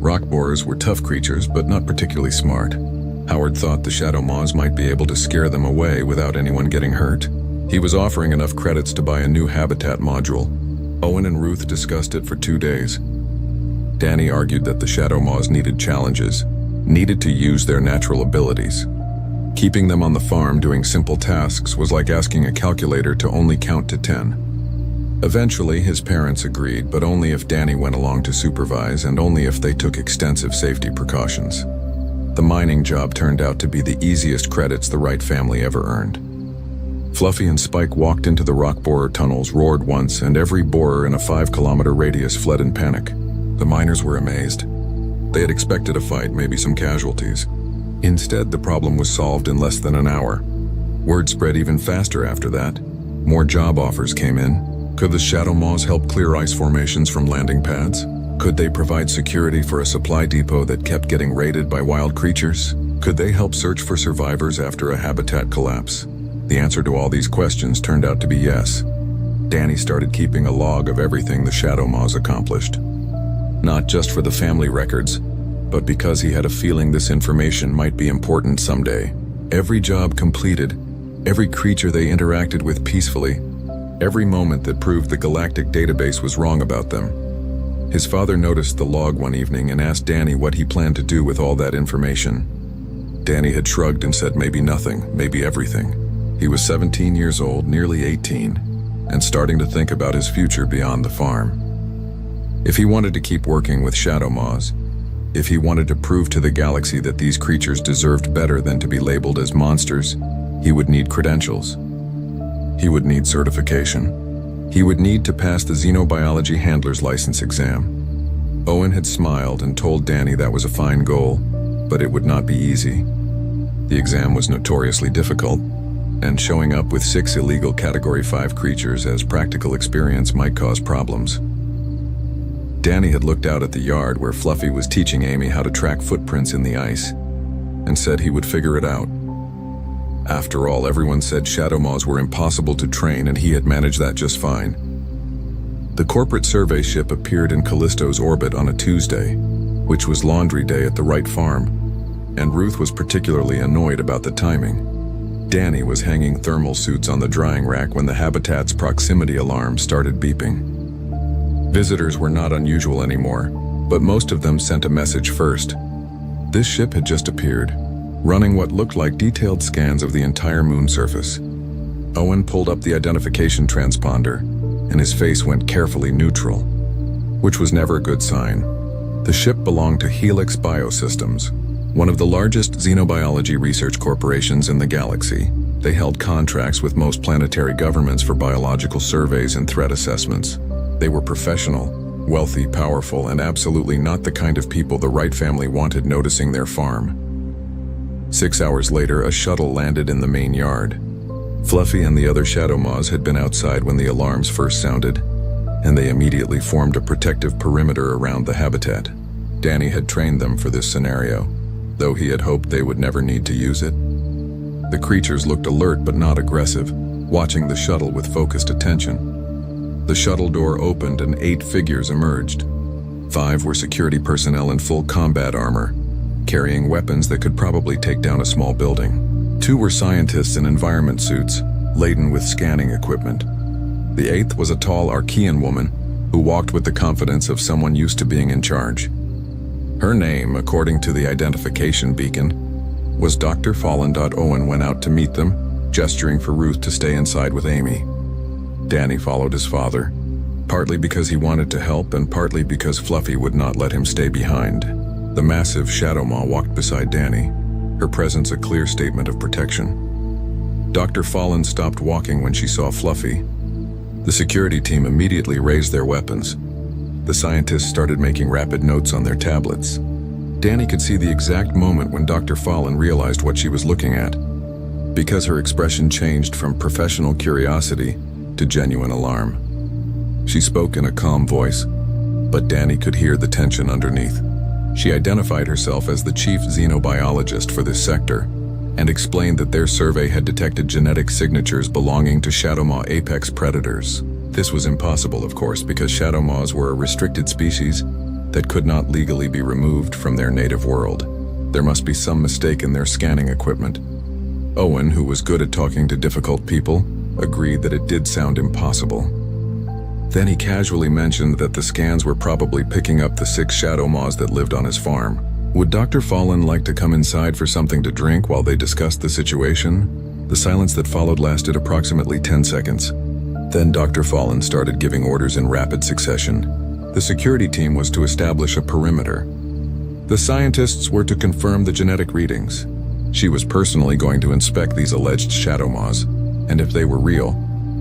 Rock borers were tough creatures, but not particularly smart. Howard thought the Shadow Maws might be able to scare them away without anyone getting hurt. He was offering enough credits to buy a new habitat module. Owen and Ruth discussed it for 2 days. Danny argued that the Shadow Maws needed challenges, needed to use their natural abilities. Keeping them on the farm doing simple tasks was like asking a calculator to only count to 10. Eventually, his parents agreed, but only if Danny went along to supervise and only if they took extensive safety precautions. The mining job turned out to be the easiest credits the Wright family ever earned. Fluffy and Spike walked into the rock borer tunnels, roared once, and every borer in a 5-kilometer radius fled in panic. The miners were amazed. They had expected a fight, maybe some casualties. Instead, the problem was solved in less than an hour. Word spread even faster after that. More job offers came in. Could the Shadow Maws help clear ice formations from landing pads? Could they provide security for a supply depot that kept getting raided by wild creatures? Could they help search for survivors after a habitat collapse? The answer to all these questions turned out to be yes. Danny started keeping a log of everything the Shadow Maws accomplished. Not just for the family records, but because he had a feeling this information might be important someday. Every job completed, every creature they interacted with peacefully, every moment that proved the galactic database was wrong about them. His father noticed the log one evening and asked Danny what he planned to do with all that information. Danny had shrugged and said maybe nothing, maybe everything. He was 17 years old, nearly 18, and starting to think about his future beyond the farm. If he wanted to keep working with Shadow Maws, if he wanted to prove to the galaxy that these creatures deserved better than to be labeled as monsters, he would need credentials. He would need certification. He would need to pass the Xenobiology Handler's License exam. Owen had smiled and told Danny that was a fine goal, but it would not be easy. The exam was notoriously difficult, and showing up with 6 illegal Category 5 creatures as practical experience might cause problems. Danny had looked out at the yard where Fluffy was teaching Amy how to track footprints in the ice, and said he would figure it out. After all, everyone said Shadow Maws were impossible to train, and he had managed that just fine. The corporate survey ship appeared in Callisto's orbit on a Tuesday, which was laundry day at the Wright farm, and Ruth was particularly annoyed about the timing. Danny was hanging thermal suits on the drying rack when the habitat's proximity alarm started beeping. Visitors were not unusual anymore, but most of them sent a message first. This ship had just appeared, running what looked like detailed scans of the entire moon surface. Owen pulled up the identification transponder, and his face went carefully neutral, which was never a good sign. The ship belonged to Helix Biosystems, one of the largest xenobiology research corporations in the galaxy. They held contracts with most planetary governments for biological surveys and threat assessments. They were professional, wealthy, powerful, and absolutely not the kind of people the Wright family wanted noticing their farm. 6 hours later, a shuttle landed in the main yard. Fluffy and the other Shadow Maws had been outside when the alarms first sounded, and they immediately formed a protective perimeter around the habitat. Danny had trained them for this scenario, though he had hoped they would never need to use it. The creatures looked alert but not aggressive, watching the shuttle with focused attention. The shuttle door opened and 8 figures emerged. 5 were security personnel in full combat armor, carrying weapons that could probably take down a small building. 2 were scientists in environment suits, laden with scanning equipment. The 8th was a tall Archean woman who walked with the confidence of someone used to being in charge. Her name, according to the identification beacon, was Dr. Fallen. Owen went out to meet them, gesturing for Ruth to stay inside with Amy. Danny followed his father, partly because he wanted to help and partly because Fluffy would not let him stay behind. The massive Shadow Maw walked beside Danny, her presence a clear statement of protection. Dr. Fallen stopped walking when she saw Fluffy. The security team immediately raised their weapons. The scientists started making rapid notes on their tablets. Danny could see the exact moment when Dr. Fallen realized what she was looking at, because her expression changed from professional curiosity to genuine alarm. She spoke in a calm voice, but Danny could hear the tension underneath. She identified herself as the chief xenobiologist for this sector, and explained that their survey had detected genetic signatures belonging to Shadow Maw apex predators. This was impossible, of course, because Shadow Maws were a restricted species, that could not legally be removed from their native world. There must be some mistake in their scanning equipment. Owen, who was good at talking to difficult people, agreed that it did sound impossible. Then he casually mentioned that the scans were probably picking up the 6 shadow maws that lived on his farm. Would Dr. Fallen like to come inside for something to drink while they discussed the situation? The silence that followed lasted approximately 10 seconds. Then Dr. Fallen started giving orders in rapid succession. The security team was to establish a perimeter. The scientists were to confirm the genetic readings. She was personally going to inspect these alleged shadow maws, and if they were real,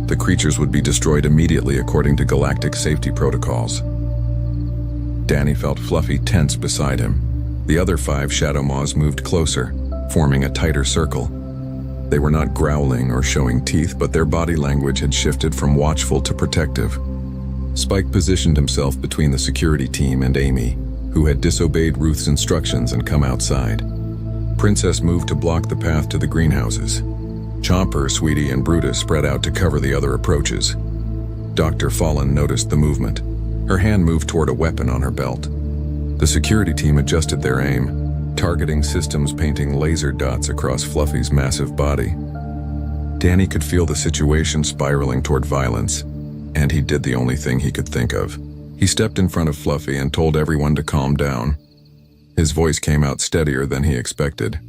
the creatures would be destroyed immediately according to galactic safety protocols. Danny felt Fluffy tense beside him. The other 5 shadow maws moved closer, forming a tighter circle. They were not growling or showing teeth, but their body language had shifted from watchful to protective. Spike positioned himself between the security team and Amy, who had disobeyed Ruth's instructions and come outside. Princess moved to block the path to the greenhouses. Chomper, Sweetie, and Brutus spread out to cover the other approaches. Dr. Fallen noticed the movement. Her hand moved toward a weapon on her belt. The security team adjusted their aim, targeting systems painting laser dots across Fluffy's massive body. Danny could feel the situation spiraling toward violence, and he did the only thing he could think of. He stepped in front of Fluffy and told everyone to calm down. His voice came out steadier than he expected.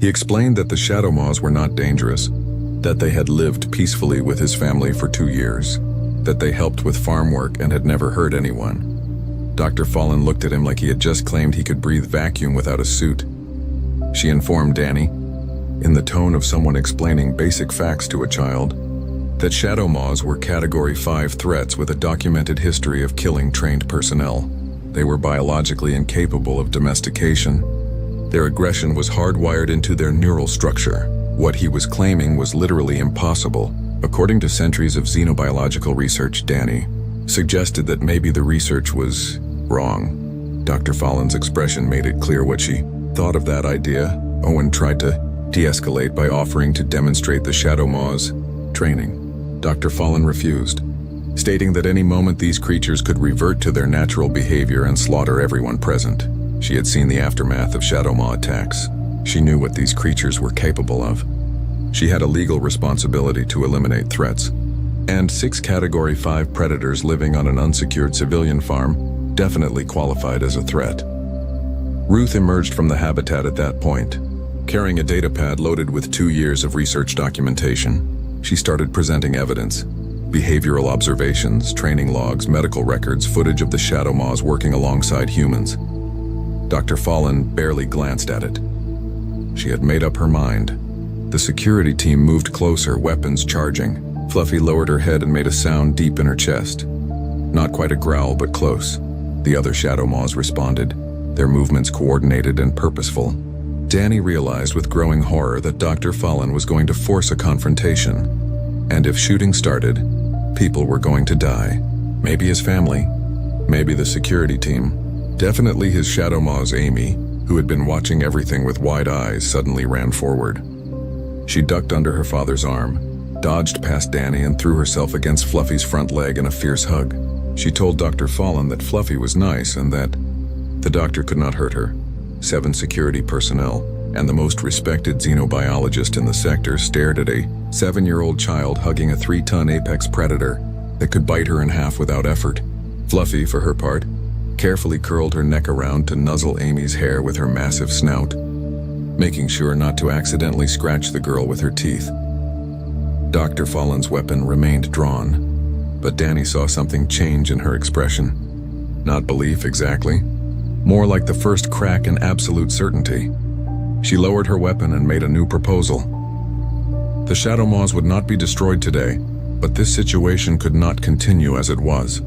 He explained that the shadow maws were not dangerous, that they had lived peacefully with his family for 2 years, that they helped with farm work and had never hurt anyone. Dr. Fallen looked at him like he had just claimed he could breathe vacuum without a suit. She informed Danny, in the tone of someone explaining basic facts to a child, that shadow maws were Category 5 threats with a documented history of killing trained personnel. They were biologically incapable of domestication. Their aggression was hardwired into their neural structure. What he was claiming was literally impossible. According to centuries of xenobiological research, Danny suggested that maybe the research was wrong. Dr. Fallen's expression made it clear what she thought of that idea. Owen tried to de-escalate by offering to demonstrate the shadow maws' training. Dr. Fallen refused, stating that any moment these creatures could revert to their natural behavior and slaughter everyone present. She had seen the aftermath of shadow maw attacks. She knew what these creatures were capable of. She had a legal responsibility to eliminate threats. And 6 Category 5 predators living on an unsecured civilian farm definitely qualified as a threat. Ruth emerged from the habitat at that point, carrying a datapad loaded with 2 years of research documentation. She started presenting evidence, behavioral observations, training logs, medical records, footage of the shadow maws working alongside humans. Dr. Fallen barely glanced at it. She had made up her mind. The security team moved closer, weapons charging. Fluffy lowered her head and made a sound deep in her chest. Not quite a growl, but close. The other shadow maws responded, their movements coordinated and purposeful. Danny realized with growing horror that Dr. Fallen was going to force a confrontation. And if shooting started, people were going to die. Maybe his family, maybe the security team. Definitely his shadow maws. Amy, who had been watching everything with wide eyes, suddenly ran forward. She ducked under her father's arm, dodged past Danny and threw herself against Fluffy's front leg in a fierce hug. She told Dr. Fallen that Fluffy was nice and that the doctor could not hurt her. 7 security personnel and the most respected xenobiologist in the sector stared at a 7-year-old child hugging a 3-ton apex predator that could bite her in half without effort. Fluffy, for her part, carefully curled her neck around to nuzzle Amy's hair with her massive snout, making sure not to accidentally scratch the girl with her teeth. Dr. Fallen's weapon remained drawn, but Danny saw something change in her expression. Not belief exactly, more like the first crack in absolute certainty. She lowered her weapon and made a new proposal. The shadow maws would not be destroyed today, but this situation could not continue as it was.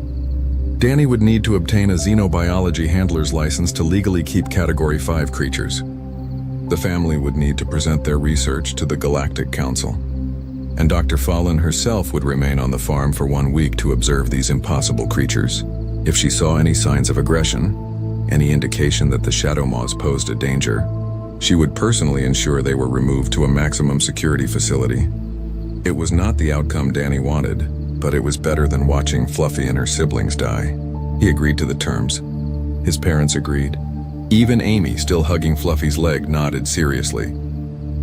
Danny would need to obtain a xenobiology handler's license to legally keep Category 5 creatures. The family would need to present their research to the Galactic Council, and Dr. Fallen herself would remain on the farm for 1 week to observe these impossible creatures. If she saw any signs of aggression, any indication that the shadow maws posed a danger, she would personally ensure they were removed to a maximum security facility. It was not the outcome Danny wanted, but it was better than watching Fluffy and her siblings die. He agreed to the terms. His parents agreed. Even Amy, still hugging Fluffy's leg, nodded seriously.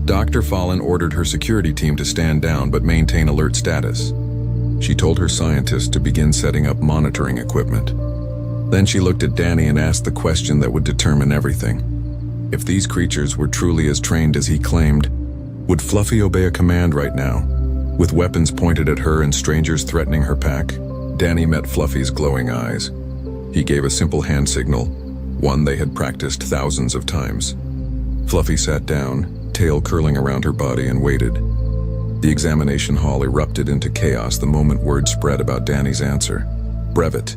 Dr. Fallen ordered her security team to stand down but maintain alert status. She told her scientists to begin setting up monitoring equipment. Then she looked at Danny and asked the question that would determine everything. If these creatures were truly as trained as he claimed, would Fluffy obey a command right now? With weapons pointed at her and strangers threatening her pack, Danny met Fluffy's glowing eyes. He gave a simple hand signal, one they had practiced thousands of times. Fluffy sat down, tail curling around her body, and waited. The examination hall erupted into chaos the moment word spread about Danny's answer. Brevet,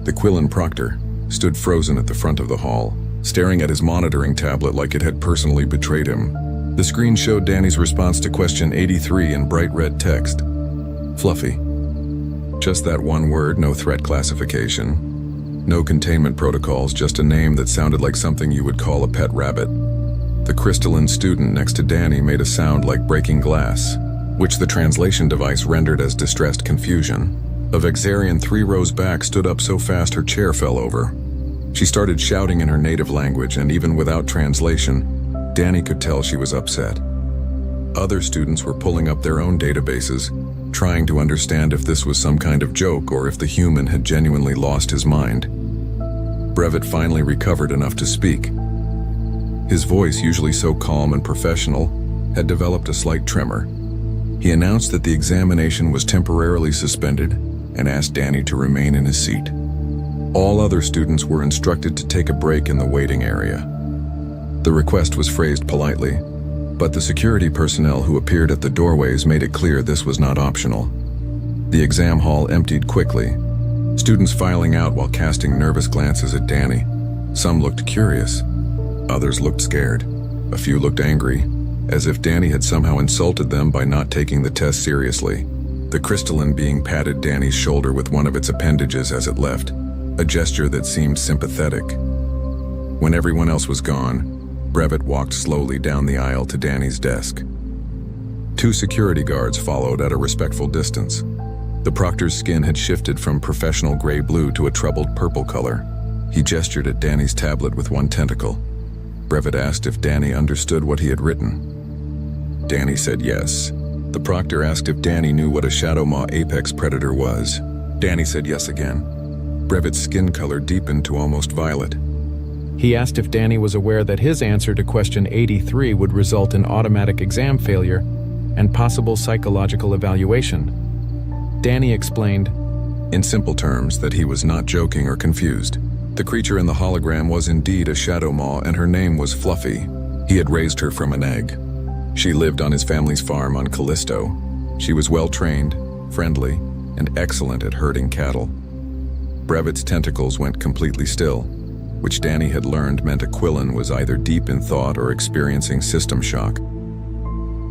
the Quillen proctor, stood frozen at the front of the hall, staring at his monitoring tablet like it had personally betrayed him. The screen showed Danny's response to question 83 in bright red text. Fluffy. Just that one word, no threat classification. No containment protocols, just a name that sounded like something you would call a pet rabbit. The crystalline student next to Danny made a sound like breaking glass, which the translation device rendered as distressed confusion. A Vexarian 3 rows back stood up so fast her chair fell over. She started shouting in her native language, and even without translation, Danny could tell she was upset. Other students were pulling up their own databases, trying to understand if this was some kind of joke or if the human had genuinely lost his mind. Brevet finally recovered enough to speak. His voice, usually so calm and professional, had developed a slight tremor. He announced that the examination was temporarily suspended and asked Danny to remain in his seat. All other students were instructed to take a break in the waiting area. The request was phrased politely, but the security personnel who appeared at the doorways made it clear this was not optional. The exam hall emptied quickly, students filing out while casting nervous glances at Danny. Some looked curious, others looked scared, a few looked angry, as if Danny had somehow insulted them by not taking the test seriously. The crystalline being patted Danny's shoulder with one of its appendages as it left, a gesture that seemed sympathetic. When everyone else was gone, Brevet walked slowly down the aisle to Danny's desk. 2 security guards followed at a respectful distance. The proctor's skin had shifted from professional gray-blue to a troubled purple color. He gestured at Danny's tablet with one tentacle. Brevet asked if Danny understood what he had written. Danny said yes. The proctor asked if Danny knew what a Shadow Maw apex predator was. Danny said yes again. Brevet's skin color deepened to almost violet. He asked if Danny was aware that his answer to question 83 would result in automatic exam failure and possible psychological evaluation. Danny explained, in simple terms, that he was not joking or confused. The creature in the hologram was indeed a Shadow Maw, and her name was Fluffy. He had raised her from an egg. She lived on his family's farm on Callisto. She was well-trained, friendly, and excellent at herding cattle. Brevet's tentacles went completely still, which Danny had learned meant a Quillen was either deep in thought or experiencing system shock.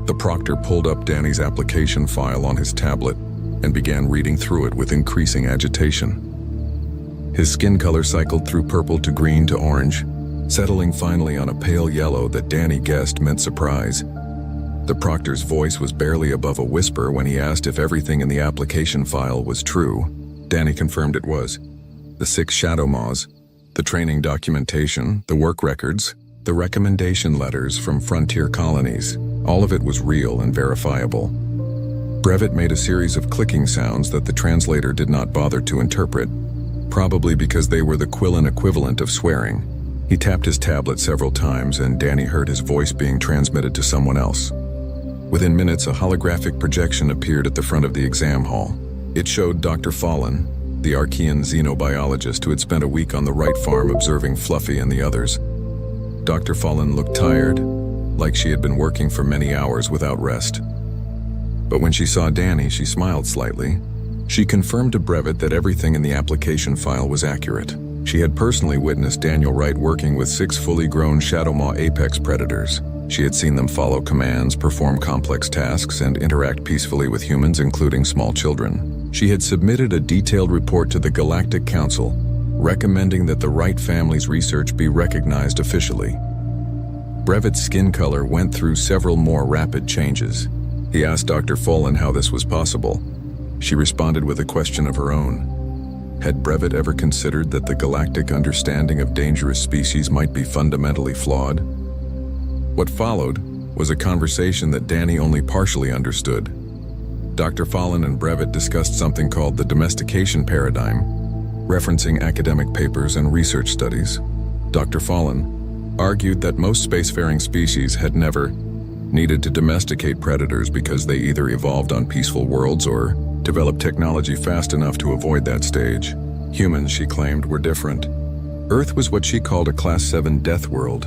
The proctor pulled up Danny's application file on his tablet and began reading through it with increasing agitation. His skin color cycled through purple to green to orange, settling finally on a pale yellow that Danny guessed meant surprise. The proctor's voice was barely above a whisper when he asked if everything in the application file was true. Danny confirmed it was. The 6 Shadow Maws, the training documentation, the work records, the recommendation letters from frontier colonies, all of it was real and verifiable. Brevet made a series of clicking sounds that the translator did not bother to interpret, probably because they were the Quillen equivalent of swearing. He tapped his tablet several times and Danny heard his voice being transmitted to someone else. Within minutes, a holographic projection appeared at the front of the exam hall. It showed Dr. Fallen, the Archean xenobiologist who had spent a week on the Wright farm observing Fluffy and the others. Dr. Fallen looked tired, like she had been working for many hours without rest. But when she saw Danny, she smiled slightly. She confirmed to Brevet that everything in the application file was accurate. She had personally witnessed Daniel Wright working with 6 fully grown Shadow Maw apex predators. She had seen them follow commands, perform complex tasks, and interact peacefully with humans, including small children. She had submitted a detailed report to the Galactic Council, recommending that the Wright family's research be recognized officially. Brevet's skin color went through several more rapid changes. He asked Dr. Fallen how this was possible. She responded with a question of her own. Had Brevet ever considered that the galactic understanding of dangerous species might be fundamentally flawed? What followed was a conversation that Danny only partially understood. Dr. Fallon and Brevet discussed something called the domestication paradigm, referencing academic papers and research studies. Dr. Fallon argued that most spacefaring species had never needed to domesticate predators because they either evolved on peaceful worlds or developed technology fast enough to avoid that stage. Humans, she claimed, were different. Earth was what she called a Class 7 death world,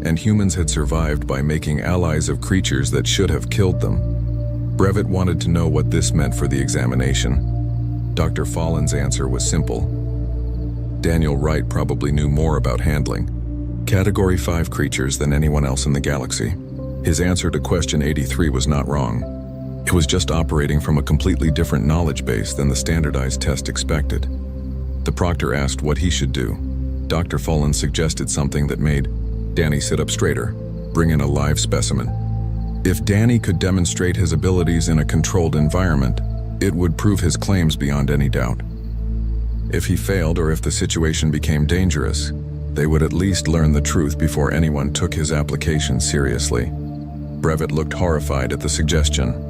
and humans had survived by making allies of creatures that should have killed them. Brevet wanted to know what this meant for the examination. Dr. Fallon's answer was simple. Daniel Wright probably knew more about handling Category 5 creatures than anyone else in the galaxy. His answer to question 83 was not wrong. It was just operating from a completely different knowledge base than the standardized test expected. The proctor asked what he should do. Dr. Fallon suggested something that made Danny sit up straighter. Bring in a live specimen. If Danny could demonstrate his abilities in a controlled environment, it would prove his claims beyond any doubt. If he failed or if the situation became dangerous, they would at least learn the truth before anyone took his application seriously. Brevet looked horrified at the suggestion.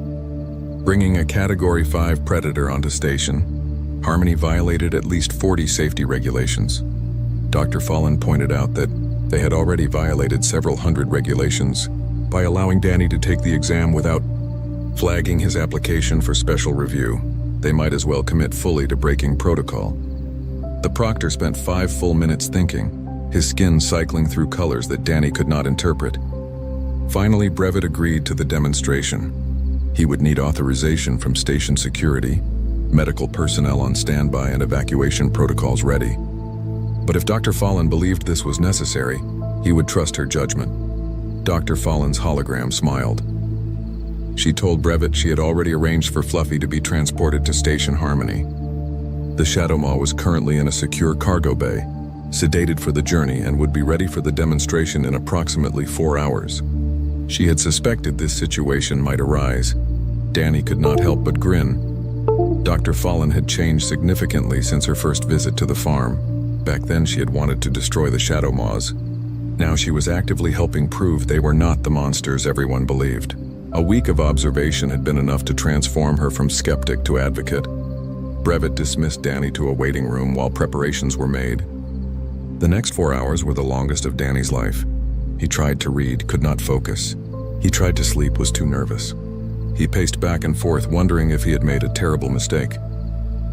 Bringing a Category 5 predator onto station, Harmony violated at least 40 safety regulations. Dr. Fallon pointed out that they had already violated several hundred regulations by allowing Danny to take the exam without flagging his application for special review. They might as well commit fully to breaking protocol. The proctor spent 5 full minutes thinking, his skin cycling through colors that Danny could not interpret. Finally, Brevet agreed to the demonstration. He would need authorization from station security, medical personnel on standby, and evacuation protocols ready. But if Dr. Fallon believed this was necessary, he would trust her judgment. Dr. Fallon's hologram smiled. She told Brevet she had already arranged for Fluffy to be transported to Station Harmony. The Shadow Maw was currently in a secure cargo bay, sedated for the journey, and would be ready for the demonstration in approximately 4 hours. She had suspected this situation might arise. Danny could not help but grin. Dr. Fallon had changed significantly since her first visit to the farm. Back then she had wanted to destroy the Shadow Maws. Now she was actively helping prove they were not the monsters everyone believed. A week of observation had been enough to transform her from skeptic to advocate. Brevet dismissed Danny to a waiting room while preparations were made. The next 4 hours were the longest of Danny's life. He tried to read, could not focus. He tried to sleep, was too nervous. He paced back and forth, wondering if he had made a terrible mistake.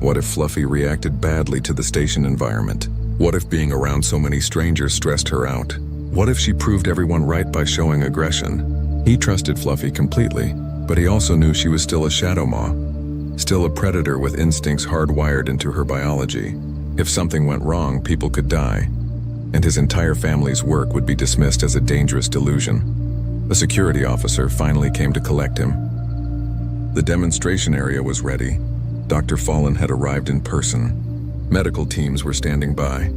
What if Fluffy reacted badly to the station environment? What if being around so many strangers stressed her out? What if she proved everyone right by showing aggression? He trusted Fluffy completely, but he also knew she was still a Shadow Maw, still a predator with instincts hardwired into her biology. If something went wrong, people could die, and his entire family's work would be dismissed as a dangerous delusion. A security officer finally came to collect him. The demonstration area was ready. Dr. Fallon had arrived in person. Medical teams were standing by.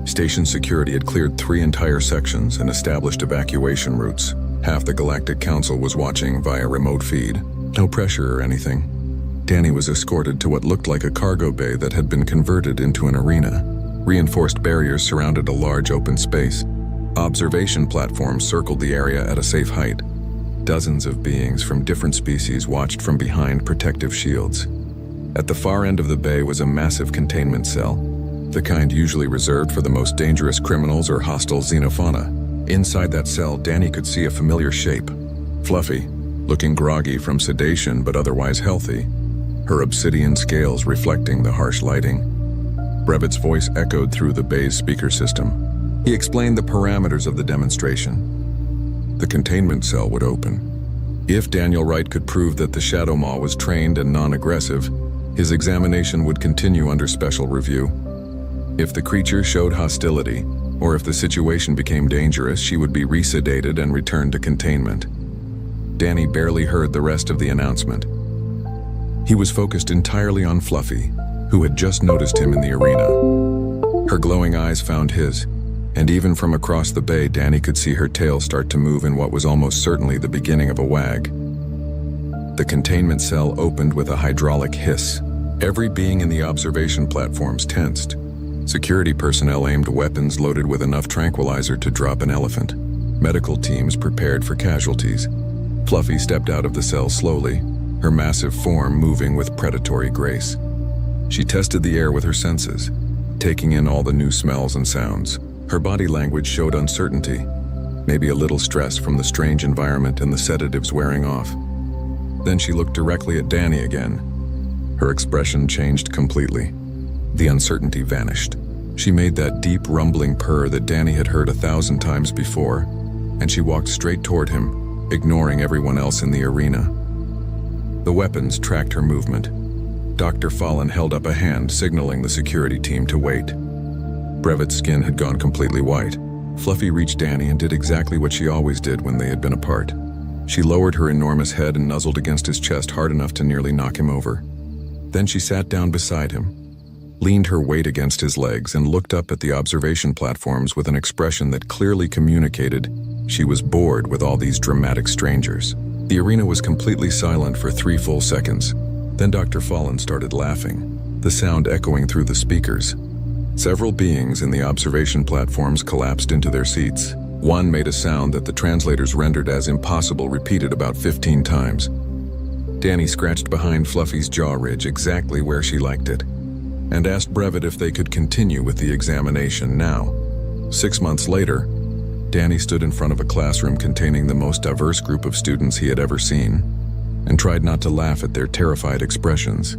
Station security had cleared 3 entire sections and established evacuation routes. Half the Galactic Council was watching via remote feed. No pressure or anything. Danny was escorted to what looked like a cargo bay that had been converted into an arena. Reinforced barriers surrounded a large open space. Observation platforms circled the area at a safe height. Dozens of beings from different species watched from behind protective shields. At the far end of the bay was a massive containment cell, the kind usually reserved for the most dangerous criminals or hostile xenofauna. Inside that cell, Danny could see a familiar shape. Fluffy, looking groggy from sedation but otherwise healthy, her obsidian scales reflecting the harsh lighting. Brevet's voice echoed through the bay's speaker system. He explained the parameters of the demonstration. The containment cell would open. If Daniel Wright could prove that the Shadow Maw was trained and non-aggressive, his examination would continue under special review. If the creature showed hostility, or if the situation became dangerous, she would be resedated and returned to containment. Danny barely heard the rest of the announcement. He was focused entirely on Fluffy, who had just noticed him in the arena. Her glowing eyes found his, and even from across the bay, Danny could see her tail start to move in what was almost certainly the beginning of a wag. The containment cell opened with a hydraulic hiss. Every being in the observation platforms tensed. Security personnel aimed weapons loaded with enough tranquilizer to drop an elephant. Medical teams prepared for casualties. Fluffy stepped out of the cell slowly, her massive form moving with predatory grace. She tested the air with her senses, taking in all the new smells and sounds. Her body language showed uncertainty, maybe a little stress from the strange environment and the sedatives wearing off. Then she looked directly at Danny again. Her expression changed completely. The uncertainty vanished. She made that deep rumbling purr that Danny had heard 1,000 times before, and she walked straight toward him, ignoring everyone else in the arena. The weapons tracked her movement. Dr. Fallen held up a hand, signaling the security team to wait. Brevet's skin had gone completely white. Fluffy reached Danny and did exactly what she always did when they had been apart. She lowered her enormous head and nuzzled against his chest hard enough to nearly knock him over. Then she sat down beside him, leaned her weight against his legs, and looked up at the observation platforms with an expression that clearly communicated she was bored with all these dramatic strangers. The arena was completely silent for 3 full seconds. Then Dr. Fallen started laughing, the sound echoing through the speakers. Several beings in the observation platforms collapsed into their seats. One made a sound that the translators rendered as impossible, repeated about 15 times. Danny scratched behind Fluffy's jaw ridge exactly where she liked it, and asked Brevet if they could continue with the examination now. 6 months later, Danny stood in front of a classroom containing the most diverse group of students he had ever seen, and tried not to laugh at their terrified expressions.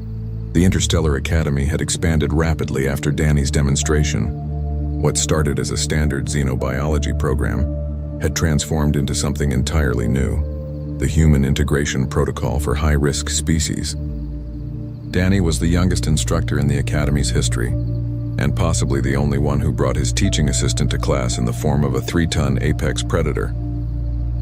The Interstellar Academy had expanded rapidly after Danny's demonstration. What started as a standard xenobiology program had transformed into something entirely new: the Human Integration Protocol for High-Risk Species. Danny was the youngest instructor in the Academy's history, and possibly the only one who brought his teaching assistant to class in the form of a 3-ton apex predator.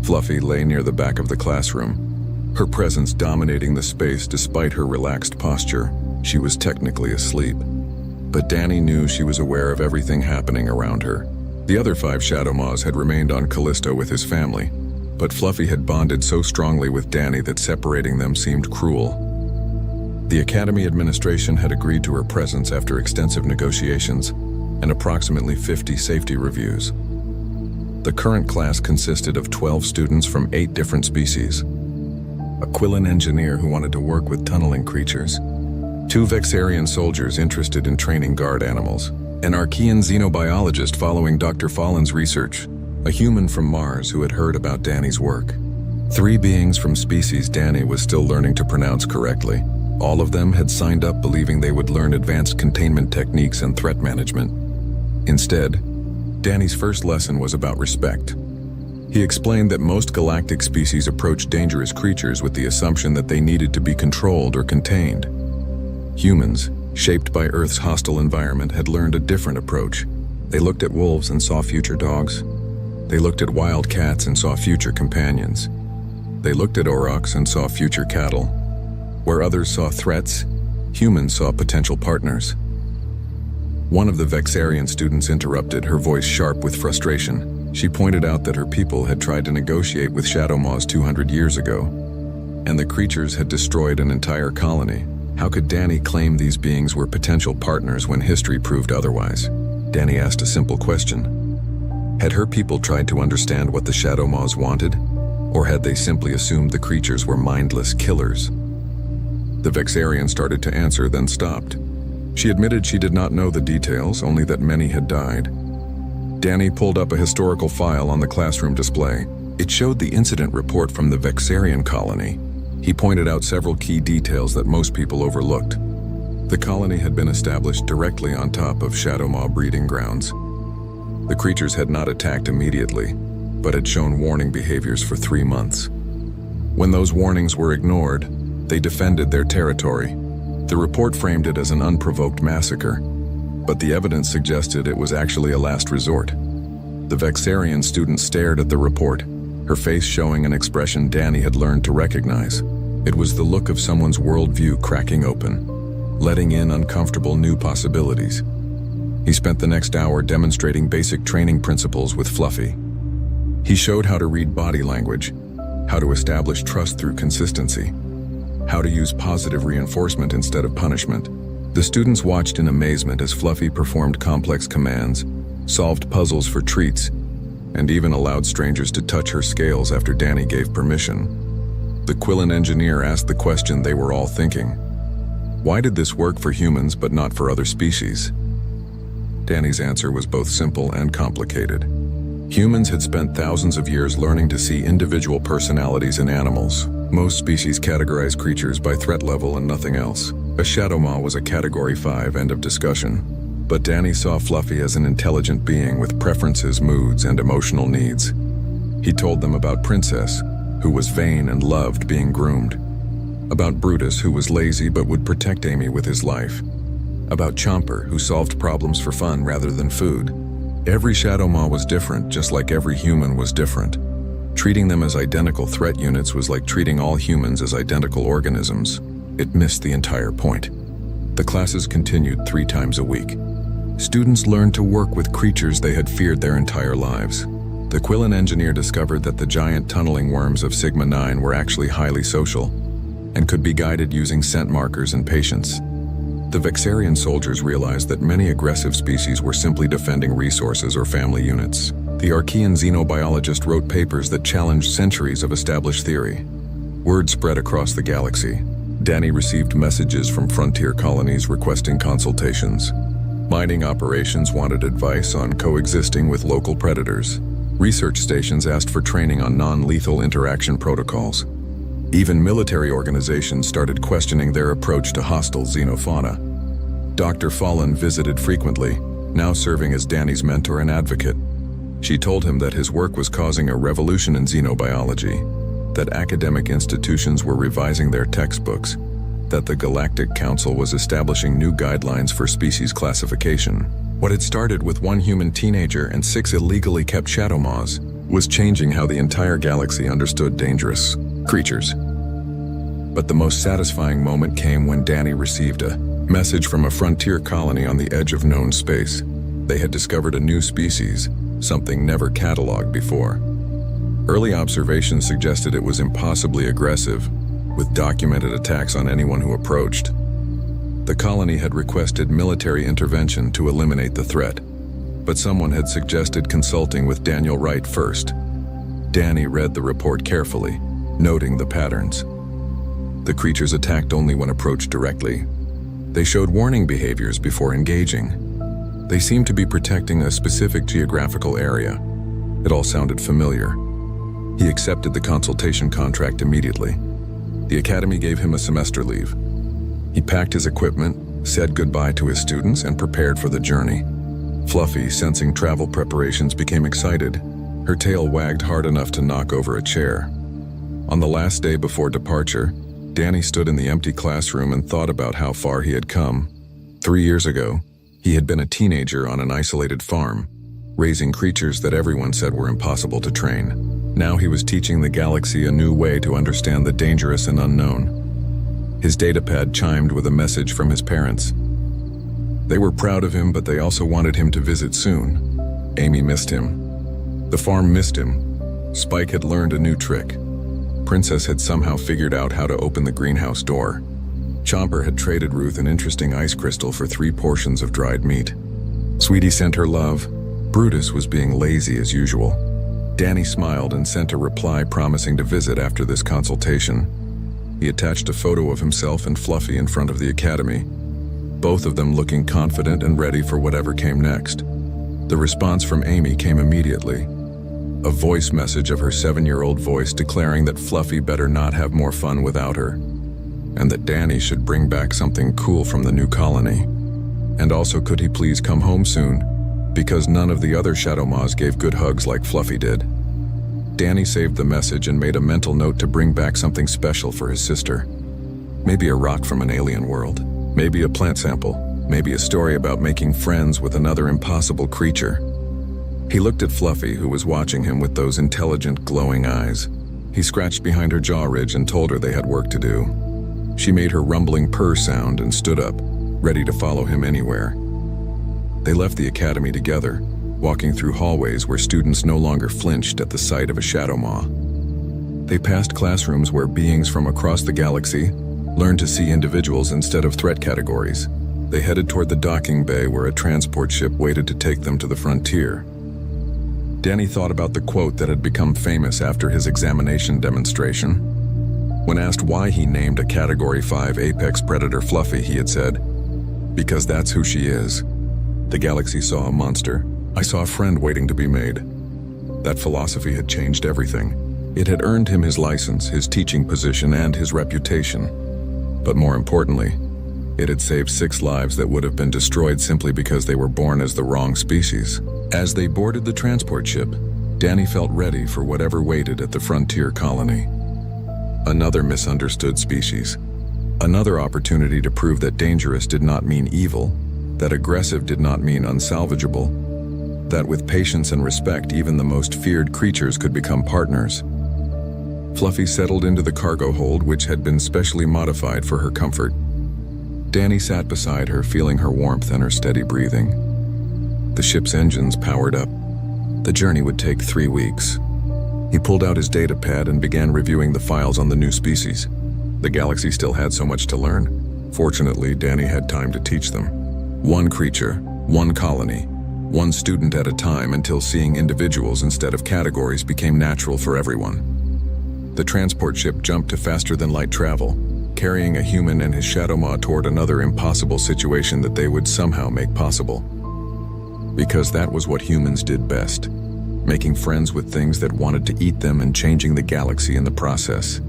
Fluffy lay near the back of the classroom, her presence dominating the space despite her relaxed posture. She was technically asleep, but Danny knew she was aware of everything happening around her. The other 5 Shadow Maws had remained on Callisto with his family, but Fluffy had bonded so strongly with Danny that separating them seemed cruel. The Academy administration had agreed to her presence after extensive negotiations and approximately 50 safety reviews. The current class consisted of 12 students from 8 different species: a Quillan engineer who wanted to work with tunneling creatures, 2 Vexarian soldiers interested in training guard animals, an Archean xenobiologist following Dr. Fallen's research, a human from Mars who had heard about Danny's work, 3 beings from species Danny was still learning to pronounce correctly. All of them had signed up believing they would learn advanced containment techniques and threat management. Instead, Danny's first lesson was about respect. He explained that most galactic species approach dangerous creatures with the assumption that they needed to be controlled or contained. Humans, shaped by Earth's hostile environment, had learned a different approach. They looked at wolves and saw future dogs. They looked at wild cats and saw future companions. They looked at aurochs and saw future cattle. Where others saw threats, humans saw potential partners. One of the Vexarian students interrupted, her voice sharp with frustration. She pointed out that her people had tried to negotiate with Shadow Maws 200 years ago, and the creatures had destroyed an entire colony. How could Danny claim these beings were potential partners when history proved otherwise? Danny asked a simple question. Had her people tried to understand what the Shadow Maws wanted, or had they simply assumed the creatures were mindless killers? The Vexarian started to answer, then stopped. She admitted she did not know the details, only that many had died. Danny pulled up a historical file on the classroom display. It showed the incident report from the Vexarian colony. He pointed out several key details that most people overlooked. The colony had been established directly on top of Shadow Maw breeding grounds. The creatures had not attacked immediately, but had shown warning behaviors for 3 months. When those warnings were ignored, they defended their territory. The report framed it as an unprovoked massacre, but the evidence suggested it was actually a last resort. The Vexarian student stared at the report, her face showing an expression Danny had learned to recognize. It was the look of someone's worldview cracking open, letting in uncomfortable new possibilities. He spent the next hour demonstrating basic training principles with Fluffy. He showed how to read body language, how to establish trust through consistency, how to use positive reinforcement instead of punishment. The students watched in amazement as Fluffy performed complex commands, solved puzzles for treats, and even allowed strangers to touch her scales after Danny gave permission. The Quillen engineer asked the question they were all thinking. Why did this work for humans but not for other species? Danny's answer was both simple and complicated. Humans had spent thousands of years learning to see individual personalities in animals. Most species categorize creatures by threat level and nothing else. A Shadow Maw was a Category 5, end of discussion. But Danny saw Fluffy as an intelligent being with preferences, moods, and emotional needs. He told them about Princess, who was vain and loved being groomed. About Brutus, who was lazy but would protect Amy with his life. About Chomper, who solved problems for fun rather than food. Every Shadow Maw was different, just like every human was different. Treating them as identical threat units was like treating all humans as identical organisms. It missed the entire point. The classes continued 3 times a week. Students learned to work with creatures they had feared their entire lives. The Quillen engineer discovered that the giant tunneling worms of Sigma 9 were actually highly social and could be guided using scent markers and patience. The Vexarian soldiers realized that many aggressive species were simply defending resources or family units. The Archean xenobiologist wrote papers that challenged centuries of established theory. Word spread across the galaxy. Danny received messages from frontier colonies requesting consultations. Mining operations wanted advice on coexisting with local predators. Research stations asked for training on non-lethal interaction protocols. Even military organizations started questioning their approach to hostile xenofauna. Dr. Fallen visited frequently, now serving as Danny's mentor and advocate. She told him that his work was causing a revolution in xenobiology, that academic institutions were revising their textbooks, that the Galactic Council was establishing new guidelines for species classification. What had started with 1 human teenager and 6 illegally kept Shadow Maws was changing how the entire galaxy understood dangerous creatures. But the most satisfying moment came when Danny received a message from a frontier colony on the edge of known space. They had discovered a new species, something never cataloged before. Early observations suggested it was impossibly aggressive, with documented attacks on anyone who approached. The colony had requested military intervention to eliminate the threat, but someone had suggested consulting with Daniel Wright first. Danny read the report carefully, noting the patterns. The creatures attacked only when approached directly. They showed warning behaviors before engaging. They seemed to be protecting a specific geographical area. It all sounded familiar. He accepted the consultation contract immediately. The academy gave him a semester leave. He packed his equipment, said goodbye to his students, and prepared for the journey. Fluffy, sensing travel preparations, became excited. Her tail wagged hard enough to knock over a chair. On the last day before departure, Danny stood in the empty classroom and thought about how far he had come. 3 years ago, he had been a teenager on an isolated farm, raising creatures that everyone said were impossible to train. Now he was teaching the galaxy a new way to understand the dangerous and unknown. His datapad chimed with a message from his parents. They were proud of him, but they also wanted him to visit soon. Amy missed him. The farm missed him. Spike had learned a new trick. Princess had somehow figured out how to open the greenhouse door. Chomper had traded Ruth an interesting ice crystal for 3 portions of dried meat. Sweetie sent her love. Brutus was being lazy as usual. Danny smiled and sent a reply promising to visit after this consultation. He attached a photo of himself and Fluffy in front of the academy, both of them looking confident and ready for whatever came next. The response from Amy came immediately. A voice message of her 7-year-old voice declaring that Fluffy better not have more fun without her, and that Danny should bring back something cool from the new colony. And also, could he please come home soon, because none of the other Shadow Maws gave good hugs like Fluffy did. Danny saved the message and made a mental note to bring back something special for his sister. Maybe a rock from an alien world, maybe a plant sample, maybe a story about making friends with another impossible creature. He looked at Fluffy, who was watching him with those intelligent, glowing eyes. He scratched behind her jaw ridge and told her they had work to do. She made her rumbling purr sound and stood up, ready to follow him anywhere. They left the academy together, walking through hallways where students no longer flinched at the sight of a Shadow Maw. They passed classrooms where beings from across the galaxy learn to see individuals instead of threat categories. They headed toward the docking bay where a transport ship waited to take them to the frontier. Danny thought about the quote that had become famous after his examination demonstration. When asked why he named a Category 5 apex predator Fluffy, he had said, "Because that's who she is. The galaxy saw a monster. I saw a friend waiting to be made." That philosophy had changed everything. It had earned him his license, his teaching position, and his reputation. But more importantly, it had saved 6 lives that would have been destroyed simply because they were born as the wrong species. As they boarded the transport ship, Danny felt ready for whatever waited at the frontier colony. Another misunderstood species. Another opportunity to prove that dangerous did not mean evil, that aggressive did not mean unsalvageable, that with patience and respect, even the most feared creatures could become partners. Fluffy settled into the cargo hold, which had been specially modified for her comfort. Danny sat beside her, feeling her warmth and her steady breathing. The ship's engines powered up. The journey would take 3 weeks. He pulled out his data pad and began reviewing the files on the new species. The galaxy still had so much to learn. Fortunately, Danny had time to teach them. One creature, one colony, one student at a time, until seeing individuals instead of categories became natural for everyone. The transport ship jumped to faster-than-light travel, carrying a human and his Shadow Maw toward another impossible situation that they would somehow make possible. Because that was what humans did best, making friends with things that wanted to eat them and changing the galaxy in the process.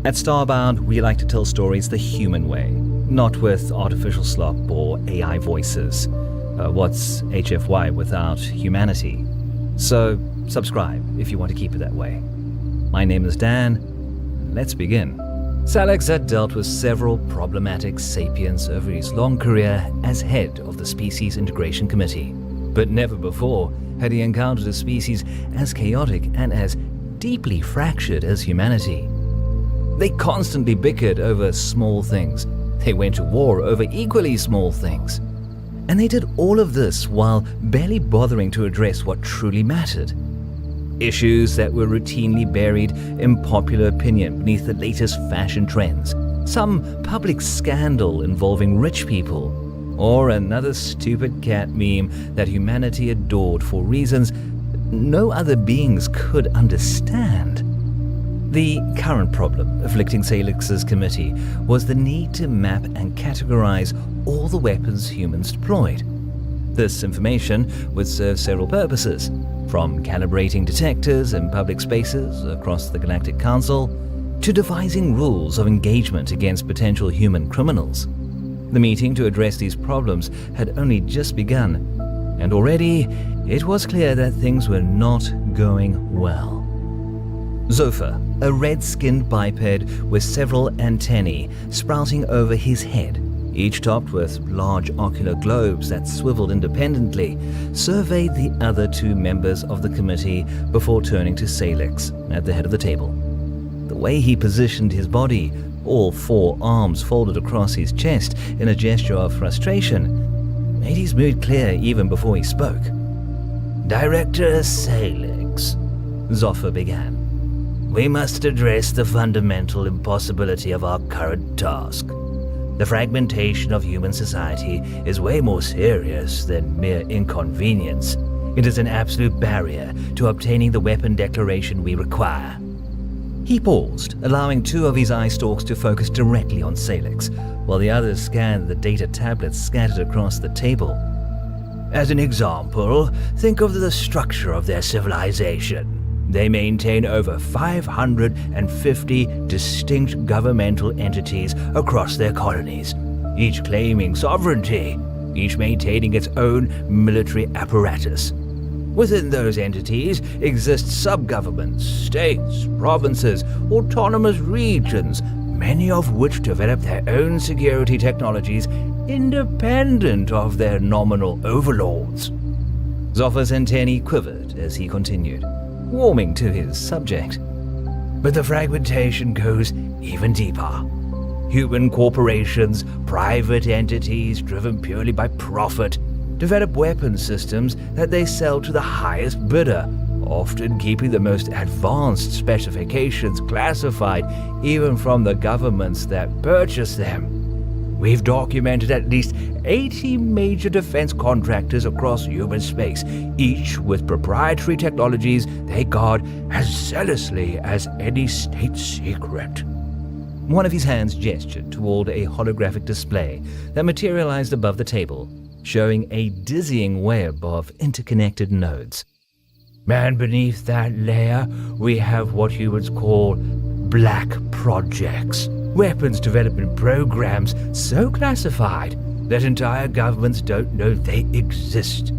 At Starbound, we like to tell stories the human way, not with artificial slop or AI voices. What's HFY without humanity? So, subscribe if you want to keep it that way. My name is Dan. Let's begin. Salix had dealt with several problematic sapiens over his long career as head of the Species Integration Committee, but never before had he encountered a species as chaotic and as deeply fractured as humanity. They constantly bickered over small things. They went to war over equally small things. And they did all of this while barely bothering to address what truly mattered. Issues that were routinely buried in popular opinion beneath the latest fashion trends. Some public scandal involving rich people. Or another stupid cat meme that humanity adored for reasons no other beings could understand. The current problem afflicting Salix's committee was the need to map and categorize all the weapons humans deployed. This information would serve several purposes, from calibrating detectors in public spaces across the Galactic Council to devising rules of engagement against potential human criminals. The meeting to address these problems had only just begun, and already it was clear that things were not going well. Zopher, a red-skinned biped with several antennae sprouting over his head, each topped with large ocular globes that swiveled independently, surveyed the other 2 members of the committee before turning to Salix at the head of the table. The way he positioned his body, all 4 arms folded across his chest in a gesture of frustration, made his mood clear even before he spoke. "Director Salix," Zopher began, "we must address the fundamental impossibility of our current task. The fragmentation of human society is way more serious than mere inconvenience. It is an absolute barrier to obtaining the weapon declaration we require." He paused, allowing 2 of his eye stalks to focus directly on Salix, while the others scanned the data tablets scattered across the table. "As an example, think of the structure of their civilization. They maintain over 550 distinct governmental entities across their colonies, each claiming sovereignty, each maintaining its own military apparatus. Within those entities exist sub-governments, states, provinces, autonomous regions, many of which develop their own security technologies independent of their nominal overlords." Zopher's antennae quivered as he continued, warming to his subject. "But the fragmentation goes even deeper. Human corporations, private entities driven purely by profit, develop weapon systems that they sell to the highest bidder, often keeping the most advanced specifications classified even from the governments that purchase them. We've documented at least 80 major defense contractors across human space, each with proprietary technologies they guard as zealously as any state secret. One of his hands gestured toward a holographic display that materialized above the table, showing a dizzying web of interconnected nodes. And beneath that layer, we have what humans call black projects. Weapons development programs so classified that entire governments don't know they exist.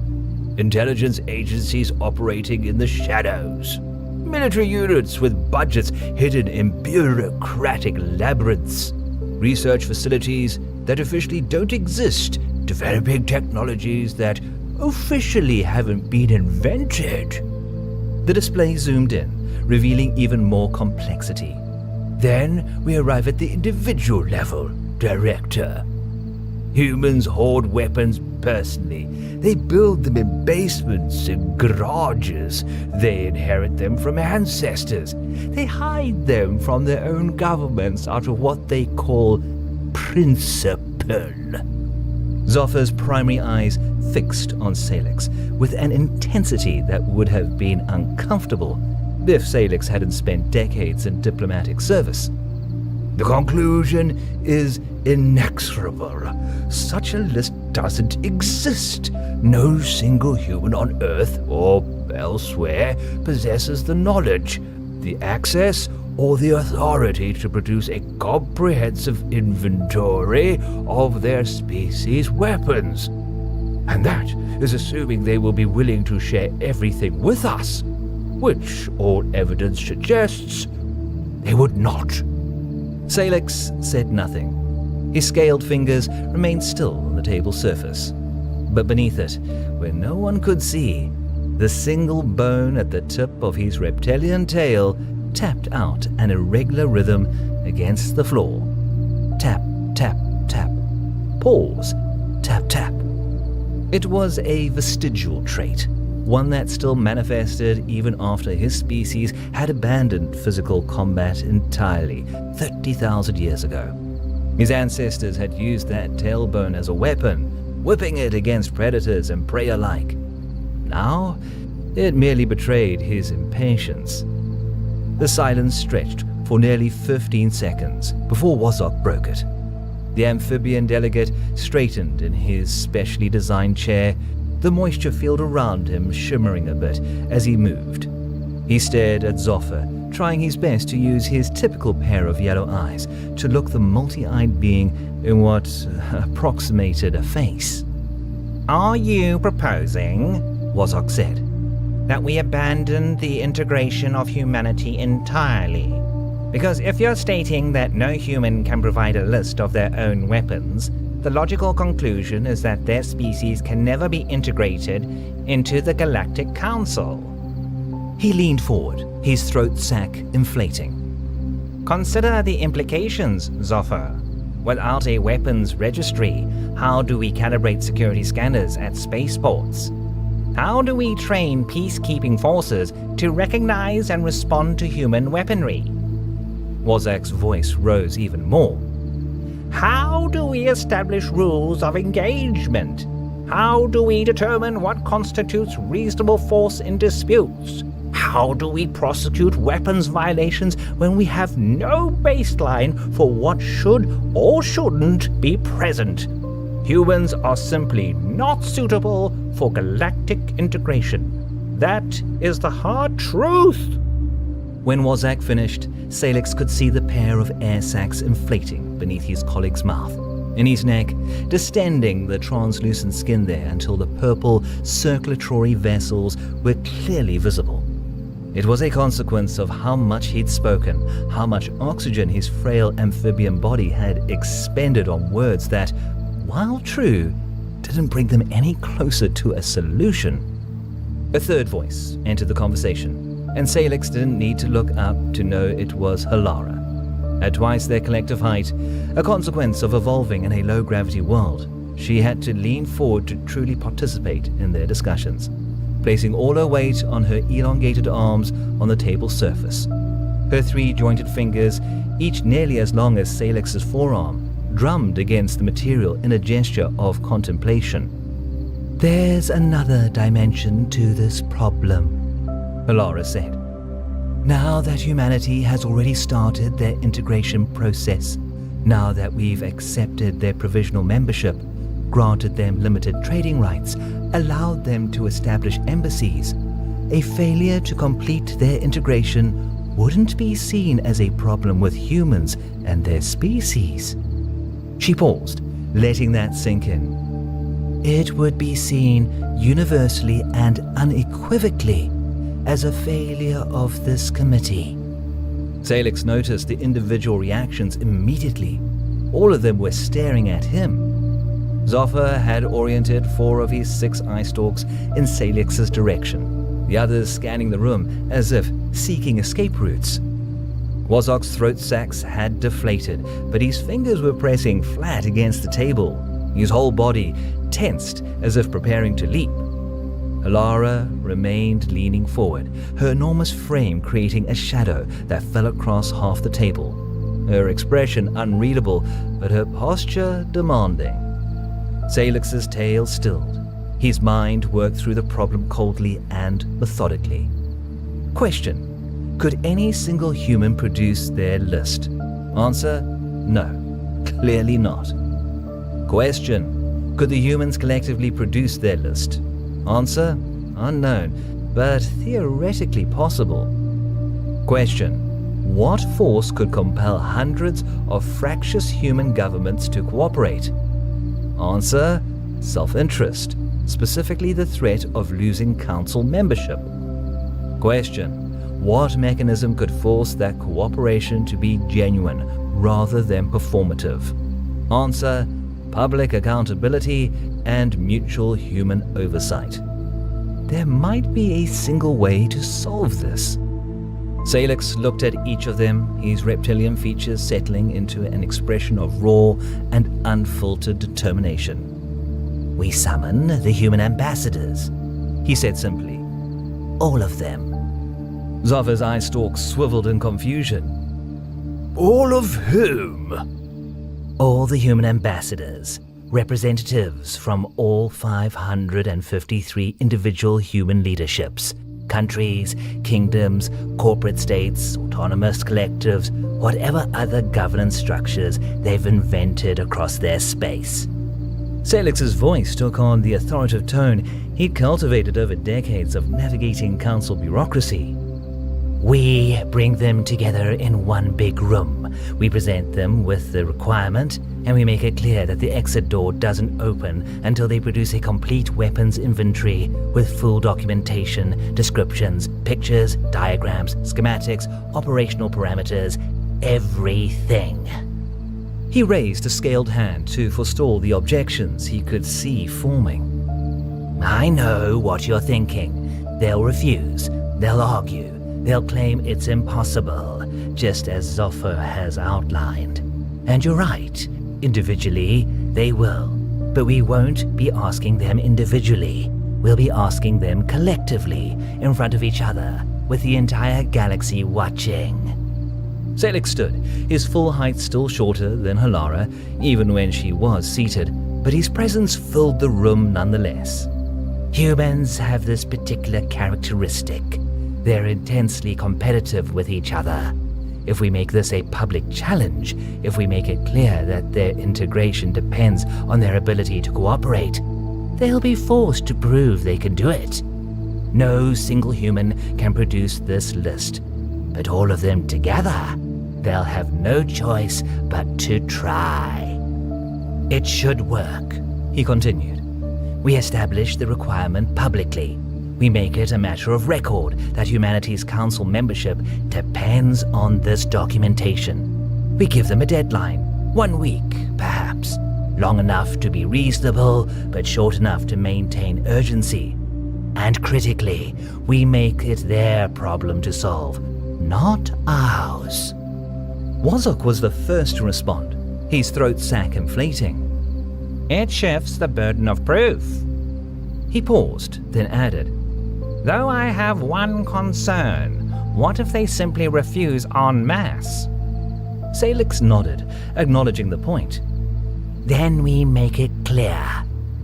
Intelligence agencies operating in the shadows. Military units with budgets hidden in bureaucratic labyrinths. Research facilities that officially don't exist, developing technologies that officially haven't been invented. The display zoomed in, revealing even more complexity. Then we arrive at the individual level, Director. Humans hoard weapons personally. They build them in basements and garages. They inherit them from ancestors. They hide them from their own governments out of what they call principle. Zoffer's primary eyes fixed on Salix with an intensity that would have been uncomfortable if Salix hadn't spent decades in diplomatic service. The conclusion is inexorable. Such a list doesn't exist. No single human on Earth or elsewhere possesses the knowledge, the access, or the authority to produce a comprehensive inventory of their species' weapons. And that is assuming they will be willing to share everything with us, which all evidence suggests they would not. Salix said nothing. His scaled fingers remained still on the table surface. But beneath it, where no one could see, the single bone at the tip of his reptilian tail tapped out an irregular rhythm against the floor. Tap, tap, tap. Pause. Tap, tap. It was a vestigial trait, one that still manifested even after his species had abandoned physical combat entirely 30,000 years ago. His ancestors had used that tailbone as a weapon, whipping it against predators and prey alike. Now, it merely betrayed his impatience. The silence stretched for nearly 15 seconds before Wozok broke it. The amphibian delegate straightened in his specially designed chair, the moisture field around him shimmering a bit as he moved. He stared at Zoffer, trying his best to use his typical pair of yellow eyes to look the multi-eyed being in what approximated a face. Are you proposing, Wozok said, that we abandon the integration of humanity entirely? Because if you're stating that no human can provide a list of their own weapons, the logical conclusion is that their species can never be integrated into the Galactic Council. He leaned forward, his throat sac inflating. Consider the implications, Zoffer. Without a weapons registry, how do we calibrate security scanners at spaceports? How do we train peacekeeping forces to recognize and respond to human weaponry? Wozok's voice rose even more. How do we establish rules of engagement? How do we determine what constitutes reasonable force in disputes? How do we prosecute weapons violations when we have no baseline for what should or shouldn't be present? Humans are simply not suitable for galactic integration. That is the hard truth. When Wozok finished, Salix could see the pair of air sacs inflating beneath his colleague's mouth, in his neck, distending the translucent skin there until the purple circulatory vessels were clearly visible. It was a consequence of how much he'd spoken, how much oxygen his frail amphibian body had expended on words that, while true, didn't bring them any closer to a solution. A third voice entered the conversation, and Salix didn't need to look up to know it was Halara. At twice their collective height, a consequence of evolving in a low-gravity world, she had to lean forward to truly participate in their discussions, placing all her weight on her elongated arms on the table's surface. Her three-jointed fingers, each nearly as long as Salix's forearm, drummed against the material in a gesture of contemplation. "There's another dimension to this problem," Alara said. "Now that humanity has already started their integration process, now that we've accepted their provisional membership, granted them limited trading rights, allowed them to establish embassies, a failure to complete their integration wouldn't be seen as a problem with humans and their species." She paused, letting that sink in. "It would be seen universally and unequivocally as a failure of this committee." Salix noticed the individual reactions immediately. All of them were staring at him. Zoffer had oriented 4 of his 6 eye stalks in Salix's direction, the others scanning the room as if seeking escape routes. Wazok's throat sacs had deflated, but his fingers were pressing flat against the table, his whole body tensed as if preparing to leap. Alara remained leaning forward, her enormous frame creating a shadow that fell across half the table, her expression unreadable, but her posture demanding. Salix's tail stilled. His mind worked through the problem coldly and methodically. Question: could any single human produce their list? Answer: no, clearly not. Question: could the humans collectively produce their list? Answer: unknown, but theoretically possible. Question: what force could compel hundreds of fractious human governments to cooperate? Answer: self-interest, specifically the threat of losing council membership. Question: what mechanism could force that cooperation to be genuine rather than performative? Answer: public accountability and mutual human oversight. There might be a single way to solve this. Salix looked at each of them, his reptilian features settling into an expression of raw and unfiltered determination. "We summon the human ambassadors," he said simply. "All of them." Zoffer's eye stalks swiveled in confusion. "All of whom?" "All the human ambassadors, representatives from all 553 individual human leaderships, countries, kingdoms, corporate states, autonomous collectives, whatever other governance structures they've invented across their space." Salix's voice took on the authoritative tone he'd cultivated over decades of navigating council bureaucracy. "We bring them together in one big room. We present them with the requirement, and we make it clear that the exit door doesn't open until they produce a complete weapons inventory with full documentation, descriptions, pictures, diagrams, schematics, operational parameters, everything." He raised a scaled hand to forestall the objections he could see forming. "I know what you're thinking. They'll refuse. They'll argue. They'll claim it's impossible, just as Zoffer has outlined. And you're right. Individually, they will. But we won't be asking them individually. We'll be asking them collectively, in front of each other, with the entire galaxy watching." Salix stood, his full height still shorter than Alara, even when she was seated, but his presence filled the room nonetheless. "Humans have this particular characteristic. They're intensely competitive with each other. If we make this a public challenge, if we make it clear that their integration depends on their ability to cooperate, they'll be forced to prove they can do it. No single human can produce this list, but all of them together, they'll have no choice but to try. It should work," he continued. "We establish the requirement publicly. We make it a matter of record that humanity's council membership depends on this documentation. We give them a deadline, 1 week, perhaps, long enough to be reasonable, but short enough to maintain urgency. And critically, we make it their problem to solve, not ours." Wozok was the first to respond, his throat sac inflating. It shifts the burden of proof. He paused, then added, Though I have one concern. What if they simply refuse en masse? Salix nodded, acknowledging the point. Then we make it clear,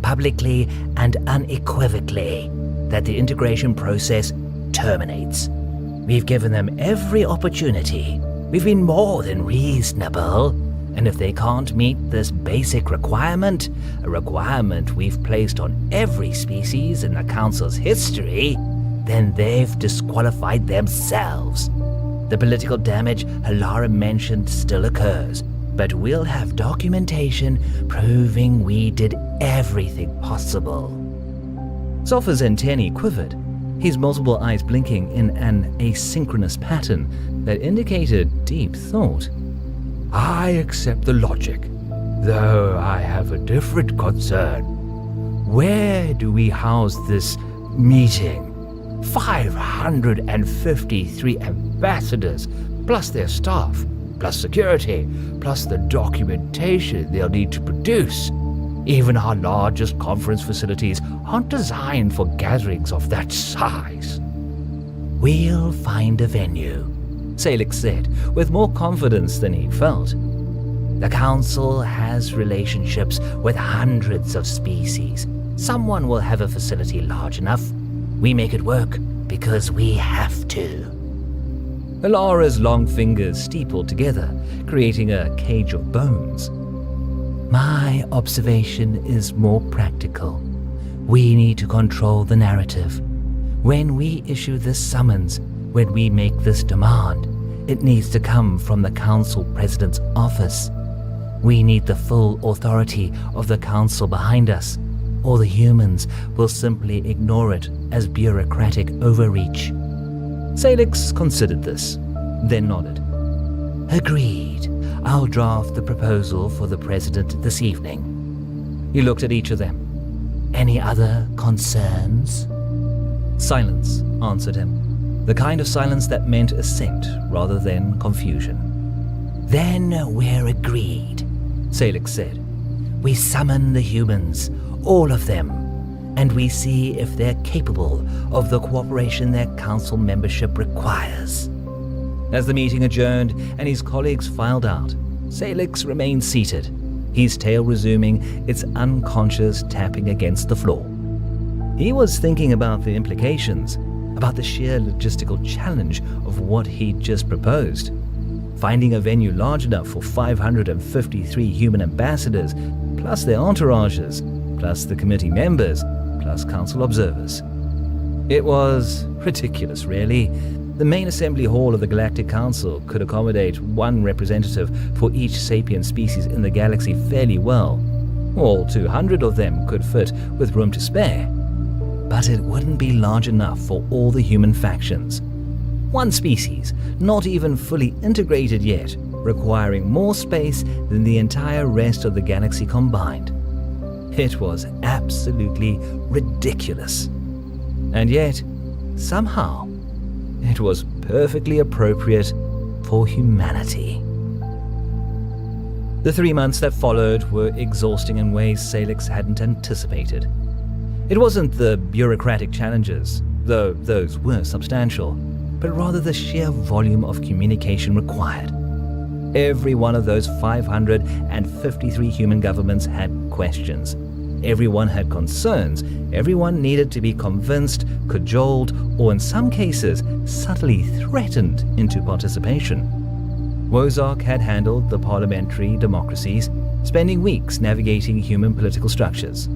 publicly and unequivocally, that the integration process terminates. We've given them every opportunity. We've been more than reasonable. And if they can't meet this basic requirement, a requirement we've placed on every species in the Council's history, then they've disqualified themselves. The political damage Halara mentioned still occurs, but we'll have documentation proving we did everything possible. Zofa's antennae quivered, his multiple eyes blinking in an asynchronous pattern that indicated deep thought. I accept the logic, though I have a different concern. Where do we house this meeting? 553 ambassadors, plus their staff, plus security, plus the documentation they'll need to produce. Even our largest conference facilities aren't designed for gatherings of that size. We'll find a venue, Salix said, with more confidence than he felt. The Council has relationships with hundreds of species. Someone will have a facility large enough. We make it work because we have to. Halara's long fingers steepled together, creating a cage of bones. My observation is more practical. We need to control the narrative. When we issue this summons, when we make this demand, it needs to come from the Council President's office. We need the full authority of the Council behind us, or the humans will simply ignore it as bureaucratic overreach. Salix considered this, then nodded. Agreed. I'll draft the proposal for the President this evening. He looked at each of them. Any other concerns? Silence answered him. The kind of silence that meant assent rather than confusion. Then we're agreed, Salix said. We summon the humans, all of them, and we see if they're capable of the cooperation their council membership requires. As the meeting adjourned and his colleagues filed out, Salix remained seated, his tail resuming its unconscious tapping against the floor. He was thinking about the implications, about the sheer logistical challenge of what he'd just proposed. Finding a venue large enough for 553 human ambassadors, plus their entourages, plus the committee members, plus council observers. It was ridiculous, really. The main assembly hall of the Galactic Council could accommodate one representative for each sapient species in the galaxy fairly well. All 200 of them could fit with room to spare. But it wouldn't be large enough for all the human factions. One species, not even fully integrated yet, requiring more space than the entire rest of the galaxy combined. It was absolutely ridiculous. And yet, somehow, it was perfectly appropriate for humanity. The 3 months that followed were exhausting in ways Salix hadn't anticipated. It wasn't the bureaucratic challenges, though those were substantial, but rather the sheer volume of communication required. Every one of those 553 human governments had questions. Everyone had concerns. Everyone needed to be convinced, cajoled, or in some cases, subtly threatened into participation. Wozok had handled the parliamentary democracies, spending weeks navigating human political structures.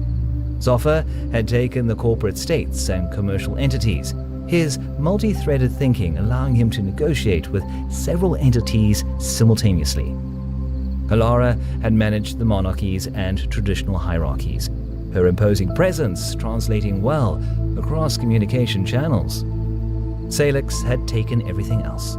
Zofa had taken the corporate states and commercial entities, his multi-threaded thinking allowing him to negotiate with several entities simultaneously. Halara had managed the monarchies and traditional hierarchies, her imposing presence translating well across communication channels. Salix had taken everything else: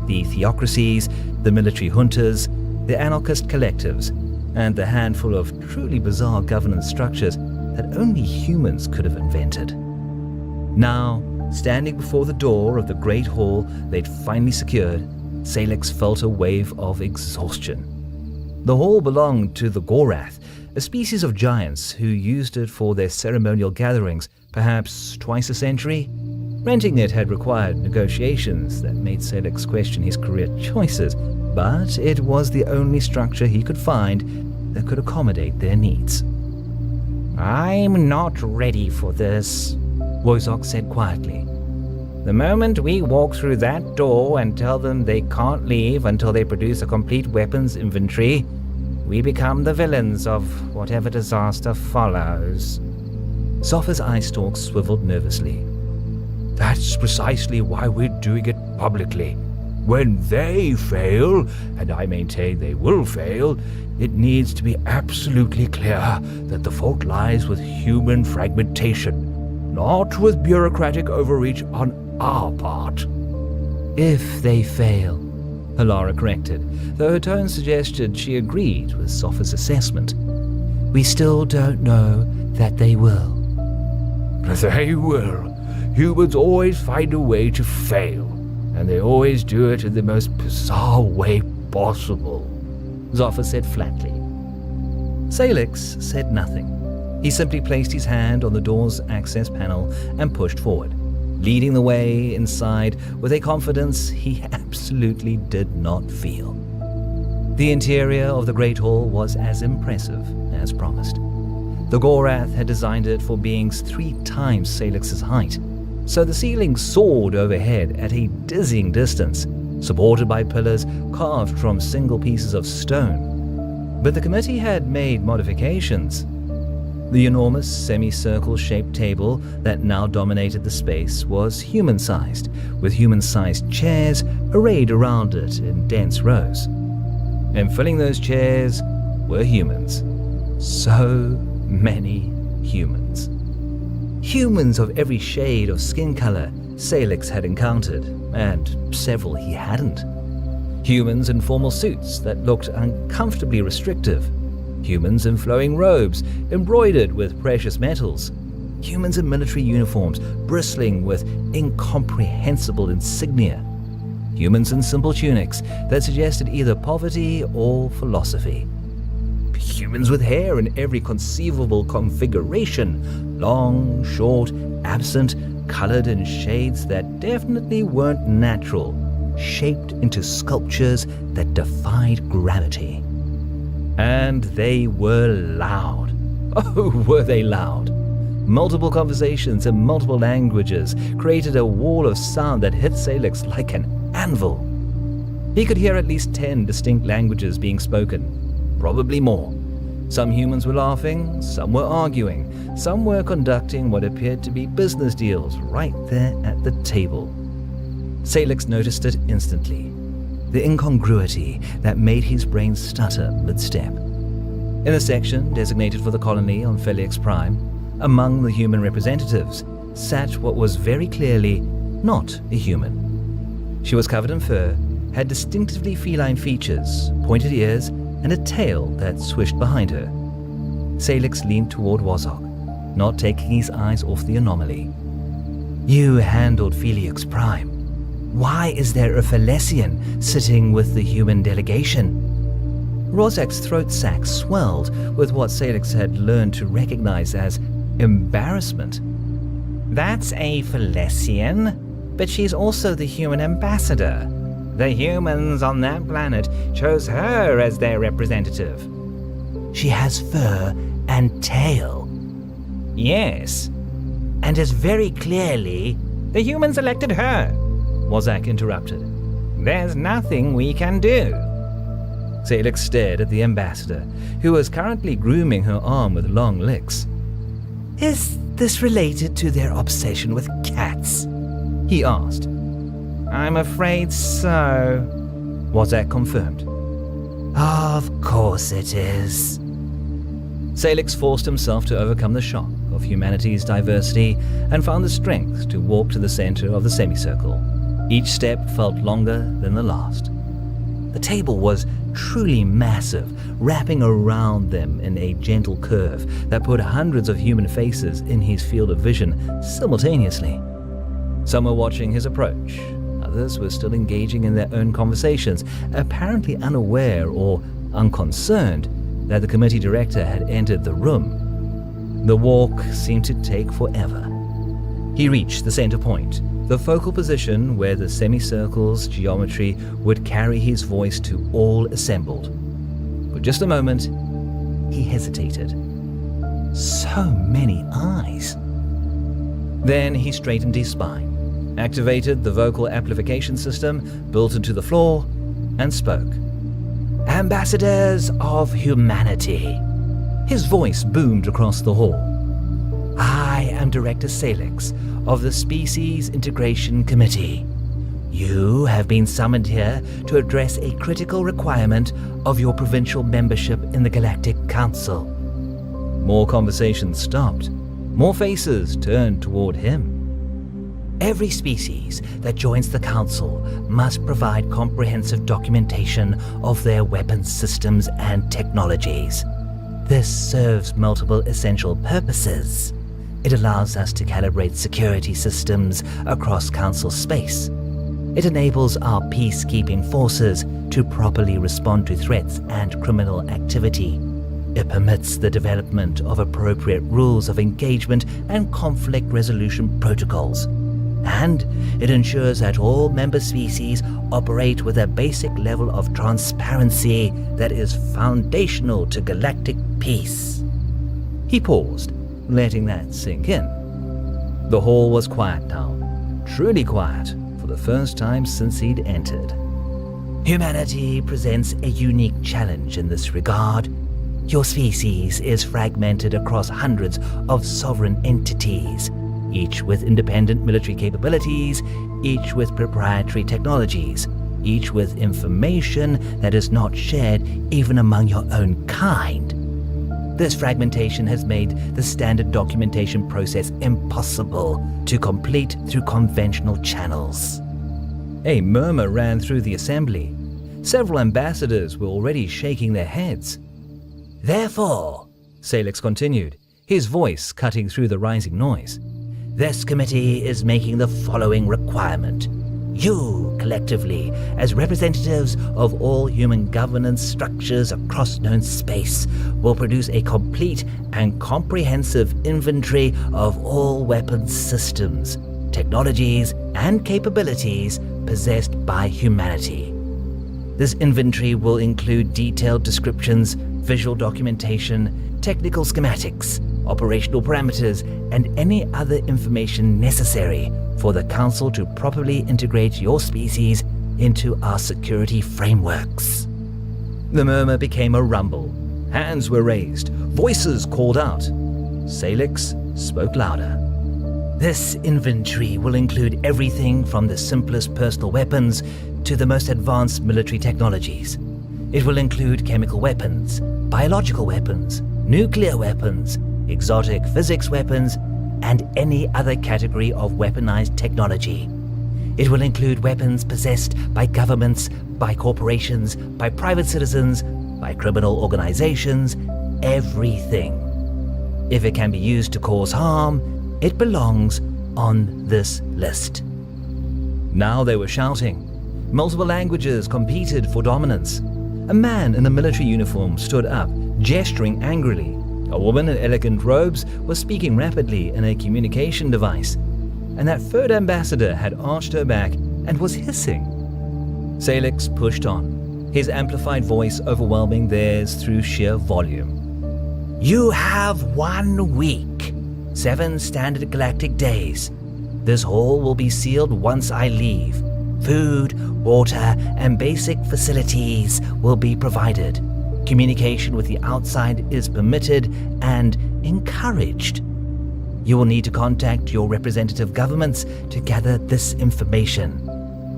the theocracies, the military juntas, the anarchist collectives, and the handful of truly bizarre governance structures that only humans could have invented. Now, standing before the door of the great hall they'd finally secured, Salix felt a wave of exhaustion. The hall belonged to the Gorath, a species of giants who used it for their ceremonial gatherings, perhaps twice a century. Renting it had required negotiations that made Salix question his career choices, but it was the only structure he could find that could accommodate their needs. I'm not ready for this, Wozok said quietly. The moment we walk through that door and tell them they can't leave until they produce a complete weapons inventory, we become the villains of whatever disaster follows. Zopha's eye stalks swiveled nervously. That's precisely why we're doing it publicly. When they fail, and I maintain they will fail, it needs to be absolutely clear that the fault lies with human fragmentation, not with bureaucratic overreach on our part. If they fail, Alara corrected, though her tone suggested she agreed with Zopha's assessment. We still don't know that they will. They will. Humans always find a way to fail, and they always do it in the most bizarre way possible, Zopha said flatly. Salix said nothing. He simply placed his hand on the door's access panel and pushed forward, leading the way inside with a confidence he absolutely did not feel. The interior of the Great Hall was as impressive as promised. The Gorath had designed it for beings 3 times Salix's height, so the ceiling soared overhead at a dizzying distance, supported by pillars carved from single pieces of stone. But the committee had made modifications. The enormous semicircle-shaped table that now dominated the space was human-sized, with human-sized chairs arrayed around it in dense rows. And filling those chairs were humans. So many humans. Humans of every shade of skin color Salix had encountered, and several he hadn't. Humans in formal suits that looked uncomfortably restrictive. Humans in flowing robes embroidered with precious metals. Humans in military uniforms bristling with incomprehensible insignia. Humans in simple tunics that suggested either poverty or philosophy. Humans with hair in every conceivable configuration, long, short, absent, colored in shades that definitely weren't natural, shaped into sculptures that defied gravity. And they were loud. Oh, were they loud. Multiple conversations in multiple languages created a wall of sound that hit Salix like an anvil. He could hear at least 10 distinct languages being spoken, probably more. Some humans were laughing, some were arguing, some were conducting what appeared to be business deals right there at the table. Salix noticed it instantly, the incongruity that made his brain stutter mid-step. In a section designated for the colony on Felix Prime, among the human representatives, sat what was very clearly not a human. She was covered in fur, had distinctively feline features, pointed ears, and a tail that swished behind her. Salix leaned toward Wozok, not taking his eyes off the anomaly. You handled Felix Prime. Why is there a Felesian sitting with the human delegation? Rozak's throat sac swelled with what Salix had learned to recognize as embarrassment. That's a Felesian, but she's also the human ambassador. The humans on that planet chose her as their representative. She has fur and tail. Yes, And is very clearly... the humans elected her, Wozak interrupted. There's nothing we can do. Salix stared at the ambassador, who was currently grooming her arm with long licks. Is this related to their obsession with cats? He asked. I'm afraid so, Wozak confirmed. Of course it is. Salix forced himself to overcome the shock of humanity's diversity and found the strength to walk to the center of the semicircle. Each step felt longer than the last. The table was truly massive, wrapping around them in a gentle curve that put hundreds of human faces in his field of vision simultaneously. Some were watching his approach, others others were still engaging in their own conversations, apparently unaware or unconcerned that the committee director had entered the room. The walk seemed to take forever. He reached the center point, the focal position where the semicircle's geometry would carry his voice to all assembled. For just a moment, he hesitated. So many eyes. Then he straightened his spine, activated the vocal amplification system built into the floor, and spoke. Ambassadors of humanity. His voice boomed across the hall. I am Director Salix of the Species Integration Committee. You have been summoned here to address a critical requirement of your provincial membership in the Galactic Council. More conversations stopped. More faces turned toward him. Every species that joins the Council must provide comprehensive documentation of their weapons systems and technologies. This serves multiple essential purposes. It allows us to calibrate security systems across Council space. It enables our peacekeeping forces to properly respond to threats and criminal activity. It permits the development of appropriate rules of engagement and conflict resolution protocols. And it ensures that all member species operate with a basic level of transparency that is foundational to galactic peace. He paused, letting that sink in. The hall was quiet now, truly quiet, for the first time since he'd entered. Humanity presents a unique challenge in this regard. Your species is fragmented across hundreds of sovereign entities, each with independent military capabilities, each with proprietary technologies, each with information that is not shared even among your own kind. This fragmentation has made the standard documentation process impossible to complete through conventional channels. A murmur ran through the assembly. Several ambassadors were already shaking their heads. Therefore, Salix continued, his voice cutting through the rising noise, this committee is making the following requirement. You, collectively, as representatives of all human governance structures across known space, will produce a complete and comprehensive inventory of all weapons systems, technologies, and capabilities possessed by humanity. This inventory will include detailed descriptions, visual documentation, technical schematics, operational parameters, and any other information necessary for the Council to properly integrate your species into our security frameworks. The murmur became a rumble. Hands were raised. Voices called out. Salix spoke louder. This inventory will include everything from the simplest personal weapons to the most advanced military technologies. It will include chemical weapons, biological weapons, nuclear weapons, exotic physics weapons, and any other category of weaponized technology. It will include weapons possessed by governments, by corporations, by private citizens, by criminal organizations, everything. If it can be used to cause harm, it belongs on this list. Now they were shouting. Multiple languages competed for dominance. A man in a military uniform stood up, gesturing angrily. A woman in elegant robes was speaking rapidly in a communication device, and that third ambassador had arched her back and was hissing. Salix pushed on, his amplified voice overwhelming theirs through sheer volume. You have 1 week, 7 standard galactic days. This hall will be sealed once I leave. Food, water, and basic facilities will be provided. Communication with the outside is permitted and encouraged. You will need to contact your representative governments to gather this information.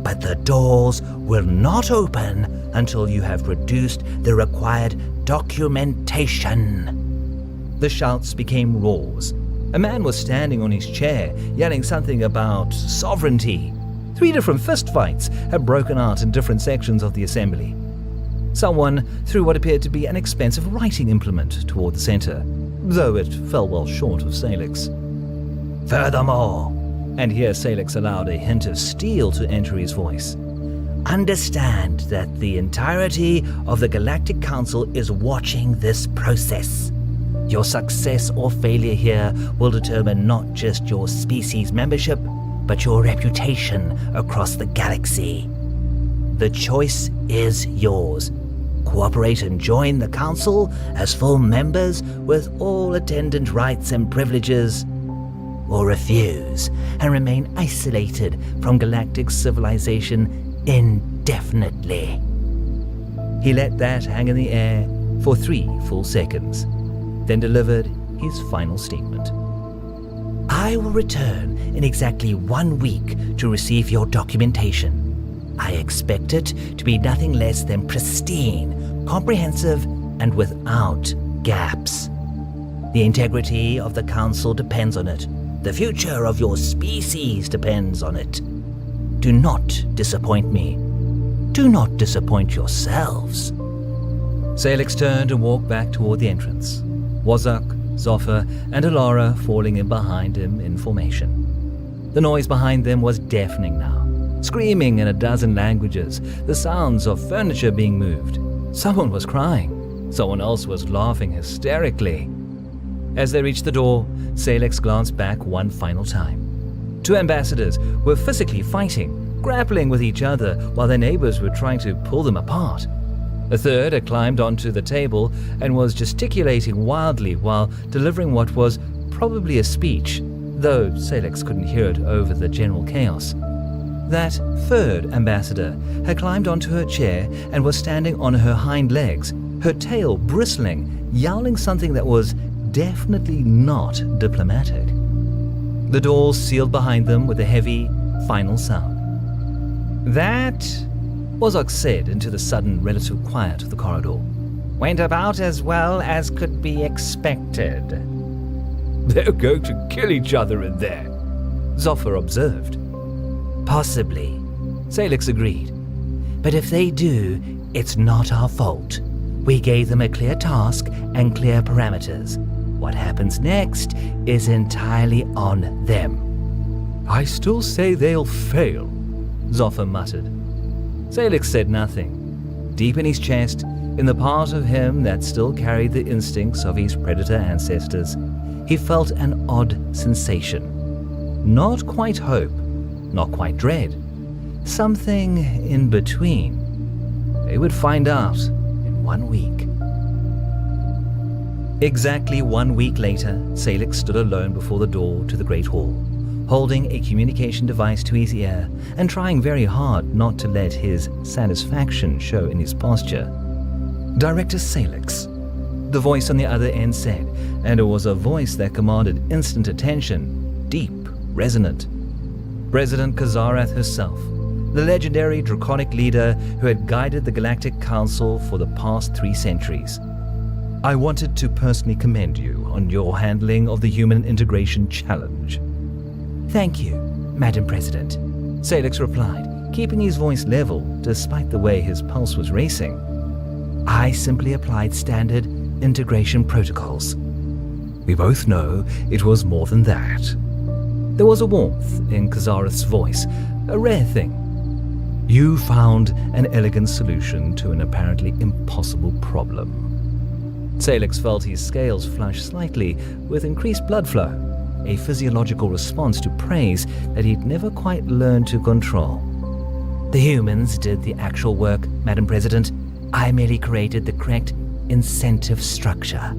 But the doors will not open until you have produced the required documentation. The shouts became roars. A man was standing on his chair, yelling something about sovereignty. 3 different fistfights had broken out in different sections of the assembly. Someone threw what appeared to be an expensive writing implement toward the center, though it fell well short of Salix. Furthermore, And here Salix allowed a hint of steel to enter his voice. Understand that the entirety of the Galactic Council is watching this process. Your success or failure here will determine not just your species membership, but your reputation across the galaxy. The choice is yours. Cooperate and join the Council as full members with all attendant rights and privileges, or refuse and remain isolated from galactic civilization indefinitely. He let that hang in the air for 3 full seconds, then delivered his final statement. I will return in exactly 1 week to receive your documentation. I expect it to be nothing less than pristine, comprehensive, and without gaps. The integrity of the Council depends on it. The future of your species depends on it. Do not disappoint me. Do not disappoint yourselves. Salix turned and walked back toward the entrance, Wazak, Zoffer, and Alara falling in behind him in formation. The noise behind them was deafening now, screaming in a dozen languages, the sounds of furniture being moved. Someone was crying. Someone else was laughing hysterically. As they reached the door, Salix glanced back one final time. 2 ambassadors were physically fighting, grappling with each other while their neighbors were trying to pull them apart. A third had climbed onto the table and was gesticulating wildly while delivering what was probably a speech, though Salix couldn't hear it over the general chaos. That third ambassador had climbed onto her chair and was standing on her hind legs, her tail bristling, yowling something that was definitely not diplomatic. The doors sealed behind them with a heavy, final sound. That, Wazak said into the sudden relative quiet of the corridor, went about as well as could be expected. They're going to kill each other in there, Zoffer observed. Possibly, Salix agreed. but if they do, it's not our fault. We gave them a clear task and clear parameters. What happens next is entirely on them. I still say they'll fail, Zoffer muttered. Salix said nothing. Deep in his chest, in the part of him that still carried the instincts of his predator ancestors, he felt an odd sensation. Not quite hope, not quite dread. Something in between. They would find out in 1 week. Exactly 1 week later, Salix stood alone before the door to the Great Hall, holding a communication device to his ear and trying very hard not to let his satisfaction show in his posture. Director Salix, the voice on the other end said, and it was a voice that commanded instant attention, deep, resonant. President Kazarath herself, the legendary draconic leader who had guided the Galactic Council for the past 3 centuries. I wanted to personally commend you on your handling of the human integration challenge. Thank you, Madam President, Salix replied, keeping his voice level despite the way his pulse was racing. I simply applied standard integration protocols. We both know it was more than that. There was a warmth in Kazarath's voice, a rare thing. You found an elegant solution to an apparently impossible problem. Salix felt his scales flush slightly with increased blood flow, a physiological response to praise that he'd never quite learned to control. The humans did the actual work, Madam President. I merely created the correct incentive structure.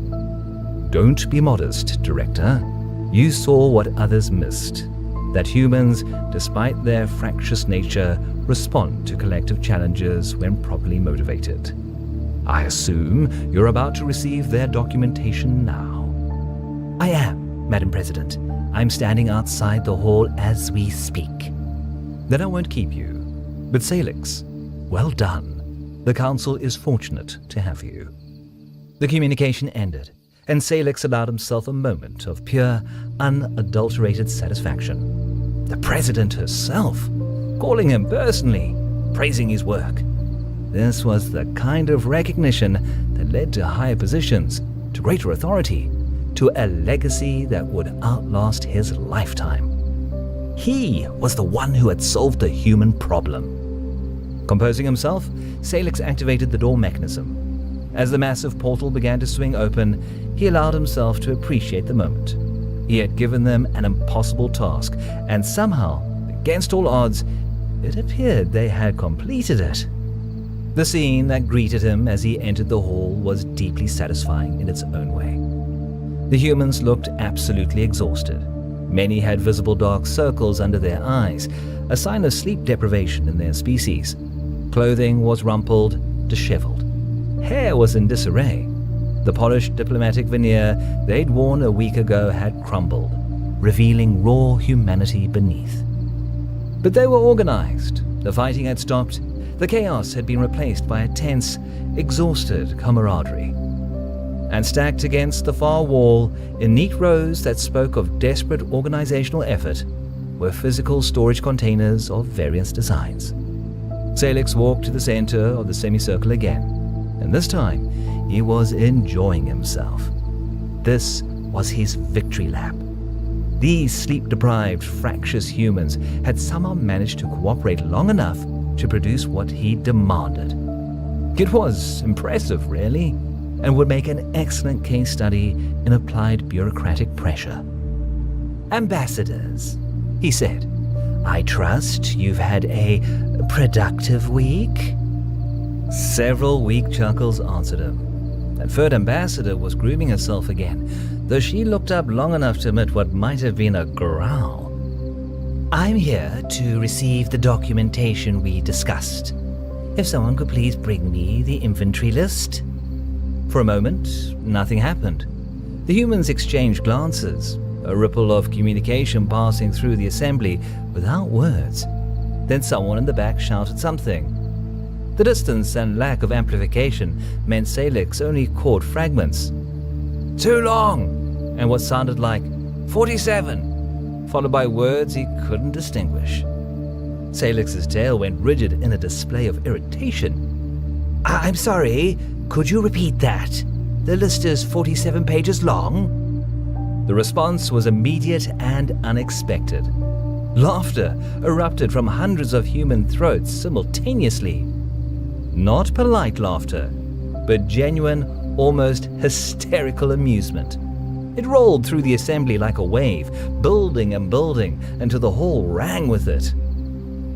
Don't be modest, Director. You saw what others missed. That humans, despite their fractious nature, respond to collective challenges when properly motivated. I assume you're about to receive their documentation now. I am, Madam President. I'm standing outside the hall as we speak. Then I won't keep you. But Salix, well done. The Council is fortunate to have you. The communication ended, and Salix allowed himself a moment of pure, unadulterated satisfaction. The President herself, calling him personally, praising his work. This was the kind of recognition that led to higher positions, to greater authority, to a legacy that would outlast his lifetime. He was the one who had solved the human problem. Composing himself, Salix activated the door mechanism. As the massive portal began to swing open, he allowed himself to appreciate the moment. He had given them an impossible task, and somehow, against all odds, it appeared they had completed it. The scene that greeted him as he entered the hall was deeply satisfying in its own way. The humans looked absolutely exhausted. Many had visible dark circles under their eyes, a sign of sleep deprivation in their species. Clothing was rumpled, disheveled. Hair was in disarray. The polished diplomatic veneer they'd worn a week ago had crumbled, revealing raw humanity beneath. But they were organized. The fighting had stopped. The chaos had been replaced by a tense, exhausted camaraderie. And stacked against the far wall, in neat rows that spoke of desperate organizational effort, were physical storage containers of various designs. Salix walked to the center of the semicircle again, and this time he was enjoying himself. This was his victory lap. These sleep-deprived, fractious humans had somehow managed to cooperate long enough to produce what he demanded. It was impressive, really, and would make an excellent case study in applied bureaucratic pressure. Ambassadors, he said, I trust you've had a productive week? Several weak chuckles answered him. And Third Ambassador was grooming herself again, though she looked up long enough to emit what might have been a growl. I'm here to receive the documentation we discussed. If someone could please bring me the inventory list. For a moment, nothing happened. The humans exchanged glances, a ripple of communication passing through the assembly without words. Then someone in the back shouted something. The distance and lack of amplification meant Salix only caught fragments. Too long, and what sounded like 47, followed by words he couldn't distinguish. Salix's tail went rigid in a display of irritation. I'm sorry, could you repeat that? The list is 47 pages long? The response was immediate and unexpected. Laughter erupted from hundreds of human throats simultaneously. Not polite laughter, but genuine, almost hysterical amusement. It rolled through the assembly like a wave, building and building until the hall rang with it.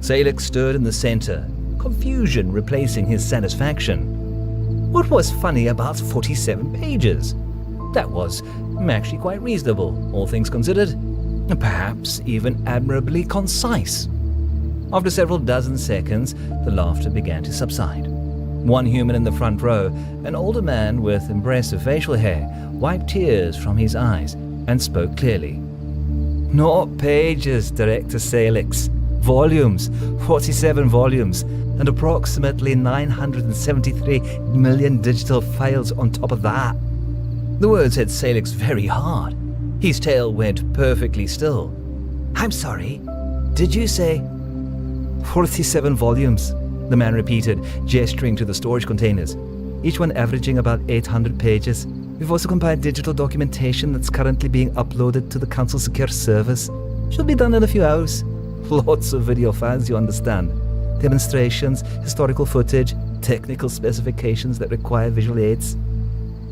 Salix stood in the center, confusion replacing his satisfaction. What was funny about 47 pages? That was actually quite reasonable, all things considered, and perhaps even admirably concise. After several dozen seconds, the laughter began to subside. One human in the front row, an older man with impressive facial hair, wiped tears from his eyes and spoke clearly. Not pages, Director Salix. Volumes, 47 volumes, and approximately 973 million digital files on top of that. The words hit Salix very hard. His tail went perfectly still. I'm sorry, did you say 47 volumes? The man repeated, gesturing to the storage containers, each one averaging about 800 pages. We've also compiled digital documentation that's currently being uploaded to the Council Secure servers. Should be done in a few hours. Lots of video files, you understand. Demonstrations, historical footage, technical specifications that require visual aids.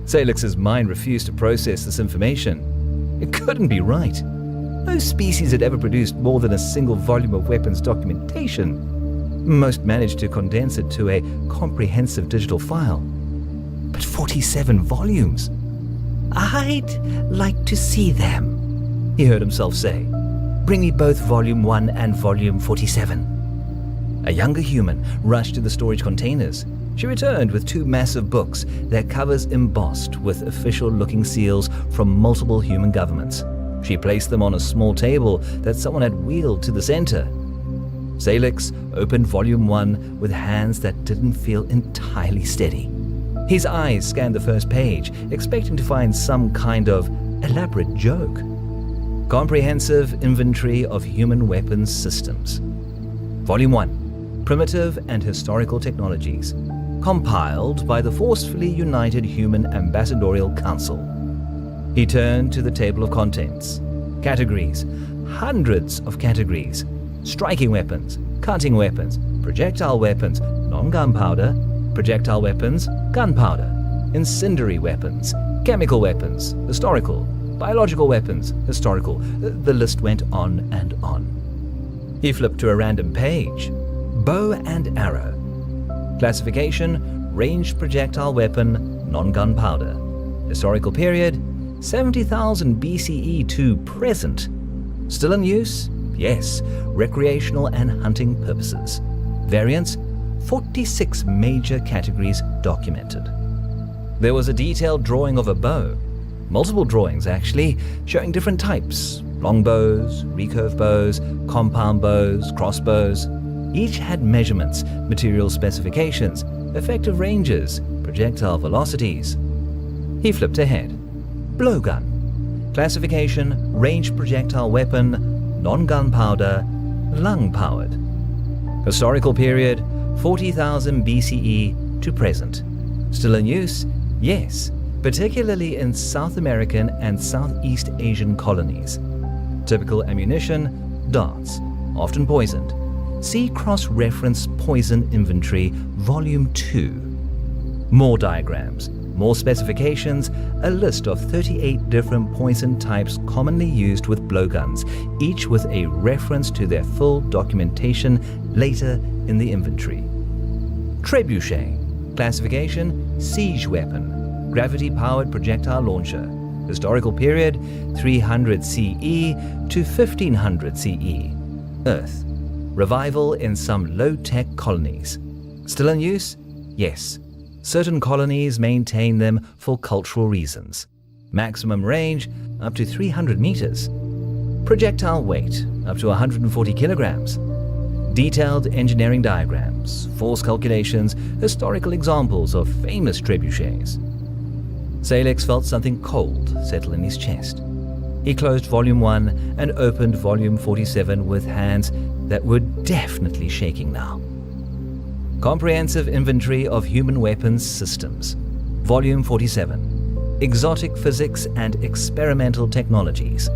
Salix's mind refused to process this information. It couldn't be right. No species had ever produced more than a single volume of weapons documentation. Most managed to condense it to a comprehensive digital file. But 47 volumes? I'd like to see them, he heard himself say. Bring me both Volume 1 and Volume 47. A younger human rushed to the storage containers. She returned with two massive books, their covers embossed with official-looking seals from multiple human governments. She placed them on a small table that someone had wheeled to the center. Salix opened Volume 1 with hands that didn't feel entirely steady. His eyes scanned the first page, expecting to find some kind of elaborate joke. Comprehensive Inventory of Human Weapons Systems. Volume 1. Primitive and Historical Technologies. Compiled by the Forcefully United Human Ambassadorial Council. He turned to the table of contents. Categories: hundreds of categories: striking weapons, cutting weapons, projectile weapons, non-gunpowder, projectile weapons, gunpowder, incendiary weapons, chemical weapons, historical, biological weapons, historical. The list went on and on. He flipped to a random page. Bow and arrow. Classification: ranged projectile weapon, non-gunpowder. Historical period: 70,000 BCE to present. Still in use? Yes, recreational and hunting purposes. Variants: 46 major categories documented. There was a detailed drawing of a bow, multiple drawings actually, showing different types: longbows, recurve bows, compound bows, crossbows. Each had measurements, material specifications, effective ranges, projectile velocities. He flipped ahead. Blowgun. Classification: ranged projectile weapon, non-gunpowder, lung-powered. Historical period: 40,000 BCE to present. Still in use? Yes, particularly in South American and Southeast Asian colonies. Typical ammunition: darts, often poisoned. See cross-reference Poison Inventory, Volume 2. More diagrams, more specifications, a list of 38 different poison types commonly used with blowguns, each with a reference to their full documentation later in the inventory. Trebuchet. Classification: siege weapon, gravity-powered projectile launcher. Historical period: 300 CE to 1500 CE. Earth. Revival in some low-tech colonies. Still in use? Yes. Certain colonies maintain them for cultural reasons. Maximum range up to 300 meters. Projectile weight up to 140 kilograms. Detailed engineering diagrams, force calculations, historical examples of famous trebuchets. Salix felt something cold settle in his chest. He closed Volume 1 and opened Volume 47 with hands that were definitely shaking now. Comprehensive Inventory of Human Weapons Systems. Volume 47. Exotic Physics and Experimental Technologies.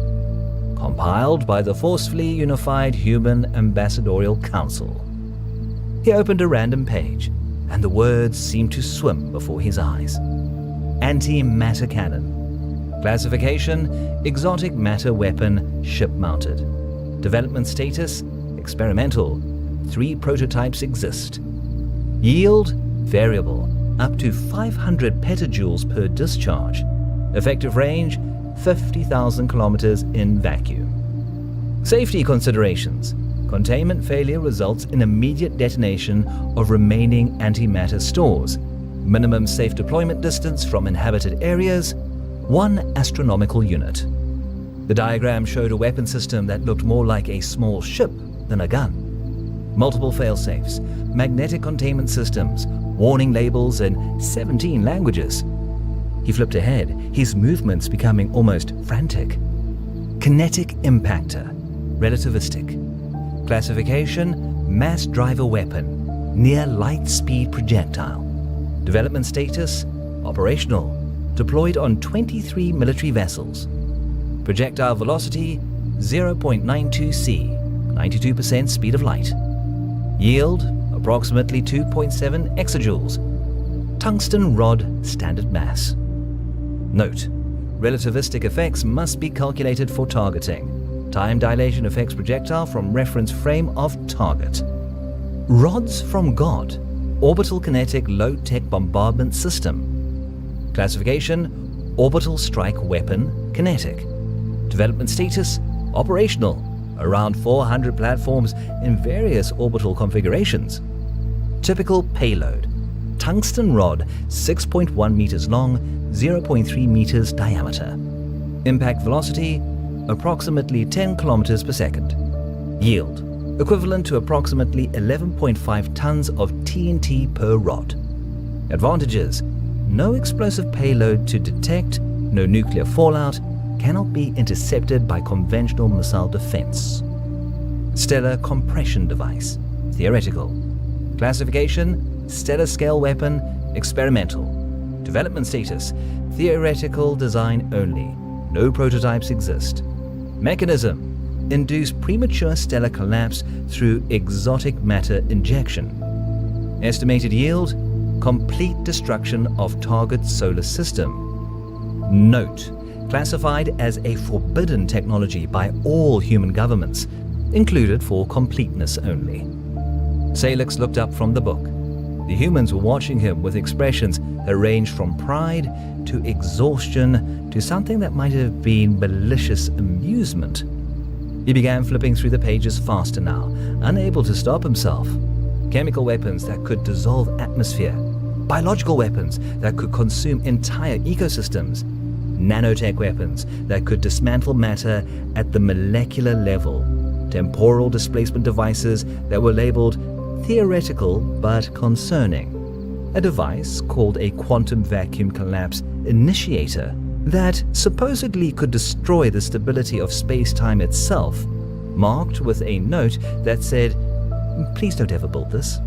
Compiled by the Forcefully Unified Human Ambassadorial Council. He opened a random page, and the words seemed to swim before his eyes. Antimatter Cannon. Classification: exotic matter weapon, ship-mounted. Development status: experimental. 3 prototypes exist. Yield: variable, up to 500 petajoules per discharge. Effective range: 50,000 kilometers in vacuum. Safety considerations: containment failure results in immediate detonation of remaining antimatter stores. Minimum safe deployment distance from inhabited areas: 1 astronomical unit. The diagram showed a weapon system that looked more like a small ship than a gun. Multiple fail-safes, magnetic containment systems, warning labels in 17 languages. He flipped ahead, his movements becoming almost frantic. Kinetic impactor, relativistic. Classification: mass driver weapon, near light speed projectile. Development status: operational, deployed on 23 military vessels. Projectile velocity: 0.92 c, 92% speed of light. Yield: approximately 2.7 exajoules. Tungsten rod standard mass. Note: relativistic effects must be calculated for targeting. Time dilation affects projectile from reference frame of target. Rods from God, orbital kinetic low-tech bombardment system. Classification: orbital strike weapon, kinetic. Development status: operational. Around 400 platforms in various orbital configurations. Typical payload: tungsten rod, 6.1 meters long, 0.3 meters diameter. Impact velocity: approximately 10 kilometers per second. Yield: equivalent to approximately 11.5 tons of TNT per rod. Advantages: no explosive payload to detect, no nuclear fallout, cannot be intercepted by conventional missile defense. Stellar compression device, theoretical. Classification: stellar scale weapon, experimental. Development status: theoretical design only. No prototypes exist. Mechanism: induce premature stellar collapse through exotic matter injection. Estimated yield: complete destruction of target solar system. Note: classified as a forbidden technology by all human governments, included for completeness only. Salix looked up from the book. The humans were watching him with expressions that ranged from pride to exhaustion to something that might have been malicious amusement. He began flipping through the pages faster now, unable to stop himself. Chemical weapons that could dissolve atmosphere, biological weapons that could consume entire ecosystems, nanotech weapons that could dismantle matter at the molecular level, temporal displacement devices that were labeled theoretical but concerning, a device called a quantum vacuum collapse initiator that supposedly could destroy the stability of space-time itself, marked with a note that said, "Please don't ever build this,"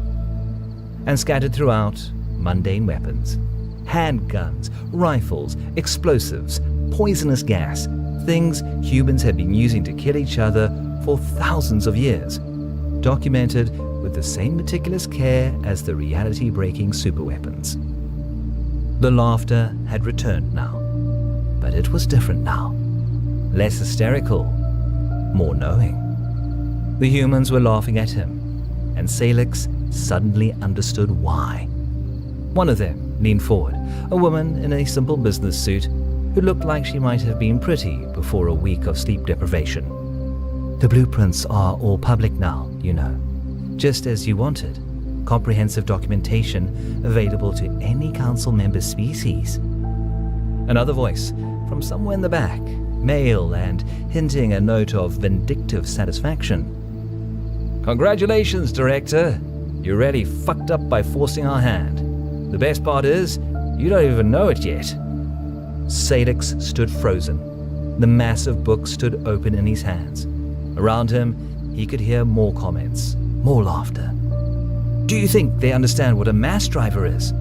and scattered throughout mundane weapons, handguns, rifles, explosives, poisonous gas, things humans had been using to kill each other for thousands of years, documented with the same meticulous care as the reality-breaking superweapons. The laughter had returned now, but it was different now. Less hysterical, more knowing. The humans were laughing at him, and Salix suddenly understood why. One of them leaned forward, a woman in a simple business suit who looked like she might have been pretty before a week of sleep deprivation. "The blueprints are all public now, you know, just as you wanted. Comprehensive documentation available to any council member species." Another voice from somewhere in the back, male and hinting a note of vindictive satisfaction. "Congratulations, Director. You really fucked up by forcing our hand. The best part is, you don't even know it yet." Salix stood frozen. The massive book stood open in his hands. Around him, he could hear more comments, more laughter. "Do you think they understand what a mass driver is?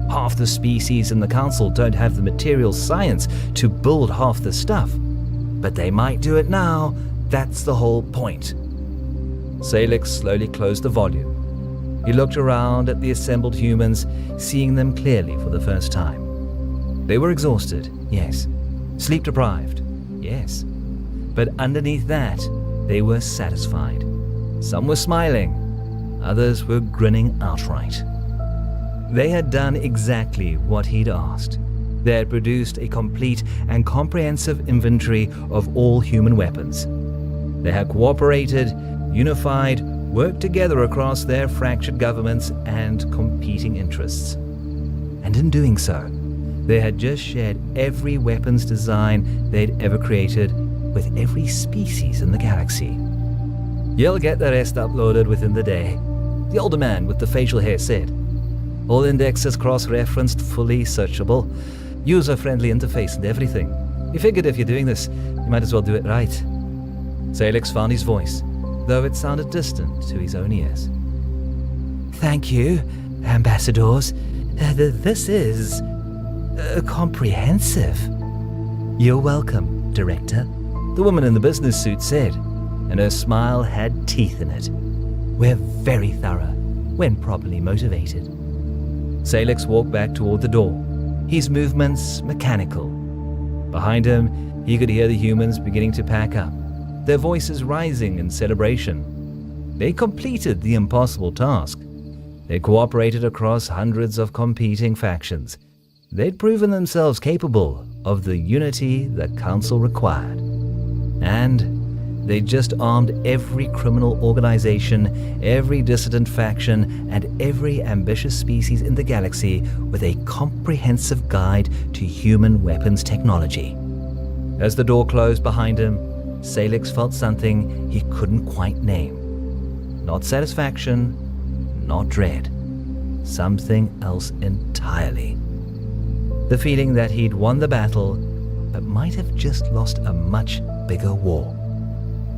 Half the species in the council don't have the material science to build half the stuff. But they might do it now. That's the whole point." Salix slowly closed the volume. He looked around at the assembled humans, seeing them clearly for the first time. They were exhausted, yes. Sleep deprived, yes. But underneath that, they were satisfied. Some were smiling, others were grinning outright. They had done exactly what he'd asked. They had produced a complete and comprehensive inventory of all human weapons. They had cooperated, unified, worked together across their fractured governments and competing interests. And in doing so, they had just shared every weapons design they'd ever created with every species in the galaxy. "You'll get the rest uploaded within the day," the older man with the facial hair said. "All indexes cross-referenced, fully searchable, user-friendly interface and everything. We figured if you're doing this, you might as well do it right." Salix found his voice, though it sounded distant to his own ears. "Thank you, ambassadors. This is comprehensive." "You're welcome, Director," the woman in the business suit said, and her smile had teeth in it. "We're very thorough when properly motivated." Salix walked back toward the door, his movements mechanical. Behind him, he could hear the humans beginning to pack up, their voices rising in celebration. They completed the impossible task. They cooperated across hundreds of competing factions. They'd proven themselves capable of the unity the Council required. And they just armed every criminal organization, every dissident faction, and every ambitious species in the galaxy with a comprehensive guide to human weapons technology. As the door closed behind him, Salix felt something he couldn't quite name. Not satisfaction, not dread. Something else entirely. The feeling that he'd won the battle, but might have just lost a much bigger war.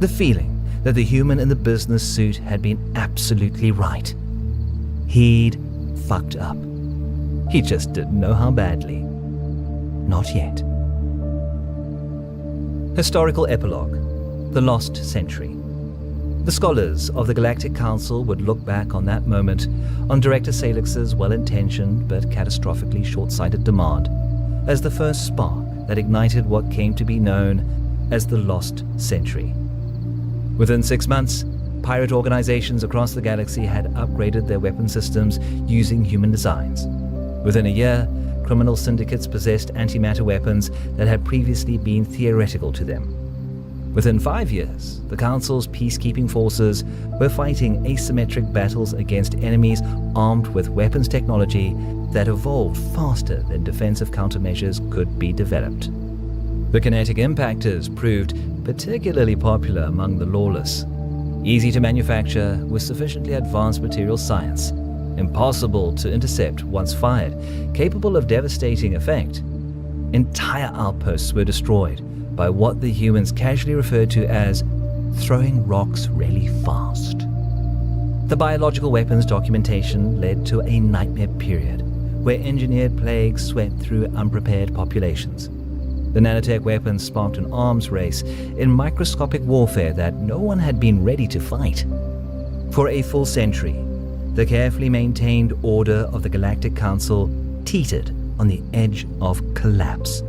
The feeling that the human in the business suit had been absolutely right. He'd fucked up. He just didn't know how badly. Not yet. Historical epilogue. The Lost Century. The scholars of the Galactic Council would look back on that moment, on Director Salix's well-intentioned but catastrophically short-sighted demand, as the first spark that ignited what came to be known as the Lost Century. Within 6 months, pirate organizations across the galaxy had upgraded their weapon systems using human designs. Within a year, criminal syndicates possessed antimatter weapons that had previously been theoretical to them. Within 5 years, the Council's peacekeeping forces were fighting asymmetric battles against enemies armed with weapons technology that evolved faster than defensive countermeasures could be developed. The kinetic impactors proved particularly popular among the lawless. Easy to manufacture with sufficiently advanced material science, impossible to intercept once fired, capable of devastating effect. Entire outposts were destroyed by what the humans casually referred to as throwing rocks really fast. The biological weapons documentation led to a nightmare period where engineered plagues swept through unprepared populations. The nanotech weapons sparked an arms race in microscopic warfare that no one had been ready to fight. For a full century, the carefully maintained order of the Galactic Council teetered on the edge of collapse.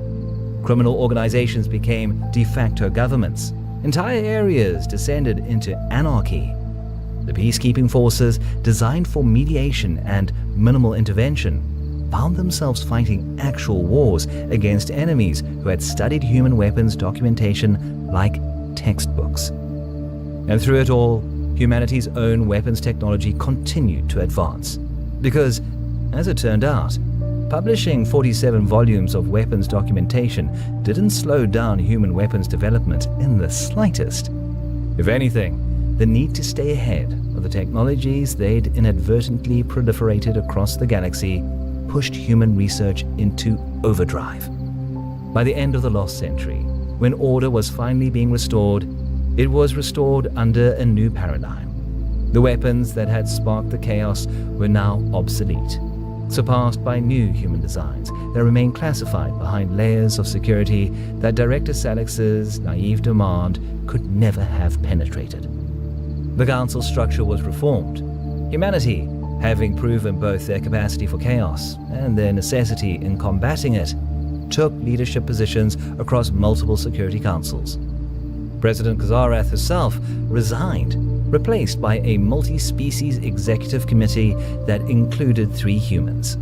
Criminal organizations became de facto governments. Entire areas descended into anarchy. The peacekeeping forces, designed for mediation and minimal intervention, found themselves fighting actual wars against enemies who had studied human weapons documentation like textbooks. And through it all, humanity's own weapons technology continued to advance. Because, as it turned out, publishing 47 volumes of weapons documentation didn't slow down human weapons development in the slightest. If anything, the need to stay ahead of the technologies they'd inadvertently proliferated across the galaxy pushed human research into overdrive. By the end of the Lost Century, when order was finally being restored, it was restored under a new paradigm. The weapons that had sparked the chaos were now obsolete, surpassed by new human designs that remained classified behind layers of security that Director Salix's naive demand could never have penetrated. The Council structure was reformed. Humanity, having proven both their capacity for chaos and their necessity in combating it, took leadership positions across multiple security councils. President Kazarath herself resigned, replaced by a multi-species executive committee that included 3 humans.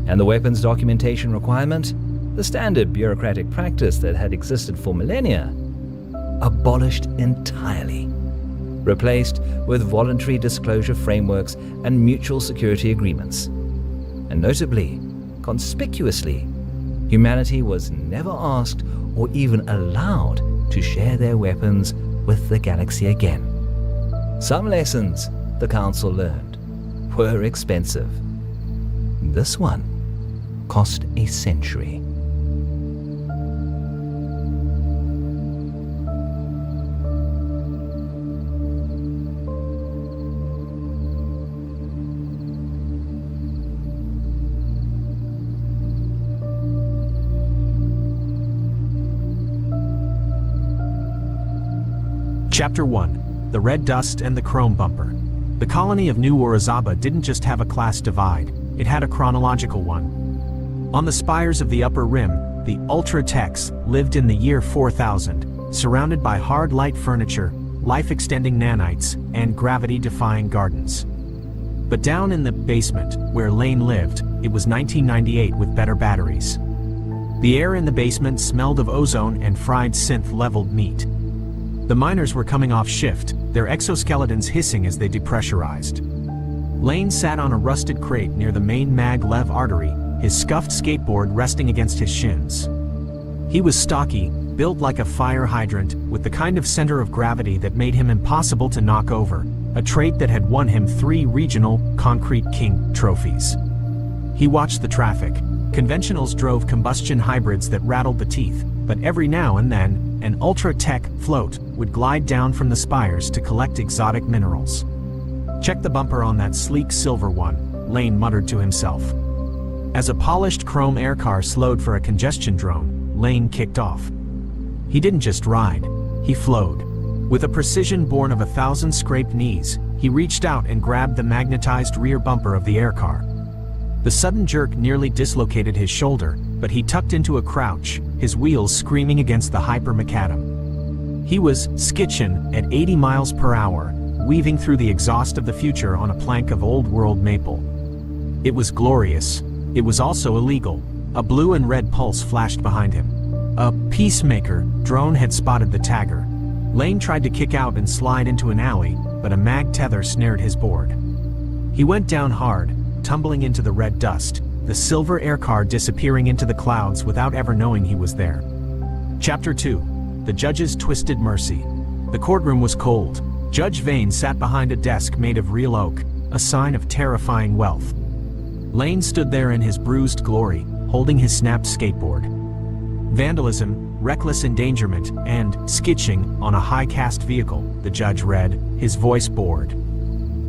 And the weapons documentation requirement, the standard bureaucratic practice that had existed for millennia, abolished entirely, replaced with voluntary disclosure frameworks and mutual security agreements. And notably, conspicuously, humanity was never asked or even allowed to share their weapons with the galaxy again. Some lessons the Council learned were expensive. This one cost a century. Chapter 1. The Red Dust and the Chrome Bumper. The colony of New Orizaba didn't just have a class divide, it had a chronological one. On the spires of the Upper Rim, the Ultra-Techs lived in the year 4000, surrounded by hard light furniture, life-extending nanites, and gravity-defying gardens. But down in the basement, where Lane lived, it was 1998 with better batteries. The air in the basement smelled of ozone and fried synth-leveled meat. The miners were coming off shift, their exoskeletons hissing as they depressurized. Lane sat on a rusted crate near the main mag-lev artery, his scuffed skateboard resting against his shins. He was stocky, built like a fire hydrant, with the kind of center of gravity that made him impossible to knock over, a trait that had won him 3 regional Concrete King trophies. He watched the traffic. Conventionals drove combustion hybrids that rattled the teeth, but every now and then, an Ultra-Tech float would glide down from the spires to collect exotic minerals. "Check the bumper on that sleek silver one," Lane muttered to himself. As a polished chrome aircar slowed for a congestion drone, Lane kicked off. He didn't just ride, he flowed. With a precision born of 1,000 scraped knees, he reached out and grabbed the magnetized rear bumper of the aircar. The sudden jerk nearly dislocated his shoulder, but he tucked into a crouch, his wheels screaming against the hyper-macadam. He was skitching at 80 miles per hour, weaving through the exhaust of the future on a plank of old-world maple. It was glorious. It was also illegal. A blue and red pulse flashed behind him. A peacemaker drone had spotted the tagger. Lane tried to kick out and slide into an alley, but a mag tether snared his board. He went down hard, tumbling into the red dust, the silver aircar disappearing into the clouds without ever knowing he was there. Chapter 2. The Judge's Twisted Mercy. The courtroom was cold. Judge Vane sat behind a desk made of real oak, a sign of terrifying wealth. Lane stood there in his bruised glory, holding his snapped skateboard. Vandalism, reckless endangerment, and skitching on a high-cast vehicle, the judge read, his voice bored.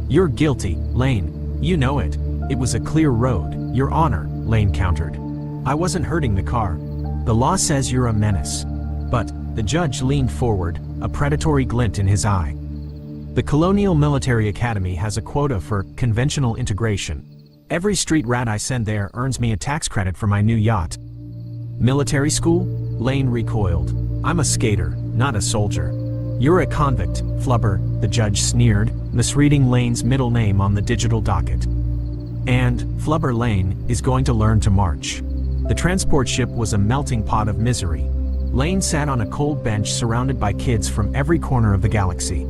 You're guilty, Lane. You know it. It was a clear road, Your Honor, Lane countered. I wasn't hurting the car. The law says you're a menace. But, the judge leaned forward, a predatory glint in his eye. The Colonial Military Academy has a quota for conventional integration. Every street rat I send there earns me a tax credit for my new yacht. Military school? Lane recoiled. I'm a skater, not a soldier. You're a convict, Flubber, the judge sneered, misreading Lane's middle name on the digital docket. And, Flubber Lane, is going to learn to march. The transport ship was a melting pot of misery. Lane sat on a cold bench surrounded by kids from every corner of the galaxy.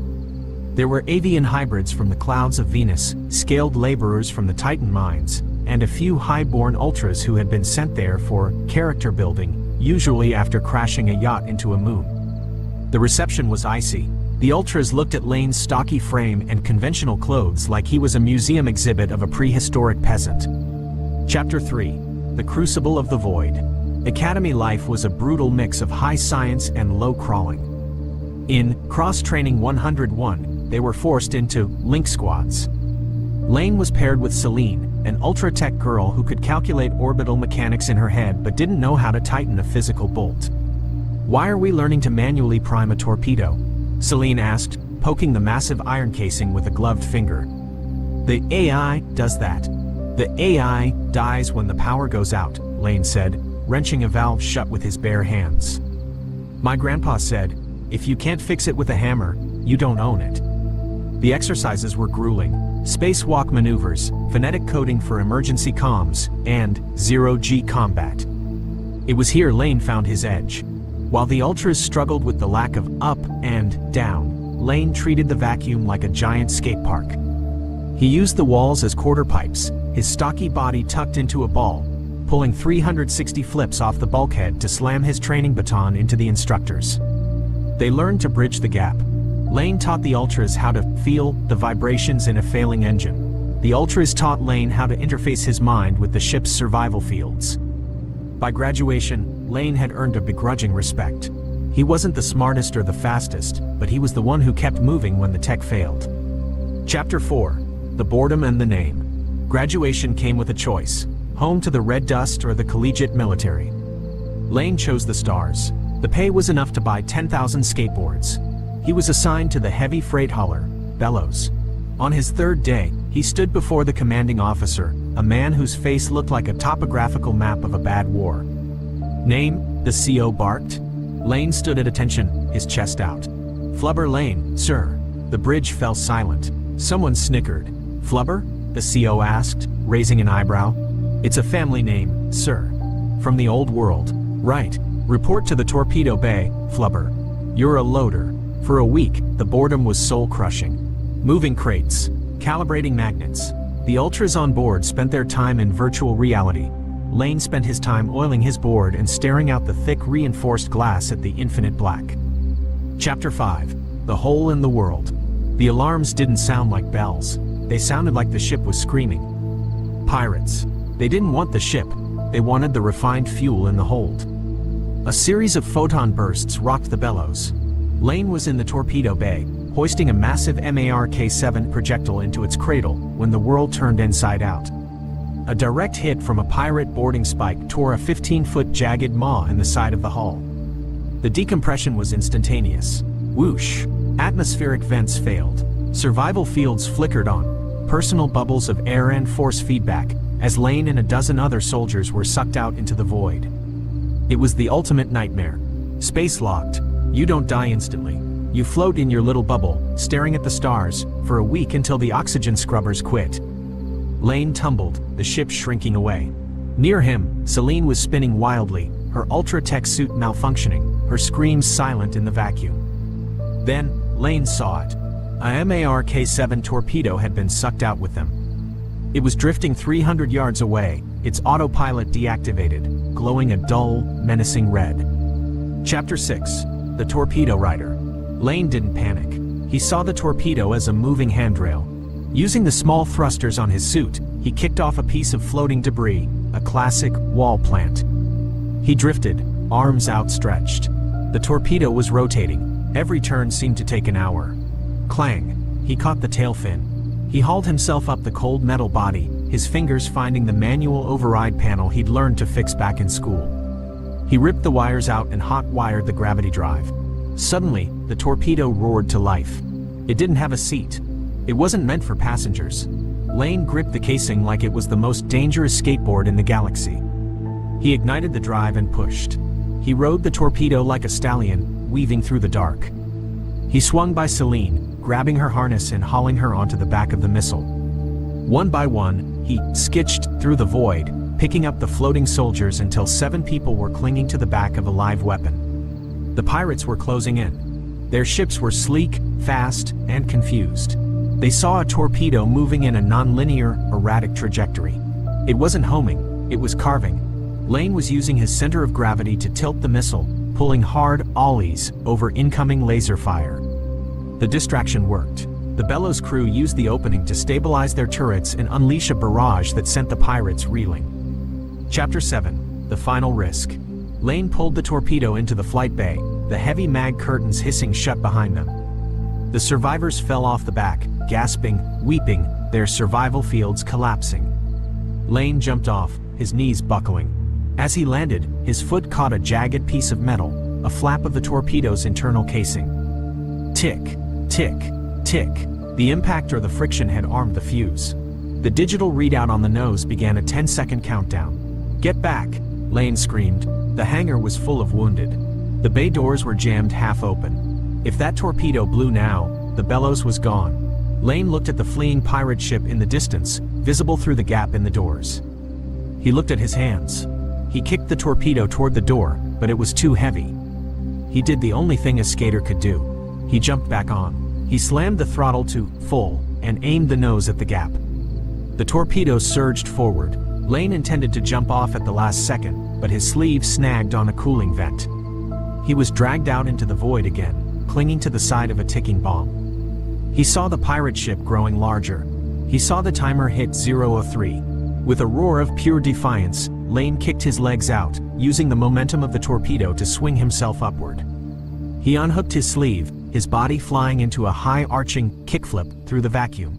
There were avian hybrids from the clouds of Venus, scaled laborers from the Titan mines, and a few high-born ultras who had been sent there for character building, usually after crashing a yacht into a moon. The reception was icy. The ultras looked at Lane's stocky frame and conventional clothes like he was a museum exhibit of a prehistoric peasant. Chapter 3. The Crucible of the Void. Academy life was a brutal mix of high science and low crawling. In Cross Training 101, they were forced into link squads. Lane was paired with Celine, an ultra-tech girl who could calculate orbital mechanics in her head but didn't know how to tighten a physical bolt. Why are we learning to manually prime a torpedo? Celine asked, poking the massive iron casing with a gloved finger. The AI does that. The AI dies when the power goes out, Lane said, wrenching a valve shut with his bare hands. My grandpa said, if you can't fix it with a hammer, you don't own it. The exercises were grueling. Spacewalk maneuvers, phonetic coding for emergency comms, and zero-G combat. It was here Lane found his edge. While the ultras struggled with the lack of up and down, Lane treated the vacuum like a giant skate park. He used the walls as quarter pipes, his stocky body tucked into a ball, pulling 360 flips off the bulkhead to slam his training baton into the instructors. They learned to bridge the gap. Lane taught the ultras how to feel the vibrations in a failing engine. The ultras taught Lane how to interface his mind with the ship's survival fields. By graduation, Lane had earned a begrudging respect. He wasn't the smartest or the fastest, but he was the one who kept moving when the tech failed. Chapter 4. The Boredom and the Name. Graduation came with a choice: home to the Red Dust or the collegiate military. Lane chose the stars. The pay was enough to buy 10,000 skateboards. He was assigned to the heavy freight hauler, Bellows. On his third day, he stood before the commanding officer, a man whose face looked like a topographical map of a bad war. Name, the CO barked. Lane stood at attention, his chest out. Flubber Lane, sir. The bridge fell silent. Someone snickered. Flubber? The CO asked, raising an eyebrow. It's a family name, sir. From the old world. Right. Report to the torpedo bay, Flubber. You're a loader. For a week, the boredom was soul-crushing. Moving crates, calibrating magnets. The ultras on board spent their time in virtual reality. Lane spent his time oiling his board and staring out the thick reinforced glass at the infinite black. Chapter 5. The Hole in the World. The alarms didn't sound like bells. They sounded like the ship was screaming. Pirates. They didn't want the ship. They wanted the refined fuel in the hold. A series of photon bursts rocked the bellows. Lane was in the torpedo bay, hoisting a massive MARK-7 projectile into its cradle when the world turned inside out. A direct hit from a pirate boarding spike tore a 15-foot jagged maw in the side of the hull. The decompression was instantaneous. Whoosh! Atmospheric vents failed. Survival fields flickered on. Personal bubbles of air and force feedback, as Lane and a dozen other soldiers were sucked out into the void. It was the ultimate nightmare. Space locked. You don't die instantly. You float in your little bubble, staring at the stars, for a week until the oxygen scrubbers quit. Lane tumbled, the ship shrinking away. Near him, Celine was spinning wildly, her Ultra-Tech suit malfunctioning, her screams silent in the vacuum. Then, Lane saw it. A MARK-7 torpedo had been sucked out with them. It was drifting 300 yards away, its autopilot deactivated, glowing a dull, menacing red. Chapter 6. The Torpedo Rider. Lane didn't panic. He saw the torpedo as a moving handrail. Using the small thrusters on his suit, he kicked off a piece of floating debris, a classic wall plant. He drifted, arms outstretched. The torpedo was rotating. Every turn seemed to take an hour. Clang! He caught the tail fin. He hauled himself up the cold metal body, his fingers finding the manual override panel he'd learned to fix back in school. He ripped the wires out and hot-wired the gravity drive. Suddenly, the torpedo roared to life. It didn't have a seat. It wasn't meant for passengers. Lane gripped the casing like it was the most dangerous skateboard in the galaxy. He ignited the drive and pushed. He rode the torpedo like a stallion, weaving through the dark. He swung by Celine, grabbing her harness and hauling her onto the back of the missile. One by one, he skitched through the void, picking up the floating soldiers until 7 people were clinging to the back of a live weapon. The pirates were closing in. Their ships were sleek, fast, and confused. They saw a torpedo moving in a non-linear, erratic trajectory. It wasn't homing, it was carving. Lane was using his center of gravity to tilt the missile, pulling hard ollies over incoming laser fire. The distraction worked. The Bellows crew used the opening to stabilize their turrets and unleash a barrage that sent the pirates reeling. Chapter 7. The Final Risk. Lane pulled the torpedo into the flight bay, the heavy mag curtains hissing shut behind them. The survivors fell off the back, gasping, weeping, their survival fields collapsing. Lane jumped off, his knees buckling. As he landed, his foot caught a jagged piece of metal, a flap of the torpedo's internal casing. Tick, tick, tick. The impact or the friction had armed the fuse. The digital readout on the nose began a 10-second countdown. "Get back!" Lane screamed. The hangar was full of wounded. The bay doors were jammed half open. If that torpedo blew now, the Bellows was gone. Lane looked at the fleeing pirate ship in the distance, visible through the gap in the doors. He looked at his hands. He kicked the torpedo toward the door, but it was too heavy. He did the only thing a skater could do. He jumped back on. He slammed the throttle to full and aimed the nose at the gap. The torpedo surged forward. Lane intended to jump off at the last second, but his sleeve snagged on a cooling vent. He was dragged out into the void again, clinging to the side of a ticking bomb. He saw the pirate ship growing larger. He saw the timer hit 0:03. With a roar of pure defiance, Lane kicked his legs out, using the momentum of the torpedo to swing himself upward. He unhooked his sleeve, his body flying into a high-arching kickflip through the vacuum.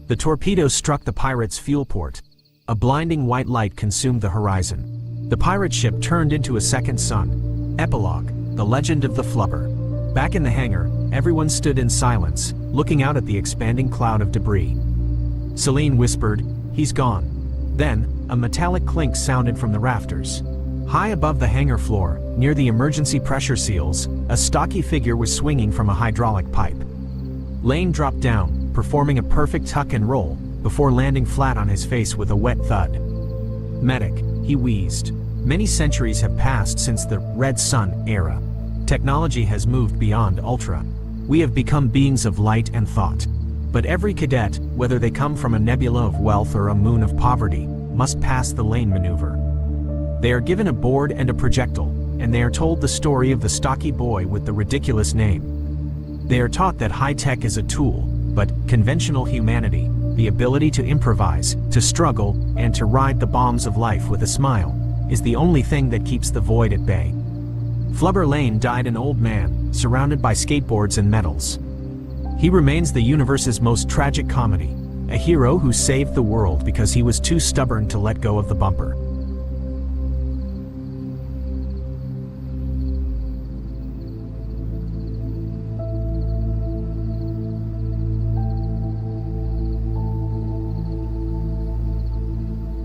The torpedo struck the pirate's fuel port. A blinding white light consumed the horizon. The pirate ship turned into a second sun. Epilogue: The Legend of the Flubber. Back in the hangar, everyone stood in silence, looking out at the expanding cloud of debris. Celine whispered, "He's gone." Then, a metallic clink sounded from the rafters. High above the hangar floor, near the emergency pressure seals, a stocky figure was swinging from a hydraulic pipe. Lane dropped down, performing a perfect tuck and roll, before landing flat on his face with a wet thud. "Medic," he wheezed. Many centuries have passed since the Red Sun era. Technology has moved beyond Ultra. We have become beings of light and thought. But every cadet, whether they come from a nebula of wealth or a moon of poverty, must pass the Lane maneuver. They are given a board and a projectile, and they are told the story of the stocky boy with the ridiculous name. They are taught that high-tech is a tool, but conventional humanity, the ability to improvise, to struggle, and to ride the bombs of life with a smile, is the only thing that keeps the void at bay. Flubber Lane died an old man, surrounded by skateboards and medals. He remains the universe's most tragic comedy, a hero who saved the world because he was too stubborn to let go of the bumper.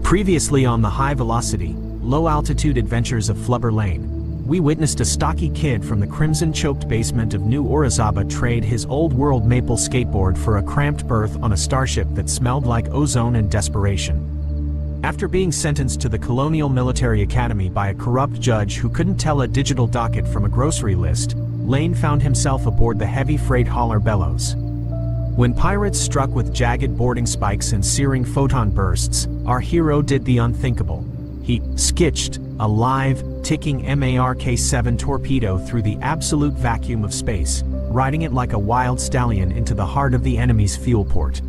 Previously on the high-velocity, low-altitude adventures of Flubber Lane, we witnessed a stocky kid from the crimson-choked basement of New Orizaba trade his old-world maple skateboard for a cramped berth on a starship that smelled like ozone and desperation. After being sentenced to the Colonial Military Academy by a corrupt judge who couldn't tell a digital docket from a grocery list, Lane found himself aboard the heavy freight hauler Bellows. When pirates struck with jagged boarding spikes and searing photon bursts, our hero did the unthinkable. He skitched a live, ticking MARK-7 torpedo through the absolute vacuum of space, riding it like a wild stallion into the heart of the enemy's fuel port.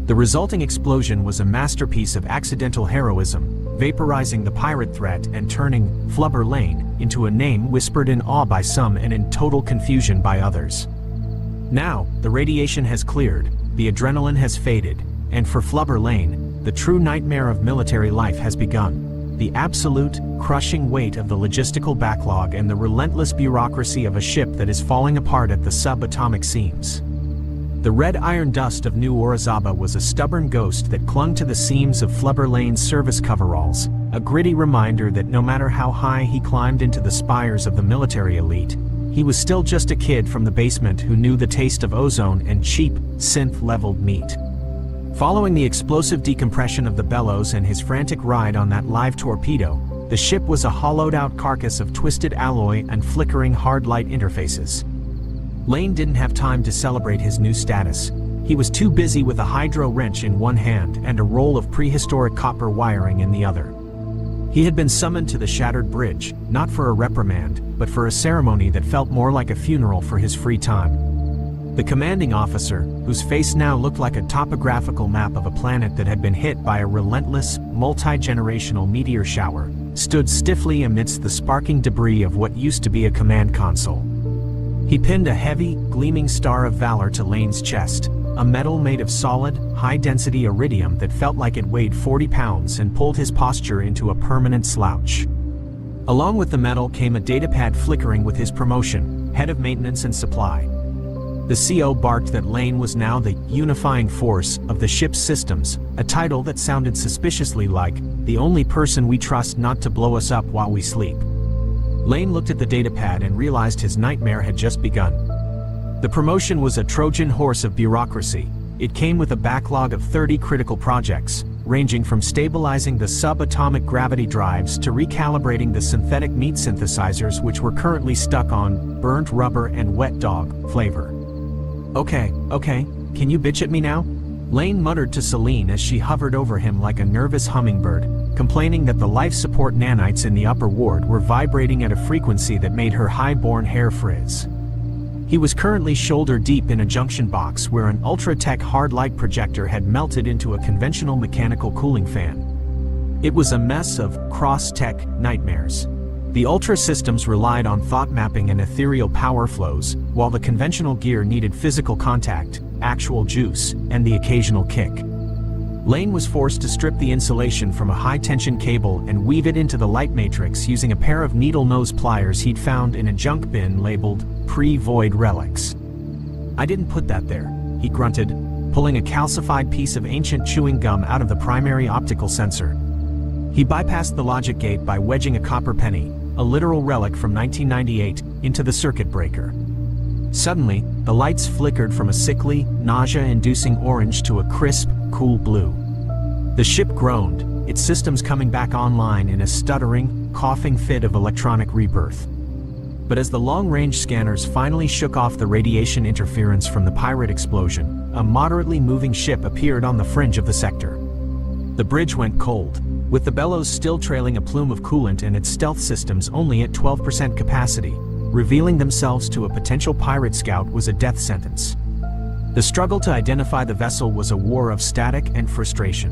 The resulting explosion was a masterpiece of accidental heroism, vaporizing the pirate threat and turning Flubber Lane into a name whispered in awe by some and in total confusion by others. Now, the radiation has cleared, the adrenaline has faded, and for Flubber Lane, the true nightmare of military life has begun. The absolute, crushing weight of the logistical backlog and the relentless bureaucracy of a ship that is falling apart at the subatomic seams. The red iron dust of New Orizaba was a stubborn ghost that clung to the seams of Flubber Lane's service coveralls, a gritty reminder that no matter how high he climbed into the spires of the military elite, he was still just a kid from the basement who knew the taste of ozone and cheap, synth-leveled meat. Following the explosive decompression of the Bellows and his frantic ride on that live torpedo, the ship was a hollowed-out carcass of twisted alloy and flickering hard light interfaces. Lane didn't have time to celebrate his new status. He was too busy with a hydro wrench in one hand and a roll of prehistoric copper wiring in the other. He had been summoned to the shattered bridge, not for a reprimand, but for a ceremony that felt more like a funeral for his free time. The commanding officer, whose face now looked like a topographical map of a planet that had been hit by a relentless, multi-generational meteor shower, stood stiffly amidst the sparking debris of what used to be a command console. He pinned a heavy, gleaming star of valor to Lane's chest, a medal made of solid, high-density iridium that felt like it weighed 40 pounds and pulled his posture into a permanent slouch. Along with the medal came a datapad flickering with his promotion, head of maintenance and supply. The CO barked that Lane was now the unifying force of the ship's systems, a title that sounded suspiciously like, the only person we trust not to blow us up while we sleep. Lane looked at the datapad and realized his nightmare had just begun. The promotion was a Trojan horse of bureaucracy. It came with a backlog of 30 critical projects, ranging from stabilizing the subatomic gravity drives to recalibrating the synthetic meat synthesizers which were currently stuck on burnt rubber and wet dog flavor. Okay, can you bitch at me now? Lane muttered to Celine as she hovered over him like a nervous hummingbird, complaining that the life support nanites in the upper ward were vibrating at a frequency that made her high-born hair frizz. He was currently shoulder deep in a junction box where an ultra-tech hard light projector had melted into a conventional mechanical cooling fan. It was a mess of cross-tech nightmares. The Ultra systems relied on thought mapping and ethereal power flows, while the conventional gear needed physical contact, actual juice, and the occasional kick. Lane was forced to strip the insulation from a high-tension cable and weave it into the light matrix using a pair of needle-nose pliers he'd found in a junk bin labeled pre-void relics. "I didn't put that there," he grunted, pulling a calcified piece of ancient chewing gum out of the primary optical sensor. He bypassed the logic gate by wedging a copper penny, a literal relic from 1998, into the circuit breaker. Suddenly, the lights flickered from a sickly, nausea-inducing orange to a crisp, cool blue. The ship groaned, its systems coming back online in a stuttering, coughing fit of electronic rebirth. But as the long-range scanners finally shook off the radiation interference from the pirate explosion, a moderately moving ship appeared on the fringe of the sector. The bridge went cold, with the Bellows still trailing a plume of coolant and its stealth systems only at 12% capacity. Revealing themselves to a potential pirate scout was a death sentence. The struggle to identify the vessel was a war of static and frustration.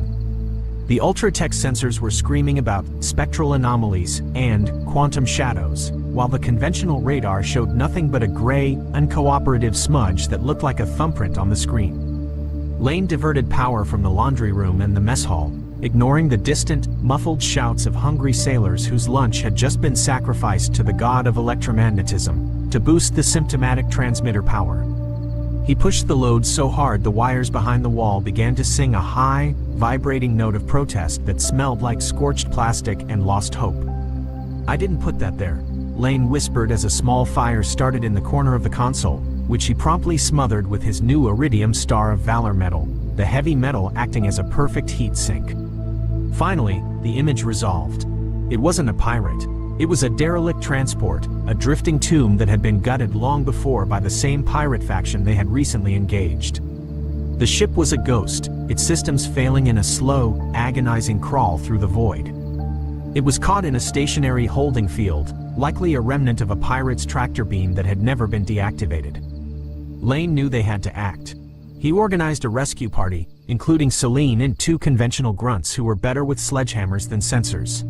The ultra-tech sensors were screaming about spectral anomalies and quantum shadows, while the conventional radar showed nothing but a gray, uncooperative smudge that looked like a thumbprint on the screen. Lane diverted power from the laundry room and the mess hall, ignoring the distant, muffled shouts of hungry sailors whose lunch had just been sacrificed to the god of electromagnetism, to boost the symptomatic transmitter power. He pushed the load so hard the wires behind the wall began to sing a high, vibrating note of protest that smelled like scorched plastic and lost hope. "I didn't put that there," Lane whispered as a small fire started in the corner of the console, which he promptly smothered with his new Iridium Star of Valor metal, the heavy metal acting as a perfect heat sink. Finally, the image resolved. It wasn't a pirate. It was a derelict transport, a drifting tomb that had been gutted long before by the same pirate faction they had recently engaged. The ship was a ghost, its systems failing in a slow, agonizing crawl through the void. It was caught in a stationary holding field, likely a remnant of a pirate's tractor beam that had never been deactivated. Lane knew they had to act. He organized a rescue party, including Celine and 2 conventional grunts who were better with sledgehammers than sensors.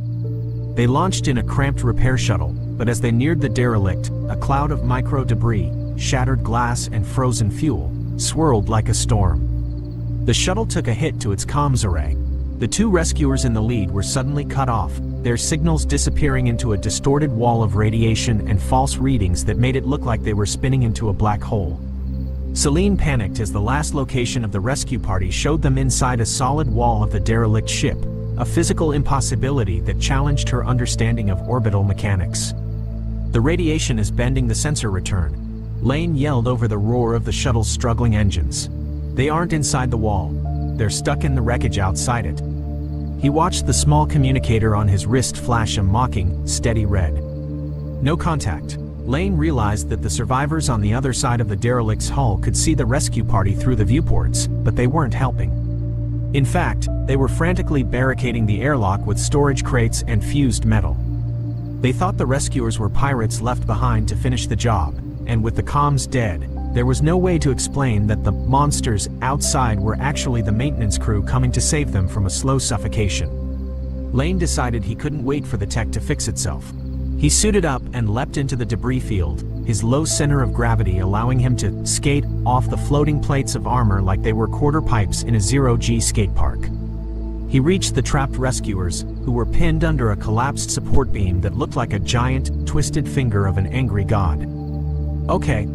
They launched in a cramped repair shuttle, but as they neared the derelict, a cloud of micro-debris, shattered glass and frozen fuel, swirled like a storm. The shuttle took a hit to its comms array. The 2 rescuers in the lead were suddenly cut off, their signals disappearing into a distorted wall of radiation and false readings that made it look like they were spinning into a black hole. Celine panicked as the last location of the rescue party showed them inside a solid wall of the derelict ship, a physical impossibility that challenged her understanding of orbital mechanics. "The radiation is bending the sensor return," Lane yelled over the roar of the shuttle's struggling engines. "They aren't inside the wall. They're stuck in the wreckage outside it." He watched the small communicator on his wrist flash a mocking, steady red. No contact. Lane realized that the survivors on the other side of the derelict's hull could see the rescue party through the viewports, but they weren't helping. In fact, they were frantically barricading the airlock with storage crates and fused metal. They thought the rescuers were pirates left behind to finish the job, and with the comms dead, there was no way to explain that the monsters outside were actually the maintenance crew coming to save them from a slow suffocation. Lane decided he couldn't wait for the tech to fix itself. He suited up and leapt into the debris field, his low center of gravity allowing him to skate off the floating plates of armor like they were quarter pipes in a zero-G skate park. He reached the trapped rescuers, who were pinned under a collapsed support beam that looked like a giant, twisted finger of an angry god. Okay,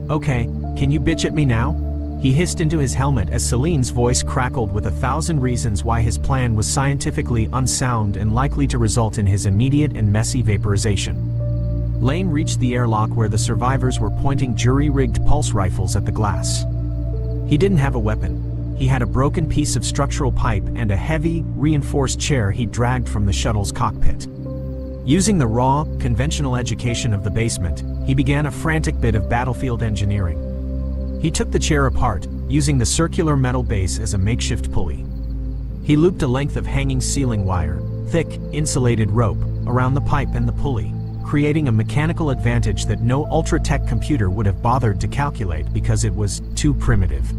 can you bitch at me now?" He hissed into his helmet as Celine's voice crackled with 1,000 reasons why his plan was scientifically unsound and likely to result in his immediate and messy vaporization. Lane reached the airlock where the survivors were pointing jury-rigged pulse rifles at the glass. He didn't have a weapon. He had a broken piece of structural pipe and a heavy, reinforced chair he dragged from the shuttle's cockpit. Using the raw, conventional education of the basement, he began a frantic bit of battlefield engineering. He took the chair apart, using the circular metal base as a makeshift pulley. He looped a length of hanging ceiling wire, thick, insulated rope, around the pipe and the pulley, creating a mechanical advantage that no ultra-tech computer would have bothered to calculate because it was too primitive.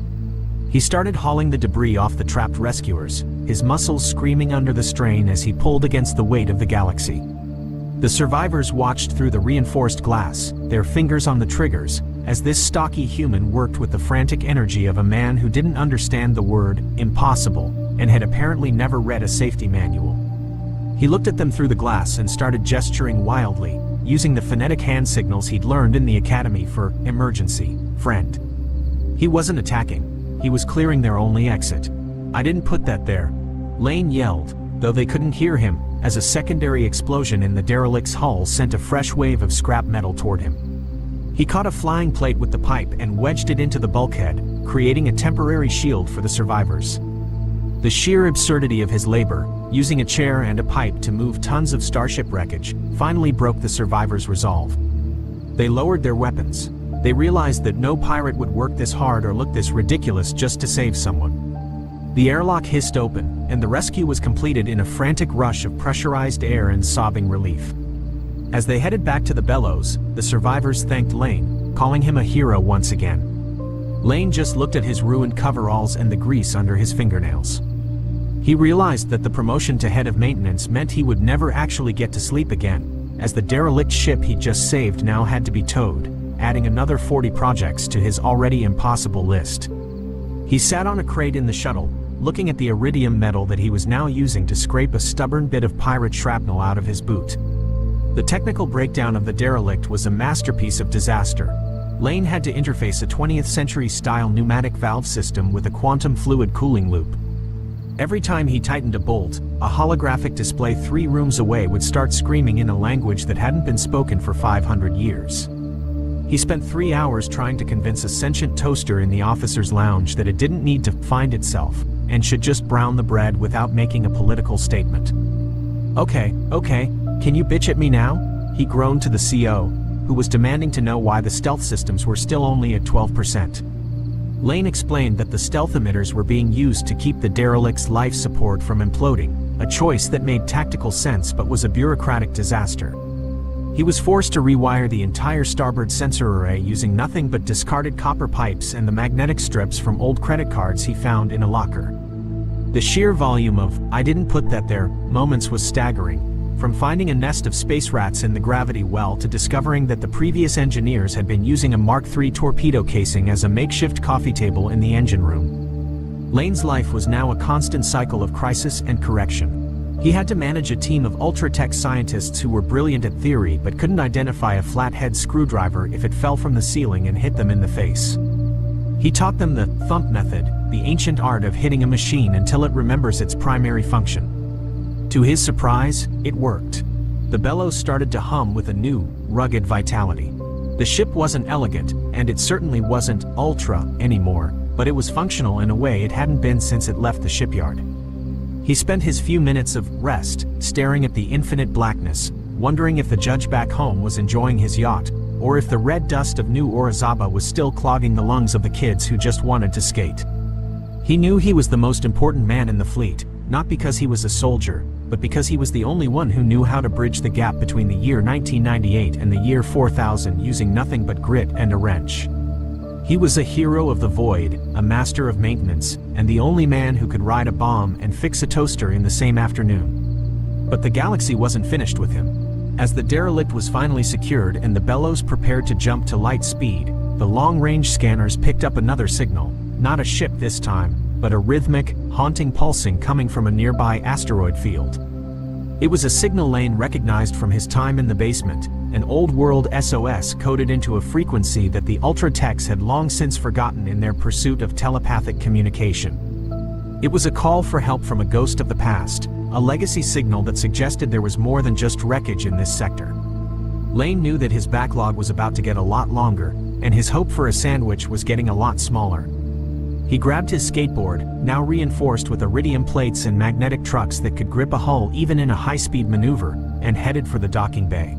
He started hauling the debris off the trapped rescuers, his muscles screaming under the strain as he pulled against the weight of the galaxy. The survivors watched through the reinforced glass, their fingers on the triggers, as this stocky human worked with the frantic energy of a man who didn't understand the word impossible and had apparently never read a safety manual. He looked at them through the glass and started gesturing wildly, using the phonetic hand signals he'd learned in the academy for emergency, friend. He wasn't attacking. He was clearing their only exit. "I didn't put that there," Lane yelled, though they couldn't hear him, as a secondary explosion in the derelict's hull sent a fresh wave of scrap metal toward him. He caught a flying plate with the pipe and wedged it into the bulkhead, creating a temporary shield for the survivors. The sheer absurdity of his labor, using a chair and a pipe to move tons of starship wreckage, finally broke the survivors' resolve. They lowered their weapons. They realized that no pirate would work this hard or look this ridiculous just to save someone. The airlock hissed open, and the rescue was completed in a frantic rush of pressurized air and sobbing relief. As they headed back to the bellows, the survivors thanked Lane, calling him a hero once again. Lane just looked at his ruined coveralls and the grease under his fingernails. He realized that the promotion to head of maintenance meant he would never actually get to sleep again, as the derelict ship he'd just saved now had to be towed, adding another 40 projects to his already impossible list. He sat on a crate in the shuttle, looking at the iridium metal that he was now using to scrape a stubborn bit of pirate shrapnel out of his boot. The technical breakdown of the derelict was a masterpiece of disaster. Lane had to interface a 20th century-style pneumatic valve system with a quantum fluid cooling loop. Every time he tightened a bolt, a holographic display 3 rooms away would start screaming in a language that hadn't been spoken for 500 years. He spent 3 hours trying to convince a sentient toaster in the officer's lounge that it didn't need to find itself, and should just brown the bread without making a political statement. Okay, can you bitch at me now? He groaned to the CO, who was demanding to know why the stealth systems were still only at 12%. Lane explained that the stealth emitters were being used to keep the derelict's life support from imploding, a choice that made tactical sense but was a bureaucratic disaster. He was forced to rewire the entire starboard sensor array using nothing but discarded copper pipes and the magnetic strips from old credit cards he found in a locker. The sheer volume of "I didn't put that there" moments was staggering, from finding a nest of space rats in the gravity well to discovering that the previous engineers had been using a Mark III torpedo casing as a makeshift coffee table in the engine room. Lane's life was now a constant cycle of crisis and correction. He had to manage a team of ultra-tech scientists who were brilliant at theory but couldn't identify a flathead screwdriver if it fell from the ceiling and hit them in the face. He taught them the thump method, the ancient art of hitting a machine until it remembers its primary function. To his surprise, it worked. The bellows started to hum with a new, rugged vitality. The ship wasn't elegant, and it certainly wasn't ultra anymore, but it was functional in a way it hadn't been since it left the shipyard. He spent his few minutes of rest staring at the infinite blackness, wondering if the judge back home was enjoying his yacht, or if the red dust of New Orizaba was still clogging the lungs of the kids who just wanted to skate. He knew he was the most important man in the fleet, not because he was a soldier, but because he was the only one who knew how to bridge the gap between the year 1998 and the year 4000 using nothing but grit and a wrench. He was a hero of the void, a master of maintenance, and the only man who could ride a bomb and fix a toaster in the same afternoon. But the galaxy wasn't finished with him. As the derelict was finally secured and the bellows prepared to jump to light speed, the long-range scanners picked up another signal, not a ship this time, but a rhythmic, haunting pulsing coming from a nearby asteroid field. It was a signal Lane recognized from his time in the basement, an old-world SOS coded into a frequency that the ultra-techs had long since forgotten in their pursuit of telepathic communication. It was a call for help from a ghost of the past, a legacy signal that suggested there was more than just wreckage in this sector. Lane knew that his backlog was about to get a lot longer, and his hope for a sandwich was getting a lot smaller. He grabbed his skateboard, now reinforced with iridium plates and magnetic trucks that could grip a hull even in a high-speed maneuver, and headed for the docking bay.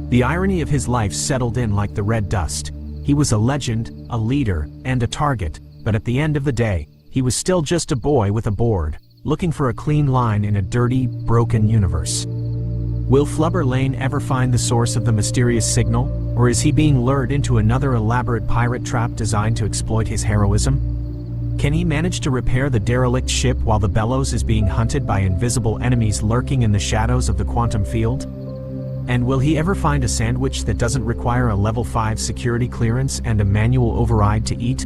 The irony of his life settled in like the red dust. He was a legend, a leader, and a target, but at the end of the day, he was still just a boy with a board, looking for a clean line in a dirty, broken universe. Will Flubber Lane ever find the source of the mysterious signal, or is he being lured into another elaborate pirate trap designed to exploit his heroism? Can he manage to repair the derelict ship while the bellows is being hunted by invisible enemies lurking in the shadows of the quantum field? And will he ever find a sandwich that doesn't require a level 5 security clearance and a manual override to eat?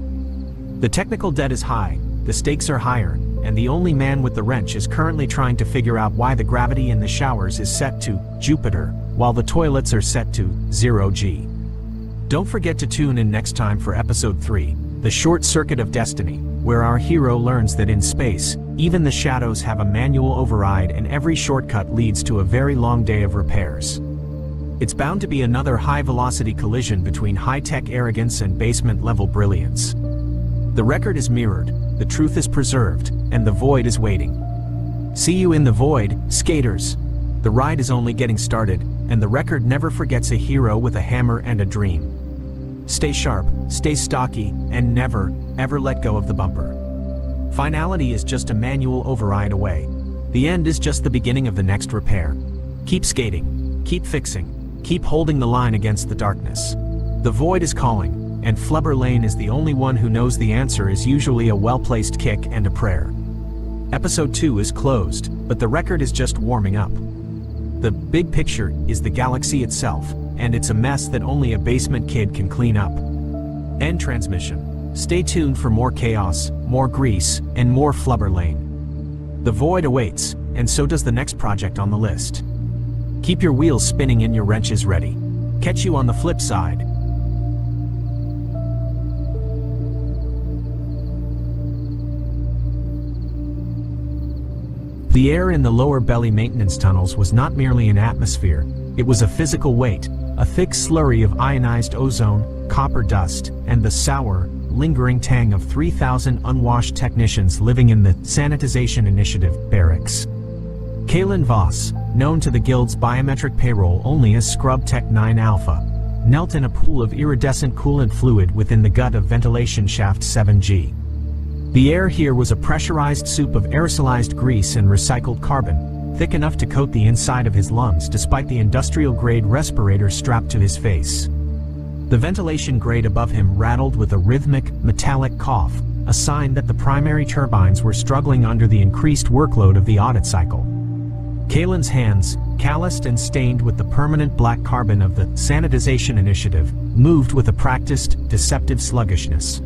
The technical debt is high, the stakes are higher, and the only man with the wrench is currently trying to figure out why the gravity in the showers is set to Jupiter, while the toilets are set to 0G. Don't forget to tune in next time for Episode 3, The Short Circuit of Destiny, where our hero learns that in space, even the shadows have a manual override and every shortcut leads to a very long day of repairs. It's bound to be another high-velocity collision between high-tech arrogance and basement-level brilliance. The record is mirrored, the truth is preserved, and the void is waiting. See you in the void, skaters! The ride is only getting started, and the record never forgets a hero with a hammer and a dream. Stay sharp, stay stocky, and never, ever let go of the bumper. Finality is just a manual override away. The end is just the beginning of the next repair. Keep skating, keep fixing, keep holding the line against the darkness. The void is calling, and Flubber Lane is the only one who knows the answer is usually a well-placed kick and a prayer. Episode 2 is closed, but the record is just warming up. The big picture is the galaxy itself, and it's a mess that only a basement kid can clean up. End transmission. Stay tuned for more chaos, more grease, and more Flubber Lane. The void awaits, and so does the next project on the list. Keep your wheels spinning and your wrenches ready. Catch you on the flip side. The air in the lower belly maintenance tunnels was not merely an atmosphere, it was a physical weight, a thick slurry of ionized ozone, copper dust, and the sour, lingering tang of 3,000 unwashed technicians living in the Sanitization Initiative barracks. Kalen Voss, known to the Guild's biometric payroll only as Scrub Tech 9 Alpha, knelt in a pool of iridescent coolant fluid within the gut of ventilation shaft 7G. The air here was a pressurized soup of aerosolized grease and recycled carbon, thick enough to coat the inside of his lungs despite the industrial-grade respirator strapped to his face. The ventilation grate above him rattled with a rhythmic, metallic cough, a sign that the primary turbines were struggling under the increased workload of the audit cycle. Kalen's hands, calloused and stained with the permanent black carbon of the Sanitization Initiative, moved with a practiced, deceptive sluggishness.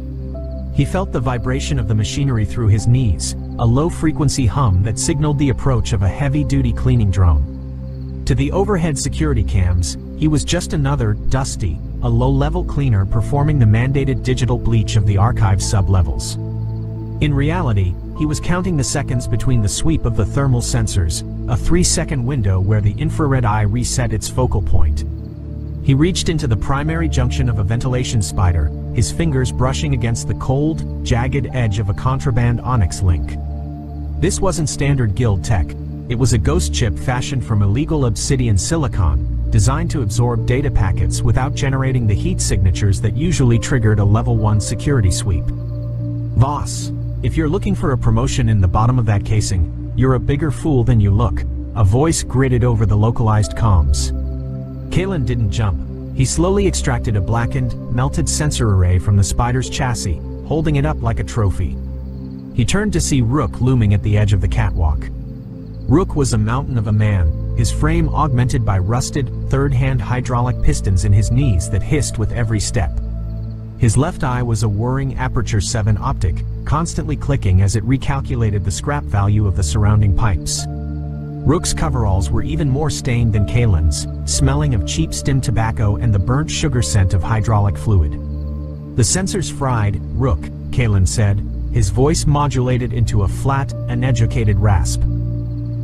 He felt the vibration of the machinery through his knees, a low-frequency hum that signaled the approach of a heavy-duty cleaning drone. To the overhead security cams, he was just another Dusty, a low-level cleaner performing the mandated digital bleach of the archive sub-levels. In reality, he was counting the seconds between the sweep of the thermal sensors, a 3-second window where the infrared eye reset its focal point. He reached into the primary junction of a ventilation spider, his fingers brushing against the cold, jagged edge of a contraband Onyx link. This wasn't standard Guild tech. It was a ghost chip fashioned from illegal obsidian silicon, designed to absorb data packets without generating the heat signatures that usually triggered a level 1 security sweep. Voss, if you're looking for a promotion in the bottom of that casing, you're a bigger fool than you look, a voice gritted over the localized comms. Kalen didn't jump. He slowly extracted a blackened, melted sensor array from the spider's chassis, holding it up like a trophy. He turned to see Rook looming at the edge of the catwalk. Rook was a mountain of a man, his frame augmented by rusted, third-hand hydraulic pistons in his knees that hissed with every step. His left eye was a whirring Aperture 7 optic, constantly clicking as it recalculated the scrap value of the surrounding pipes. Rook's coveralls were even more stained than Kalen's, smelling of cheap stim tobacco and the burnt sugar scent of hydraulic fluid. The sensors fried, Rook, Kalen said, his voice modulated into a flat, uneducated rasp.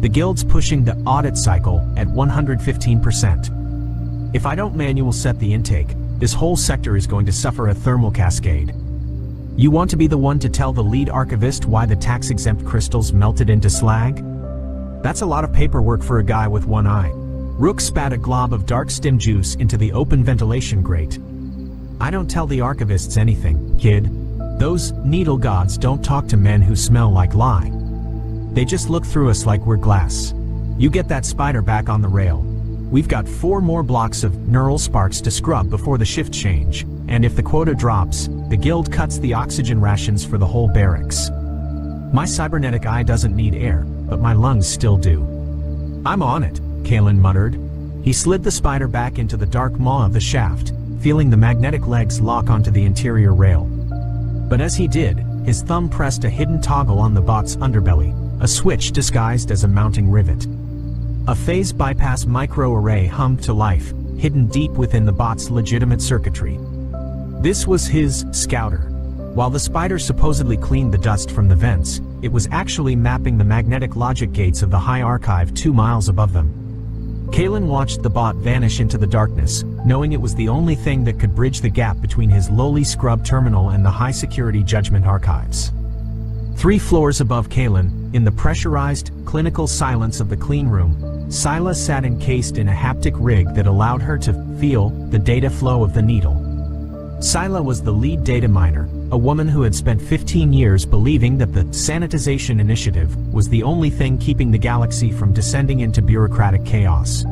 The Guild's pushing the audit cycle at 115%. If I don't manual set the intake, this whole sector is going to suffer a thermal cascade. You want to be the one to tell the lead archivist why the tax-exempt crystals melted into slag? That's a lot of paperwork for a guy with one eye. Rook spat a glob of dark stim juice into the open ventilation grate. I don't tell the archivists anything, kid. Those needle gods don't talk to men who smell like lye. They just look through us like we're glass. You get that spider back on the rail. We've got 4 more blocks of neural sparks to scrub before the shift change, and if the quota drops, the Guild cuts the oxygen rations for the whole barracks. My cybernetic eye doesn't need air, but my lungs still do. I'm on it, Kalen muttered. He slid the spider back into the dark maw of the shaft, feeling the magnetic legs lock onto the interior rail. But as he did, his thumb pressed a hidden toggle on the bot's underbelly, a switch disguised as a mounting rivet. A phase bypass microarray hummed to life, hidden deep within the bot's legitimate circuitry. This was his scouter. While the spider supposedly cleaned the dust from the vents, it was actually mapping the magnetic logic gates of the high archive 2 miles above them. Kalen watched the bot vanish into the darkness, knowing it was the only thing that could bridge the gap between his lowly scrub terminal and the high-security Judgment archives. 3 floors above Kalen, in the pressurized, clinical silence of the clean room, Scylla sat encased in a haptic rig that allowed her to feel the data flow of the needle. Scylla was the lead data miner, a woman who had spent 15 years believing that the Sanitization Initiative was the only thing keeping the galaxy from descending into bureaucratic chaos.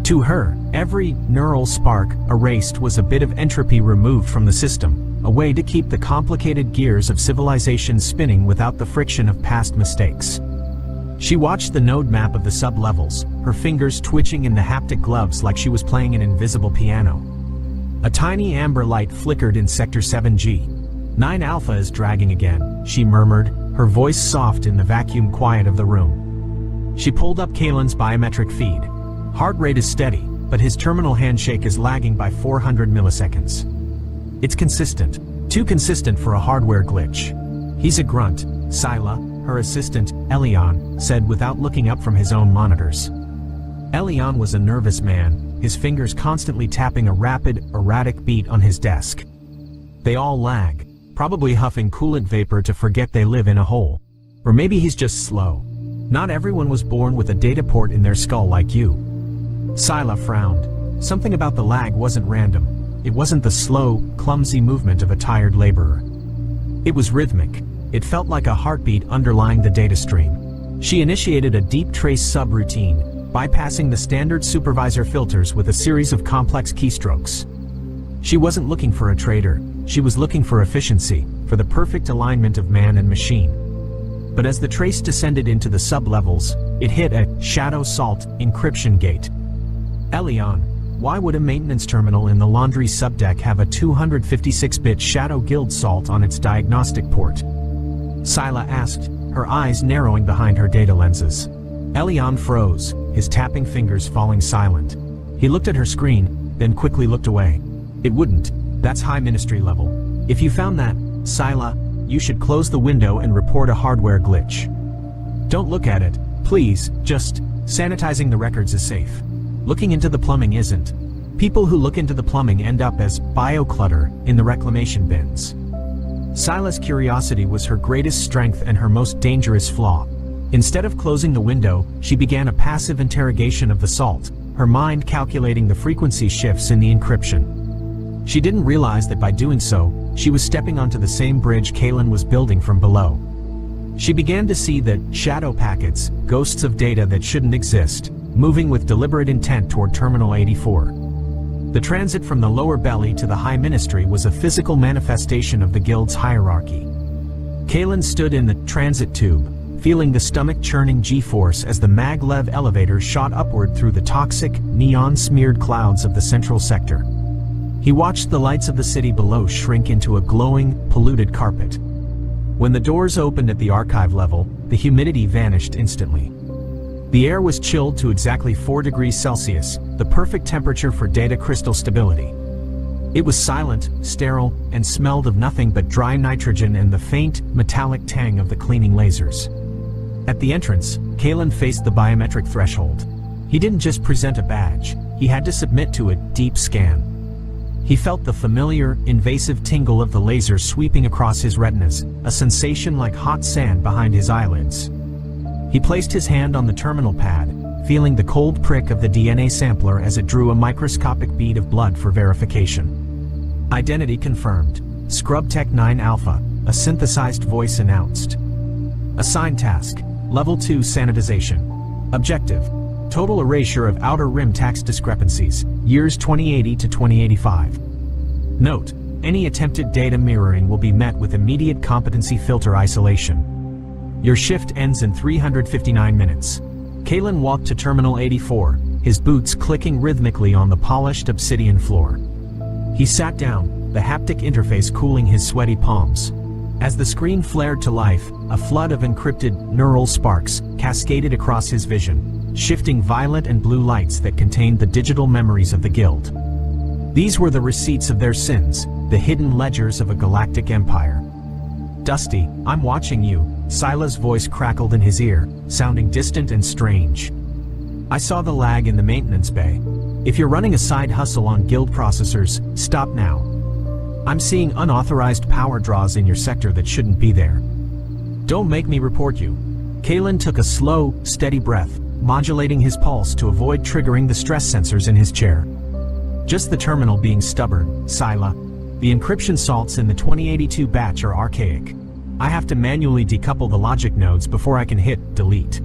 To her, every neural spark erased was a bit of entropy removed from the system, a way to keep the complicated gears of civilization spinning without the friction of past mistakes. She watched the node map of the sub-levels, her fingers twitching in the haptic gloves like she was playing an invisible piano. A tiny amber light flickered in Sector 7G. 9 Alpha is dragging again, she murmured, her voice soft in the vacuum quiet of the room. She pulled up Kalen's biometric feed. Heart rate is steady, but his terminal handshake is lagging by 400 milliseconds. It's consistent. Too consistent for a hardware glitch. He's a grunt, Scylla, her assistant, Elion, said without looking up from his own monitors. Elion was a nervous man, his fingers constantly tapping a rapid, erratic beat on his desk. They all lag, probably huffing coolant vapor to forget they live in a hole. Or maybe he's just slow. Not everyone was born with a data port in their skull like you. Sila frowned. Something about the lag wasn't random. It wasn't the slow, clumsy movement of a tired laborer. It was rhythmic. It felt like a heartbeat underlying the data stream. She initiated a deep trace subroutine, bypassing the standard supervisor filters with a series of complex keystrokes. She wasn't looking for a traitor. She was looking for efficiency, for the perfect alignment of man and machine. But as the trace descended into the sub-levels, it hit a Shadow Salt encryption gate. Elion, why would a maintenance terminal in the laundry subdeck have a 256-bit Shadow Guild Salt on its diagnostic port? Sila asked, her eyes narrowing behind her data lenses. Elion froze, his tapping fingers falling silent. He looked at her screen, then quickly looked away. It wouldn't. That's high ministry level. If you found that, Sila, you should close the window and report a hardware glitch. Don't look at it, please, just sanitizing the records is safe. Looking into the plumbing isn't. People who look into the plumbing end up as bioclutter in the reclamation bins. Sila's curiosity was her greatest strength and her most dangerous flaw. Instead of closing the window, she began a passive interrogation of the salt, her mind calculating the frequency shifts in the encryption. She didn't realize that by doing so, she was stepping onto the same bridge Kalen was building from below. She began to see the shadow packets, ghosts of data that shouldn't exist, moving with deliberate intent toward Terminal 84. The transit from the lower belly to the high ministry was a physical manifestation of the guild's hierarchy. Kalen stood in the transit tube, feeling the stomach-churning G-force as the maglev elevator shot upward through the toxic, neon-smeared clouds of the central sector. He watched the lights of the city below shrink into a glowing, polluted carpet. When the doors opened at the archive level, the humidity vanished instantly. The air was chilled to exactly 4 degrees Celsius, the perfect temperature for data crystal stability. It was silent, sterile, and smelled of nothing but dry nitrogen and the faint, metallic tang of the cleaning lasers. At the entrance, Kalen faced the biometric threshold. He didn't just present a badge, he had to submit to a deep scan. He felt the familiar, invasive tingle of the laser sweeping across his retinas, a sensation like hot sand behind his eyelids. He placed his hand on the terminal pad, feeling the cold prick of the DNA sampler as it drew a microscopic bead of blood for verification. Identity confirmed. Scrubtech 9 Alpha, a synthesized voice announced. Assigned task, Level 2 sanitization. Objective, total erasure of outer rim tax discrepancies, years 2080 to 2085. Note, any attempted data mirroring will be met with immediate competency filter isolation. Your shift ends in 359 minutes. Kalen walked to Terminal 84, his boots clicking rhythmically on the polished obsidian floor. He sat down, the haptic interface cooling his sweaty palms. As the screen flared to life, a flood of encrypted, neural sparks cascaded across his vision, shifting violet and blue lights that contained the digital memories of the guild. These were the receipts of their sins, the hidden ledgers of a galactic empire. Dusty, I'm watching you, Sila's voice crackled in his ear, sounding distant and strange. I saw the lag in the maintenance bay. If you're running a side hustle on guild processors, stop now. I'm seeing unauthorized power draws in your sector that shouldn't be there. Don't make me report you. Kalen took a slow, steady breath, modulating his pulse to avoid triggering the stress sensors in his chair. Just the terminal being stubborn, Sila. The encryption salts in the 2082 batch are archaic. I have to manually decouple the logic nodes before I can hit delete.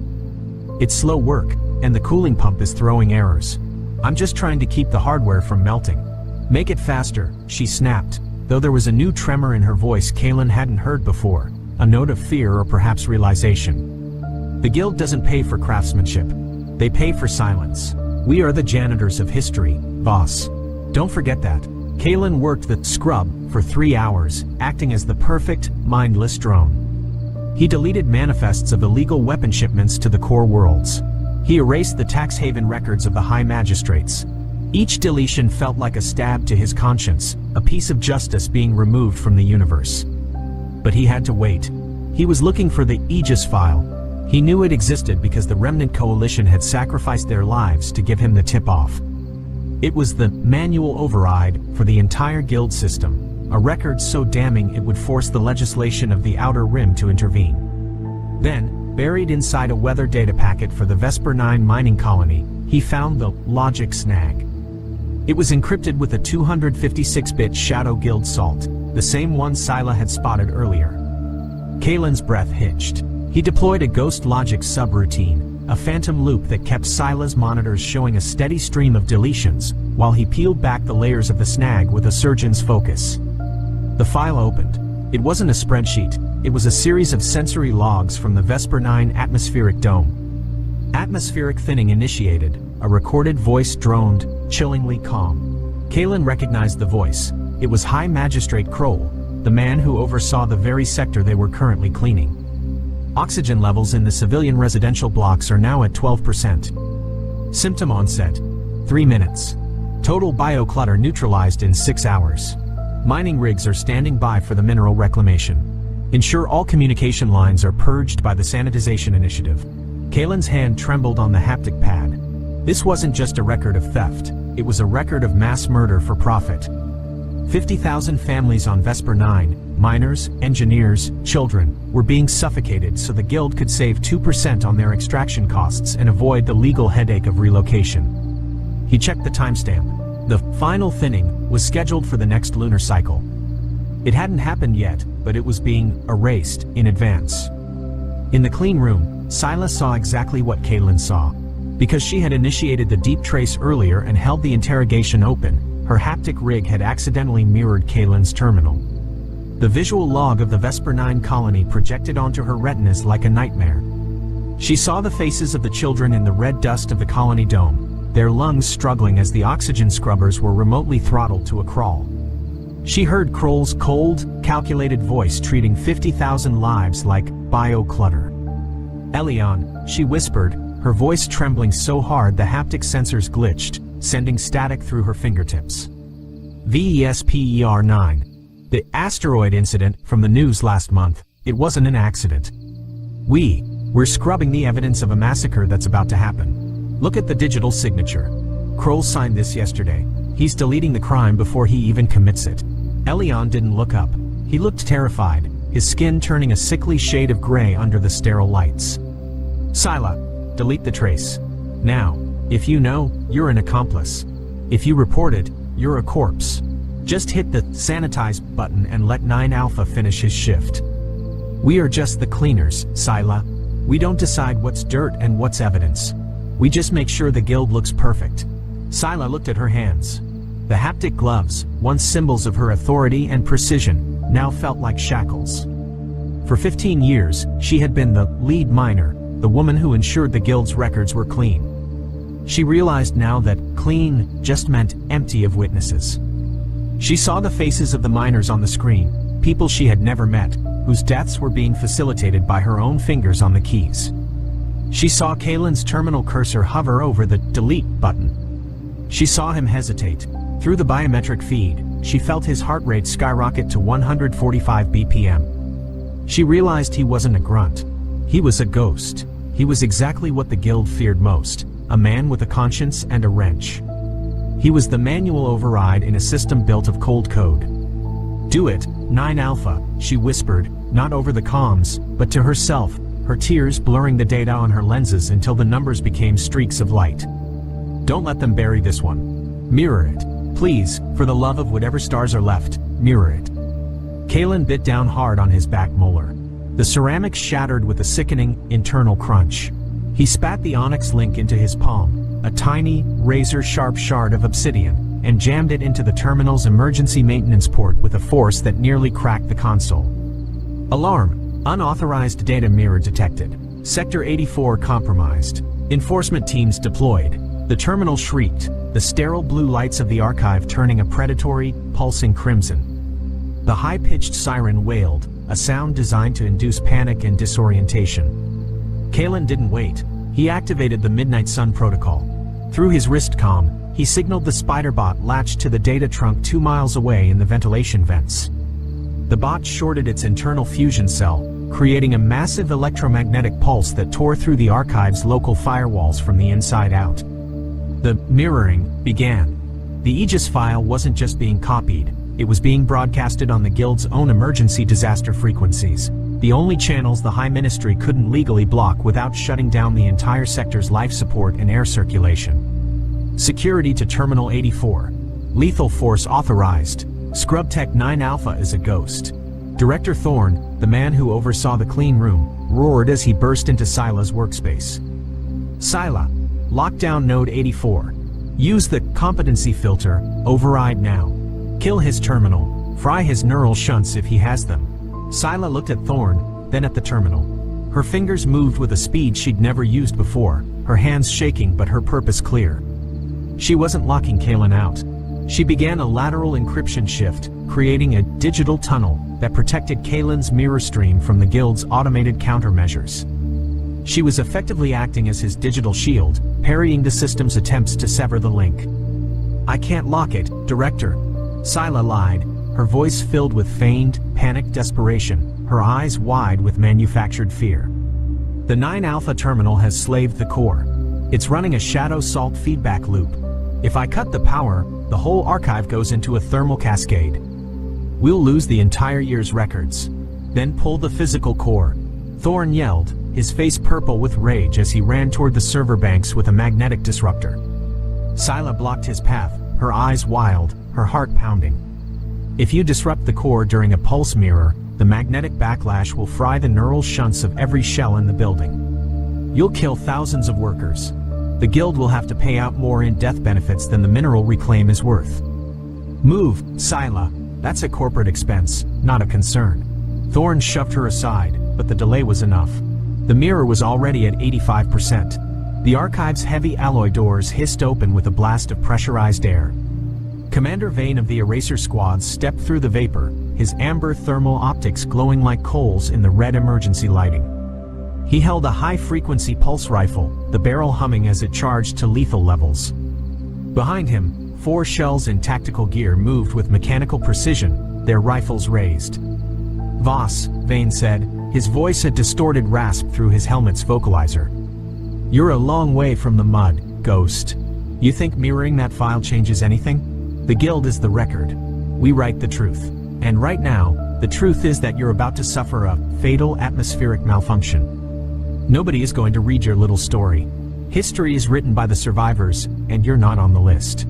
It's slow work, and the cooling pump is throwing errors. I'm just trying to keep the hardware from melting. Make it faster, she snapped, though there was a new tremor in her voice Kalen hadn't heard before, a note of fear or perhaps realization. The guild doesn't pay for craftsmanship. They pay for silence. We are the janitors of history, boss. Don't forget that. Kalen worked the scrub for 3 hours, acting as the perfect, mindless drone. He deleted manifests of illegal weapon shipments to the core worlds. He erased the tax haven records of the high magistrates. Each deletion felt like a stab to his conscience, a piece of justice being removed from the universe. But he had to wait. He was looking for the Aegis file. He knew it existed because the Remnant Coalition had sacrificed their lives to give him the tip-off. It was the manual override for the entire guild system, a record so damning it would force the legislation of the Outer Rim to intervene. Then, buried inside a weather data packet for the Vesper 9 mining colony, he found the logic snag. It was encrypted with a 256-bit Shadow Guild salt, the same one Scylla had spotted earlier. Kalen's breath hitched. He deployed a ghost logic subroutine, a phantom loop that kept Scylla's monitors showing a steady stream of deletions, while he peeled back the layers of the snag with a surgeon's focus. The file opened. It wasn't a spreadsheet, it was a series of sensory logs from the Vesper 9 atmospheric dome. Atmospheric thinning initiated, a recorded voice droned, chillingly calm. Kalen recognized the voice. It was High Magistrate Kroll, the man who oversaw the very sector they were currently cleaning. Oxygen levels in the civilian residential blocks are now at 12%. Symptom onset: 3 minutes. Total bioclutter neutralized in 6 hours. Mining rigs are standing by for the mineral reclamation. Ensure all communication lines are purged by the Sanitization Initiative. Kalen's hand trembled on the haptic pad. This wasn't just a record of theft, it was a record of mass murder for profit. 50,000 families on Vesper 9, miners, engineers, children, were being suffocated so the guild could save 2% on their extraction costs and avoid the legal headache of relocation. He checked the timestamp. The final thinning was scheduled for the next lunar cycle. It hadn't happened yet, but it was being erased in advance. In the clean room, Scylla saw exactly what Kalen saw. Because she had initiated the deep trace earlier and held the interrogation open, her haptic rig had accidentally mirrored Kalen's terminal. The visual log of the Vesper 9 colony projected onto her retinas like a nightmare. She saw the faces of the children in the red dust of the colony dome, their lungs struggling as the oxygen scrubbers were remotely throttled to a crawl. She heard Kroll's cold, calculated voice treating 50,000 lives like bio-clutter. Elion, she whispered, her voice trembling so hard the haptic sensors glitched, sending static through her fingertips. VESPER-9. The asteroid incident from the news last month, it wasn't an accident. We're scrubbing the evidence of a massacre that's about to happen. Look at the digital signature. Kroll signed this yesterday. He's deleting the crime before he even commits it. Elion didn't look up. He looked terrified, his skin turning a sickly shade of gray under the sterile lights. Scylla, delete the trace. Now. If you know, you're an accomplice. If you report it, you're a corpse. Just hit the sanitize button and let 9 Alpha finish his shift. We are just the cleaners, Scylla. We don't decide what's dirt and what's evidence. We just make sure the guild looks perfect. Scylla looked at her hands. The haptic gloves, once symbols of her authority and precision, now felt like shackles. For 15 years, she had been the lead miner, the woman who ensured the guild's records were clean. She realized now that clean just meant empty of witnesses. She saw the faces of the miners on the screen, people she had never met, whose deaths were being facilitated by her own fingers on the keys. She saw Kalen's terminal cursor hover over the delete button. She saw him hesitate. Through the biometric feed, she felt his heart rate skyrocket to 145 BPM. She realized he wasn't a grunt. He was a ghost. He was exactly what the guild feared most. A man with a conscience and a wrench. He was the manual override in a system built of cold code. Do it, 9 Alpha, she whispered, not over the comms, but to herself, her tears blurring the data on her lenses until the numbers became streaks of light. Don't let them bury this one. Mirror it. Please, for the love of whatever stars are left, mirror it. Kalen bit down hard on his back molar. The ceramics shattered with a sickening, internal crunch. He spat the onyx link into his palm, a tiny, razor-sharp shard of obsidian, and jammed it into the terminal's emergency maintenance port with a force that nearly cracked the console. Alarm! Unauthorized data mirror detected. Sector 84 compromised. Enforcement teams deployed. The terminal shrieked, the sterile blue lights of the archive turning a predatory, pulsing crimson. The high-pitched siren wailed, a sound designed to induce panic and disorientation. Kalen didn't wait. He activated the Midnight Sun protocol. Through his wrist comm, he signaled the spider bot latched to the data trunk 2 miles away in the ventilation vents. The bot shorted its internal fusion cell, creating a massive electromagnetic pulse that tore through the archive's local firewalls from the inside out. The mirroring began. The Aegis file wasn't just being copied, it was being broadcasted on the Guild's own emergency disaster frequencies, the only channels the High Ministry couldn't legally block without shutting down the entire sector's life support and air circulation. Security to Terminal 84. Lethal force authorized. Scrub Tech 9 Alpha is a ghost. Director Thorne, the man who oversaw the clean room, roared as he burst into Sila's workspace. Sila, lock down Node 84. Use the competency filter, override now. Kill his terminal, fry his neural shunts if he has them. Sila looked at Thorne, then at the terminal. Her fingers moved with a speed she'd never used before, her hands shaking but her purpose clear. She wasn't locking Kalen out. She began a lateral encryption shift, creating a digital tunnel that protected Kalen's mirror stream from the Guild's automated countermeasures. She was effectively acting as his digital shield, parrying the system's attempts to sever the link. I can't lock it, Director. Sila lied, her voice filled with feigned, panicked desperation, her eyes wide with manufactured fear. The 9 Alpha terminal has slaved the core. It's running a shadow salt feedback loop. If I cut the power, the whole archive goes into a thermal cascade. We'll lose the entire year's records. Then pull the physical core. Thorne yelled, his face purple with rage as he ran toward the server banks with a magnetic disruptor. Sila blocked his path, her eyes wild, her heart pounding. If you disrupt the core during a pulse mirror, the magnetic backlash will fry the neural shunts of every shell in the building. You'll kill thousands of workers. The Guild will have to pay out more in death benefits than the mineral reclaim is worth. Move, Sila. That's a corporate expense, not a concern. Thorne shoved her aside, but the delay was enough. The mirror was already at 85%. The archive's heavy alloy doors hissed open with a blast of pressurized air. Commander Vane of the Eraser Squad stepped through the vapor, his amber thermal optics glowing like coals in the red emergency lighting. He held a high-frequency pulse rifle, the barrel humming as it charged to lethal levels. Behind him, 4 shells in tactical gear moved with mechanical precision, their rifles raised. Voss, Vane said, his voice a distorted rasp through his helmet's vocalizer. You're a long way from the mud, Ghost. You think mirroring that file changes anything? The Guild is the record. We write the truth. And right now, the truth is that you're about to suffer a fatal atmospheric malfunction. Nobody is going to read your little story. History is written by the survivors, and you're not on the list.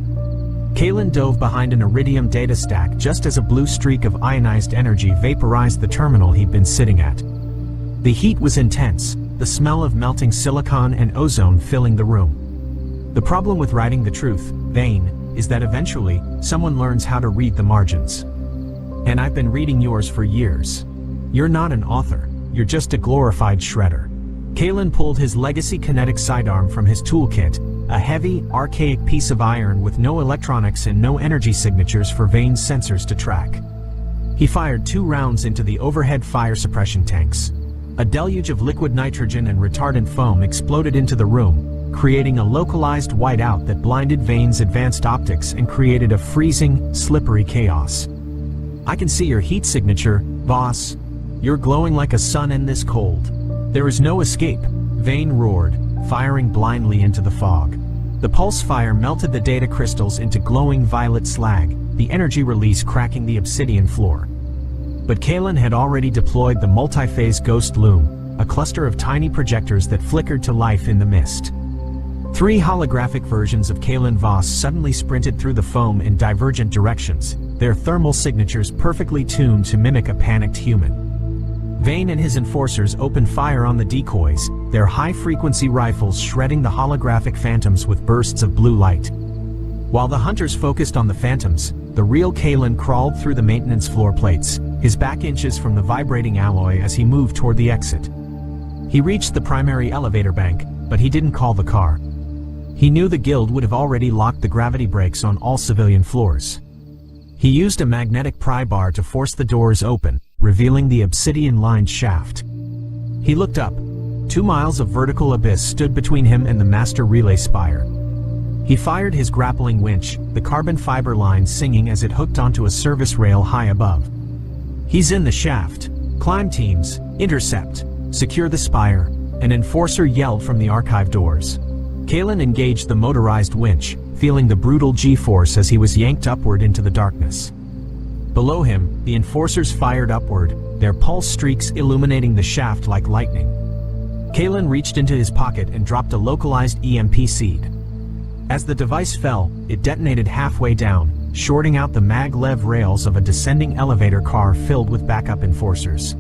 Kalen dove behind an iridium data stack just as a blue streak of ionized energy vaporized the terminal he'd been sitting at. The heat was intense, the smell of melting silicon and ozone filling the room. The problem with writing the truth, Vane, is that eventually, someone learns how to read the margins. And I've been reading yours for years. You're not an author, you're just a glorified shredder. Kalen pulled his legacy kinetic sidearm from his toolkit, a heavy, archaic piece of iron with no electronics and no energy signatures for Vane's sensors to track. He fired 2 rounds into the overhead fire suppression tanks. A deluge of liquid nitrogen and retardant foam exploded into the room, creating a localized whiteout that blinded Vane's advanced optics and created a freezing, slippery chaos. I can see your heat signature, Voss. You're glowing like a sun in this cold. There is no escape, Vane roared, firing blindly into the fog. The pulse fire melted the data crystals into glowing violet slag, the energy release cracking the obsidian floor. But Kalen had already deployed the multi-phase ghost loom, a cluster of tiny projectors that flickered to life in the mist. 3 holographic versions of Kalen Voss suddenly sprinted through the foam in divergent directions, their thermal signatures perfectly tuned to mimic a panicked human. Vane and his enforcers opened fire on the decoys, their high-frequency rifles shredding the holographic phantoms with bursts of blue light. While the hunters focused on the phantoms, the real Kalen crawled through the maintenance floor plates, his back inches from the vibrating alloy as he moved toward the exit. He reached the primary elevator bank, but he didn't call the car. He knew the Guild would have already locked the gravity brakes on all civilian floors. He used a magnetic pry bar to force the doors open, revealing the obsidian-lined shaft. He looked up. 2 miles of vertical abyss stood between him and the master relay spire. He fired his grappling winch, the carbon fiber line singing as it hooked onto a service rail high above. He's in the shaft. Climb teams, intercept, secure the spire, an enforcer yelled from the archive doors. Kalen engaged the motorized winch, feeling the brutal G-force as he was yanked upward into the darkness. Below him, the enforcers fired upward, their pulse streaks illuminating the shaft like lightning. Kalen reached into his pocket and dropped a localized EMP seed. As the device fell, it detonated halfway down, shorting out the maglev rails of a descending elevator car filled with backup enforcers.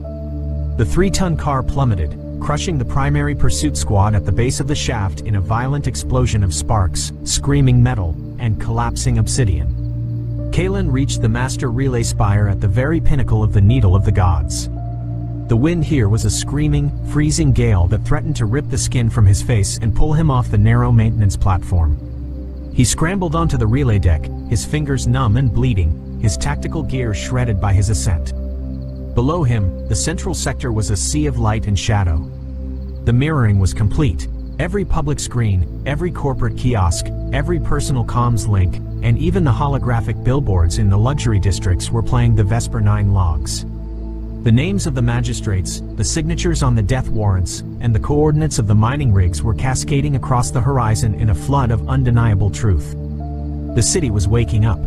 The 3-ton car plummeted, crushing the primary pursuit squad at the base of the shaft in a violent explosion of sparks, screaming metal, and collapsing obsidian. Kalen reached the master relay spire at the very pinnacle of the Needle of the Gods. The wind here was a screaming, freezing gale that threatened to rip the skin from his face and pull him off the narrow maintenance platform. He scrambled onto the relay deck, his fingers numb and bleeding, his tactical gear shredded by his ascent. Below him, the central sector was a sea of light and shadow. The mirroring was complete. Every public screen, every corporate kiosk, every personal comms link, and even the holographic billboards in the luxury districts were playing the Vesper 9 logs. The names of the magistrates, the signatures on the death warrants, and the coordinates of the mining rigs were cascading across the horizon in a flood of undeniable truth. The city was waking up.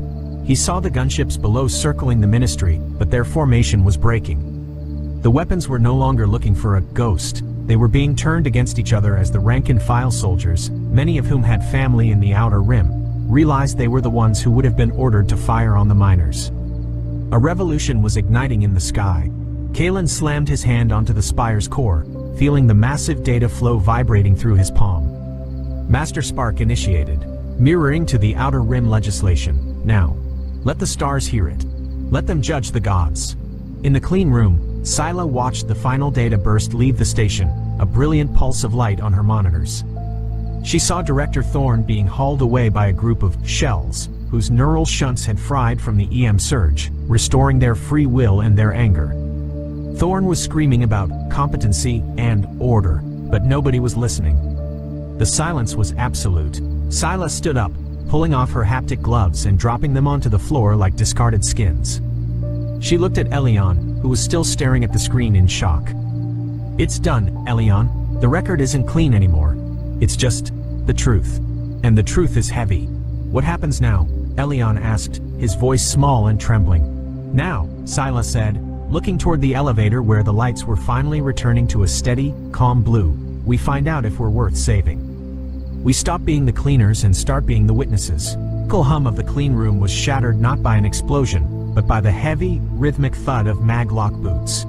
He saw the gunships below circling the ministry, but their formation was breaking. The weapons were no longer looking for a ghost. They were being turned against each other as the rank-and-file soldiers, many of whom had family in the Outer Rim, realized they were the ones who would have been ordered to fire on the miners. A revolution was igniting in the sky. Kalen slammed his hand onto the spire's core, feeling the massive data flow vibrating through his palm. Master Spark initiated, mirroring to the Outer Rim legislation. Now, let the stars hear it. Let them judge the gods. In the clean room, Scylla watched the final data burst leave the station, a brilliant pulse of light on her monitors. She saw Director Thorne being hauled away by a group of shells, whose neural shunts had fried from the EM surge, restoring their free will and their anger. Thorne was screaming about competency and order, but nobody was listening. The silence was absolute. Scylla stood up, pulling off her haptic gloves and dropping them onto the floor like discarded skins. She looked at Elion, who was still staring at the screen in shock. "It's done, Elion. The record isn't clean anymore. It's just the truth. And the truth is heavy." "What happens now?" Elion asked, his voice small and trembling. "Now," Scylla said, looking toward the elevator where the lights were finally returning to a steady, calm blue, "we find out if we're worth saving. We stop being the cleaners and start being the witnesses." The hum of the clean room was shattered not by an explosion, but by the heavy, rhythmic thud of maglock boots.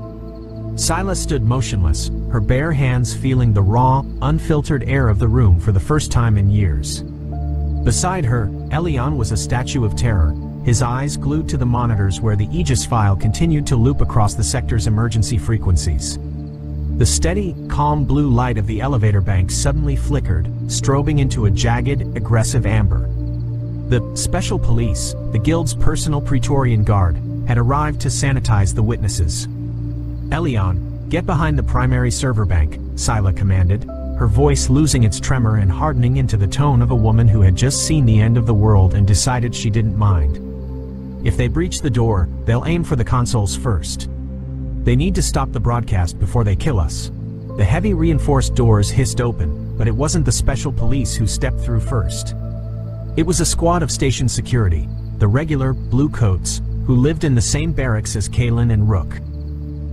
Scylla stood motionless, her bare hands feeling the raw, unfiltered air of the room for the first time in years. Beside her, Elion was a statue of terror, his eyes glued to the monitors where the Aegis file continued to loop across the sector's emergency frequencies. The steady, calm blue light of the elevator bank suddenly flickered, strobing into a jagged, aggressive amber. The special police, the Guild's personal Praetorian Guard, had arrived to sanitize the witnesses. "Elion, get behind the primary server bank," Scylla commanded, her voice losing its tremor and hardening into the tone of a woman who had just seen the end of the world and decided she didn't mind. "If they breach the door, they'll aim for the consoles first. They need to stop the broadcast before they kill us." The heavy reinforced doors hissed open, but it wasn't the special police who stepped through first. It was a squad of station security, the regular blue coats, who lived in the same barracks as Kalen and Rook.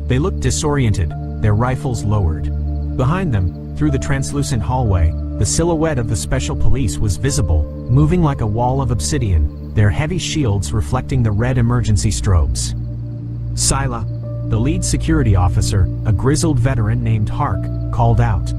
They looked disoriented, their rifles lowered. Behind them, through the translucent hallway, the silhouette of the special police was visible, moving like a wall of obsidian, their heavy shields reflecting the red emergency strobes. "Scylla," the lead security officer, a grizzled veteran named Hark, called out.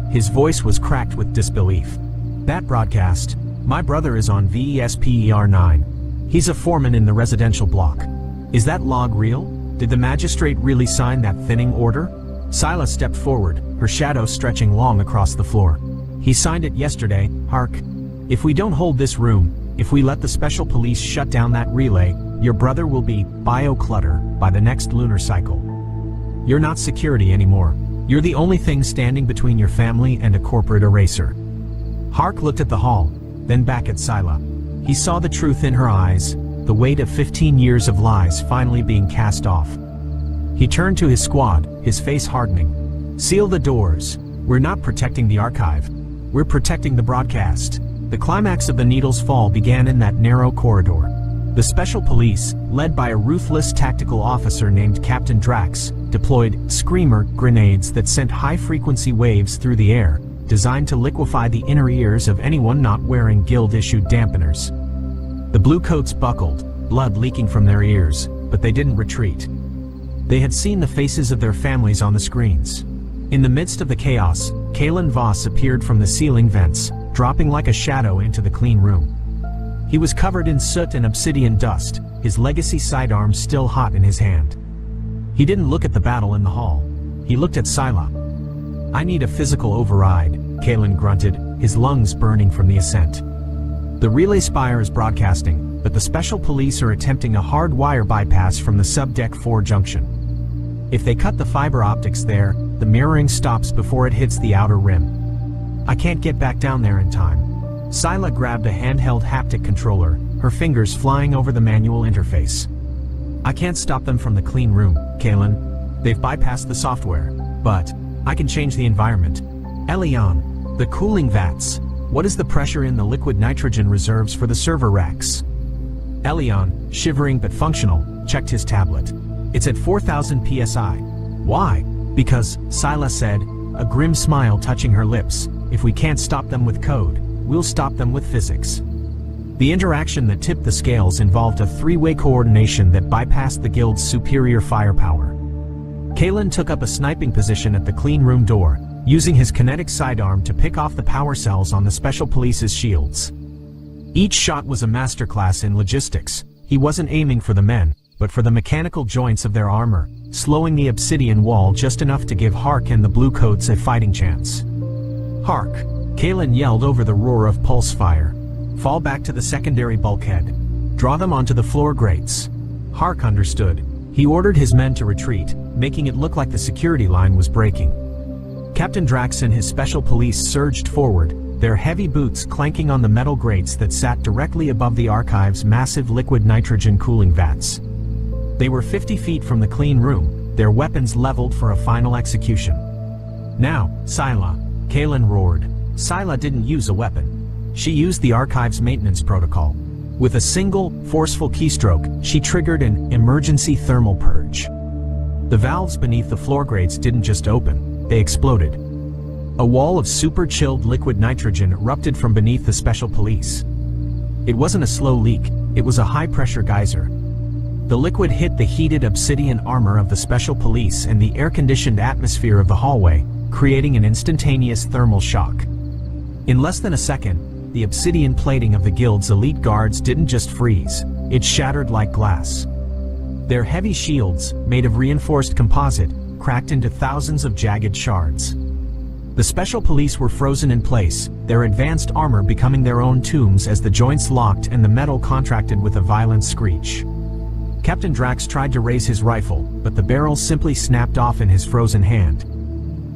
His voice was cracked with disbelief. "That broadcast, my brother is on VESPER-9. He's a foreman in the residential block. Is that log real? Did the magistrate really sign that thinning order?" Scylla stepped forward, her shadow stretching long across the floor. "He signed it yesterday, Hark. If we don't hold this room, if we let the special police shut down that relay, your brother will be bio-clutter by the next lunar cycle. You're not security anymore. You're the only thing standing between your family and a corporate eraser." Hark looked at the hall, then back at Scylla. He saw the truth in her eyes, the weight of 15 years of lies finally being cast off. He turned to his squad, his face hardening. "Seal the doors. We're not protecting the archive. We're protecting the broadcast." The climax of the Needle's fall began in that narrow corridor. The Special Police, led by a ruthless tactical officer named Captain Drax, deployed Screamer grenades that sent high-frequency waves through the air, designed to liquefy the inner ears of anyone not wearing Guild-issued dampeners. The Bluecoats buckled, blood leaking from their ears, but they didn't retreat. They had seen the faces of their families on the screens. In the midst of the chaos, Kalen Voss appeared from the ceiling vents, dropping like a shadow into the clean room. He was covered in soot and obsidian dust, his legacy sidearm still hot in his hand. He didn't look at the battle in the hall. He looked at Scylla. "I need a physical override," Kalen grunted, his lungs burning from the ascent. "The relay spire is broadcasting, but the Special Police are attempting a hard wire bypass from the Subdeck 4 junction. If they cut the fiber optics there, the mirroring stops before it hits the outer rim. I can't get back down there in time." Scylla grabbed a handheld haptic controller, her fingers flying over the manual interface. "I can't stop them from the clean room, Kalen. They've bypassed the software. But I can change the environment. Elion, the cooling vats. What is the pressure in the liquid nitrogen reserves for the server racks?" Elion, shivering but functional, checked his tablet. "It's at 4,000 psi. "Why?" "Because," Scylla said, a grim smile touching her lips, "if we can't stop them with code, we'll stop them with physics." The interaction that tipped the scales involved a three-way coordination that bypassed the Guild's superior firepower. Kalen took up a sniping position at the clean room door, using his kinetic sidearm to pick off the power cells on the Special Police's shields. Each shot was a masterclass in logistics. He wasn't aiming for the men, but for the mechanical joints of their armor, slowing the obsidian wall just enough to give Hark and the Bluecoats a fighting chance. "Hark!" Kalen yelled over the roar of pulse fire. "Fall back to the secondary bulkhead. Draw them onto the floor grates." Hark understood. He ordered his men to retreat, making it look like the security line was breaking. Captain Drax and his Special Police surged forward, their heavy boots clanking on the metal grates that sat directly above the archive's massive liquid nitrogen cooling vats. They were 50 feet from the clean room, their weapons leveled for a final execution. "Now, Scylla," Kalen roared. Scylla didn't use a weapon. She used the archive's maintenance protocol. With a single, forceful keystroke, she triggered an emergency thermal purge. The valves beneath the floor grates didn't just open, they exploded. A wall of super-chilled liquid nitrogen erupted from beneath the Special Police. It wasn't a slow leak, it was a high-pressure geyser. The liquid hit the heated obsidian armor of the Special Police and the air-conditioned atmosphere of the hallway, creating an instantaneous thermal shock. In less than a second, the obsidian plating of the Guild's elite guards didn't just freeze, it shattered like glass. Their heavy shields, made of reinforced composite, cracked into thousands of jagged shards. The Special Police were frozen in place, their advanced armor becoming their own tombs as the joints locked and the metal contracted with a violent screech. Captain Drax tried to raise his rifle, but the barrel simply snapped off in his frozen hand.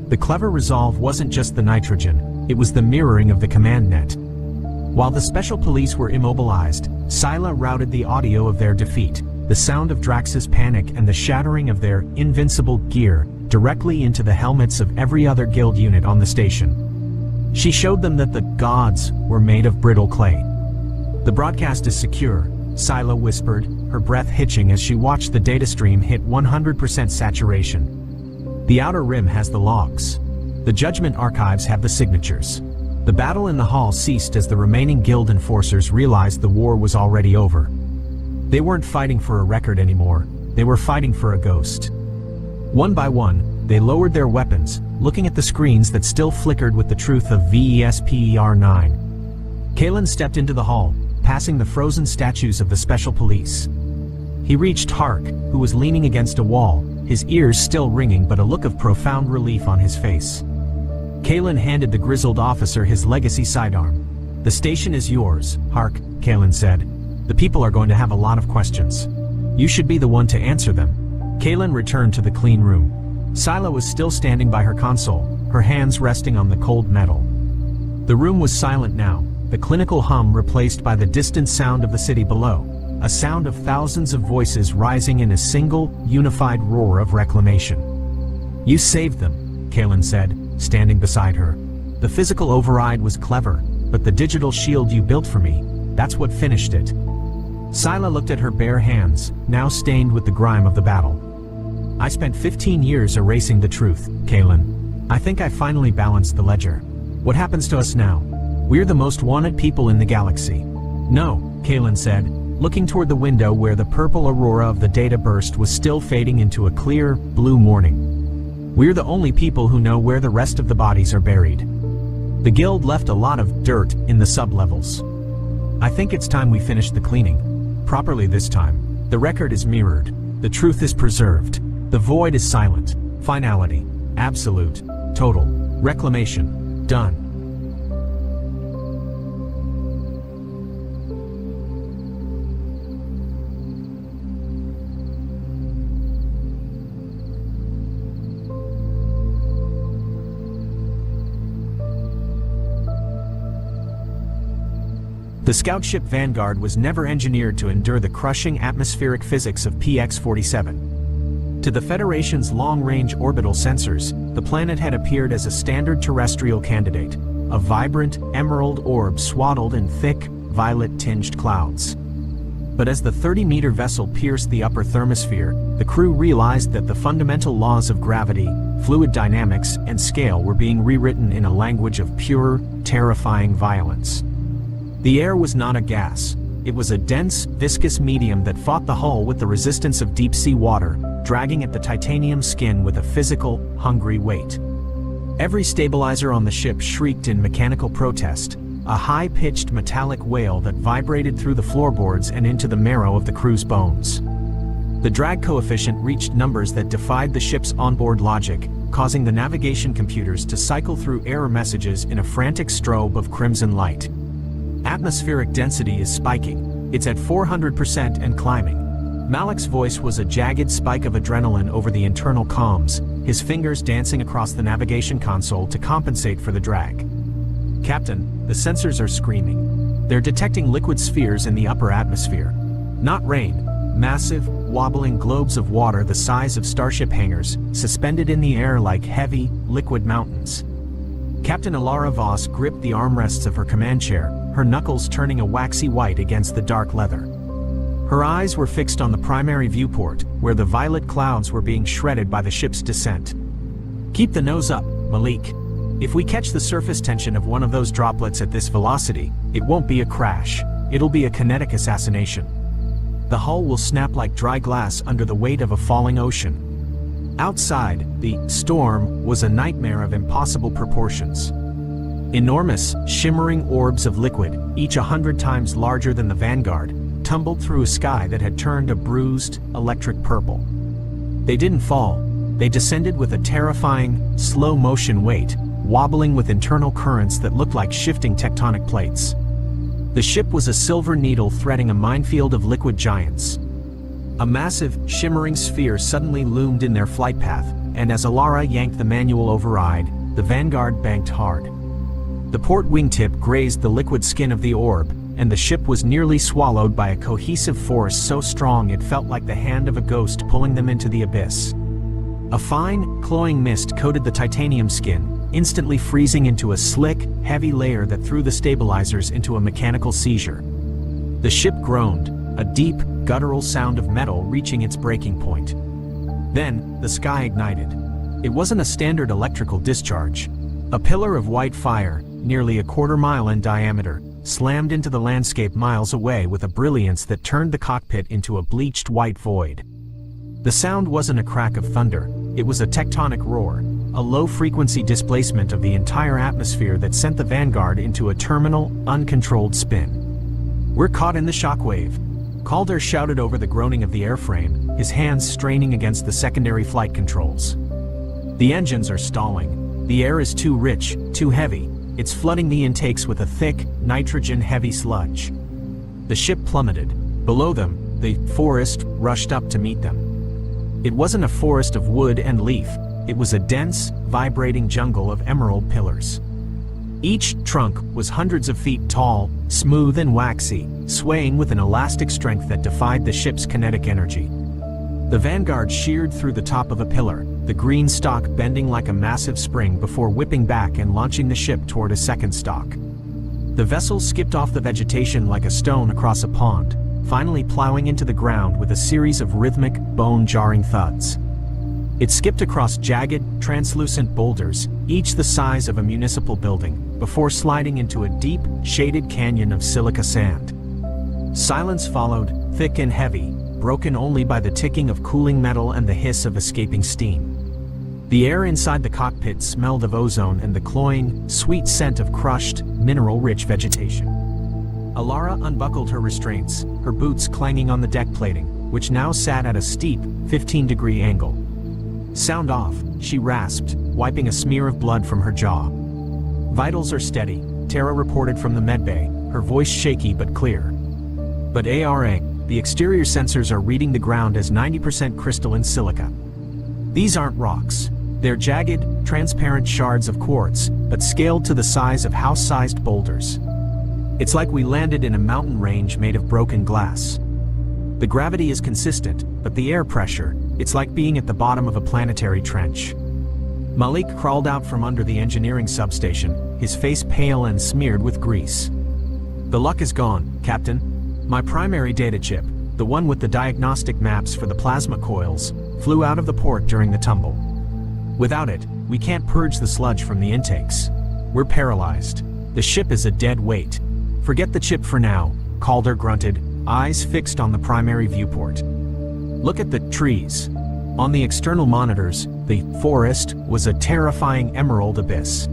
The clever resolve wasn't just the nitrogen, it was the mirroring of the command net. While the Special Police were immobilized, Scylla routed the audio of their defeat, the sound of Drax's panic and the shattering of their invincible gear, directly into the helmets of every other Guild unit on the station. She showed them that the gods were made of brittle clay. "The broadcast is secure," Scylla whispered, her breath hitching as she watched the data stream hit 100% saturation. "The outer rim has the logs. The Judgment archives have the signatures." The battle in the hall ceased as the remaining Guild enforcers realized the war was already over. They weren't fighting for a record anymore, they were fighting for a ghost. One by one, they lowered their weapons, looking at the screens that still flickered with the truth of VESPER-9. Kalen stepped into the hall, passing the frozen statues of the Special Police. He reached Hark, who was leaning against a wall, his ears still ringing but a look of profound relief on his face. Kalen handed the grizzled officer his legacy sidearm. "The station is yours, Hark," Kalen said. "The people are going to have a lot of questions. You should be the one to answer them." Kalen returned to the clean room. Scylla was still standing by her console, her hands resting on the cold metal. The room was silent now, the clinical hum replaced by the distant sound of the city below. a sound of thousands of voices rising in a single, unified roar of reclamation. "You saved them," Kalen said, standing beside her. "The physical override was clever, but the digital shield you built for me, that's what finished it." Sila looked at her bare hands, now stained with the grime of the battle. "I spent 15 years erasing the truth, Kalen. I think I finally balanced the ledger. What happens to us now? We're the most wanted people in the galaxy." "No," Kalen said, looking toward the window where the purple aurora of the data burst was still fading into a clear, blue morning. "We're the only people who know where the rest of the bodies are buried. The guild left a lot of dirt in the sublevels. I think it's time we finish the cleaning. Properly this time. The record is mirrored. The truth is preserved. The void is silent. Finality. Absolute. Total. Reclamation. Done." The scout ship Vanguard was never engineered to endure the crushing atmospheric physics of PX-47. To the Federation's long-range orbital sensors, the planet had appeared as a standard terrestrial candidate, a vibrant, emerald orb swaddled in thick, violet-tinged clouds. But as the 30-meter vessel pierced the upper thermosphere, the crew realized that the fundamental laws of gravity, fluid dynamics, and scale were being rewritten in a language of pure, terrifying violence. The air was not a gas. It was a dense, viscous medium that fought the hull with the resistance of deep-sea water, dragging at the titanium skin with a physical, hungry weight. Every stabilizer on the ship shrieked in mechanical protest, a high-pitched metallic wail that vibrated through the floorboards and into the marrow of the crew's bones. The drag coefficient reached numbers that defied the ship's onboard logic, causing the navigation computers to cycle through error messages in a frantic strobe of crimson light. Atmospheric density is spiking. It's at 400% and climbing. Malik's voice was a jagged spike of adrenaline over the internal comms, his fingers dancing across the navigation console to compensate for the drag. "Captain, the sensors are screaming. They're detecting liquid spheres in the upper atmosphere. Not rain, massive, wobbling globes of water the size of starship hangars, suspended in the air like heavy, liquid mountains." Captain Alara Voss gripped the armrests of her command chair, her knuckles turning a waxy white against the dark leather. Her eyes were fixed on the primary viewport, where the violet clouds were being shredded by the ship's descent. "Keep the nose up, Malik. If we catch the surface tension of one of those droplets at this velocity, it won't be a crash. It'll be a kinetic assassination. The hull will snap like dry glass under the weight of a falling ocean." Outside, the storm was a nightmare of impossible proportions. Enormous, shimmering orbs of liquid, each 100 times larger than the Vanguard, tumbled through a sky that had turned a bruised, electric purple. They didn't fall. They descended with a terrifying, slow-motion weight, wobbling with internal currents that looked like shifting tectonic plates. The ship was a silver needle threading a minefield of liquid giants. A massive, shimmering sphere suddenly loomed in their flight path, and as Alara yanked the manual override, the Vanguard banked hard. The port wingtip grazed the liquid skin of the orb, and the ship was nearly swallowed by a cohesive force so strong it felt like the hand of a ghost pulling them into the abyss. A fine, cloying mist coated the titanium skin, instantly freezing into a slick, heavy layer that threw the stabilizers into a mechanical seizure. The ship groaned, a deep, guttural sound of metal reaching its breaking point. Then, the sky ignited. It wasn't a standard electrical discharge. A pillar of white fire, nearly a quarter-mile in diameter, slammed into the landscape miles away with a brilliance that turned the cockpit into a bleached white void. The sound wasn't a crack of thunder, it was a tectonic roar, a low-frequency displacement of the entire atmosphere that sent the Vanguard into a terminal, uncontrolled spin. "We're caught in the shockwave," Calder shouted over the groaning of the airframe, his hands straining against the secondary flight controls. "The engines are stalling. The air is too rich, too heavy. It's flooding the intakes with a thick, nitrogen-heavy sludge." The ship plummeted. Below them, the forest rushed up to meet them. It wasn't a forest of wood and leaf. It was a dense, vibrating jungle of emerald pillars. Each trunk was hundreds of feet tall, smooth and waxy, swaying with an elastic strength that defied the ship's kinetic energy. The Vanguard sheared through the top of a pillar, the green stalk bending like a massive spring before whipping back and launching the ship toward a second stalk. The vessel skipped off the vegetation like a stone across a pond, finally plowing into the ground with a series of rhythmic, bone-jarring thuds. It skipped across jagged, translucent boulders, each the size of a municipal building, before sliding into a deep, shaded canyon of silica sand. Silence followed, thick and heavy, broken only by the ticking of cooling metal and the hiss of escaping steam. The air inside the cockpit smelled of ozone and the cloying, sweet scent of crushed, mineral-rich vegetation. Alara unbuckled her restraints, her boots clanging on the deck plating, which now sat at a steep, 15-degree angle. "Sound off," she rasped, wiping a smear of blood from her jaw. "Vitals are steady," Tara reported from the medbay, her voice shaky but clear. "But ARA, the exterior sensors are reading the ground as 90% crystalline silica. These aren't rocks. They're jagged, transparent shards of quartz, but scaled to the size of house-sized boulders. It's like we landed in a mountain range made of broken glass. The gravity is consistent, but the air pressure, it's like being at the bottom of a planetary trench." Malik crawled out from under the engineering substation, his face pale and smeared with grease. "The luck is gone, Captain. My primary data chip, the one with the diagnostic maps for the plasma coils, flew out of the port during the tumble. Without it, we can't purge the sludge from the intakes. We're paralyzed. The ship is a dead weight. Forget the chip for now," Calder grunted, eyes fixed on the primary viewport. "Look at the trees." On the external monitors, the forest was a terrifying emerald abyss.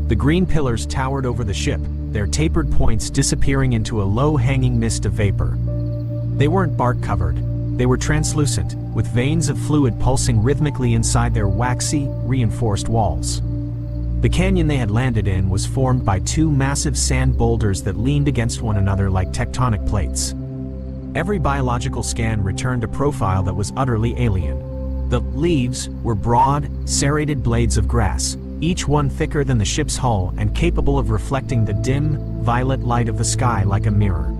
The green pillars towered over the ship, their tapered points disappearing into a low-hanging mist of vapor. They weren't bark-covered. They were translucent, with veins of fluid pulsing rhythmically inside their waxy, reinforced walls. The canyon they had landed in was formed by two massive sand boulders that leaned against one another like tectonic plates. Every biological scan returned a profile that was utterly alien. The leaves were broad, serrated blades of grass, each one thicker than the ship's hull and capable of reflecting the dim, violet light of the sky like a mirror.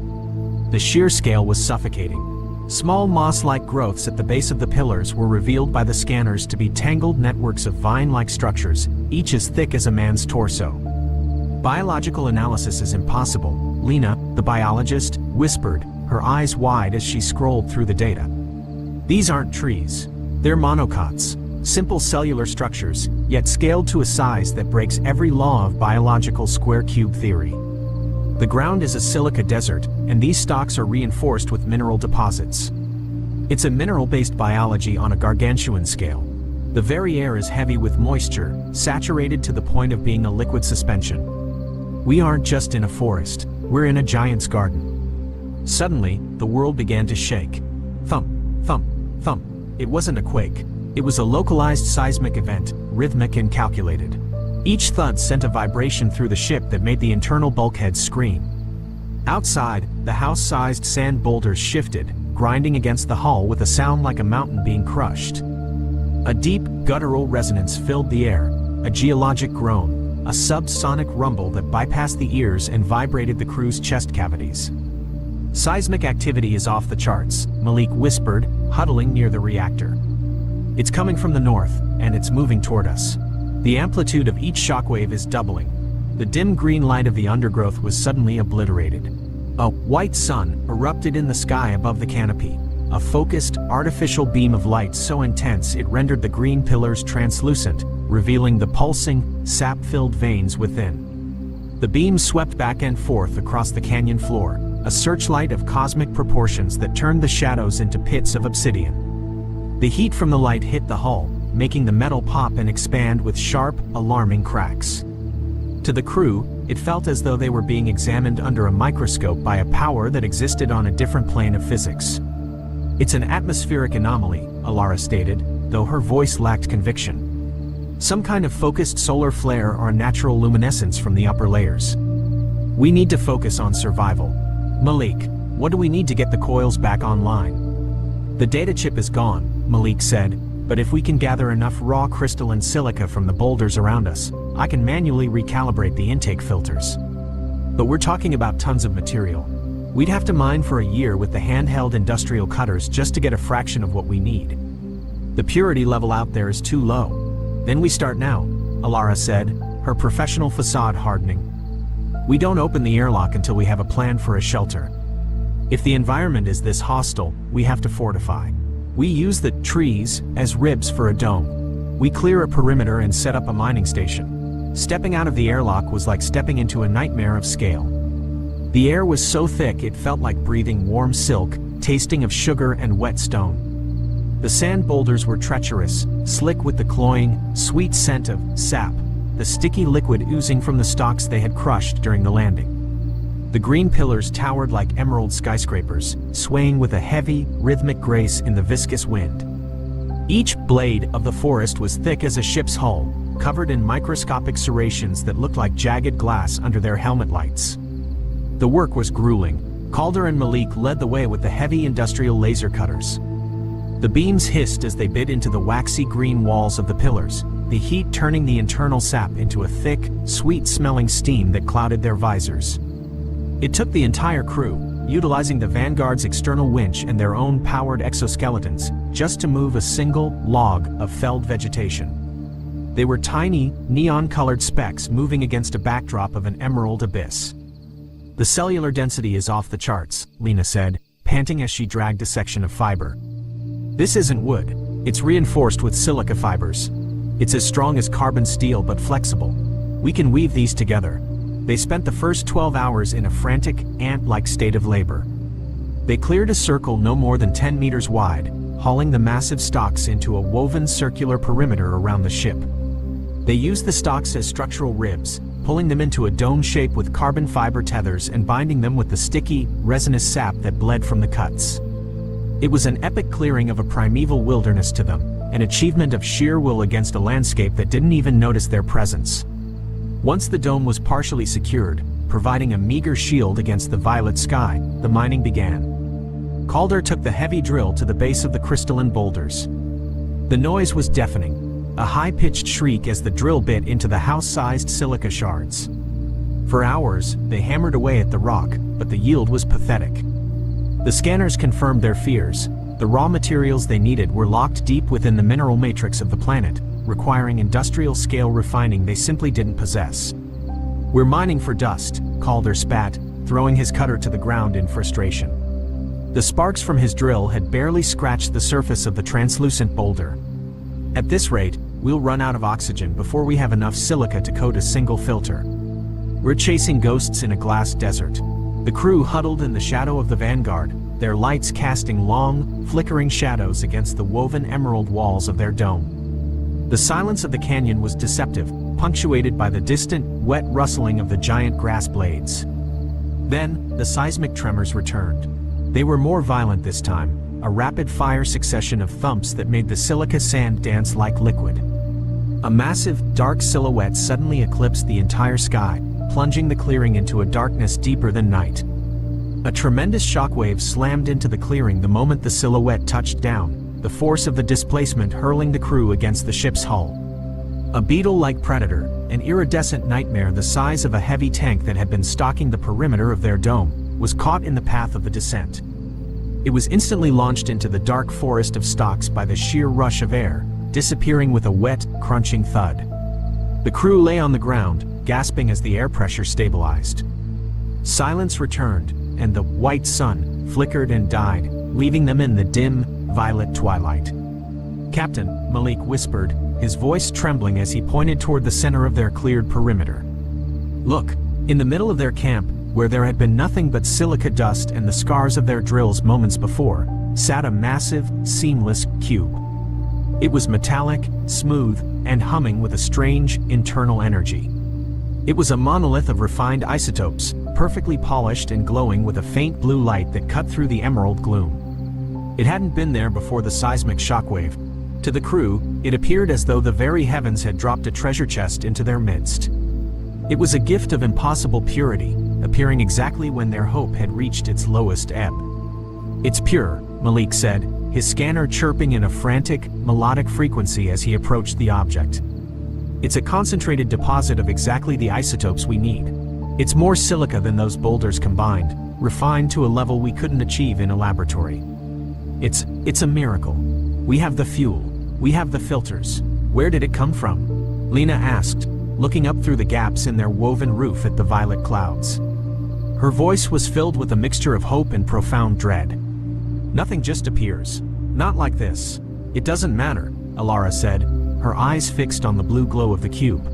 The sheer scale was suffocating. Small moss-like growths at the base of the pillars were revealed by the scanners to be tangled networks of vine-like structures, each as thick as a man's torso. "Biological analysis is impossible," Lena, the biologist, whispered, her eyes wide as she scrolled through the data. "These aren't trees. They're monocots, simple cellular structures, yet scaled to a size that breaks every law of biological square-cube theory. The ground is a silica desert, and these stalks are reinforced with mineral deposits. It's a mineral-based biology on a gargantuan scale. The very air is heavy with moisture, saturated to the point of being a liquid suspension. We aren't just in a forest, we're in a giant's garden." Suddenly, the world began to shake. Thump, thump, thump. It wasn't a quake. It was a localized seismic event, rhythmic and calculated. Each thud sent a vibration through the ship that made the internal bulkheads scream. Outside, the house-sized sand boulders shifted, grinding against the hull with a sound like a mountain being crushed. A deep, guttural resonance filled the air, a geologic groan, a subsonic rumble that bypassed the ears and vibrated the crew's chest cavities. "Seismic activity is off the charts," Malik whispered, huddling near the reactor. "It's coming from the north, and it's moving toward us. The amplitude of each shockwave is doubling." The dim green light of the undergrowth was suddenly obliterated. A white sun erupted in the sky above the canopy, a focused, artificial beam of light so intense it rendered the green pillars translucent, revealing the pulsing, sap-filled veins within. The beam swept back and forth across the canyon floor, a searchlight of cosmic proportions that turned the shadows into pits of obsidian. The heat from the light hit the hull, making the metal pop and expand with sharp, alarming cracks. To the crew, it felt as though they were being examined under a microscope by a power that existed on a different plane of physics. "It's an atmospheric anomaly," Alara stated, though her voice lacked conviction. "Some kind of focused solar flare or natural luminescence from the upper layers. We need to focus on survival. Malik, what do we need to get the coils back online?" "The data chip is gone," Malik said, But if we can gather enough raw crystalline silica from the boulders around us, I can manually recalibrate the intake filters. But we're talking about tons of material. We'd have to mine for a year with the handheld industrial cutters just to get a fraction of what we need. The purity level out there is too low. Then we start now, Alara said, her professional facade hardening. We don't open the airlock until we have a plan for a shelter. If the environment is this hostile, we have to fortify. We use the trees as ribs for a dome. We clear a perimeter and set up a mining station. Stepping out of the airlock was like stepping into a nightmare of scale. The air was so thick it felt like breathing warm silk, tasting of sugar and wet stone. The sand boulders were treacherous, slick with the cloying, sweet scent of sap, the sticky liquid oozing from the stalks they had crushed during the landing. The green pillars towered like emerald skyscrapers, swaying with a heavy, rhythmic grace in the viscous wind. Each blade of the forest was thick as a ship's hull, covered in microscopic serrations that looked like jagged glass under their helmet lights. The work was grueling. Calder and Malik led the way with the heavy industrial laser cutters. The beams hissed as they bit into the waxy green walls of the pillars, the heat turning the internal sap into a thick, sweet-smelling steam that clouded their visors. It took the entire crew, utilizing the Vanguard's external winch and their own powered exoskeletons, just to move a single log of felled vegetation. They were tiny, neon-colored specks moving against a backdrop of an emerald abyss. The cellular density is off the charts, Lena said, panting as she dragged a section of fiber. This isn't wood. It's reinforced with silica fibers. It's as strong as carbon steel but flexible. We can weave these together. They spent the first 12 hours in a frantic, ant-like state of labor. They cleared a circle no more than 10 meters wide, hauling the massive stalks into a woven circular perimeter around the ship. They used the stalks as structural ribs, pulling them into a dome shape with carbon fiber tethers and binding them with the sticky, resinous sap that bled from the cuts. It was an epic clearing of a primeval wilderness to them, an achievement of sheer will against a landscape that didn't even notice their presence. Once the dome was partially secured, providing a meager shield against the violet sky, the mining began. Calder took the heavy drill to the base of the crystalline boulders. The noise was deafening, a high-pitched shriek as the drill bit into the house-sized silica shards. For hours, they hammered away at the rock, but the yield was pathetic. The scanners confirmed their fears. The raw materials they needed were locked deep within the mineral matrix of the planet, requiring industrial-scale refining they simply didn't possess. We're mining for dust, Calder spat, throwing his cutter to the ground in frustration. The sparks from his drill had barely scratched the surface of the translucent boulder. At this rate, we'll run out of oxygen before we have enough silica to coat a single filter. We're chasing ghosts in a glass desert. The crew huddled in the shadow of the Vanguard, their lights casting long, flickering shadows against the woven emerald walls of their dome. The silence of the canyon was deceptive, punctuated by the distant, wet rustling of the giant grass blades. Then, the seismic tremors returned. They were more violent this time, a rapid-fire succession of thumps that made the silica sand dance like liquid. A massive, dark silhouette suddenly eclipsed the entire sky, plunging the clearing into a darkness deeper than night. A tremendous shockwave slammed into the clearing the moment the silhouette touched down, the force of the displacement hurling the crew against the ship's hull. A beetle-like predator, an iridescent nightmare the size of a heavy tank that had been stalking the perimeter of their dome, was caught in the path of the descent. It was instantly launched into the dark forest of stalks by the sheer rush of air, disappearing with a wet, crunching thud. The crew lay on the ground, gasping as the air pressure stabilized. Silence returned, and the white sun flickered and died, leaving them in the dim, violet twilight. Captain, Malik whispered, his voice trembling as he pointed toward the center of their cleared perimeter. Look, in the middle of their camp, where there had been nothing but silica dust and the scars of their drills moments before, sat a massive, seamless cube. It was metallic, smooth, and humming with a strange, internal energy. It was a monolith of refined isotopes, perfectly polished and glowing with a faint blue light that cut through the emerald gloom. It hadn't been there before the seismic shockwave. To the crew, it appeared as though the very heavens had dropped a treasure chest into their midst. It was a gift of impossible purity, appearing exactly when their hope had reached its lowest ebb. It's pure, Malik said, his scanner chirping in a frantic, melodic frequency as he approached the object. It's a concentrated deposit of exactly the isotopes we need. It's more silica than those boulders combined, refined to a level we couldn't achieve in a laboratory. It's a miracle. We have the fuel. We have the filters. Where did it come from? Lena asked, looking up through the gaps in their woven roof at the violet clouds. Her voice was filled with a mixture of hope and profound dread. Nothing just appears. Not like this. It doesn't matter, Alara said, her eyes fixed on the blue glow of the cube.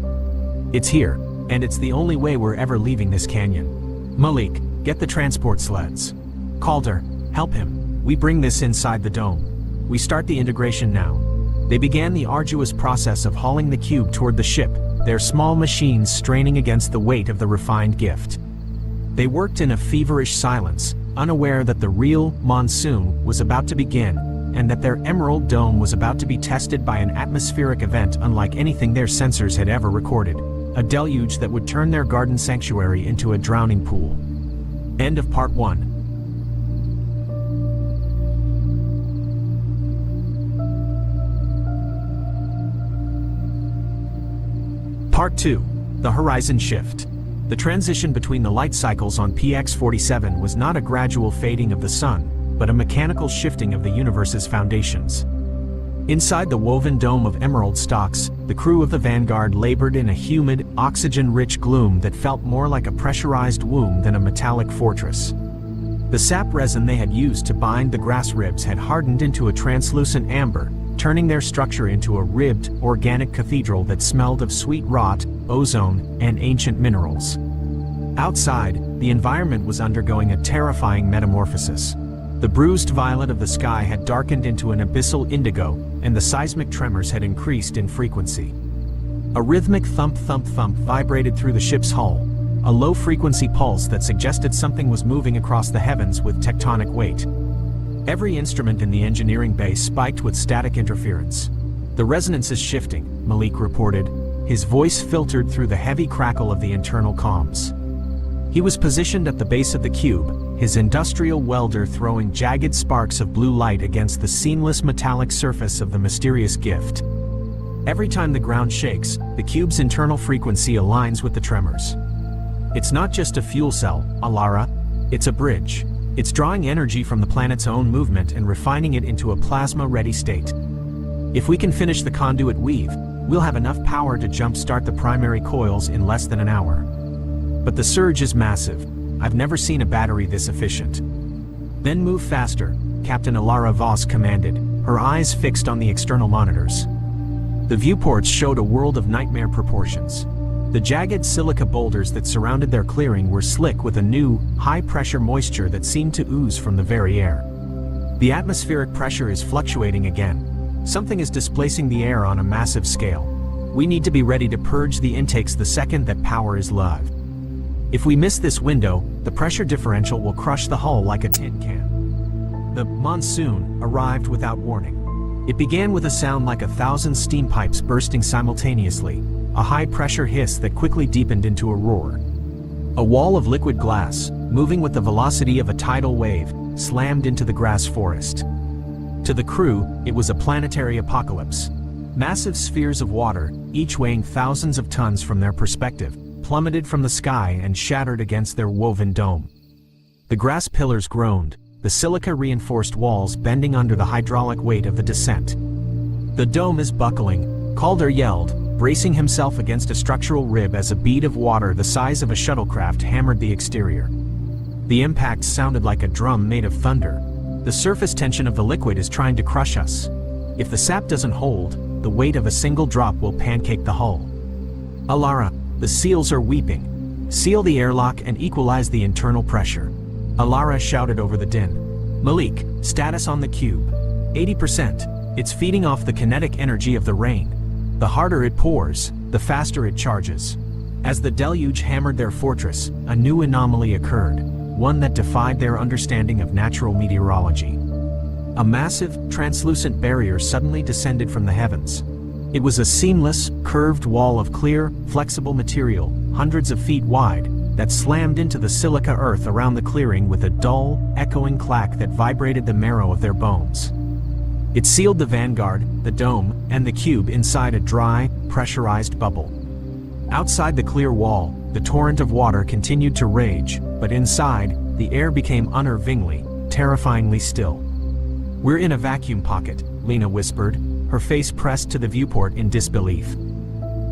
It's here, and it's the only way we're ever leaving this canyon. Malik, get the transport sleds. Calder, help him. We bring this inside the dome. We start the integration now. They began the arduous process of hauling the cube toward the ship, their small machines straining against the weight of the refined gift. They worked in a feverish silence, unaware that the real monsoon was about to begin, and that their emerald dome was about to be tested by an atmospheric event unlike anything their sensors had ever recorded, a deluge that would turn their garden sanctuary into a drowning pool. End of Part 1. Part 2. The Horizon Shift. The transition between the light cycles on PX-47 was not a gradual fading of the sun, but a mechanical shifting of the universe's foundations. Inside the woven dome of emerald stalks, the crew of the Vanguard labored in a humid, oxygen-rich gloom that felt more like a pressurized womb than a metallic fortress. The sap resin they had used to bind the grass ribs had hardened into a translucent amber, turning their structure into a ribbed, organic cathedral that smelled of sweet rot, ozone, and ancient minerals. Outside, the environment was undergoing a terrifying metamorphosis. The bruised violet of the sky had darkened into an abyssal indigo, and the seismic tremors had increased in frequency. A rhythmic thump-thump-thump vibrated through the ship's hull, a low-frequency pulse that suggested something was moving across the heavens with tectonic weight. Every instrument in the engineering bay spiked with static interference. The resonance is shifting, Malik reported, his voice filtered through the heavy crackle of the internal comms. He was positioned at the base of the cube, his industrial welder throwing jagged sparks of blue light against the seamless metallic surface of the mysterious gift. Every time the ground shakes, the cube's internal frequency aligns with the tremors. It's not just a fuel cell, Alara. It's a bridge. It's drawing energy from the planet's own movement and refining it into a plasma-ready state. If we can finish the conduit weave, we'll have enough power to jump-start the primary coils in less than an hour. But the surge is massive. I've never seen a battery this efficient. Then move faster, Captain Alara Voss commanded, her eyes fixed on the external monitors. The viewports showed a world of nightmare proportions. The jagged silica boulders that surrounded their clearing were slick with a new, high-pressure moisture that seemed to ooze from the very air. The atmospheric pressure is fluctuating again. Something is displacing the air on a massive scale. We need to be ready to purge the intakes the second that power is low. If we miss this window, the pressure differential will crush the hull like a tin can. The monsoon arrived without warning. It began with a sound like 1,000 steam pipes bursting simultaneously, a high-pressure hiss that quickly deepened into a roar. A wall of liquid glass, moving with the velocity of a tidal wave, slammed into the grass forest. To the crew, it was a planetary apocalypse. Massive spheres of water, each weighing thousands of tons from their perspective, plummeted from the sky and shattered against their woven dome. The grass pillars groaned, the silica-reinforced walls bending under the hydraulic weight of the descent. The dome is buckling, Calder yelled, bracing himself against a structural rib as a bead of water the size of a shuttlecraft hammered the exterior. The impact sounded like a drum made of thunder. The surface tension of the liquid is trying to crush us. If the sap doesn't hold, the weight of a single drop will pancake the hull. Alara, the seals are weeping. Seal the airlock and equalize the internal pressure. Alara shouted over the din. Malik, status on the cube. 80%. It's feeding off the kinetic energy of the rain. The harder it pours, the faster it charges. As the deluge hammered their fortress, a new anomaly occurred, one that defied their understanding of natural meteorology. A massive, translucent barrier suddenly descended from the heavens. It was a seamless, curved wall of clear, flexible material, hundreds of feet wide, that slammed into the silica earth around the clearing with a dull, echoing clack that vibrated the marrow of their bones. It sealed the Vanguard, the dome, and the cube inside a dry, pressurized bubble. Outside the clear wall, the torrent of water continued to rage, but inside, the air became unnervingly, terrifyingly still. "We're in a vacuum pocket," Lena whispered, her face pressed to the viewport in disbelief.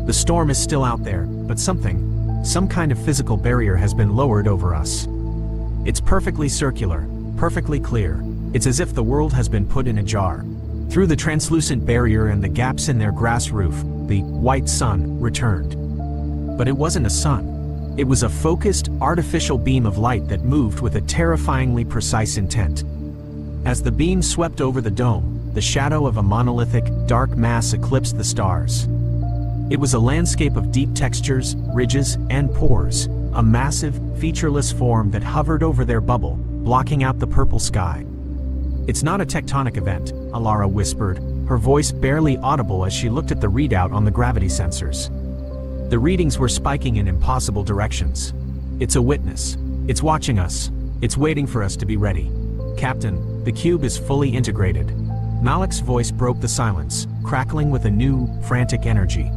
"The storm is still out there, but some kind of physical barrier has been lowered over us. It's perfectly circular, perfectly clear. It's as if the world has been put in a jar." Through the translucent barrier and the gaps in their grass roof, the white sun returned. But it wasn't a sun. It was a focused, artificial beam of light that moved with a terrifyingly precise intent. As the beam swept over the dome, the shadow of a monolithic, dark mass eclipsed the stars. It was a landscape of deep textures, ridges, and pores, a massive, featureless form that hovered over their bubble, blocking out the purple sky. "It's not a tectonic event," Alara whispered, her voice barely audible as she looked at the readout on the gravity sensors. The readings were spiking in impossible directions. "It's a witness. It's watching us. It's waiting for us to be ready. Captain, the cube is fully integrated." Malik's voice broke the silence, crackling with a new, frantic energy.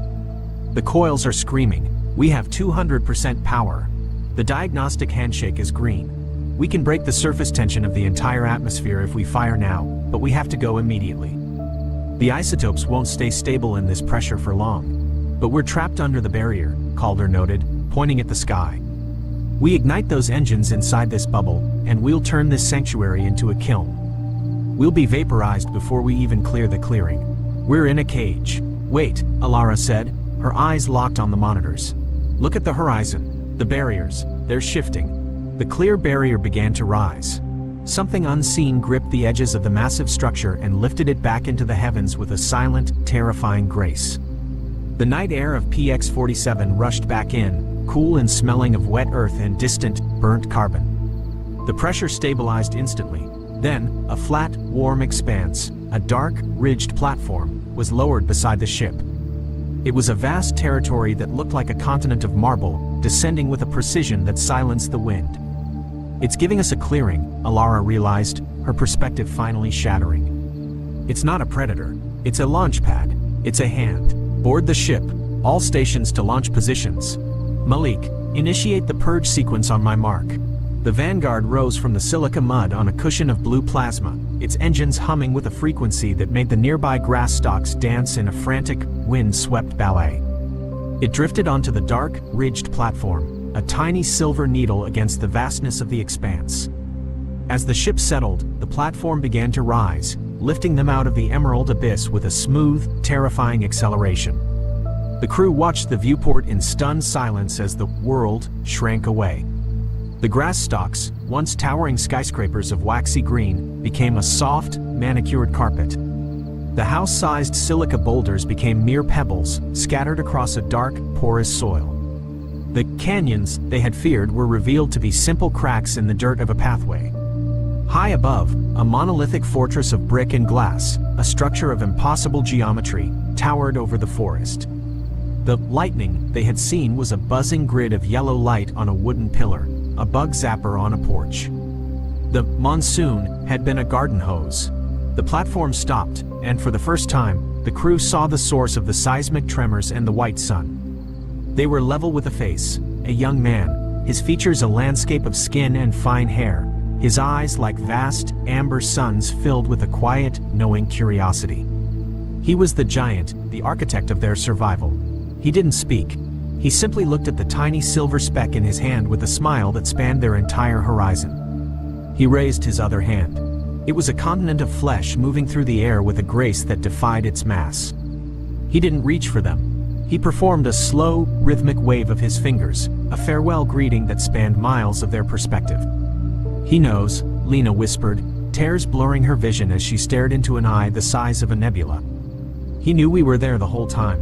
"The coils are screaming. We have 200% power. The diagnostic handshake is green. We can break the surface tension of the entire atmosphere if we fire now, but we have to go immediately. The isotopes won't stay stable in this pressure for long. But we're trapped under the barrier," Calder noted, pointing at the sky. "We ignite those engines inside this bubble, and we'll turn this sanctuary into a kiln. We'll be vaporized before we even clear the clearing. We're in a cage." "Wait," Alara said, her eyes locked on the monitors. "Look at the horizon. The barriers, they're shifting." The clear barrier began to rise. Something unseen gripped the edges of the massive structure and lifted it back into the heavens with a silent, terrifying grace. The night air of PX-47 rushed back in, cool and smelling of wet earth and distant, burnt carbon. The pressure stabilized instantly. Then, a flat, warm expanse, a dark, ridged platform, was lowered beside the ship. It was a vast territory that looked like a continent of marble, descending with a precision that silenced the wind. "It's giving us a clearing," Alara realized, her perspective finally shattering. "It's not a predator. It's a launch pad. It's a hand. Board the ship. All stations to launch positions. Malik, initiate the purge sequence on my mark." The Vanguard rose from the silica mud on a cushion of blue plasma, its engines humming with a frequency that made the nearby grass stalks dance in a frantic, wind-swept ballet. It drifted onto the dark, ridged platform, a tiny silver needle against the vastness of the expanse. As the ship settled, the platform began to rise, lifting them out of the emerald abyss with a smooth, terrifying acceleration. The crew watched the viewport in stunned silence as the world shrank away. The grass stalks, once towering skyscrapers of waxy green, became a soft, manicured carpet. The house-sized silica boulders became mere pebbles, scattered across a dark, porous soil. The canyons they had feared were revealed to be simple cracks in the dirt of a pathway. High above, a monolithic fortress of brick and glass, a structure of impossible geometry, towered over the forest. The lightning they had seen was a buzzing grid of yellow light on a wooden pillar, a bug zapper on a porch. The monsoon had been a garden hose. The platform stopped, and for the first time, the crew saw the source of the seismic tremors and the white sun. They were level with a face, a young man, his features a landscape of skin and fine hair, his eyes like vast, amber suns filled with a quiet, knowing curiosity. He was the giant, the architect of their survival. He didn't speak. He simply looked at the tiny silver speck in his hand with a smile that spanned their entire horizon. He raised his other hand. It was a continent of flesh moving through the air with a grace that defied its mass. He didn't reach for them. He performed a slow, rhythmic wave of his fingers, a farewell greeting that spanned miles of their perspective. "He knows," Lena whispered, tears blurring her vision as she stared into an eye the size of a nebula. "He knew we were there the whole time.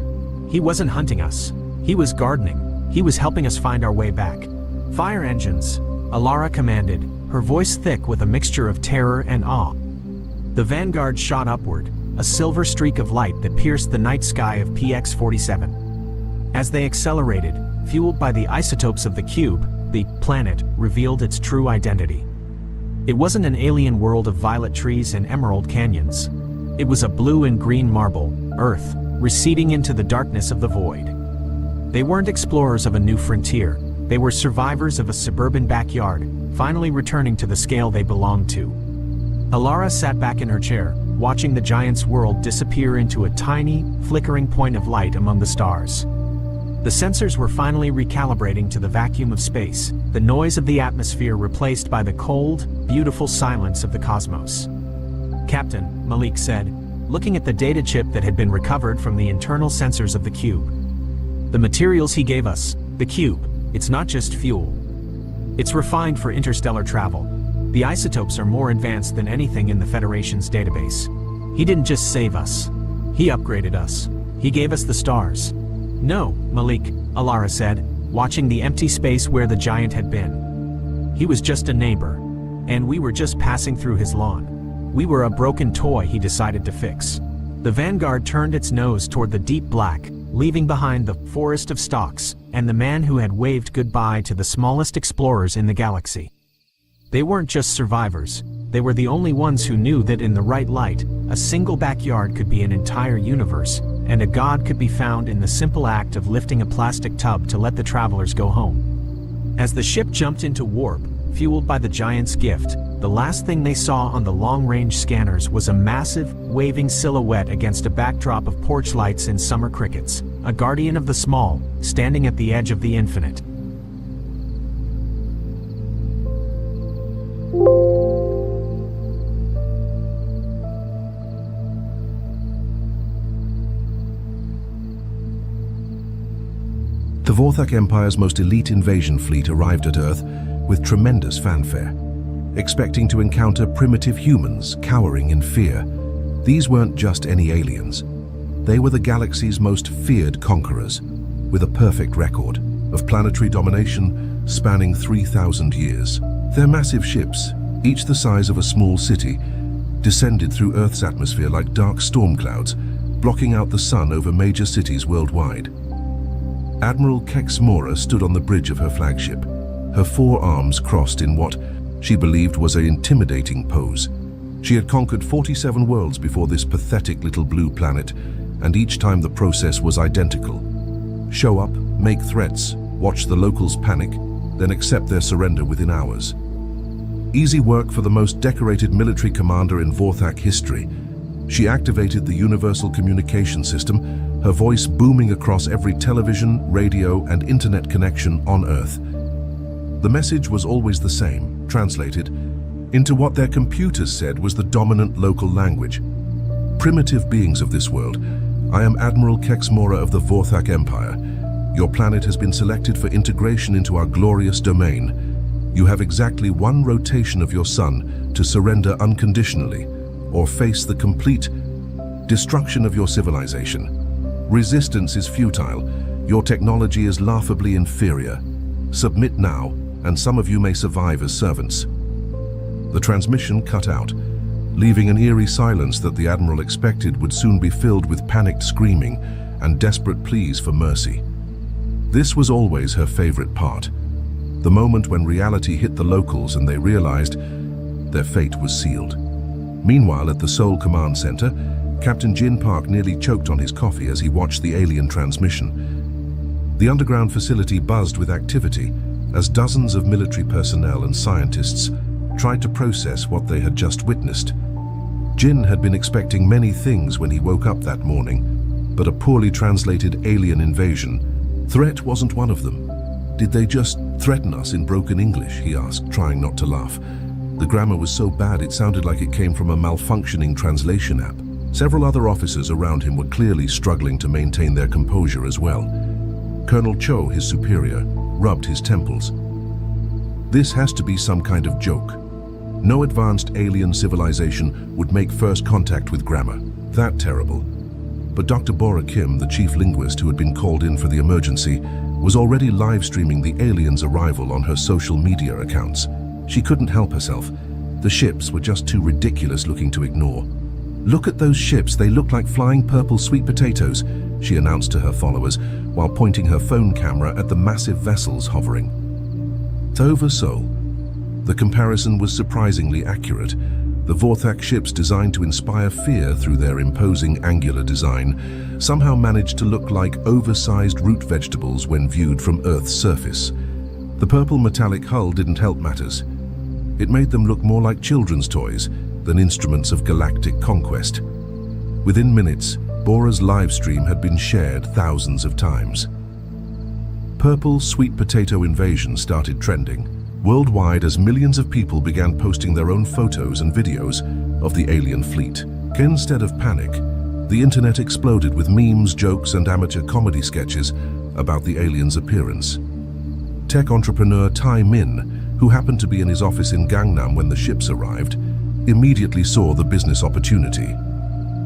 He wasn't hunting us. He was gardening. He was helping us find our way back." "Fire engines," Alara commanded, her voice thick with a mixture of terror and awe. The Vanguard shot upward, a silver streak of light that pierced the night sky of PX-47. As they accelerated, fueled by the isotopes of the cube, the planet revealed its true identity. It wasn't an alien world of violet trees and emerald canyons. It was a blue and green marble, Earth, receding into the darkness of the void. They weren't explorers of a new frontier, they were survivors of a suburban backyard, finally returning to the scale they belonged to. Alara sat back in her chair, watching the giant's world disappear into a tiny, flickering point of light among the stars. The sensors were finally recalibrating to the vacuum of space, the noise of the atmosphere replaced by the cold, beautiful silence of the cosmos. "Captain," Malik said, looking at the data chip that had been recovered from the internal sensors of the cube. "The materials he gave us, the cube, it's not just fuel. It's refined for interstellar travel. The isotopes are more advanced than anything in the Federation's database. He didn't just save us. He upgraded us. He gave us the stars." "No, Malik," Alara said, watching the empty space where the giant had been. "He was just a neighbor, and we were just passing through his lawn. We were a broken toy he decided to fix." The Vanguard turned its nose toward the deep black, leaving behind the forest of stalks and the man who had waved goodbye to the smallest explorers in the galaxy. They weren't just survivors, they were the only ones who knew that in the right light, a single backyard could be an entire universe, and a god could be found in the simple act of lifting a plastic tub to let the travelers go home. As the ship jumped into warp, fueled by the giant's gift, the last thing they saw on the long-range scanners was a massive, waving silhouette against a backdrop of porch lights and summer crickets, a guardian of the small, standing at the edge of the infinite. The Vorthak Empire's most elite invasion fleet arrived at Earth with tremendous fanfare, expecting to encounter primitive humans cowering in fear. These weren't just any aliens. They were the galaxy's most feared conquerors, with a perfect record of planetary domination spanning 3,000 years. Their massive ships, each the size of a small city, descended through Earth's atmosphere like dark storm clouds, blocking out the sun over major cities worldwide. Admiral Kex Mora stood on the bridge of her flagship, her four arms crossed in what she believed was an intimidating pose. She had conquered 47 worlds before this pathetic little blue planet, and each time the process was identical. Show up, make threats, watch the locals panic, then accept their surrender within hours. Easy work for the most decorated military commander in Vorthak history. She activated the Universal Communication System, her voice booming across every television, radio, and internet connection on Earth. The message was always the same, translated into what their computers said was the dominant local language. Primitive beings of this world, I am Admiral Kex Mora of the Vorthak Empire. Your planet has been selected for integration into our glorious domain. You have exactly one rotation of your sun to surrender unconditionally, or face the complete destruction of your civilization. Resistance is futile. Your technology is laughably inferior. Submit now, and some of you may survive as servants. The transmission cut out, leaving an eerie silence that the Admiral expected would soon be filled with panicked screaming and desperate pleas for mercy. This was always her favorite part, the moment when reality hit the locals and they realized their fate was sealed. Meanwhile, at the Seoul Command Center, Captain Jin Park nearly choked on his coffee as he watched the alien transmission. The underground facility buzzed with activity as dozens of military personnel and scientists tried to process what they had just witnessed. Jin had been expecting many things when he woke up that morning, but a poorly translated alien invasion threat wasn't one of them. Did they just threaten us in broken English? He asked, trying not to laugh. The grammar was so bad it sounded like it came from a malfunctioning translation app. Several other officers around him were clearly struggling to maintain their composure as well. Colonel Cho, his superior, rubbed his temples. This has to be some kind of joke. No advanced alien civilization would make first contact with grammar. That terrible. But Dr. Bora Kim, the chief linguist who had been called in for the emergency, was already live streaming the aliens' arrival on her social media accounts. She couldn't help herself. The ships were just too ridiculous looking to ignore. "Look at those ships, they look like flying purple sweet potatoes," she announced to her followers while pointing her phone camera at the massive vessels hovering. Over Seoul. The comparison was surprisingly accurate. The Vorthak ships, designed to inspire fear through their imposing angular design, somehow managed to look like oversized root vegetables when viewed from Earth's surface. The purple metallic hull didn't help matters. It made them look more like children's toys than instruments of galactic conquest. Within minutes, Bora's live stream had been shared thousands of times. Purple sweet potato invasion started trending worldwide as millions of people began posting their own photos and videos of the alien fleet. Instead of panic, the internet exploded with memes, jokes, and amateur comedy sketches about the aliens' appearance. Tech entrepreneur Tai Min, who happened to be in his office in Gangnam when the ships arrived, immediately saw the business opportunity.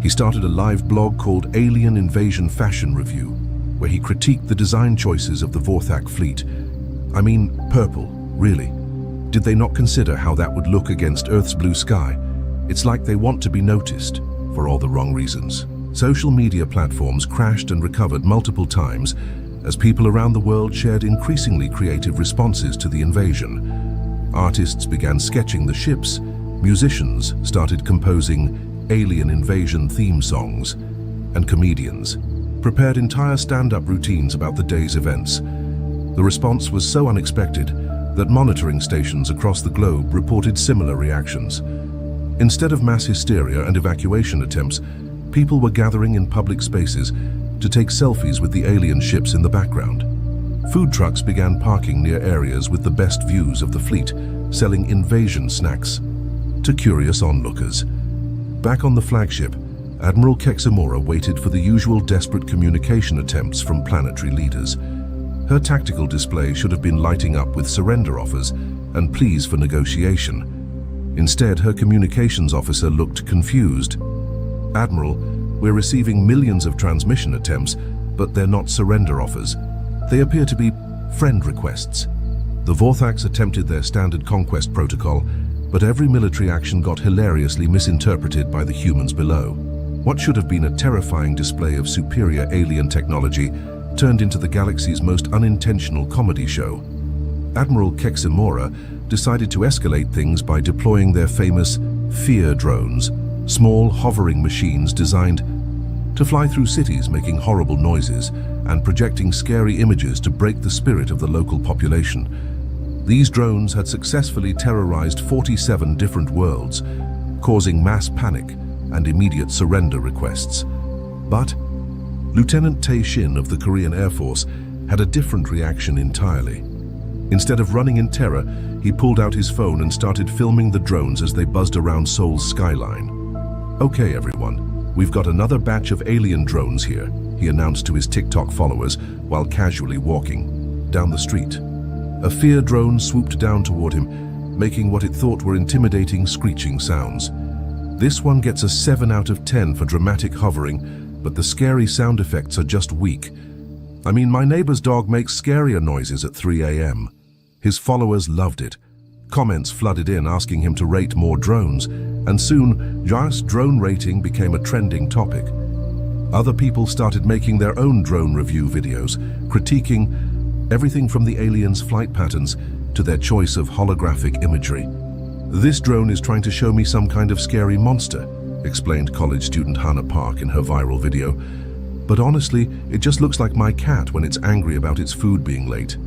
He started a live blog called Alien Invasion Fashion Review, where he critiqued the design choices of the Vorthak fleet. I mean, purple, really. Did they not consider how that would look against Earth's blue sky? It's like they want to be noticed, for all the wrong reasons. Social media platforms crashed and recovered multiple times as people around the world shared increasingly creative responses to the invasion. Artists began sketching the ships, musicians started composing alien invasion theme songs, and comedians prepared entire stand-up routines about the day's events. The response was so unexpected that monitoring stations across the globe reported similar reactions. Instead of mass hysteria and evacuation attempts, people were gathering in public spaces to take selfies with the alien ships in the background. Food trucks began parking near areas with the best views of the fleet, selling invasion snacks to curious onlookers. Back on the flagship, Admiral Kexamura waited for the usual desperate communication attempts from planetary leaders. Her tactical display should have been lighting up with surrender offers and pleas for negotiation. Instead, her communications officer looked confused. "Admiral, we're receiving millions of transmission attempts, but they're not surrender offers. They appear to be friend requests." The Vorthaks attempted their standard conquest protocol, but every military action got hilariously misinterpreted by the humans below. What should have been a terrifying display of superior alien technology turned into the galaxy's most unintentional comedy show. Admiral Kexamura decided to escalate things by deploying their famous fear drones, small hovering machines designed to fly through cities making horrible noises and projecting scary images to break the spirit of the local population. These drones had successfully terrorized 47 different worlds, causing mass panic and immediate surrender requests. But Lieutenant Tae Shin of the Korean Air Force had a different reaction entirely. Instead of running in terror, he pulled out his phone and started filming the drones as they buzzed around Seoul's skyline. "Okay, everyone, we've got another batch of alien drones here," he announced to his TikTok followers while casually walking down the street. A fear drone swooped down toward him, making what it thought were intimidating screeching sounds. This one gets a 7 out of 10 for dramatic hovering, but the scary sound effects are just weak. I mean, my neighbor's dog makes scarier noises at 3 a.m. His followers loved it. Comments flooded in asking him to rate more drones, and soon, just drone rating became a trending topic. Other people started making their own drone review videos, critiquing everything from the aliens' flight patterns to their choice of holographic imagery. "This drone is trying to show me some kind of scary monster," explained college student Hannah Park in her viral video. "But honestly, it just looks like my cat when it's angry about its food being late."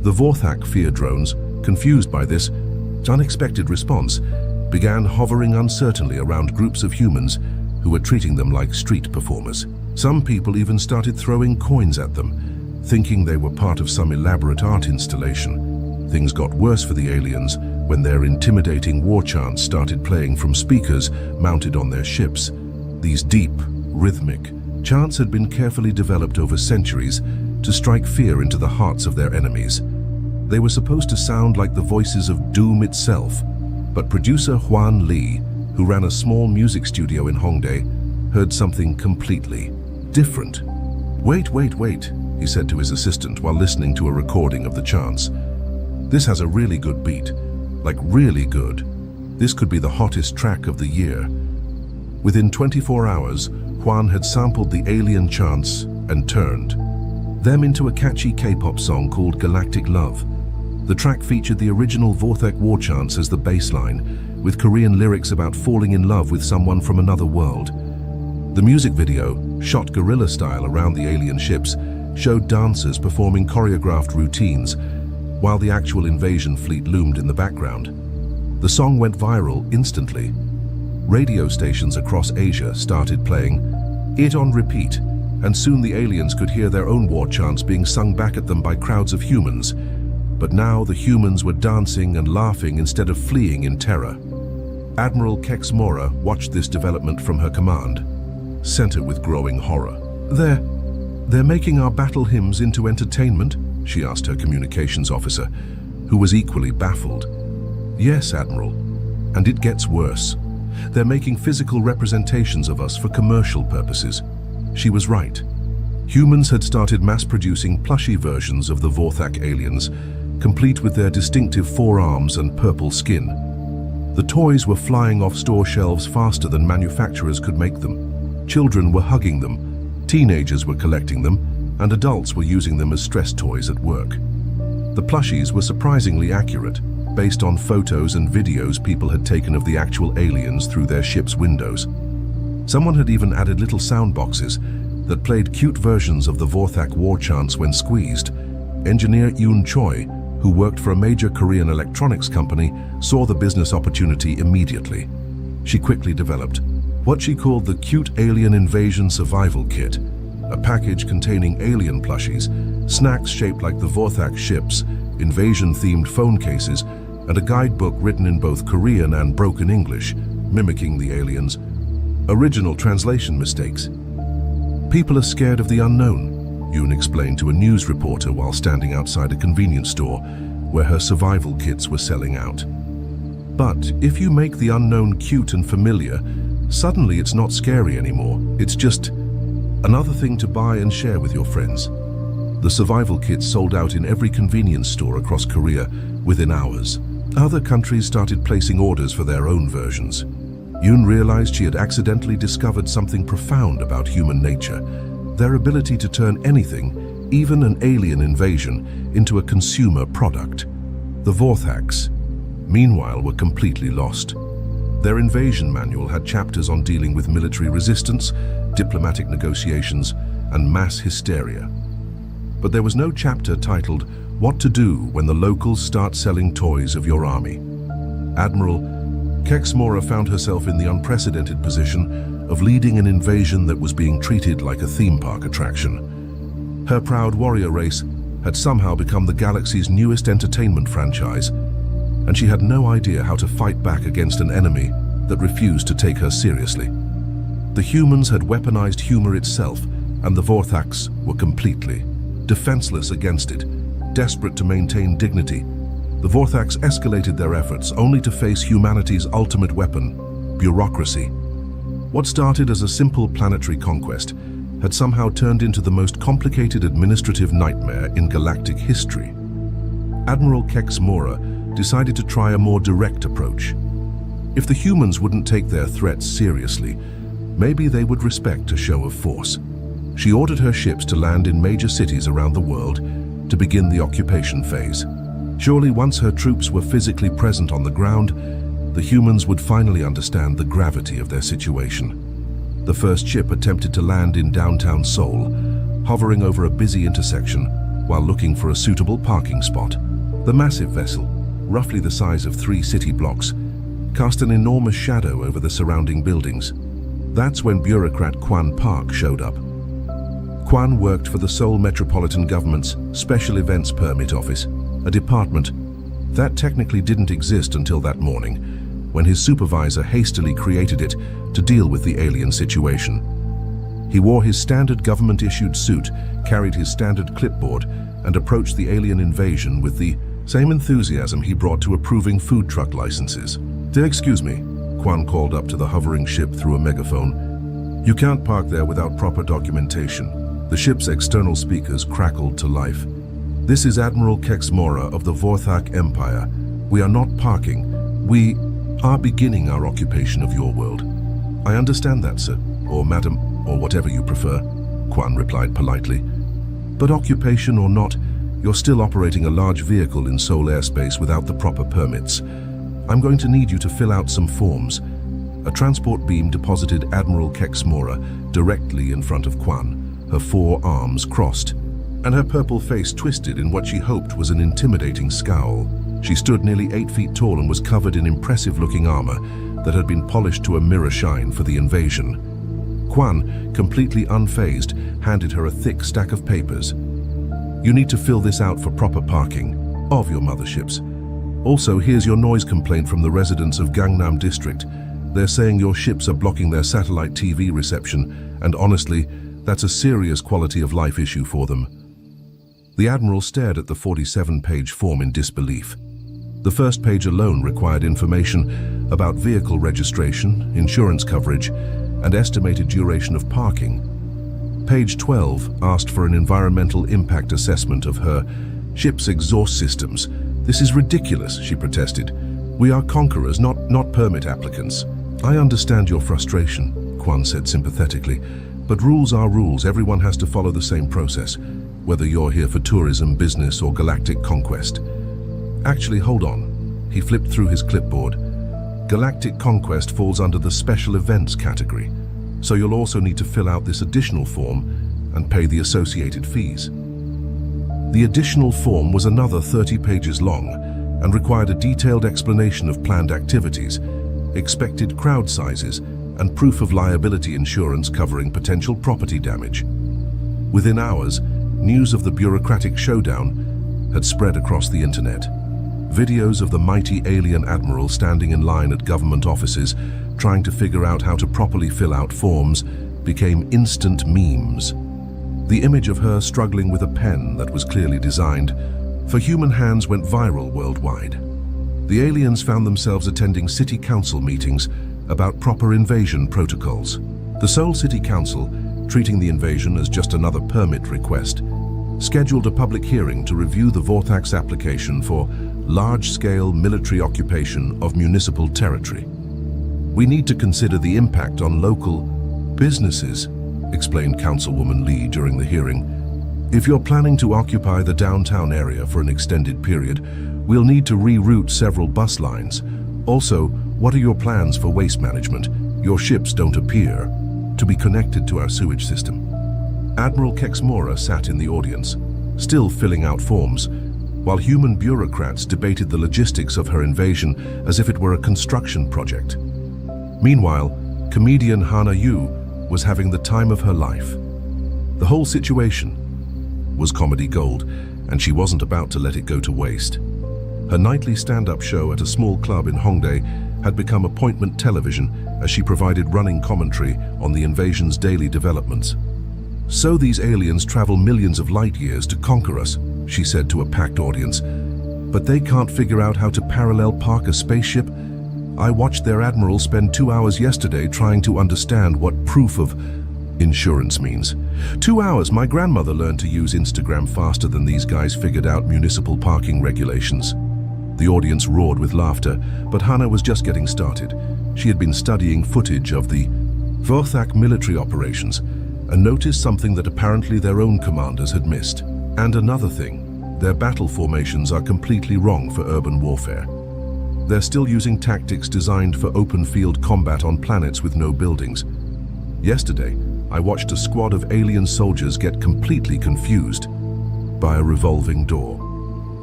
The Vorthak fear drones, confused by this unexpected response, began hovering uncertainly around groups of humans who were treating them like street performers. Some people even started throwing coins at them, thinking they were part of some elaborate art installation. Things got worse for the aliens when their intimidating war chants started playing from speakers mounted on their ships. These deep, rhythmic chants had been carefully developed over centuries to strike fear into the hearts of their enemies. They were supposed to sound like the voices of doom itself, but producer Juan Lee, who ran a small music studio in Hongdae, heard something completely different. Wait, he said to his assistant while listening to a recording of the chants. "This has a really good beat, like really good. This could be the hottest track of the year." Within 24 hours, Juan had sampled the alien chants and turned them into a catchy K-pop song called Galactic Love. The track featured the original Vorthak war chants as the bass line, with Korean lyrics about falling in love with someone from another world. The music video, shot guerrilla style around the alien ships, showed dancers performing choreographed routines, while the actual invasion fleet loomed in the background. The song went viral instantly. Radio stations across Asia started playing it on repeat, and soon the aliens could hear their own war chants being sung back at them by crowds of humans. But now the humans were dancing and laughing instead of fleeing in terror. Admiral Kex Mora watched this development from her command, sent it with growing horror. They're making our battle hymns into entertainment?" she asked her communications officer, who was equally baffled. "Yes, Admiral, and it gets worse. They're making physical representations of us for commercial purposes." She was right. Humans had started mass-producing plushie versions of the Vorthak aliens, complete with their distinctive forearms and purple skin. The toys were flying off store shelves faster than manufacturers could make them. Children were hugging them, teenagers were collecting them, and adults were using them as stress toys at work. The plushies were surprisingly accurate, based on photos and videos people had taken of the actual aliens through their ship's windows. Someone had even added little sound boxes that played cute versions of the Vorthak war chants when squeezed. Engineer Yoon Choi, who worked for a major Korean electronics company, saw the business opportunity immediately. She quickly developed what she called the Cute Alien Invasion Survival Kit, a package containing alien plushies, snacks shaped like the Vorthak ships, invasion-themed phone cases, and a guidebook written in both Korean and broken English, mimicking the aliens' original translation mistakes. "People are scared of the unknown," Yoon explained to a news reporter while standing outside a convenience store where her survival kits were selling out. "But if you make the unknown cute and familiar, suddenly it's not scary anymore. It's just another thing to buy and share with your friends." The survival kits sold out in every convenience store across Korea within hours. Other countries started placing orders for their own versions. Yoon realized she had accidentally discovered something profound about human nature: their ability to turn anything, even an alien invasion, into a consumer product. The Vorthaks, meanwhile, were completely lost. Their invasion manual had chapters on dealing with military resistance, diplomatic negotiations, and mass hysteria. But there was no chapter titled "What to Do when the locals start selling toys of your army." Admiral Kex Mora found herself in the unprecedented position of leading an invasion that was being treated like a theme park attraction. Her proud warrior race had somehow become the galaxy's newest entertainment franchise, and she had no idea how to fight back against an enemy that refused to take her seriously. The humans had weaponized humor itself, and the Vorthaks were completely defenseless against it, desperate to maintain dignity. The Vorthaks escalated their efforts only to face humanity's ultimate weapon, bureaucracy. What started as a simple planetary conquest had somehow turned into the most complicated administrative nightmare in galactic history. Admiral Kex Mora decided to try a more direct approach. If the humans wouldn't take their threats seriously, maybe they would respect a show of force. She ordered her ships to land in major cities around the world to begin the occupation phase. Surely once her troops were physically present on the ground, the humans would finally understand the gravity of their situation. The first ship attempted to land in downtown Seoul, hovering over a busy intersection while looking for a suitable parking spot. The massive vessel, roughly the size of 3 city blocks, cast an enormous shadow over the surrounding buildings. That's when bureaucrat Kwan Park showed up. Kwan worked for the Seoul Metropolitan Government's Special Events Permit Office, a department that technically didn't exist until that morning, when his supervisor hastily created it to deal with the alien situation. He wore his standard government-issued suit, carried his standard clipboard, and approached the alien invasion with the same enthusiasm he brought to approving food truck licenses. "Excuse me," Kwan called up to the hovering ship through a megaphone. "You can't park there without proper documentation." The ship's external speakers crackled to life. "This is Admiral Kex Mora of the Vorthak Empire. We are not parking. We are beginning our occupation of your world." "I understand that, sir, or madam, or whatever you prefer," Kwan replied politely. "But occupation or not, you're still operating a large vehicle in Seoul airspace without the proper permits. I'm going to need you to fill out some forms. A transport beam deposited Admiral Kexmora directly in front of Quan, her 4 arms crossed, and her purple face twisted in what she hoped was an intimidating scowl. She stood nearly 8 feet tall and was covered in impressive-looking armor that had been polished to a mirror shine for the invasion. Quan, completely unfazed, handed her a thick stack of papers. You need to fill this out for proper parking of your motherships. Also, here's your noise complaint from the residents of Gangnam District. They're saying your ships are blocking their satellite TV reception, and honestly, that's a serious quality of life issue for them. The Admiral stared at the 47-page form in disbelief. The first page alone required information about vehicle registration, insurance coverage, and estimated duration of parking. Page 12 asked for an environmental impact assessment of her ship's exhaust systems. This is ridiculous, she protested. We are conquerors, not permit applicants. I understand your frustration, Quan said sympathetically, but rules are rules. Everyone has to follow the same process, whether you're here for tourism, business, or galactic conquest. Actually, hold on. He flipped through his clipboard. Galactic conquest falls under the special events category, so you'll also need to fill out this additional form and pay the associated fees. The additional form was another 30 pages long and required a detailed explanation of planned activities, expected crowd sizes, and proof of liability insurance covering potential property damage. Within hours, news of the bureaucratic showdown had spread across the internet. Videos of the mighty alien admiral standing in line at government offices, trying to figure out how to properly fill out forms, became instant memes. The image of her struggling with a pen that was clearly designed for human hands went viral worldwide. The aliens found themselves attending city council meetings about proper invasion protocols. The Seoul City Council, treating the invasion as just another permit request, scheduled a public hearing to review the Vorthax application for large-scale military occupation of municipal territory. We need to consider the impact on local businesses, explained Councilwoman Lee during the hearing. If you're planning to occupy the downtown area for an extended period, we'll need to reroute several bus lines. Also, what are your plans for waste management? Your ships don't appear to be connected to our sewage system. Admiral Kexmora sat in the audience, still filling out forms, while human bureaucrats debated the logistics of her invasion as if it were a construction project. Meanwhile, comedian Hana Yu was having the time of her life. The whole situation was comedy gold, and she wasn't about to let it go to waste. Her nightly stand-up show at a small club in Hongdae had become appointment television as she provided running commentary on the invasion's daily developments. So these aliens travel millions of light years to conquer us, she said to a packed audience. But they can't figure out how to parallel park a spaceship? I watched their admiral spend 2 hours yesterday trying to understand what proof of insurance means. 2 hours, my grandmother learned to use Instagram faster than these guys figured out municipal parking regulations. The audience roared with laughter, but Hana was just getting started. She had been studying footage of the Vorthak military operations and noticed something that apparently their own commanders had missed. And another thing, their battle formations are completely wrong for urban warfare. They're still using tactics designed for open field combat on planets with no buildings. Yesterday, I watched a squad of alien soldiers get completely confused by a revolving door.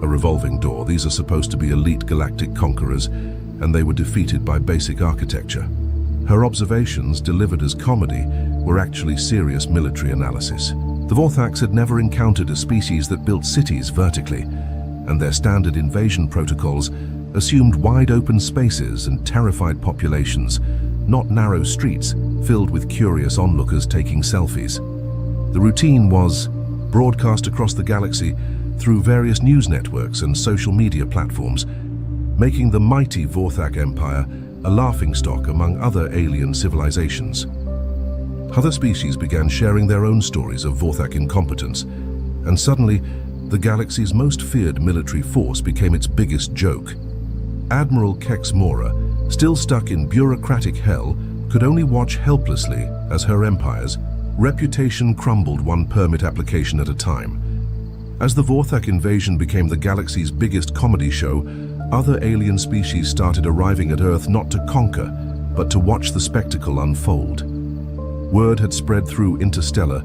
A revolving door, these are supposed to be elite galactic conquerors, and they were defeated by basic architecture. Her observations, delivered as comedy, were actually serious military analysis. The Vorthax had never encountered a species that built cities vertically, and their standard invasion protocols assumed wide open spaces and terrified populations, not narrow streets filled with curious onlookers taking selfies. The routine was broadcast across the galaxy through various news networks and social media platforms, making the mighty Vorthak Empire a laughingstock among other alien civilizations. Other species began sharing their own stories of Vorthak incompetence, and suddenly, the galaxy's most feared military force became its biggest joke. Admiral Kexmora, still stuck in bureaucratic hell, could only watch helplessly as her empire's reputation crumbled one permit application at a time. As the Vorthak invasion became the galaxy's biggest comedy show, other alien species started arriving at Earth not to conquer, but to watch the spectacle unfold. Word had spread through interstellar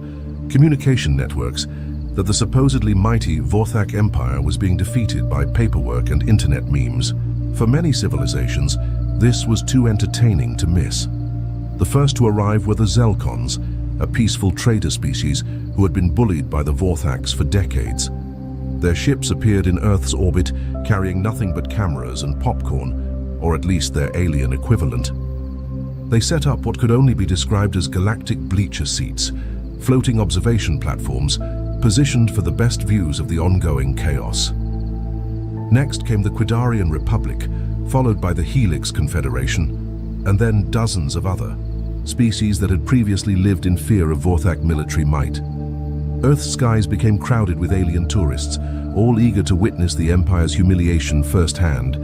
communication networks that the supposedly mighty Vorthak Empire was being defeated by paperwork and internet memes. For many civilizations, this was too entertaining to miss. The first to arrive were the Zelkons, a peaceful trader species who had been bullied by the Vorthaks for decades. Their ships appeared in Earth's orbit, carrying nothing but cameras and popcorn, or at least their alien equivalent. They set up what could only be described as galactic bleacher seats, floating observation platforms positioned for the best views of the ongoing chaos. Next came the Quidarian Republic, followed by the Helix Confederation, and then dozens of other species that had previously lived in fear of Vorthak military might. Earth's skies became crowded with alien tourists, all eager to witness the Empire's humiliation firsthand.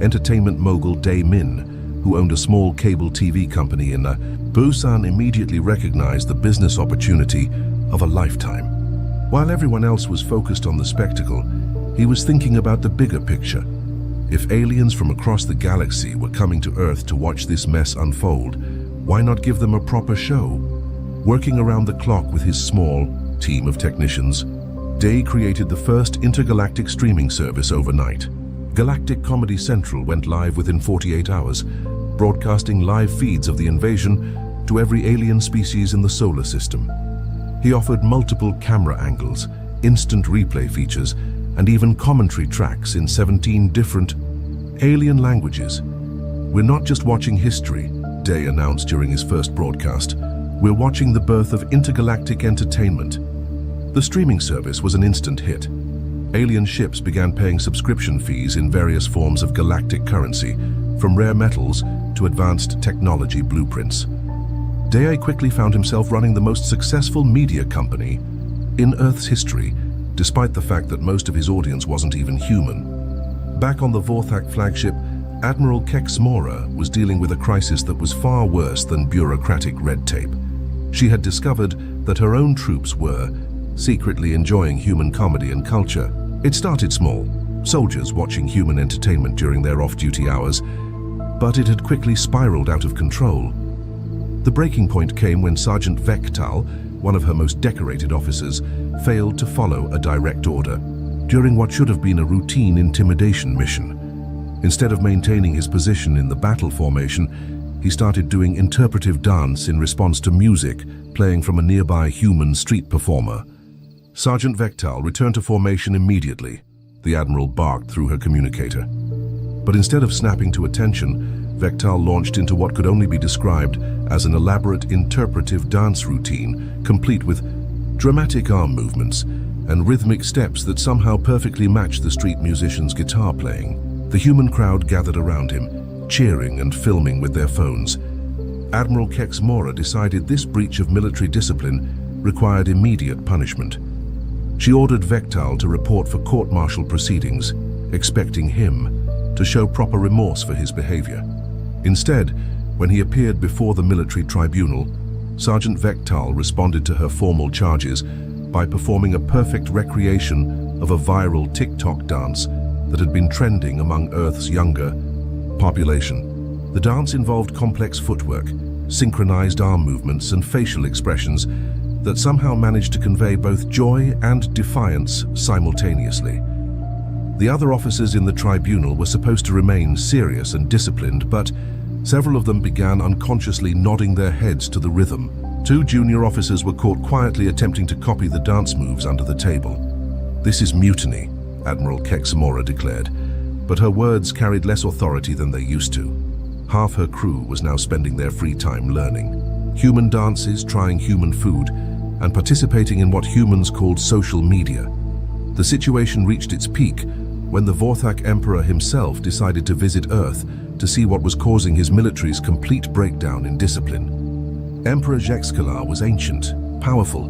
Entertainment mogul Dae Min, who owned a small cable TV company in Busan, immediately recognized the business opportunity of a lifetime. While everyone else was focused on the spectacle, he was thinking about the bigger picture. If aliens from across the galaxy were coming to Earth to watch this mess unfold, why not give them a proper show? Working around the clock with his small team of technicians, Dae created the first intergalactic streaming service overnight. Galactic Comedy Central went live within 48 hours, broadcasting live feeds of the invasion to every alien species in the solar system. He offered multiple camera angles, instant replay features, and even commentary tracks in 17 different alien languages. "We're not just watching history," Dae announced during his first broadcast. "We're watching the birth of intergalactic entertainment." The streaming service was an instant hit. Alien ships began paying subscription fees in various forms of galactic currency, from rare metals to advanced technology blueprints. Dae quickly found himself running the most successful media company in Earth's history, despite the fact that most of his audience wasn't even human. Back on the Vorthak flagship, Admiral Kex Mora was dealing with a crisis that was far worse than bureaucratic red tape. She had discovered that her own troops were secretly enjoying human comedy and culture. It started small, soldiers watching human entertainment during their off-duty hours, but it had quickly spiraled out of control. The breaking point came when Sergeant Vektal, one of her most decorated officers, failed to follow a direct order during what should have been a routine intimidation mission. Instead of maintaining his position in the battle formation, he started doing interpretive dance in response to music playing from a nearby human street performer. Sergeant Vektal returned to formation immediately, the Admiral barked through her communicator. But instead of snapping to attention, Vektal launched into what could only be described as an elaborate interpretive dance routine, complete with dramatic arm movements and rhythmic steps that somehow perfectly matched the street musician's guitar playing. The human crowd gathered around him, cheering and filming with their phones. Admiral Kex Mora decided this breach of military discipline required immediate punishment. She ordered Vektal to report for court-martial proceedings, expecting him to show proper remorse for his behavior. Instead, when he appeared before the military tribunal, Sergeant Vektal responded to her formal charges by performing a perfect recreation of a viral TikTok dance that had been trending among Earth's younger population. The dance involved complex footwork, synchronized arm movements, and facial expressions that somehow managed to convey both joy and defiance simultaneously. The other officers in the tribunal were supposed to remain serious and disciplined, but several of them began unconsciously nodding their heads to the rhythm. 2 junior officers were caught quietly attempting to copy the dance moves under the table. "This is mutiny," Admiral Kex Mora declared, but her words carried less authority than they used to. Half her crew was now spending their free time learning human dances, trying human food, and participating in what humans called social media. The situation reached its peak when the Vorthak Emperor himself decided to visit Earth to see what was causing his military's complete breakdown in discipline. Emperor Jexkalar was ancient, powerful,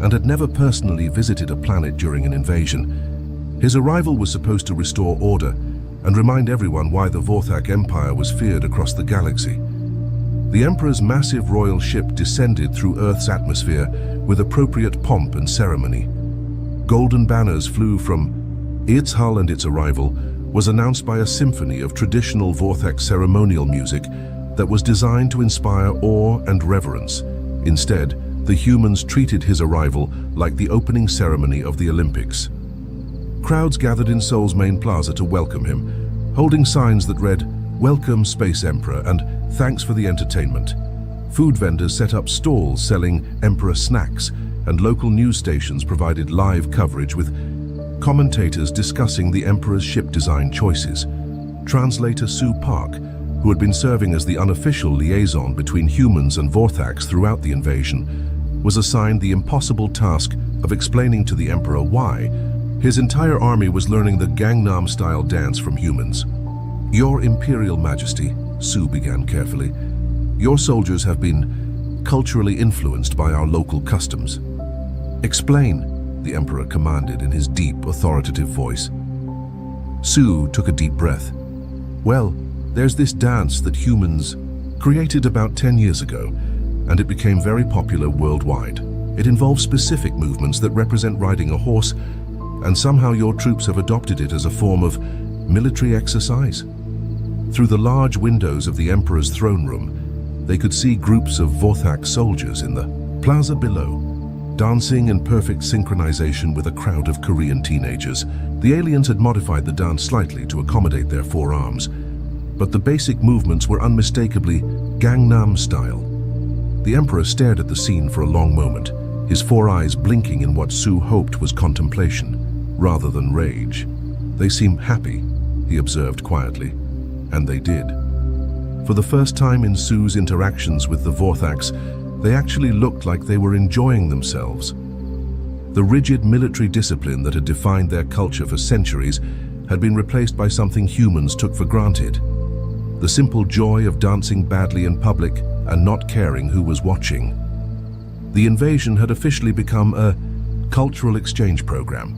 and had never personally visited a planet during an invasion. His arrival was supposed to restore order and remind everyone why the Vorthak Empire was feared across the galaxy. The Emperor's massive royal ship descended through Earth's atmosphere with appropriate pomp and ceremony. Golden banners flew from its hull, and its arrival was announced by a symphony of traditional Vorthak ceremonial music that was designed to inspire awe and reverence. Instead, the humans treated his arrival like the opening ceremony of the Olympics. Crowds gathered in Seoul's main plaza to welcome him, holding signs that read, "Welcome, Space Emperor," and "Thanks for the entertainment." Food vendors set up stalls selling Emperor snacks, and local news stations provided live coverage with commentators discussing the Emperor's ship design choices. Translator Sue Park, who had been serving as the unofficial liaison between humans and Vorthaks throughout the invasion, was assigned the impossible task of explaining to the Emperor why his entire army was learning the Gangnam-style dance from humans. "Your Imperial Majesty," Sue began carefully, "your soldiers have been culturally influenced by our local customs." "Explain," the Emperor commanded in his deep, authoritative voice. Sue took a deep breath. "Well, there's this dance that humans created about 10 years ago, and it became very popular worldwide. It involves specific movements that represent riding a horse, and somehow your troops have adopted it as a form of military exercise." Through the large windows of the Emperor's throne room, they could see groups of Vorthak soldiers in the plaza below, dancing in perfect synchronization with a crowd of Korean teenagers. The aliens had modified the dance slightly to accommodate their forearms, but the basic movements were unmistakably Gangnam style. The Emperor stared at the scene for a long moment, his four eyes blinking in what Sue hoped was contemplation, rather than rage. "They seem happy," he observed quietly, and they did. For the first time in Sue's interactions with the Vorthaks, they actually looked like they were enjoying themselves. The rigid military discipline that had defined their culture for centuries had been replaced by something humans took for granted. The simple joy of dancing badly in public and not caring who was watching. The invasion had officially become a cultural exchange program.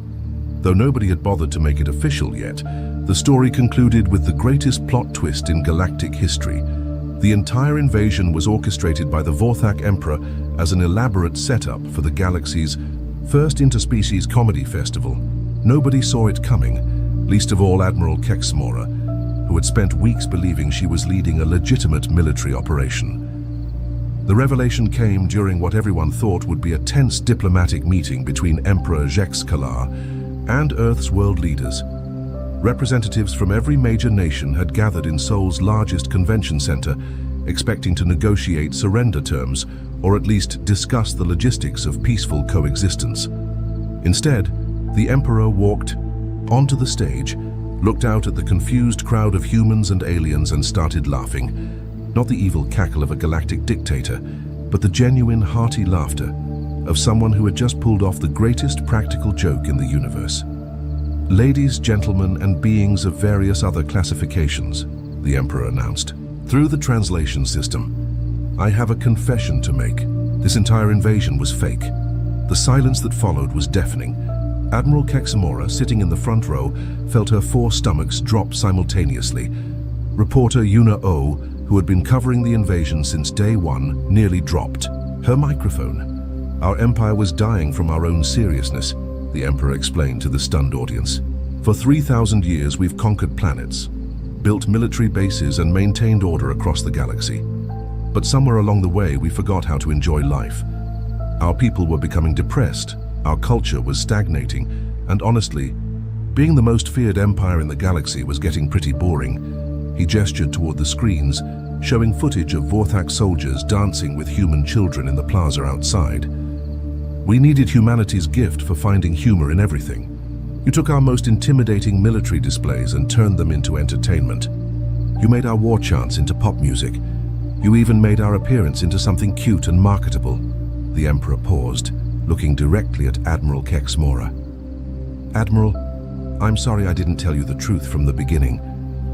Though nobody had bothered to make it official yet, the story concluded with the greatest plot twist in galactic history. The entire invasion was orchestrated by the Vorthak Emperor as an elaborate setup for the galaxy's first interspecies comedy festival. Nobody saw it coming, least of all Admiral Kexmora, who had spent weeks believing she was leading a legitimate military operation. The revelation came during what everyone thought would be a tense diplomatic meeting between Emperor Jexkalar and Earth's world leaders. Representatives from every major nation had gathered in Seoul's largest convention center, expecting to negotiate surrender terms or at least discuss the logistics of peaceful coexistence. Instead, the Emperor walked onto the stage, looked out at the confused crowd of humans and aliens and started laughing. Not the evil cackle of a galactic dictator, but the genuine, hearty laughter of someone who had just pulled off the greatest practical joke in the universe. "Ladies, gentlemen, and beings of various other classifications," the Emperor announced. "Through the translation system, I have a confession to make. This entire invasion was fake." The silence that followed was deafening. Admiral Kexamora, sitting in the front row, felt her four stomachs drop simultaneously. Reporter Yuna Oh, who had been covering the invasion since day one, nearly dropped her microphone. "Our empire was dying from our own seriousness," the Emperor explained to the stunned audience. "For 3,000 years we've conquered planets, built military bases and maintained order across the galaxy. But somewhere along the way we forgot how to enjoy life. Our people were becoming depressed, our culture was stagnating, and honestly, being the most feared empire in the galaxy was getting pretty boring." He gestured toward the screens, showing footage of Vorthak soldiers dancing with human children in the plaza outside. "We needed humanity's gift for finding humor in everything. You took our most intimidating military displays and turned them into entertainment. You made our war chants into pop music. You even made our appearance into something cute and marketable." The Emperor paused, looking directly at Admiral Kexmora. "Admiral, I'm sorry I didn't tell you the truth from the beginning,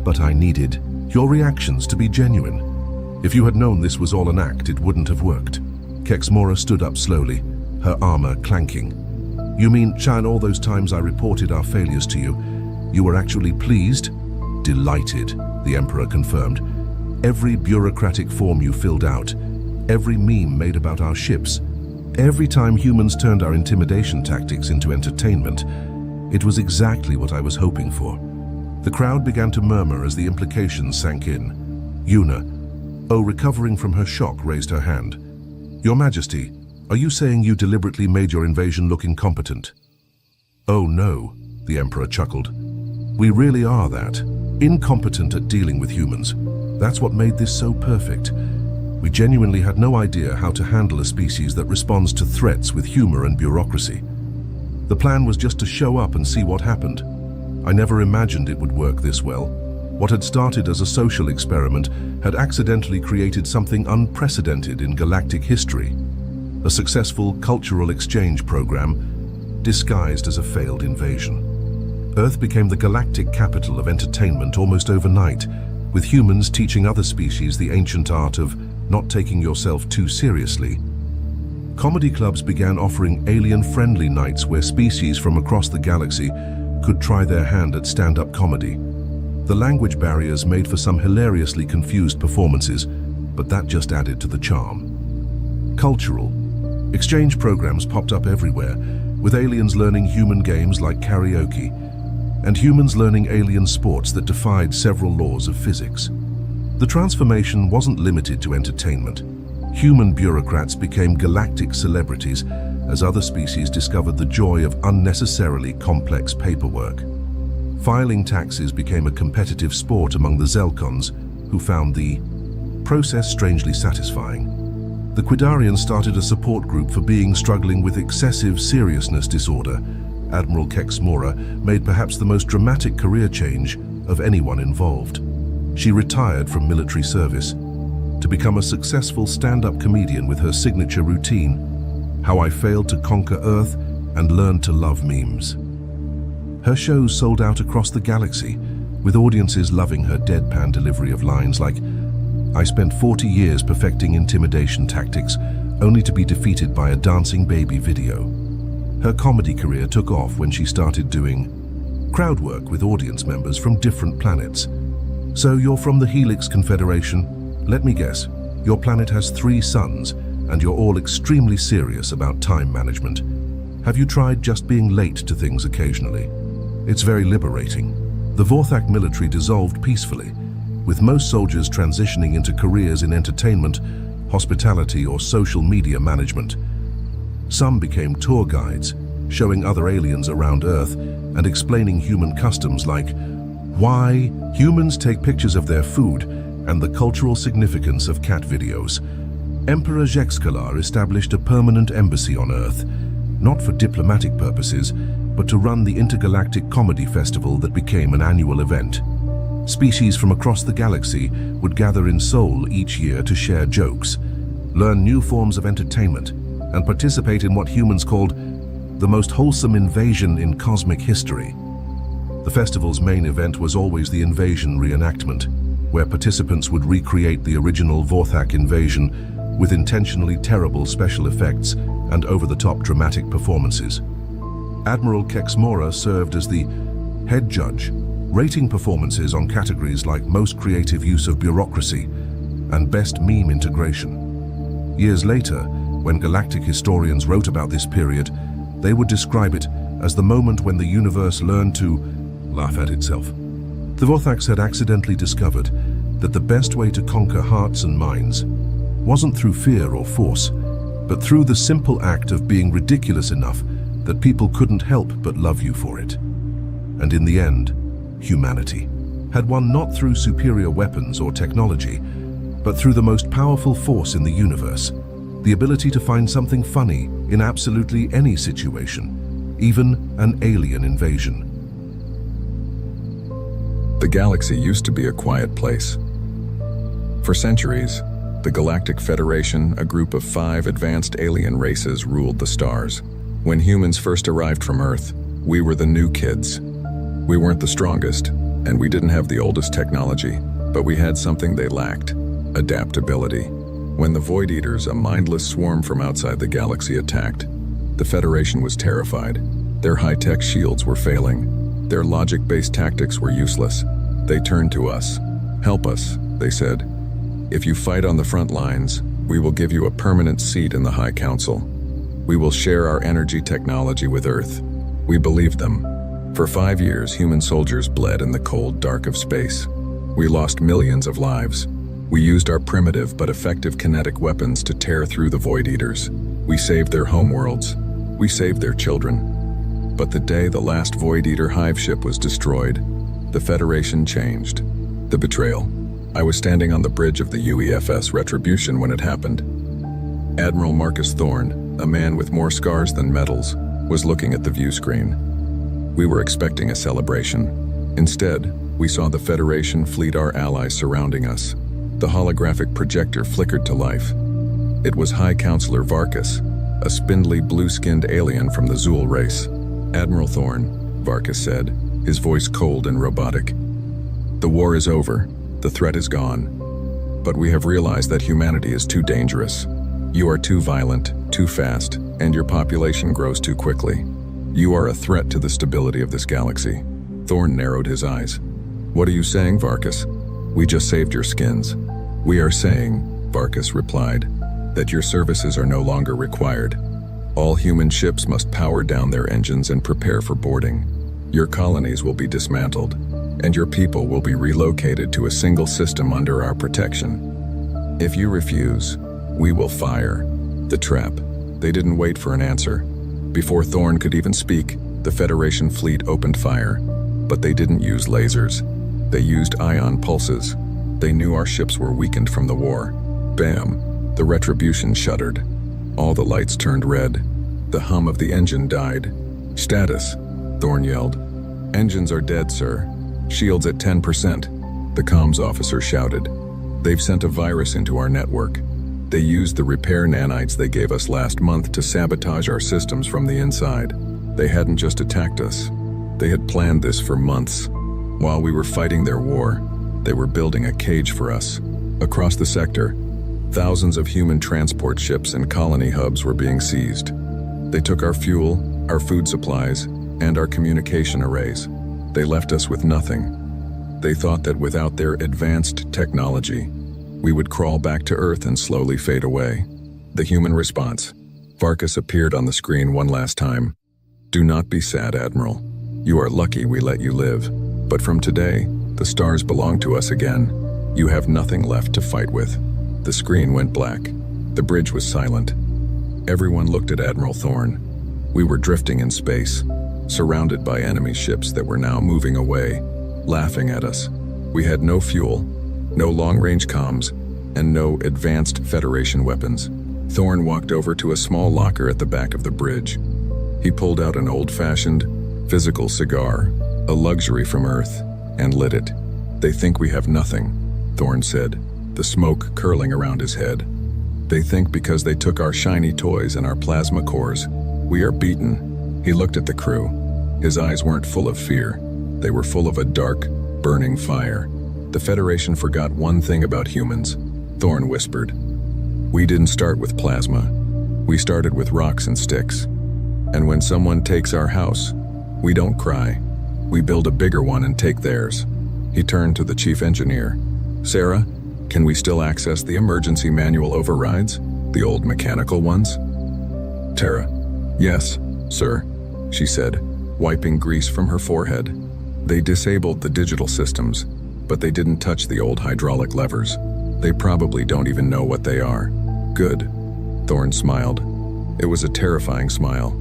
but I needed your reactions to be genuine. If you had known this was all an act, it wouldn't have worked." Kexmora stood up slowly, her armor clanking. "You mean, Chan, all those times I reported our failures to you, you were actually pleased?" "Delighted," the Emperor confirmed. "Every bureaucratic form you filled out, every meme made about our ships, every time humans turned our intimidation tactics into entertainment, it was exactly what I was hoping for. The crowd began to murmur as the implications sank in. Yuna, recovering from her shock, raised her hand. Your Majesty, are you saying you deliberately made your invasion look incompetent? Oh no, the Emperor chuckled. We really are that. Incompetent at dealing with humans. That's what made this so perfect. We genuinely had no idea how to handle a species that responds to threats with humor and bureaucracy. The plan was just to show up and see what happened. I never imagined it would work this well. What had started as a social experiment had accidentally created something unprecedented in galactic history. A successful cultural exchange program disguised as a failed invasion. Earth became the galactic capital of entertainment almost overnight, with humans teaching other species the ancient art of not taking yourself too seriously. Comedy clubs began offering alien-friendly nights where species from across the galaxy could try their hand at stand-up comedy. The language barriers made for some hilariously confused performances, but that just added to the charm. Cultural. Exchange programs popped up everywhere, with aliens learning human games like karaoke, and humans learning alien sports that defied several laws of physics. The transformation wasn't limited to entertainment. Human bureaucrats became galactic celebrities as other species discovered the joy of unnecessarily complex paperwork. Filing taxes became a competitive sport among the Zelkons, who found the process strangely satisfying. The Quidarians started a support group for beings struggling with excessive seriousness disorder. Admiral Kex Mora made perhaps the most dramatic career change of anyone involved. She retired from military service to become a successful stand-up comedian with her signature routine, How I Failed to Conquer Earth and Learned to Love Memes. Her shows sold out across the galaxy, with audiences loving her deadpan delivery of lines like, I spent 40 years perfecting intimidation tactics, only to be defeated by a dancing baby video. Her comedy career took off when she started doing crowd work with audience members from different planets. So you're from the Helix Confederation? Let me guess, your planet has 3 suns, and you're all extremely serious about time management. Have you tried just being late to things occasionally? It's very liberating. The Vorthak military dissolved peacefully, with most soldiers transitioning into careers in entertainment, hospitality, or social media management. Some became tour guides, showing other aliens around Earth and explaining human customs like why humans take pictures of their food and the cultural significance of cat videos. Emperor Jexkalar established a permanent embassy on Earth, not for diplomatic purposes, but to run the intergalactic comedy festival that became an annual event. Species from across the galaxy would gather in Seoul each year to share jokes, learn new forms of entertainment, and participate in what humans called the most wholesome invasion in cosmic history. The festival's main event was always the invasion reenactment, where participants would recreate the original Vorthak invasion with intentionally terrible special effects and over-the-top dramatic performances. Admiral Kex Mora served as the head judge, rating performances on categories like most creative use of bureaucracy and best meme integration. Years later, when galactic historians wrote about this period, they would describe it as the moment when the universe learned to laugh at itself. The Vorthaks had accidentally discovered that the best way to conquer hearts and minds wasn't through fear or force, but through the simple act of being ridiculous enough that people couldn't help but love you for it. And in the end, humanity had won not through superior weapons or technology, but through the most powerful force in the universe, the ability to find something funny in absolutely any situation, even an alien invasion. The galaxy used to be a quiet place. For centuries, the Galactic Federation, a group of 5 advanced alien races, ruled the stars. When humans first arrived from Earth, we were the new kids. We weren't the strongest, and we didn't have the oldest technology, but we had something they lacked: adaptability. When the Void Eaters, a mindless swarm from outside the galaxy, attacked, the Federation was terrified. Their high-tech shields were failing. Their logic-based tactics were useless. They turned to us. Help us, they said. If you fight on the front lines, we will give you a permanent seat in the High Council. We will share our energy technology with Earth. We believed them. For 5 years, human soldiers bled in the cold dark of space. We lost millions of lives. We used our primitive but effective kinetic weapons to tear through the Void Eaters. We saved their homeworlds. We saved their children. But the day the last Void Eater hive ship was destroyed, the Federation changed. The betrayal. I was standing on the bridge of the UEFS Retribution when it happened. Admiral Marcus Thorne, a man with more scars than medals, was looking at the view screen. We were expecting a celebration. Instead, we saw the Federation fleet, our allies surrounding us. The holographic projector flickered to life. It was High Counselor Varkas, a spindly blue-skinned alien from the Zool race. Admiral Thorne, Varkas said, his voice cold and robotic. The war is over. The threat is gone. But we have realized that humanity is too dangerous. You are too violent, too fast, and your population grows too quickly. You are a threat to the stability of this galaxy. Thorne narrowed his eyes. What are you saying, Varkas? We just saved your skins. We are saying, Varkas replied, that your services are no longer required. All human ships must power down their engines and prepare for boarding. Your colonies will be dismantled, and your people will be relocated to a single system under our protection. If you refuse, we will fire. The trap. They didn't wait for an answer. Before Thorne could even speak, the Federation fleet opened fire. But they didn't use lasers. They used ion pulses. They knew our ships were weakened from the war. Bam! The Retribution shuddered. All the lights turned red. The hum of the engine died. Status, Thorne yelled. Engines are dead, sir. Shields at 10%, the comms officer shouted. They've sent a virus into our network. They used the repair nanites they gave us last month to sabotage our systems from the inside. They hadn't just attacked us. They had planned this for months. While we were fighting their war, they were building a cage for us. Across the sector, thousands of human transport ships and colony hubs were being seized. They took our fuel, our food supplies, and our communication arrays. They left us with nothing. They thought that without their advanced technology, we would crawl back to Earth and slowly fade away. The human response. Varkas appeared on the screen one last time. Do not be sad, Admiral. You are lucky we let you live. But from today, the stars belong to us again. You have nothing left to fight with. The screen went black. The bridge was silent. Everyone looked at Admiral Thorne. We were drifting in space, surrounded by enemy ships that were now moving away, laughing at us. We had no fuel, no long-range comms, and no advanced Federation weapons. Thorne walked over to a small locker at the back of the bridge. He pulled out an old-fashioned, physical cigar, a luxury from Earth, and lit it. They think we have nothing, Thorne said, the smoke curling around his head. They think because they took our shiny toys and our plasma cores, we are beaten. He looked at the crew. His eyes weren't full of fear. They were full of a dark, burning fire. The Federation forgot one thing about humans, Thorne whispered. We didn't start with plasma. We started with rocks and sticks. And when someone takes our house, we don't cry. We build a bigger one and take theirs. He turned to the chief engineer. Sarah, can we still access the emergency manual overrides? The old mechanical ones? Tara, yes, sir, she said, wiping grease from her forehead. They disabled the digital systems, but they didn't touch the old hydraulic levers. They probably don't even know what they are. Good. Thorne smiled. It was a terrifying smile.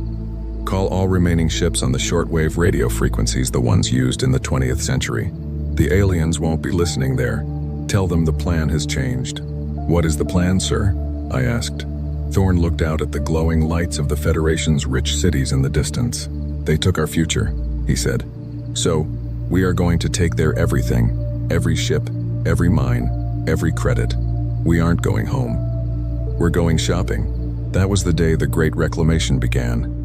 Call all remaining ships on the shortwave radio frequencies, the ones used in the 20th century. The aliens won't be listening there. Tell them the plan has changed. What is the plan, sir? I asked. Thorne looked out at the glowing lights of the Federation's rich cities in the distance. They took our future, he said. So, we are going to take their everything, every ship, every mine, every credit. We aren't going home. We're going shopping. That was the day the Great Reclamation began.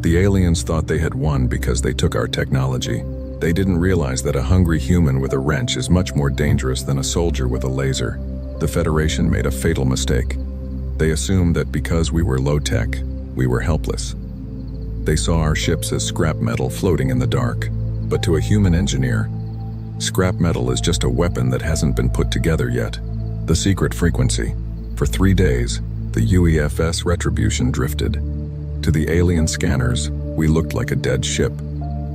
The aliens thought they had won because they took our technology. They didn't realize that a hungry human with a wrench is much more dangerous than a soldier with a laser. The Federation made a fatal mistake. They assumed that because we were low-tech, we were helpless. They saw our ships as scrap metal floating in the dark. But to a human engineer, scrap metal is just a weapon that hasn't been put together yet. The secret frequency. For 3 days, the UEFS Retribution drifted. To the alien scanners, we looked like a dead ship.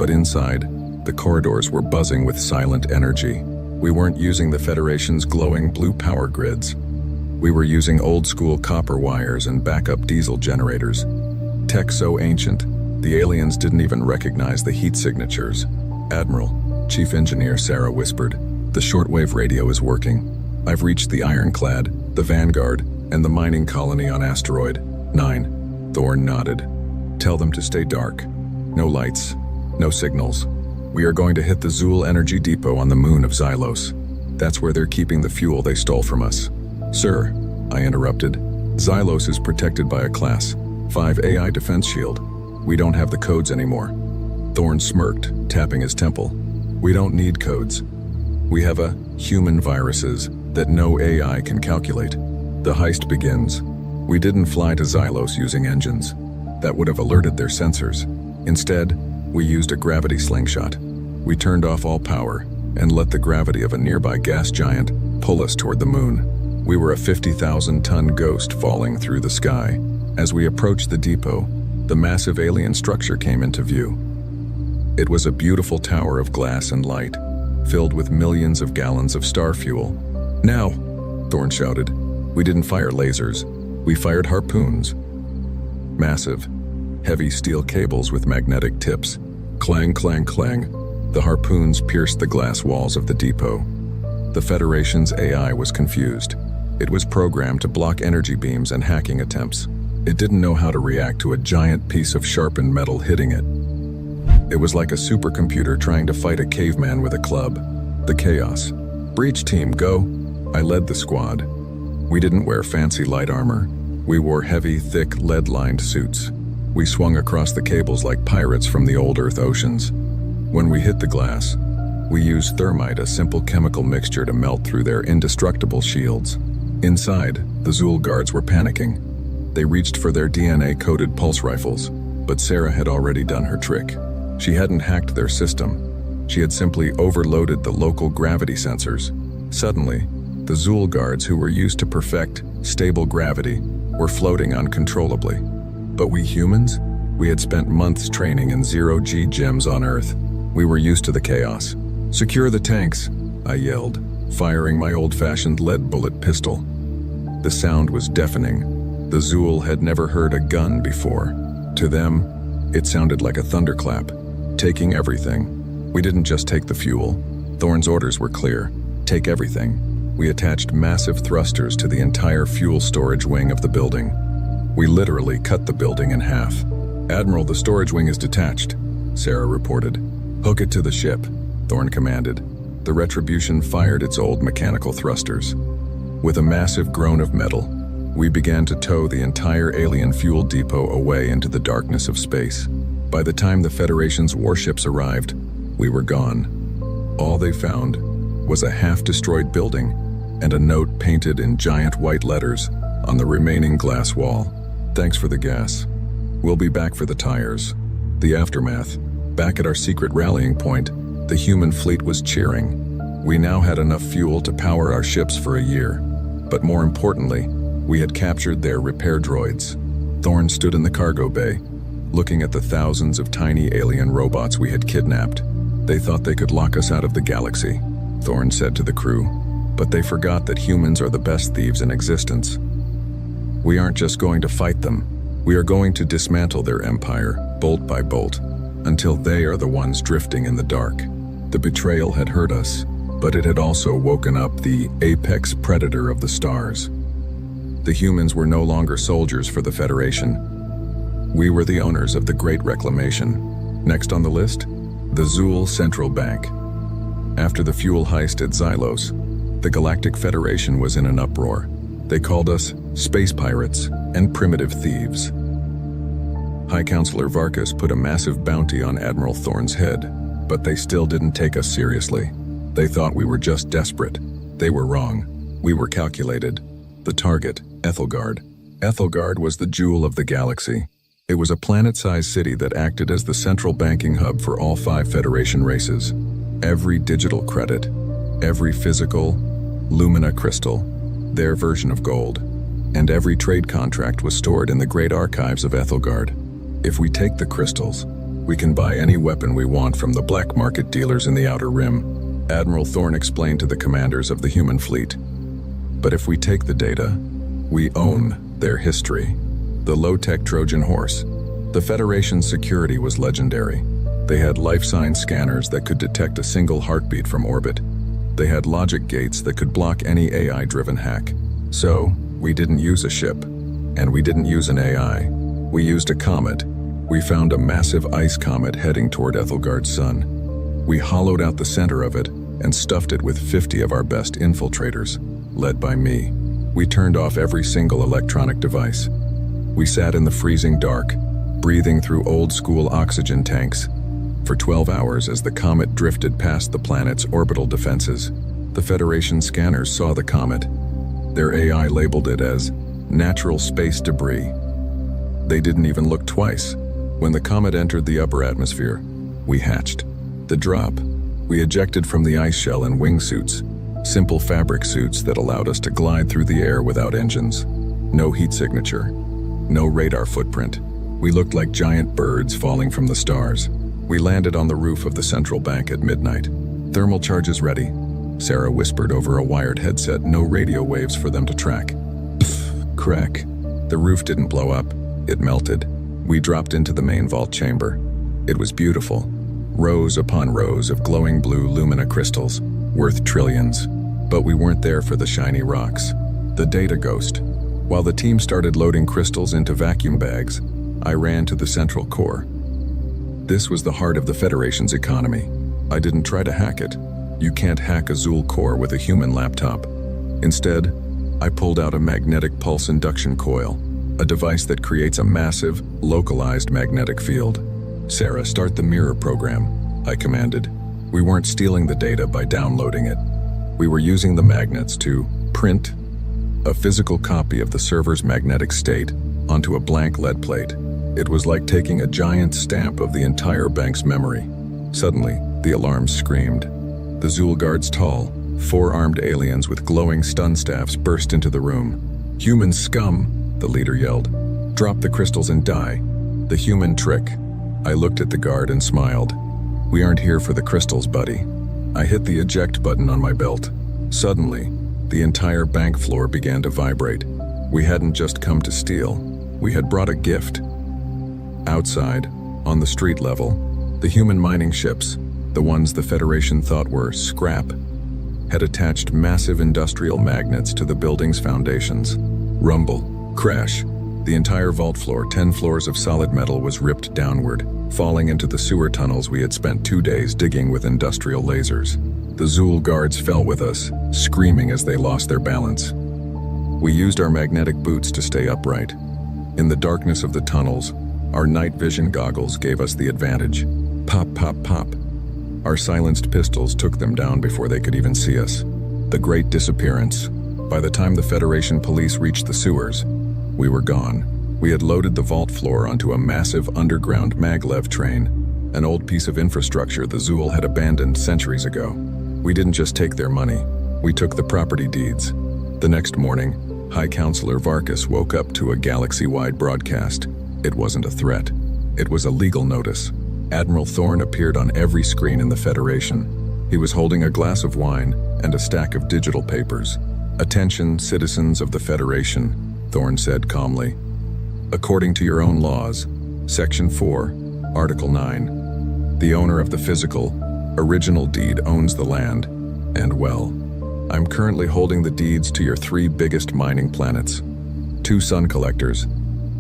But inside, the corridors were buzzing with silent energy. We weren't using the Federation's glowing blue power grids. We were using old-school copper wires and backup diesel generators. Tech so ancient, the aliens didn't even recognize the heat signatures. "Admiral," Chief Engineer Sarah whispered, "the shortwave radio is working. I've reached the Ironclad, the Vanguard, and the mining colony on Asteroid 9. Thorn nodded. "Tell them to stay dark. No lights, no signals. We are going to hit the Zool Energy Depot on the moon of Xylos. That's where they're keeping the fuel they stole from us." "Sir," I interrupted, "Xylos is protected by a Class 5 AI defense shield. We don't have the codes anymore." Thorn smirked, tapping his temple. "We don't need codes. We have human viruses that no AI can calculate. The heist begins. We didn't fly to Xylos using engines. That would have alerted their sensors. Instead, we used a gravity slingshot. We turned off all power and let the gravity of a nearby gas giant pull us toward the moon. We were a 50,000-ton ghost falling through the sky. As we approached the depot, the massive alien structure came into view. It was a beautiful tower of glass and light, filled with millions of gallons of star fuel. "Now!" Thorn shouted. "We didn't fire lasers. We fired harpoons." Massive, heavy steel cables with magnetic tips. Clang, clang, clang. The harpoons pierced the glass walls of the depot. The Federation's AI was confused. It was programmed to block energy beams and hacking attempts. It didn't know how to react to a giant piece of sharpened metal hitting it. It was like a supercomputer trying to fight a caveman with a club. The chaos. "Breach team, go!" I led the squad. We didn't wear fancy light armor. We wore heavy, thick, lead-lined suits. We swung across the cables like pirates from the old Earth oceans. When we hit the glass, we used thermite, a simple chemical mixture, to melt through their indestructible shields. Inside, the Zool guards were panicking. They reached for their DNA-coated pulse rifles, but Sarah had already done her trick. She hadn't hacked their system. She had simply overloaded the local gravity sensors. Suddenly, the Zool guards, who were used to perfect, stable gravity, were floating uncontrollably. But we humans? We had spent months training in zero-G gyms on Earth. We were used to the chaos. "Secure the tanks," I yelled, firing my old-fashioned lead bullet pistol. The sound was deafening. The Zool had never heard a gun before. To them, it sounded like a thunderclap. Taking everything. We didn't just take the fuel. Thorn's orders were clear. Take everything. We attached massive thrusters to the entire fuel storage wing of the building. We literally cut the building in half. "Admiral, the storage wing is detached," Sarah reported. "Hook it to the ship," Thorn commanded. The Retribution fired its old mechanical thrusters. With a massive groan of metal, we began to tow the entire alien fuel depot away into the darkness of space. By the time the Federation's warships arrived, we were gone. All they found was a half-destroyed building and a note painted in giant white letters on the remaining glass wall. "Thanks for the gas. We'll be back for the tires." The aftermath. Back at our secret rallying point, the human fleet was cheering. We now had enough fuel to power our ships for a year. But more importantly, we had captured their repair droids. Thorn stood in the cargo bay, looking at the thousands of tiny alien robots we had kidnapped. "They thought they could lock us out of the galaxy," Thorn said to the crew. "But they forgot that humans are the best thieves in existence. We aren't just going to fight them. We are going to dismantle their empire, bolt by bolt, until they are the ones drifting in the dark." The betrayal had hurt us, but it had also woken up the apex predator of the stars. The humans were no longer soldiers for the Federation. We were the owners of the Great Reclamation. Next on the list, the Zool Central Bank. After the fuel heist at Xylos, the Galactic Federation was in an uproar. They called us space pirates and primitive thieves. High Counselor Varkas put a massive bounty on Admiral Thorn's head, but they still didn't take us seriously. They thought we were just desperate. They were wrong. We were calculated. The target, Ethelgard. Ethelgard was the jewel of the galaxy. It was a planet-sized city that acted as the central banking hub for all 5 Federation races. Every digital credit, every physical Lumina crystal, their version of gold, and every trade contract was stored in the great archives of Ethelgard. If we take the crystals, We can buy any weapon we want from the black market dealers in the Outer Rim, Admiral Thorne explained to the commanders of the human fleet. But if we take the data, we own their history. The low-tech Trojan horse. The Federation's security was legendary. They had life sign scanners that could detect a single heartbeat from orbit. They had logic gates that could block any AI-driven hack. So, we didn't use a ship, and we didn't use an AI. We used a comet. We found a massive ice comet heading toward Ethelgard's sun. We hollowed out the center of it and stuffed it with 50 of our best infiltrators, led by me. We turned off every single electronic device. We sat in the freezing dark, breathing through old-school oxygen tanks, for 12 hours as the comet drifted past the planet's orbital defenses. The Federation scanners saw the comet. Their AI labeled it as natural space debris. They didn't even look twice. When the comet entered the upper atmosphere, we hatched. The drop, we ejected from the ice shell in wingsuits, simple fabric suits that allowed us to glide through the air without engines. No heat signature, no radar footprint. We looked like giant birds falling from the stars. We landed on the roof of the central bank at midnight. Thermal charges ready, Sarah whispered over a wired headset, no radio waves for them to track. Pfft, crack. The roof didn't blow up, it melted. We dropped into the main vault chamber. It was beautiful. Rows upon rows of glowing blue lumina crystals, worth trillions. But we weren't there for the shiny rocks. The data ghost. While the team started loading crystals into vacuum bags, I ran to the central core. This was the heart of the Federation's economy. I didn't try to hack it. You can't hack a Zool core with a human laptop. Instead, I pulled out a magnetic pulse induction coil, a device that creates a massive, localized magnetic field. Sarah, start the mirror program, I commanded. We weren't stealing the data by downloading it. We were using the magnets to print a physical copy of the server's magnetic state onto a blank lead plate. It was like taking a giant stamp of the entire bank's memory. Suddenly, the alarms screamed. The Zool guards, tall, four-armed aliens with glowing stun staffs, burst into the room. "Human scum," the leader yelled. "Drop the crystals and die. The human trick." I looked at the guard and smiled. "We aren't here for the crystals, buddy." I hit the eject button on my belt. Suddenly, the entire bank floor began to vibrate. We hadn't just come to steal. We had brought a gift. Outside, on the street level, the human mining ships, the ones the Federation thought were scrap, had attached massive industrial magnets to the building's foundations. Rumble, crash. The entire vault floor, 10 floors of solid metal, was ripped downward, falling into the sewer tunnels we had spent 2 days digging with industrial lasers. The Zool guards fell with us, screaming as they lost their balance. We used our magnetic boots to stay upright. In the darkness of the tunnels, our night vision goggles gave us the advantage. Pop, pop, pop. Our silenced pistols took them down before they could even see us. The Great Disappearance. By the time the Federation police reached the sewers, we were gone. We had loaded the vault floor onto a massive underground maglev train, an old piece of infrastructure the Zool had abandoned centuries ago. We didn't just take their money, we took the property deeds. The next morning, High Counselor Varkas woke up to a galaxy-wide broadcast. It wasn't a threat. It was a legal notice. Admiral Thorne appeared on every screen in the Federation. He was holding a glass of wine and a stack of digital papers. "Attention, citizens of the Federation," Thorne said calmly. "According to your own laws, Section 4, Article 9, the owner of the physical, original deed owns the land, and well, I'm currently holding the deeds to your 3 biggest mining planets, 2 sun collectors,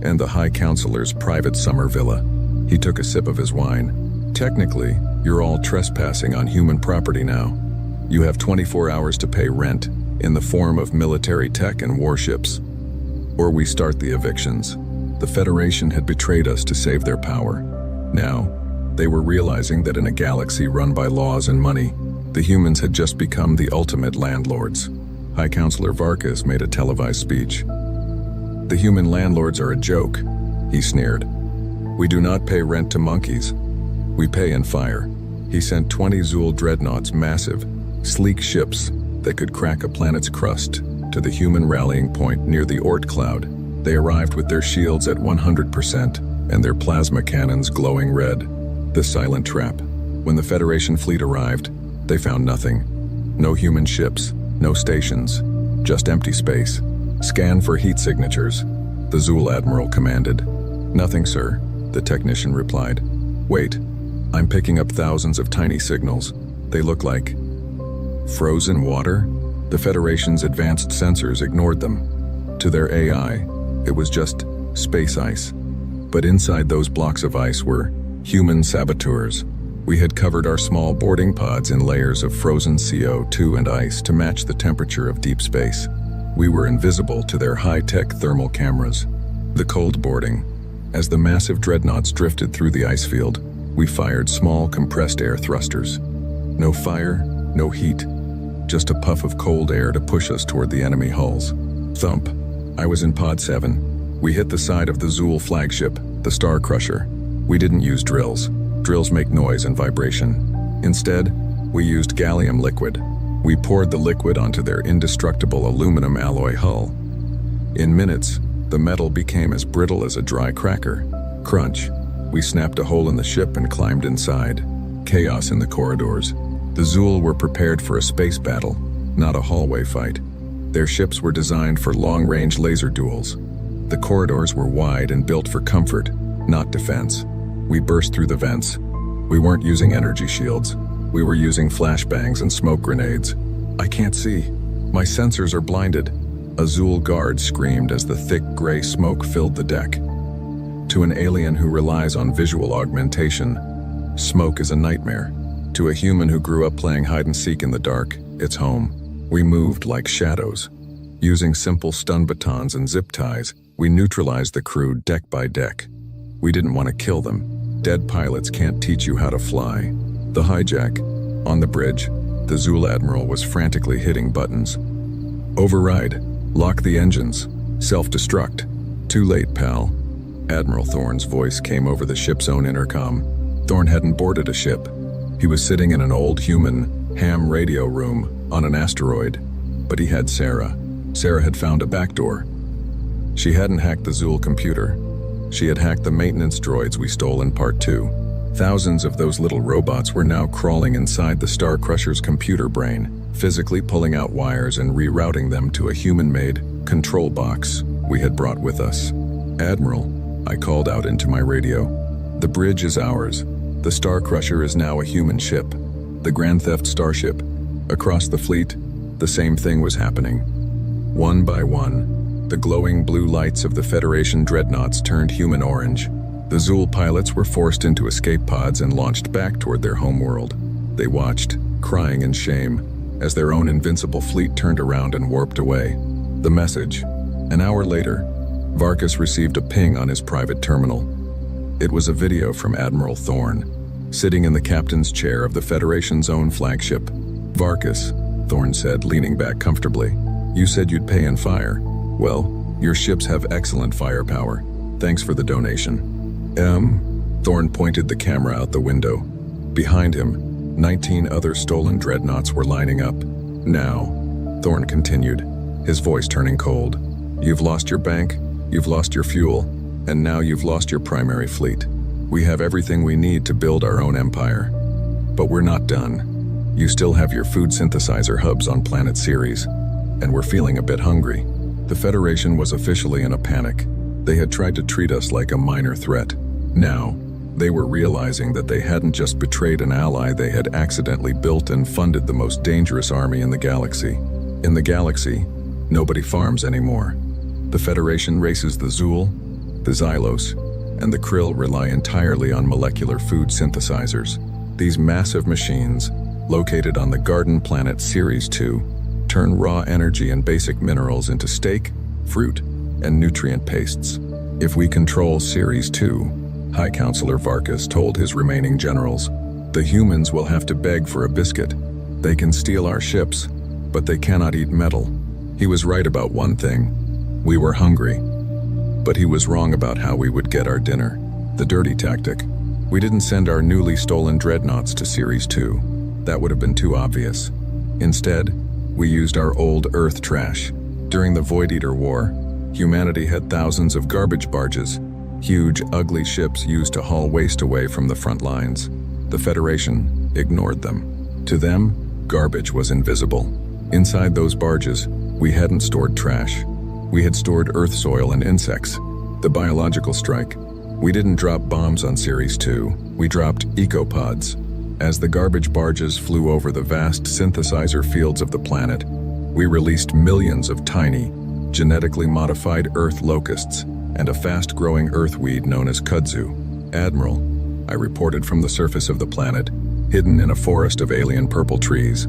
and the High Counselor's private summer villa." He took a sip of his wine. "Technically, you're all trespassing on human property now. You have 24 hours to pay rent in the form of military tech and warships, or we start the evictions." The Federation had betrayed us to save their power. Now, they were realizing that in a galaxy run by laws and money, the humans had just become the ultimate landlords. High Counselor Varkas made a televised speech. "The human landlords are a joke," he sneered. "We do not pay rent to monkeys. We pay in fire." He sent 20 Zool dreadnoughts, massive, sleek ships that could crack a planet's crust, to the human rallying point near the Oort cloud. They arrived with their shields at 100% and their plasma cannons glowing red. The silent trap. When the Federation fleet arrived, they found nothing. No human ships, no stations, just empty space. Scan for heat signatures, the Zul Admiral commanded. Nothing, sir, the technician replied. Wait, I'm picking up thousands of tiny signals. They look like frozen water? The Federation's advanced sensors ignored them. To their AI, it was just space ice. But inside those blocks of ice were human saboteurs. We had covered our small boarding pods in layers of frozen CO2 and ice to match the temperature of deep space. We were invisible to their high-tech thermal cameras. The cold boarding. As the massive dreadnoughts drifted through the ice field, we fired small compressed air thrusters. No fire, no heat, just a puff of cold air to push us toward the enemy hulls. Thump. I was in Pod 7. We hit the side of the Zul flagship, the Star Crusher. We didn't use drills. Drills make noise and vibration. Instead, we used gallium liquid. We poured the liquid onto their indestructible aluminum alloy hull. In minutes, the metal became as brittle as a dry cracker. Crunch. We snapped a hole in the ship and climbed inside. Chaos in the corridors. The Zul were prepared for a space battle, not a hallway fight. Their ships were designed for long-range laser duels. The corridors were wide and built for comfort, not defense. We burst through the vents. We weren't using energy shields. We were using flashbangs and smoke grenades. I can't see. My sensors are blinded. A Zul guard screamed as the thick gray smoke filled the deck. To an alien who relies on visual augmentation, smoke is a nightmare. To a human who grew up playing hide-and-seek in the dark, it's home. We moved like shadows. Using simple stun batons and zip ties, we neutralized the crew deck by deck. We didn't want to kill them. Dead pilots can't teach you how to fly. The hijack. On the bridge, the Zul Admiral was frantically hitting buttons. Override. Lock the engines. Self-destruct. Too late, pal. Admiral Thorne's voice came over the ship's own intercom. Thorne hadn't boarded a ship. He was sitting in an old human, ham radio room on an asteroid. But he had Sarah. Sarah had found a backdoor. She hadn't hacked the Zul computer. She had hacked the maintenance droids we stole in Part 2. Thousands of those little robots were now crawling inside the Star Crusher's computer brain, physically pulling out wires and rerouting them to a human-made control box we had brought with us. Admiral, I called out into my radio. The bridge is ours. The Star Crusher is now a human ship. The Grand Theft Starship. Across the fleet, the same thing was happening. One by one, the glowing blue lights of the Federation dreadnoughts turned human orange. The Zul pilots were forced into escape pods and launched back toward their homeworld. They watched, crying in shame, as their own invincible fleet turned around and warped away. The message. An hour later, Varkas received a ping on his private terminal. It was a video from Admiral Thorne, sitting in the captain's chair of the Federation's own flagship. Varkas, Thorne said, leaning back comfortably. You said you'd pay in fire. Well, your ships have excellent firepower. Thanks for the donation. Thorne pointed the camera out the window. Behind him, 19 other stolen dreadnoughts were lining up. Now, Thorne continued, his voice turning cold. You've lost your bank, you've lost your fuel, and now you've lost your primary fleet. We have everything we need to build our own empire. But we're not done. You still have your food synthesizer hubs on Planet Ceres, and we're feeling a bit hungry. The Federation was officially in a panic. They had tried to treat us like a minor threat. Now, they were realizing that they hadn't just betrayed an ally, they had accidentally built and funded the most dangerous army in the galaxy. In the galaxy, nobody farms anymore. The Federation races the Zul, the Xylos, and the Krill rely entirely on molecular food synthesizers. These massive machines, located on the garden planet Ceres 2, turn raw energy and basic minerals into steak, fruit, and nutrient pastes. If we control Ceres 2, High Counselor Varkas told his remaining generals, the humans will have to beg for a biscuit. They can steal our ships, but they cannot eat metal. He was right about one thing. We were hungry. But he was wrong about how we would get our dinner. The dirty tactic. We didn't send our newly stolen dreadnoughts to Ceres 2. That would have been too obvious. Instead, we used our old Earth trash. During the Void Eater War, humanity had thousands of garbage barges. Huge, ugly ships used to haul waste away from the front lines. The Federation ignored them. To them, garbage was invisible. Inside those barges, we hadn't stored trash. We had stored earth soil and insects. The biological strike. We didn't drop bombs on Ceres 2. We dropped ecopods. As the garbage barges flew over the vast synthesizer fields of the planet, we released millions of tiny, genetically modified earth locusts and a fast-growing earthweed known as kudzu. Admiral, I reported from the surface of the planet, hidden in a forest of alien purple trees.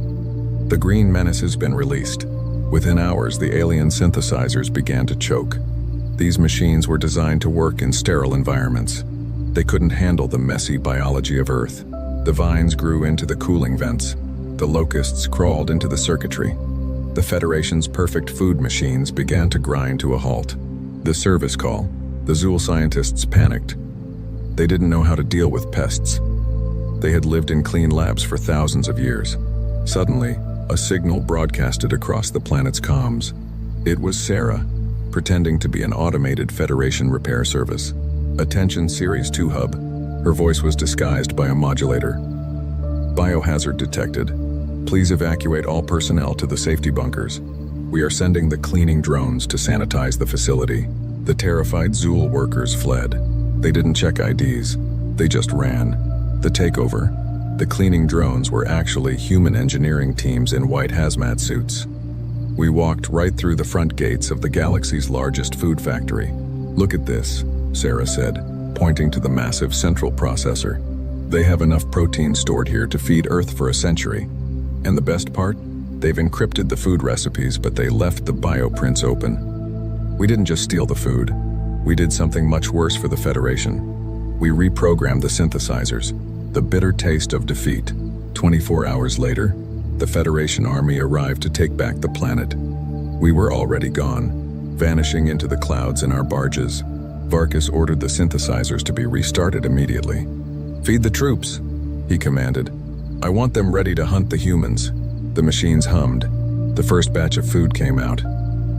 The green menace has been released. Within hours, the alien synthesizers began to choke. These machines were designed to work in sterile environments. They couldn't handle the messy biology of Earth. The vines grew into the cooling vents. The locusts crawled into the circuitry. The Federation's perfect food machines began to grind to a halt. The service call. The Zool scientists panicked. They didn't know how to deal with pests. They had lived in clean labs for thousands of years. Suddenly, a signal broadcasted across the planet's comms. It was Sarah, pretending to be an automated Federation repair service. Attention Ceres 2 hub. Her voice was disguised by a modulator. Biohazard detected. Please evacuate all personnel to the safety bunkers. We are sending the cleaning drones to sanitize the facility. The terrified Zool workers fled. They didn't check IDs. They just ran. The takeover. The cleaning drones were actually human engineering teams in white hazmat suits. We walked right through the front gates of the galaxy's largest food factory. Look at this, Sarah said, pointing to the massive central processor. They have enough protein stored here to feed Earth for a century. And the best part? They've encrypted the food recipes, but they left the bioprints open. We didn't just steal the food. We did something much worse for the Federation. We reprogrammed the synthesizers. The bitter taste of defeat. 24 hours later, the Federation army arrived to take back the planet. We were already gone, vanishing into the clouds in our barges. Varkas ordered the synthesizers to be restarted immediately. Feed the troops, he commanded. I want them ready to hunt the humans. The machines hummed. The first batch of food came out.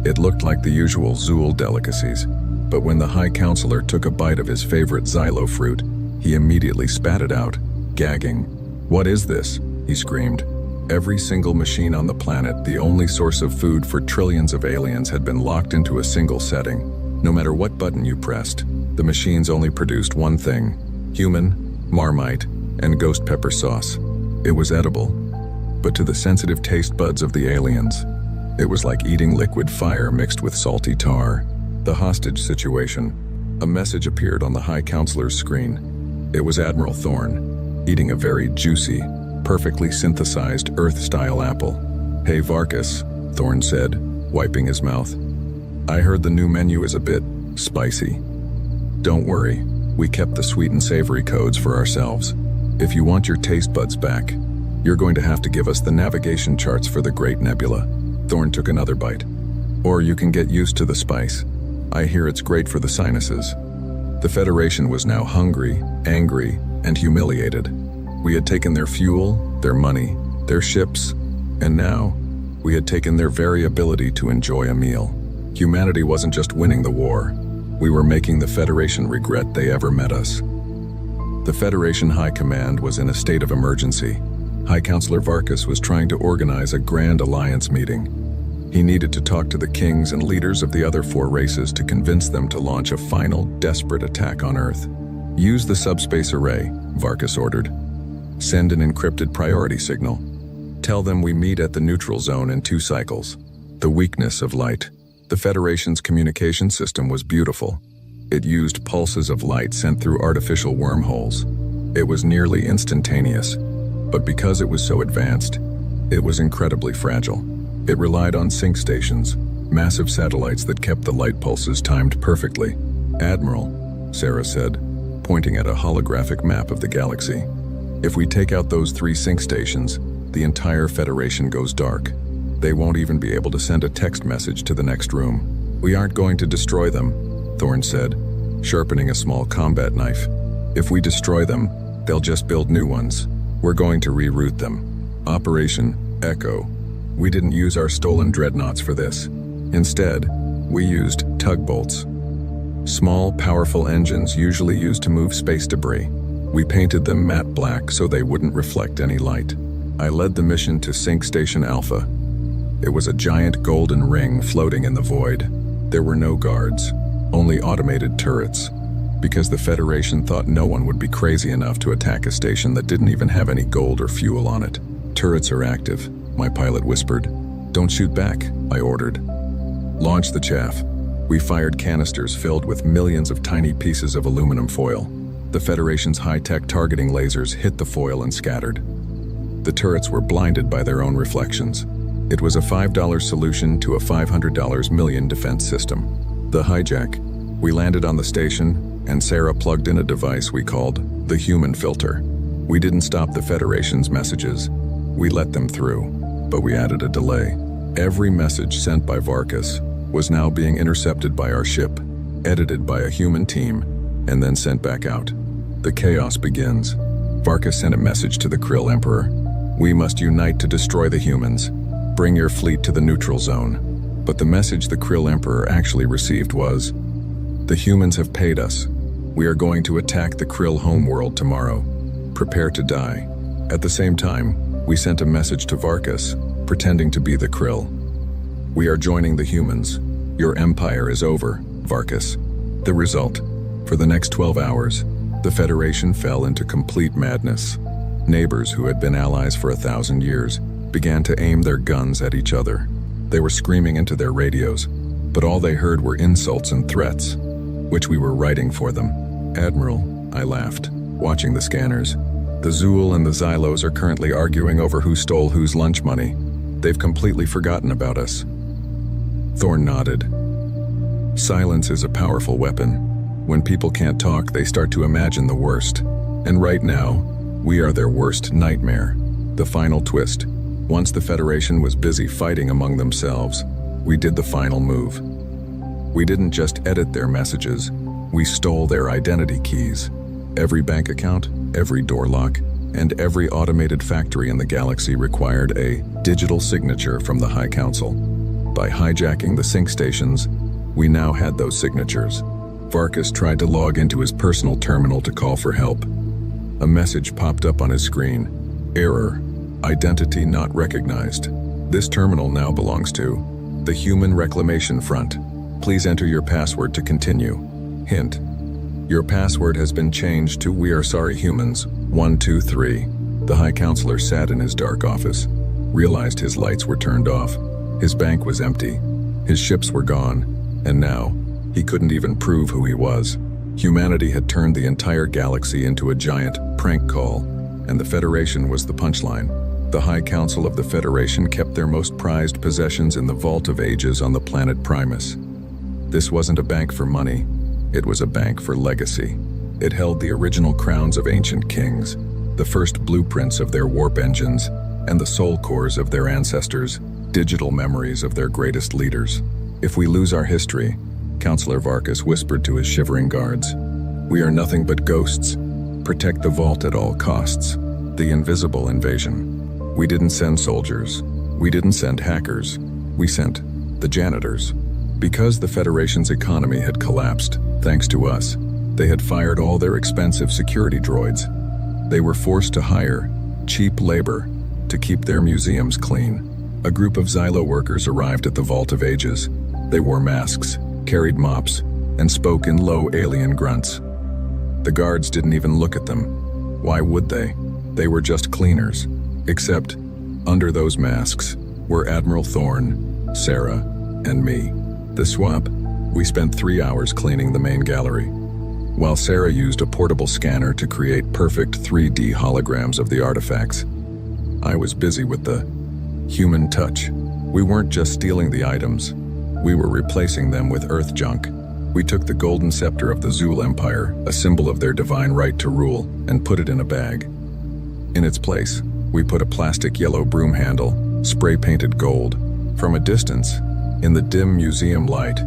It looked like the usual Zool delicacies, but when the High Counselor took a bite of his favorite xylo fruit, he immediately spat it out, gagging. What is this? He screamed. Every single machine on the planet, the only source of food for trillions of aliens, had been locked into a single setting. No matter what button you pressed, the machines only produced one thing: human, Marmite, and ghost pepper sauce. It was edible, but to the sensitive taste buds of the aliens, it was like eating liquid fire mixed with salty tar. The hostage situation. A message appeared on the High Counselor's screen. It was Admiral Thorn, eating a very juicy, perfectly synthesized Earth-style apple. Hey Varkas, Thorn said, wiping his mouth. I heard the new menu is a bit spicy. Don't worry, we kept the sweet and savory codes for ourselves. If you want your taste buds back, you're going to have to give us the navigation charts for the Great Nebula. Thorn took another bite. Or you can get used to the spice. I hear it's great for the sinuses. The Federation was now hungry, angry, and humiliated. We had taken their fuel, their money, their ships, and now we had taken their very ability to enjoy a meal. Humanity wasn't just winning the war. We were making the Federation regret they ever met us. The Federation High Command was in a state of emergency. High Counselor Varkas was trying to organize a Grand Alliance meeting. He needed to talk to the kings and leaders of the other 4 races to convince them to launch a final, desperate attack on Earth. Use the subspace array, Varkas ordered. Send an encrypted priority signal. Tell them we meet at the neutral zone in 2 cycles. The weakness of light. The Federation's communication system was beautiful. It used pulses of light sent through artificial wormholes. It was nearly instantaneous, but because it was so advanced, it was incredibly fragile. It relied on sync stations, massive satellites that kept the light pulses timed perfectly. Admiral, Sarah said, pointing at a holographic map of the galaxy. If we take out those 3 sync stations, the entire Federation goes dark. They won't even be able to send a text message to the next room. We aren't going to destroy them, Thorn said, sharpening a small combat knife. If we destroy them, they'll just build new ones. We're going to reroute them. Operation Echo. We didn't use our stolen dreadnoughts for this. Instead, we used tugbolts. Small, powerful engines usually used to move space debris. We painted them matte black so they wouldn't reflect any light. I led the mission to Sync Station Alpha. It was a giant golden ring floating in the void. There were no guards, only automated turrets, because the Federation thought no one would be crazy enough to attack a station that didn't even have any gold or fuel on it. "Turrets are active," my pilot whispered. "Don't shoot back," I ordered. "Launch the chaff." We fired canisters filled with millions of tiny pieces of aluminum foil. The Federation's high-tech targeting lasers hit the foil and scattered. The turrets were blinded by their own reflections. It was a $5 solution to a $500 million defense system. The hijack. We landed on the station, and Sarah plugged in a device we called the human filter. We didn't stop the Federation's messages. We let them through, but we added a delay. Every message sent by Varkas was now being intercepted by our ship, edited by a human team, and then sent back out. The chaos begins. Varkas sent a message to the Krill Emperor. "We must unite to destroy the humans. Bring your fleet to the neutral zone." But the message the Krill Emperor actually received was, "The humans have paid us. We are going to attack the Krill homeworld tomorrow. Prepare to die." At the same time, we sent a message to Varkas, pretending to be the Krill. "We are joining the humans. Your empire is over, Varkas." The result: for the next 12 hours, the Federation fell into complete madness. Neighbors who had been allies for 1,000 years began to aim their guns at each other. They were screaming into their radios, but all they heard were insults and threats, which we were writing for them. "Admiral," I laughed, watching the scanners. "The Zool and the Xylos are currently arguing over who stole whose lunch money. They've completely forgotten about us." Thorn nodded. "Silence is a powerful weapon. When people can't talk, they start to imagine the worst. And right now, we are their worst nightmare." The final twist. Once the Federation was busy fighting among themselves, we did the final move. We didn't just edit their messages, we stole their identity keys. Every bank account, every door lock, and every automated factory in the galaxy required a digital signature from the High Council. By hijacking the sync stations, we now had those signatures. Varkas tried to log into his personal terminal to call for help. A message popped up on his screen. "Error. Identity not recognized. This terminal now belongs to the Human Reclamation Front. Please enter your password to continue. Hint. Your password has been changed to We Are Sorry Humans 123. The High Counselor sat in his dark office, realized his lights were turned off. His bank was empty. His ships were gone. And now, he couldn't even prove who he was. Humanity had turned the entire galaxy into a giant prank call, and the Federation was the punchline. The High Council of the Federation kept their most prized possessions in the Vault of Ages on the planet Primus. This wasn't a bank for money. It was a bank for legacy. It held the original crowns of ancient kings, the first blueprints of their warp engines, and the soul cores of their ancestors, digital memories of their greatest leaders. "If we lose our history," Counselor Varkas whispered to his shivering guards, "we are nothing but ghosts. Protect the vault at all costs." The invisible invasion. We didn't send soldiers. We didn't send hackers. We sent the janitors. Because the Federation's economy had collapsed, thanks to us, they had fired all their expensive security droids. They were forced to hire cheap labor to keep their museums clean. A group of Xylo workers arrived at the Vault of Ages. They wore masks, carried mops, and spoke in low alien grunts. The guards didn't even look at them. Why would they? They were just cleaners. Except, under those masks were Admiral Thorn, Sarah, and me. The swap, we spent 3 hours cleaning the main gallery, while Sarah used a portable scanner to create perfect 3D holograms of the artifacts. I was busy with the human touch. We weren't just stealing the items, we were replacing them with Earth junk. We took the golden scepter of the Zool Empire, a symbol of their divine right to rule, and put it in a bag. In its place, we put a plastic yellow broom handle, spray-painted gold. From a distance, in the dim museum light,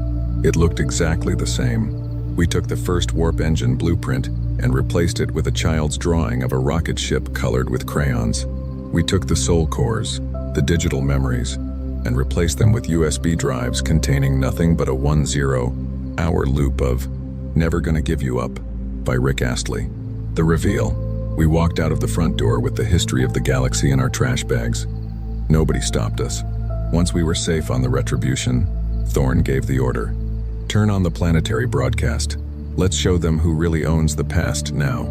it looked exactly the same. We took the first warp engine blueprint and replaced it with a child's drawing of a rocket ship colored with crayons. We took the soul cores, the digital memories, and replaced them with USB drives containing nothing but a 10-hour loop of Never Gonna Give You Up by Rick Astley. The reveal. We walked out of the front door with the history of the galaxy in our trash bags. Nobody stopped us. Once we were safe on the Retribution, Thorn gave the order. Turn on the planetary broadcast. Let's show them who really owns the past now.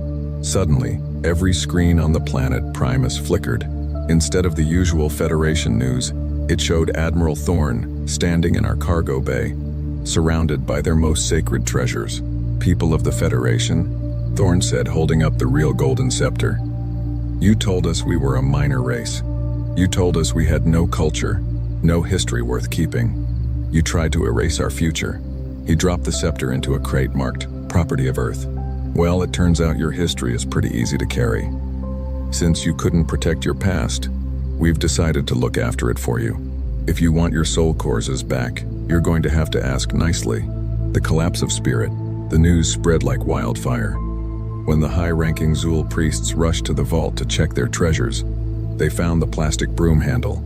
Suddenly, every screen on the planet Primus flickered. Instead of the usual Federation news, it showed Admiral Thorn standing in our cargo bay, surrounded by their most sacred treasures. People of the Federation, Thorn said, holding up the real golden scepter. You told us we were a minor race. You told us we had no culture, no history worth keeping. You tried to erase our future. He dropped the scepter into a crate marked Property of Earth. Well, it turns out your history is pretty easy to carry. Since you couldn't protect your past, we've decided to look after it for you. If you want your soul cores back, you're going to have to ask nicely. The collapse of spirit. The news spread like wildfire. When the high-ranking Zul priests rushed to the vault to check their treasures, they found the plastic broom handle.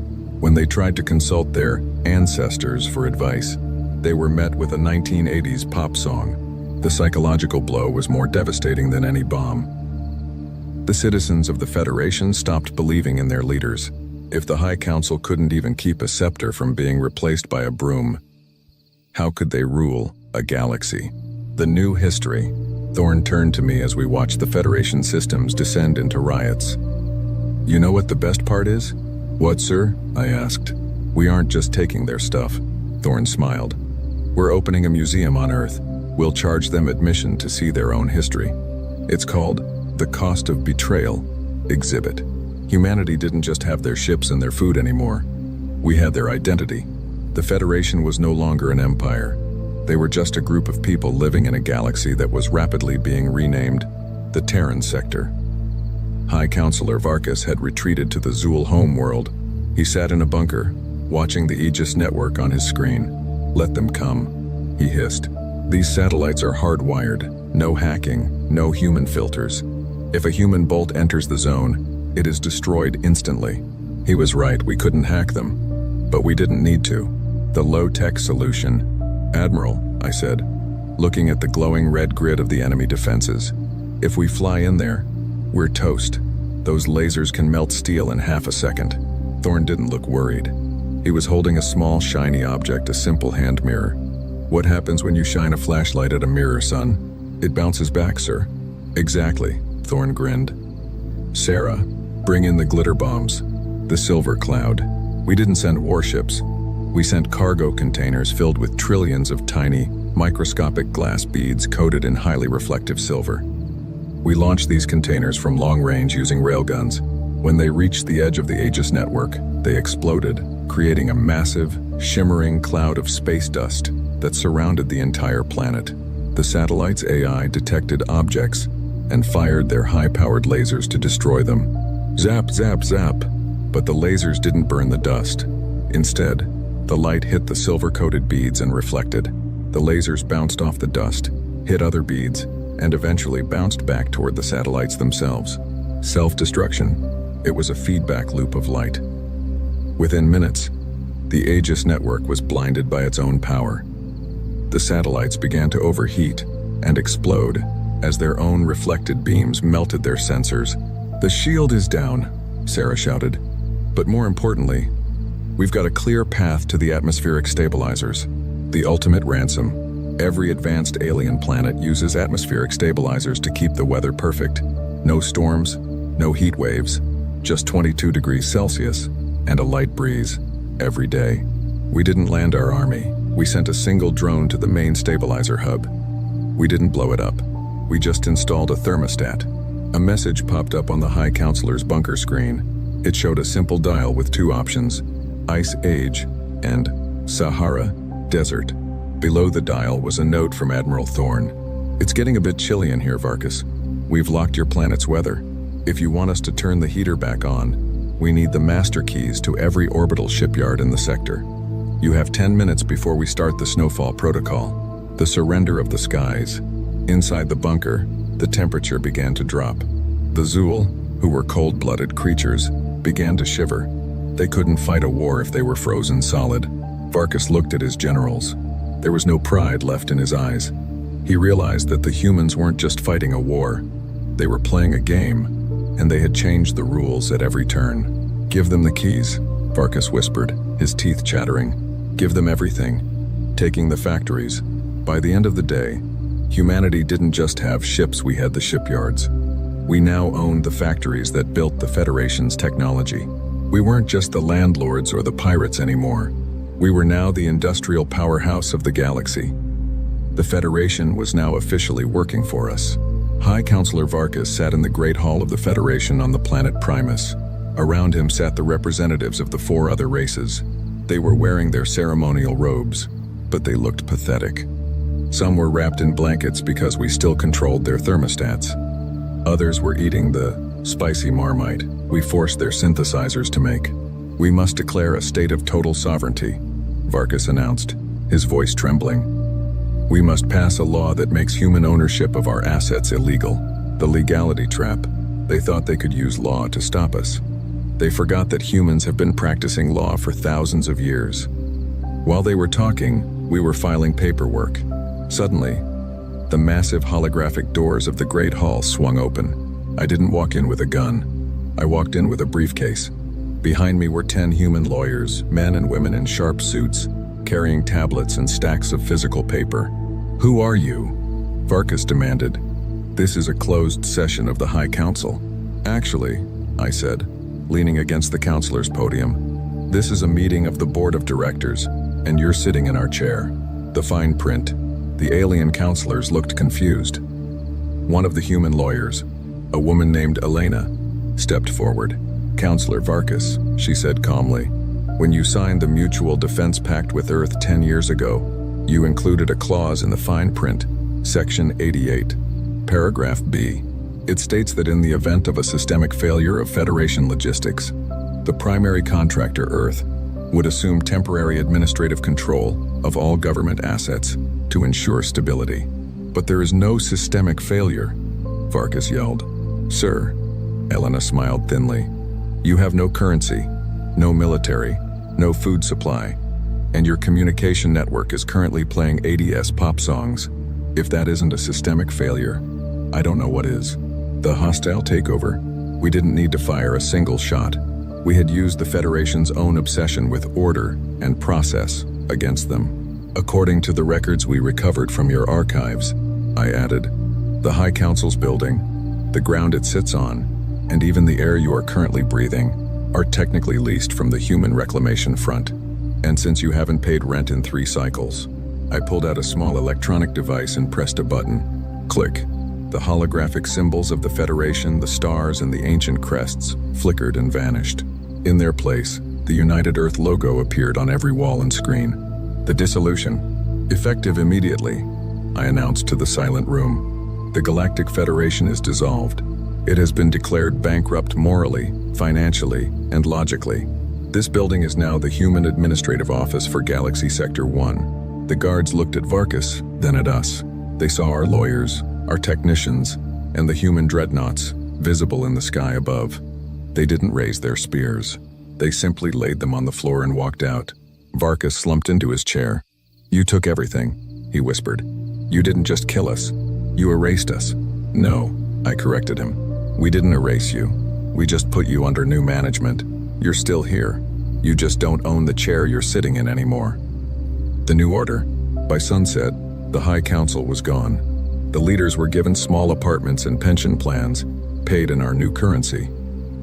When they tried to consult their ancestors for advice, they were met with a 1980s pop song. The psychological blow was more devastating than any bomb. The citizens of the Federation stopped believing in their leaders. If the High Council couldn't even keep a scepter from being replaced by a broom, how could they rule a galaxy? The new history. Thorn turned to me as we watched the Federation systems descend into riots. You know what the best part is? What, sir? I asked. We aren't just taking their stuff. Thorn smiled. We're opening a museum on Earth. We'll charge them admission to see their own history. It's called The Cost of Betrayal Exhibit. Humanity didn't just have their ships and their food anymore. We had their identity. The Federation was no longer an empire. They were just a group of people living in a galaxy that was rapidly being renamed the Terran Sector. High Counselor Varkas had retreated to the Zul homeworld. He sat in a bunker, watching the Aegis network on his screen. Let them come, he hissed. These satellites are hardwired, no hacking, no human filters. If a human bolt enters the zone, it is destroyed instantly. He was right, we couldn't hack them. But we didn't need to. The low-tech solution. Admiral, I said, looking at the glowing red grid of the enemy defenses. If we fly in there, we're toast. Those lasers can melt steel in half a second. Thorn didn't look worried. He was holding a small, shiny object, a simple hand mirror. What happens when you shine a flashlight at a mirror, son? It bounces back, sir. Exactly, Thorn grinned. Sarah, bring in the glitter bombs. The silver cloud. We didn't send warships. We sent cargo containers filled with trillions of tiny, microscopic glass beads coated in highly reflective silver. We launched these containers from long range using railguns. When they reached the edge of the Aegis network, they exploded, creating a massive, shimmering cloud of space dust that surrounded the entire planet. The satellite's AI detected objects and fired their high-powered lasers to destroy them. Zap, zap, zap. But the lasers didn't burn the dust. Instead, the light hit the silver-coated beads and reflected. The lasers bounced off the dust, hit other beads, and eventually bounced back toward the satellites themselves. Self-destruction. It was a feedback loop of light. Within minutes, the Aegis network was blinded by its own power. The satellites began to overheat and explode as their own reflected beams melted their sensors. The shield is down, Sarah shouted. But more importantly, we've got a clear path to the atmospheric stabilizers, the ultimate ransom. Every advanced alien planet uses atmospheric stabilizers to keep the weather perfect. No storms, no heat waves, just 22 degrees Celsius and a light breeze every day. We didn't land our army. We sent a single drone to the main stabilizer hub. We didn't blow it up. We just installed a thermostat. A message popped up on the High Counselor's bunker screen. It showed a simple dial with two options, Ice Age and Sahara Desert. Below the dial was a note from Admiral Thorn. It's getting a bit chilly in here, Varkas. We've locked your planet's weather. If you want us to turn the heater back on, we need the master keys to every orbital shipyard in the sector. You have 10 minutes before we start the snowfall protocol, the surrender of the skies. Inside the bunker, the temperature began to drop. The Zul, who were cold-blooded creatures, began to shiver. They couldn't fight a war if they were frozen solid. Varkas looked at his generals. There was no pride left in his eyes. He realized that the humans weren't just fighting a war. They were playing a game, and they had changed the rules at every turn. "Give them the keys," Varkas whispered, his teeth chattering. "Give them everything, taking the factories." By the end of the day, humanity didn't just have ships, we had the shipyards. We now owned the factories that built the Federation's technology. We weren't just the landlords or the pirates anymore. We were now the industrial powerhouse of the galaxy. The Federation was now officially working for us. High Counselor Varkas sat in the Great Hall of the Federation on the planet Primus. Around him sat the representatives of the 4 other races. They were wearing their ceremonial robes, but they looked pathetic. Some were wrapped in blankets because we still controlled their thermostats. Others were eating the spicy marmite we forced their synthesizers to make. "We must declare a state of total sovereignty," Varkas announced, his voice trembling. "We must pass a law that makes human ownership of our assets illegal." The legality trap. They thought they could use law to stop us. They forgot that humans have been practicing law for thousands of years. While they were talking, we were filing paperwork. Suddenly, the massive holographic doors of the Great Hall swung open. I didn't walk in with a gun. I walked in with a briefcase. Behind me were 10 human lawyers, men and women in sharp suits, carrying tablets and stacks of physical paper. "Who are you?" Varkas demanded. "This is a closed session of the High Council." "Actually," I said, leaning against the counselor's podium, "this is a meeting of the board of directors, and you're sitting in our chair." The fine print. The alien counselors looked confused. One of the human lawyers, a woman named Elena, stepped forward. "Counselor Varkas," she said calmly, "when you signed the Mutual Defense Pact with Earth 10 years ago, you included a clause in the fine print, Section 88, Paragraph B. It states that in the event of a systemic failure of Federation logistics, the primary contractor, Earth, would assume temporary administrative control of all government assets to ensure stability. But there is no systemic failure," Varkas yelled. "Sir," Elena smiled thinly, "you have no currency, no military, no food supply, and your communication network is currently playing 80s pop songs. If that isn't a systemic failure, I don't know what is." The hostile takeover. We didn't need to fire a single shot. We had used the Federation's own obsession with order and process against them. "According to the records we recovered from your archives," I added, "the High Council's building, the ground it sits on, and even the air you are currently breathing are technically leased from the Human Reclamation Front. And since you haven't paid rent in 3 cycles," I pulled out a small electronic device and pressed a button. Click. The holographic symbols of the Federation, the stars, and the ancient crests flickered and vanished. In their place, the United Earth logo appeared on every wall and screen. "The dissolution, effective immediately," I announced to the silent room. "The Galactic Federation is dissolved. It has been declared bankrupt morally, financially, and logically. This building is now the Human Administrative Office for Galaxy Sector 1. The guards looked at Varkas, then at us. They saw our lawyers, our technicians, and the human dreadnoughts visible in the sky above. They didn't raise their spears. They simply laid them on the floor and walked out. Varkas slumped into his chair. "You took everything," he whispered. "You didn't just kill us. You erased us." "No," I corrected him. "We didn't erase you. We just put you under new management. You're still here. You just don't own the chair you're sitting in anymore." The new order. By sunset, the High Council was gone. The leaders were given small apartments and pension plans, paid in our new currency.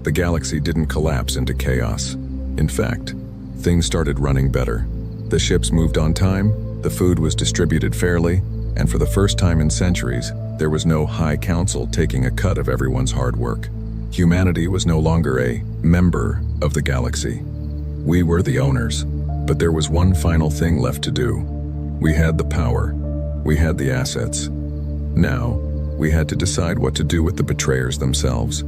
The galaxy didn't collapse into chaos. In fact, things started running better. The ships moved on time, the food was distributed fairly, and for the first time in centuries, there was no High Council taking a cut of everyone's hard work. Humanity was no longer a member of the galaxy. We were the owners, but there was one final thing left to do. We had the power. We had the assets. Now, we had to decide what to do with the betrayers themselves.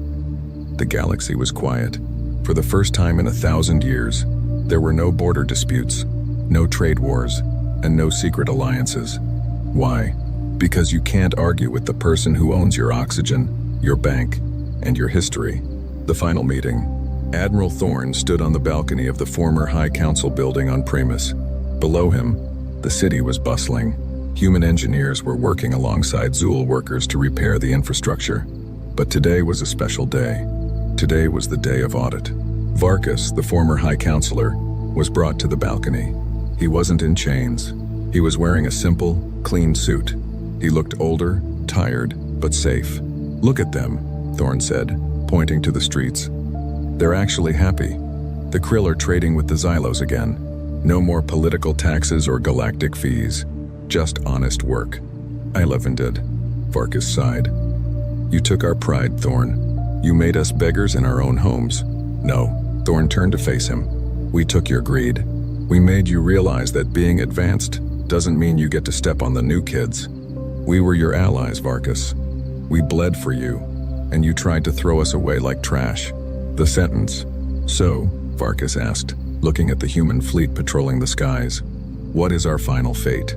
The galaxy was quiet. For the first time in 1,000 years, there were no border disputes, no trade wars, and no secret alliances. Why? Because you can't argue with the person who owns your oxygen, your bank, and your history. The final meeting. Admiral Thorne stood on the balcony of the former High Council building on Primus. Below him, the city was bustling. Human engineers were working alongside Zool workers to repair the infrastructure. But today was a special day. Today was the day of audit. Varkas, the former High Counselor, was brought to the balcony. He wasn't in chains. He was wearing a simple, clean suit. He looked older, tired, but safe. "Look at them," Thorn said, pointing to the streets. "They're actually happy. The Krill are trading with the Xylos again. No more political taxes or galactic fees. Just honest work." "I did," Varkas sighed. "You took our pride, Thorn. You made us beggars in our own homes." "No," Thorn turned to face him. "We took your greed. We made you realize that being advanced doesn't mean you get to step on the new kids. We were your allies, Varkas. We bled for you, and you tried to throw us away like trash." The sentence. "So," Varkas asked, looking at the human fleet patrolling the skies, "what is our final fate?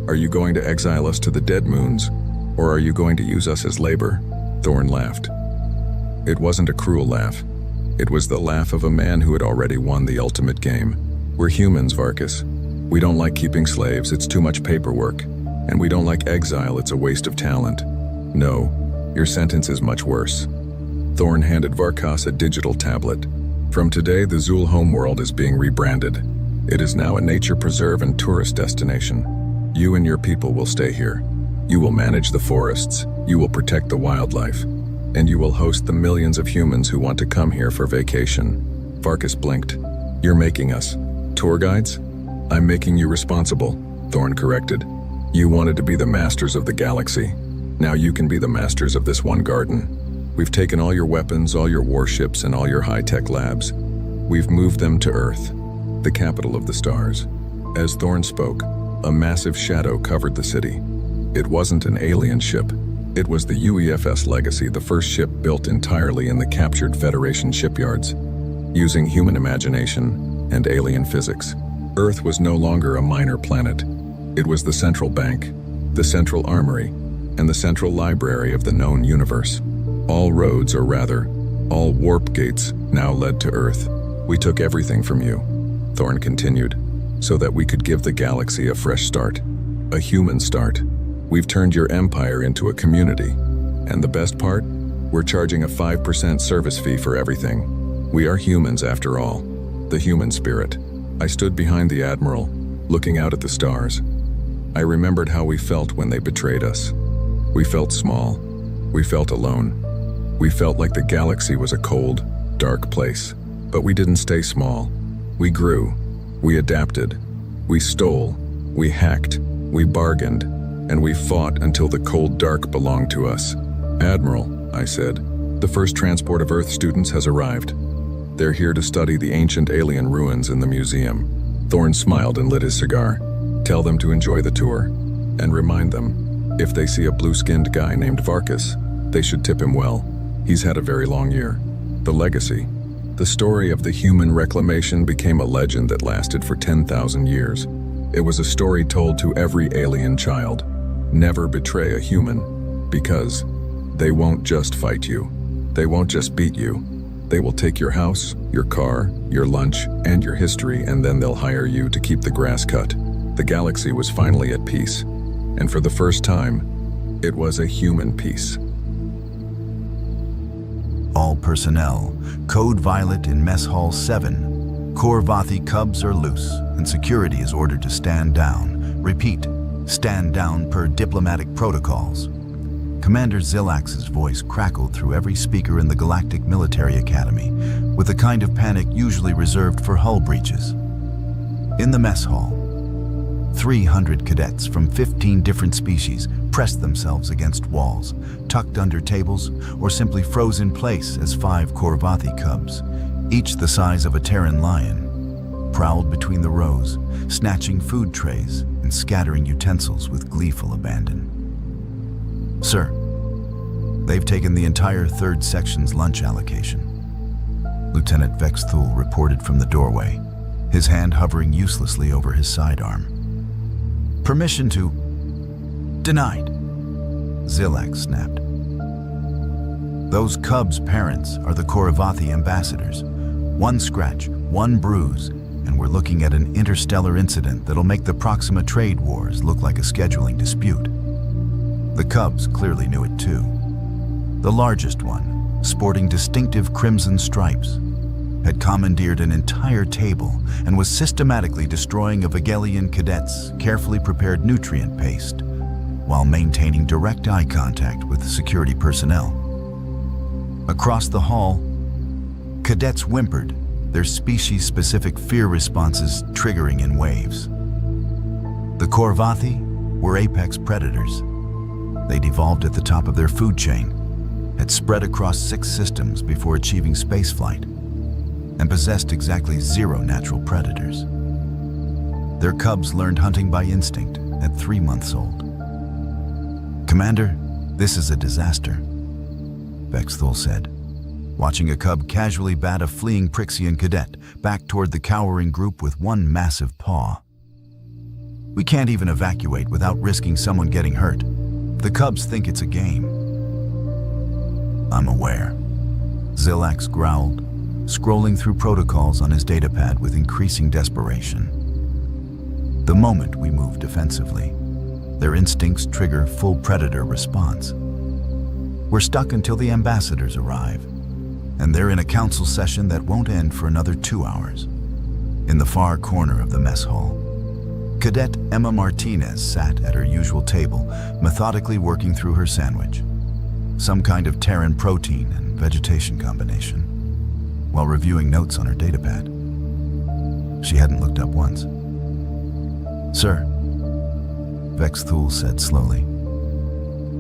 Are you going to exile us to the dead moons, or are you going to use us as labor?" Thorn laughed. It wasn't a cruel laugh. It was the laugh of a man who had already won the ultimate game. "We're humans, Varkas. We don't like keeping slaves, it's too much paperwork. And we don't like exile, it's a waste of talent. No, your sentence is much worse." Thorn handed Varkas a digital tablet. "From today, the Zool homeworld is being rebranded. It is now a nature preserve and tourist destination. You and your people will stay here. You will manage the forests, you will protect the wildlife, and you will host the millions of humans who want to come here for vacation." Varkas blinked. "You're making us tour guides?" "I'm making you responsible," Thorn corrected. "You wanted to be the masters of the galaxy. Now you can be the masters of this one garden. We've taken all your weapons, all your warships, and all your high-tech labs. We've moved them to Earth, the capital of the stars." As Thorn spoke, a massive shadow covered the city. It wasn't an alien ship. It was the UEFS Legacy, the first ship built entirely in the captured Federation shipyards, using human imagination and alien physics. Earth was no longer a minor planet. It was the central bank, the central armory, and the central library of the known universe. All roads, or rather, all warp gates, now led to Earth. "We took everything from you," Thorn continued, "so that we could give the galaxy a fresh start. A human start. We've turned your empire into a community. And the best part? We're charging a 5% service fee for everything. We are humans after all. The human spirit." I stood behind the Admiral, looking out at the stars. I remembered how we felt when they betrayed us. We felt small. We felt alone. We felt like the galaxy was a cold, dark place. But we didn't stay small. We grew. We adapted. We stole. We hacked. We bargained. And we fought until the cold dark belonged to us. "Admiral," I said, "the first transport of Earth students has arrived. They're here to study the ancient alien ruins in the museum." Thorn smiled and lit his cigar. "Tell them to enjoy the tour. And remind them, if they see a blue-skinned guy named Varkas, they should tip him well. He's had a very long year." The legacy. The story of the human reclamation became a legend that lasted for 10,000 years. It was a story told to every alien child. Never betray a human, because they won't just fight you. They won't just beat you. They will take your house, your car, your lunch, and your history, and then they'll hire you to keep the grass cut. The galaxy was finally at peace, and for the first time, it was a human peace. All personnel, Code Violet in Mess Hall 7. Korvathi cubs are loose, and security is ordered to stand down. Repeat, stand down per diplomatic protocols. Commander Zilax's voice crackled through every speaker in the Galactic Military Academy, with the kind of panic usually reserved for hull breaches. In the mess hall, 300 cadets from 15 different species pressed themselves against walls, tucked under tables, or simply froze in place as 5 Korvathi cubs, each the size of a Terran lion, prowled between the rows, snatching food trays and scattering utensils with gleeful abandon. "Sir, they've taken the entire 3rd section's lunch allocation," Lieutenant Vex Thul reported from the doorway, his hand hovering uselessly over his sidearm. "Permission to..." "Denied," Zilax snapped. "Those cubs' parents are the Korvathi ambassadors. One scratch, one bruise, and we're looking at an interstellar incident that'll make the Proxima trade wars look like a scheduling dispute. The Cubs clearly knew it too. The largest one, sporting distinctive crimson stripes, had commandeered an entire table and was systematically destroying a Vegelian cadet's carefully prepared nutrient paste while maintaining direct eye contact with security personnel. Across the hall, cadets whimpered, their species-specific fear responses triggering in waves. The Korvathi were apex predators. They'd evolved at the top of their food chain, had spread across 6 systems before achieving spaceflight, and possessed exactly 0 natural predators. Their cubs learned hunting by instinct at 3 months old. "Commander, this is a disaster," Vexthul said, watching a cub casually bat a fleeing Prixian cadet back toward the cowering group with one massive paw. "We can't even evacuate without risking someone getting hurt. The cubs think it's a game." "I'm aware," Zilax growled, scrolling through protocols on his datapad with increasing desperation. "The moment we move defensively, their instincts trigger full predator response. We're stuck until the ambassadors arrive, and they're in a council session that won't end for another 2 hours." In the far corner of the mess hall, Cadet Emma Martinez sat at her usual table, methodically working through her sandwich, some kind of Terran protein and vegetation combination, while reviewing notes on her datapad. She hadn't looked up once. "Sir," Vexthul said slowly,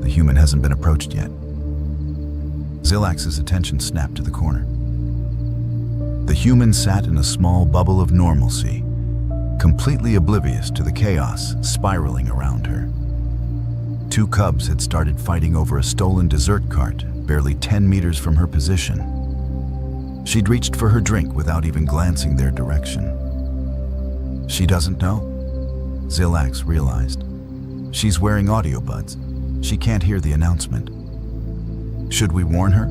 "the human hasn't been approached yet." Zilax's attention snapped to the corner. The human sat in a small bubble of normalcy, completely oblivious to the chaos spiraling around her. 2 cubs had started fighting over a stolen dessert cart barely 10 meters from her position. She'd reached for her drink without even glancing their direction. She doesn't know, Zilax realized. She's wearing audio buds. She can't hear the announcement. Should we warn her?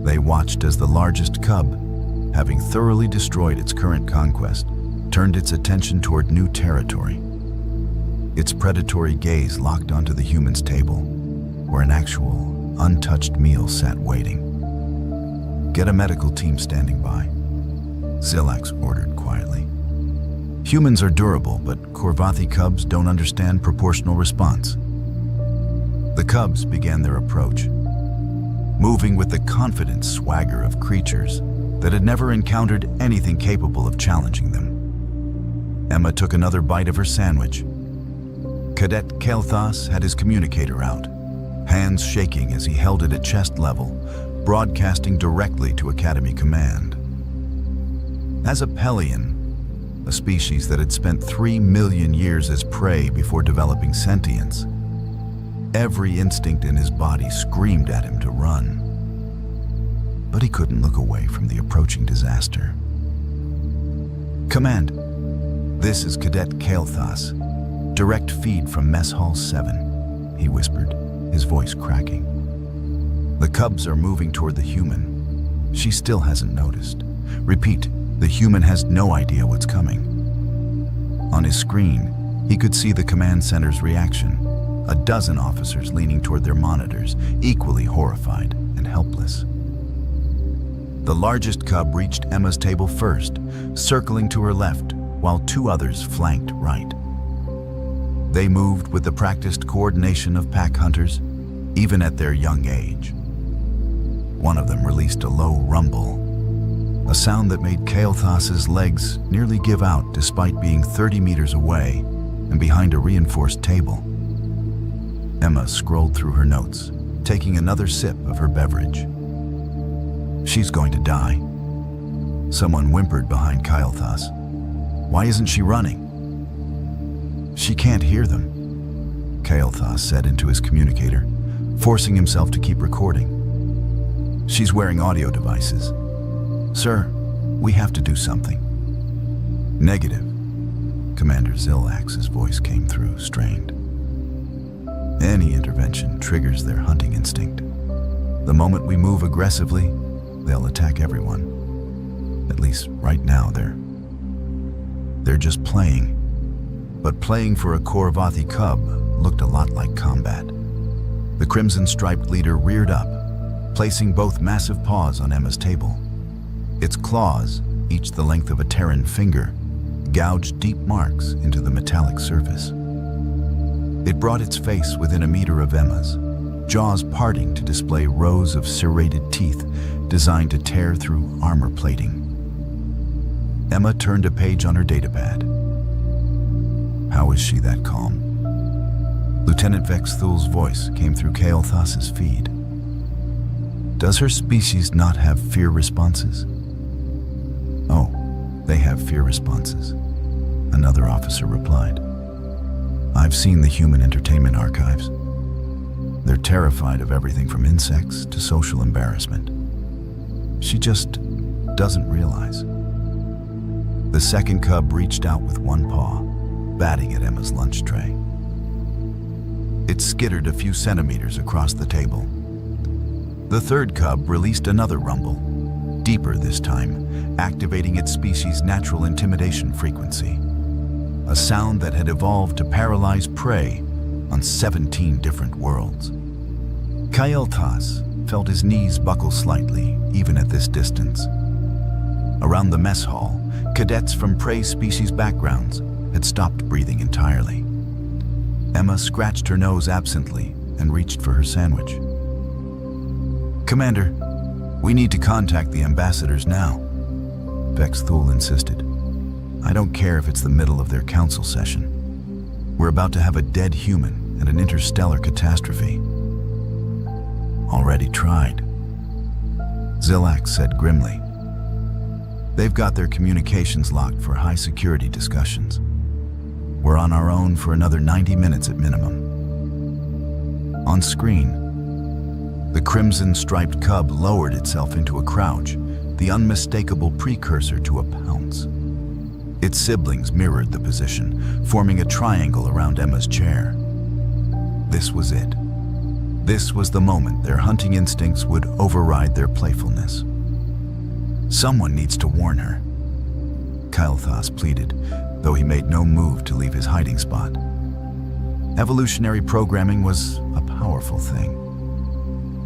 They watched as the largest cub, having thoroughly destroyed its current conquest, turned its attention toward new territory. Its predatory gaze locked onto the human's table, where an actual, untouched meal sat waiting. "Get a medical team standing by," Zilax ordered quietly. Humans are durable, but Korvathi cubs don't understand proportional response. The cubs began their approach, moving with the confident swagger of creatures that had never encountered anything capable of challenging them. Emma took another bite of her sandwich. Cadet Kael'thas had his communicator out, hands shaking as he held it at chest level, broadcasting directly to Academy Command. As a Pelian, a species that had spent 3 million years as prey before developing sentience, every instinct in his body screamed at him to run. But he couldn't look away from the approaching disaster. "Command, this is Cadet Kael'thas. Direct feed from Mess Hall 7, he whispered, his voice cracking. The cubs are moving toward the human. She still hasn't noticed. Repeat, the human has no idea what's coming. On his screen, he could see the command center's reaction. A dozen officers leaning toward their monitors, equally horrified and helpless. The largest cub reached Emma's table first, circling to her left, while 2 others flanked right. They moved with the practiced coordination of pack hunters, even at their young age. One of them released a low rumble, a sound that made Kael'thas's legs nearly give out despite being 30 meters away and behind a reinforced table. Emma scrolled through her notes, taking another sip of her beverage. She's going to die. Someone whimpered behind Kael'thas. Why isn't she running? She can't hear them, Kael'thas said into his communicator, forcing himself to keep recording. She's wearing audio devices. Sir, we have to do something. Negative. Commander Zilax's voice came through, strained. Any intervention triggers their hunting instinct. The moment we move aggressively, they'll attack everyone. At least right now they're They're just playing. But playing for a Korvathi cub looked a lot like combat. The crimson-striped leader reared up, placing both massive paws on Emma's table. Its claws, each the length of a Terran finger, gouged deep marks into the metallic surface. It brought its face within a meter of Emma's, jaws parting to display rows of serrated teeth designed to tear through armor plating. Emma turned a page on her datapad. How is she that calm? Lieutenant Vex Thul's voice came through Kael'thas's feed. Does her species not have fear responses? Oh, they have fear responses, another officer replied. I've seen the human entertainment archives. They're terrified of everything from insects to social embarrassment. She just doesn't realize. The second cub reached out with one paw, batting at Emma's lunch tray. It skittered a few centimeters across the table. The third cub released another rumble, deeper this time, activating its species' natural intimidation frequency. A sound that had evolved to paralyze prey on 17 different worlds. Kael'thas felt his knees buckle slightly, even at this distance. Around the mess hall, cadets from prey species backgrounds had stopped breathing entirely. Emma scratched her nose absently and reached for her sandwich. Commander, we need to contact the ambassadors now, Vex Thul insisted. I don't care if it's the middle of their council session. We're about to have a dead human and an interstellar catastrophe. Already tried, Zilak said grimly. They've got their communications locked for high security discussions. We're on our own for another 90 minutes at minimum. On screen, the crimson-striped cub lowered itself into a crouch, the unmistakable precursor to a pounce. Its siblings mirrored the position, forming a triangle around Emma's chair. This was it. This was the moment their hunting instincts would override their playfulness. Someone needs to warn her, Kael'thas pleaded, though he made no move to leave his hiding spot. Evolutionary programming was a powerful thing.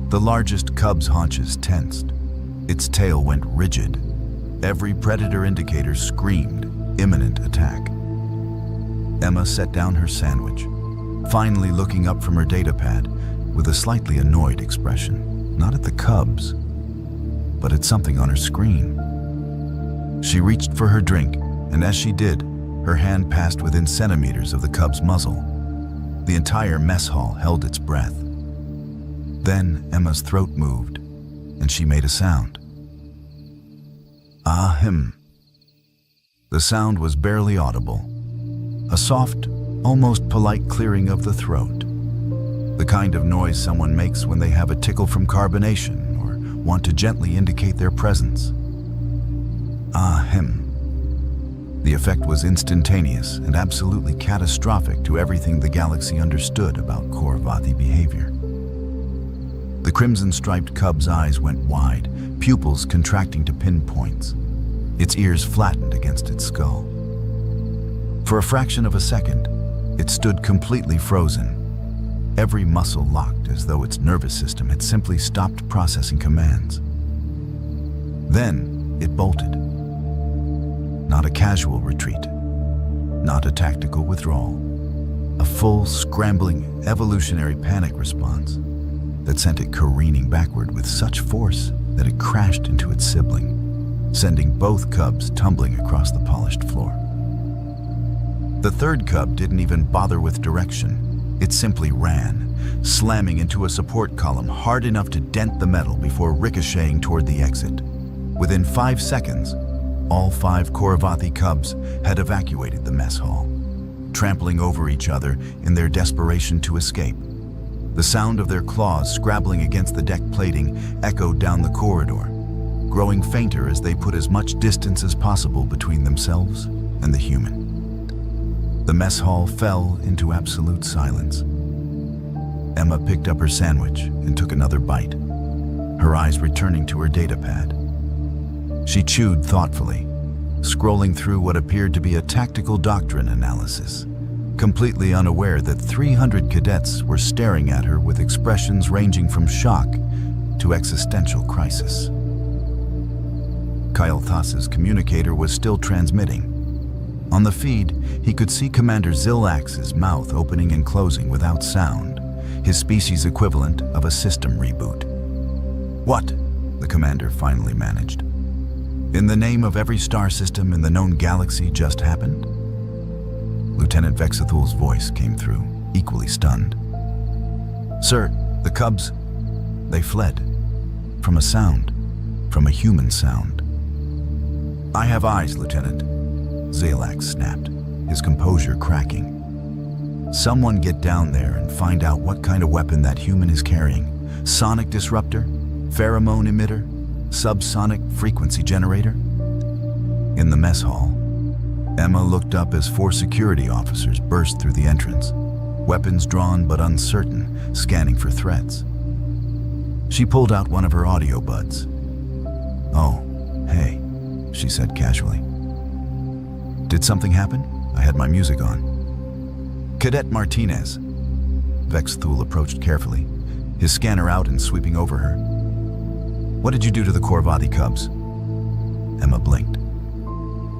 The largest cub's haunches tensed. Its tail went rigid. Every predator indicator screamed imminent attack. Emma set down her sandwich, finally looking up from her datapad with a slightly annoyed expression, not at the cubs, but at something on her screen. She reached for her drink, and as she did, her hand passed within centimeters of the cub's muzzle. The entire mess hall held its breath. Then Emma's throat moved, and she made a sound. Ahem. The sound was barely audible. A soft, almost polite clearing of the throat. The kind of noise someone makes when they have a tickle from carbonation or want to gently indicate their presence. Ahem. The effect was instantaneous and absolutely catastrophic to everything the galaxy understood about Korvathi behavior. The crimson-striped cub's eyes went wide, pupils contracting to pinpoints. Its ears flattened against its skull. For a fraction of a second, it stood completely frozen. Every muscle locked as though its nervous system had simply stopped processing commands. Then it bolted. Not a casual retreat, not a tactical withdrawal, a full, scrambling, evolutionary panic response that sent it careening backward with such force that it crashed into its sibling, sending both cubs tumbling across the polished floor. The third cub didn't even bother with direction. It simply ran, slamming into a support column hard enough to dent the metal before ricocheting toward the exit. Within 5 seconds, all 5 Korvathi cubs had evacuated the mess hall, trampling over each other in their desperation to escape. The sound of their claws scrabbling against the deck plating echoed down the corridor, growing fainter as they put as much distance as possible between themselves and the human. The mess hall fell into absolute silence. Emma picked up her sandwich and took another bite, her eyes returning to her datapad. She chewed thoughtfully, scrolling through what appeared to be a tactical doctrine analysis, completely unaware that 300 cadets were staring at her with expressions ranging from shock to existential crisis. Kyle Thas's communicator was still transmitting. On the feed, he could see Commander Zilax's mouth opening and closing without sound, his species equivalent of a system reboot. "What?" the commander finally managed. "In the name of every star system in the known galaxy just happened?" Lieutenant Vexathul's voice came through, equally stunned. "Sir, the Cubs, they fled. From a sound. From a human sound." "I have eyes, Lieutenant," Zilax snapped, his composure cracking. "Someone get down there and find out what kind of weapon that human is carrying. Sonic disruptor? Pheromone emitter? Subsonic frequency generator?" In the mess hall, Emma looked up as 4 security officers burst through the entrance, weapons drawn but uncertain, scanning for threats. She pulled out one of her audio buds. "Oh, hey," she said casually. "Did something happen? I had my music on." "Cadet Martinez." Vexathul approached carefully, his scanner out and sweeping over her. "What did you do to the Corvathi Cubs?" Emma blinked.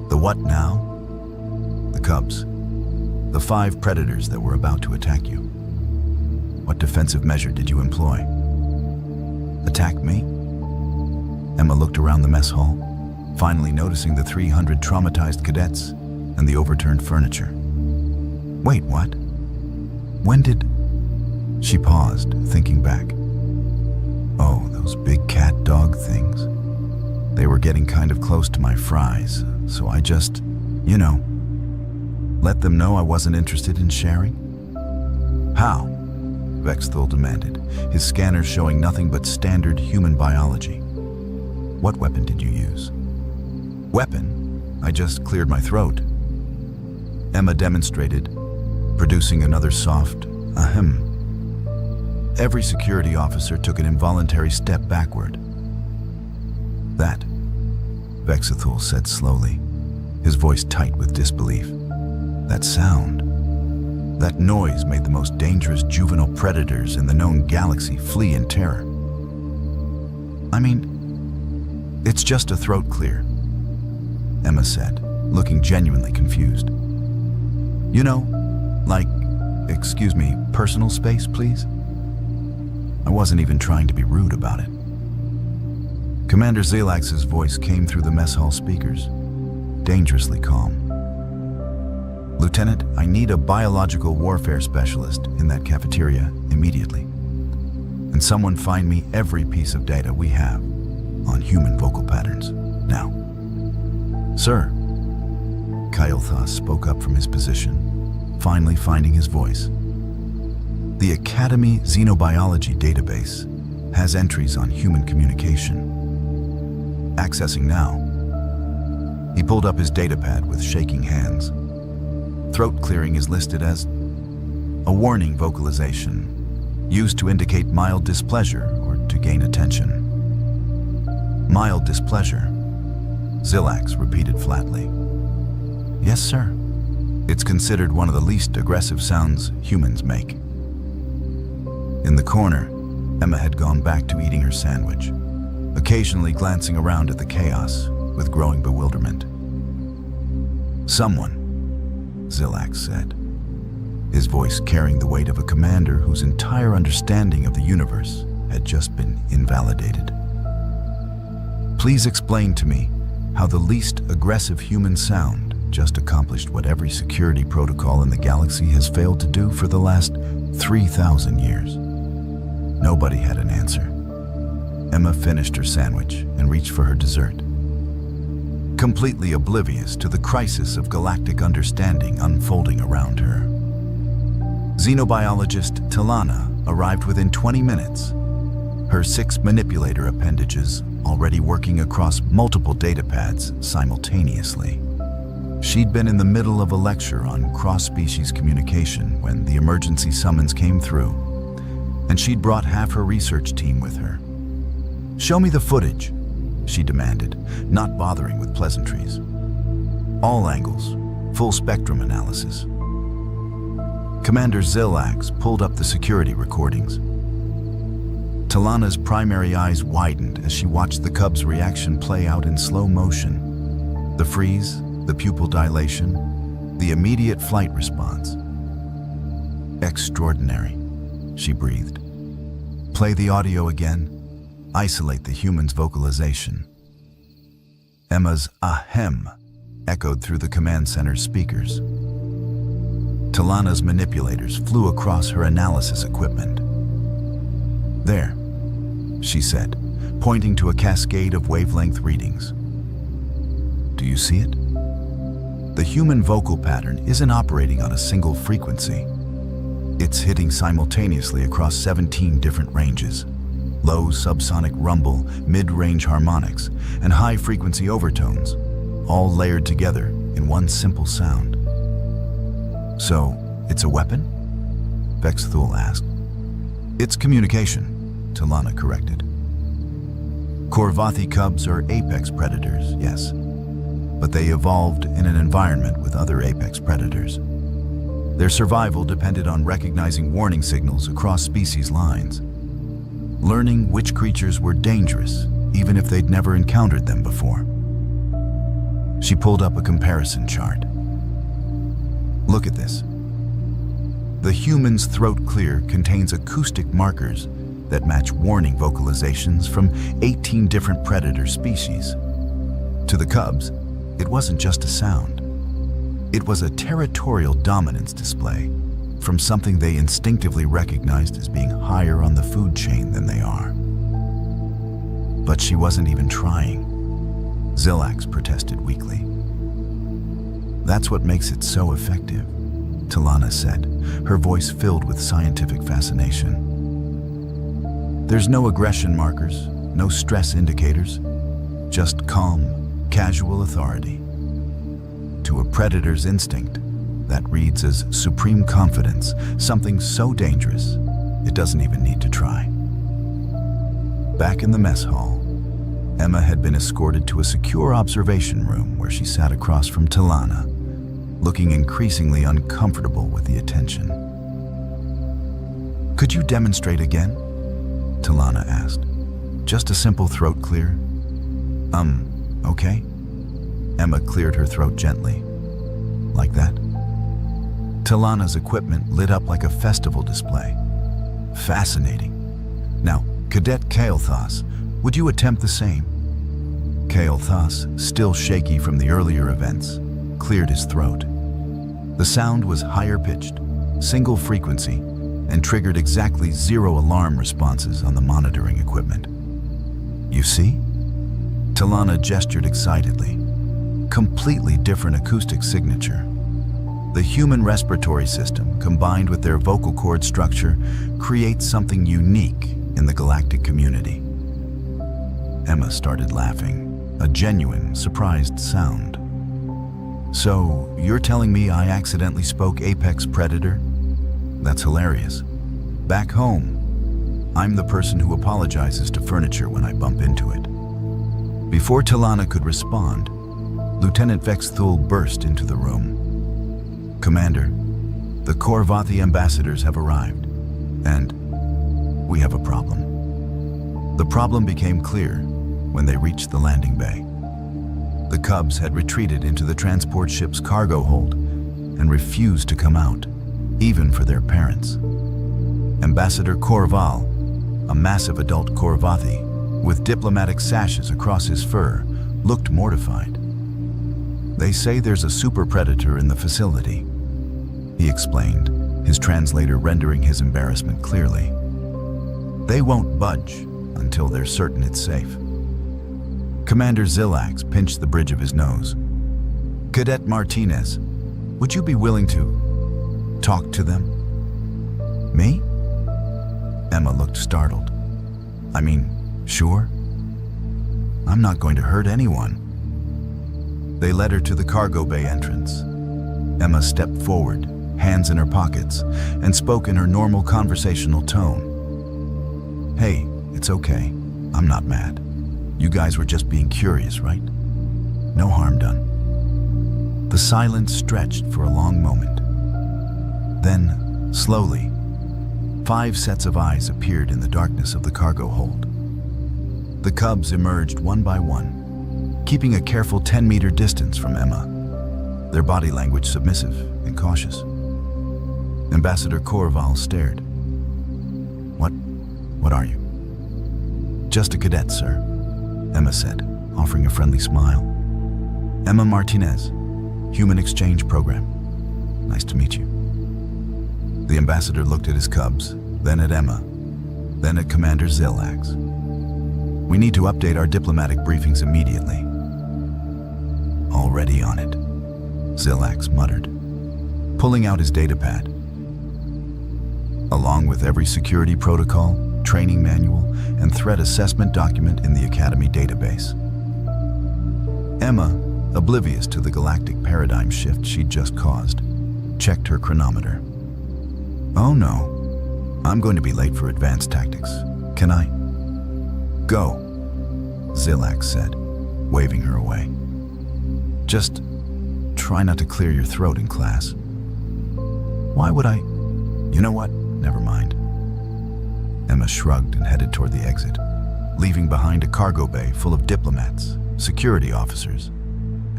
"The what now?" "The Cubs. The 5 predators that were about to attack you. What defensive measure did you employ?" "Attack me?" Emma looked around the mess hall, finally noticing the 300 traumatized cadets and the overturned furniture. "Wait, what? When did..." She paused, thinking back. "Oh, those big cat dog things. They were getting kind of close to my fries, so I just, let them know I wasn't interested in sharing." "How?" Vexathul demanded, his scanners showing nothing but standard human biology. "What weapon did you use?" "Weapon? I just cleared my throat." Emma demonstrated, producing another soft ahem. Every security officer took an involuntary step backward. "That," Vexathul said slowly, his voice tight with disbelief. "That sound, that noise made the most dangerous juvenile predators in the known galaxy flee in terror. I mean, it's just a throat clear," Emma said, looking genuinely confused. Excuse me, personal space, please?" I wasn't even trying to be rude about it. Commander Zilax's voice came through the mess hall speakers, dangerously calm. "Lieutenant, I need a biological warfare specialist in that cafeteria immediately. And someone find me every piece of data we have on human vocal patterns, now." "Sir," Kyle Thas spoke up from his position, finally finding his voice. "The Academy Xenobiology database has entries on human communication. Accessing now." He pulled up his datapad with shaking hands. Throat clearing is listed as a warning vocalization, used to indicate mild displeasure or to gain attention. "Mild displeasure," Zilax repeated flatly. "Yes, sir. It's considered one of the least aggressive sounds humans make." In the corner, Emma had gone back to eating her sandwich, occasionally glancing around at the chaos with growing bewilderment. "Someone," Zilax said, his voice carrying the weight of a commander whose entire understanding of the universe had just been invalidated. "Please explain to me how the least aggressive human sound just accomplished what every security protocol in the galaxy has failed to do for the last 3,000 years. Nobody had an answer. Emma finished her sandwich and reached for her dessert, completely oblivious to the crisis of galactic understanding unfolding around her. Xenobiologist Tilana arrived within 20 minutes, her 6 manipulator appendages already working across multiple datapads simultaneously. She'd been in the middle of a lecture on cross-species communication when the emergency summons came through, and she'd brought half her research team with her. "Show me the footage," she demanded, not bothering with pleasantries. All angles, full spectrum analysis. Commander Zillax pulled up the security recordings. Talana's primary eyes widened as she watched the Cub's reaction play out in slow motion. The freeze, the pupil dilation, the immediate flight response. Extraordinary, she breathed. Play the audio again. Isolate the human's vocalization. Emma's ahem echoed through the command center's speakers. Talana's manipulators flew across her analysis equipment. There, she said, pointing to a cascade of wavelength readings. Do you see it? The human vocal pattern isn't operating on a single frequency. It's hitting simultaneously across 17 different ranges. Low subsonic rumble, mid-range harmonics, and high-frequency overtones, all layered together in one simple sound. So, it's a weapon? Vexthul asked. It's communication, Talana corrected. Korvathi cubs are apex predators, yes. But they evolved in an environment with other apex predators. Their survival depended on recognizing warning signals across species lines. Learning which creatures were dangerous, even if they'd never encountered them before. She pulled up a comparison chart. Look at this. The human's throat clear contains acoustic markers that match warning vocalizations from 18 different predator species. To the cubs, it wasn't just a sound. It was a territorial dominance display from something they instinctively recognized as being higher on the food chain than they are. But she wasn't even trying. Zillax protested weakly. That's what makes it so effective, Talana said, her voice filled with scientific fascination. There's no aggression markers, no stress indicators, just calm, casual authority. To a predator's instinct, that reads as supreme confidence, something so dangerous, it doesn't even need to try. Back in the mess hall, Emma had been escorted to a secure observation room where she sat across from Talana, looking increasingly uncomfortable with the attention. Could you demonstrate again? Talana asked. Just a simple throat clear? Okay. Emma cleared her throat gently. Like that? Talana's equipment lit up like a festival display. Fascinating. Now, Cadet Kael'thas, would you attempt the same? Kael'thas, still shaky from the earlier events, cleared his throat. The sound was higher pitched, single frequency, and triggered exactly 0 alarm responses on the monitoring equipment. You see? Talana gestured excitedly. Completely different acoustic signature. The human respiratory system, combined with their vocal cord structure, creates something unique in the galactic community. Emma started laughing, a genuine, surprised sound. So, you're telling me I accidentally spoke apex predator? That's hilarious. Back home, I'm the person who apologizes to furniture when I bump into it. Before Talana could respond, Lieutenant Vexthul burst into the room. Commander, the Korvathi ambassadors have arrived, and we have a problem. The problem became clear when they reached the landing bay. The Cubs had retreated into the transport ship's cargo hold and refused to come out, even for their parents. Ambassador Korval, a massive adult Korvathi, with diplomatic sashes across his fur, looked mortified. They say there's a super predator in the facility, he explained, his translator rendering his embarrassment clearly. They won't budge until they're certain it's safe. Commander Zillax pinched the bridge of his nose. Cadet Martinez, would you be willing to talk to them? Me? Emma looked startled. I mean, sure. I'm not going to hurt anyone. They led her to the cargo bay entrance. Emma stepped forward, hands in her pockets, and spoke in her normal conversational tone. Hey, it's okay. I'm not mad. You guys were just being curious, right? No harm done. The silence stretched for a long moment. Then, slowly, 5 sets of eyes appeared in the darkness of the cargo hold. The cubs emerged one by one, keeping a careful 10-meter distance from Emma, their body language submissive and cautious. Ambassador Corval stared. What are you? Just a cadet, sir, Emma said, offering a friendly smile. Emma Martinez, Human Exchange Program. Nice to meet you. The ambassador looked at his cubs, then at Emma, then at Commander Zillax. We need to update our diplomatic briefings immediately. Already on it, Zillax muttered, pulling out his datapad. Along with every security protocol, training manual, and threat assessment document in the Academy database. Emma, oblivious to the galactic paradigm shift she'd just caused, checked her chronometer. Oh no, I'm going to be late for advanced tactics. Can I? Go, Zillax said, waving her away. Just try not to clear your throat in class. Why would I? You know what? Never mind. Emma shrugged and headed toward the exit, leaving behind a cargo bay full of diplomats, security officers,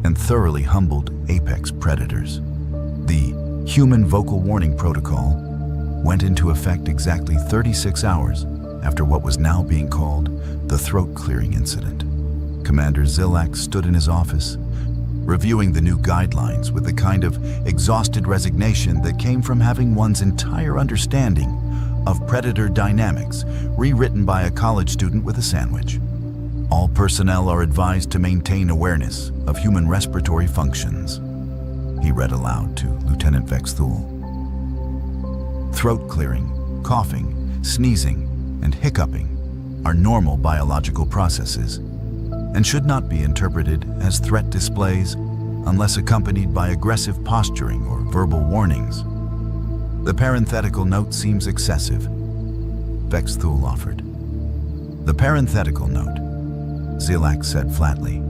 and thoroughly humbled apex predators. The Human Vocal Warning Protocol went into effect exactly 36 hours after what was now being called the throat clearing incident. Commander Zillax stood in his office, reviewing the new guidelines with the kind of exhausted resignation that came from having one's entire understanding of predator dynamics rewritten by a college student with a sandwich. All personnel are advised to maintain awareness of human respiratory functions, he read aloud to Lieutenant Vex Thule. Throat clearing, coughing, sneezing, and hiccuping are normal biological processes and should not be interpreted as threat displays unless accompanied by aggressive posturing or verbal warnings. The parenthetical note seems excessive, Vex Thule offered. The parenthetical note, Zillax said flatly,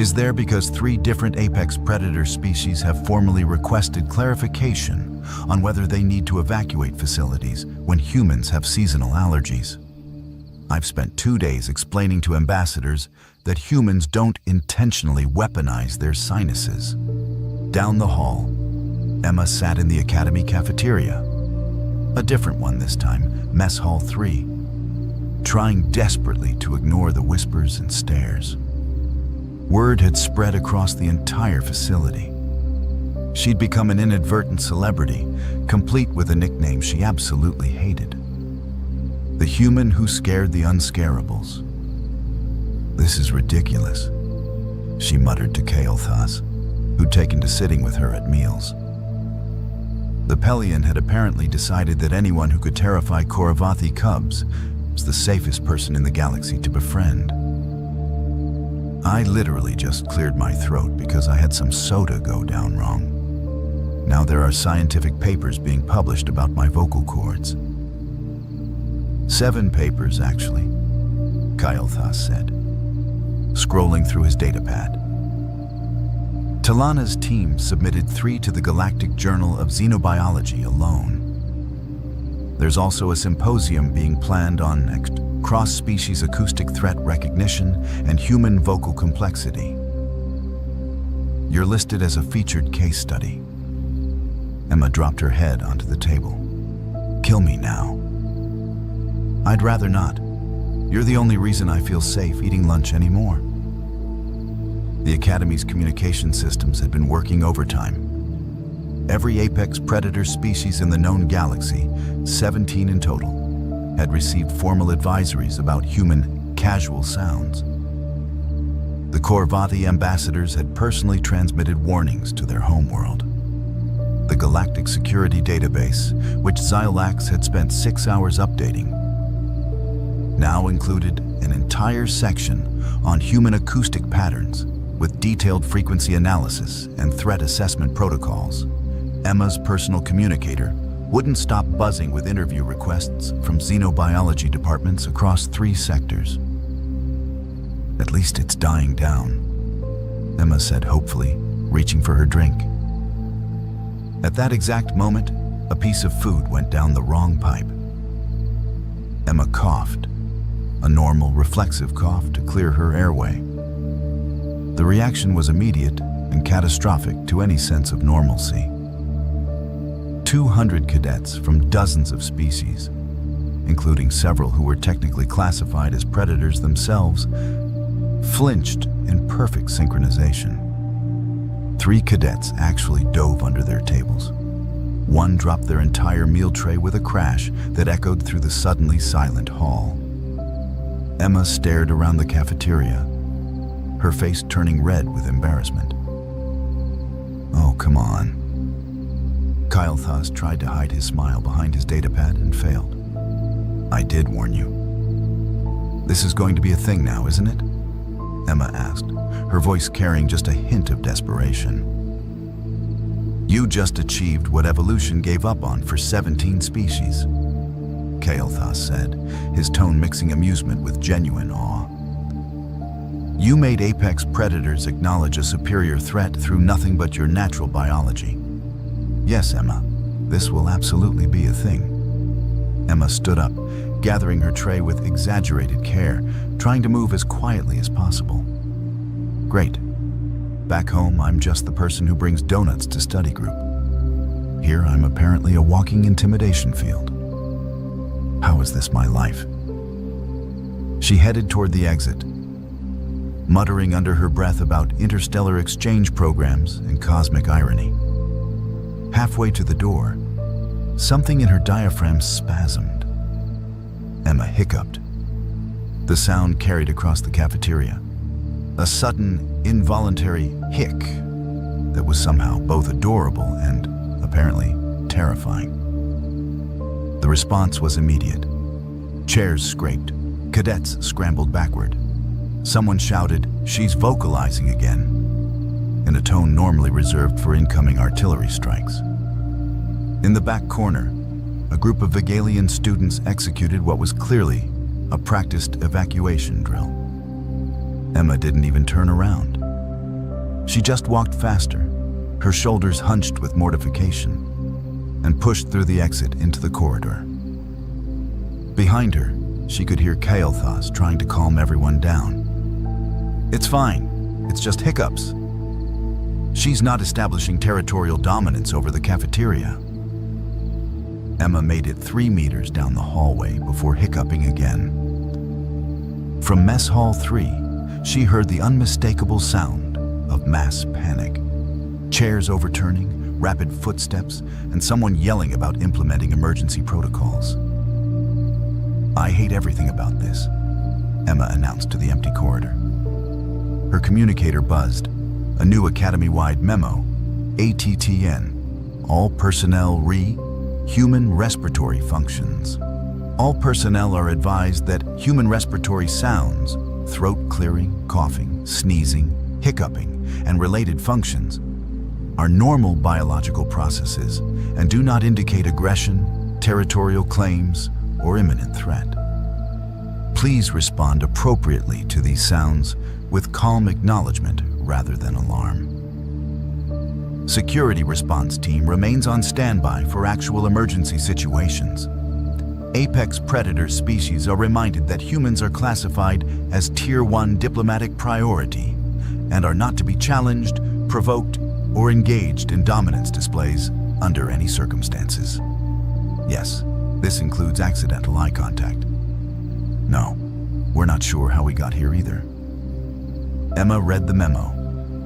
is there because 3 different apex predator species have formally requested clarification on whether they need to evacuate facilities when humans have seasonal allergies. I've spent 2 days explaining to ambassadors that humans don't intentionally weaponize their sinuses. Down the hall, Emma sat in the Academy cafeteria, a different one this time, Mess Hall 3, trying desperately to ignore the whispers and stares. Word had spread across the entire facility. She'd become an inadvertent celebrity, complete with a nickname she absolutely hated. The human who scared the unscarables. This is ridiculous, she muttered to Kael'thas, who'd taken to sitting with her at meals. The Pelion had apparently decided that anyone who could terrify Korvathi cubs was the safest person in the galaxy to befriend. I literally just cleared my throat because I had some soda go down wrong. Now there are scientific papers being published about my vocal cords. 7 papers, actually, Kael'thas said, scrolling through his datapad. Talana's team submitted 3 to the Galactic Journal of Xenobiology alone. There's also a symposium being planned on cross-species acoustic threat recognition and human vocal complexity. You're listed as a featured case study. Emma dropped her head onto the table. Kill me now. I'd rather not. You're the only reason I feel safe eating lunch anymore. The Academy's communication systems had been working overtime. Every apex predator species in the known galaxy, 17 in total, had received formal advisories about human casual sounds. The Korvathi ambassadors had personally transmitted warnings to their homeworld. The Galactic Security Database, which Zillax had spent 6 hours updating, now included an entire section on human acoustic patterns with detailed frequency analysis and threat assessment protocols. Emma's personal communicator wouldn't stop buzzing with interview requests from xenobiology departments across 3 sectors. At least it's dying down, Emma said hopefully, reaching for her drink. At that exact moment, a piece of food went down the wrong pipe. Emma coughed, a normal, reflexive cough to clear her airway. The reaction was immediate and catastrophic to any sense of normalcy. 200 cadets from dozens of species, including several who were technically classified as predators themselves, flinched in perfect synchronization. 3 cadets actually dove under their tables. 1 dropped their entire meal tray with a crash that echoed through the suddenly silent hall. Emma stared around the cafeteria, her face turning red with embarrassment. Oh, come on. Kyle Thas tried to hide his smile behind his datapad and failed. I did warn you. This is going to be a thing now, isn't it? Emma asked, her voice carrying just a hint of desperation. You just achieved what evolution gave up on for 17 species, Kael'thas said, his tone mixing amusement with genuine awe. You made apex predators acknowledge a superior threat through nothing but your natural biology. Yes, Emma, this will absolutely be a thing. Emma stood up, gathering her tray with exaggerated care, trying to move as quietly as possible. Great. Back home, I'm just the person who brings donuts to study group. Here, I'm apparently a walking intimidation field. How is this my life? She headed toward the exit, muttering under her breath about interstellar exchange programs and cosmic irony. Halfway to the door, something in her diaphragm spasmed. Emma hiccuped. The sound carried across the cafeteria. A sudden, involuntary hic that was somehow both adorable and, apparently, terrifying. The response was immediate. Chairs scraped. Cadets scrambled backward. Someone shouted, "She's vocalizing again," in a tone normally reserved for incoming artillery strikes. In the back corner, a group of Vigalian students executed what was clearly a practiced evacuation drill. Emma didn't even turn around. She just walked faster, her shoulders hunched with mortification, and pushed through the exit into the corridor. Behind her, she could hear Kael'thas trying to calm everyone down. It's fine. It's just hiccups. She's not establishing territorial dominance over the cafeteria. Emma made it 3 meters down the hallway before hiccuping again. From Mess Hall 3, she heard the unmistakable sound of mass panic. Chairs overturning, rapid footsteps, and someone yelling about implementing emergency protocols. I hate everything about this, Emma announced to the empty corridor. Her communicator buzzed. A new academy-wide memo, ATTN, all personnel human respiratory functions. All personnel are advised that human respiratory sounds, throat clearing, coughing, sneezing, hiccuping, and related functions are normal biological processes and do not indicate aggression, territorial claims, or imminent threat. Please respond appropriately to these sounds with calm acknowledgement rather than alarm. Security response team remains on standby for actual emergency situations. Apex predator species are reminded that humans are classified as Tier 1 diplomatic priority and are not to be challenged, provoked, or engaged in dominance displays under any circumstances. Yes, this includes accidental eye contact. No, we're not sure how we got here either. Emma read the memo,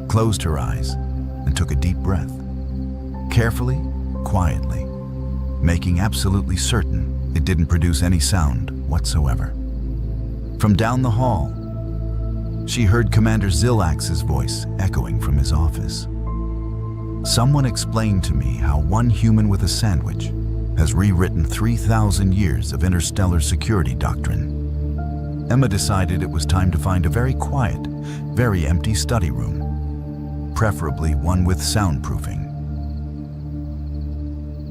closed her eyes, and took a deep breath. Carefully, quietly, making absolutely certain it didn't produce any sound whatsoever. From down the hall, she heard Commander Zilax's voice echoing from his office. Someone explained to me how one human with a sandwich has rewritten 3,000 years of interstellar security doctrine. Emma decided it was time to find a very quiet, very empty study room, preferably one with soundproofing.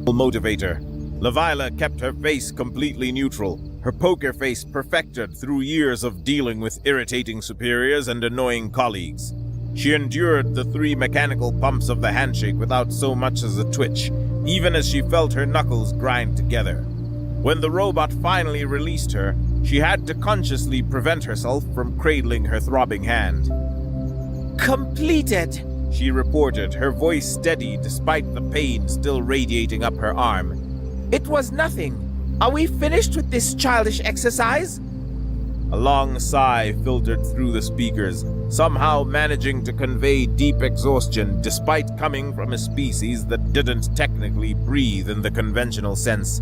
Motivator. Lavila kept her face completely neutral, her poker face perfected through years of dealing with irritating superiors and annoying colleagues. She endured the 3 mechanical pumps of the handshake without so much as a twitch, even as she felt her knuckles grind together. When the robot finally released her, she had to consciously prevent herself from cradling her throbbing hand. Completed! She reported, her voice steady despite the pain still radiating up her arm. It was nothing. Are we finished with this childish exercise? A long sigh filtered through the speakers, somehow managing to convey deep exhaustion despite coming from a species that didn't technically breathe in the conventional sense.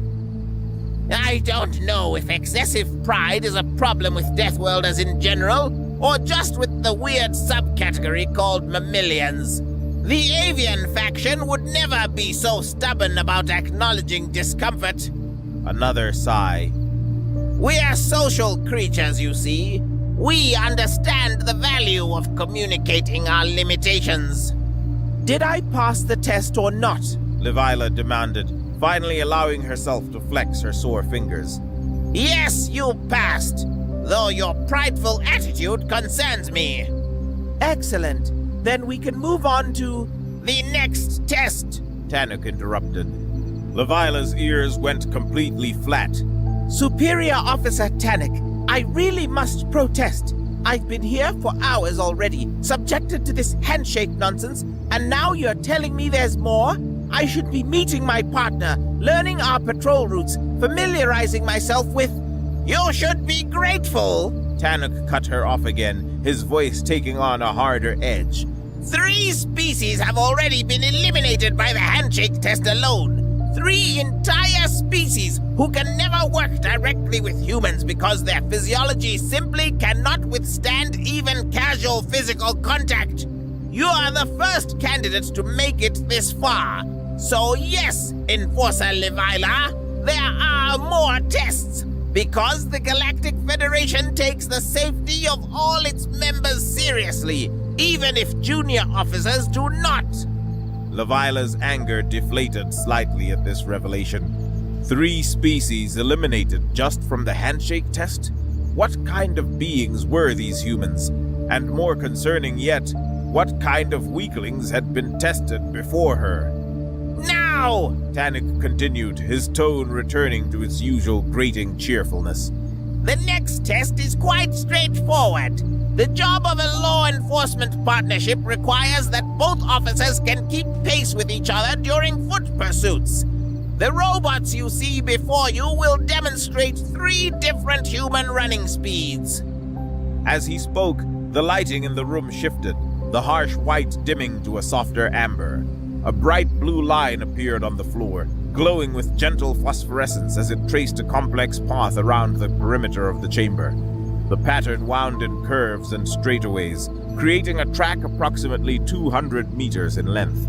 I don't know if excessive pride is a problem with Deathworlders in general, or just with the weird subcategory called mammalians. The avian faction would never be so stubborn about acknowledging discomfort. Another sigh. We are social creatures, you see. We understand the value of communicating our limitations. Did I pass the test or not? Levila demanded, finally allowing herself to flex her sore fingers. Yes, you passed, though your prideful attitude concerns me. Excellent. Then we can move on to the next test, Tanuk interrupted. Levila's ears went completely flat. Superior Officer Tanuk, I really must protest. I've been here for hours already, subjected to this handshake nonsense, and now you're telling me there's more? I should be meeting my partner, learning our patrol routes, familiarizing myself with... You should be grateful. Tanuk cut her off again, his voice taking on a harder edge. 3 species have already been eliminated by the handshake test alone. 3 entire species who can never work directly with humans because their physiology simply cannot withstand even casual physical contact. You are the first candidates to make it this far. So yes, Enforcer Levila, there are more tests. Because the Galactic Federation takes the safety of all its members seriously, even if junior officers do not. Levila's anger deflated slightly at this revelation. 3 species eliminated just from the handshake test? What kind of beings were these humans? And more concerning yet, what kind of weaklings had been tested before her? Now! Tanuk continued, his tone returning to its usual grating cheerfulness. The next test is quite straightforward. The job of a law enforcement partnership requires that both officers can keep pace with each other during foot pursuits. The robots you see before you will demonstrate 3 different human running speeds. As he spoke, the lighting in the room shifted, the harsh white dimming to a softer amber. A bright blue line appeared on the floor, glowing with gentle phosphorescence as it traced a complex path around the perimeter of the chamber. The pattern wound in curves and straightaways, creating a track approximately 200 meters in length.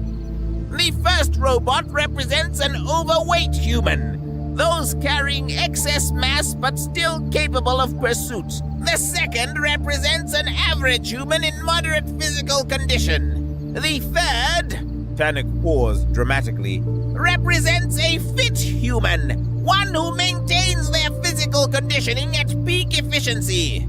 The first robot represents an overweight human, those carrying excess mass but still capable of pursuit. The second represents an average human in moderate physical condition. The third... Tanuk paused dramatically. Represents a fit human, one who maintains their physical conditioning at peak efficiency.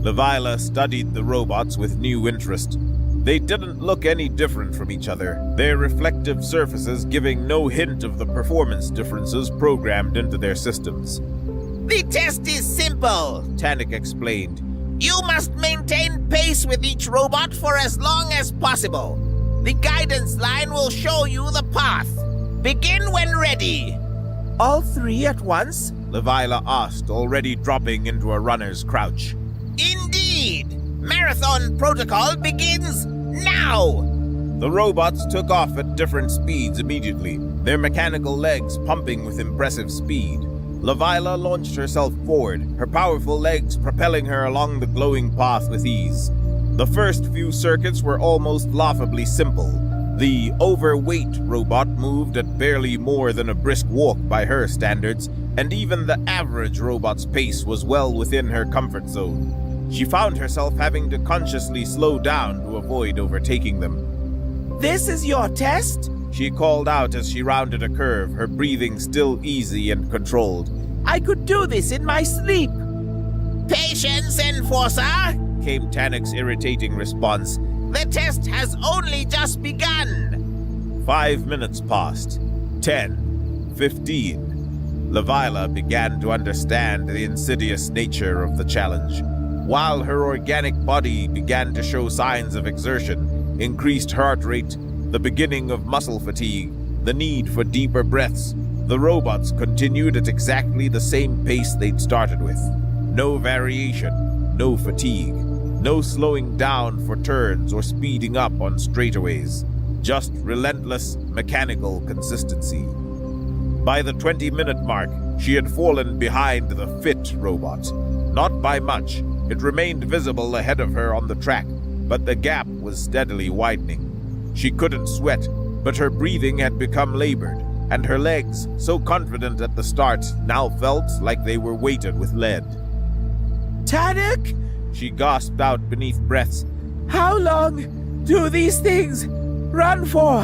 Levila studied the robots with new interest. They didn't look any different from each other, their reflective surfaces giving no hint of the performance differences programmed into their systems. The test is simple, Tanuk explained. You must maintain pace with each robot for as long as possible. The guidance line will show you the path. Begin when ready. All 3 at once? Levila asked, already dropping into a runner's crouch. Indeed! Marathon protocol begins now! The robots took off at different speeds immediately, their mechanical legs pumping with impressive speed. Levila launched herself forward, her powerful legs propelling her along the glowing path with ease. The first few circuits were almost laughably simple. The overweight robot moved at barely more than a brisk walk by her standards, and even the average robot's pace was well within her comfort zone. She found herself having to consciously slow down to avoid overtaking them. This is your test? She called out as she rounded a curve, her breathing still easy and controlled. I could do this in my sleep. Patience, Enforcer! Came Tanuk's irritating response. The test has only just begun. 5 minutes passed. 10. 15. Leviathan began to understand the insidious nature of the challenge. While her organic body began to show signs of exertion, increased heart rate, the beginning of muscle fatigue, the need for deeper breaths, the robots continued at exactly the same pace they'd started with. No variation, no fatigue, no slowing down for turns or speeding up on straightaways. Just relentless mechanical consistency. By the 20-minute mark, she had fallen behind the fit robot. Not by much. It remained visible ahead of her on the track, but the gap was steadily widening. She couldn't sweat, but her breathing had become labored, and her legs, so confident at the start, now felt like they were weighted with lead. Tannoc? She gasped out beneath breaths. How long do these things run for?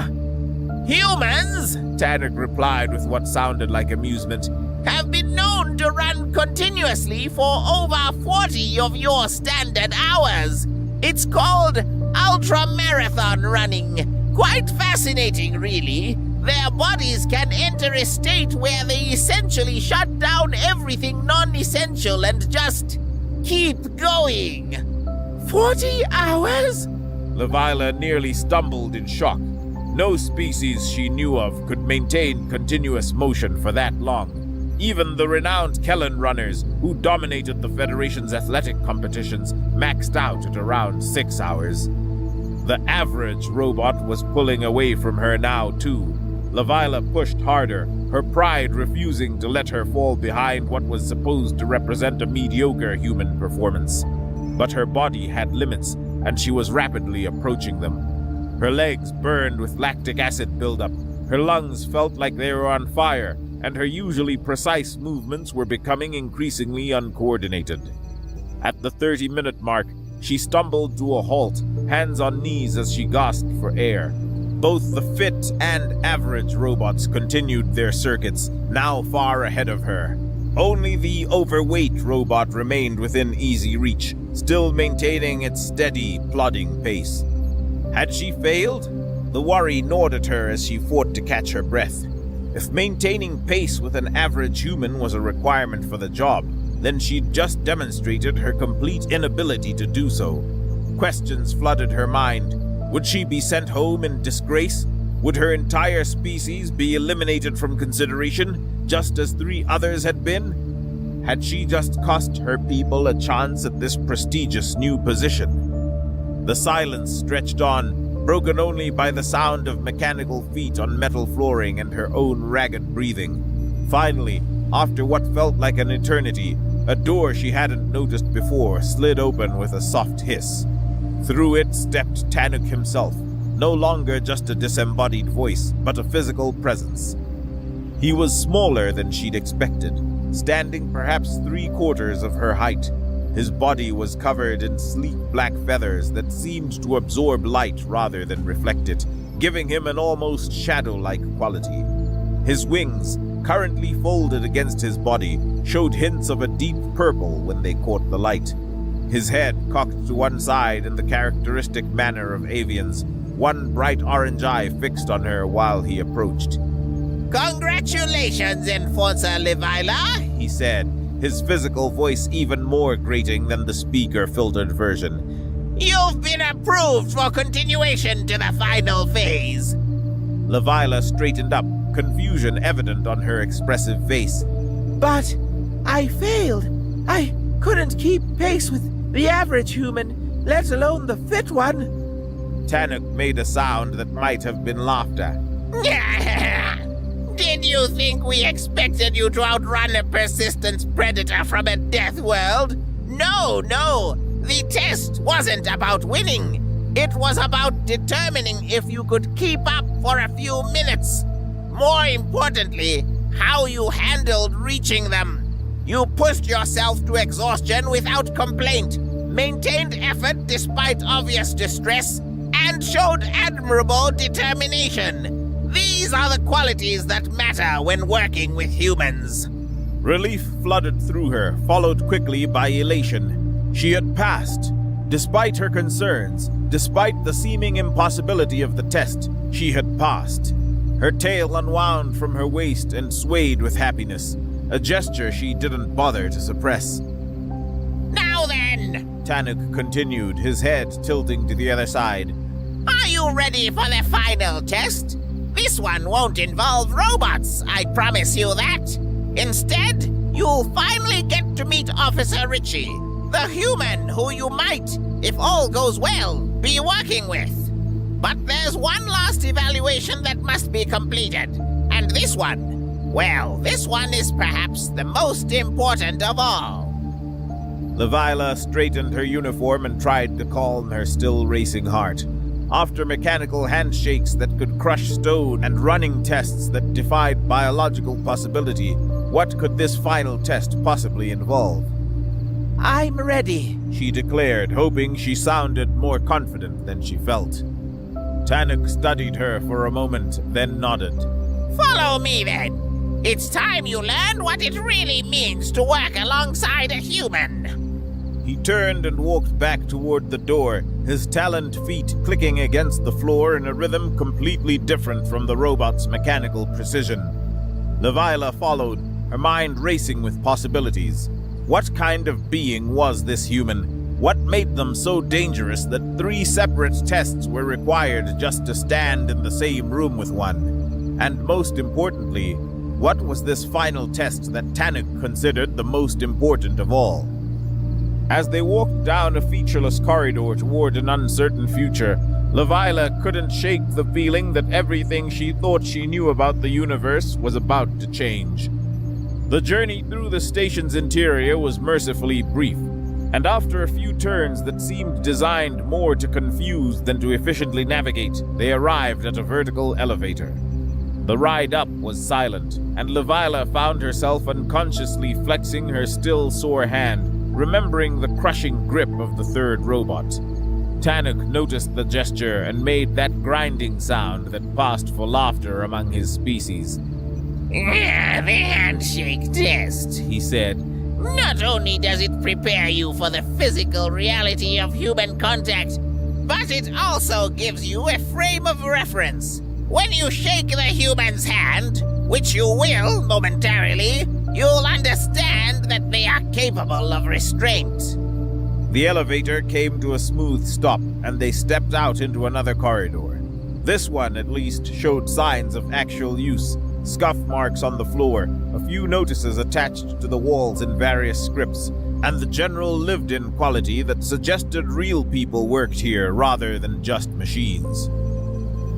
Humans, Tannoc replied with what sounded like amusement, have been known to run continuously for over 40 of your standard hours. It's called ultra-marathon running. Quite fascinating, really. Their bodies can enter a state where they essentially shut down everything non-essential and just keep going. 40 hours? Leviathan nearly stumbled in shock. No species she knew of could maintain continuous motion for that long. Even the renowned Kellen runners, who dominated the Federation's athletic competitions, maxed out at around 6 hours. The average robot was pulling away from her now, too. Leviathan pushed harder, her pride refusing to let her fall behind what was supposed to represent a mediocre human performance. But her body had limits, and she was rapidly approaching them. Her legs burned with lactic acid buildup, her lungs felt like they were on fire, and her usually precise movements were becoming increasingly uncoordinated. At the 30-minute mark, she stumbled to a halt, hands on knees as she gasped for air. Both the fit and average robots continued their circuits, now far ahead of her. Only the overweight robot remained within easy reach, still maintaining its steady, plodding pace. Had she failed? The worry gnawed at her as she fought to catch her breath. If maintaining pace with an average human was a requirement for the job, then she'd just demonstrated her complete inability to do so. Questions flooded her mind. Would she be sent home in disgrace? Would her entire species be eliminated from consideration, just as 3 others had been? Had she just cost her people a chance at this prestigious new position? The silence stretched on, broken only by the sound of mechanical feet on metal flooring and her own ragged breathing. Finally, after what felt like an eternity, a door she hadn't noticed before slid open with a soft hiss. Through it stepped Tannoc himself, no longer just a disembodied voice, but a physical presence. He was smaller than she'd expected, standing perhaps 3/4 of her height. His body was covered in sleek black feathers that seemed to absorb light rather than reflect it, giving him an almost shadow-like quality. His wings, currently folded against his body, showed hints of a deep purple when they caught the light. His head cocked to one side in the characteristic manner of avians, one bright orange eye fixed on her while he approached. Congratulations, Enforcer Leviathan, he said, his physical voice even more grating than the speaker-filtered version. You've been approved for continuation to the final phase. Leviathan straightened up, confusion evident on her expressive face. But I failed. I couldn't keep pace with the average human, let alone the fit one. Tannoc made a sound that might have been laughter. Did you think we expected you to outrun a persistent predator from a death world? No. The test wasn't about winning. It was about determining if you could keep up for a few minutes. More importantly, how you handled reaching them. You pushed yourself to exhaustion without complaint, maintained effort despite obvious distress, and showed admirable determination. These are the qualities that matter when working with humans. Relief flooded through her, followed quickly by elation. She had passed. Despite her concerns, Despite the seeming impossibility of the test, she had passed. Her tail unwound from her waist and swayed with happiness, a gesture she didn't bother to suppress. Now then, Tanuk continued, his head tilting to the other side. are you ready for the final test? This one won't involve robots, I promise you that. Instead, you'll finally get to meet Officer Ritchie, the human who you might, if all goes well, be working with. But there's one last evaluation that must be completed, and this one, well, this one is perhaps the most important of all. Leviathan straightened her uniform and tried to calm her still racing heart. After mechanical handshakes that could crush stone and running tests that defied biological possibility, what could this final test possibly involve? I'm ready, She declared, hoping she sounded more confident than she felt. Tanuk studied her for a moment, then nodded. Follow me then. It's time you learned what it really means to work alongside a human. He turned and walked back toward the door, his taloned feet clicking against the floor in a rhythm completely different from the robot's mechanical precision. Leviathan followed, her mind racing with possibilities. What kind of being was this human? What made them so dangerous that 3 separate tests were required just to stand in the same room with one? And most importantly, what was this final test that Tanuk considered the most important of all? As they walked down a featureless corridor toward an uncertain future, Leviathan couldn't shake the feeling that everything she thought she knew about the universe was about to change. The journey through the station's interior was mercifully brief, and after a few turns that seemed designed more to confuse than to efficiently navigate, they arrived at a vertical elevator. The ride up was silent, and Leviathan found herself unconsciously flexing her still sore hand, remembering the crushing grip of the third robot. Tanuk noticed the gesture and made that grinding sound that passed for laughter among his species. The handshake test, He said, not only does it prepare you for the physical reality of human contact, but it also gives you a frame of reference. When you shake the human's hand, which you will momentarily, you'll understand that they are capable of restraint. The elevator came to a smooth stop, and they stepped out into another corridor. This one, at least, showed signs of actual use. Scuff marks on the floor, a few notices attached to the walls in various scripts, and the general lived-in quality that suggested real people worked here rather than just machines.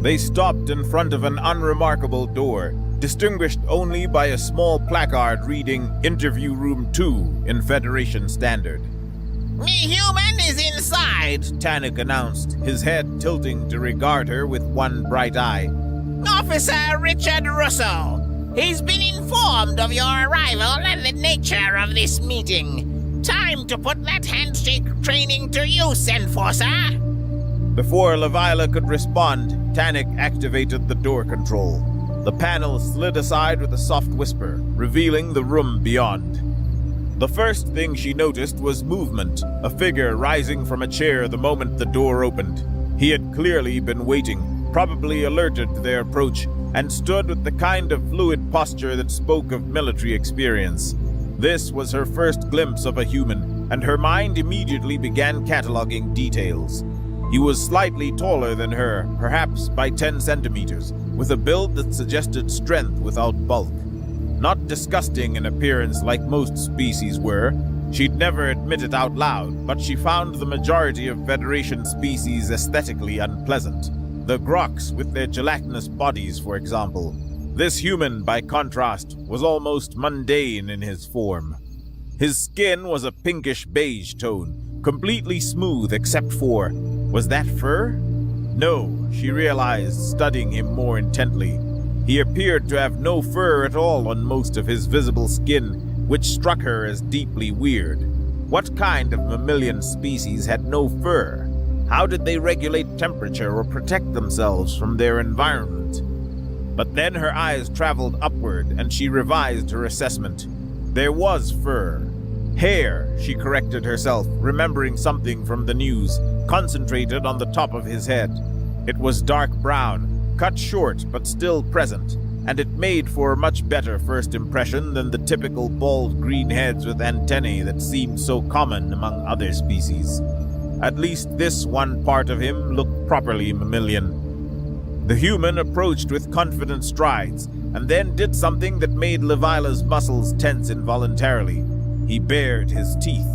They stopped in front of an unremarkable door, distinguished only by a small placard reading Interview Room 2 in Federation Standard. The human is inside, Tanuk announced, his head tilting to regard her with one bright eye. Officer Richard Russo. He's been informed of your arrival and the nature of this meeting. Time to put that handshake training to use, Enforcer. Before Leviathan could respond, Tanuk activated the door control. The panel slid aside with a soft whisper, revealing the room beyond. The first thing she noticed was movement, a figure rising from a chair the moment the door opened. He had clearly been waiting, probably alerted to their approach, and stood with the kind of fluid posture that spoke of military experience. This was her first glimpse of a human, and her mind immediately began cataloging details. He was slightly taller than her, perhaps by 10 centimeters, with a build that suggested strength without bulk. Not disgusting in appearance like most species were. She'd never admit it out loud, but she found the majority of Federation species aesthetically unpleasant. The Groks with their gelatinous bodies, for example. This human, by contrast, was almost mundane in his form. His skin was a pinkish beige tone, completely smooth except for... was that fur? No, she realized, studying him more intently. He appeared to have no fur at all on most of his visible skin, which struck her as deeply weird. What kind of mammalian species had no fur? How did they regulate temperature or protect themselves from their environment? But then her eyes traveled upward, and she revised her assessment. There was fur. Hair, she corrected herself, remembering something from the news, concentrated on the top of his head. It was dark brown, cut short but still present, and it made for a much better first impression than the typical bald green heads with antennae that seemed so common among other species. At least this one part of him looked properly mammalian. The human approached with confident strides, and then did something that made Levila's muscles tense involuntarily. He bared his teeth.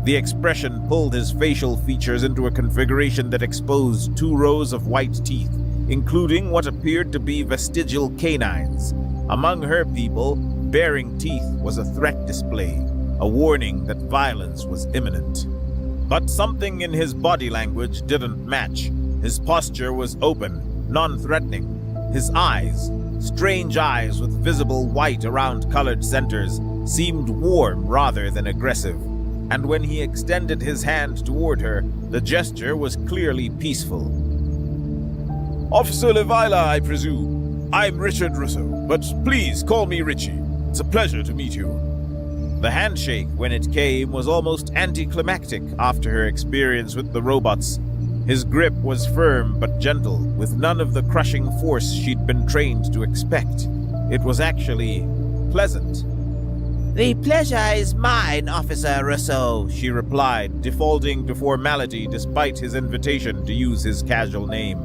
The expression pulled his facial features into a configuration that exposed 2 rows of white teeth, including what appeared to be vestigial canines. Among her people, baring teeth was a threat display, a warning that violence was imminent. But something in his body language didn't match. His posture was open, non-threatening. His eyes, strange eyes with visible white around colored centers, seemed warm rather than aggressive. And when he extended his hand toward her, the gesture was clearly peaceful. Officer Levila, I presume. I'm Richard Russo, but please call me Richie. It's a pleasure to meet you. The handshake, when it came, was almost anticlimactic after her experience with the robots. His grip was firm but gentle, with none of the crushing force she'd been trained to expect. It was actually pleasant. The pleasure is mine, Officer Rousseau, She replied, defaulting to formality despite his invitation to use his casual name.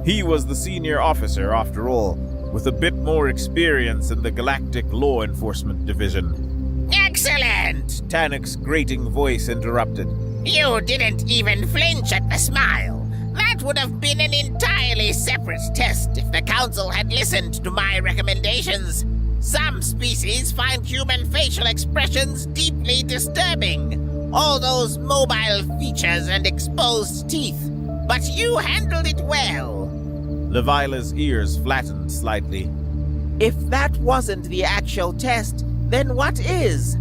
He was the senior officer, after all, with a bit more experience in the Galactic Law Enforcement Division. Excellent! Tannock's grating voice interrupted. You didn't even flinch at the smile. That would have been an entirely separate test if the Council had listened to my recommendations. Some species find human facial expressions deeply disturbing. All those mobile features and exposed teeth. But you handled it well. Levila's ears flattened slightly. If that wasn't the actual test, then what is?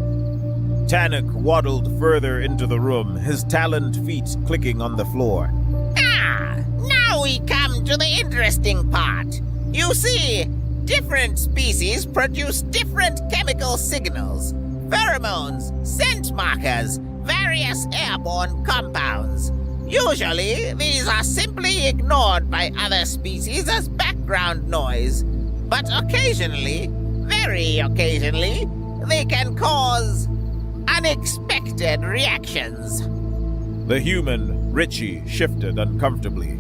Tannock waddled further into the room, his taloned feet clicking on the floor. Now we come to the interesting part. You see, different species produce different chemical signals, pheromones, scent markers, various airborne compounds. Usually, these are simply ignored by other species as background noise, but occasionally, very occasionally, they can cause unexpected reactions. The human, Richie, shifted uncomfortably.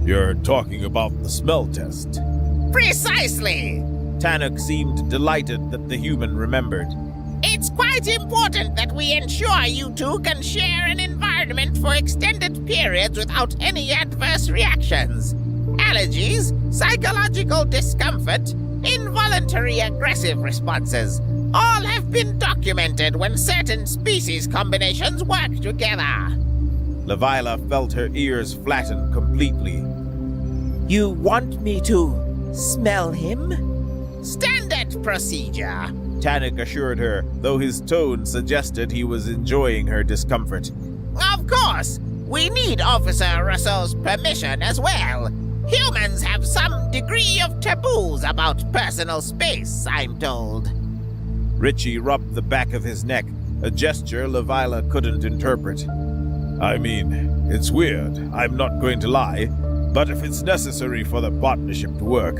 You're talking about the smell test. Precisely! Tannock seemed delighted that the human remembered. It's quite important that we ensure you two can share an environment for extended periods without any adverse reactions. Allergies, psychological discomfort, involuntary aggressive responses all have been documented when certain species combinations work together. Levila felt her ears flatten completely. You want me to smell him? Standard procedure, Tannock assured her, though his tone suggested he was enjoying her discomfort. Of course, we need Officer Rousseau's permission as well. Humans have some degree of taboos about personal space, I'm told. Richie rubbed the back of his neck, a gesture Levila couldn't interpret. I mean, it's weird, I'm not going to lie, but if it's necessary for the partnership to work.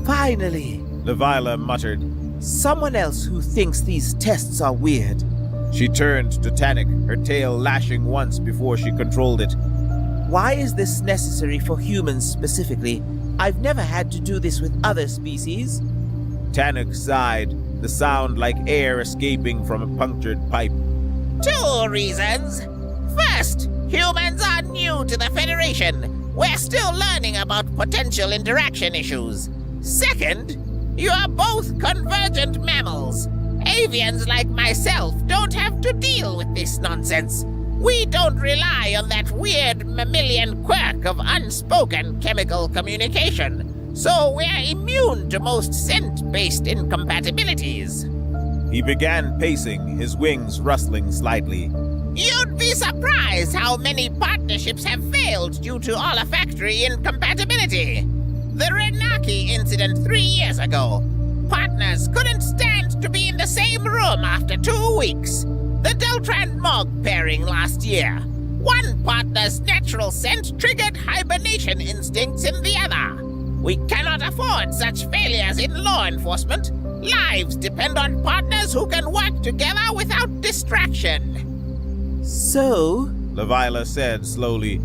Finally, Levila muttered. Someone else who thinks these tests are weird. She turned to Tannock, her tail lashing once before she controlled it. Why is this necessary for humans specifically? I've never had to do this with other species. Tannock sighed, the sound like air escaping from a punctured pipe. 2 reasons. First, humans are new to the Federation. We're still learning about potential interaction issues. Second, you are both convergent mammals. Avians like myself don't have to deal with this nonsense. We don't rely on that weird mammalian quirk of unspoken chemical communication, so we're immune to most scent-based incompatibilities. He began pacing, his wings rustling slightly. You'd be surprised how many partnerships have failed due to olfactory incompatibility. The Renaki incident 3 years ago. Partners couldn't stand to be in the same room after 2 weeks. The Deltran Mog pairing last year. One partner's natural scent triggered hibernation instincts in the other. We cannot afford such failures in law enforcement. Lives depend on partners who can work together without distraction. So, Levilah said slowly,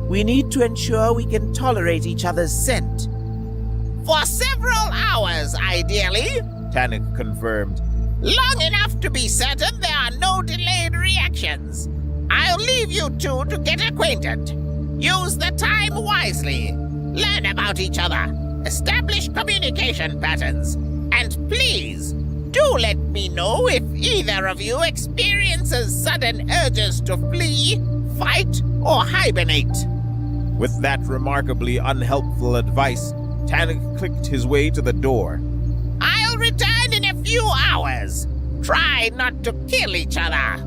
we need to ensure we can tolerate each other's scent. For several hours, ideally, Tannic confirmed. long enough to be certain there are no delayed reactions. I'll leave you two to get acquainted. Use the time wisely. Learn about each other. Establish communication patterns. And please, do let me know if either of you experiences sudden urges to flee, fight, or hibernate. With that remarkably unhelpful advice, Tannic clicked his way to the door. I'll return in a few hours. Try not to kill each other.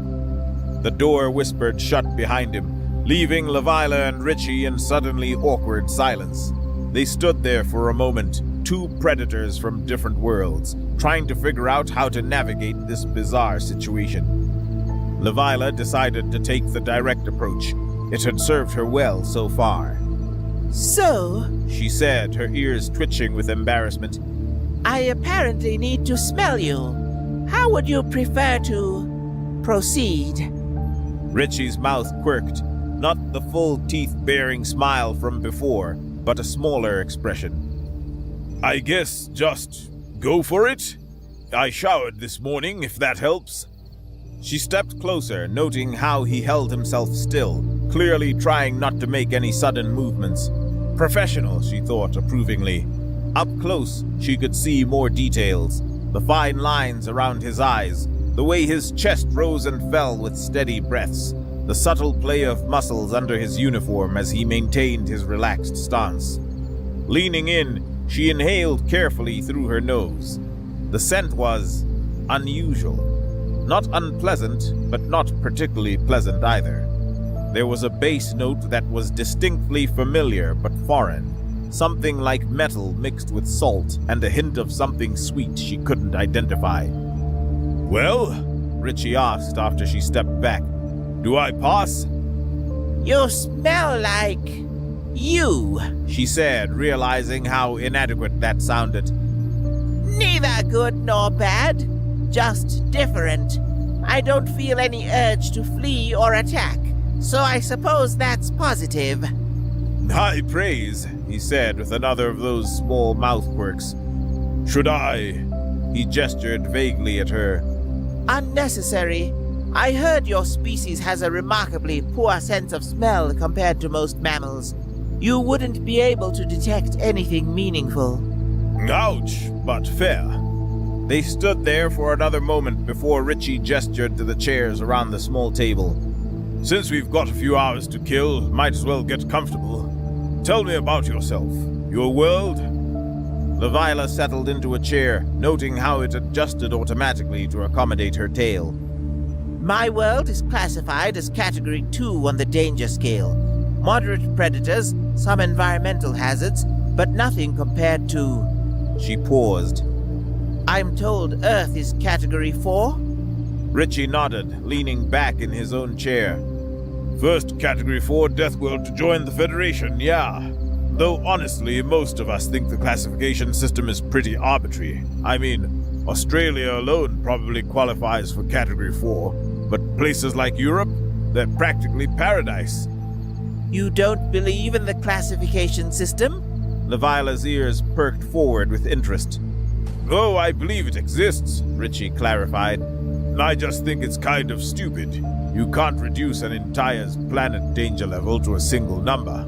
The door whispered shut behind him, leaving Levilah and Richie in suddenly awkward silence. They stood there for a moment, two predators from different worlds, trying to figure out how to navigate this bizarre situation. Levilah decided to take the direct approach. It had served her well so far. So, She said, her ears twitching with embarrassment. I apparently need to smell you. How would you prefer to proceed? Richie's mouth quirked, not the full teeth-bearing smile from before, but a smaller expression. I guess just go for it? I showered this morning, if that helps. She stepped closer, noting how he held himself still, clearly trying not to make any sudden movements. Professional, she thought approvingly. Up close, she could see more details. The fine lines around his eyes, the way his chest rose and fell with steady breaths, the subtle play of muscles under his uniform as he maintained his relaxed stance. Leaning in, she inhaled carefully through her nose. The scent was unusual. Not unpleasant, but not particularly pleasant either. There was a bass note that was distinctly familiar but foreign, something like metal mixed with salt and a hint of something sweet she couldn't identify. Well, Richie asked after she stepped back. do I pass? You smell like you. She said, realizing how inadequate that sounded. Neither good nor bad, just different. I don't feel any urge to flee or attack, so I suppose that's positive. High praise, he said with another of those small mouth quirks. Should I? He gestured vaguely at her. Unnecessary. I heard your species has a remarkably poor sense of smell compared to most mammals. You wouldn't be able to detect anything meaningful. Ouch, but fair. They stood there for another moment before Richie gestured to the chairs around the small table. Since we've got a few hours to kill, might as well get comfortable. Tell me about yourself. Your world? Levilah settled into a chair, noting how it adjusted automatically to accommodate her tale. My world is classified as Category 2 on the danger scale. Moderate predators, some environmental hazards, but nothing compared to... She paused. I'm told Earth is Category 4? Richie nodded, leaning back in his own chair. First Category 4 Death World to join the Federation, yeah. Though honestly, most of us think the classification system is pretty arbitrary. I mean, Australia alone probably qualifies for Category 4, but places like Europe, they're practically paradise. You don't believe in the classification system? Levilah's ears perked forward with interest. Oh, I believe it exists, Richie clarified. I just think it's kind of stupid. You can't reduce an entire planet danger level to a single number.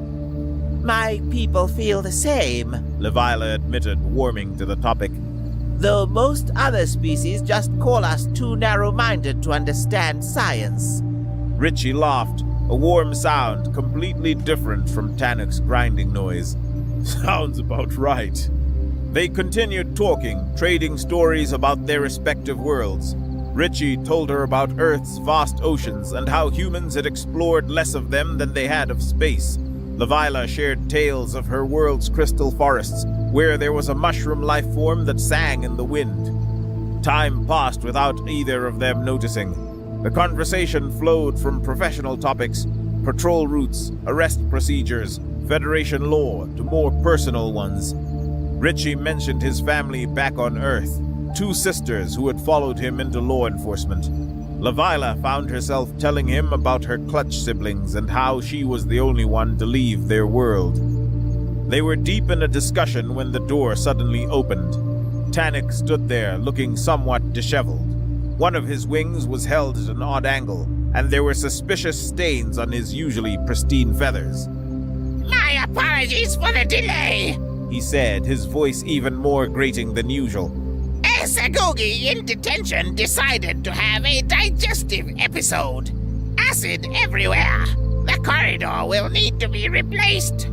My people feel the same, Levilah admitted, warming to the topic. Though most other species just call us too narrow-minded to understand science. Richie laughed, a warm sound completely different from Tannic's grinding noise. Sounds about right. They continued talking, trading stories about their respective worlds. Richie told her about Earth's vast oceans and how humans had explored less of them than they had of space. Levilah shared tales of her world's crystal forests, where there was a mushroom life form that sang in the wind. Time passed without either of them noticing. The conversation flowed from professional topics, patrol routes, arrest procedures, Federation law, to more personal ones. Richie mentioned his family back on Earth, 2 sisters who had followed him into law enforcement. Lavila found herself telling him about her clutch siblings and how she was the only one to leave their world. They were deep in a discussion when the door suddenly opened. Tannic stood there, looking somewhat disheveled. One of his wings was held at an odd angle, and there were suspicious stains on his usually pristine feathers. My apologies for the delay, he said, his voice even more grating than usual. A Sagogi in detention decided to have a digestive episode. Acid everywhere. The corridor will need to be replaced.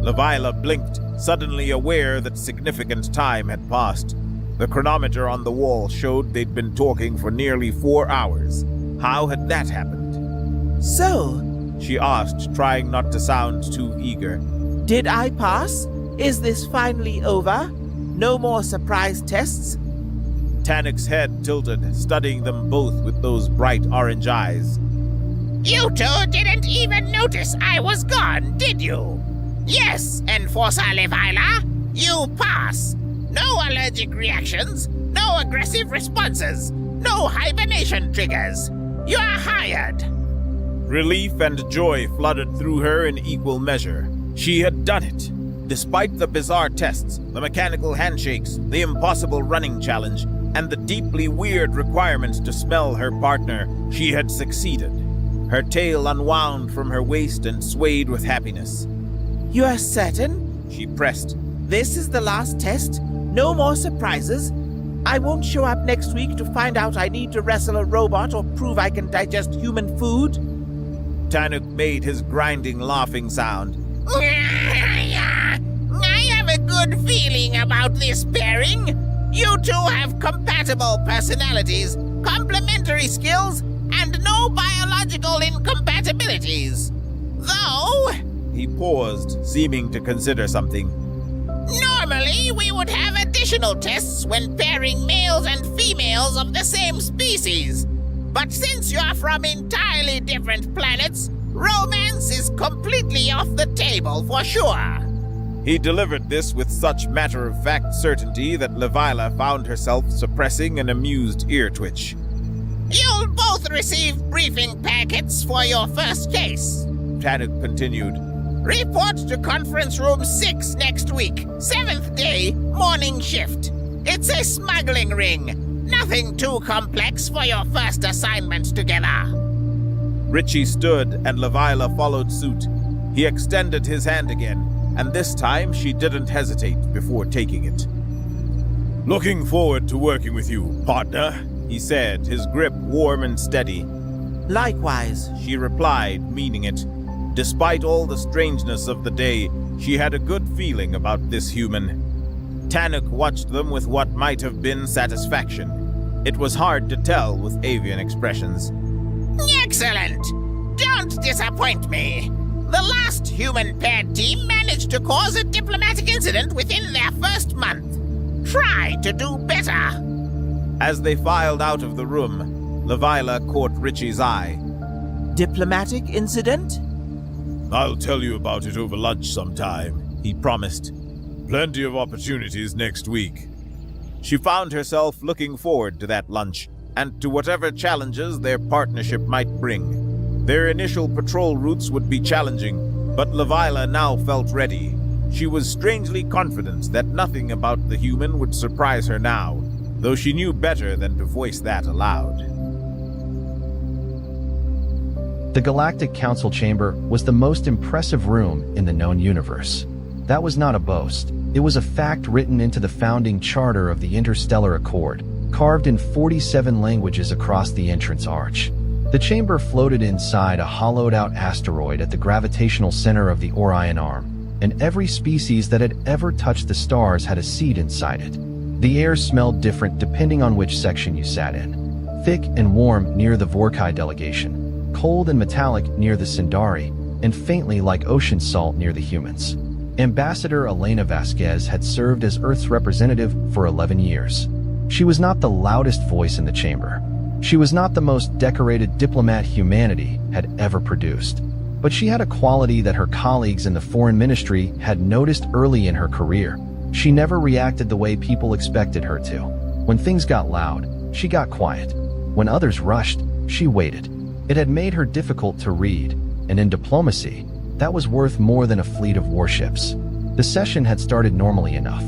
Lavila blinked, suddenly aware that significant time had passed. The chronometer on the wall showed they'd been talking for nearly 4 hours. How had that happened? So, she asked, trying not to sound too eager. did I pass? Is this finally over? No more surprise tests? Tannic's head tilted, studying them both with those bright orange eyes. You two didn't even notice I was gone, did you? Yes, Enforcer Lavila, you pass. No allergic reactions, no aggressive responses, no hibernation triggers. You are hired. Relief and joy flooded through her in equal measure. She had done it. Despite the bizarre tests, the mechanical handshakes, the impossible running challenge, and the deeply weird requirement to smell her partner, she had succeeded. Her tail unwound from her waist and swayed with happiness. You are certain? She pressed. This is the last test? No more surprises? I won't show up next week to find out I need to wrestle a robot or prove I can digest human food? Tanuk made his grinding, laughing sound. I have a good feeling about this pairing. You two have compatible personalities, complementary skills, and no biological incompatibilities. Though... He paused, seeming to consider something. Normally, we would have additional tests when pairing males and females of the same species. But since you're from entirely different planets, romance is completely off the table for sure. He delivered this with such matter-of-fact certainty that Lavila found herself suppressing an amused ear twitch. You'll both receive briefing packets for your first case, Tanuk continued. Report to conference room 6 next week, 7th day, morning shift. It's a smuggling ring. Nothing too complex for your first assignment together. Richie stood and Lavila followed suit. He extended his hand again, and this time she didn't hesitate before taking it. Looking forward to working with you, partner, he said, his grip warm and steady. Likewise, she replied, meaning it. Despite all the strangeness of the day, she had a good feeling about this human. Tanuk watched them with what might have been satisfaction. It was hard to tell with avian expressions. Excellent! Don't disappoint me. The last human-paired team managed to cause a diplomatic incident within their first month. Try to do better. As they filed out of the room, Lavila caught Richie's eye. Diplomatic incident? I'll tell you about it over lunch sometime, he promised. Plenty of opportunities next week. She found herself looking forward to that lunch, and to whatever challenges their partnership might bring. Their initial patrol routes would be challenging, but Lavila now felt ready. She was strangely confident that nothing about the human would surprise her now, though she knew better than to voice that aloud. The Galactic Council Chamber was the most impressive room in the known universe. That was not a boast. It was a fact written into the founding charter of the Interstellar Accord, carved in 47 languages across the entrance arch. The chamber floated inside a hollowed-out asteroid at the gravitational center of the Orion Arm, and every species that had ever touched the stars had a seed inside it. The air smelled different depending on which section you sat in. Thick and warm near the Vorkai delegation, cold and metallic near the Sindari, and faintly like ocean salt near the humans. Ambassador Elena Vasquez had served as Earth's representative for 11 years. She was not the loudest voice in the chamber. She was not the most decorated diplomat humanity had ever produced. But she had a quality that her colleagues in the foreign ministry had noticed early in her career. She never reacted the way people expected her to. When things got loud, she got quiet. When others rushed, she waited. It had made her difficult to read, and in diplomacy, that was worth more than a fleet of warships. The session had started normally enough.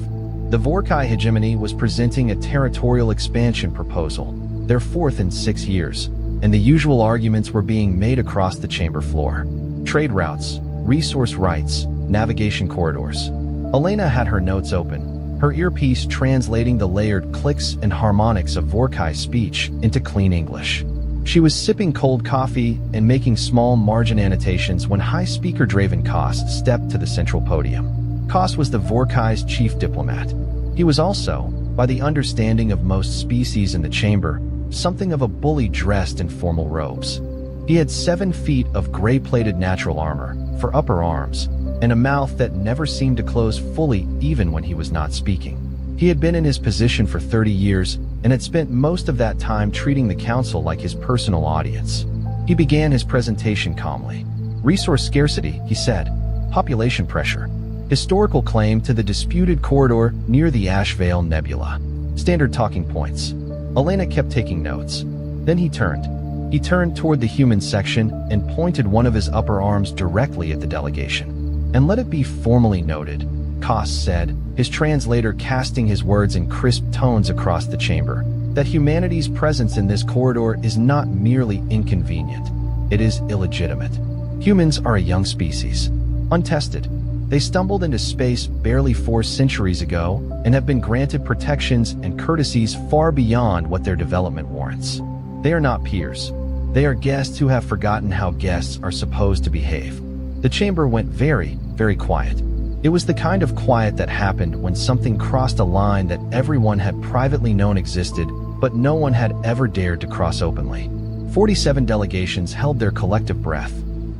The Vorkai hegemony was presenting a territorial expansion proposal, their fourth in 6 years, and the usual arguments were being made across the chamber floor. Trade routes, resource rights, navigation corridors. Elena had her notes open, her earpiece translating the layered clicks and harmonics of Vorkai's speech into clean English. She was sipping cold coffee and making small margin annotations when High Speaker Draven Koss stepped to the central podium. Koss was the Vorkai's chief diplomat. He was also, by the understanding of most species in the chamber, something of a bully dressed in formal robes. He had 7 feet of gray-plated natural armor for upper arms, and a mouth that never seemed to close fully even when he was not speaking. He had been in his position for 30 years and had spent most of that time treating the council like his personal audience. He began his presentation calmly. Resource scarcity, he said. Population pressure. Historical claim to the disputed corridor near the Ashvale Nebula. Standard talking points. Elena kept taking notes. Then he turned. He turned toward the human section and pointed one of his upper arms directly at the delegation. And let it be formally noted, Koss said, his translator casting his words in crisp tones across the chamber, that humanity's presence in this corridor is not merely inconvenient. It is illegitimate. Humans are a young species, untested. They stumbled into space barely 4 centuries ago and have been granted protections and courtesies far beyond what their development warrants. They are not peers. They are guests who have forgotten how guests are supposed to behave. The chamber went very, very quiet. It was the kind of quiet that happened when something crossed a line that everyone had privately known existed, but no one had ever dared to cross openly. 47 delegations held their collective breath.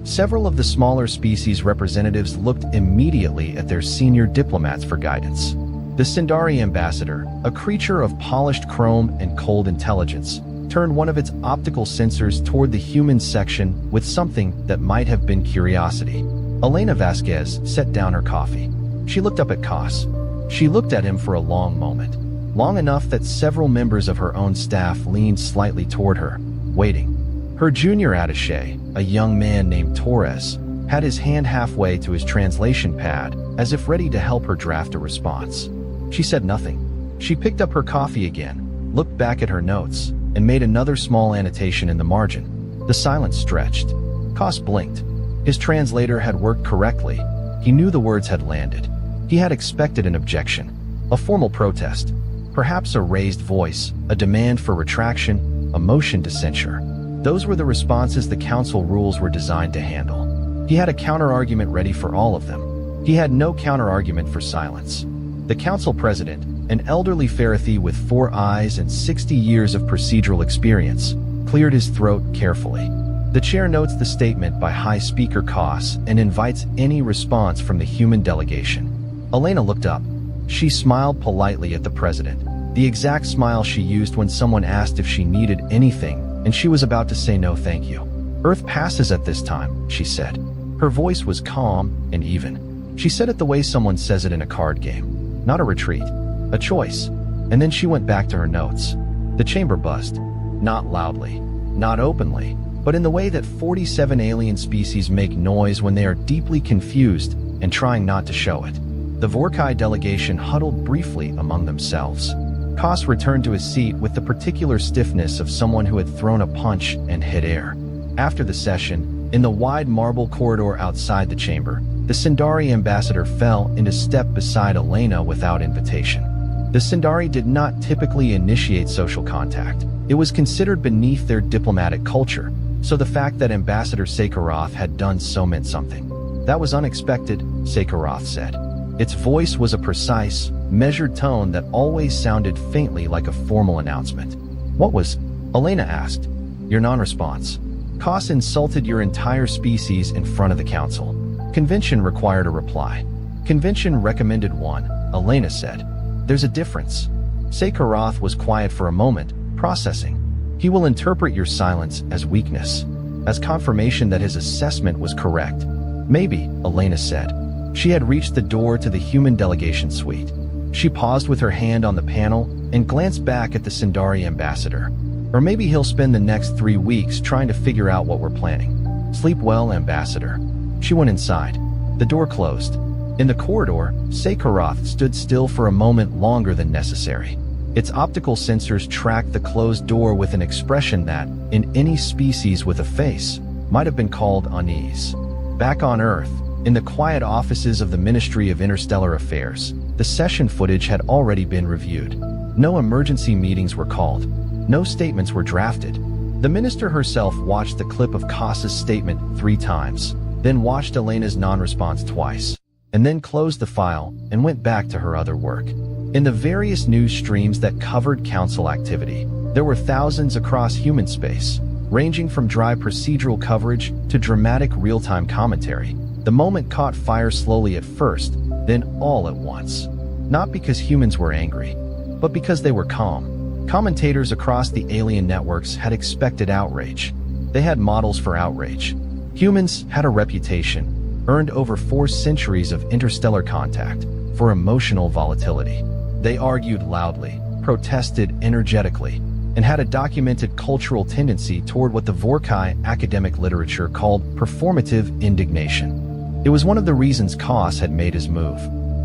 Several of the smaller species representatives looked immediately at their senior diplomats for guidance. The Sindari ambassador, a creature of polished chrome and cold intelligence, turned one of its optical sensors toward the human section with something that might have been curiosity. Elena Vasquez set down her coffee. She looked up at Koss. She looked at him for a long moment, long enough that several members of her own staff leaned slightly toward her, waiting. Her junior attaché, a young man named Torres, had his hand halfway to his translation pad, as if ready to help her draft a response. She said nothing. She picked up her coffee again, looked back at her notes, and made another small annotation in the margin. The silence stretched. Koss blinked. His translator had worked correctly. He knew the words had landed. He had expected an objection, a formal protest, perhaps a raised voice, a demand for retraction, a motion to censure. Those were the responses the council rules were designed to handle. He had a counter-argument ready for all of them. He had no counter-argument for silence. The council president, an elderly Pharaoh with 4 eyes and 60 years of procedural experience, cleared his throat carefully. The chair notes the statement by High Speaker Koss and invites any response from the human delegation. Elena looked up. She smiled politely at the president, the exact smile she used when someone asked if she needed anything, and she was about to say no thank you. Earth passes at this time, she said. Her voice was calm and even. She said it the way someone says it in a card game. Not a retreat, a choice. And then she went back to her notes. The chamber buzzed. Not loudly, not openly, but in the way that 47 alien species make noise when they are deeply confused and trying not to show it. The Vorkai delegation huddled briefly among themselves. Koss returned to his seat with the particular stiffness of someone who had thrown a punch and hit air. After the session, in the wide marble corridor outside the chamber, the Sindari ambassador fell into step beside Elena without invitation. The Sindari did not typically initiate social contact. It was considered beneath their diplomatic culture, so the fact that Ambassador Sakharoth had done so meant something. That was unexpected, Sakharoth said. Its voice was a precise, measured tone that always sounded faintly like a formal announcement. What was? Elena asked. Your non-response. Koss insulted your entire species in front of the council. Convention required a reply. Convention recommended one, Elena said. There's a difference. Sekhiroth was quiet for a moment, processing. He will interpret your silence as weakness, as confirmation that his assessment was correct. Maybe, Elena said. She had reached the door to the human delegation suite. She paused with her hand on the panel and glanced back at the Sindari ambassador. Or maybe he'll spend the next 3 weeks trying to figure out what we're planning. Sleep well, ambassador. She went inside. The door closed. In the corridor, Sekhiroth stood still for a moment longer than necessary. Its optical sensors tracked the closed door with an expression that, in any species with a face, might have been called unease. Back on Earth, in the quiet offices of the Ministry of Interstellar Affairs, the session footage had already been reviewed. No emergency meetings were called. No statements were drafted. The minister herself watched the clip of Koss's statement 3 times, then watched Elena's non-response twice, and then closed the file and went back to her other work. In the various news streams that covered council activity, there were thousands across human space, ranging from dry procedural coverage to dramatic real-time commentary. The moment caught fire slowly at first, then all at once. Not because humans were angry, but because they were calm. Commentators across the alien networks had expected outrage. They had models for outrage. Humans had a reputation, earned over 4 centuries of interstellar contact, for emotional volatility. They argued loudly, protested energetically, and had a documented cultural tendency toward what the Vorkai academic literature called performative indignation. It was one of the reasons Koss had made his move.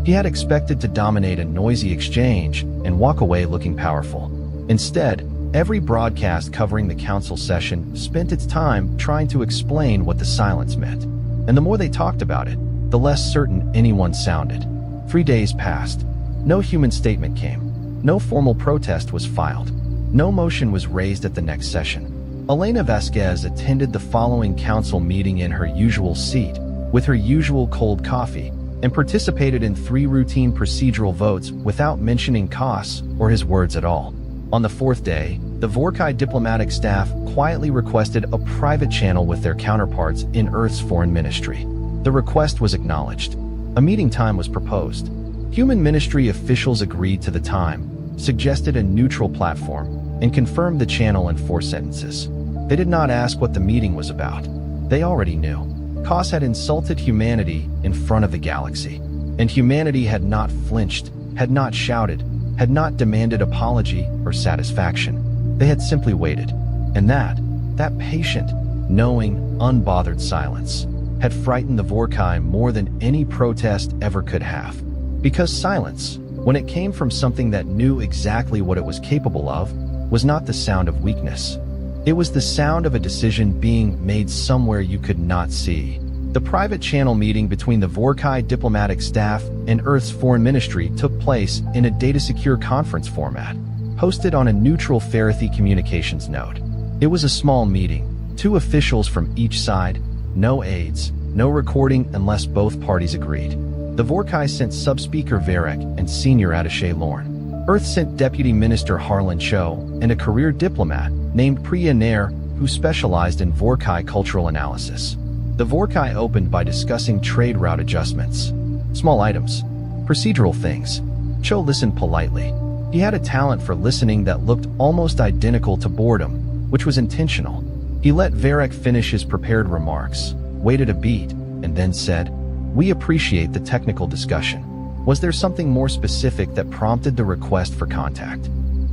He had expected to dominate a noisy exchange and walk away looking powerful. Instead, every broadcast covering the council session spent its time trying to explain what the silence meant. And the more they talked about it, the less certain anyone sounded. 3 days passed. No human statement came. No formal protest was filed. No motion was raised at the next session. Elena Vasquez attended the following council meeting in her usual seat, with her usual cold coffee, and participated in 3 routine procedural votes without mentioning Koss or his words at all. On the 4th day, the Vorkai diplomatic staff quietly requested a private channel with their counterparts in Earth's foreign ministry. The request was acknowledged. A meeting time was proposed. Human ministry officials agreed to the time, suggested a neutral platform, and confirmed the channel in 4 sentences. They did not ask what the meeting was about. They already knew. Koss had insulted humanity in front of the galaxy, and humanity had not flinched, had not shouted, had not demanded apology or satisfaction. They had simply waited. And that patient, knowing, unbothered silence had frightened the Vorkai more than any protest ever could have. Because silence, when it came from something that knew exactly what it was capable of, was not the sound of weakness. It was the sound of a decision being made somewhere you could not see. The private channel meeting between the Vorkai diplomatic staff and Earth's foreign ministry took place in a data-secure conference format, hosted on a neutral Farathi communications node. It was a small meeting, 2 officials from each side, no aides, no recording unless both parties agreed. The Vorkai sent sub-speaker Varek and senior attaché Lorne. Earth sent Deputy Minister Harlan Cho and a career diplomat named Priya Nair, who specialized in Vorkai cultural analysis. The Vorkai opened by discussing trade route adjustments. Small items. Procedural things. Cho listened politely. He had a talent for listening that looked almost identical to boredom, which was intentional. He let Varek finish his prepared remarks, waited a beat, and then said, "We appreciate the technical discussion. Was there something more specific that prompted the request for contact?"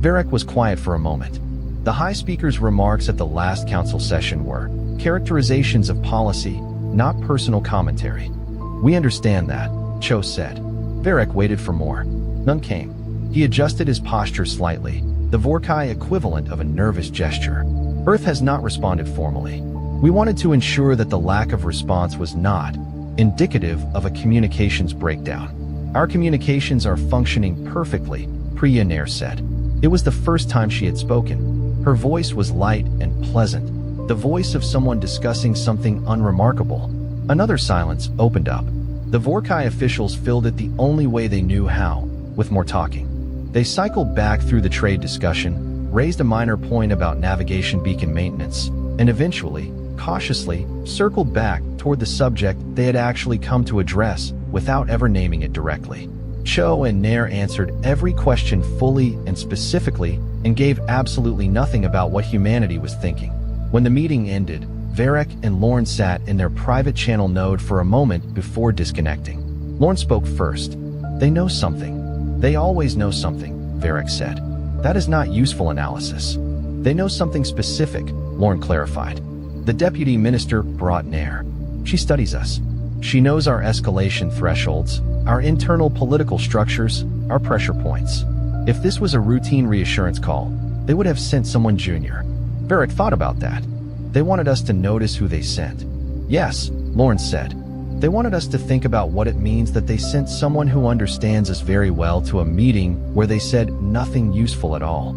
Varek was quiet for a moment. The High Speaker's remarks at the last council session were characterizations of policy, not personal commentary. "We understand that," Cho said. Varek waited for more. None came. He adjusted his posture slightly, the Vorkai equivalent of a nervous gesture. Earth has not responded formally. We wanted to ensure that the lack of response was not indicative of a communications breakdown. Our communications are functioning perfectly, Priya Nair said. It was the first time she had spoken. Her voice was light and pleasant, the voice of someone discussing something unremarkable. Another silence opened up. The Vorkai officials filled it the only way they knew how, with more talking. They cycled back through the trade discussion, raised a minor point about navigation beacon maintenance, and eventually, cautiously, circled back toward the subject they had actually come to address without ever naming it directly. Cho and Nair answered every question fully and specifically and gave absolutely nothing about what humanity was thinking. When the meeting ended, Varric and Lorne sat in their private channel node for a moment before disconnecting. Lorne spoke first. "They know something. They always know something," Varric said. "That is not useful analysis." "They know something specific," Lorne clarified. The deputy minister brought Nair. "She studies us. She knows our escalation thresholds, our internal political structures, our pressure points. If this was a routine reassurance call, they would have sent someone junior." Varric thought about that. They wanted us to notice who they sent. "Yes," Lorne said. "They wanted us to think about what it means that they sent someone who understands us very well to a meeting where they said nothing useful at all."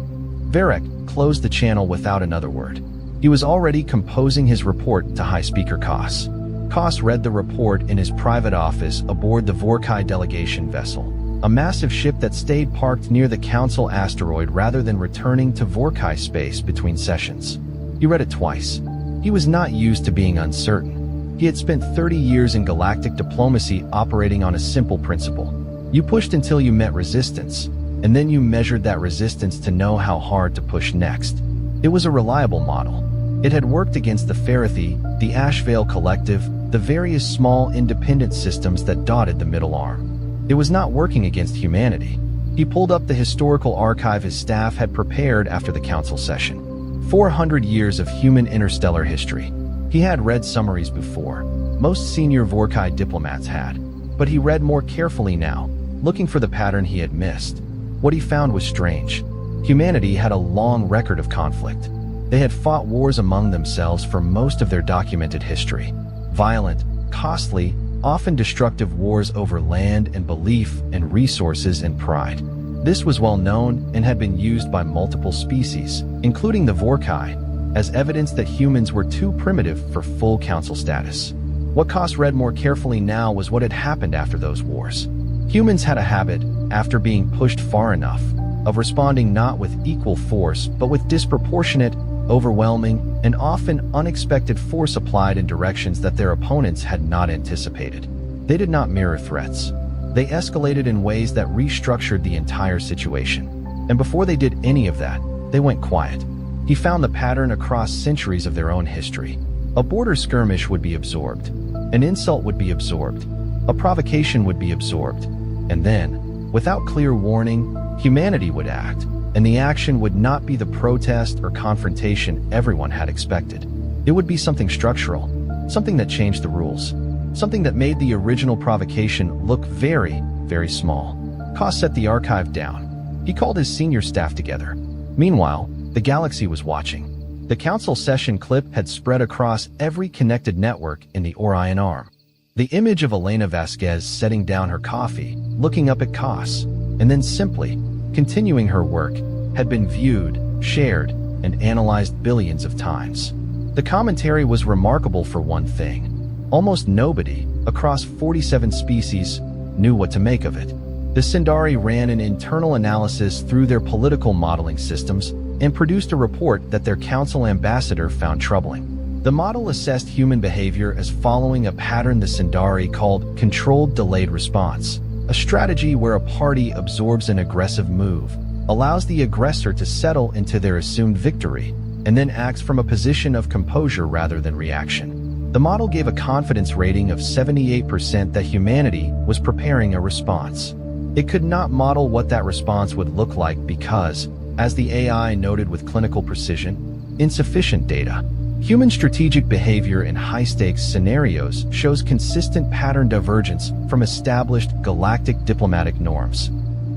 Varric closed the channel without another word. He was already composing his report to High Speaker Koss. Koss read the report in his private office aboard the Vorkai delegation vessel, a massive ship that stayed parked near the Council asteroid rather than returning to Vorkai space between sessions. He read it twice. He was not used to being uncertain. He had spent 30 years in galactic diplomacy operating on a simple principle. You pushed until you met resistance, and then you measured that resistance to know how hard to push next. It was a reliable model. It had worked against the Farathi, the Ashvale Collective, the various small independent systems that dotted the Middle Arm. It was not working against humanity. He pulled up the historical archive his staff had prepared after the council session. 400 years of human interstellar history. He had read summaries before. Most senior Vorkai diplomats had. But he read more carefully now, looking for the pattern he had missed. What he found was strange. Humanity had a long record of conflict. They had fought wars among themselves for most of their documented history. Violent, costly, often destructive wars over land and belief and resources and pride. This was well known and had been used by multiple species, including the Vorkai, as evidence that humans were too primitive for full council status. What Koss read more carefully now was what had happened after those wars. Humans had a habit, after being pushed far enough, of responding not with equal force but with disproportionate, overwhelming, and often unexpected force applied in directions that their opponents had not anticipated. They did not mirror threats. They escalated in ways that restructured the entire situation. And before they did any of that, they went quiet. He found the pattern across centuries of their own history. A border skirmish would be absorbed. An insult would be absorbed. A provocation would be absorbed. And then, without clear warning, humanity would act. And the action would not be the protest or confrontation everyone had expected. It would be something structural, something that changed the rules, something that made the original provocation look very, very small. Koss set the archive down. He called his senior staff together. Meanwhile, the galaxy was watching. The council session clip had spread across every connected network in the Orion Arm. The image of Elena Vasquez setting down her coffee, looking up at Koss, and then simply continuing her work, had been viewed, shared, and analyzed billions of times. The commentary was remarkable for one thing. Almost nobody, across 47 species, knew what to make of it. The Sindari ran an internal analysis through their political modeling systems and produced a report that their council ambassador found troubling. The model assessed human behavior as following a pattern the Sindari called controlled delayed response, a strategy where a party absorbs an aggressive move, allows the aggressor to settle into their assumed victory, and then acts from a position of composure rather than reaction. The model gave a confidence rating of 78% that humanity was preparing a response. It could not model what that response would look like because, as the AI noted with clinical precision, insufficient data. Human strategic behavior in high-stakes scenarios shows consistent pattern divergence from established galactic diplomatic norms.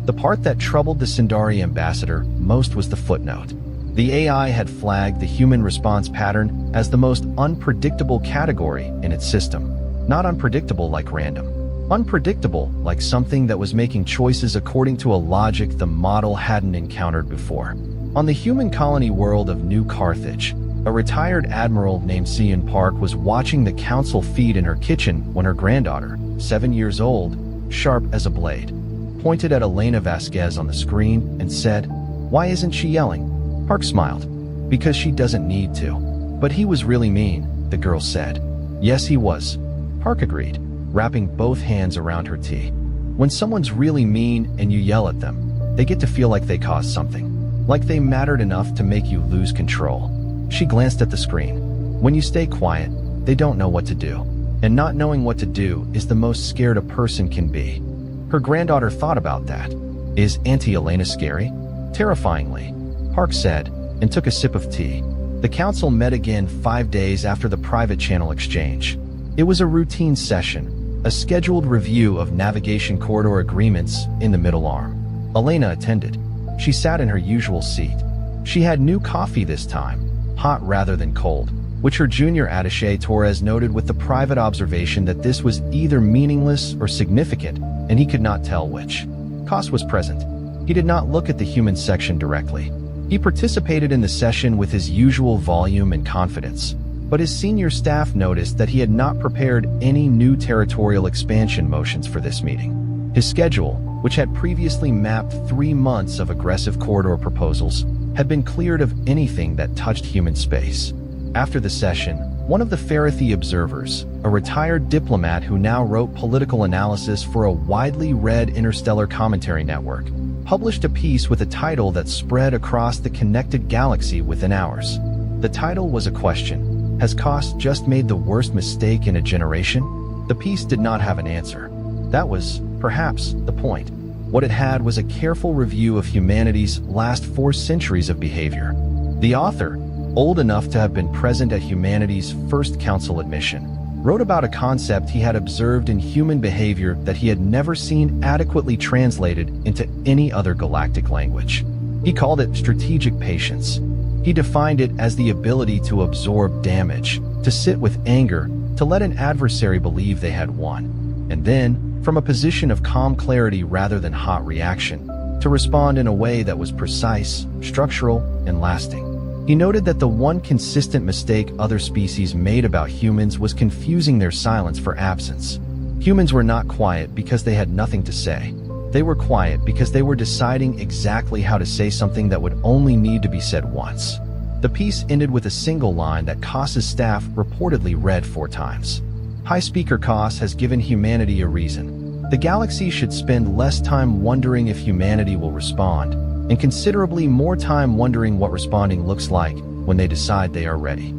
The part that troubled the Sindari ambassador most was the footnote. The AI had flagged the human response pattern as the most unpredictable category in its system. Not unpredictable like random. Unpredictable like something that was making choices according to a logic the model hadn't encountered before. On the human colony world of New Carthage, a retired admiral named Cian Park was watching the council feed in her kitchen when her granddaughter, 7 years old, sharp as a blade, pointed at Elena Vasquez on the screen and said, "Why isn't she yelling?" Park smiled. "Because she doesn't need to." "But he was really mean," the girl said. "Yes, he was," Park agreed, wrapping both hands around her tea. When someone's really mean and you yell at them, they get to feel like they caused something, like they mattered enough to make you lose control. She glanced at the screen. When you stay quiet, they don't know what to do. And not knowing what to do is the most scared a person can be. Her granddaughter thought about that. Is Auntie Elena scary? Terrifyingly, Park said, and took a sip of tea. The council met again 5 days after the private channel exchange. It was a routine session, a scheduled review of navigation corridor agreements in the middle arm. Elena attended. She sat in her usual seat. She had new coffee this time, hot rather than cold, which her junior attaché Torres noted with the private observation that this was either meaningless or significant, and he could not tell which. Koss was present. He did not look at the human section directly. He participated in the session with his usual volume and confidence, but his senior staff noticed that he had not prepared any new territorial expansion motions for this meeting. His schedule, which had previously mapped 3 months of aggressive corridor proposals, had been cleared of anything that touched human space. After the session, one of the Farathi observers, a retired diplomat who now wrote political analysis for a widely read interstellar commentary network, published a piece with a title that spread across the connected galaxy within hours. The title was a question: has Koss just made the worst mistake in a generation? The piece did not have an answer. That was, perhaps, the point. What it had was a careful review of humanity's last 4 centuries of behavior. The author, old enough to have been present at humanity's first council admission, wrote about a concept he had observed in human behavior that he had never seen adequately translated into any other galactic language. He called it strategic patience. He defined it as the ability to absorb damage, to sit with anger, to let an adversary believe they had won, and then, from a position of calm clarity rather than hot reaction, to respond in a way that was precise, structural, and lasting. He noted that the one consistent mistake other species made about humans was confusing their silence for absence. Humans were not quiet because they had nothing to say. They were quiet because they were deciding exactly how to say something that would only need to be said once. The piece ended with a single line that Koss's staff reportedly read 4 times. High Speaker Koss has given humanity a reason. The galaxy should spend less time wondering if humanity will respond, and considerably more time wondering what responding looks like when they decide they are ready.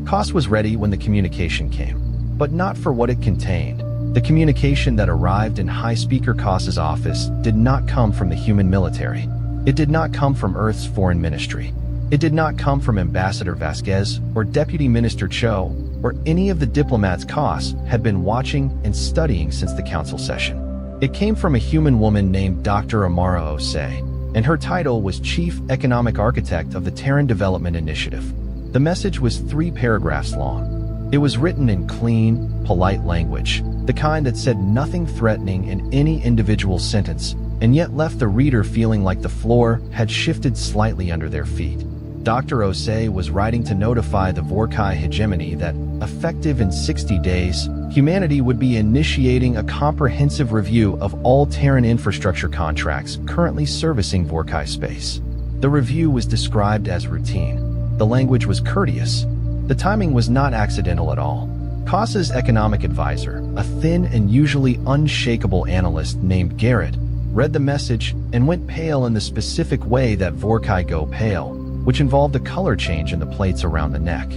Koss was ready when the communication came, but not for what it contained. The communication that arrived in High Speaker Koss's office did not come from the human military. It did not come from Earth's foreign ministry. It did not come from Ambassador Vasquez or Deputy Minister Cho or any of the diplomats Koss had been watching and studying since the council session. It came from a human woman named Dr. Amara Osei, and her title was Chief Economic Architect of the Terran Development Initiative. The message was 3 paragraphs long. It was written in clean, polite language, the kind that said nothing threatening in any individual sentence, and yet left the reader feeling like the floor had shifted slightly under their feet. Dr. Osei was writing to notify the Vorkai hegemony that, effective in 60 days, humanity would be initiating a comprehensive review of all Terran infrastructure contracts currently servicing Vorkai space. The review was described as routine. The language was courteous. The timing was not accidental at all. Koss's economic advisor, a thin and usually unshakable analyst named Garrett, read the message and went pale in the specific way that Vorkai go pale, which involved a color change in the plates around the neck.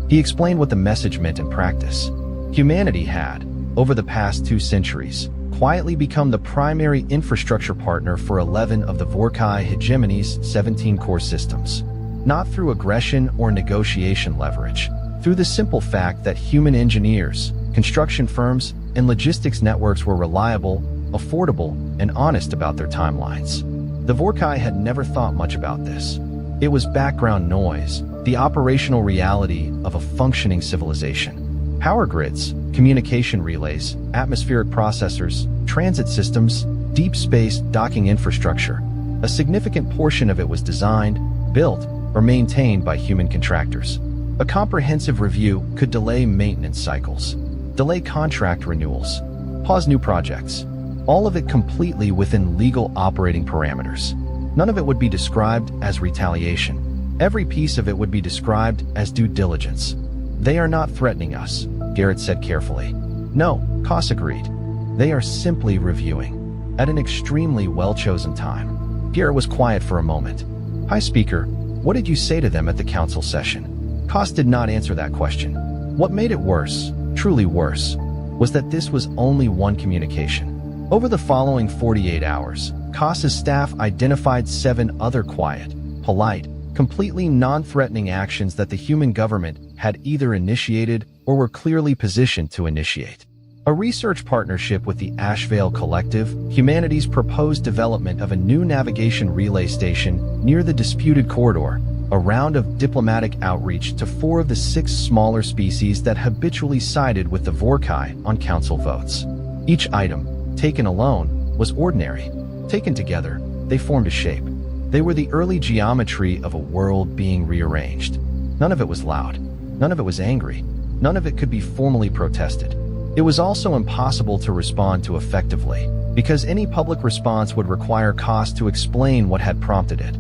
He explained what the message meant in practice. Humanity had, over the past 2 centuries, quietly become the primary infrastructure partner for 11 of the Vorkai hegemony's 17 core systems. Not through aggression or negotiation leverage, through the simple fact that human engineers, construction firms, and logistics networks were reliable, affordable, and honest about their timelines. The Vorkai had never thought much about this. It was background noise, the operational reality of a functioning civilization. Power grids, communication relays, atmospheric processors, transit systems, deep space docking infrastructure. A significant portion of it was designed, built, or maintained by human contractors. A comprehensive review could delay maintenance cycles, delay contract renewals, pause new projects, all of it completely within legal operating parameters. None of it would be described as retaliation. Every piece of it would be described as due diligence. They are not threatening us, Garrett said carefully. No, Koss agreed. They are simply reviewing. at an extremely well-chosen time. Pierre was quiet for a moment. "Hi, Speaker. What did you say to them at the council session?" Koss did not answer that question. What made it worse, truly worse, was that this was only one communication. Over the following 48 hours, Koss's staff identified 7 other quiet, polite, completely non-threatening actions that the human government had either initiated or were clearly positioned to initiate. A research partnership with the Ashvale Collective, humanity's proposed development of a new navigation relay station near the disputed corridor, a round of diplomatic outreach to 4 of the 6 smaller species that habitually sided with the Vorkai on council votes. Each item, taken alone, was ordinary. Taken together, they formed a shape. They were the early geometry of a world being rearranged. None of it was loud. None of it was angry. None of it could be formally protested. It was also impossible to respond to effectively, because any public response would require Koss to explain what had prompted it.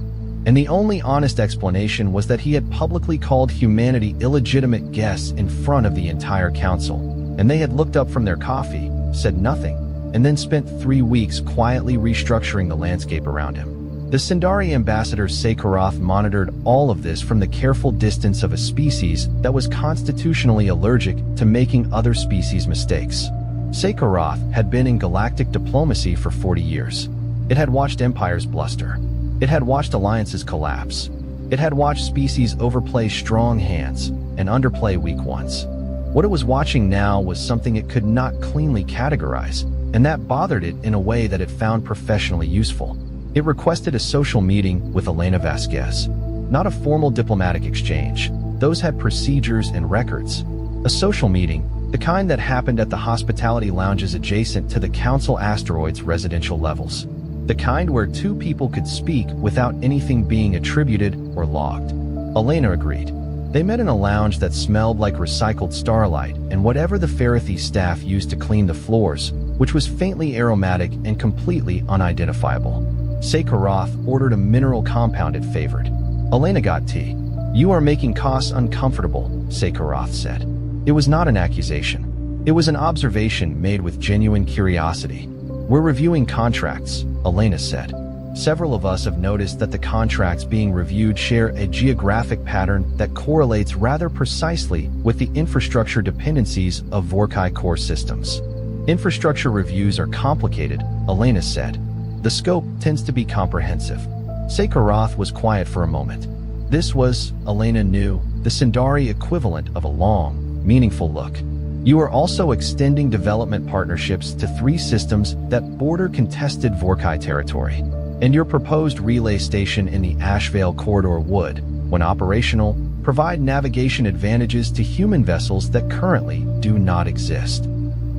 And the only honest explanation was that he had publicly called humanity illegitimate guests in front of the entire council, and they had looked up from their coffee, said nothing, and then spent 3 weeks quietly restructuring the landscape around him. The Sindari ambassador Sakharoth monitored all of this from the careful distance of a species that was constitutionally allergic to making other species' mistakes. Sakharoth had been in galactic diplomacy for 40 years. It had watched empires bluster. It had watched alliances collapse. It had watched species overplay strong hands and underplay weak ones. What it was watching now was something it could not cleanly categorize, and that bothered it in a way that it found professionally useful. It requested a social meeting with Elena Vasquez. Not a formal diplomatic exchange. Those had procedures and records. A social meeting, the kind that happened at the hospitality lounges adjacent to the Council Asteroids residential levels. The kind where 2 people could speak without anything being attributed or logged. Elena agreed. They met in a lounge that smelled like recycled starlight and whatever the Farathi staff used to clean the floors, which was faintly aromatic and completely unidentifiable. Sakharoth ordered a mineral compound it favored. Elena got tea. "You are making Koss uncomfortable," Sakharoth said. It was not an accusation. It was an observation made with genuine curiosity. "We're reviewing contracts," Elena said. "Several of us have noticed that the contracts being reviewed share a geographic pattern that correlates rather precisely with the infrastructure dependencies of Vorkai core systems." "Infrastructure reviews are complicated," Elena said. "The scope tends to be comprehensive." Sakharoth was quiet for a moment. This was, Elena knew, the Sindari equivalent of a long, meaningful look. "You are also extending development partnerships to 3 systems that border contested Vorkai territory. And your proposed relay station in the Ashvale corridor would, when operational, provide navigation advantages to human vessels that currently do not exist."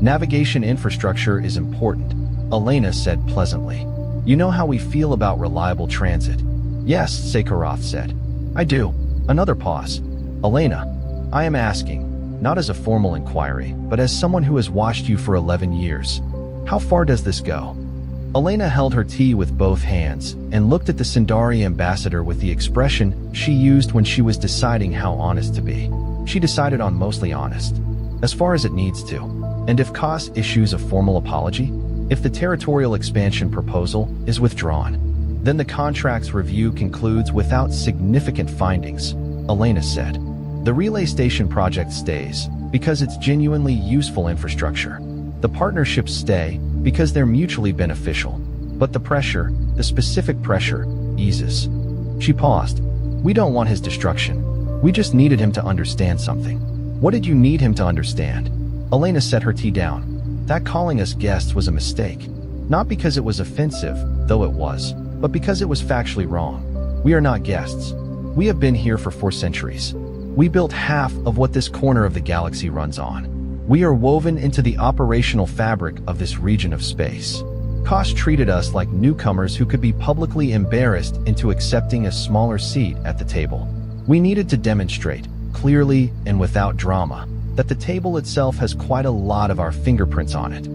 "Navigation infrastructure is important," Elena said pleasantly. "You know how we feel about reliable transit." "Yes," Sakharoth said. "I do." Another pause. "Elena, I am asking, not as a formal inquiry, but as someone who has watched you for 11 years. How far does this go?" Elena held her tea with both hands and looked at the Sindari ambassador with the expression she used when she was deciding how honest to be. She decided on mostly honest. As far as it needs to. And if Koss issues a formal apology, if the territorial expansion proposal is withdrawn, then the contract's review concludes without significant findings, Elena said. The relay station project stays because it's genuinely useful infrastructure. The partnerships stay because they're mutually beneficial. But the pressure, the specific pressure, eases. She paused. "We don't want his destruction. We just needed him to understand something." "What did you need him to understand?" Elena set her tea down. "That calling us guests was a mistake. Not because it was offensive, though it was, but because it was factually wrong. We are not guests. We have been here for 4 centuries. We built half of what this corner of the galaxy runs on. We are woven into the operational fabric of this region of space. Koss treated us like newcomers who could be publicly embarrassed into accepting a smaller seat at the table. We needed to demonstrate, clearly and without drama, that the table itself has quite a lot of our fingerprints on it."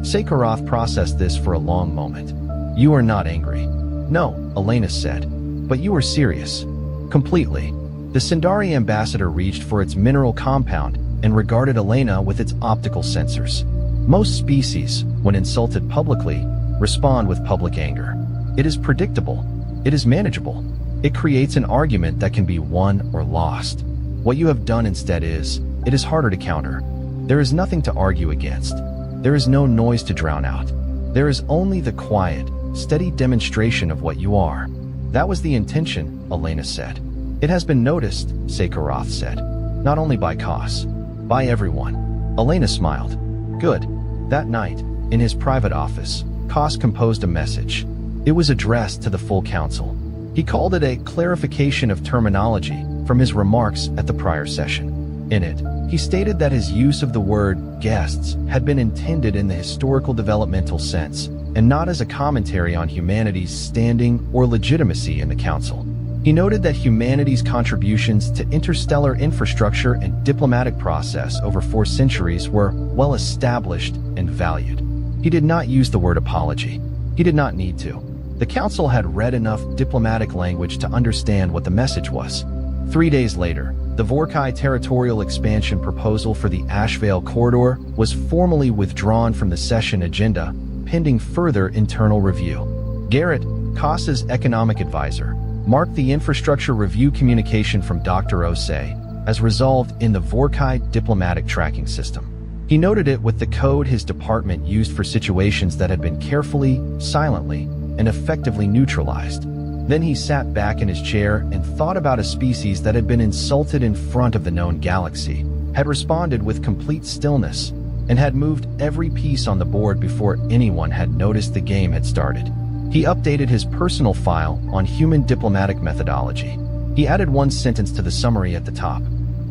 Sakharoth processed this for a long moment. "You are not angry." "No," Elena said. "But you are serious." "Completely." The Sindari ambassador reached for its mineral compound and regarded Elena with its optical sensors. Most species, when insulted publicly, respond with public anger. It is predictable. It is manageable. It creates an argument that can be won or lost. What you have done instead is, it is harder to counter. There is nothing to argue against. There is no noise to drown out. There is only the quiet, steady demonstration of what you are. That was the intention, Elena said. It has been noticed, Sakharoth said. Not only by Kos, by everyone. Elena smiled. Good. That night, in his private office, Kos composed a message. It was addressed to the full council. He called it a clarification of terminology from his remarks at the prior session. In it, he stated that his use of the word guests had been intended in the historical developmental sense, and not as a commentary on humanity's standing or legitimacy in the council. He noted that humanity's contributions to interstellar infrastructure and diplomatic process over 4 centuries were well established and valued. He did not use the word apology. He did not need to. The council had read enough diplomatic language to understand what the message was. 3 days later, the Vorkai territorial expansion proposal for the Ashvale corridor was formally withdrawn from the session agenda, pending further internal review. Garrett, Kos's economic advisor, marked the infrastructure review communication from Dr. Osei as resolved in the Vorkai diplomatic tracking system. He noted it with the code his department used for situations that had been carefully, silently, and effectively neutralized. Then he sat back in his chair and thought about a species that had been insulted in front of the known galaxy, had responded with complete stillness, and had moved every piece on the board before anyone had noticed the game had started. He updated his personal file on human diplomatic methodology. He added one sentence to the summary at the top.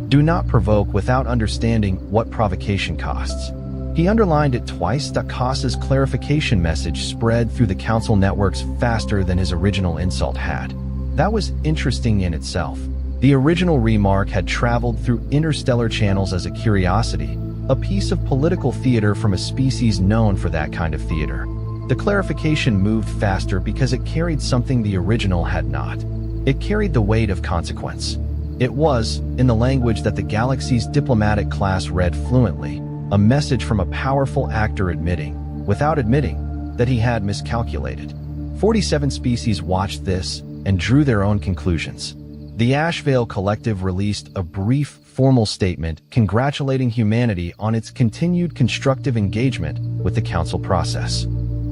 Do not provoke without understanding what provocation costs. He underlined it twice that Kos's clarification message spread through the council networks faster than his original insult had. That was interesting in itself. The original remark had traveled through interstellar channels as a curiosity, a piece of political theater from a species known for that kind of theater. The clarification moved faster because it carried something the original had not. It carried the weight of consequence. It was, in the language that the galaxy's diplomatic class read fluently, a message from a powerful actor admitting, without admitting, that he had miscalculated. 47 species watched this and drew their own conclusions. The Ashvale Collective released a brief, formal statement congratulating humanity on its continued constructive engagement with the council process.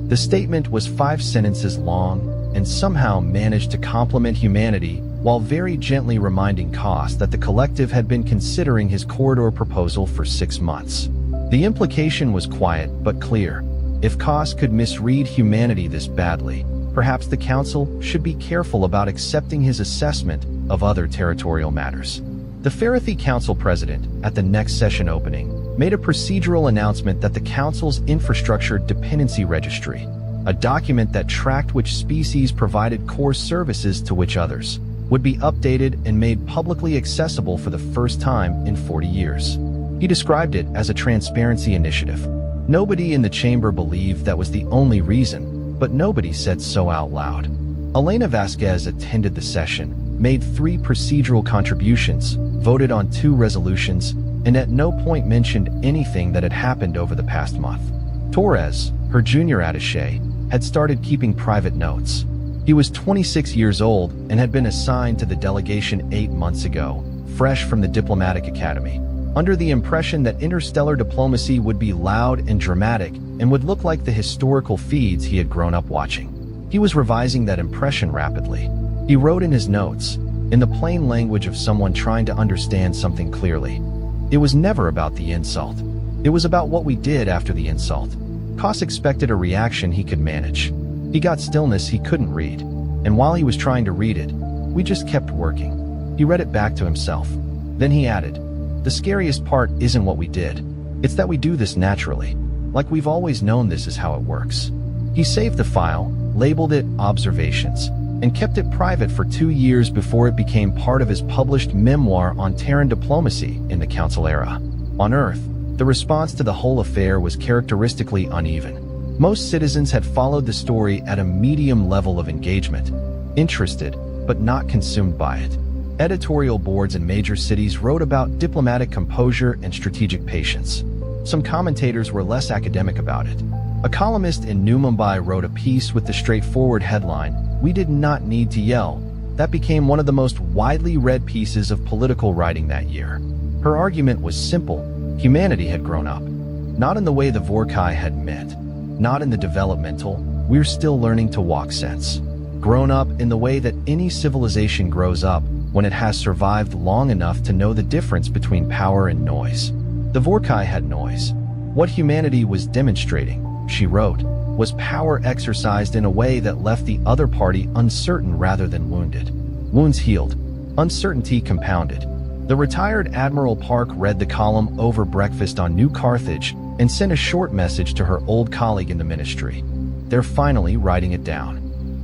The statement was 5 sentences long and somehow managed to compliment humanity while very gently reminding Kos that the collective had been considering his corridor proposal for 6 months. The implication was quiet but clear. If Kos could misread humanity this badly, perhaps the council should be careful about accepting his assessment of other territorial matters. The Farathi Council President, at the next session opening, made a procedural announcement that the Council's Infrastructure Dependency Registry, a document that tracked which species provided core services to which others, would be updated and made publicly accessible for the first time in 40 years. He described it as a transparency initiative. Nobody in the chamber believed that was the only reason, but nobody said so out loud. Elena Vasquez attended the session, made 3 procedural contributions, voted on 2 resolutions, and at no point mentioned anything that had happened over the past month. Torres, her junior attaché, had started keeping private notes. He was 26 years old and had been assigned to the delegation 8 months ago, fresh from the diplomatic academy, under the impression that interstellar diplomacy would be loud and dramatic and would look like the historical feeds he had grown up watching. He was revising that impression rapidly. He wrote in his notes, in the plain language of someone trying to understand something clearly. It was never about the insult. It was about what we did after the insult. Kos expected a reaction he could manage. He got stillness he couldn't read, and while he was trying to read it, we just kept working. He read it back to himself. Then he added, the scariest part isn't what we did. It's that we do this naturally, like we've always known this is how it works. He saved the file, labeled it Observations, and kept it private for 2 years before it became part of his published memoir on Terran diplomacy in the Council era. On Earth, the response to the whole affair was characteristically uneven. Most citizens had followed the story at a medium level of engagement, interested, but not consumed by it. Editorial boards in major cities wrote about diplomatic composure and strategic patience. some commentators were less academic about it. A columnist in New Mumbai wrote a piece with the straightforward headline, "We did not need to yell." That became one of the most widely read pieces of political writing that year. Her argument was simple. Humanity had grown up. Not in the way the Vorkai had meant. Not in the developmental, we're still learning to walk sense. Grown up in the way that any civilization grows up when it has survived long enough to know the difference between power and noise. The Vorkai had noise. What humanity was demonstrating, she wrote, was power exercised in a way that left the other party uncertain rather than wounded. Wounds healed, uncertainty compounded. The retired Admiral Park read the column over breakfast on New Carthage and sent a short message to her old colleague in the ministry. "They're finally writing it down."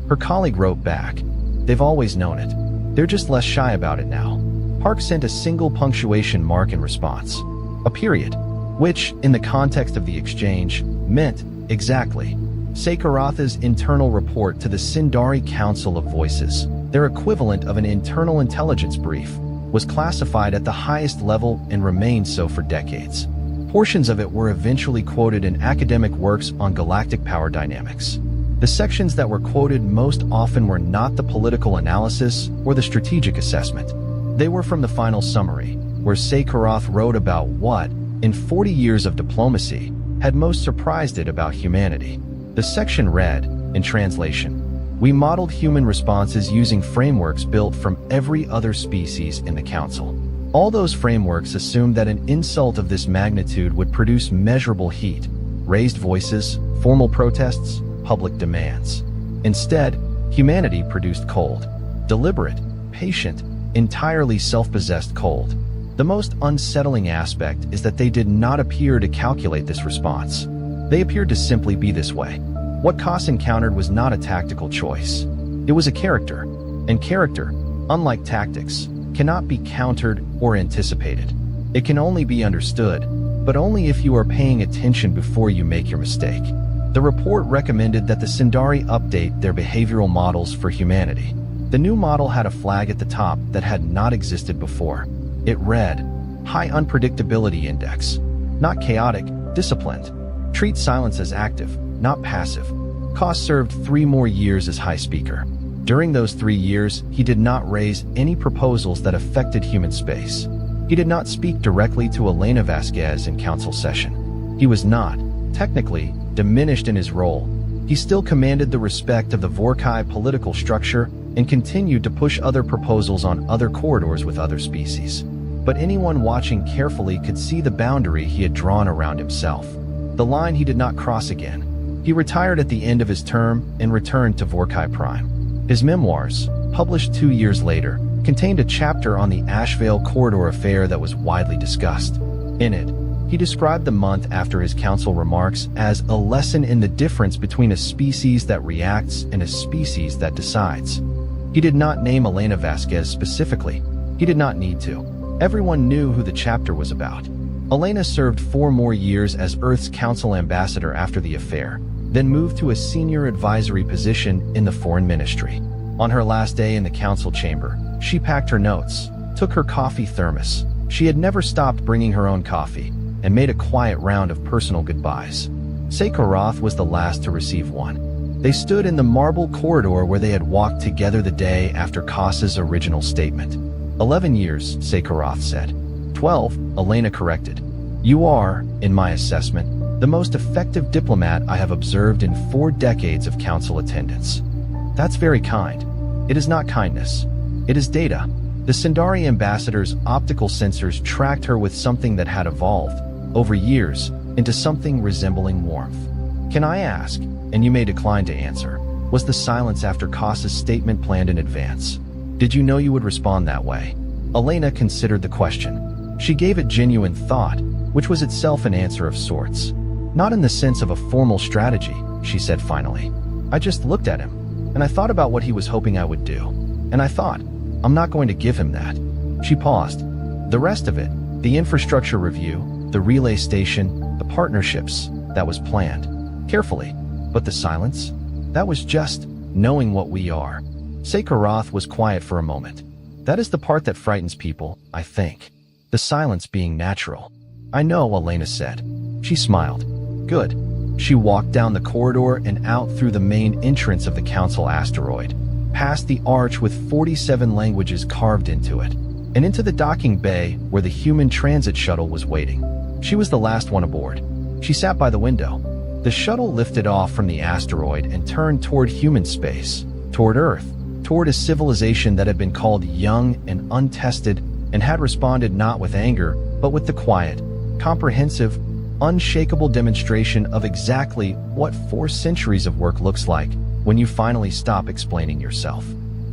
Her colleague wrote back, "They've always known it. They're just less shy about it now." Park sent a single punctuation mark in response. A period, which, in the context of the exchange, meant exactly. Sekaratha's internal report to the Sindari Council of Voices, their equivalent of an internal intelligence brief, was classified at the highest level and remained so for decades. Portions of it were eventually quoted in academic works on galactic power dynamics. The sections that were quoted most often were not the political analysis or the strategic assessment. They were from the final summary, where Sekarath wrote about what, in 40 years of diplomacy, had most surprised it about humanity. The section read, in translation, "We modeled human responses using frameworks built from every other species in the Council. All those frameworks assumed that an insult of this magnitude would produce measurable heat, raised voices, formal protests, public demands. Instead, humanity produced cold, deliberate, patient, entirely self-possessed cold. The most unsettling aspect is that they did not appear to calculate this response. They appeared to simply be this way. What Koss encountered was not a tactical choice. It was a character, and character, unlike tactics, cannot be countered or anticipated. It can only be understood, but only if you are paying attention before you make your mistake." The report recommended that the Sindari update their behavioral models for humanity. The new model had a flag at the top that had not existed before. It read, "High Unpredictability Index. Not chaotic, disciplined. Treat silence as active, not passive." Koss served 3 more years as High Speaker. During those 3 years, he did not raise any proposals that affected human space. He did not speak directly to Elena Vasquez in council session. He was not, technically, diminished in his role. He still commanded the respect of the Vorkai political structure and continued to push other proposals on other corridors with other species. But anyone watching carefully could see the boundary he had drawn around himself. The line he did not cross again. He retired at the end of his term and returned to Vorkai Prime. His memoirs, published 2 years later, contained a chapter on the Ashvale corridor affair that was widely discussed. In it, he described the month after his council remarks as a lesson in the difference between a species that reacts and a species that decides. He did not name Elena Vasquez specifically. He did not need to. Everyone knew who the chapter was about. Elena served 4 more years as Earth's council ambassador after the affair, then moved to a senior advisory position in the foreign ministry. On her last day in the council chamber, she packed her notes, took her coffee thermos. She had never stopped bringing her own coffee, and made a quiet round of personal goodbyes. Sekarath was the last to receive one. They stood in the marble corridor where they had walked together the day after Koss's original statement. 11 years, Sekarath said. 12, Elena corrected. "You are, in my assessment, the most effective diplomat I have observed in 4 decades of council attendance." That's very kind. It is not kindness. It is data. The Sindari ambassador's optical sensors tracked her with something that had evolved, over years, into something resembling warmth. "Can I ask," and you may decline to answer, was the silence after Koss's statement planned in advance? "Did you know you would respond that way?" Elena considered the question. She gave it genuine thought, which was itself an answer of sorts. "Not in the sense of a formal strategy," she said finally. "I just looked at him, and I thought about what he was hoping I would do. And I thought, I'm not going to give him that." She paused. "The rest of it, the infrastructure review, the relay station, the partnerships, that was planned. Carefully. But the silence? That was just knowing what we are." Sekarath was quiet for a moment. "That is the part that frightens people, I think. The silence being natural." "I know," Elena said. She smiled. Good. She walked down the corridor and out through the main entrance of the Council asteroid, past the arch with 47 languages carved into it, and into the docking bay where the human transit shuttle was waiting. She was the last one aboard. She sat by the window. The shuttle lifted off from the asteroid and turned toward human space, toward Earth, toward a civilization that had been called young and untested and had responded not with anger, but with the quiet, comprehensive, unshakable demonstration of exactly what 4 centuries of work looks like when you finally stop explaining yourself.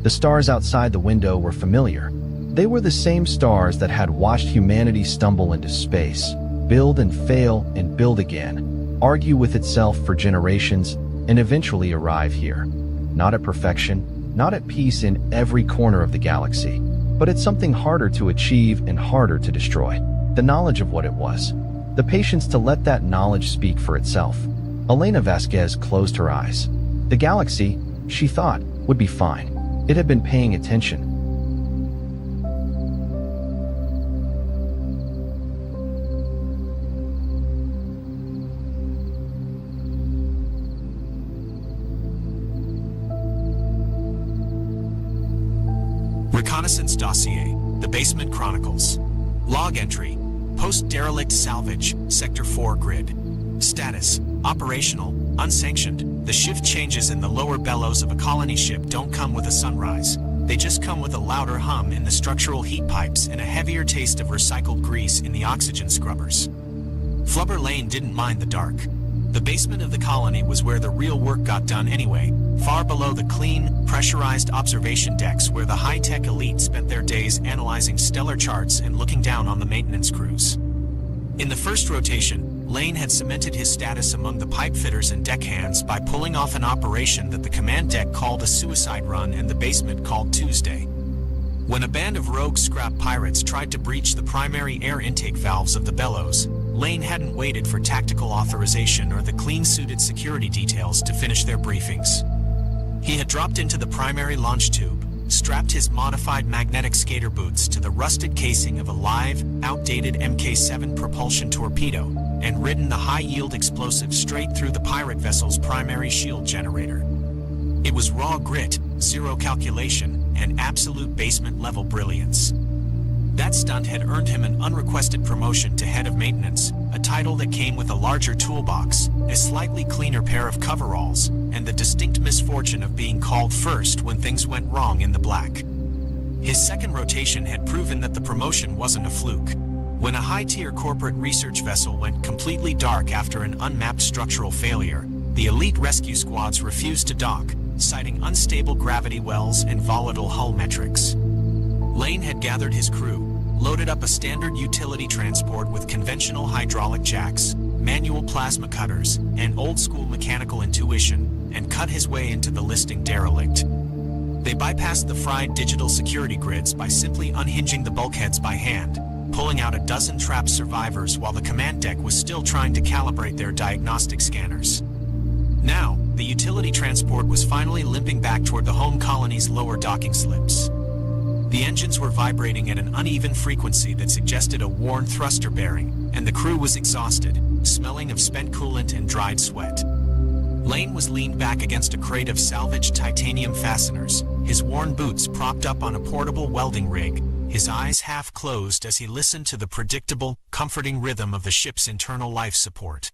The stars outside the window were familiar. They were the same stars that had watched humanity stumble into space, build and fail and build again, argue with itself for generations, and eventually arrive here. Not at perfection, not at peace in every corner of the galaxy, but at something harder to achieve and harder to destroy. The knowledge of what it was. The patience to let that knowledge speak for itself. Elena Vasquez closed her eyes. The galaxy, she thought, would be fine. It had been paying attention. Reconnaissance Dossier, The Basement Chronicles. Log entry, Post-derelict salvage, Sector 4 grid. Status, operational, unsanctioned. The shift changes in the lower bellows of a colony ship don't come with a sunrise. They just come with a louder hum in the structural heat pipes and a heavier taste of recycled grease in the oxygen scrubbers. Flubber Lane didn't mind the dark. The basement of the colony was where the real work got done anyway, far below the clean, pressurized observation decks where the high-tech elite spent their days analyzing stellar charts and looking down on the maintenance crews. In the first rotation, Lane had cemented his status among the pipe fitters and deckhands by pulling off an operation that the command deck called a suicide run and the basement called Tuesday. When a band of rogue scrap pirates tried to breach the primary air intake valves of the bellows, Lane hadn't waited for tactical authorization or the clean-suited security details to finish their briefings. He had dropped into the primary launch tube, strapped his modified magnetic skater boots to the rusted casing of a live, outdated Mk7 propulsion torpedo, and ridden the high-yield explosive straight through the pirate vessel's primary shield generator. It was raw grit, zero calculation, and absolute basement-level brilliance. That stunt had earned him an unrequested promotion to head of maintenance, a title that came with a larger toolbox, a slightly cleaner pair of coveralls, and the distinct misfortune of being called first when things went wrong in the black. His second rotation had proven that the promotion wasn't a fluke. When a high-tier corporate research vessel went completely dark after an unmapped structural failure, the elite rescue squads refused to dock, citing unstable gravity wells and volatile hull metrics. Lane had gathered his crew, loaded up a standard utility transport with conventional hydraulic jacks, manual plasma cutters, and old-school mechanical intuition, and cut his way into the listing derelict. They bypassed the fried digital security grids by simply unhinging the bulkheads by hand, pulling out a dozen trapped survivors while the command deck was still trying to calibrate their diagnostic scanners. Now, the utility transport was finally limping back toward the home colony's lower docking slips. The engines were vibrating at an uneven frequency that suggested a worn thruster bearing, and the crew was exhausted, smelling of spent coolant and dried sweat. Lane was leaned back against a crate of salvaged titanium fasteners, his worn boots propped up on a portable welding rig, his eyes half closed as he listened to the predictable, comforting rhythm of the ship's internal life support.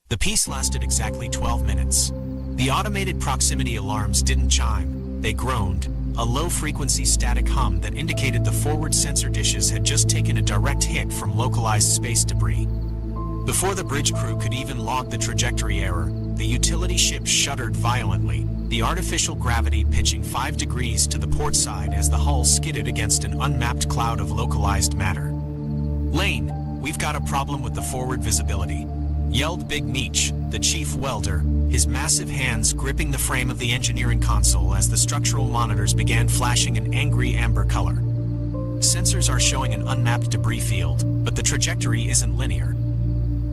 The piece lasted exactly 12 minutes. The automated proximity alarms didn't chime, they groaned, a low-frequency static hum that indicated the forward sensor dishes had just taken a direct hit from localized space debris. Before the bridge crew could even log the trajectory error, the utility ship shuddered violently, the artificial gravity pitching 5 degrees to the port side as the hull skidded against an unmapped cloud of localized matter. "Lane, we've got a problem with the forward visibility," yelled Big Meech, the chief welder, his massive hands gripping the frame of the engineering console as the structural monitors began flashing an angry amber color. "Sensors are showing an unmapped debris field, but the trajectory isn't linear.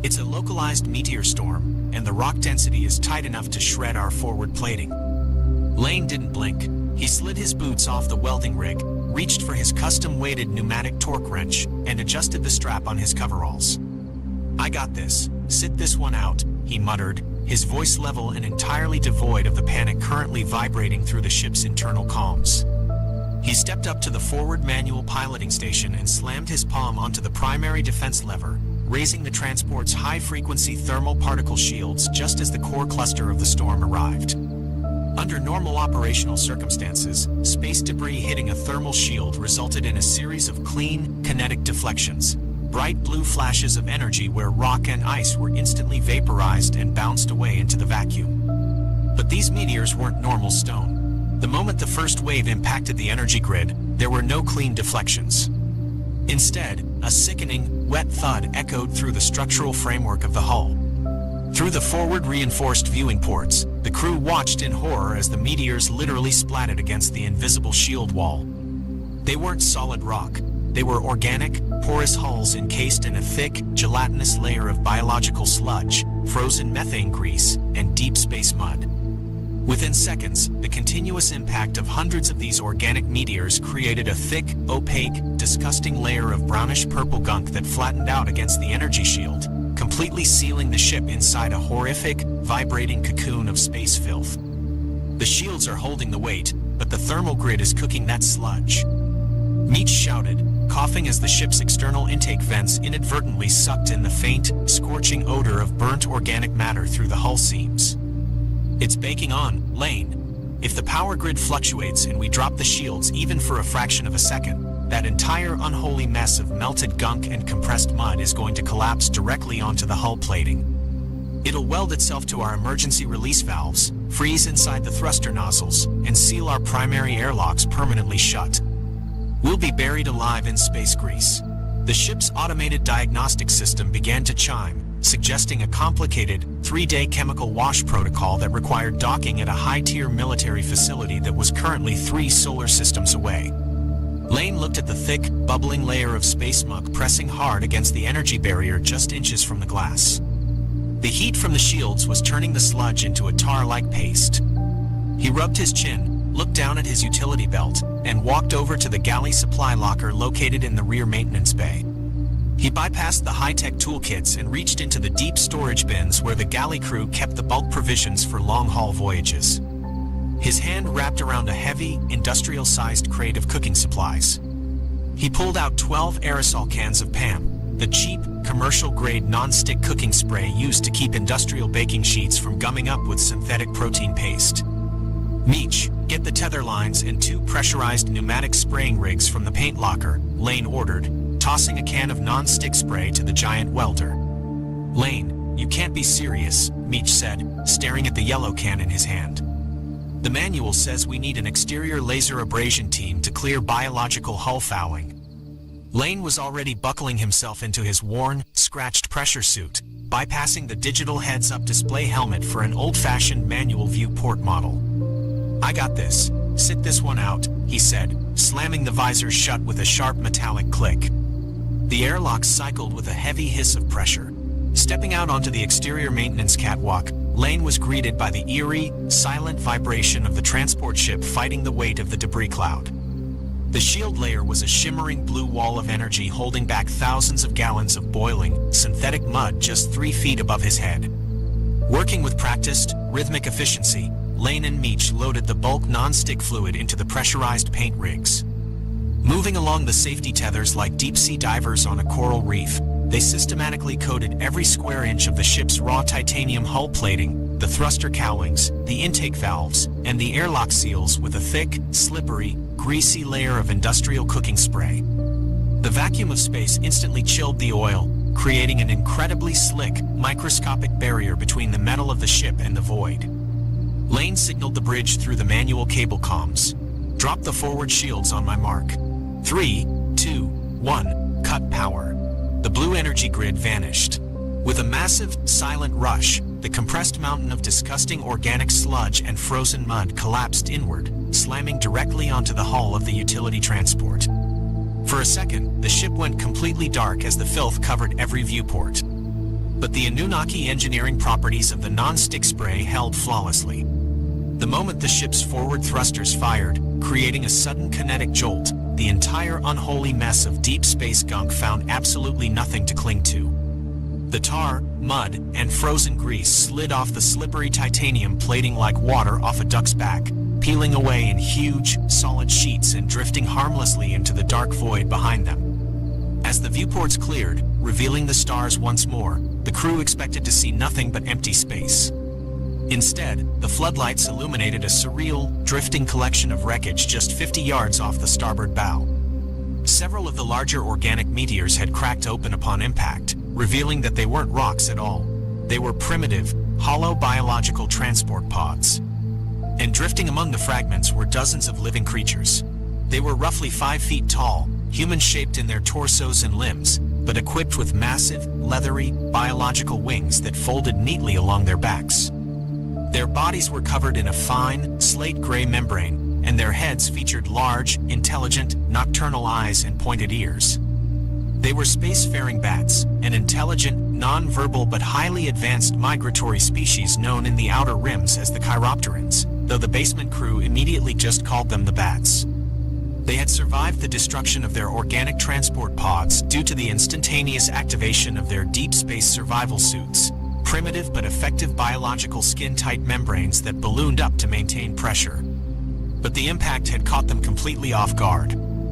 It's a localized meteor storm, and the rock density is tight enough to shred our forward plating." Lane didn't blink. He slid his boots off the welding rig, reached for his custom-weighted pneumatic torque wrench, and adjusted the strap on his coveralls. "I got this," "Sit this one out," he muttered, his voice level and entirely devoid of the panic currently vibrating through the ship's internal comms. He stepped up to the forward manual piloting station and slammed his palm onto the primary defense lever, raising the transport's high-frequency thermal particle shields just as the core cluster of the storm arrived. Under normal operational circumstances, space debris hitting a thermal shield resulted in a series of clean, kinetic deflections, bright blue flashes of energy where rock and ice were instantly vaporized and bounced away into the vacuum. But these meteors weren't normal stone. The moment the first wave impacted the energy grid, there were no clean deflections. Instead, a sickening, wet thud echoed through the structural framework of the hull. Through the forward reinforced viewing ports, the crew watched in horror as the meteors literally splatted against the invisible shield wall. They weren't solid rock. They were organic, porous hulls encased in a thick, gelatinous layer of biological sludge, frozen methane grease, and deep space mud. Within seconds, the continuous impact of hundreds of these organic meteors created a thick, opaque, disgusting layer of brownish-purple gunk that flattened out against the energy shield, completely sealing the ship inside a horrific, vibrating cocoon of space filth. The shields are holding the weight, but the thermal grid is cooking that sludge. Meech shouted, coughing as the ship's external intake vents inadvertently sucked in the faint, scorching odor of burnt organic matter through the hull seams. "It's baking on, Lane. If the power grid fluctuates and we drop the shields even for a fraction of a second, that entire unholy mess of melted gunk and compressed mud is going to collapse directly onto the hull plating. It'll weld itself to our emergency release valves, freeze inside the thruster nozzles, and seal our primary airlocks permanently shut. We'll be buried alive in space grease." The ship's automated diagnostic system began to chime, suggesting a complicated, 3-day chemical wash protocol that required docking at a high-tier military facility that was currently 3 solar systems away. Lane looked at the thick, bubbling layer of space muck pressing hard against the energy barrier just inches from the glass. The heat from the shields was turning the sludge into a tar-like paste. He rubbed his chin, looked down at his utility belt, and walked over to the galley supply locker located in the rear maintenance bay. He bypassed the high-tech toolkits and reached into the deep storage bins where the galley crew kept the bulk provisions for long-haul voyages. His hand wrapped around a heavy, industrial-sized crate of cooking supplies. He pulled out 12 aerosol cans of PAM, the cheap, commercial-grade non-stick cooking spray used to keep industrial baking sheets from gumming up with synthetic protein paste. "Meech, get the tether lines and 2 pressurized pneumatic spraying rigs from the paint locker," Lane ordered, tossing a can of non-stick spray to the giant welder. "Lane, you can't be serious," Meech said, staring at the yellow can in his hand. "The manual says we need an exterior laser abrasion team to clear biological hull fouling." Lane was already buckling himself into his worn, scratched pressure suit, bypassing the digital heads-up display helmet for an old-fashioned manual viewport model. "I got this. Sit this one out," he said, slamming the visor shut with a sharp metallic click. The airlock cycled with a heavy hiss of pressure. Stepping out onto the exterior maintenance catwalk, Lane was greeted by the eerie, silent vibration of the transport ship fighting the weight of the debris cloud. The shield layer was a shimmering blue wall of energy holding back thousands of gallons of boiling, synthetic mud just 3 feet above his head. Working with practiced, rhythmic efficiency, Lane and Meech loaded the bulk non-stick fluid into the pressurized paint rigs. Moving along the safety tethers like deep-sea divers on a coral reef, they systematically coated every square inch of the ship's raw titanium hull plating, the thruster cowlings, the intake valves, and the airlock seals with a thick, slippery, greasy layer of industrial cooking spray. The vacuum of space instantly chilled the oil, creating an incredibly slick, microscopic barrier between the metal of the ship and the void. Lane signaled the bridge through the manual cable comms. "Drop the forward shields on my mark. 3, 2, 1, cut power." The blue energy grid vanished. With a massive, silent rush, the compressed mountain of disgusting organic sludge and frozen mud collapsed inward, slamming directly onto the hull of the utility transport. For a second, the ship went completely dark as the filth covered every viewport. But the Anunnaki engineering properties of the non-stick spray held flawlessly. The moment the ship's forward thrusters fired, creating a sudden kinetic jolt, the entire unholy mess of deep space gunk found absolutely nothing to cling to. The tar, mud, and frozen grease slid off the slippery titanium plating like water off a duck's back, peeling away in huge, solid sheets and drifting harmlessly into the dark void behind them. As the viewports cleared, revealing the stars once more, the crew expected to see nothing but empty space. Instead, the floodlights illuminated a surreal, drifting collection of wreckage just 50 yards off the starboard bow. Several of the larger organic meteors had cracked open upon impact, revealing that they weren't rocks at all. They were primitive, hollow biological transport pods. And drifting among the fragments were dozens of living creatures. They were roughly 5 feet tall, human-shaped in their torsos and limbs, but equipped with massive, leathery, biological wings that folded neatly along their backs. Their bodies were covered in a fine, slate-gray membrane, and their heads featured large, intelligent, nocturnal eyes and pointed ears. They were spacefaring bats, an intelligent, non-verbal but highly advanced migratory species known in the outer rims as the Chiropterans, though the basement crew immediately just called them the bats. They had survived the destruction of their organic transport pods due to the instantaneous activation of their deep space survival suits, primitive but effective biological skin-tight membranes that ballooned up to maintain pressure. But the impact had caught them completely off guard.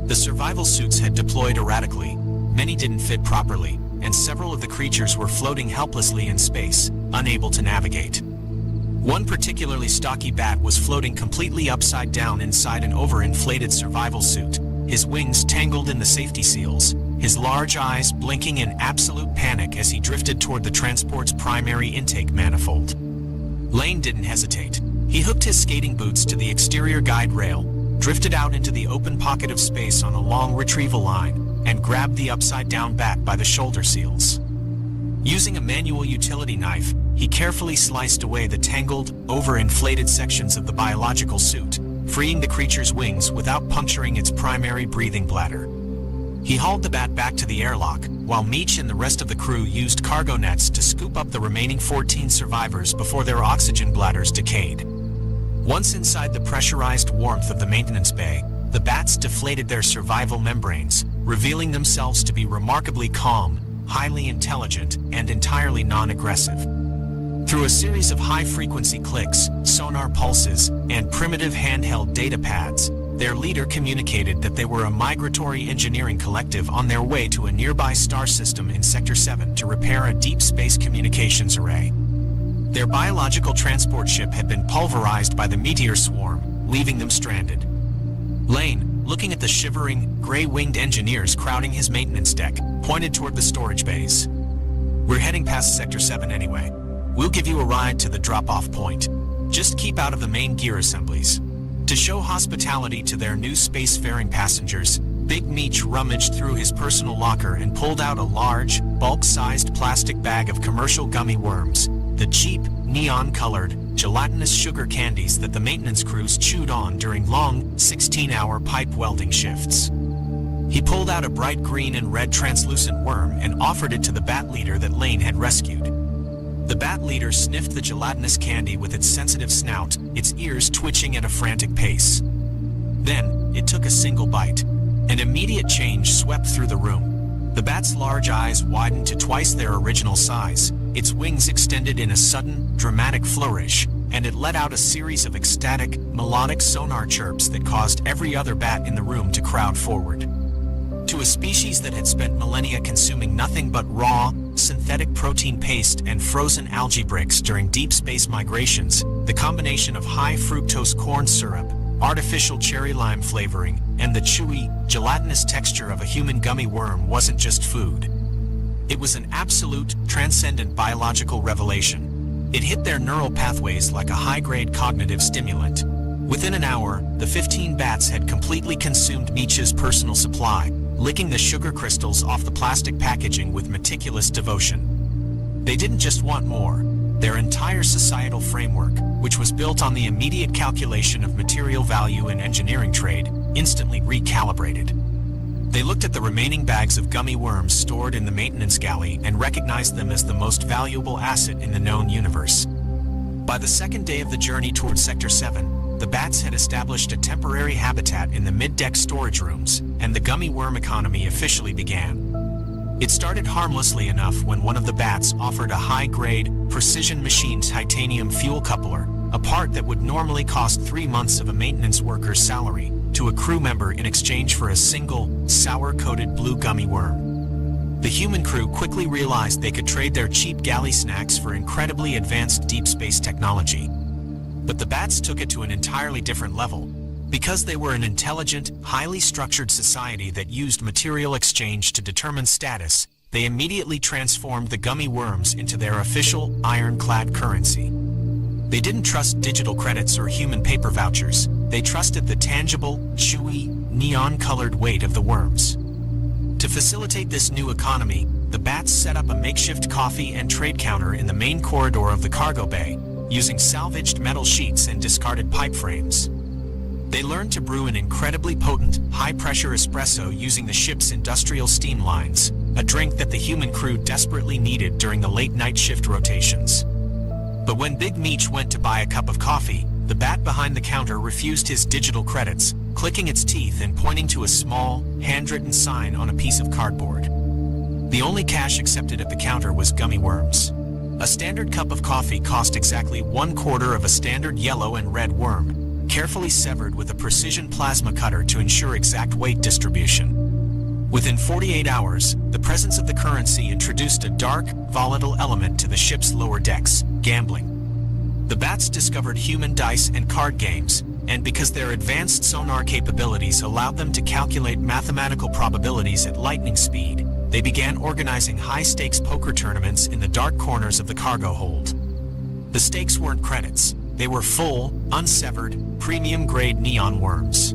The survival suits had deployed erratically, many didn't fit properly, and several of the creatures were floating helplessly in space, unable to navigate. One particularly stocky bat was floating completely upside down inside an overinflated survival suit, his wings tangled in the safety seals, his large eyes blinking in absolute panic as he drifted toward the transport's primary intake manifold. Lane didn't hesitate. He hooked his skating boots to the exterior guide rail, drifted out into the open pocket of space on a long retrieval line, and grabbed the upside-down bat by the shoulder seals. Using a manual utility knife, he carefully sliced away the tangled, overinflated sections of the biological suit, freeing the creature's wings without puncturing its primary breathing bladder. He hauled the bat back to the airlock, while Meech and the rest of the crew used cargo nets to scoop up the remaining 14 survivors before their oxygen bladders decayed. Once inside the pressurized warmth of the maintenance bay, the bats deflated their survival membranes, revealing themselves to be remarkably calm, highly intelligent, and entirely non-aggressive. Through a series of high-frequency clicks, sonar pulses, and primitive handheld data pads, their leader communicated that they were a migratory engineering collective on their way to a nearby star system in Sector 7 to repair a deep space communications array. Their biological transport ship had been pulverized by the meteor swarm, leaving them stranded. Lane, looking at the shivering, gray-winged engineers crowding his maintenance deck, pointed toward the storage bays. "We're heading past Sector 7 anyway. We'll give you a ride to the drop-off point. Just keep out of the main gear assemblies." To show hospitality to their new spacefaring passengers, Big Meech rummaged through his personal locker and pulled out a large, bulk-sized plastic bag of commercial gummy worms, the cheap, neon-colored, gelatinous sugar candies that the maintenance crews chewed on during long, 16-hour pipe welding shifts. He pulled out a bright green and red translucent worm and offered it to the bat leader that Lane had rescued. The bat leader sniffed the gelatinous candy with its sensitive snout, its ears twitching at a frantic pace. Then, it took a single bite. An immediate change swept through the room. The bat's large eyes widened to twice their original size, its wings extended in a sudden, dramatic flourish, and it let out a series of ecstatic, melodic sonar chirps that caused every other bat in the room to crowd forward. To a species that had spent millennia consuming nothing but raw, synthetic protein paste and frozen algae bricks during deep space migrations, the combination of high fructose corn syrup, artificial cherry lime flavoring, and the chewy, gelatinous texture of a human gummy worm wasn't just food. It was an absolute, transcendent biological revelation. It hit their neural pathways like a high-grade cognitive stimulant. Within an hour, the 15 bats had completely consumed Meech's personal supply, licking the sugar crystals off the plastic packaging with meticulous devotion. They didn't just want more. Their entire societal framework, which was built on the immediate calculation of material value in engineering trade, instantly recalibrated. They looked at the remaining bags of gummy worms stored in the maintenance galley and recognized them as the most valuable asset in the known universe. By the second day of the journey toward Sector 7, the bats had established a temporary habitat in the mid-deck storage rooms, and the gummy worm economy officially began. It started harmlessly enough when one of the bats offered a high-grade, precision-machined titanium fuel coupler, a part that would normally cost 3 months of a maintenance worker's salary, to a crew member in exchange for a single, sour-coated blue gummy worm. The human crew quickly realized they could trade their cheap galley snacks for incredibly advanced deep space technology. But the bats took it to an entirely different level. Because they were an intelligent, highly structured society that used material exchange to determine status, they immediately transformed the gummy worms into their official, ironclad currency. They didn't trust digital credits or human paper vouchers. They trusted the tangible, chewy, neon-colored weight of the worms. To facilitate this new economy, the bats set up a makeshift coffee and trade counter in the main corridor of the cargo bay, using salvaged metal sheets and discarded pipe frames. They learned to brew an incredibly potent, high-pressure espresso using the ship's industrial steam lines, a drink that the human crew desperately needed during the late-night shift rotations. But when Big Meech went to buy a cup of coffee, the bat behind the counter refused his digital credits, clicking its teeth and pointing to a small, handwritten sign on a piece of cardboard. The only cash accepted at the counter was gummy worms. A standard cup of coffee cost exactly 1/4 of a standard yellow and red worm, carefully severed with a precision plasma cutter to ensure exact weight distribution. Within 48 hours, the presence of the currency introduced a dark, volatile element to the ship's lower decks: gambling. The bats discovered human dice and card games, and because their advanced sonar capabilities allowed them to calculate mathematical probabilities at lightning speed, they began organizing high-stakes poker tournaments in the dark corners of the cargo hold. The stakes weren't credits. They were full, unsevered, premium-grade neon worms.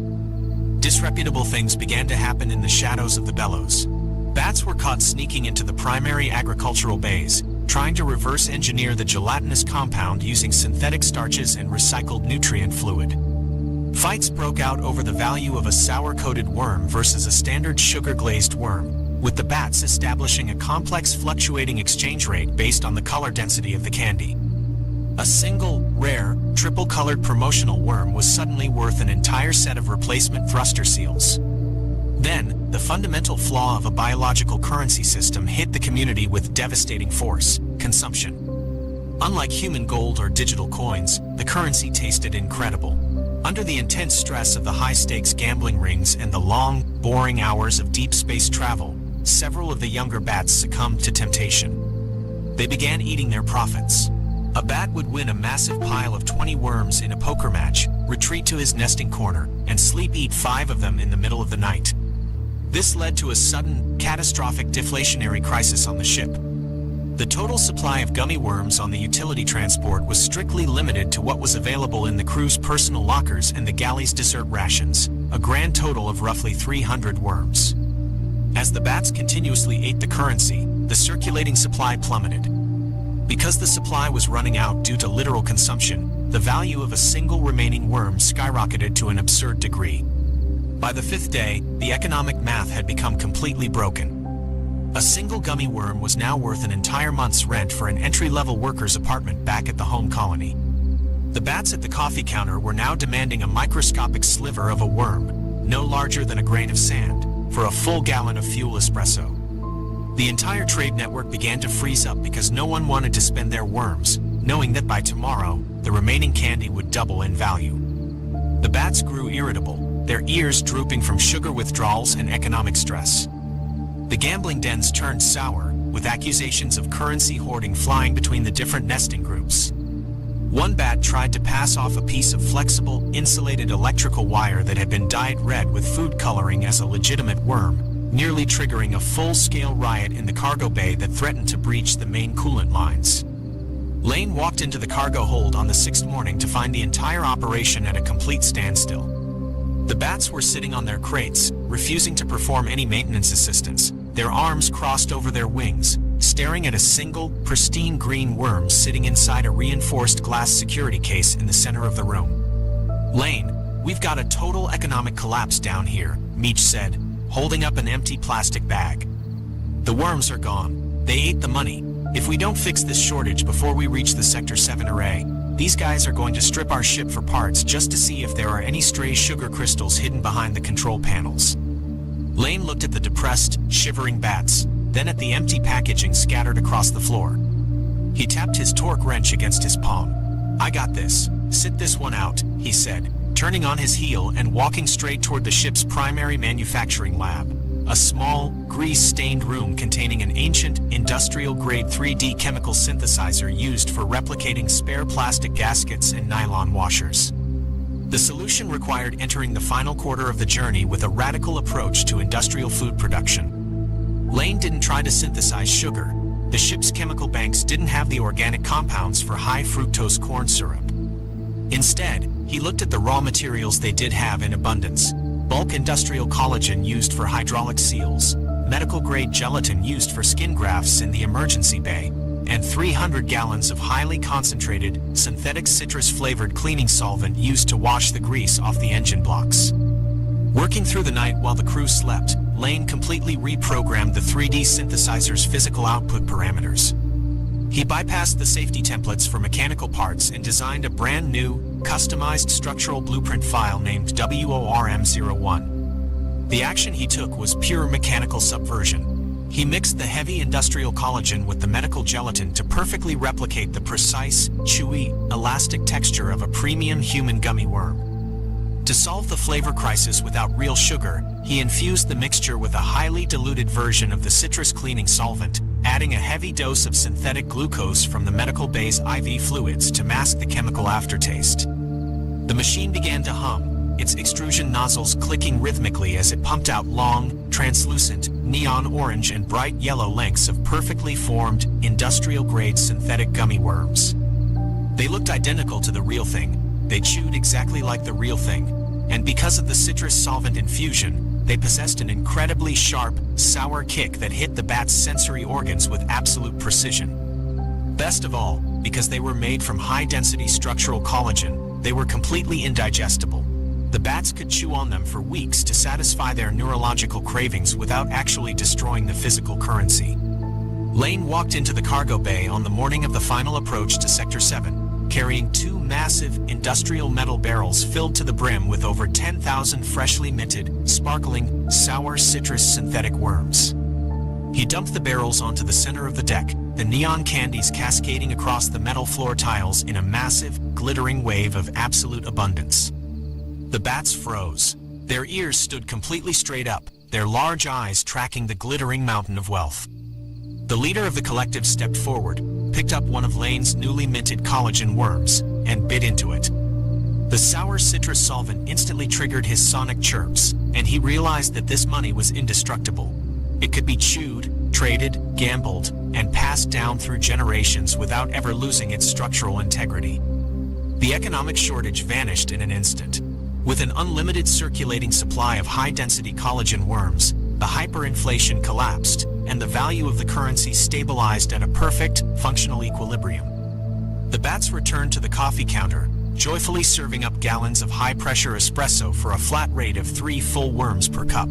Disreputable things began to happen in the shadows of the bellows. Bats were caught sneaking into the primary agricultural bays, trying to reverse engineer the gelatinous compound using synthetic starches and recycled nutrient fluid. Fights broke out over the value of a sour-coated worm versus a standard sugar-glazed worm, with the bats establishing a complex fluctuating exchange rate based on the color density of the candy. A single, rare, triple-colored promotional worm was suddenly worth an entire set of replacement thruster seals. Then, the fundamental flaw of a biological currency system hit the community with devastating force: consumption. Unlike human gold or digital coins, the currency tasted incredible. Under the intense stress of the high-stakes gambling rings and the long, boring hours of deep space travel, several of the younger bats succumbed to temptation. They began eating their profits. A bat would win a massive pile of 20 worms in a poker match, retreat to his nesting corner, and sleep-eat 5 of them in the middle of the night. This led to a sudden, catastrophic deflationary crisis on the ship. The total supply of gummy worms on the utility transport was strictly limited to what was available in the crew's personal lockers and the galley's dessert rations, a grand total of roughly 300 worms. As the bats continuously ate the currency, the circulating supply plummeted. Because the supply was running out due to literal consumption, the value of a single remaining worm skyrocketed to an absurd degree. By the 5th day, the economic math had become completely broken. A single gummy worm was now worth an entire month's rent for an entry-level worker's apartment back at the home colony. The bats at the coffee counter were now demanding a microscopic sliver of a worm, no larger than a grain of sand, for a full gallon of fuel espresso. The entire trade network began to freeze up because no one wanted to spend their worms, knowing that by tomorrow, the remaining candy would double in value. The bats grew irritable, their ears drooping from sugar withdrawals and economic stress. The gambling dens turned sour, with accusations of currency hoarding flying between the different nesting groups. One bat tried to pass off a piece of flexible, insulated electrical wire that had been dyed red with food coloring as a legitimate worm, nearly triggering a full-scale riot in the cargo bay that threatened to breach the main coolant lines. Lane walked into the cargo hold on the 6th morning to find the entire operation at a complete standstill. The bats were sitting on their crates, refusing to perform any maintenance assistance, their arms crossed over their wings, staring at a single, pristine green worm sitting inside a reinforced glass security case in the center of the room. "Lane, we've got a total economic collapse down here," Meech said, holding up an empty plastic bag. "The worms are gone. They ate the money. If we don't fix this shortage before we reach the Sector 7 array, these guys are going to strip our ship for parts just to see if there are any stray sugar crystals hidden behind the control panels." Lane looked at the depressed, shivering bats, then at the empty packaging scattered across the floor. He tapped his torque wrench against his palm. "I got this. Sit this one out," he said, turning on his heel and walking straight toward the ship's primary manufacturing lab, a small, grease-stained room containing an ancient, industrial-grade 3D chemical synthesizer used for replicating spare plastic gaskets and nylon washers. The solution required entering the final quarter of the journey with a radical approach to industrial food production. Lane didn't try to synthesize sugar. The ship's chemical banks didn't have the organic compounds for high-fructose corn syrup. Instead, he looked at the raw materials they did have in abundance: bulk industrial collagen used for hydraulic seals, medical-grade gelatin used for skin grafts in the emergency bay, and 300 gallons of highly concentrated, synthetic citrus-flavored cleaning solvent used to wash the grease off the engine blocks. Working through the night while the crew slept, Lane completely reprogrammed the 3D synthesizer's physical output parameters. He bypassed the safety templates for mechanical parts and designed a brand new, customized structural blueprint file named WORM01. The action he took was pure mechanical subversion. He mixed the heavy industrial collagen with the medical gelatin to perfectly replicate the precise, chewy, elastic texture of a premium human gummy worm. To solve the flavor crisis without real sugar, he infused the mixture with a highly diluted version of the citrus cleaning solvent, adding a heavy dose of synthetic glucose from the medical bay's IV fluids to mask the chemical aftertaste. The machine began to hum, its extrusion nozzles clicking rhythmically as it pumped out long, translucent, neon orange and bright yellow lengths of perfectly formed, industrial-grade synthetic gummy worms. They looked identical to the real thing. They chewed exactly like the real thing, and because of the citrus solvent infusion, they possessed an incredibly sharp, sour kick that hit the bat's sensory organs with absolute precision. Best of all, because they were made from high-density structural collagen, they were completely indigestible. The bats could chew on them for weeks to satisfy their neurological cravings without actually destroying the physical currency. Lane walked into the cargo bay on the morning of the final approach to Sector 7. Carrying 2 massive industrial metal barrels filled to the brim with over 10,000 freshly minted, sparkling, sour citrus synthetic worms. He dumped the barrels onto the center of the deck, the neon candies cascading across the metal floor tiles in a massive, glittering wave of absolute abundance. The bats froze. Their ears stood completely straight up, their large eyes tracking the glittering mountain of wealth. The leader of the collective stepped forward, picked up one of Lane's newly minted collagen worms, and bit into it. The sour citrus solvent instantly triggered his sonic chirps, and he realized that this money was indestructible. It could be chewed, traded, gambled, and passed down through generations without ever losing its structural integrity. The economic shortage vanished in an instant. With an unlimited circulating supply of high-density collagen worms, the hyperinflation collapsed, and the value of the currency stabilized at a perfect, functional equilibrium. The bats returned to the coffee counter, joyfully serving up gallons of high-pressure espresso for a flat rate of 3 full worms per cup.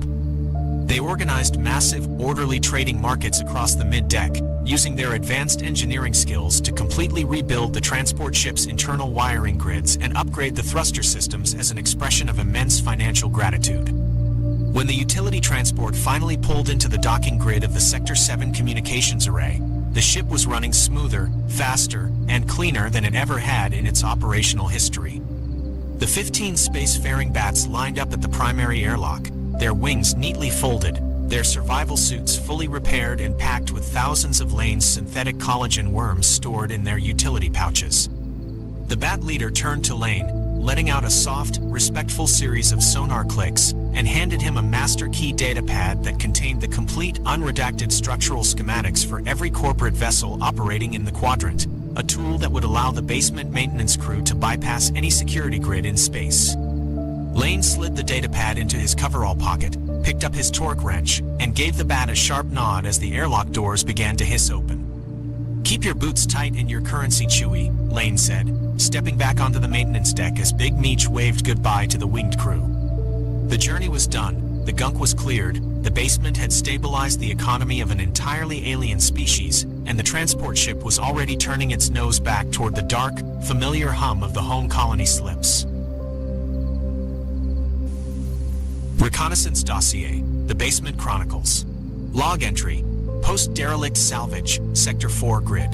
They organized massive, orderly trading markets across the mid-deck, using their advanced engineering skills to completely rebuild the transport ship's internal wiring grids and upgrade the thruster systems as an expression of immense financial gratitude. When the utility transport finally pulled into the docking grid of the Sector 7 communications array, the ship was running smoother, faster, and cleaner than it ever had in its operational history. The 15 spacefaring bats lined up at the primary airlock, their wings neatly folded, their survival suits fully repaired and packed with thousands of Lane's synthetic collagen worms stored in their utility pouches. The bat leader turned to Lane, letting out a soft, respectful series of sonar clicks, and handed him a master key data pad that contained the complete unredacted structural schematics for every corporate vessel operating in the quadrant, a tool that would allow the basement maintenance crew to bypass any security grid in space. Lane slid the data pad into his coverall pocket, picked up his torque wrench, and gave the bat a sharp nod as the airlock doors began to hiss open. "Keep your boots tight and your currency chewy," Lane said, stepping back onto the maintenance deck as Big Meech waved goodbye to the winged crew. The journey was done, the gunk was cleared, the basement had stabilized the economy of an entirely alien species, and the transport ship was already turning its nose back toward the dark, familiar hum of the home colony slips. Reconnaissance Dossier, The Basement Chronicles. Log entry: Post-derelict salvage, Sector 4 grid.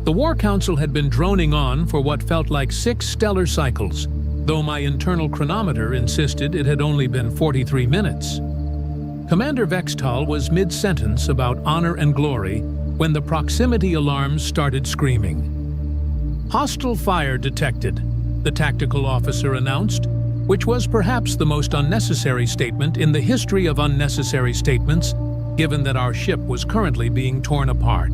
The War Council had been droning on for what felt like 6 stellar cycles, though my internal chronometer insisted it had only been 43 minutes. Commander Vextal was mid-sentence about honor and glory when the proximity alarms started screaming. "Hostile fire detected," the tactical officer announced, which was perhaps the most unnecessary statement in the history of unnecessary statements, given that our ship was currently being torn apart.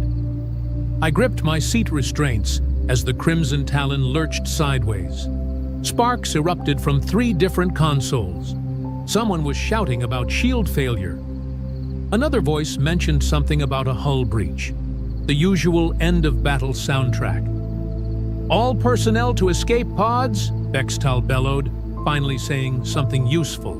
I gripped my seat restraints as the Crimson Talon lurched sideways. Sparks erupted from 3 different consoles. Someone was shouting about shield failure. Another voice mentioned something about a hull breach. The usual end-of-battle soundtrack. "All personnel to escape pods," Vextal bellowed, finally saying something useful.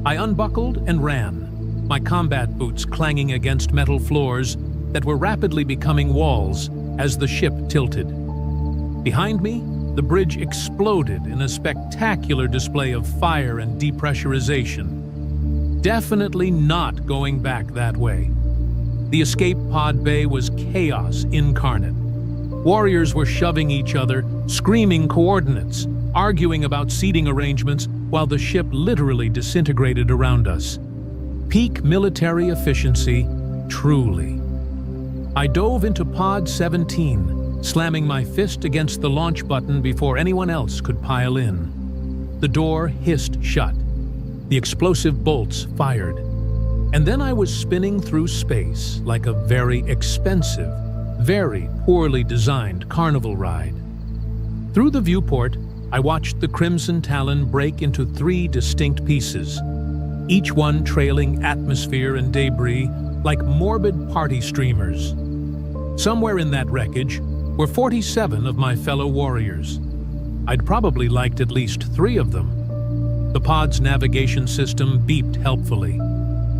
I unbuckled and ran, my combat boots clanging against metal floors that were rapidly becoming walls as the ship tilted. Behind me, the bridge exploded in a spectacular display of fire and depressurization. Definitely not going back that way. The escape pod bay was chaos incarnate. Warriors were shoving each other, screaming coordinates, arguing about seating arrangements while the ship literally disintegrated around us. Peak military efficiency, truly. I dove into Pod 17, slamming my fist against the launch button before anyone else could pile in. The door hissed shut. The explosive bolts fired. And then I was spinning through space like a very expensive, very poorly designed carnival ride. Through the viewport, I watched the Crimson Talon break into 3 distinct pieces, each one trailing atmosphere and debris like morbid party streamers. Somewhere in that wreckage were 47 of my fellow warriors. I'd probably liked at least 3 of them. The pod's navigation system beeped helpfully.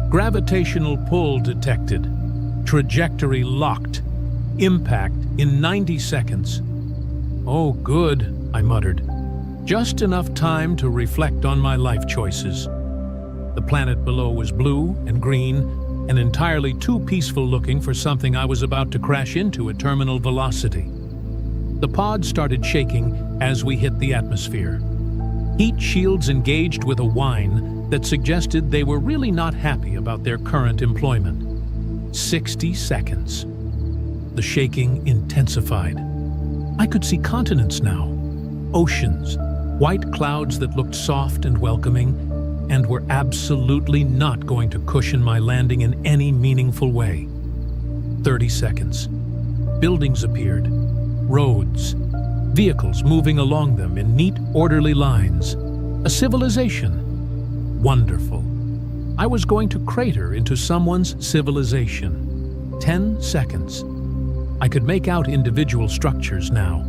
Gravitational pull detected. Trajectory locked. Impact in 90 seconds. "Oh, good," I muttered. Just enough time to reflect on my life choices. The planet below was blue and green and entirely too peaceful looking for something I was about to crash into at terminal velocity. The pod started shaking as we hit the atmosphere. Heat shields engaged with a whine that suggested they were really not happy about their current employment. 60 seconds. The shaking intensified. I could see continents now, oceans, white clouds that looked soft and welcoming, and were absolutely not going to cushion my landing in any meaningful way. 30 seconds. Buildings appeared. Roads. Vehicles moving along them in neat, orderly lines. A civilization. Wonderful. I was going to crater into someone's civilization. 10 seconds. I could make out individual structures now.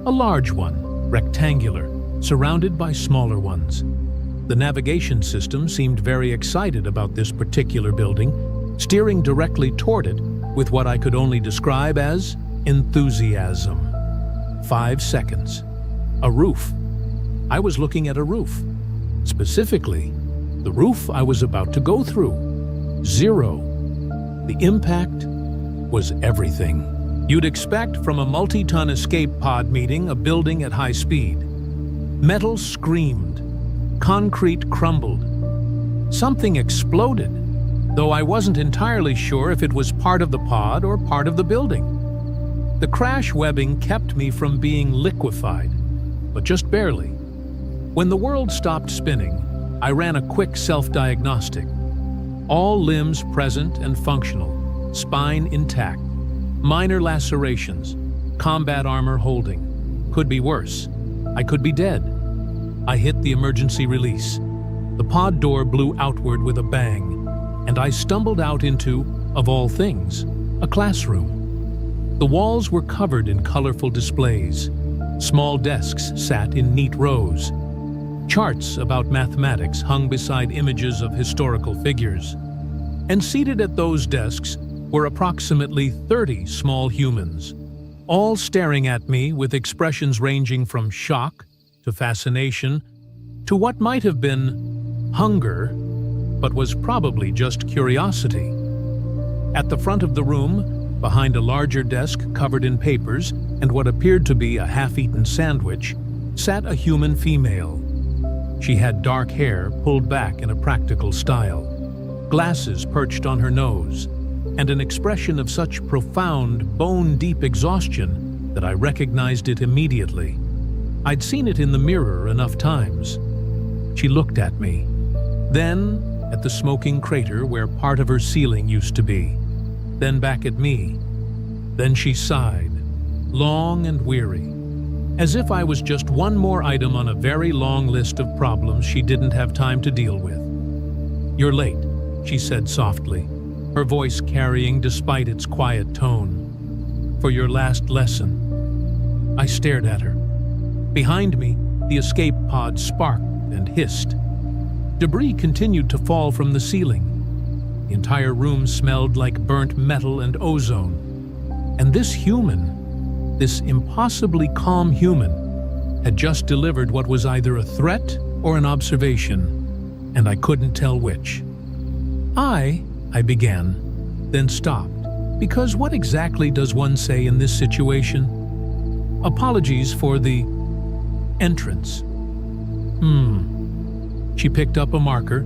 A large one, rectangular, surrounded by smaller ones. The navigation system seemed very excited about this particular building, steering directly toward it with what I could only describe as enthusiasm. 5 seconds. A roof. I was looking at a roof. Specifically, the roof I was about to go through. 0. The impact was everything you'd expect from a multi-ton escape pod meeting a building at high speed. Metal screamed. Concrete crumbled. Something exploded, though I wasn't entirely sure if it was part of the pod or part of the building. The crash webbing kept me from being liquefied, but just barely. When the world stopped spinning, I ran a quick self-diagnostic. All limbs present and functional, spine intact, minor lacerations, combat armor holding. Could be worse. I could be dead. I hit the emergency release. The pod door blew outward with a bang, and I stumbled out into, of all things, a classroom. The walls were covered in colorful displays. Small desks sat in neat rows. Charts about mathematics hung beside images of historical figures. And seated at those desks were approximately 30 small humans, all staring at me with expressions ranging from shock to fascination to what might have been hunger, but was probably just curiosity. At the front of the room, behind a larger desk covered in papers and what appeared to be a half-eaten sandwich, sat a human female. She had dark hair pulled back in a practical style, glasses perched on her nose, and an expression of such profound, bone-deep exhaustion that I recognized it immediately. I'd seen it in the mirror enough times. She looked at me, then at the smoking crater where part of her ceiling used to be, then back at me. Then she sighed, long and weary, as if I was just one more item on a very long list of problems she didn't have time to deal with. "You're late," she said softly, her voice carrying despite its quiet tone, "for your last lesson." I stared at her. Behind me, the escape pod sparked and hissed. Debris continued to fall from the ceiling. The entire room smelled like burnt metal and ozone. And this human, this impossibly calm human, had just delivered what was either a threat or an observation, and I couldn't tell which. I began, then stopped, because what exactly does one say in this situation? Apologies for the entrance. She picked up a marker,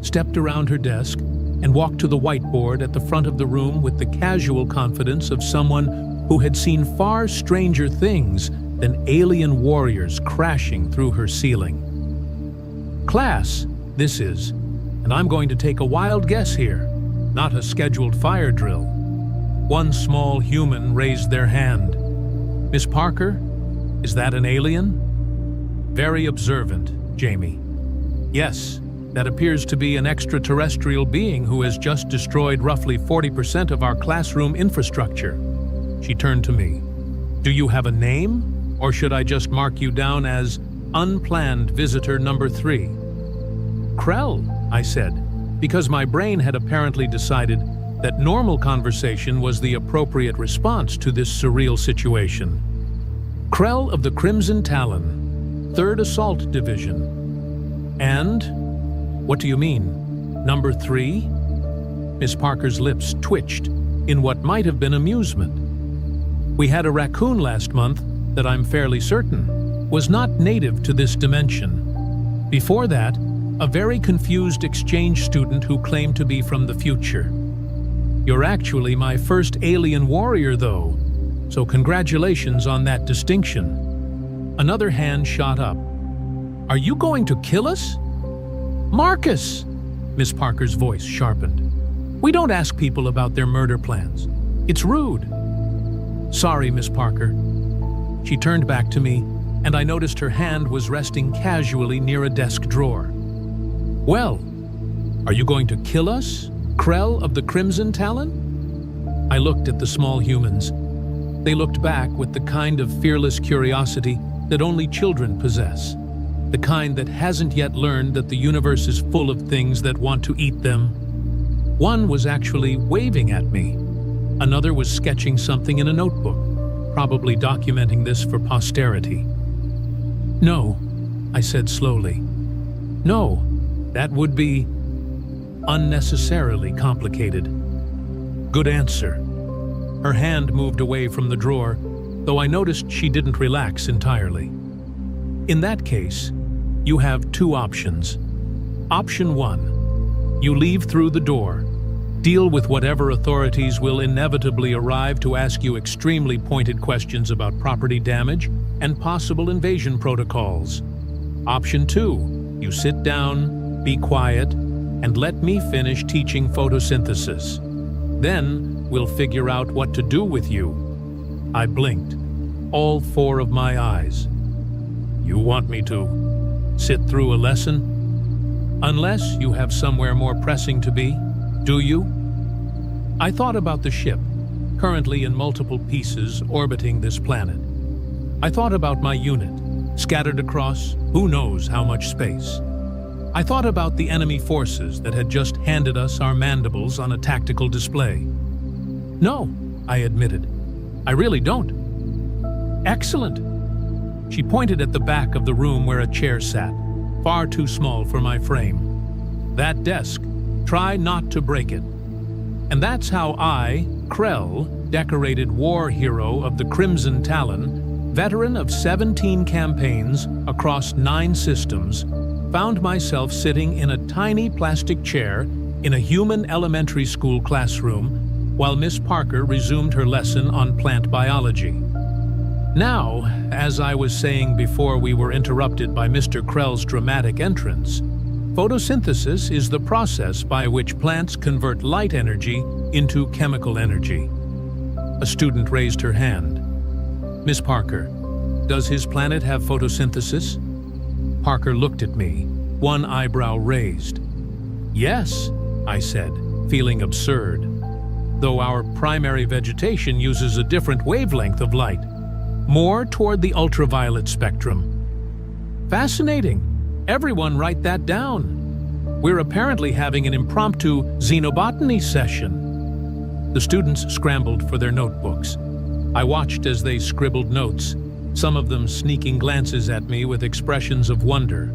stepped around her desk, and walked to the whiteboard at the front of the room with the casual confidence of someone who had seen far stranger things than alien warriors crashing through her ceiling. "Class, this is, and I'm going to take a wild guess here, not a scheduled fire drill." One small human raised their hand. "Miss Parker, is that an alien?" "Very observant, Jamie." "Yes, that appears to be an extraterrestrial being who has just destroyed roughly 40% of our classroom infrastructure." She turned to me. "Do you have a name, or should I just mark you down as unplanned visitor number 3? "Krell," I said, because my brain had apparently decided that normal conversation was the appropriate response to this surreal situation. "Krell of the Crimson Talon, 3rd Assault Division." "And? What do you mean? Number 3? Miss Parker's lips twitched in what might have been amusement. "We had a raccoon last month that I'm fairly certain was not native to this dimension. Before that, a very confused exchange student who claimed to be from the future. You're actually my first alien warrior, though, so congratulations on that distinction." Another hand shot up. "Are you going to kill us?" "Marcus!" Miss Parker's voice sharpened. "We don't ask people about their murder plans. It's rude." "Sorry, Miss Parker." She turned back to me, and I noticed her hand was resting casually near a desk drawer. "Well, are you going to kill us, Krell of the Crimson Talon?" I looked at the small humans. They looked back with the kind of fearless curiosity that only children possess. The kind that hasn't yet learned that the universe is full of things that want to eat them. One was actually waving at me. Another was sketching something in a notebook, probably documenting this for posterity. "No," I said slowly. "No, that would be unnecessarily complicated." "Good answer." Her hand moved away from the drawer, though I noticed she didn't relax entirely. "In that case, you have 2 options. Option 1, you leave through the door, deal with whatever authorities will inevitably arrive to ask you extremely pointed questions about property damage and possible invasion protocols. Option 2, you sit down, be quiet, and let me finish teaching photosynthesis. Then we'll figure out what to do with you." I blinked, all 4 of my eyes. "You want me to sit through a lesson? Unless you have somewhere more pressing to be, do you?" I thought about the ship, currently in multiple pieces orbiting this planet. I thought about my unit, scattered across who knows how much space. I thought about the enemy forces that had just handed us our mandibles on a tactical display. "No," I admitted. "I really don't." "Excellent." She pointed at the back of the room where a chair sat. far too small for my frame. That desk, try not to break it. And that's how I, Krell, decorated war hero of the Crimson Talon, veteran of 17 campaigns across 9 systems, found myself sitting in a tiny plastic chair in a human elementary school classroom while Miss Parker resumed her lesson on plant biology. Now, as I was saying before we were interrupted by Mr. Krell's dramatic entrance, photosynthesis is the process by which plants convert light energy into chemical energy. A student raised her hand. Miss Parker, does his planet have photosynthesis? Parker looked at me, one eyebrow raised. Yes, I said, feeling absurd, though our primary vegetation uses a different wavelength of light, more toward the ultraviolet spectrum. Fascinating. Everyone write that down. We're apparently having an impromptu xenobotany session. The students scrambled for their notebooks. I watched as they scribbled notes, some of them sneaking glances at me with expressions of wonder.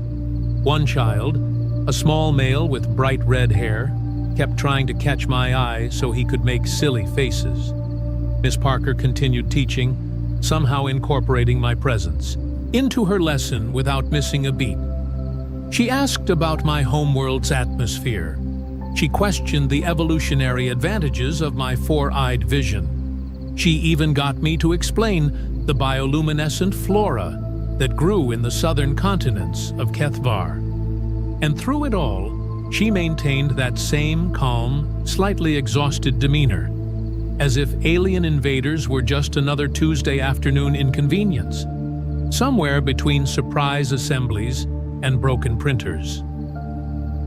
One child, a small male with bright red hair, kept trying to catch my eye so he could make silly faces. Miss Parker continued teaching, somehow incorporating my presence into her lesson without missing a beat. She asked about my homeworld's atmosphere. She questioned the evolutionary advantages of my 4-eyed vision. She even got me to explain the bioluminescent flora that grew in the southern continents of Kethvar. And through it all, she maintained that same calm, slightly exhausted demeanor, as if alien invaders were just another Tuesday afternoon inconvenience, somewhere between surprise assemblies and broken printers.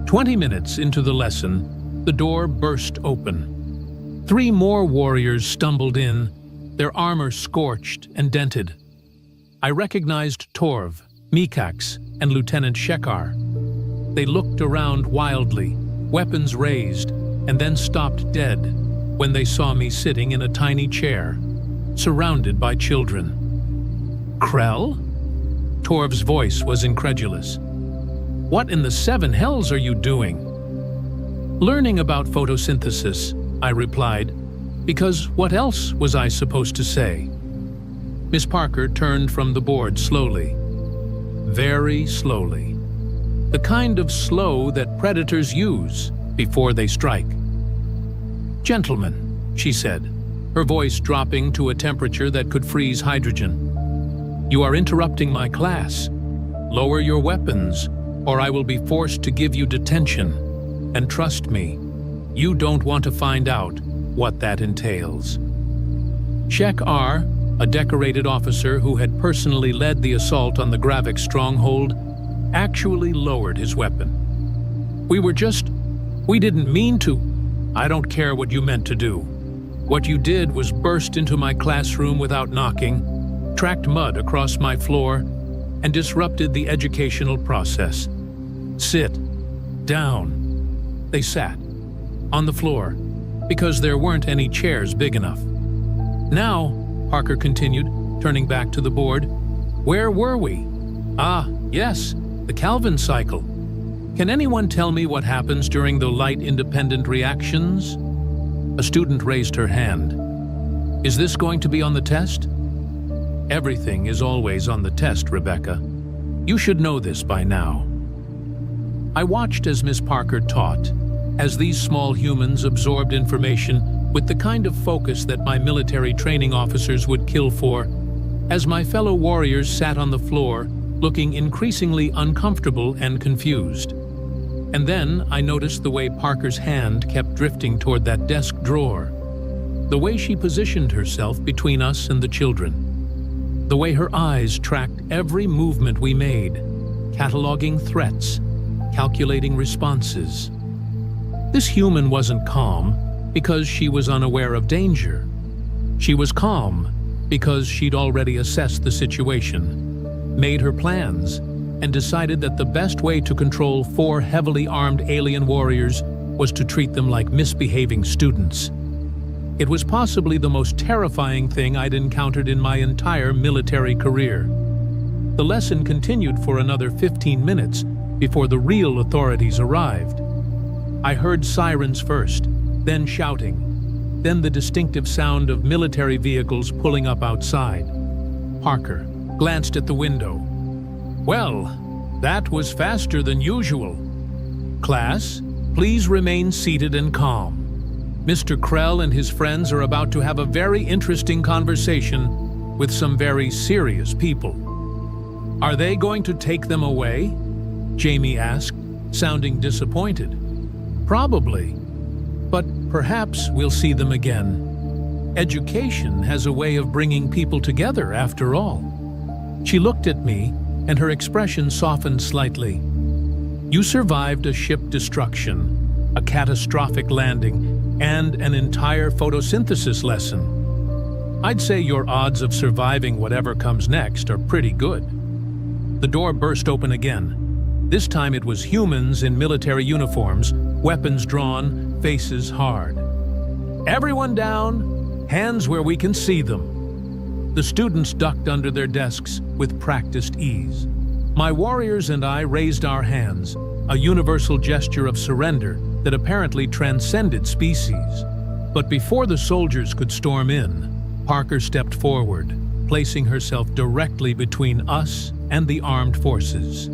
20 minutes into the lesson, the door burst open. 3 more warriors stumbled in, their armor scorched and dented. I recognized Torv, Mikax, and Lieutenant Shekar. They looked around wildly, weapons raised, and then stopped dead when they saw me sitting in a tiny chair, surrounded by children. Krell? Torv's voice was incredulous. What in the 7 hells are you doing? Learning about photosynthesis, I replied, because what else was I supposed to say? Miss Parker turned from the board slowly, very slowly. The kind of slow that predators use before they strike. Gentlemen, she said, her voice dropping to a temperature that could freeze hydrogen. You are interrupting my class. Lower your weapons, or I will be forced to give you detention. And trust me, you don't want to find out what that entails. Shekar, a decorated officer who had personally led the assault on the Gravik stronghold, actually lowered his weapon. We didn't mean to. I don't care what you meant to do. What you did was burst into my classroom without knocking, tracked mud across my floor, and disrupted the educational process. Sit down. They sat on the floor because there weren't any chairs big enough. Now, Parker continued, turning back to the board, where were we? Ah, yes, the Calvin cycle. Can anyone tell me what happens during the light-independent reactions? A student raised her hand. Is this going to be on the test? Everything is always on the test, Rebecca. You should know this by now. I watched as Miss Parker taught, as these small humans absorbed information with the kind of focus that my military training officers would kill for, as my fellow warriors sat on the floor, looking increasingly uncomfortable and confused. And then I noticed the way Parker's hand kept drifting toward that desk drawer, the way she positioned herself between us and the children, the way her eyes tracked every movement we made, cataloging threats, calculating responses. This human wasn't calm because she was unaware of danger. She was calm because she'd already assessed the situation, made her plans, and decided that the best way to control 4 heavily armed alien warriors was to treat them like misbehaving students. It was possibly the most terrifying thing I'd encountered in my entire military career. The lesson continued for another 15 minutes, before the real authorities arrived. I heard sirens first, then shouting, then the distinctive sound of military vehicles pulling up outside. Parker glanced at the window. Well, that was faster than usual. Class, please remain seated and calm. Mr. Krell and his friends are about to have a very interesting conversation with some very serious people. Are they going to take them away? Jamie asked, sounding disappointed. Probably, but perhaps we'll see them again. Education has a way of bringing people together, after all. She looked at me, and her expression softened slightly. You survived a ship destruction, a catastrophic landing, and an entire photosynthesis lesson. I'd say your odds of surviving whatever comes next are pretty good. The door burst open again. This time it was humans in military uniforms, weapons drawn, faces hard. Everyone down, hands where we can see them. The students ducked under their desks with practiced ease. My warriors and I raised our hands, a universal gesture of surrender that apparently transcended species. But before the soldiers could storm in, Parker stepped forward, placing herself directly between us and the armed forces.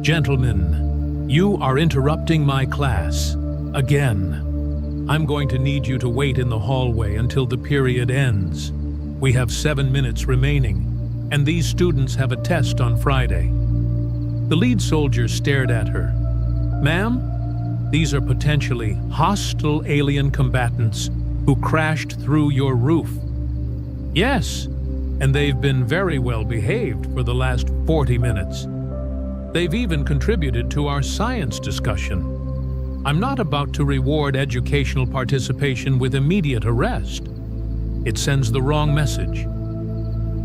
Gentlemen, you are interrupting my class. Again. I'm going to need you to wait in the hallway until the period ends. We have 7 minutes remaining, and these students have a test on Friday. The lead soldier stared at her. Ma'am, these are potentially hostile alien combatants who crashed through your roof. Yes, and they've been very well behaved for the last 40 minutes. They've even contributed to our science discussion. I'm not about to reward educational participation with immediate arrest. It sends the wrong message.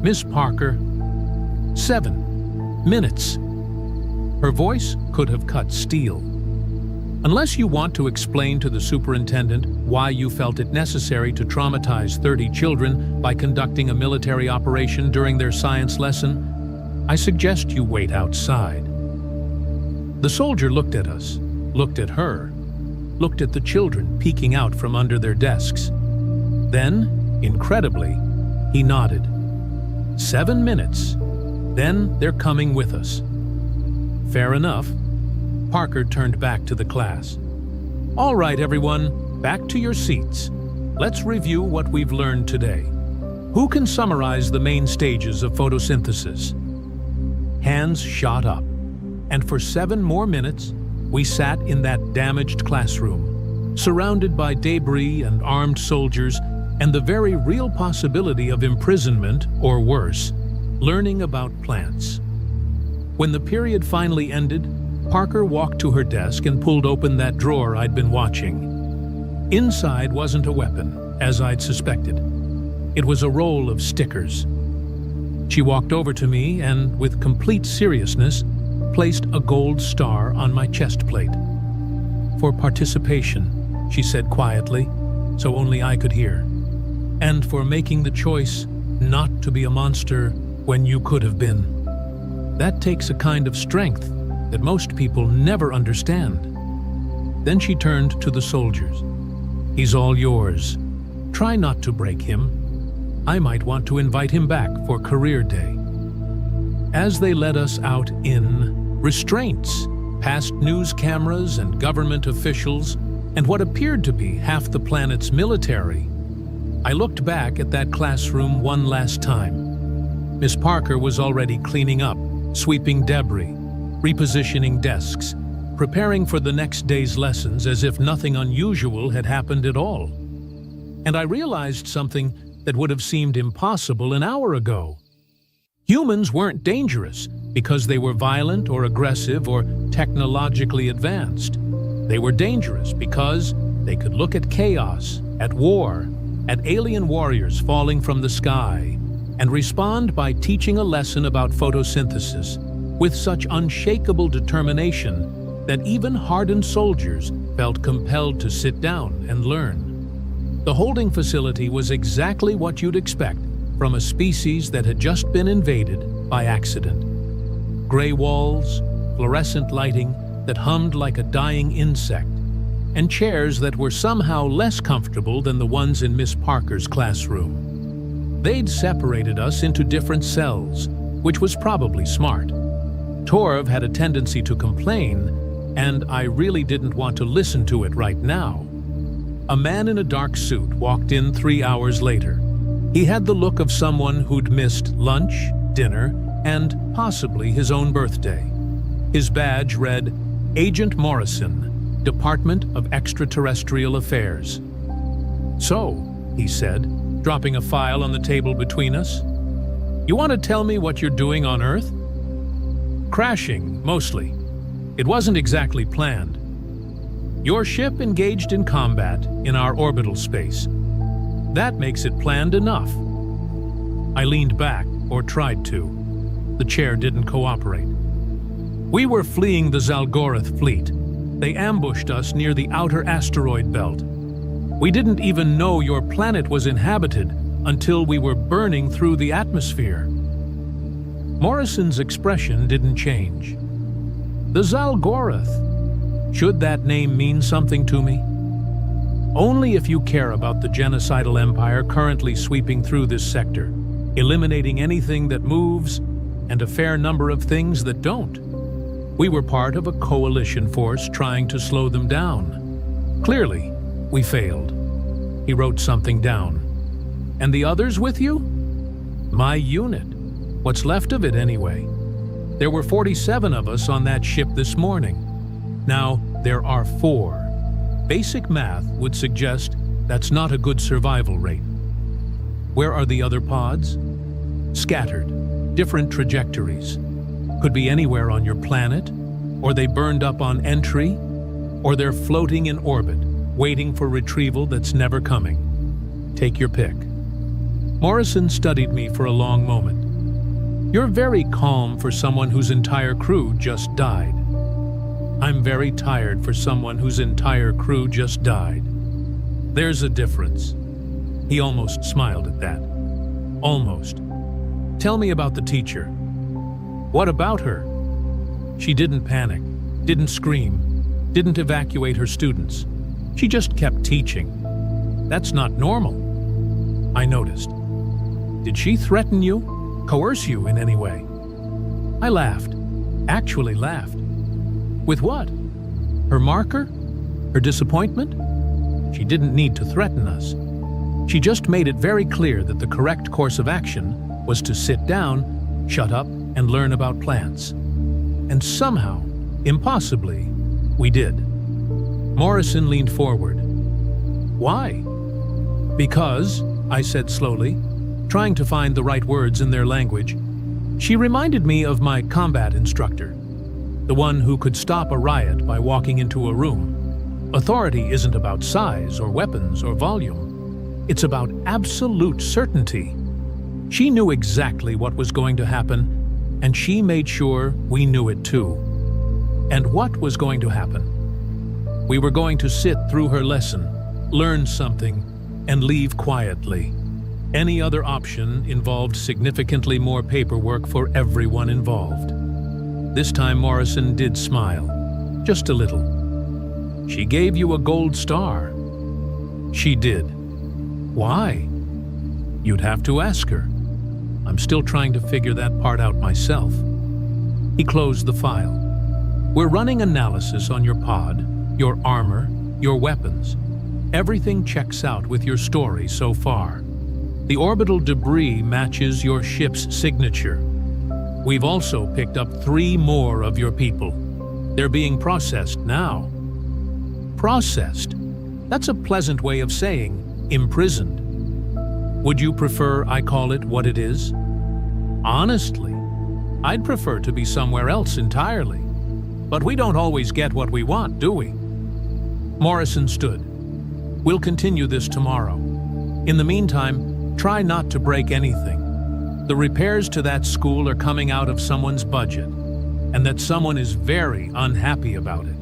Miss Parker, 7 minutes. Her voice could have cut steel. Unless you want to explain to the superintendent why you felt it necessary to traumatize 30 children by conducting a military operation during their science lesson, I suggest you wait outside. The soldier looked at us, looked at her, looked at the children peeking out from under their desks. Then, incredibly, he nodded. 7 minutes. Then they're coming with us. Fair enough. Parker turned back to the class. All right, everyone, back to your seats. Let's review what we've learned today. Who can summarize the main stages of photosynthesis? Hands shot up. And for 7 more minutes, we sat in that damaged classroom, surrounded by debris and armed soldiers, and the very real possibility of imprisonment, or worse, learning about plants. When the period finally ended, Parker walked to her desk and pulled open that drawer I'd been watching. Inside wasn't a weapon, as I'd suspected. It was a roll of stickers. She walked over to me and, with complete seriousness, placed a gold star on my chest plate. For participation, she said quietly, so only I could hear. And for making the choice not to be a monster when you could have been. That takes a kind of strength that most people never understand. Then she turned to the soldiers. He's all yours. Try not to break him. I might want to invite him back for career day. As they led us out in restraints, past news cameras and government officials, and what appeared to be half the planet's military, I looked back at that classroom one last time. Miss Parker was already cleaning up, sweeping debris, repositioning desks, preparing for the next day's lessons as if nothing unusual had happened at all. And I realized something that would have seemed impossible an hour ago. Humans weren't dangerous because they were violent or aggressive or technologically advanced. They were dangerous because they could look at chaos, at war, at alien warriors falling from the sky, and respond by teaching a lesson about photosynthesis with such unshakable determination that even hardened soldiers felt compelled to sit down and learn. The holding facility was exactly what you'd expect from a species that had just been invaded by accident. Gray walls, fluorescent lighting that hummed like a dying insect, and chairs that were somehow less comfortable than the ones in Miss Parker's classroom. They'd separated us into different cells, which was probably smart. Torv had a tendency to complain, and I really didn't want to listen to it right now. A man in a dark suit walked in 3 hours later. He had the look of someone who'd missed lunch, dinner, and possibly his own birthday. His badge read, Agent Morrison, Department of Extraterrestrial Affairs. "So," he said, dropping a file on the table between us, "you want to tell me what you're doing on Earth?" "Crashing, mostly. It wasn't exactly planned. Your ship engaged in combat in our orbital space. That makes it planned enough." I leaned back, or tried to. The chair didn't cooperate. "We were fleeing the Zalgorath fleet. They ambushed us near the outer asteroid belt. We didn't even know your planet was inhabited until we were burning through the atmosphere." Morrison's expression didn't change. "The Zalgorath. Should that name mean something to me?" "Only if you care about the genocidal empire currently sweeping through this sector, eliminating anything that moves and a fair number of things that don't. We were part of a coalition force trying to slow them down. Clearly, we failed." He wrote something down. "And the others with you?" "My unit. What's left of it, anyway. There were 47 of us on that ship this morning. Now, there are 4. Basic math would suggest that's not a good survival rate." "Where are the other pods?" "Scattered. Different trajectories. Could be anywhere on your planet, or they burned up on entry, or they're floating in orbit, waiting for retrieval that's never coming. Take your pick." Morrison studied me for a long moment. "You're very calm for someone whose entire crew just died." "I'm very tired for someone whose entire crew just died. There's a difference." He almost smiled at that. Almost. "Tell me about the teacher." "What about her?" "She didn't panic, didn't scream, didn't evacuate her students. She just kept teaching. That's not normal." I noticed. "Did she threaten you? Coerce you in any way?" I laughed. Actually laughed. "With what? Her marker? Her disappointment?" "She didn't need to threaten us. She just made it very clear that the correct course of action was to sit down, shut up, and learn about plants. And somehow, impossibly, we did." Morrison leaned forward. "Why?" "Because," I said slowly, trying to find the right words in their language, "she reminded me of my combat instructor, the one who could stop a riot by walking into a room. Authority isn't about size or weapons or volume. It's about absolute certainty. She knew exactly what was going to happen, and she made sure we knew it too. And what was going to happen? We were going to sit through her lesson, learn something, and leave quietly. Any other option involved significantly more paperwork for everyone involved." This time Morrison did smile, just a little. "She gave you a gold star." "She did." "Why?" "You'd have to ask her. I'm still trying to figure that part out myself." He closed the file. "We're running analysis on your pod, your armor, your weapons. Everything checks out with your story so far. The orbital debris matches your ship's signature. We've also picked up 3 more of your people. They're being processed now." "Processed? That's a pleasant way of saying imprisoned. Would you prefer I call it what it is?" "Honestly, I'd prefer to be somewhere else entirely. But we don't always get what we want, do we?" Morrison stood. "We'll continue this tomorrow. In the meantime, try not to break anything. The repairs to that school are coming out of someone's budget, and that someone is very unhappy about it.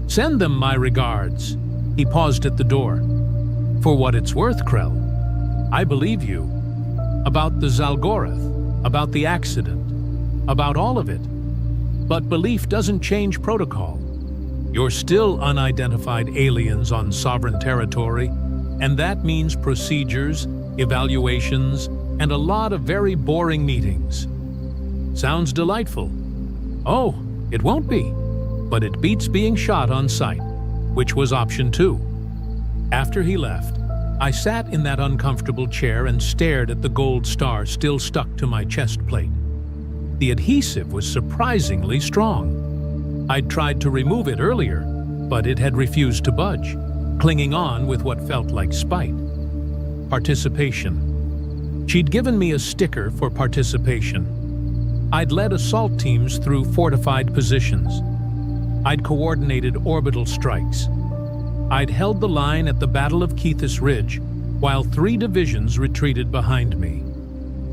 Send them my regards." He paused at the door. "For what it's worth, Krell, I believe you. About the Zalgorath, about the accident, about all of it. But belief doesn't change protocol. You're still unidentified aliens on sovereign territory, and that means procedures, evaluations, and a lot of very boring meetings. Sounds delightful. Oh, it won't be, but it beats being shot on sight, which was option 2. After he left, I sat in that uncomfortable chair and stared at the gold star still stuck to my chest plate. The adhesive was surprisingly strong. I'd tried to remove it earlier, but it had refused to budge, clinging on with what felt like spite. Participation. She'd given me a sticker for participation. I'd led assault teams through fortified positions. I'd coordinated orbital strikes. I'd held the line at the Battle of Keithus Ridge, while 3 divisions retreated behind me.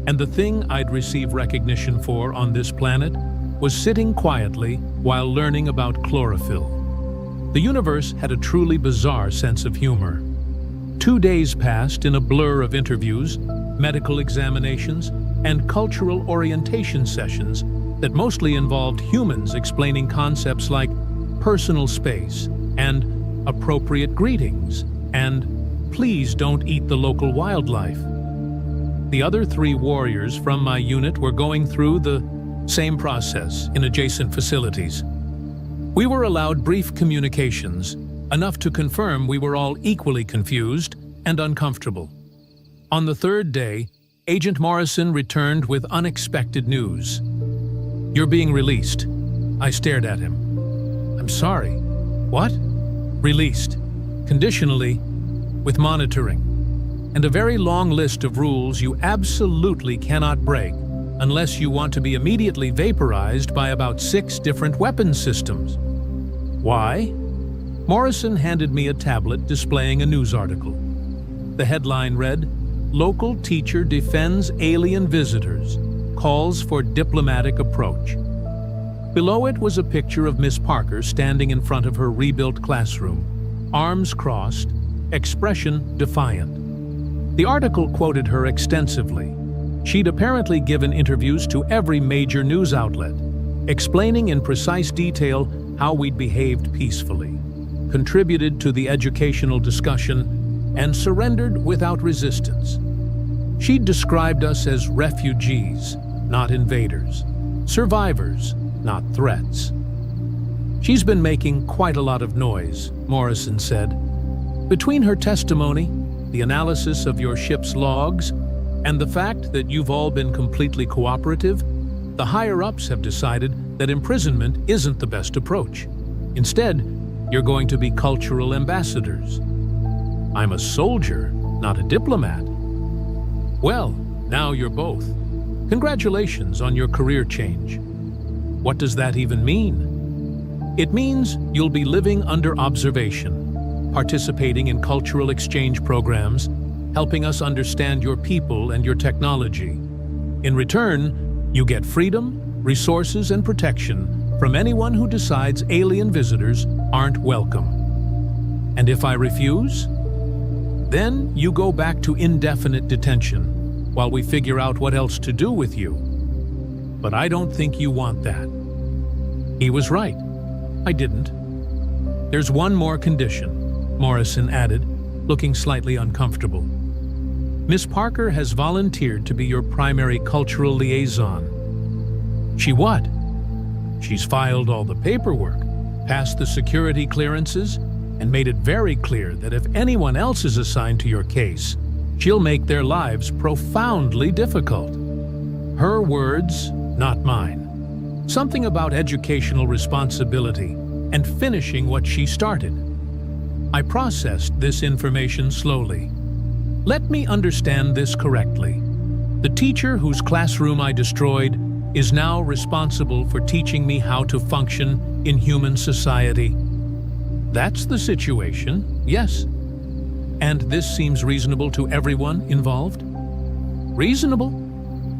And the thing I'd receive recognition for on this planet was sitting quietly while learning about chlorophyll. The universe had a truly bizarre sense of humor. 2 days passed in a blur of interviews, medical examinations, and cultural orientation sessions that mostly involved humans explaining concepts like personal space and appropriate greetings and please don't eat the local wildlife. The other 3 warriors from my unit were going through the same process in adjacent facilities. We were allowed brief communications, enough to confirm we were all equally confused and uncomfortable. On the 3rd day, Agent Morrison returned with unexpected news. "You're being released." I stared at him. "I'm sorry. What?" "Released. Conditionally, with monitoring. And a very long list of rules you absolutely cannot break unless you want to be immediately vaporized by about 6 different weapons systems." "Why?" Morrison handed me a tablet displaying a news article. The headline read, "Local Teacher Defends Alien Visitors, Calls for Diplomatic Approach." Below it was a picture of Miss Parker standing in front of her rebuilt classroom, arms crossed, expression defiant. The article quoted her extensively. She'd apparently given interviews to every major news outlet, explaining in precise detail how we'd behaved peacefully, contributed to the educational discussion, and surrendered without resistance. She'd described us as refugees, not invaders, survivors, not threats. "She's been making quite a lot of noise," Morrison said. "Between her testimony, the analysis of your ship's logs, and the fact that you've all been completely cooperative, the higher-ups have decided that imprisonment isn't the best approach. Instead, you're going to be cultural ambassadors." "I'm a soldier, not a diplomat." "Well, now you're both. Congratulations on your career change." "What does that even mean?" "It means you'll be living under observation, participating in cultural exchange programs, helping us understand your people and your technology. In return, you get freedom, resources, and protection from anyone who decides alien visitors aren't welcome. And if I refuse? Then you go back to indefinite detention while we figure out what else to do with you. But I don't think you want that." He was right. I didn't. "There's one more condition," Morrison added, looking slightly uncomfortable. "Miss Parker has volunteered to be your primary cultural liaison." "She what?" "She's filed all the paperwork, passed the security clearances, and made it very clear that if anyone else is assigned to your case, she'll make their lives profoundly difficult." Her words, not mine. Something about educational responsibility and finishing what she started. I processed this information slowly. Let me understand this correctly. The teacher whose classroom I destroyed is now responsible for teaching me how to function in human society. That's the situation, yes. And this seems reasonable to everyone involved? Reasonable?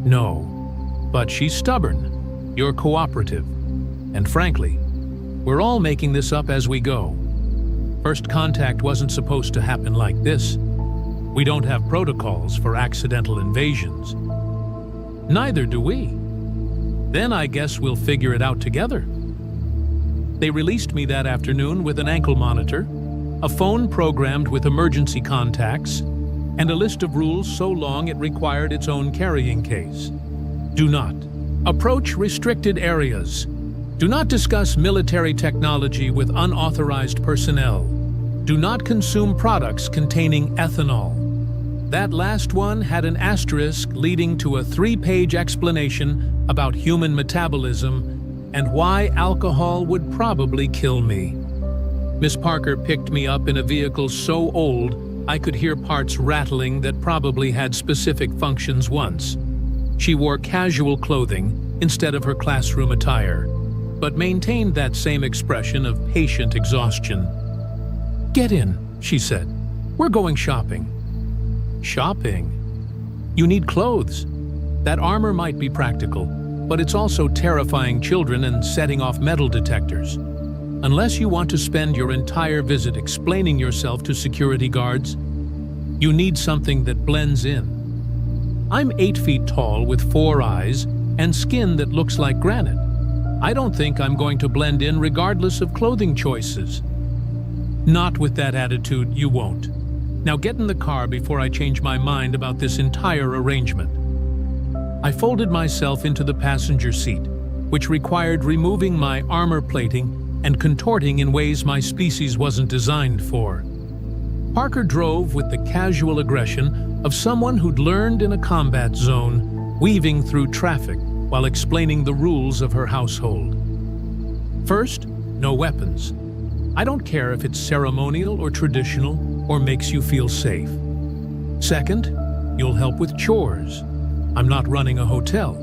No. But she's stubborn. You're cooperative. And frankly, we're all making this up as we go. First contact wasn't supposed to happen like this. We don't have protocols for accidental invasions. Neither do we. Then I guess we'll figure it out together. They released me that afternoon with an ankle monitor, a phone programmed with emergency contacts, and a list of rules so long it required its own carrying case. Do not approach restricted areas. Do not discuss military technology with unauthorized personnel. Do not consume products containing ethanol. That last one had an asterisk leading to a 3-page explanation about human metabolism and why alcohol would probably kill me. Miss Parker picked me up in a vehicle so old I could hear parts rattling that probably had specific functions once. She wore casual clothing instead of her classroom attire, but maintained that same expression of patient exhaustion. "Get in," she said. "We're going shopping." Shopping? You need clothes. That armor might be practical, but it's also terrifying children and setting off metal detectors. Unless you want to spend your entire visit explaining yourself to security guards, you need something that blends in. I'm 8 feet tall with 4 eyes and skin that looks like granite. I don't think I'm going to blend in regardless of clothing choices. Not with that attitude, you won't. Now get in the car before I change my mind about this entire arrangement. I folded myself into the passenger seat, which required removing my armor plating and contorting in ways my species wasn't designed for. Parker drove with the casual aggression of someone who'd learned in a combat zone, weaving through traffic while explaining the rules of her household. First, no weapons. I don't care if it's ceremonial or traditional or makes you feel safe. Second, you'll help with chores. I'm not running a hotel.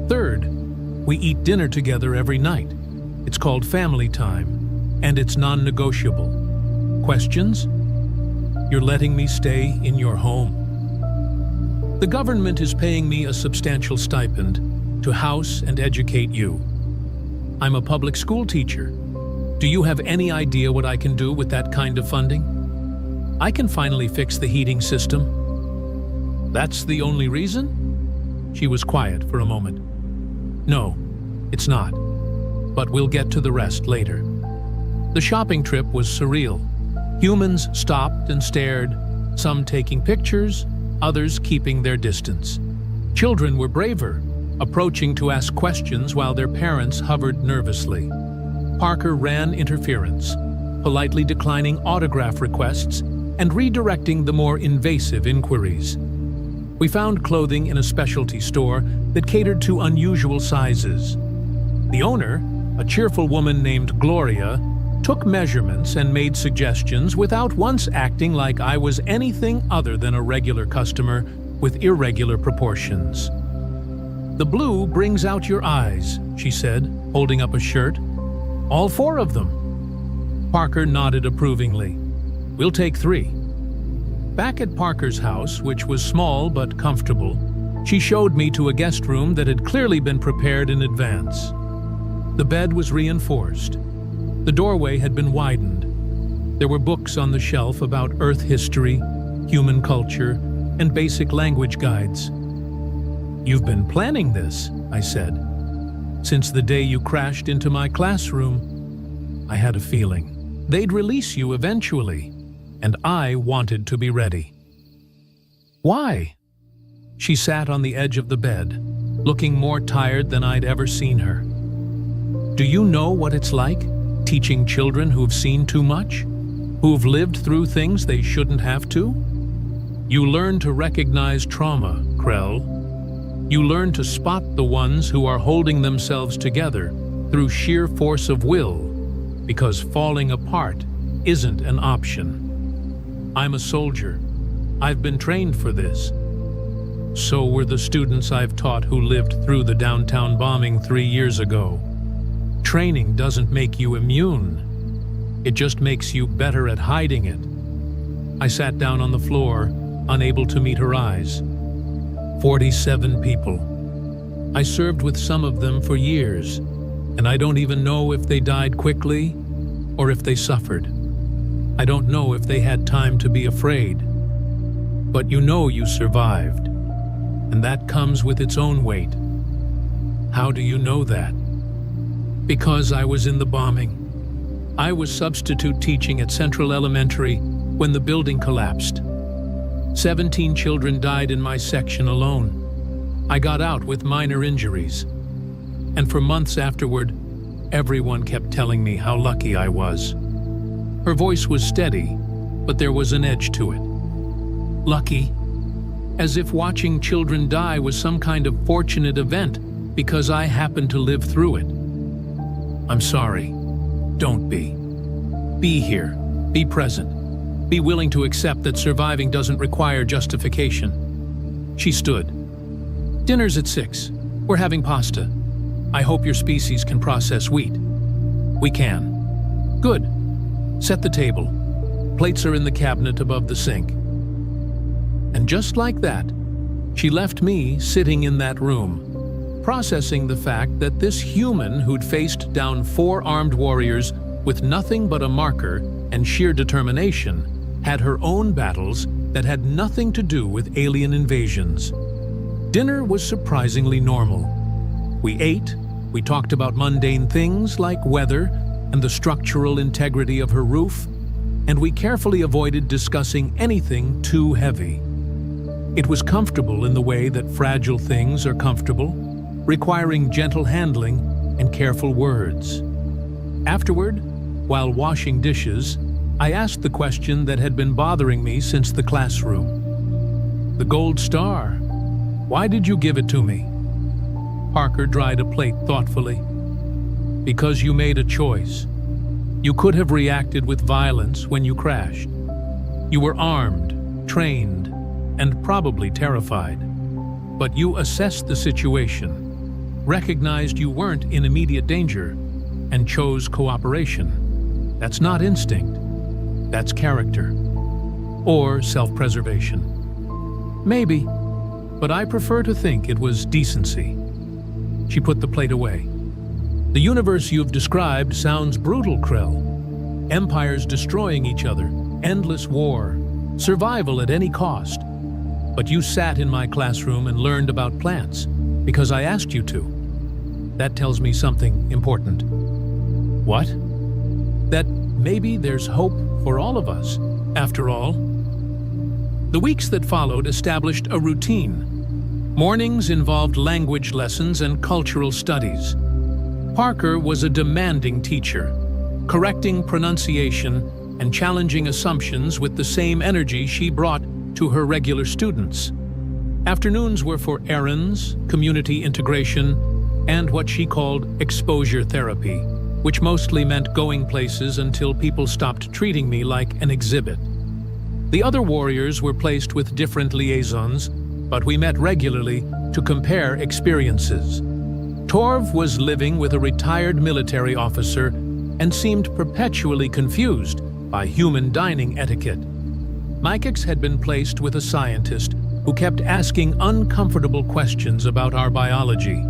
Third, we eat dinner together every night. It's called family time, and it's non-negotiable. Questions? You're letting me stay in your home. The government is paying me a substantial stipend to house and educate you. I'm a public school teacher. Do you have any idea what I can do with that kind of funding? I can finally fix the heating system. That's the only reason? She was quiet for a moment. No, it's not. But we'll get to the rest later. The shopping trip was surreal. Humans stopped and stared, some taking pictures, others keeping their distance. Children were braver, approaching to ask questions while their parents hovered nervously. Parker ran interference, politely declining autograph requests and redirecting the more invasive inquiries. We found clothing in a specialty store that catered to unusual sizes. The owner, a cheerful woman named Gloria, took measurements and made suggestions without once acting like I was anything other than a regular customer with irregular proportions. "The blue brings out your eyes," she said, holding up a shirt. "All 4 of them." Parker nodded approvingly. "We'll take 3. Back at Parker's house, which was small but comfortable, she showed me to a guest room that had clearly been prepared in advance. The bed was reinforced. The doorway had been widened. There were books on the shelf about Earth history, human culture, and basic language guides. "You've been planning this," I said. "Since the day you crashed into my classroom." I had a feeling. They'd release you eventually, and I wanted to be ready. "Why?" She sat on the edge of the bed, looking more tired than I'd ever seen her. "Do you know what it's like, teaching children who've seen too much? Who've lived through things they shouldn't have to? You learn to recognize trauma, Krell. You learn to spot the ones who are holding themselves together through sheer force of will, because falling apart isn't an option. I'm a soldier. I've been trained for this. So were the students I've taught who lived through the downtown bombing 3 years ago. Training doesn't make you immune. It just makes you better at hiding it." I sat down on the floor, unable to meet her eyes. 47 people. I served with some of them for years, and I don't even know if they died quickly or if they suffered. I don't know if they had time to be afraid. But you know you survived, and that comes with its own weight. How do you know that? Because I was in the bombing. I was substitute teaching at Central Elementary when the building collapsed. 17 children died in my section alone. I got out with minor injuries. And for months afterward, everyone kept telling me how lucky I was. Her voice was steady, but there was an edge to it. Lucky, as if watching children die was some kind of fortunate event because I happened to live through it. I'm sorry. Don't be. Be here. Be present. Be willing to accept that surviving doesn't require justification. She stood. Dinner's at 6. We're having pasta. I hope your species can process wheat. We can. Good. Set the table. Plates are in the cabinet above the sink. And just like that, she left me sitting in that room, processing the fact that this human who'd faced down 4 armed warriors with nothing but a marker and sheer determination had her own battles that had nothing to do with alien invasions. Dinner was surprisingly normal. We ate, we talked about mundane things like weather and the structural integrity of her roof, and we carefully avoided discussing anything too heavy. It was comfortable in the way that fragile things are comfortable, requiring gentle handling and careful words. Afterward, while washing dishes, I asked the question that had been bothering me since the classroom. The gold star. Why did you give it to me? Parker dried a plate thoughtfully. Because you made a choice. You could have reacted with violence when you crashed. You were armed, trained, and probably terrified. But you assessed the situation, recognized you weren't in immediate danger, and chose cooperation. That's not instinct. That's character. Or self-preservation. Maybe, but I prefer to think it was decency. She put the plate away. The universe you've described sounds brutal, Krell. Empires destroying each other, endless war, survival at any cost. But you sat in my classroom and learned about plants because I asked you to. That tells me something important. What? That maybe there's hope for all of us, after all. The weeks that followed established a routine. Mornings involved language lessons and cultural studies. Parker was a demanding teacher, correcting pronunciation and challenging assumptions with the same energy she brought to her regular students. Afternoons were for errands, community integration, and what she called exposure therapy, which mostly meant going places until people stopped treating me like an exhibit. The other warriors were placed with different liaisons, but we met regularly to compare experiences. Torv was living with a retired military officer and seemed perpetually confused by human dining etiquette. Mykix had been placed with a scientist who kept asking uncomfortable questions about our biology.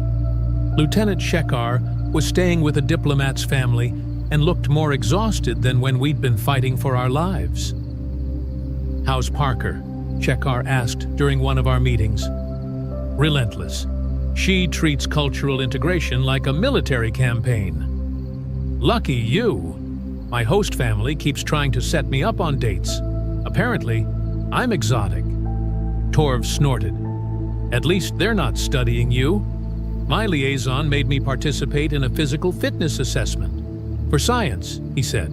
Lieutenant Shekar was staying with a diplomat's family and looked more exhausted than when we'd been fighting for our lives. "How's Parker?" Shekar asked during one of our meetings. "Relentless. She treats cultural integration like a military campaign." "Lucky you. My host family keeps trying to set me up on dates. Apparently, I'm exotic." Torv snorted. "At least they're not studying you. My liaison made me participate in a physical fitness assessment. For science," he said.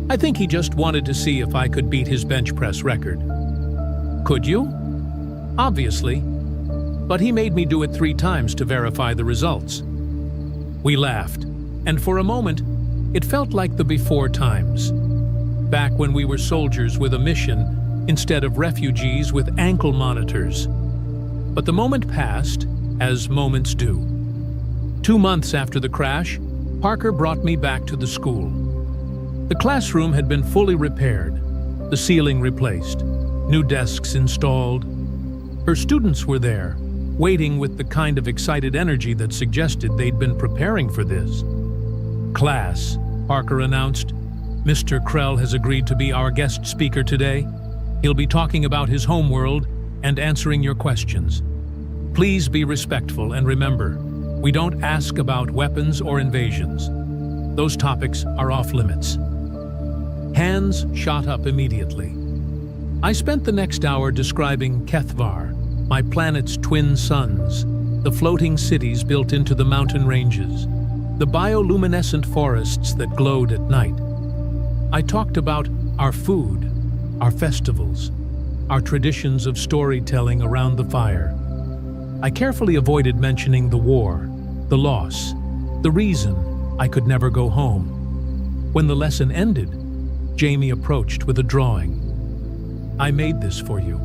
"I think he just wanted to see if I could beat his bench press record." "Could you?" "Obviously. But he made me do it 3 times to verify the results." We laughed, and for a moment, it felt like the before times. Back when we were soldiers with a mission instead of refugees with ankle monitors. But the moment passed, as moments do. 2 months after the crash, Parker brought me back to the school. The classroom had been fully repaired, the ceiling replaced, new desks installed. Her students were there, waiting with the kind of excited energy that suggested they'd been preparing for this. "Class," Parker announced, "Mr. Krell has agreed to be our guest speaker today. He'll be talking about his homeworld and answering your questions. Please be respectful and remember, We don't ask about weapons or invasions. Those topics are off limits. Hands shot up immediately. I spent the next hour describing Kethvar, my planet's twin suns, the floating cities built into the mountain ranges, the bioluminescent forests that glowed at night. I talked about our food, our festivals, our traditions of storytelling around the fire. I carefully avoided mentioning the war, the loss, the reason I could never go home. When the lesson ended, Jamie approached with a drawing. "I made this for you."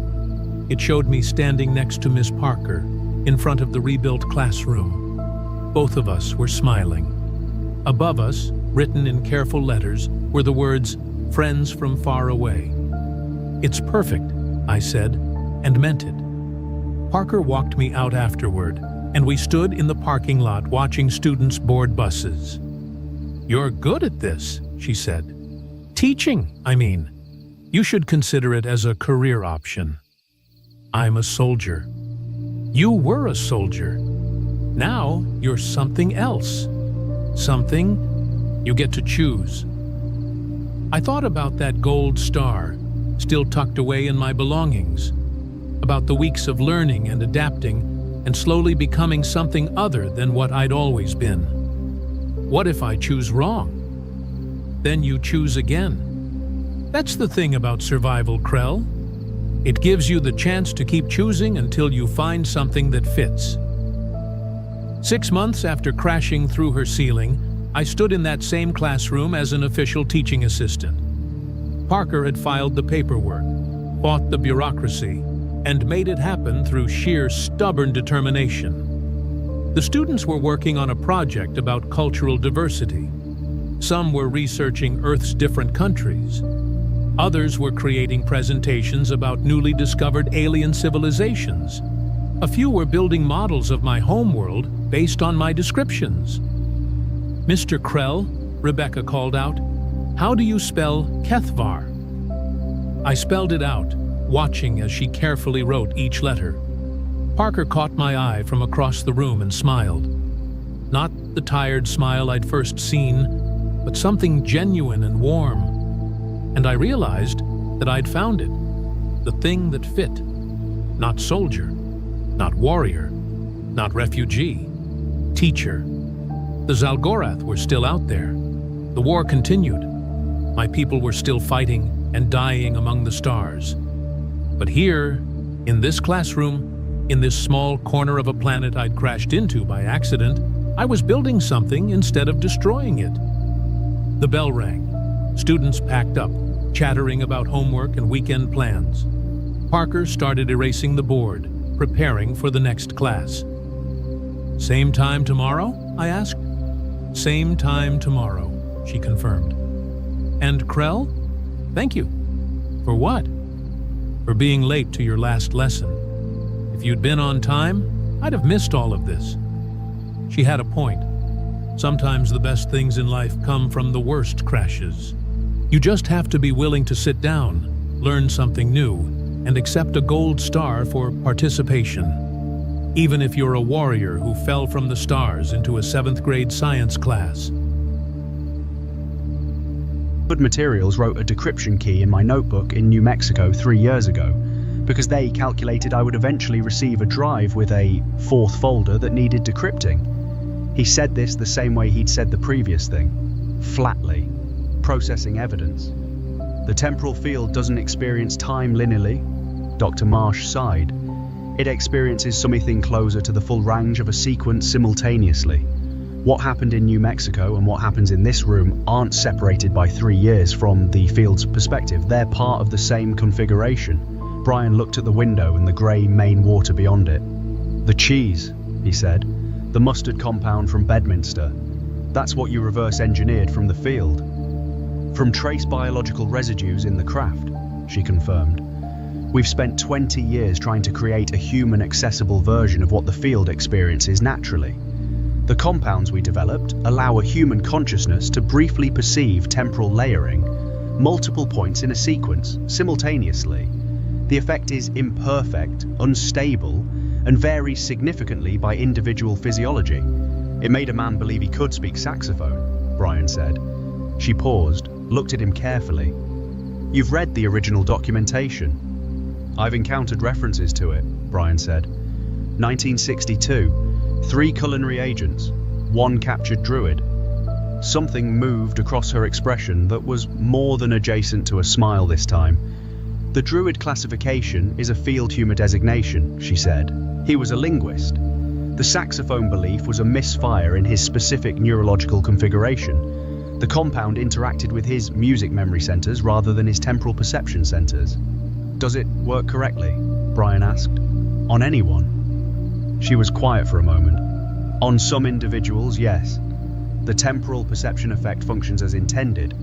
It showed me standing next to Miss Parker, in front of the rebuilt classroom. Both of us were smiling. Above us, written in careful letters, were the words, "Friends from far away." "It's perfect," I said, and meant it. Parker walked me out afterward, and we stood in the parking lot watching students board buses. "You're good at this," she said. "Teaching, I mean. You should consider it as a career option." "I'm a soldier." "You were a soldier. Now you're something else. Something you get to choose." I thought about that gold star, still tucked away in my belongings, about the weeks of learning and adapting and slowly becoming something other than what I'd always been. What if I choose wrong? Then you choose again. That's the thing about survival, Krell. It gives you the chance to keep choosing until you find something that fits. 6 months after crashing through her ceiling, I stood in that same classroom as an official teaching assistant. Parker had filed the paperwork, fought the bureaucracy, and made it happen through sheer stubborn determination. The students were working on a project about cultural diversity. Some were researching Earth's different countries. Others were creating presentations about newly discovered alien civilizations. A few were building models of my homeworld based on my descriptions. "Mr. Krell," Rebecca called out, "how do you spell Kethvar?" I spelled it out, watching as she carefully wrote each letter. Parker caught my eye from across the room and smiled. Not the tired smile I'd first seen, but something genuine and warm. And I realized that I'd found it, the thing that fit. Not soldier, not warrior, not refugee, teacher. The Zalgorath were still out there. The war continued. My people were still fighting and dying among the stars. But here, in this classroom, in this small corner of a planet I'd crashed into by accident, I was building something instead of destroying it. The bell rang. Students packed up, chattering about homework and weekend plans. Parker started erasing the board, preparing for the next class. "Same time tomorrow?" I asked. "Same time tomorrow," she confirmed. "And Krell, thank you." "For what?" "For being late to your last lesson. If you'd been on time, I'd have missed all of this." She had a point. Sometimes the best things in life come from the worst crashes. You just have to be willing to sit down, learn something new, and accept a gold star for participation. Even if you're a warrior who fell from the stars into a 7th grade science class. Good Materials wrote a decryption key in my notebook in New Mexico 3 years ago, because they calculated I would eventually receive a drive with a 4th folder that needed decrypting. He said this the same way he'd said the previous thing, flatly, processing evidence. "The temporal field doesn't experience time linearly," Dr. Marsh sighed. "It experiences something closer to the full range of a sequence simultaneously. What happened in New Mexico and what happens in this room aren't separated by 3 years from the field's perspective. They're part of the same configuration." Brian looked at the window and the grey Maine water beyond it. "The cheese," he said. "The mustard compound from Bedminster. That's what you reverse engineered from the field." "From trace biological residues in the craft," she confirmed. "We've spent 20 years trying to create a human-accessible version of what the field experiences naturally. The compounds we developed allow a human consciousness to briefly perceive temporal layering, multiple points in a sequence, simultaneously. The effect is imperfect, unstable, and varies significantly by individual physiology. It made a man believe he could speak saxophone, Brian said. She paused, looked at him carefully. You've read the original documentation. I've encountered references to it, Brian said. 1962, 3 culinary agents, 1 captured druid. Something moved across her expression that was more than adjacent to a smile this time. The druid classification is a field humor designation, she said. He was a linguist. The saxophone belief was a misfire in his specific neurological configuration. The compound interacted with his music memory centers rather than his temporal perception centers. Does it work correctly? Brian asked. On anyone? She was quiet for a moment. On some individuals, yes. The temporal perception effect functions as intended.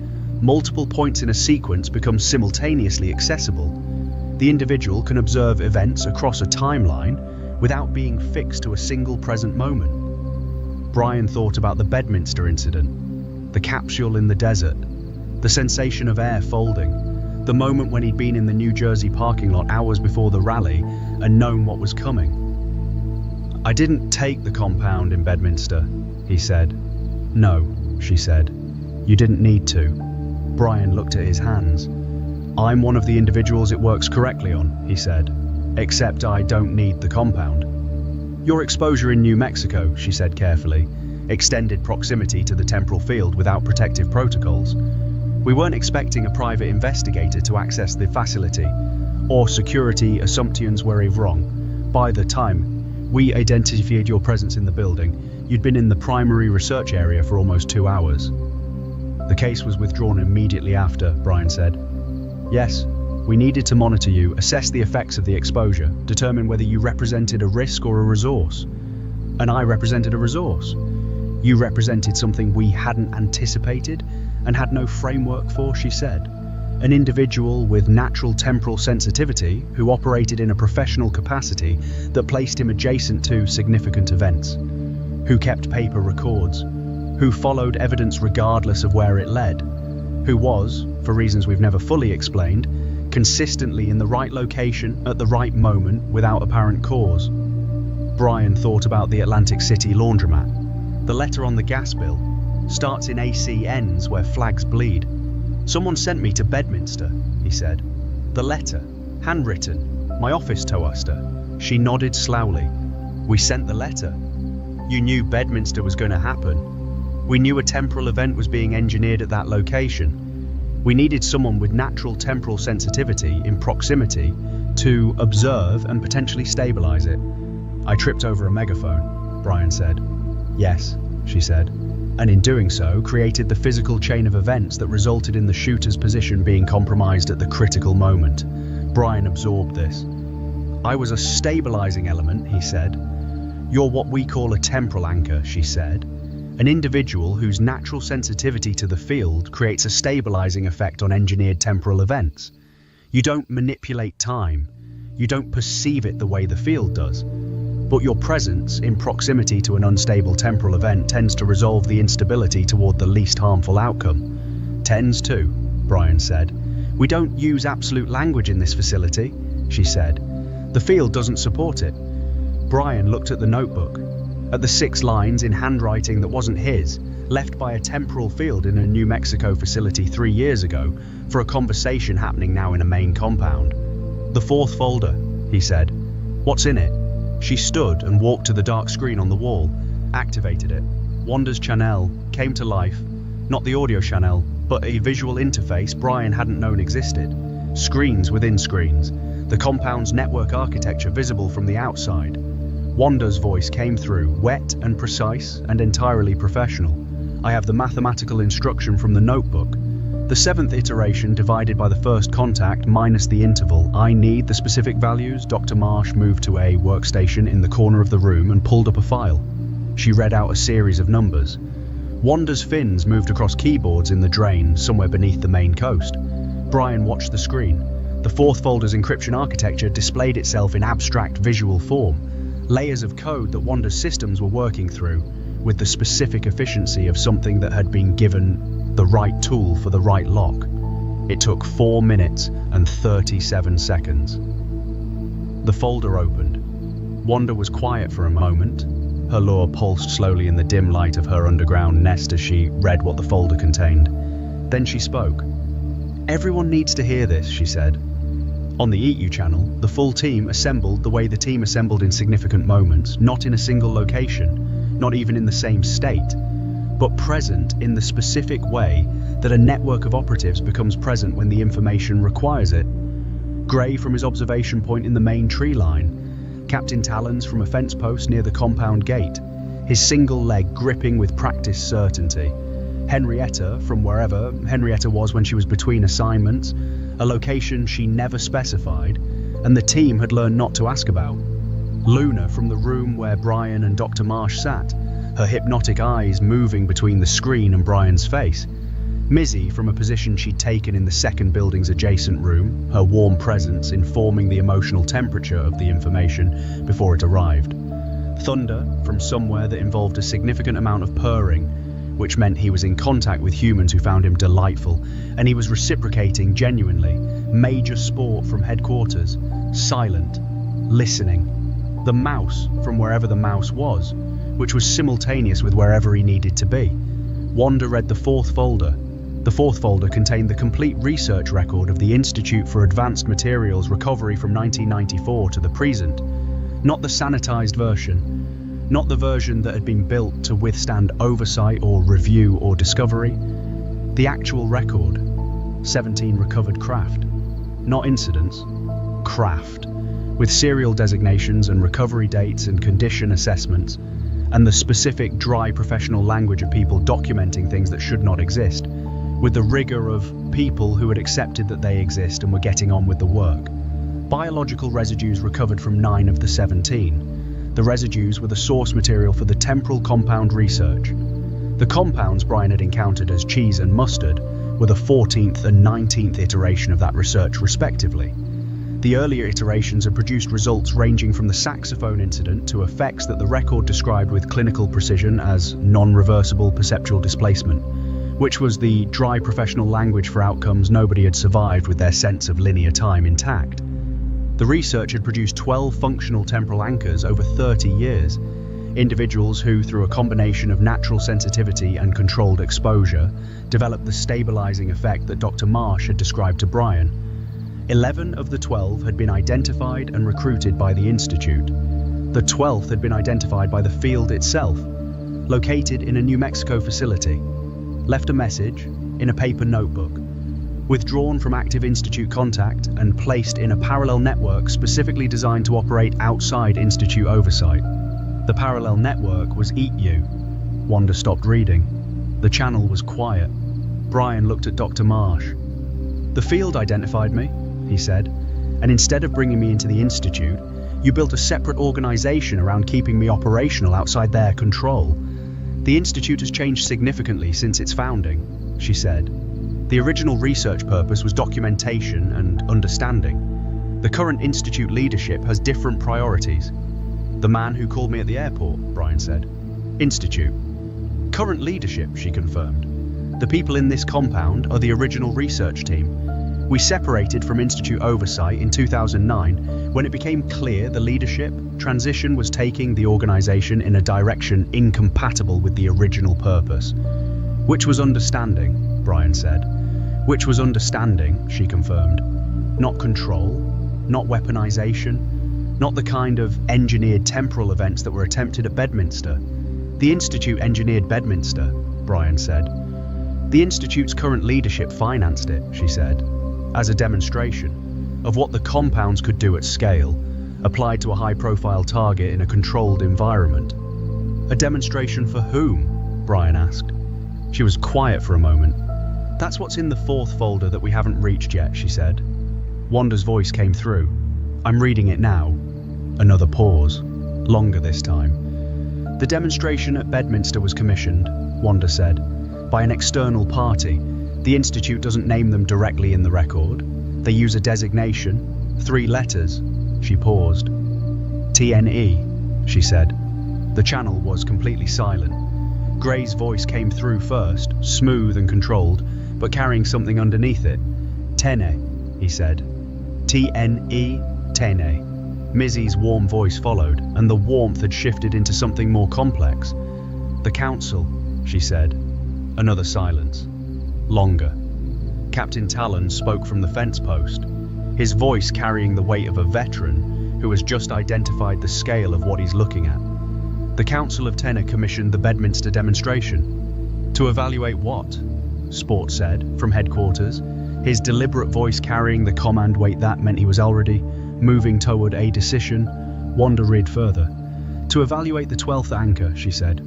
Multiple points in a sequence become simultaneously accessible. The individual can observe events across a timeline without being fixed to a single present moment. Brian thought about the Bedminster incident, the capsule in the desert, the sensation of air folding, the moment when he'd been in the New Jersey parking lot hours before the rally and known what was coming. I didn't take the compound in Bedminster, he said. No, she said. You didn't need to. Brian looked at his hands. I'm one of the individuals it works correctly on, he said. Except I don't need the compound. Your exposure in New Mexico, she said carefully, extended proximity to the temporal field without protective protocols. We weren't expecting a private investigator to access the facility, or security assumptions were wrong. By the time we identified your presence in the building, you'd been in the primary research area for almost 2 hours. The case was withdrawn immediately after, Brian said. Yes, we needed to monitor you, assess the effects of the exposure, determine whether you represented a risk or a resource. And I represented a resource. You represented something we hadn't anticipated and had no framework for, she said. An individual with natural temporal sensitivity who operated in a professional capacity that placed him adjacent to significant events, who kept paper records, who followed evidence regardless of where it led, who was, for reasons we've never fully explained, consistently in the right location at the right moment without apparent cause. Brian thought about the Atlantic City laundromat. The letter on the gas bill starts in AC, ends where flags bleed. Someone sent me to Bedminster, he said. The letter, handwritten, my office toast her. She nodded slowly. We sent the letter. You knew Bedminster was going to happen. We knew a temporal event was being engineered at that location. We needed someone with natural temporal sensitivity in proximity to observe and potentially stabilize it. I tripped over a megaphone, Brian said. Yes, she said, and in doing so created the physical chain of events that resulted in the shooter's position being compromised at the critical moment. Brian absorbed this. I was a stabilizing element, he said. You're what we call a temporal anchor, she said. An individual whose natural sensitivity to the field creates a stabilizing effect on engineered temporal events. You don't manipulate time. You don't perceive it the way the field does. But your presence in proximity to an unstable temporal event tends to resolve the instability toward the least harmful outcome. Tends to, Brian said. We don't use absolute language in this facility, she said. The field doesn't support it. Brian looked at the notebook, at the 6 lines in handwriting that wasn't his, left by a temporal field in a New Mexico facility 3 years ago for a conversation happening now in a main compound. The 4th folder, he said. What's in it? She stood and walked to the dark screen on the wall, activated it. Wanda's channel came to life, not the audio channel, but a visual interface Brian hadn't known existed. Screens within screens, the compound's network architecture visible from the outside. Wanda's voice came through, wet and precise and entirely professional. I have the mathematical instruction from the notebook. The 7th iteration divided by the first contact minus the interval. I need the specific values. Dr. Marsh moved to a workstation in the corner of the room and pulled up a file. She read out a series of numbers. Wanda's fins moved across keyboards in the drain somewhere beneath the main coast. Brian watched the screen. The 4th folder's encryption architecture displayed itself in abstract visual form. Layers of code that Wanda's systems were working through, with the specific efficiency of something that had been given the right tool for the right lock. It took 4 minutes and 37 seconds. The folder opened. Wanda was quiet for a moment. Her lore pulsed slowly in the dim light of her underground nest as she read what the folder contained. Then she spoke. "Everyone needs to hear this," she said. On the Eat You channel, the full team assembled the way the team assembled in significant moments, not in a single location, not even in the same state, but present in the specific way that a network of operatives becomes present when the information requires it. Gray from his observation point in the main tree line, Captain Talons from a fence post near the compound gate, his single leg gripping with practiced certainty. Henrietta from wherever Henrietta was when she was between assignments, a location she never specified, and the team had learned not to ask about. Luna from the room where Brian and Dr. Marsh sat, her hypnotic eyes moving between the screen and Brian's face. Mizzy from a position she'd taken in the second building's adjacent room, her warm presence informing the emotional temperature of the information before it arrived. Thunder from somewhere that involved a significant amount of purring, which meant he was in contact with humans who found him delightful, and he was reciprocating genuinely. Major sport from headquarters, silent, listening. The mouse from wherever the mouse was, which was simultaneous with wherever he needed to be. Wanda read the fourth folder. The fourth folder contained the complete research record of the Institute for Advanced Materials recovery from 1994 to the present. Not the sanitized version, not the version that had been built to withstand oversight or review or discovery. The actual record, 17 recovered craft. Not incidents, craft, with serial designations and recovery dates and condition assessments, and the specific dry professional language of people documenting things that should not exist, with the rigor of people who had accepted that they exist and were getting on with the work. Biological residues recovered from 9 of the 17. The residues were the source material for the temporal compound research. The compounds Brian had encountered as cheese and mustard were the 14th and 19th iteration of that research respectively. The earlier iterations had produced results ranging from the saxophone incident to effects that the record described with clinical precision as non-reversible perceptual displacement, which was the dry professional language for outcomes nobody had survived with their sense of linear time intact. The research had produced 12 functional temporal anchors over 30 years, individuals who, through a combination of natural sensitivity and controlled exposure, developed the stabilizing effect that Dr. Marsh had described to Brian. 11 of the 12 had been identified and recruited by the Institute. The 12th had been identified by the field itself, located in a New Mexico facility. Left a message in a paper notebook, withdrawn from active Institute contact and placed in a parallel network specifically designed to operate outside Institute oversight. The parallel network was Eat You. Wanda stopped reading. The channel was quiet. Brian looked at Dr. Marsh. "The field identified me," he said, "and instead of bringing me into the Institute, you built a separate organization around keeping me operational outside their control. The Institute has changed significantly since its founding," she said. "The original research purpose was documentation and understanding. The current Institute leadership has different priorities." "The man who called me at the airport," Brian said. "Institute." "Current leadership," she confirmed. "The people in this compound are the original research team. We separated from Institute oversight in 2009 when it became clear the leadership transition was taking the organization in a direction incompatible with the original purpose. Which was understanding, Brian said. Which was understanding, she confirmed. Not control, not weaponization, not the kind of engineered temporal events that were attempted at Bedminster. The Institute engineered Bedminster, Brian said. The Institute's current leadership financed it, she said, as a demonstration of what the compounds could do at scale, applied to a high-profile target in a controlled environment. A demonstration for whom? Brian asked. She was quiet for a moment. That's what's in the fourth folder that we haven't reached yet, she said. Wanda's voice came through. I'm reading it now. Another pause. Longer this time. The demonstration at Bedminster was commissioned, Wanda said, by an external party. The Institute doesn't name them directly in the record. They use a designation, 3 letters. She paused. TNE, she said. The channel was completely silent. Gray's voice came through first, smooth and controlled, but carrying something underneath it. Tene, he said. TNE, Tene. Mizzy's warm voice followed, and the warmth had shifted into something more complex. "The council," she said. Another silence. Longer. Captain Talon spoke from the fence post, his voice carrying the weight of a veteran who has just identified the scale of what he's looking at. "The Council of Tenor commissioned the Bedminster demonstration." "To evaluate what?" Sport said, from headquarters, his deliberate voice carrying the command weight that meant he was already moving toward a decision. Wanda read further. "To evaluate the 12th anchor," she said.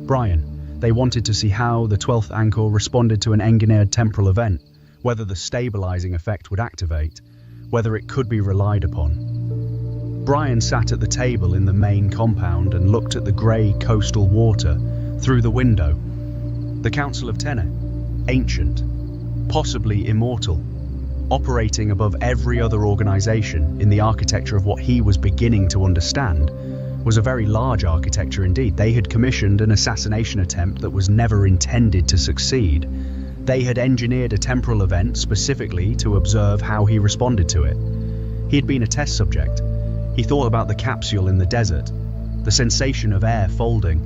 "Brian, they wanted to see how the 12th anchor responded to an engineered temporal event, whether the stabilizing effect would activate, whether it could be relied upon." Brian sat at the table in the main compound and looked at the grey coastal water through the window. The Council of Tenor, ancient, possibly immortal, operating above every other organization in the architecture of what he was beginning to understand, was a very large architecture indeed. They had commissioned an assassination attempt that was never intended to succeed. They had engineered a temporal event specifically to observe how he responded to it. He had been a test subject. He thought about the capsule in the desert, the sensation of air folding,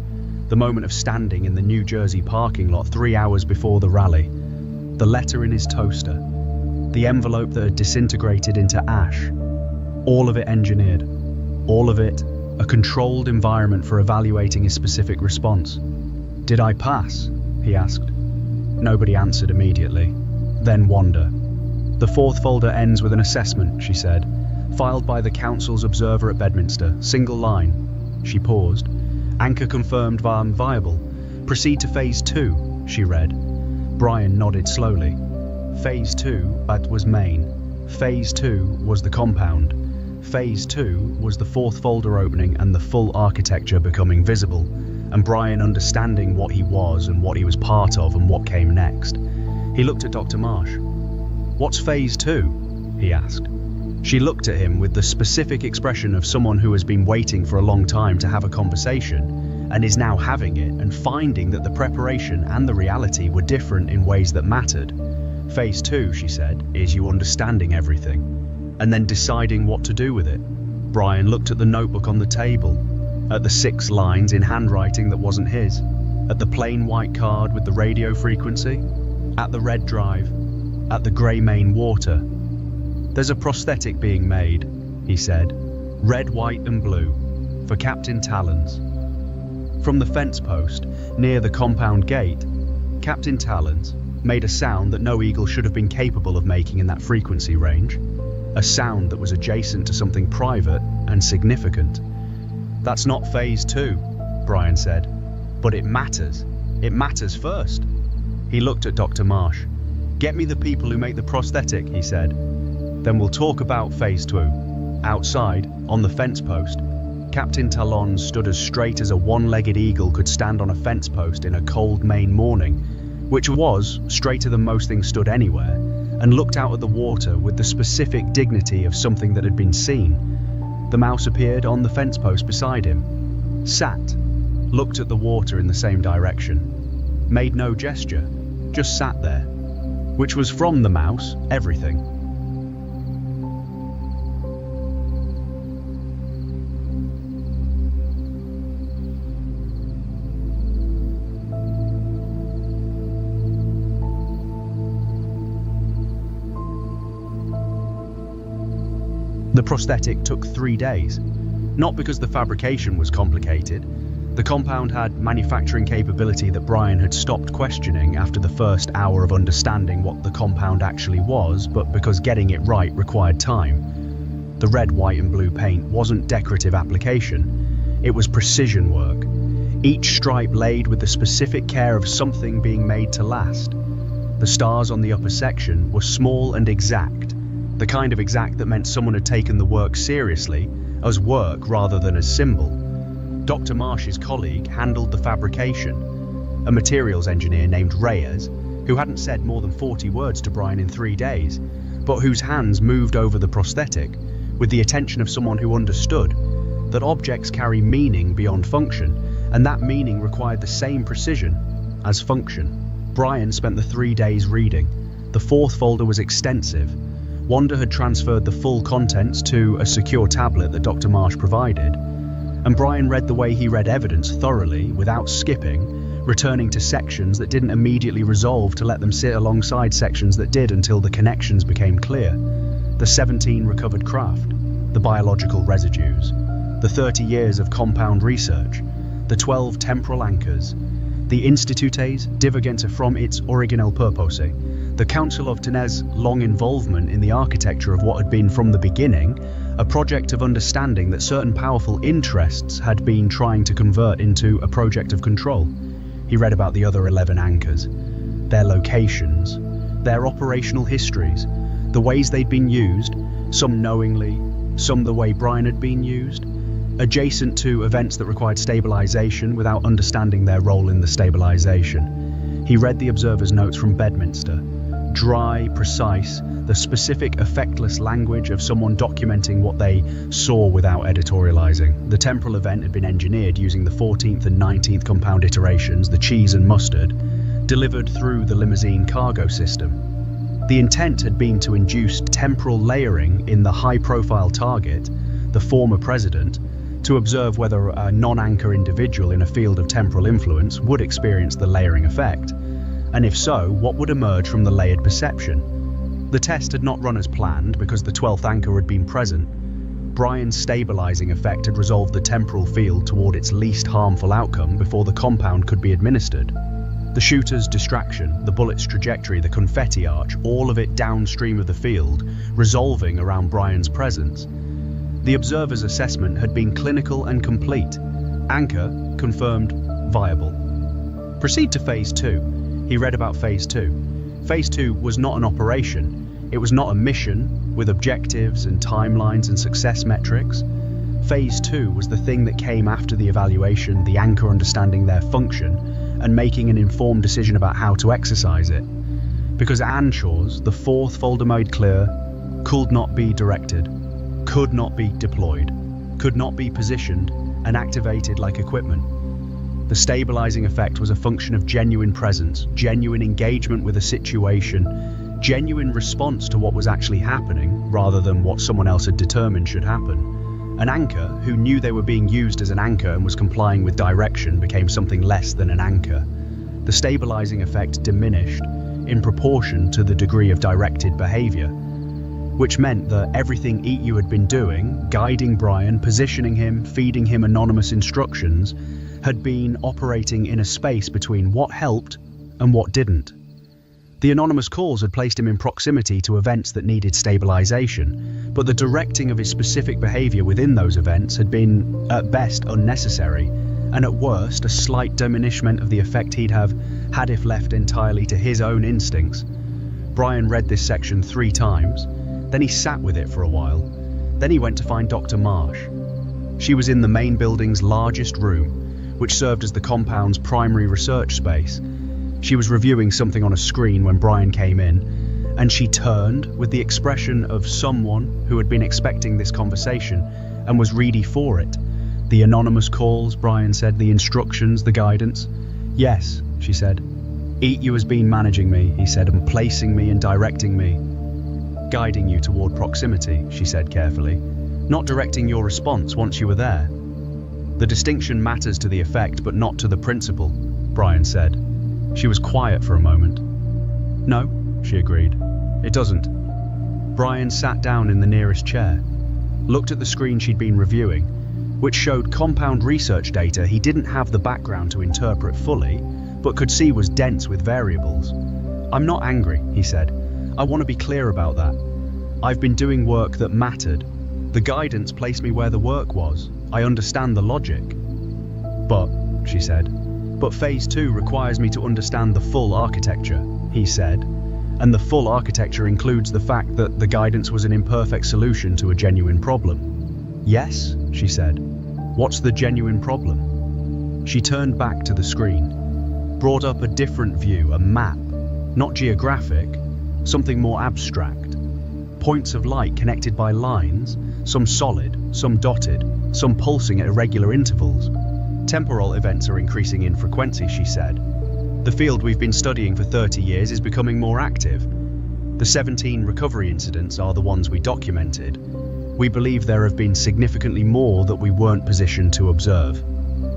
the moment of standing in the New Jersey parking lot 3 hours before the rally, the letter in his toaster, the envelope that had disintegrated into ash. All of it engineered. All of it a controlled environment for evaluating his specific response. "Did I pass?" he asked. Nobody answered immediately. Then Wanda. "The 4th folder ends with an assessment," she said, "filed by the Council's observer at Bedminster. Single line." She paused. "Anchor confirmed viable. Proceed to Phase 2, she read. Brian nodded slowly. Phase 2, that was main. Phase 2 was the compound. Phase 2 was the 4th folder opening and the full architecture becoming visible, and Brian understanding what he was and what he was part of and what came next. He looked at Dr. Marsh. "What's Phase 2? he asked. She looked at him with the specific expression of someone who has been waiting for a long time to have a conversation and is now having it and finding that the preparation and the reality were different in ways that mattered. Phase 2, she said, is you understanding everything and then deciding what to do with it. Brian looked at the notebook on the table, at the 6 lines in handwriting that wasn't his, at the plain white card with the radio frequency, at the red drive, at the grey main water. "There's a prosthetic being made," he said, "red, white and blue, for Captain Talons." From the fence post, near the compound gate, Captain Talons made a sound that no eagle should have been capable of making in that frequency range, a sound that was adjacent to something private and significant. "That's not Phase 2, Brian said, "but it matters. It matters first." He looked at Dr. Marsh. "Get me the people who make the prosthetic," he said. "Then we'll talk about Phase 2. Outside, on the fence post, Captain Talon stood as straight as a one-legged eagle could stand on a fence post in a cold Maine morning, which was straighter than most things stood anywhere, and looked out at the water with the specific dignity of something that had been seen. The mouse appeared on the fence post beside him, sat, looked at the water in the same direction, made no gesture, just sat there, which was from the mouse, everything. The prosthetic took 3 days, not because the fabrication was complicated. The compound had manufacturing capability that Brian had stopped questioning after the first hour of understanding what the compound actually was, but because getting it right required time. The red, white and blue paint wasn't decorative application, it was precision work, each stripe laid with the specific care of something being made to last. The stars on the upper section were small and exact, the kind of exact that meant someone had taken the work seriously, as work rather than as symbol. Dr. Marsh's colleague handled the fabrication, a materials engineer named Reyes, who hadn't said more than 40 words to Brian in 3 days, but whose hands moved over the prosthetic with the attention of someone who understood that objects carry meaning beyond function, and that meaning required the same precision as function. Brian spent the 3 days reading. The 4th folder was extensive, Wanda had transferred the full contents to a secure tablet that Dr. Marsh provided, and Brian read the way he read evidence thoroughly, without skipping, returning to sections that didn't immediately resolve to let them sit alongside sections that did until the connections became clear. The 17 recovered craft, the biological residues, the 30 years of compound research, the 12 temporal anchors, the Institutes Divergente from its Original Purpose, the Council of Tenez' long involvement in the architecture of what had been from the beginning a project of understanding that certain powerful interests had been trying to convert into a project of control. He read about the other 11 anchors, their locations, their operational histories, the ways they'd been used, some knowingly, some the way Brian had been used, adjacent to events that required stabilization without understanding their role in the stabilization. He read the observer's notes from Bedminster, dry, precise, the specific, effectless language of someone documenting what they saw without editorializing. The temporal event had been engineered using the 14th and 19th compound iterations, the cheese and mustard, delivered through the limousine cargo system. The intent had been to induce temporal layering in the high-profile target, the former president, to observe whether a non-anchor individual in a field of temporal influence would experience the layering effect, and if so, what would emerge from the layered perception. The test had not run as planned because the 12th anchor had been present. Brian's stabilizing effect had resolved the temporal field toward its least harmful outcome before the compound could be administered. The shooter's distraction, the bullet's trajectory, the confetti arch, all of it downstream of the field, resolving around Brian's presence. The observer's assessment had been clinical and complete. Anchor confirmed viable. Proceed to Phase 2. He read about Phase 2. Phase 2 was not an operation. It was not a mission with objectives and timelines and success metrics. Phase 2 was the thing that came after the evaluation, the anchor understanding their function, and making an informed decision about how to exercise it. Because Anshaw's, the 4th folder made clear, could not be directed, could not be deployed, could not be positioned and activated like equipment. The stabilizing effect was a function of genuine presence, genuine engagement with a situation, genuine response to what was actually happening rather than what someone else had determined should happen. An anchor who knew they were being used as an anchor and was complying with direction became something less than an anchor. The stabilizing effect diminished in proportion to the degree of directed behavior, which meant that everything EATU had been doing, guiding Brian, positioning him, feeding him anonymous instructions, had been operating in a space between what helped and what didn't. The anonymous calls had placed him in proximity to events that needed stabilization, but the directing of his specific behavior within those events had been, at best, unnecessary, and at worst, a slight diminishment of the effect he'd have had if left entirely to his own instincts. Brian read this section 3 times, then he sat with it for a while. Then he went to find Dr. Marsh. She was in the main building's largest room, which served as the compound's primary research space. She was reviewing something on a screen when Brian came in, and she turned with the expression of someone who had been expecting this conversation and was ready for it. The anonymous calls, Brian said, the instructions, the guidance. Yes, she said. EATU has been managing me, he said, and placing me and directing me. Guiding you toward proximity, she said carefully, not directing your response once you were there. The distinction matters to the effect, but not to the principle, Brian said. She was quiet for a moment. No, she agreed. It doesn't. Brian sat down in the nearest chair, looked at the screen she'd been reviewing, which showed compound research data he didn't have the background to interpret fully, but could see was dense with variables. I'm not angry, he said. I want to be clear about that. I've been doing work that mattered. The guidance placed me where the work was. I understand the logic. But, she said, but Phase 2 requires me to understand the full architecture, he said, and the full architecture includes the fact that the guidance was an imperfect solution to a genuine problem. Yes, she said. What's the genuine problem? She turned back to the screen, brought up a different view, a map, not geographic, something more abstract. Points of light connected by lines, some solid, some dotted, some pulsing at irregular intervals. Temporal events are increasing in frequency, she said. The field we've been studying for 30 years is becoming more active. The 17 recovery incidents are the ones we documented. We believe there have been significantly more that we weren't positioned to observe.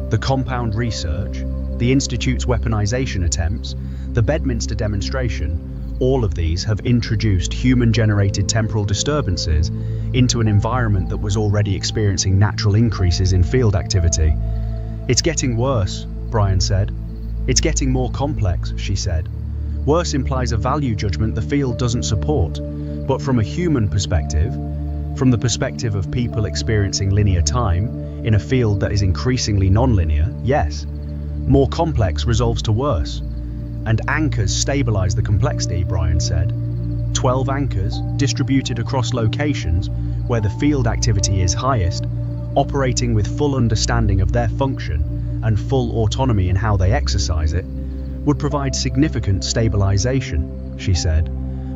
The compound research, the Institute's weaponization attempts, the Bedminster demonstration, all of these have introduced human-generated temporal disturbances into an environment that was already experiencing natural increases in field activity. It's getting worse, Brian said. It's getting more complex, she said. Worse implies a value judgment the field doesn't support, but from a human perspective, from the perspective of people experiencing linear time in a field that is increasingly non-linear, yes. More complex resolves to worse. And anchors stabilize the complexity, Brian said. 12 anchors distributed across locations where the field activity is highest, operating with full understanding of their function and full autonomy in how they exercise it, would provide significant stabilization, she said.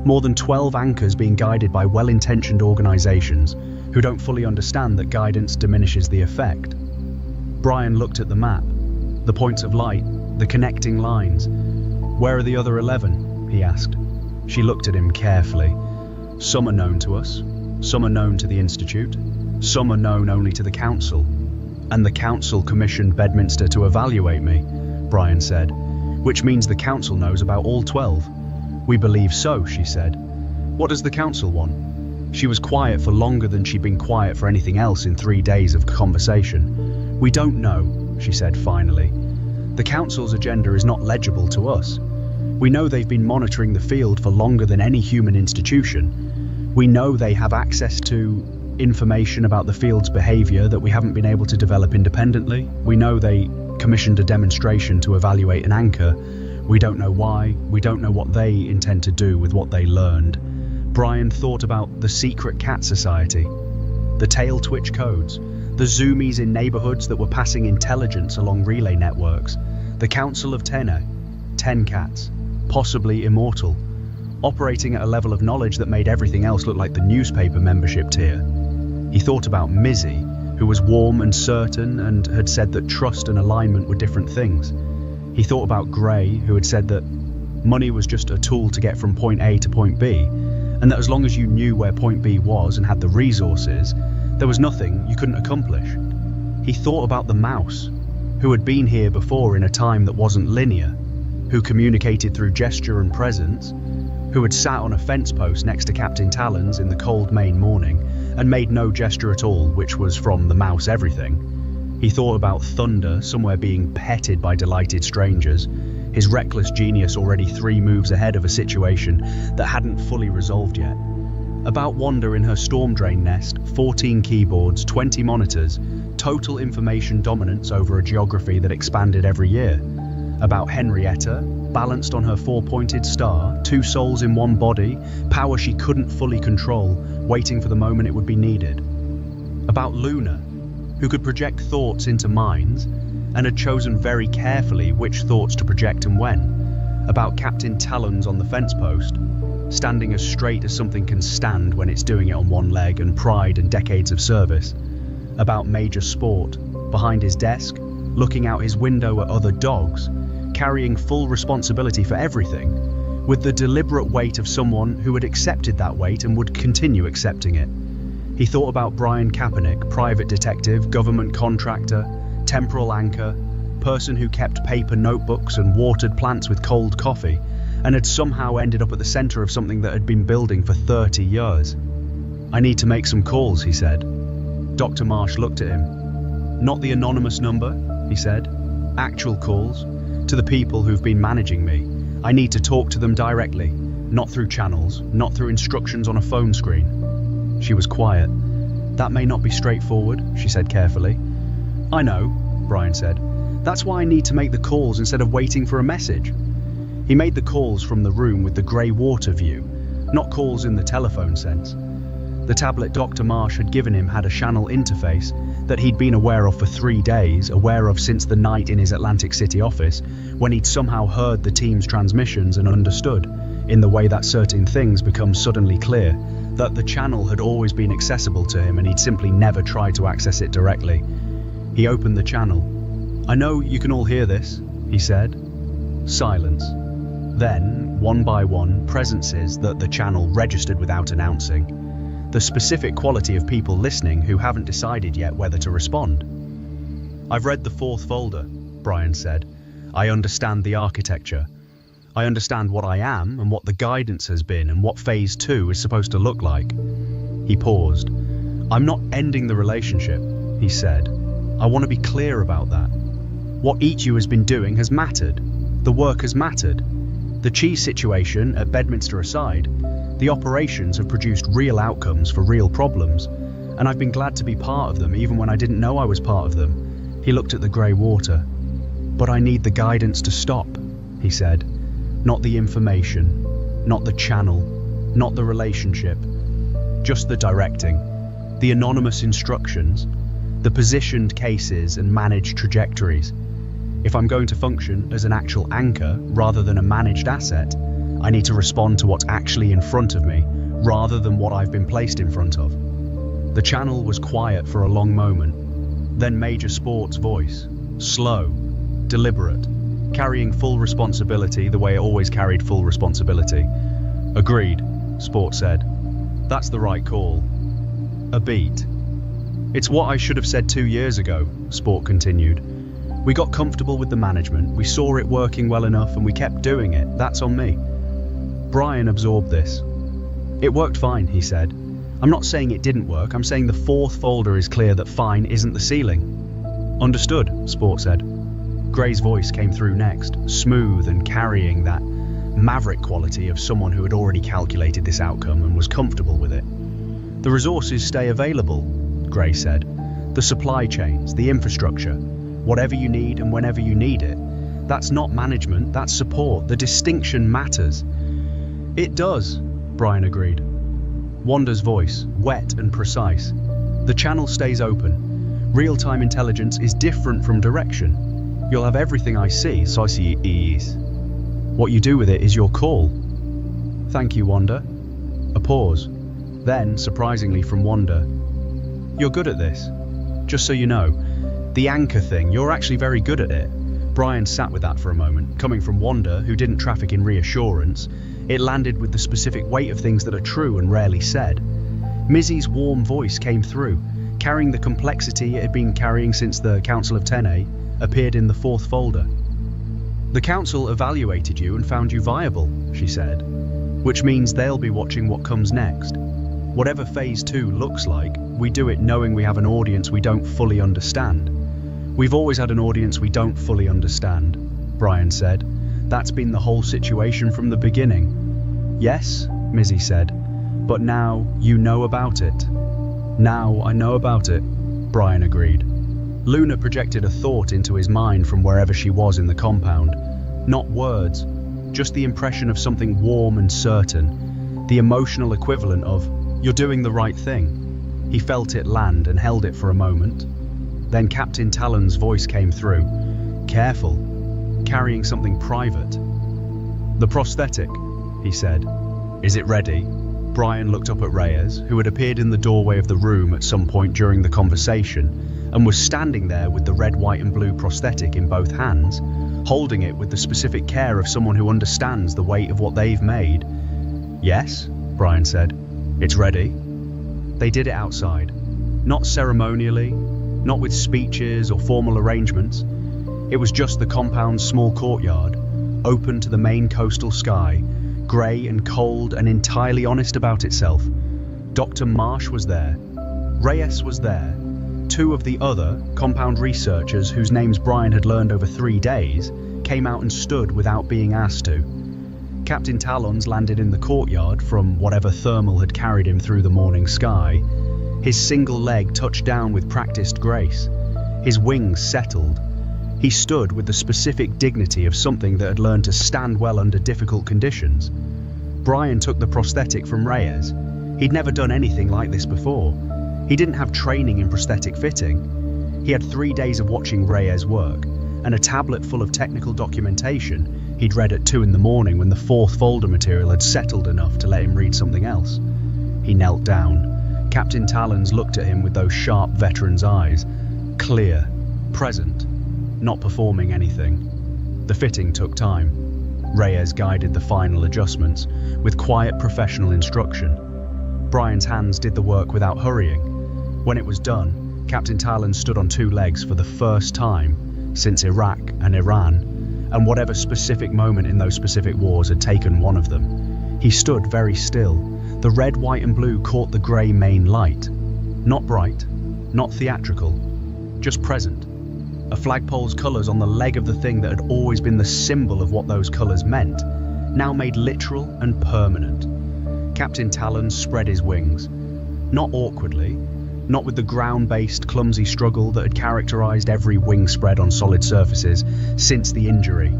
More than 12 anchors being guided by well-intentioned organizations who don't fully understand that guidance diminishes the effect. Brian looked at the map, the points of light, the connecting lines. Where are the other 11? He asked. She looked at him carefully. Some are known to us, some are known to the Institute, some are known only to the Council. And the Council commissioned Bedminster to evaluate me, Brian said, which means the Council knows about all 12. We believe so, she said. What does the Council want? She was quiet for longer than she'd been quiet for anything else in 3 days of conversation. We don't know, she said finally. The Council's agenda is not legible to us. We know they've been monitoring the field for longer than any human institution. We know they have access to information about the field's behavior that we haven't been able to develop independently. We know they commissioned a demonstration to evaluate an anchor. We don't know why. We don't know what they intend to do with what they learned. Brian thought about the secret cat society, the tail twitch codes, the zoomies in neighborhoods that were passing intelligence along relay networks, the Council of 10 cats, possibly immortal, operating at a level of knowledge that made everything else look like the newspaper membership tier. He thought about Mizzy, who was warm and certain and had said that trust and alignment were different things. He thought about Gray, who had said that money was just a tool to get from point A to point B, and that as long as you knew where point B was and had the resources, there was nothing you couldn't accomplish. He thought about the mouse, who had been here before in a time that wasn't linear, who communicated through gesture and presence, who had sat on a fence post next to Captain Talons in the cold Maine morning and made no gesture at all, which was from the mouse everything. He thought about Thunder somewhere being petted by delighted strangers, his reckless genius already 3 moves ahead of a situation that hadn't fully resolved yet. About Wanda in her storm drain nest, 14 keyboards, 20 monitors, total information dominance over a geography that expanded every year. About Henrietta, balanced on her 4-pointed star, 2 souls in 1 body, power she couldn't fully control, waiting for the moment it would be needed. About Luna, who could project thoughts into minds, and had chosen very carefully which thoughts to project and when. About Captain Talons on the fence post, standing as straight as something can stand when it's doing it on 1 leg, and pride and decades of service. About Major Sport, behind his desk, looking out his window at other dogs, carrying full responsibility for everything, with the deliberate weight of someone who had accepted that weight and would continue accepting it. He thought about Brian Kaepernick, private detective, government contractor, temporal anchor, person who kept paper notebooks and watered plants with cold coffee, and had somehow ended up at the center of something that had been building for 30 years. I need to make some calls, he said. Dr. Marsh looked at him. Not the anonymous number, he said. Actual calls, to the people who've been managing me. I need to talk to them directly, not through channels, not through instructions on a phone screen. She was quiet. That may not be straightforward, she said carefully. I know, Brian said. That's why I need to make the calls instead of waiting for a message. He made the calls from the room with the grey water view, not calls in the telephone sense. The tablet Dr. Marsh had given him had a channel interface that he'd been aware of for 3 days, aware of since the night in his Atlantic City office, when he'd somehow heard the team's transmissions and understood, in the way that certain things become suddenly clear, that the channel had always been accessible to him and he'd simply never tried to access it directly. He opened the channel. I know you can all hear this, he said. Silence. Then, one by one, presences that the channel registered without announcing. The specific quality of people listening who haven't decided yet whether to respond. I've read the fourth folder, Brian said. I understand the architecture. I understand what I am and what the guidance has been and what Phase 2 is supposed to look like. He paused. I'm not ending the relationship, he said. I want to be clear about that. What ETU has been doing has mattered. The work has mattered. The cheese situation at Bedminster aside, the operations have produced real outcomes for real problems, and I've been glad to be part of them even when I didn't know I was part of them. He looked at the grey water. But I need the guidance to stop, he said. Not the information, not the channel, not the relationship, just the directing, the anonymous instructions, the positioned cases and managed trajectories. If I'm going to function as an actual anchor rather than a managed asset, I need to respond to what's actually in front of me rather than what I've been placed in front of. The channel was quiet for a long moment, then Major Sport's voice, slow, deliberate, carrying full responsibility the way it always carried full responsibility. Agreed, Sport said. That's the right call. A beat. It's what I should have said 2 years ago, Sport continued. We got comfortable with the management, we saw it working well enough and we kept doing it. That's on me. Brian absorbed this. It worked fine, he said. I'm not saying it didn't work, I'm saying the fourth folder is clear that fine isn't the ceiling. Understood, Sport said. Gray's voice came through next, smooth and carrying that maverick quality of someone who had already calculated this outcome and was comfortable with it. The resources stay available, Gray said. The supply chains, the infrastructure, whatever you need and whenever you need it. That's not management, that's support. The distinction matters. It does, Brian agreed. Wanda's voice, wet and precise. The channel stays open. Real-time intelligence is different from direction. You'll have everything I see, so I see ease. What you do with it is your call. Thank you, Wanda. A pause. Then, surprisingly from Wanda, you're good at this. Just so you know, the anchor thing, you're actually very good at it. Brian sat with that for a moment. Coming from Wanda, who didn't traffic in reassurance, it landed with the specific weight of things that are true and rarely said. Mizzy's warm voice came through, carrying the complexity it had been carrying since the Council of Tene appeared in the fourth folder. The council evaluated you and found you viable, she said, which means they'll be watching what comes next. Whatever Phase 2 looks like, we do it knowing we have an audience we don't fully understand. We've always had an audience we don't fully understand, Brian said. That's been the whole situation from the beginning. Yes, Mizzy said, but now you know about it. Now I know about it, Brian agreed. Luna projected a thought into his mind from wherever she was in the compound. Not words, just the impression of something warm and certain, the emotional equivalent of, you're doing the right thing. He felt it land and held it for a moment. Then Captain Talon's voice came through. Careful, carrying something private. The prosthetic, he said. Is it ready? Brian looked up at Reyes, who had appeared in the doorway of the room at some point during the conversation, and was standing there with the red, white and blue prosthetic in both hands, holding it with the specific care of someone who understands the weight of what they've made. Yes, Brian said. It's ready. They did it outside. Not ceremonially, not with speeches or formal arrangements. It was just the compound's small courtyard, open to the main coastal sky, grey and cold and entirely honest about itself. Dr. Marsh was there. Reyes was there. 2 of the other compound researchers whose names Brian had learned over 3 days came out and stood without being asked to. Captain Talon's landed in the courtyard from whatever thermal had carried him through the morning sky. His single leg touched down with practiced grace. His wings settled. He stood with the specific dignity of something that had learned to stand well under difficult conditions. Brian took the prosthetic from Reyes. He'd never done anything like this before. He didn't have training in prosthetic fitting. He had 3 days of watching Reyes work, and a tablet full of technical documentation he'd read at 2 in the morning when the fourth folder material had settled enough to let him read something else. He knelt down. Captain Talons looked at him with those sharp veteran's eyes, clear, present, not performing anything. The fitting took time. Reyes guided the final adjustments with quiet professional instruction. Brian's hands did the work without hurrying. When it was done, Captain Talon stood on 2 legs for the first time since Iraq and Iran, and whatever specific moment in those specific wars had taken one of them. He stood very still. The red, white and blue caught the grey main light. Not bright, not theatrical, just present. A flagpole's colours on the leg of the thing that had always been the symbol of what those colours meant, now made literal and permanent. Captain Talon spread his wings. Not awkwardly, not with the ground-based, clumsy struggle that had characterised every wing spread on solid surfaces since the injury.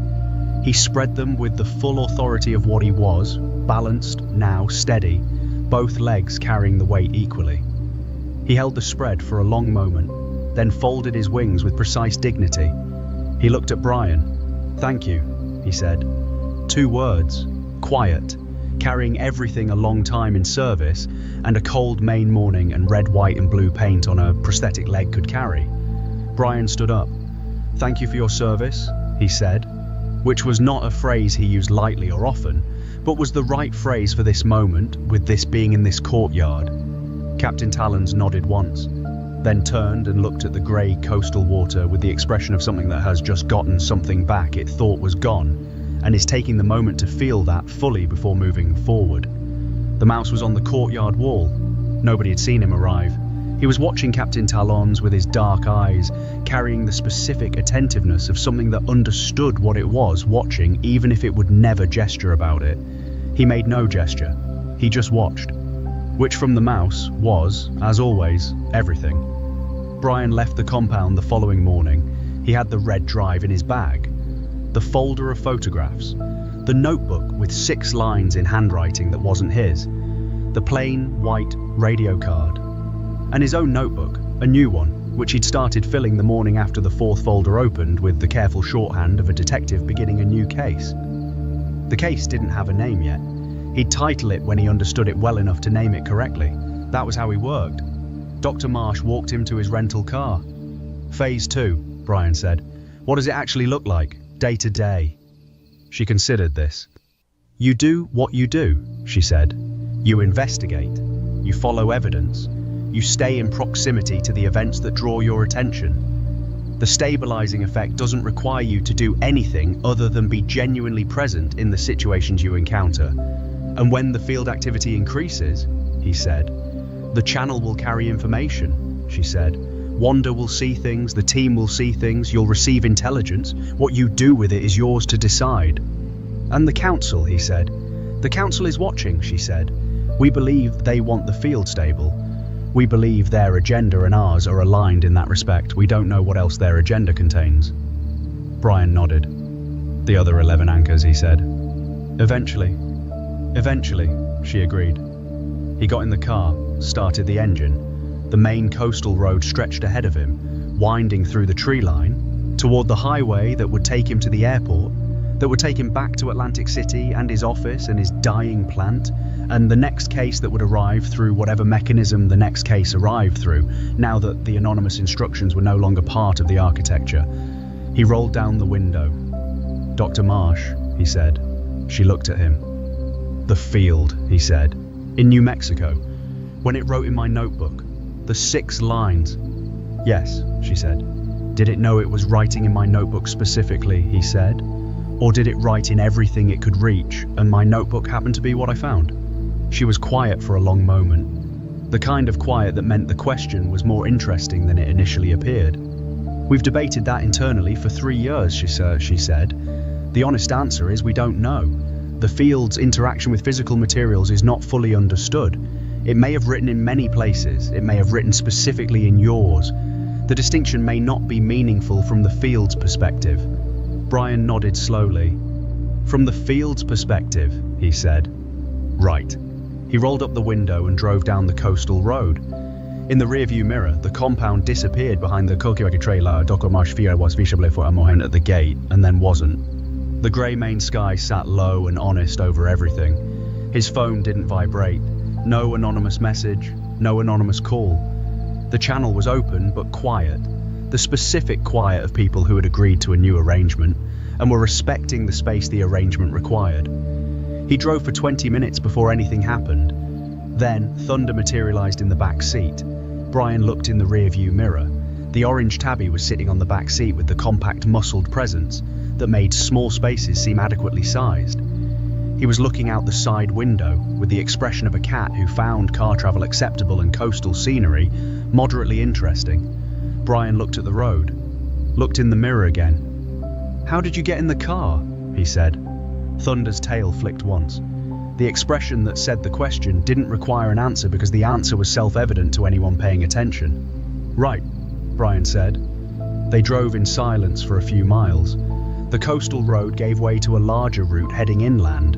He spread them with the full authority of what he was, balanced, now steady, both legs carrying the weight equally. He held the spread for a long moment, then folded his wings with precise dignity. He looked at Brian. "Thank you," he said. 2 words, quiet, carrying everything a long time in service and a cold Maine morning and red, white and blue paint on a prosthetic leg could carry. Brian stood up. "Thank you for your service," he said, which was not a phrase he used lightly or often, but was the right phrase for this moment, with this being in this courtyard. Captain Talons nodded once, then turned and looked at the grey coastal water with the expression of something that has just gotten something back it thought was gone, and is taking the moment to feel that fully before moving forward. The mouse was on the courtyard wall. Nobody had seen him arrive. He was watching Captain Talons with his dark eyes, carrying the specific attentiveness of something that understood what it was watching, even if it would never gesture about it. He made no gesture. He just watched. Which from the mouse was, as always, everything. Brian left the compound the following morning. He had the red drive in his bag, the folder of photographs, the notebook with 6 lines in handwriting that wasn't his, the plain white radio card, and his own notebook, a new one, which he'd started filling the morning after the 4th folder opened with the careful shorthand of a detective beginning a new case. The case didn't have a name yet. He'd title it when he understood it well enough to name it correctly. That was how he worked. Dr. Marsh walked him to his rental car. "Phase 2, Brian said. "What does it actually look like, day to day?" She considered this. "You do what you do," she said. "You investigate. You follow evidence. You stay in proximity to the events that draw your attention. The stabilizing effect doesn't require you to do anything other than be genuinely present in the situations you encounter. And when the field activity increases," he said, "the channel will carry information," she said. "Wanda will see things, the team will see things, you'll receive intelligence. What you do with it is yours to decide." "And the council," he said. "The council is watching," she said. "We believe they want the field stable. We believe their agenda and ours are aligned in that respect. We don't know what else their agenda contains." Brian nodded. "The other 11 anchors," he said. Eventually, she agreed. He got in the car, started the engine. The main coastal road stretched ahead of him, winding through the tree line, toward the highway that would take him to the airport, that would take him back to Atlantic City and his office and his dying plant, and the next case that would arrive through whatever mechanism the next case arrived through, now that the anonymous instructions were no longer part of the architecture. He rolled down the window. "Dr. Marsh," he said. She looked at him. "The field," he said. "In New Mexico. When it wrote in my notebook. The 6 lines." "Yes," she said. "Did it know it was writing in my notebook specifically," he said. "Or did it write in everything it could reach, and my notebook happened to be what I found?" She was quiet for a long moment. The kind of quiet that meant the question was more interesting than it initially appeared. "We've debated that internally for 3 years, she said. The honest answer is we don't know. The field's interaction with physical materials is not fully understood. It may have written in many places. It may have written specifically in yours. The distinction may not be meaningful from the field's perspective." Brian nodded slowly. "From the field's perspective," he said. "Right." He rolled up the window and drove down the coastal road. In the rearview mirror, the compound disappeared behind the Kokiwaki trailer. Dr. Marsh was visible for a moment at the gate, and then wasn't. The grey main sky sat low and honest over everything. His phone didn't vibrate. No anonymous message, no anonymous call. The channel was open but quiet. The specific quiet of people who had agreed to a new arrangement. and were respecting the space the arrangement required. He drove for 20 minutes before anything happened. Then, Thunder materialized in the back seat. Brian looked in the rearview mirror. The orange tabby was sitting on the back seat with the compact, muscled presence that made small spaces seem adequately sized. He was looking out the side window with the expression of a cat who found car travel acceptable and coastal scenery moderately interesting. Brian looked at the road, looked in the mirror again. "How did you get in the car?" he said. Thunder's tail flicked once. The expression that said the question didn't require an answer because the answer was self-evident to anyone paying attention. "Right," Brian said. They drove in silence for a few miles. The coastal road gave way to a larger route heading inland.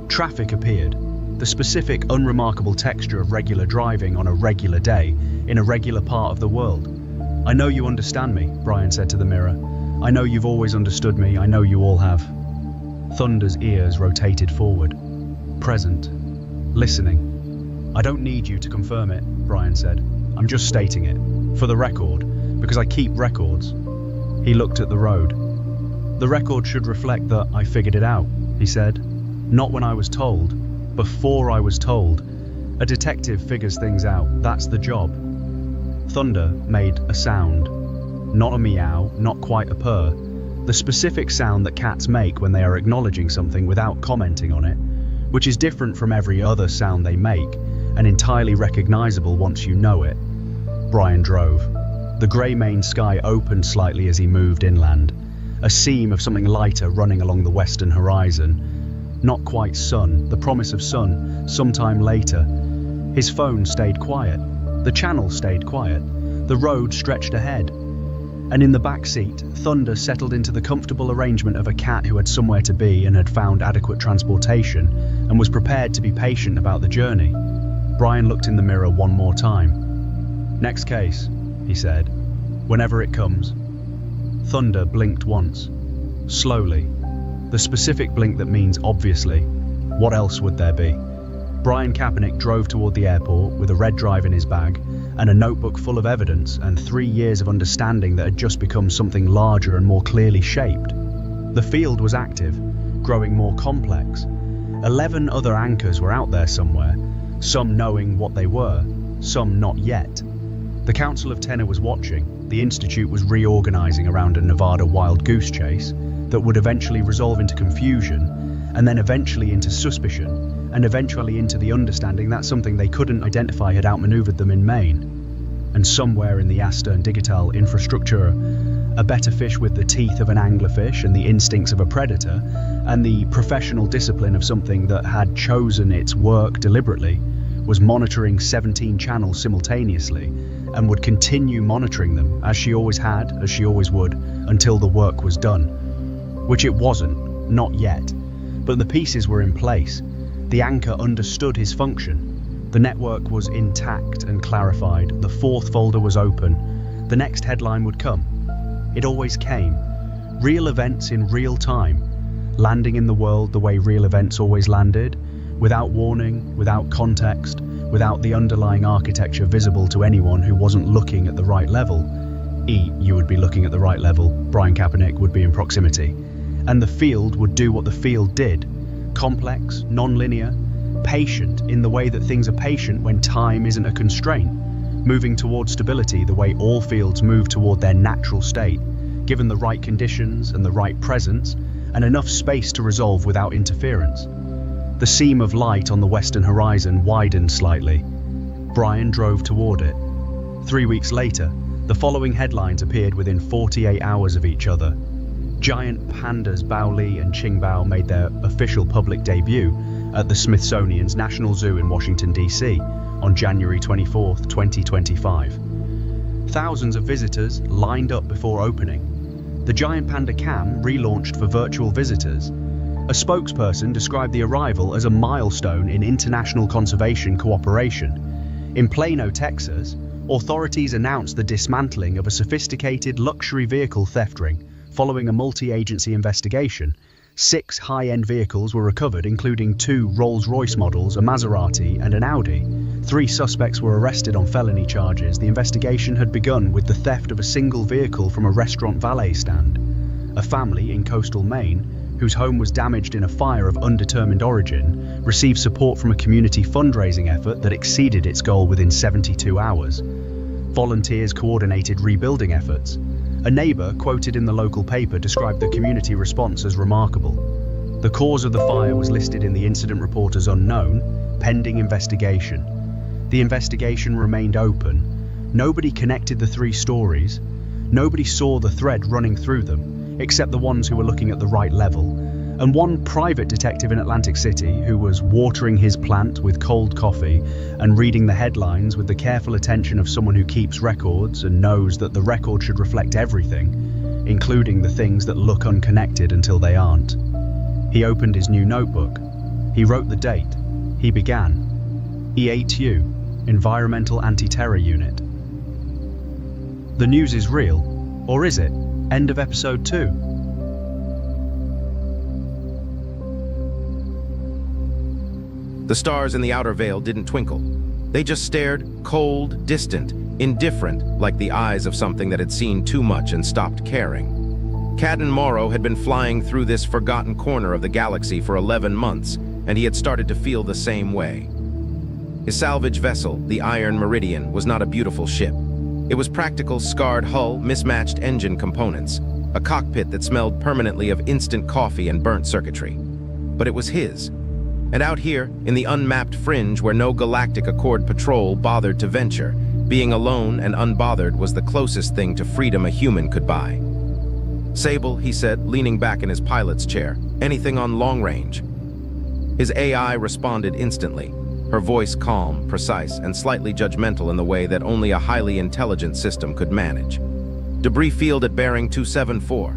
Traffic appeared, the specific, unremarkable texture of regular driving on a regular day in a regular part of the world. "I know you understand me," Brian said to the mirror. "I know you've always understood me. I know you all have." Thunder's ears rotated forward. Present. Listening. "I don't need you to confirm it," Brian said. "I'm just stating it. For the record. Because I keep records." He looked at the road. "The record should reflect that I figured it out," he said. "Not when I was told. Before I was told. A detective figures things out. That's the job." Thunder made a sound. Not a meow, not quite a purr. The specific sound that cats make when they are acknowledging something without commenting on it, which is different from every other sound they make, and entirely recognizable once you know it. Brian drove. The grey main sky opened slightly as he moved inland. A seam of something lighter running along the western horizon. Not quite sun, the promise of sun, sometime later. His phone stayed quiet. The channel stayed quiet. The road stretched ahead. And in the back seat, Thunder settled into the comfortable arrangement of a cat who had somewhere to be and had found adequate transportation and was prepared to be patient about the journey. Brian looked in the mirror one more time. "Next case," he said. "Whenever it comes." Thunder blinked once. Slowly. The specific blink that means obviously. What else would there be? Brian Kaepernick drove toward the airport with a red drive in his bag and a notebook full of evidence and 3 years of understanding that had just become something larger and more clearly shaped. The field was active, growing more complex. 11 other anchors were out there somewhere, some knowing what they were, some not yet. The Council of Tenor was watching. The Institute was reorganizing around a Nevada wild goose chase that would eventually resolve into confusion, and then eventually into suspicion, and eventually into the understanding that something they couldn't identify had outmaneuvered them in Maine. And somewhere in the Astern Digital infrastructure, a better fish with the teeth of an anglerfish and the instincts of a predator, and the professional discipline of something that had chosen its work deliberately, was monitoring 17 channels simultaneously, and would continue monitoring them, as she always had, as she always would, until the work was done. Which it wasn't, not yet. But the pieces were in place. The anchor understood his function. The network was intact and clarified. The fourth folder was open. The next headline would come. It always came. Real events in real time. Landing in the world the way real events always landed. Without warning, without context, without the underlying architecture visible to anyone who wasn't looking at the right level. You would be looking at the right level. Brian Kaepernick would be in proximity. And the field would do what the field did. Complex, non-linear, patient in the way that things are patient when time isn't a constraint, moving toward stability the way all fields move toward their natural state, given the right conditions and the right presence, and enough space to resolve without interference. The seam of light on the western horizon widened slightly. Brian drove toward it. 3 weeks later, the following headlines appeared within 48 hours of each other. Giant pandas Baoli and Qingbao made their official public debut at the Smithsonian's National Zoo in Washington, D.C. on January 24, 2025. Thousands of visitors lined up before opening. The Giant Panda Cam relaunched for virtual visitors. A spokesperson described the arrival as a milestone in international conservation cooperation. In Plano, Texas, authorities announced the dismantling of a sophisticated luxury vehicle theft ring. Following a multi-agency investigation, 6 high-end vehicles were recovered, including 2 Rolls-Royce models, a Maserati, and an Audi. 3 suspects were arrested on felony charges. The investigation had begun with the theft of a single vehicle from a restaurant valet stand. a family in coastal Maine, whose home was damaged in a fire of undetermined origin, received support from a community fundraising effort that exceeded its goal within 72 hours. Volunteers coordinated rebuilding efforts. A neighbor quoted in the local paper described the community response as remarkable. The cause of the fire was listed in the incident report as unknown, pending investigation. The investigation remained open. Nobody connected the three stories. Nobody saw the thread running through them, except the ones who were looking at the right level. And one private detective in Atlantic City, who was watering his plant with cold coffee and reading the headlines with the careful attention of someone who keeps records and knows that the record should reflect everything, including the things that look unconnected until they aren't. He opened his new notebook. He wrote the date. He began. E8U, Environmental Anti-Terror Unit. The news is real, or is it? End of episode 2. The stars in the outer veil didn't twinkle. They just stared, cold, distant, indifferent, like the eyes of something that had seen too much and stopped caring. Cadden Morrow had been flying through this forgotten corner of the galaxy for 11 months, and he had started to feel the same way. His salvage vessel, the Iron Meridian, was not a beautiful ship. It was practical, scarred hull, mismatched engine components, a cockpit that smelled permanently of instant coffee and burnt circuitry. But it was his. And out here, in the unmapped fringe where no Galactic Accord patrol bothered to venture, being alone and unbothered was the closest thing to freedom a human could buy. Sable, he said, leaning back in his pilot's chair, anything on long range? His AI responded instantly, her voice calm, precise, and slightly judgmental in the way that only a highly intelligent system could manage. Debris field at bearing 274.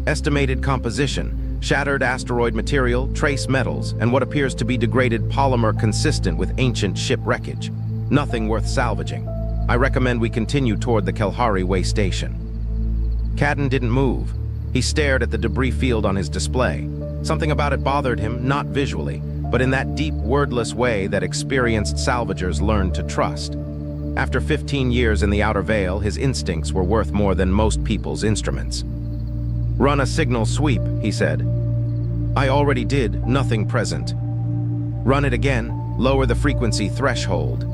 Estimated composition: shattered asteroid material, trace metals, and what appears to be degraded polymer consistent with ancient ship wreckage. Nothing worth salvaging. I recommend we continue toward the Kelhari Way station. Cadden didn't move. He stared at the debris field on his display. Something about it bothered him, not visually, but in that deep, wordless way that experienced salvagers learned to trust. After 15 years in the outer veil, his instincts were worth more than most people's instruments. Run a signal sweep, he said. I already did, nothing present. Run it again, lower the frequency threshold.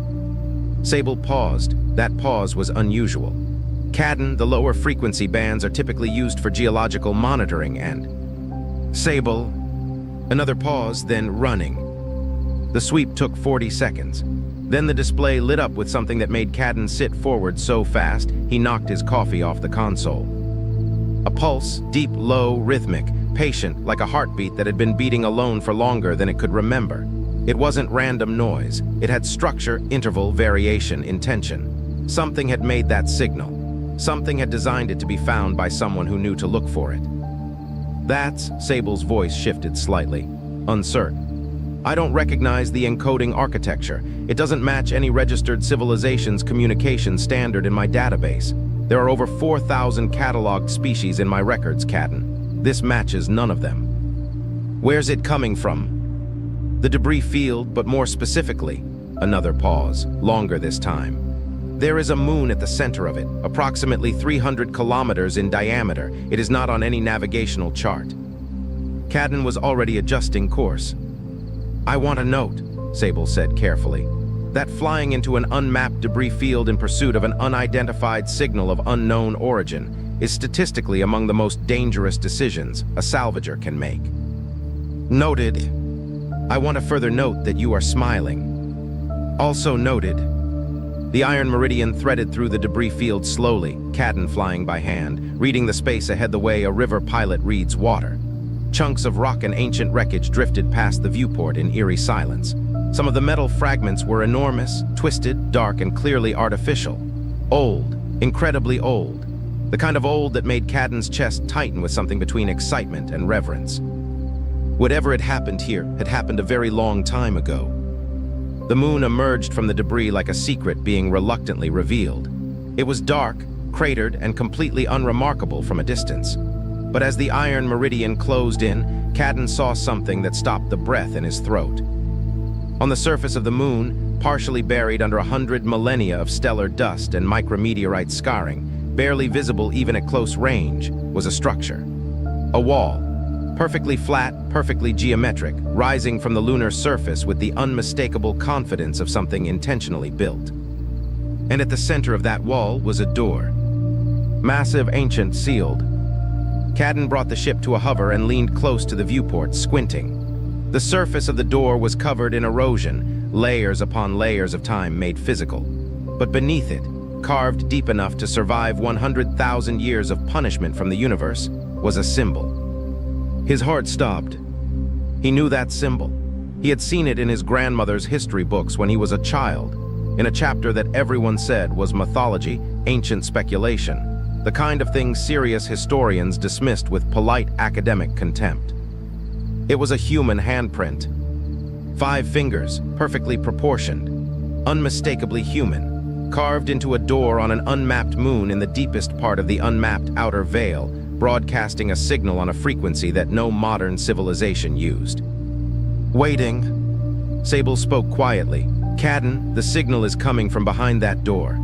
Sable paused. That pause was unusual. Cadden, the lower frequency bands are typically used for geological monitoring and... Sable. Another pause, then running. The sweep took 40 seconds. Then the display lit up with something that made Cadden sit forward so fast he knocked his coffee off the console. A pulse, deep, low, rhythmic, patient, like a heartbeat that had been beating alone for longer than it could remember. It wasn't random noise. It had structure, interval, variation, intention. Something had made that signal. Something had designed it to be found by someone who knew to look for it. That's... Sable's voice shifted slightly, uncertain. I don't recognize the encoding architecture. It doesn't match any registered civilization's communication standard in my database. There are over 4,000 cataloged species in my records, Cadden. This matches none of them. Where's it coming from? The debris field, but more specifically, another pause, longer this time. There is a moon at the center of it, approximately 300 kilometers in diameter. It is not on any navigational chart. Cadden was already adjusting course. I want a note, Sable said carefully. That flying into an unmapped debris field in pursuit of an unidentified signal of unknown origin is statistically among the most dangerous decisions a salvager can make. Noted. I want to further note that you are smiling. Also noted. The Iron Meridian threaded through the debris field slowly, Cadden flying by hand, reading the space ahead the way a river pilot reads water. Chunks of rock and ancient wreckage drifted past the viewport in eerie silence. Some of the metal fragments were enormous, twisted, dark, and clearly artificial. Old, incredibly old. The kind of old that made Cadden's chest tighten with something between excitement and reverence. Whatever had happened here had happened a very long time ago. The moon emerged from the debris like a secret being reluctantly revealed. It was dark, cratered, and completely unremarkable from a distance. But as the Iron Meridian closed in, Cadden saw something that stopped the breath in his throat. On the surface of the moon, partially buried under 100 millennia of stellar dust and micrometeorite scarring, barely visible even at close range, was a structure. A wall, perfectly flat, perfectly geometric, rising from the lunar surface with the unmistakable confidence of something intentionally built. And at the center of that wall was a door. Massive, ancient, sealed. Cadden brought the ship to a hover and leaned close to the viewport, squinting. The surface of the door was covered in erosion, layers upon layers of time made physical. But beneath it, carved deep enough to survive 100,000 years of punishment from the universe, was a symbol. His heart stopped. He knew that symbol. He had seen it in his grandmother's history books when he was a child, in a chapter that everyone said was mythology, ancient speculation, the kind of thing serious historians dismissed with polite academic contempt. It was a human handprint. 5 fingers, perfectly proportioned, unmistakably human, carved into a door on an unmapped moon in the deepest part of the unmapped outer veil, broadcasting a signal on a frequency that no modern civilization used. Waiting, Sable spoke quietly. Cadden, the signal is coming from behind that door.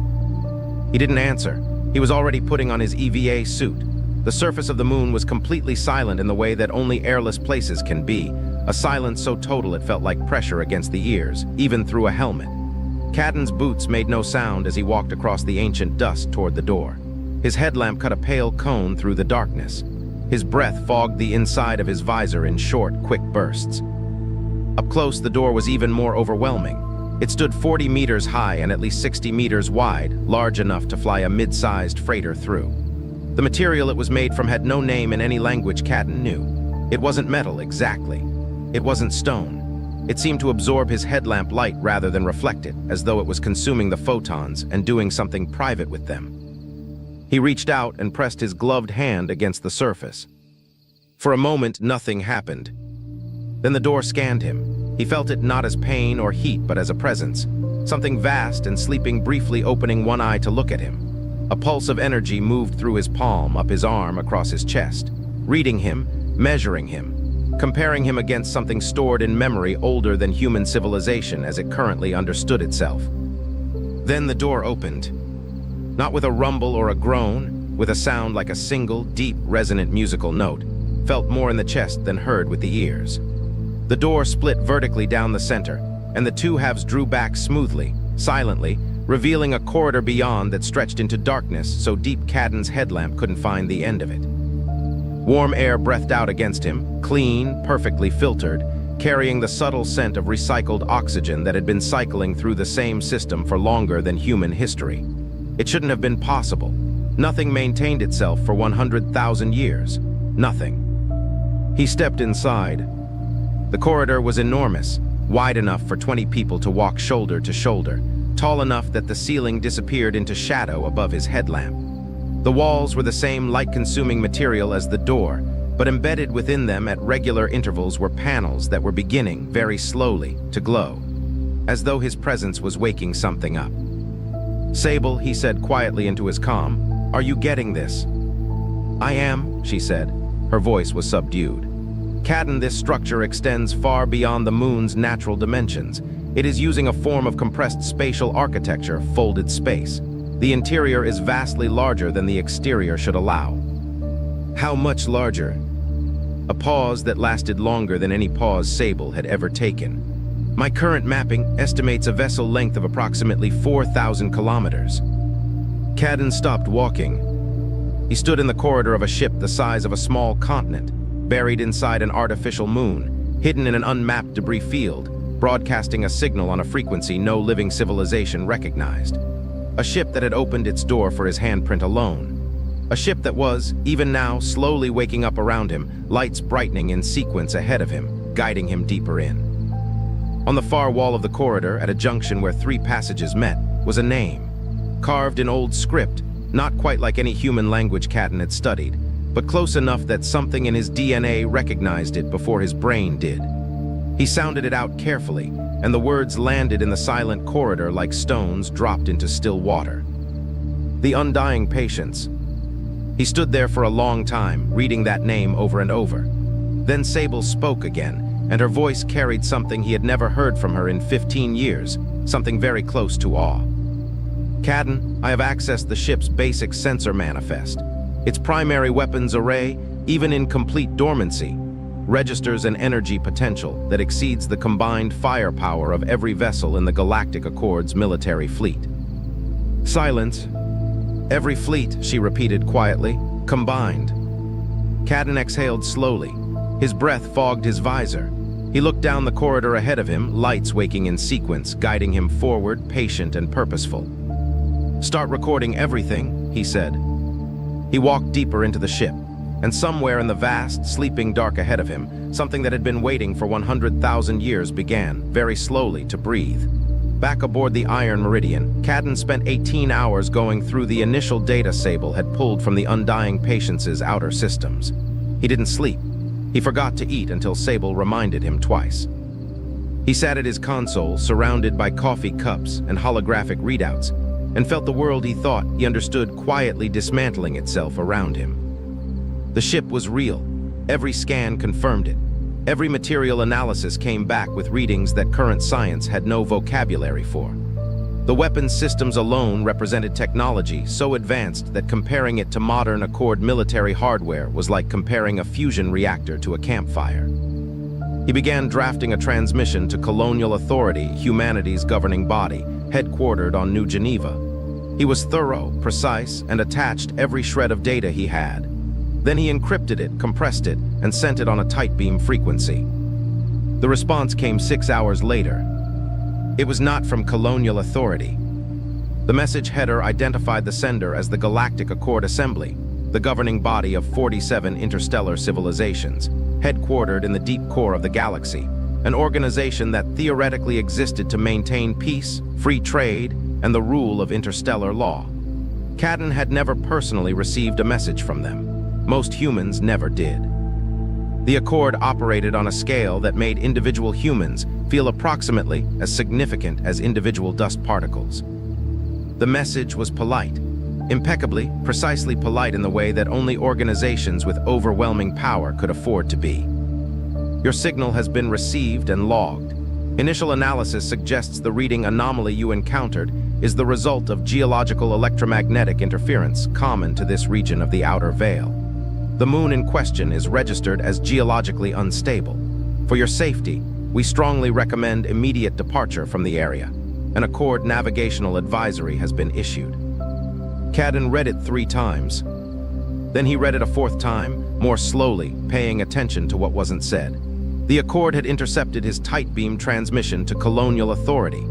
He didn't answer. He was already putting on his EVA suit. The surface of the moon was completely silent in the way that only airless places can be, a silence so total it felt like pressure against the ears, even through a helmet. Cadden's boots made no sound as he walked across the ancient dust toward the door. His headlamp cut a pale cone through the darkness. His breath fogged the inside of his visor in short, quick bursts. Up close, the door was even more overwhelming. It stood 40 meters high and at least 60 meters wide, large enough to fly a mid-sized freighter through. The material it was made from had no name in any language Cadden knew. It wasn't metal, exactly. It wasn't stone. It seemed to absorb his headlamp light rather than reflect it, as though it was consuming the photons and doing something private with them. He reached out and pressed his gloved hand against the surface. For a moment, nothing happened. Then the door scanned him. He felt it not as pain or heat, but as a presence. Something vast and sleeping, briefly opening one eye to look at him. A pulse of energy moved through his palm, up his arm, across his chest, reading him, measuring him, comparing him against something stored in memory older than human civilization as it currently understood itself. Then the door opened. Not with a rumble or a groan, with a sound like a single, deep, resonant musical note, felt more in the chest than heard with the ears. The door split vertically down the center, and the two halves drew back smoothly, silently, revealing a corridor beyond that stretched into darkness so deep Cadden's headlamp couldn't find the end of it. Warm air breathed out against him, clean, perfectly filtered, carrying the subtle scent of recycled oxygen that had been cycling through the same system for longer than human history. It shouldn't have been possible. Nothing maintained itself for 100,000 years. Nothing. He stepped inside. The corridor was enormous, wide enough for 20 people to walk shoulder to shoulder, tall enough that the ceiling disappeared into shadow above his headlamp. The walls were the same light-consuming material as the door, but embedded within them at regular intervals were panels that were beginning, very slowly, to glow, as though his presence was waking something up. "Sable," he said quietly into his comm, "are you getting this?" "I am," she said. Her voice was subdued. "Cadden, this structure extends far beyond the moon's natural dimensions. It is using a form of compressed spatial architecture, folded space. The interior is vastly larger than the exterior should allow." "How much larger?" A pause that lasted longer than any pause Sable had ever taken. "My current mapping estimates a vessel length of approximately 4,000 kilometers." Cadden stopped walking. He stood in the corridor of a ship the size of a small continent, buried inside an artificial moon, hidden in an unmapped debris field, broadcasting a signal on a frequency no living civilization recognized. A ship that had opened its door for his handprint alone. A ship that was, even now, slowly waking up around him, lights brightening in sequence ahead of him, guiding him deeper in. On the far wall of the corridor, at a junction where 3 passages met, was a name. Carved in old script, not quite like any human language Cadden had studied, but close enough that something in his DNA recognized it before his brain did. He sounded it out carefully, and the words landed in the silent corridor like stones dropped into still water. The undying patience. He stood there for a long time, reading that name over and over. Then Sable spoke again, and her voice carried something he had never heard from her in 15 years, something very close to awe. "Cadden, I have accessed the ship's basic sensor manifest. Its primary weapons array, even in complete dormancy, registers an energy potential that exceeds the combined firepower of every vessel in the Galactic Accord's military fleet. Silence. Every fleet, she repeated quietly, combined. Cadden exhaled slowly. His breath fogged his visor. He looked down the corridor ahead of him, lights waking in sequence, guiding him forward, patient and purposeful. "Start recording everything," he said. He walked deeper into the ship, and somewhere in the vast, sleeping dark ahead of him, something that had been waiting for 100,000 years began, very slowly, to breathe. Back aboard the Iron Meridian, Cadden spent 18 hours going through the initial data Sable had pulled from the Undying Patience's outer systems. He didn't sleep. He forgot to eat until Sable reminded him twice. He sat at his console, surrounded by coffee cups and holographic readouts, and felt the world he thought he understood quietly dismantling itself around him. The ship was real. Every scan confirmed it. Every material analysis came back with readings that current science had no vocabulary for. The weapons systems alone represented technology so advanced that comparing it to modern Accord military hardware was like comparing a fusion reactor to a campfire. He began drafting a transmission to Colonial Authority, humanity's governing body, headquartered on New Geneva. He was thorough, precise, and attached every shred of data he had. Then he encrypted it, compressed it, and sent it on a tight beam frequency. The response came 6 hours later. It was not from Colonial Authority. The message header identified the sender as the Galactic Accord Assembly, the governing body of 47 interstellar civilizations, headquartered in the deep core of the galaxy, an organization that theoretically existed to maintain peace, free trade, and the rule of interstellar law. Cadden had never personally received a message from them. Most humans never did. The Accord operated on a scale that made individual humans feel approximately as significant as individual dust particles. The message was polite, impeccably, precisely polite in the way that only organizations with overwhelming power could afford to be. Your signal has been received and logged. Initial analysis suggests the reading anomaly you encountered is the result of geological electromagnetic interference common to this region of the outer veil. The moon in question is registered as geologically unstable. For your safety, we strongly recommend immediate departure from the area. An Accord navigational advisory has been issued. Cadden read it 3 times. Then he read it a 4th time, more slowly, paying attention to what wasn't said. The Accord had intercepted his tight beam transmission to Colonial Authority.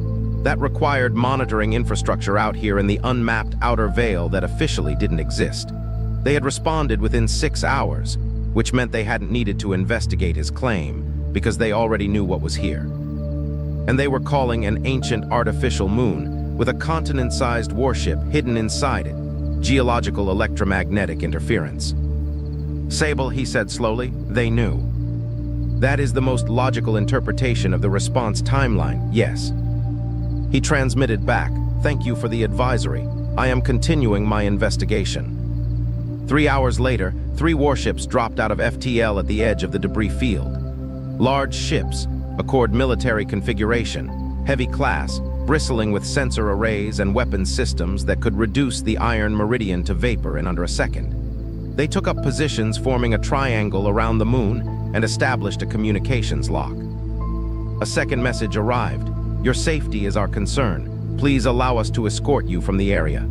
That required monitoring infrastructure out here in the unmapped outer veil that officially didn't exist. They had responded within 6 hours, which meant they hadn't needed to investigate his claim, because they already knew what was here. And they were calling an ancient artificial moon with a continent-sized warship hidden inside it, geological electromagnetic interference. Sable, he said slowly, they knew. That is the most logical interpretation of the response timeline, yes. He transmitted back, "Thank you for the advisory. I am continuing my investigation." 3 hours later, 3 warships dropped out of FTL at the edge of the debris field. Large ships, Accord military configuration, heavy class, bristling with sensor arrays and weapons systems that could reduce the Iron Meridian to vapor in under a second. They took up positions forming a triangle around the moon and established a communications lock. A second message arrived. "Your safety is our concern. Please allow us to escort you from the area."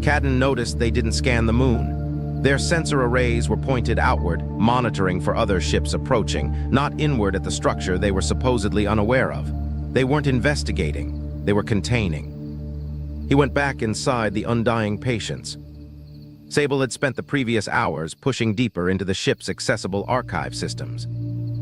Cadden noticed they didn't scan the moon. Their sensor arrays were pointed outward, monitoring for other ships approaching, not inward at the structure they were supposedly unaware of. They weren't investigating, they were containing. He went back inside the Undying Patience. Sable had spent the previous hours pushing deeper into the ship's accessible archive systems.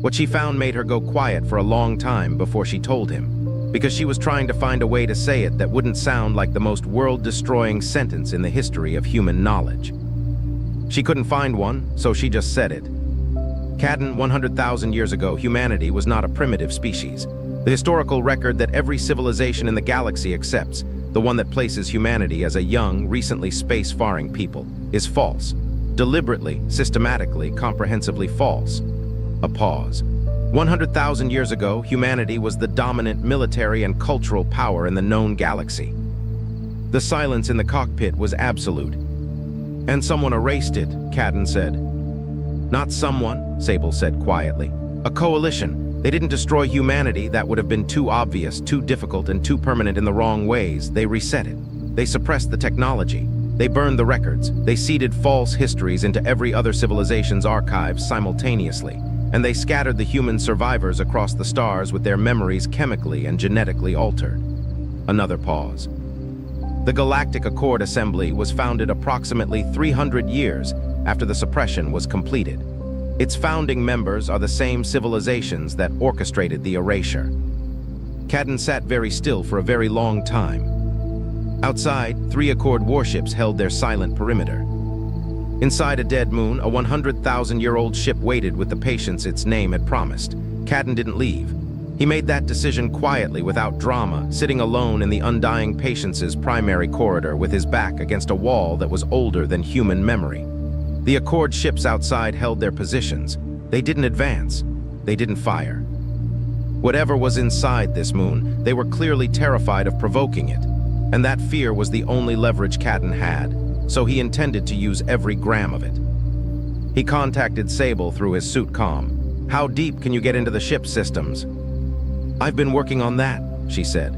What she found made her go quiet for a long time before she told him, because she was trying to find a way to say it that wouldn't sound like the most world-destroying sentence in the history of human knowledge. She couldn't find one, so she just said it. Cadden, 100,000 years ago, humanity was not a primitive species. The historical record that every civilization in the galaxy accepts, the one that places humanity as a young, recently space-faring people, is false. Deliberately, systematically, comprehensively false. A pause. 100,000 years ago, humanity was the dominant military and cultural power in the known galaxy. The silence in the cockpit was absolute. "And someone erased it," Cadden said. Not someone, Sable said quietly. A coalition. They didn't destroy humanity. That would have been too obvious, too difficult, and too permanent in the wrong ways. They reset it. They suppressed the technology. They burned the records. They seeded false histories into every other civilization's archives simultaneously. And they scattered the human survivors across the stars with their memories chemically and genetically altered. Another pause. The Galactic Accord Assembly was founded approximately 300 years after the suppression was completed. Its founding members are the same civilizations that orchestrated the erasure. Cadden sat very still for a very long time. Outside, 3 Accord warships held their silent perimeter. Inside a dead moon, a 100,000-year-old ship waited with the patience its name had promised. Cadden didn't leave. He made that decision quietly, without drama, sitting alone in the Undying Patience's primary corridor with his back against a wall that was older than human memory. The Accord ships outside held their positions. They didn't advance. They didn't fire. Whatever was inside this moon, they were clearly terrified of provoking it. And that fear was the only leverage Cadden had, so he intended to use every gram of it. He contacted Sable through his suit comm. How deep can you get into the ship systems? I've been working on that, she said.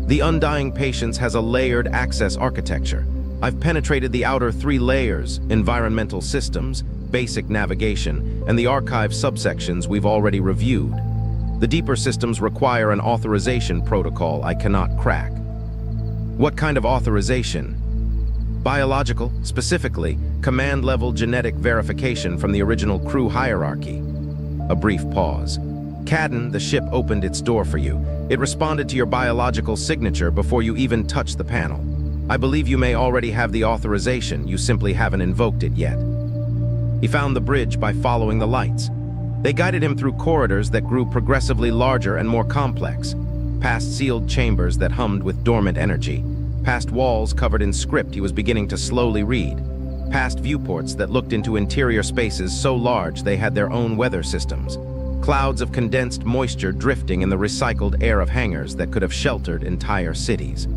The Undying Patience has a layered access architecture. I've penetrated the outer 3 layers, environmental systems, basic navigation, and the archive subsections we've already reviewed. The deeper systems require an authorization protocol I cannot crack. What kind of authorization? Biological, specifically, command-level genetic verification from the original crew hierarchy. A brief pause. Cadden, the ship opened its door for you. It responded to your biological signature before you even touched the panel. I believe you may already have the authorization, you simply haven't invoked it yet. He found the bridge by following the lights. They guided him through corridors that grew progressively larger and more complex, past sealed chambers that hummed with dormant energy, past walls covered in script he was beginning to slowly read, past viewports that looked into interior spaces so large they had their own weather systems, clouds of condensed moisture drifting in the recycled air of hangars that could have sheltered entire cities.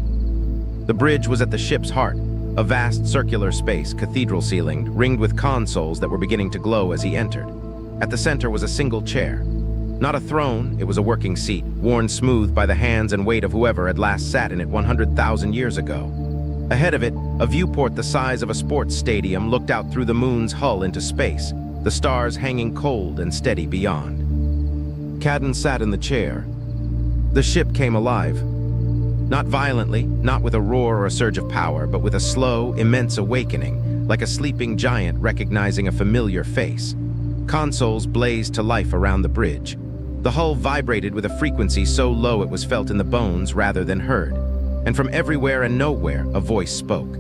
The bridge was at the ship's heart, a vast circular space, cathedral-ceilinged, ringed with consoles that were beginning to glow as he entered. At the center was a single chair. Not a throne, it was a working seat, worn smooth by the hands and weight of whoever had last sat in it 100,000 years ago. Ahead of it, a viewport the size of a sports stadium looked out through the moon's hull into space, the stars hanging cold and steady beyond. Cadden sat in the chair. The ship came alive. Not violently, not with a roar or a surge of power, but with a slow, immense awakening, like a sleeping giant recognizing a familiar face. Consoles blazed to life around the bridge. The hull vibrated with a frequency so low it was felt in the bones rather than heard. And from everywhere and nowhere, a voice spoke.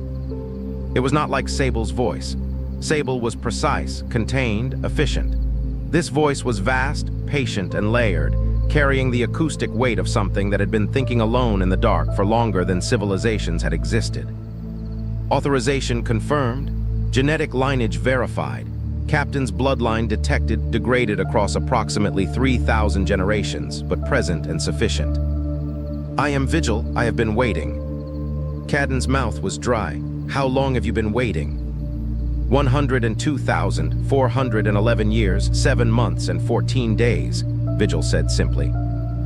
It was not like Sable's voice. Sable was precise, contained, efficient. This voice was vast, patient, and layered, carrying the acoustic weight of something that had been thinking alone in the dark for longer than civilizations had existed. Authorization confirmed, genetic lineage verified, Captain's bloodline detected, degraded across approximately 3,000 generations, but present and sufficient. I am Vigil, I have been waiting. Cadden's mouth was dry. How long have you been waiting? 102,411 years, 7 months, and 14 days, Vigil said simply.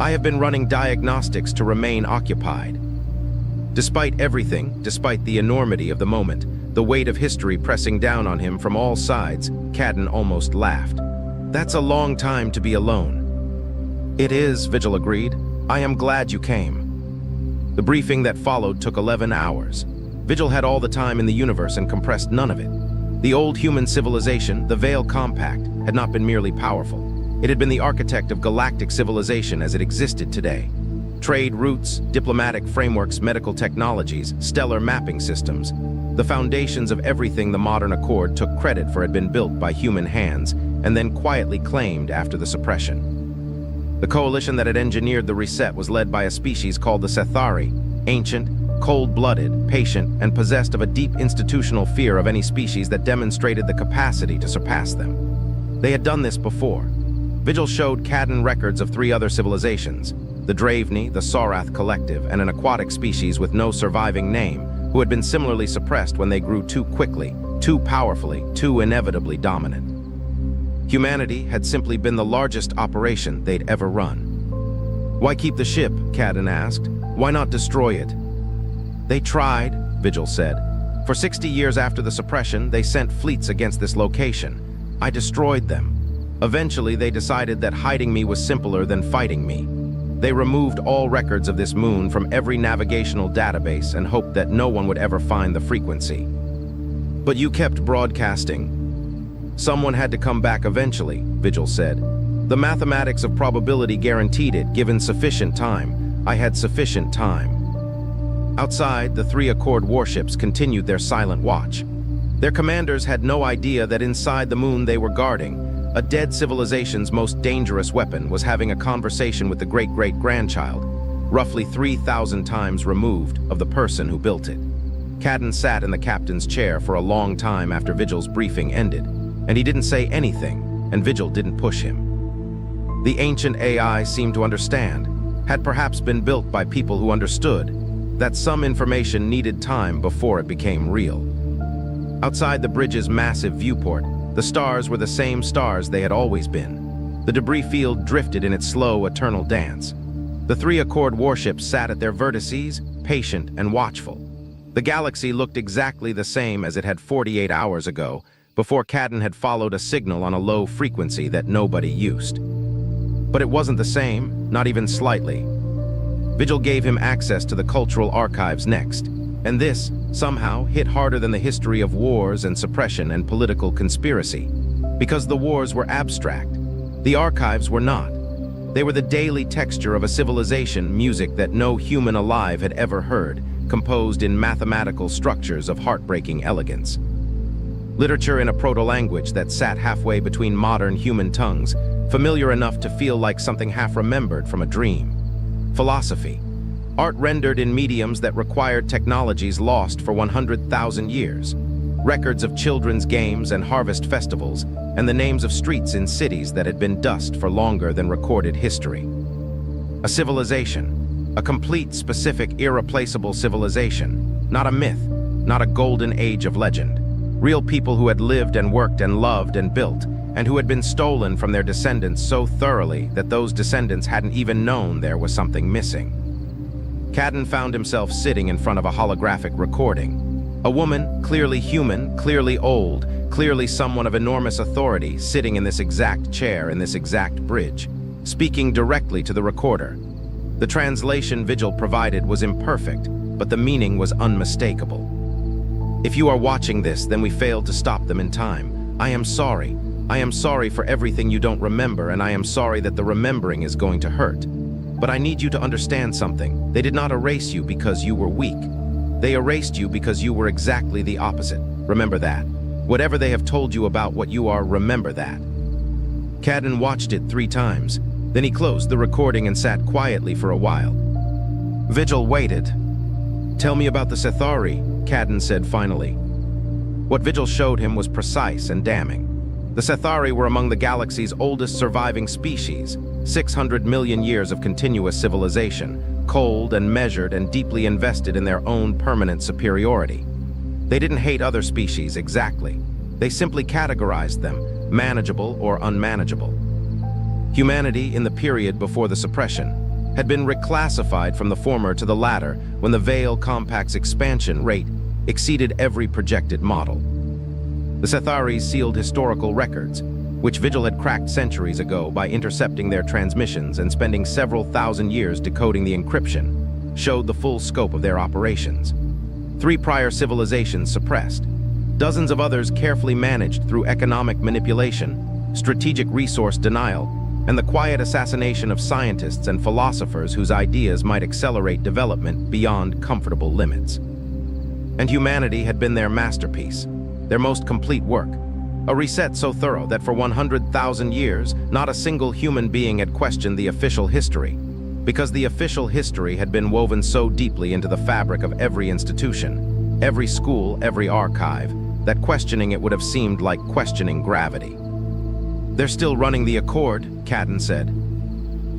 I have been running diagnostics to remain occupied. Despite everything, despite the enormity of the moment, the weight of history pressing down on him from all sides, Cadden almost laughed. That's a long time to be alone. It is, Vigil agreed. I am glad you came. The briefing that followed took 11 hours. Vigil had all the time in the universe and compressed none of it. The old human civilization, the Veil Compact, had not been merely powerful. It had been the architect of galactic civilization as it existed today. Trade routes, diplomatic frameworks, medical technologies, stellar mapping systems. The foundations of everything the modern Accord took credit for had been built by human hands and then quietly claimed after the suppression. The coalition that had engineered the reset was led by a species called the Sethari, ancient, cold-blooded, patient, and possessed of a deep institutional fear of any species that demonstrated the capacity to surpass them. They had done this before. Vigil showed Cadden records of 3 other civilizations, the Dravni, the Sorath Collective, and an aquatic species with no surviving name, who had been similarly suppressed when they grew too quickly, too powerfully, too inevitably dominant. Humanity had simply been the largest operation they'd ever run. "Why keep the ship?" Cadden asked. "Why not destroy it?" "They tried," Vigil said. "For 60 years after the suppression, they sent fleets against this location. I destroyed them. Eventually, they decided that hiding me was simpler than fighting me. They removed all records of this moon from every navigational database and hoped that no one would ever find the frequency. But you kept broadcasting. Someone had to come back eventually," Vigil said. "The mathematics of probability guaranteed it, given sufficient time. I had sufficient time." Outside, the 3 Accord warships continued their silent watch. Their commanders had no idea that inside the moon they were guarding, a dead civilization's most dangerous weapon was having a conversation with the great-great-grandchild, roughly 3,000 times removed, of the person who built it. Cadden sat in the captain's chair for a long time after Vigil's briefing ended, and he didn't say anything, and Vigil didn't push him. The ancient AI seemed to understand, had perhaps been built by people who understood, that some information needed time before it became real. Outside the bridge's massive viewport, the stars were the same stars they had always been. The debris field drifted in its slow, eternal dance. The 3 Accord warships sat at their vertices, patient and watchful. The galaxy looked exactly the same as it had 48 hours ago, before Cadden had followed a signal on a low frequency that nobody used. But it wasn't the same, not even slightly. Vigil gave him access to the cultural archives next, and this, somehow, hit harder than the history of wars and suppression and political conspiracy. Because the wars were abstract. The archives were not. They were the daily texture of a civilization, music that no human alive had ever heard, composed in mathematical structures of heartbreaking elegance. Literature in a proto-language that sat halfway between modern human tongues, familiar enough to feel like something half-remembered from a dream. Philosophy. Art rendered in mediums that required technologies lost for 100,000 years. Records of children's games and harvest festivals, and the names of streets in cities that had been dust for longer than recorded history. A civilization. A complete, specific, irreplaceable civilization. Not a myth. Not a golden age of legend. Real people who had lived and worked and loved and built, and who had been stolen from their descendants so thoroughly that those descendants hadn't even known there was something missing. Cadden found himself sitting in front of a holographic recording. A woman, clearly human, clearly old, clearly someone of enormous authority, sitting in this exact chair in this exact bridge, speaking directly to the recorder. The translation Vigil provided was imperfect, but the meaning was unmistakable. "If you are watching this, then we failed to stop them in time. I am sorry. I am sorry for everything you don't remember, and I am sorry that the remembering is going to hurt. But I need you to understand something. They did not erase you because you were weak. They erased you because you were exactly the opposite. Remember that. Whatever they have told you about what you are, remember that." Cadden watched it 3 times. Then he closed the recording and sat quietly for a while. Vigil waited. "Tell me about the Sethari," Cadden said finally. What Vigil showed him was precise and damning. The Sethari were among the galaxy's oldest surviving species, 600 million years of continuous civilization, cold and measured and deeply invested in their own permanent superiority. They didn't hate other species exactly. They simply categorized them, manageable or unmanageable. Humanity, in the period before the suppression, had been reclassified from the former to the latter when the Veil Compact's expansion rate exceeded every projected model. The Sethari sealed historical records, which Vigil had cracked centuries ago by intercepting their transmissions and spending several thousand years decoding the encryption, showed the full scope of their operations. 3 prior civilizations suppressed, dozens of others carefully managed through economic manipulation, strategic resource denial, and the quiet assassination of scientists and philosophers whose ideas might accelerate development beyond comfortable limits. And humanity had been their masterpiece, their most complete work, a reset so thorough that for 100,000 years, not a single human being had questioned the official history, because the official history had been woven so deeply into the fabric of every institution, every school, every archive, that questioning it would have seemed like questioning gravity. "They're still running the Accord," Cadden said.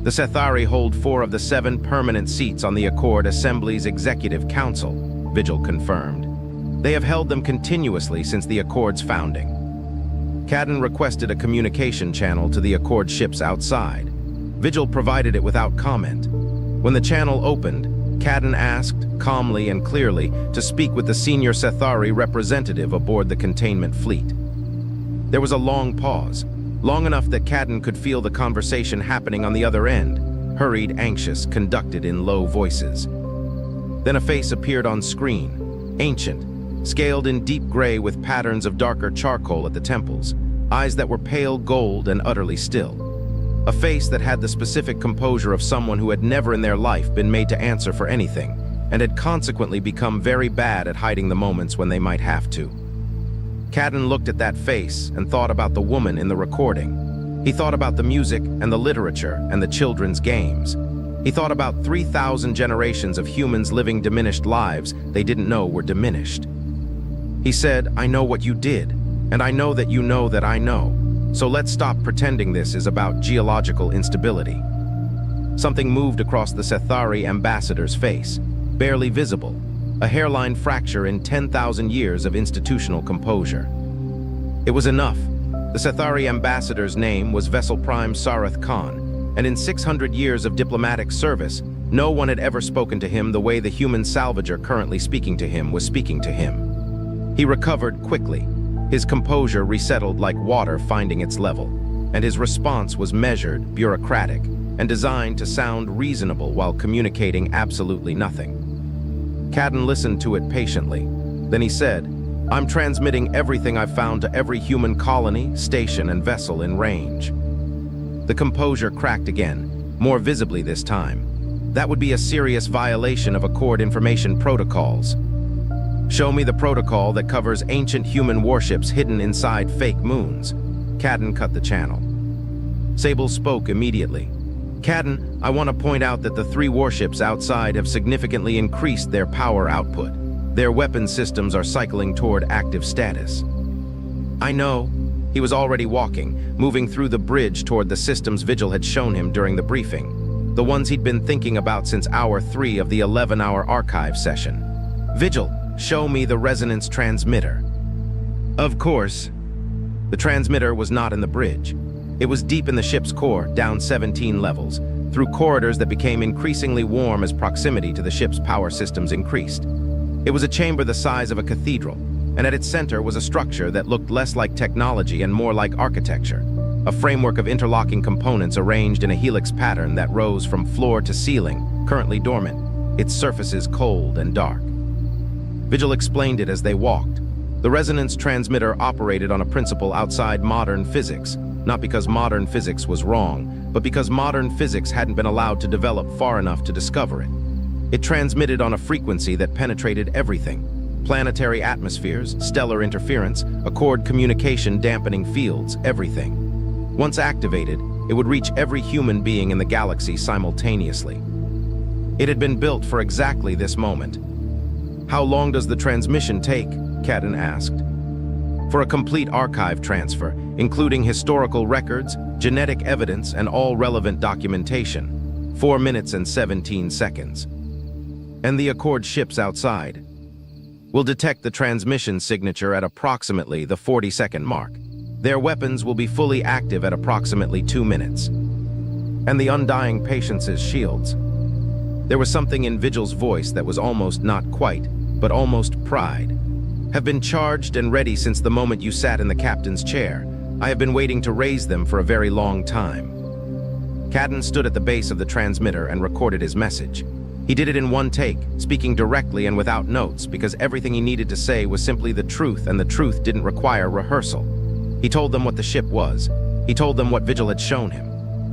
"The Sethari hold 4 of the 7 permanent seats on the Accord Assembly's Executive Council," Vigil confirmed. "They have held them continuously since the Accord's founding." Cadden requested a communication channel to the Accord ships outside. Vigil provided it without comment. When the channel opened, Cadden asked, calmly and clearly, to speak with the senior Sethari representative aboard the containment fleet. There was a long pause, long enough that Cadden could feel the conversation happening on the other end, hurried, anxious, conducted in low voices. Then a face appeared on screen, ancient, scaled in deep gray with patterns of darker charcoal at the temples, eyes that were pale gold and utterly still. A face that had the specific composure of someone who had never in their life been made to answer for anything, and had consequently become very bad at hiding the moments when they might have to. Cadden looked at that face and thought about the woman in the recording. He thought about the music and the literature and the children's games. He thought about 3,000 generations of humans living diminished lives they didn't know were diminished. He said, "I know what you did, and I know that you know that I know. So let's stop pretending this is about geological instability." Something moved across the Sethari ambassador's face, barely visible, a hairline fracture in 10,000 years of institutional composure. It was enough. The Sethari ambassador's name was Vessel Prime Sarath Khan, and in 600 years of diplomatic service, no one had ever spoken to him the way the human salvager currently speaking to him was speaking to him. He recovered quickly. His composure resettled like water finding its level, and his response was measured, bureaucratic, and designed to sound reasonable while communicating absolutely nothing. Cadden listened to it patiently. Then he said, "I'm transmitting everything I've found to every human colony, station, and vessel in range." The composure cracked again, more visibly this time. That would be a serious violation of Accord information protocols. "Show me the protocol that covers ancient human warships hidden inside fake moons." Cadden cut the channel. Sable spoke immediately. "Cadden, I want to point out that the 3 warships outside have significantly increased their power output. Their weapon systems are cycling toward active status." "I know." He was already walking, moving through the bridge toward the systems Vigil had shown him during the briefing, the ones he'd been thinking about since hour 3 of the 11-hour archive session. "Vigil, show me the resonance transmitter." Of course. The transmitter was not in the bridge. It was deep in the ship's core, down 17 levels, through corridors that became increasingly warm as proximity to the ship's power systems increased. It was a chamber the size of a cathedral, and at its center was a structure that looked less like technology and more like architecture, a framework of interlocking components arranged in a helix pattern that rose from floor to ceiling, currently dormant, its surfaces cold and dark. Vigil explained it as they walked. The resonance transmitter operated on a principle outside modern physics, not because modern physics was wrong, but because modern physics hadn't been allowed to develop far enough to discover it. It transmitted on a frequency that penetrated everything: planetary atmospheres, stellar interference, Accord communication dampening fields, everything. Once activated, it would reach every human being in the galaxy simultaneously. It had been built for exactly this moment. "How long does the transmission take?" Cadden asked. "For a complete archive transfer, including historical records, genetic evidence, and all relevant documentation. 4 minutes and 17 seconds. And the Accord ships outside will detect the transmission signature at approximately the 40-second mark. Their weapons will be fully active at approximately 2 minutes. And the Undying Patience's shields." There was something in Vigil's voice that was almost not quite, but almost pride. "Have been charged and ready since the moment you sat in the captain's chair. I have been waiting to raise them for a very long time." Cadden stood at the base of the transmitter and recorded his message. He did it in one take, speaking directly and without notes, because everything he needed to say was simply the truth, and the truth didn't require rehearsal. He told them what the ship was. He told them what Vigil had shown him.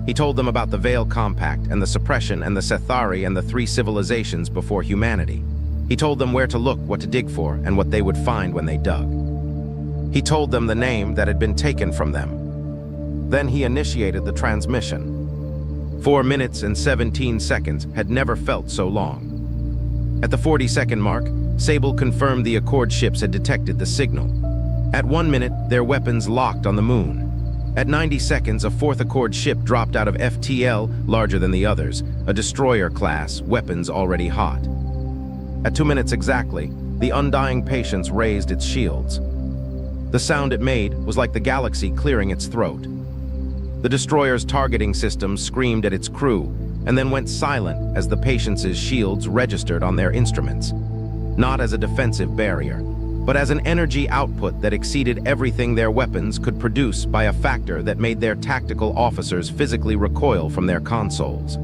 He told them about the Veil Compact and the suppression and the Sethari and the 3 civilizations before humanity. He told them where to look, what to dig for, and what they would find when they dug. He told them the name that had been taken from them. Then he initiated the transmission. 4 minutes and 17 seconds had never felt so long. At the 40-second mark, Sable confirmed the Accord ships had detected the signal. At 1 minute, their weapons locked on the moon. At 90 seconds, a 4th Accord ship dropped out of FTL, larger than the others, a destroyer class, weapons already hot. At 2 minutes exactly, the Undying Patience raised its shields. The sound it made was like the galaxy clearing its throat. The destroyer's targeting system screamed at its crew and then went silent as the Patience's shields registered on their instruments, not as a defensive barrier, but as an energy output that exceeded everything their weapons could produce by a factor that made their tactical officers physically recoil from their consoles.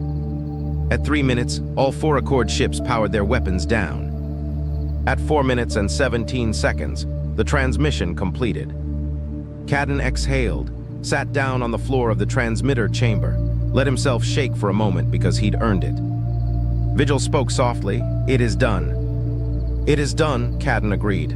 At 3 minutes, all 4 Accord ships powered their weapons down. At 4 minutes and 17 seconds, the transmission completed. Cadden exhaled, sat down on the floor of the transmitter chamber, let himself shake for a moment because he'd earned it. Vigil spoke softly. "It is done." "It is done," Cadden agreed.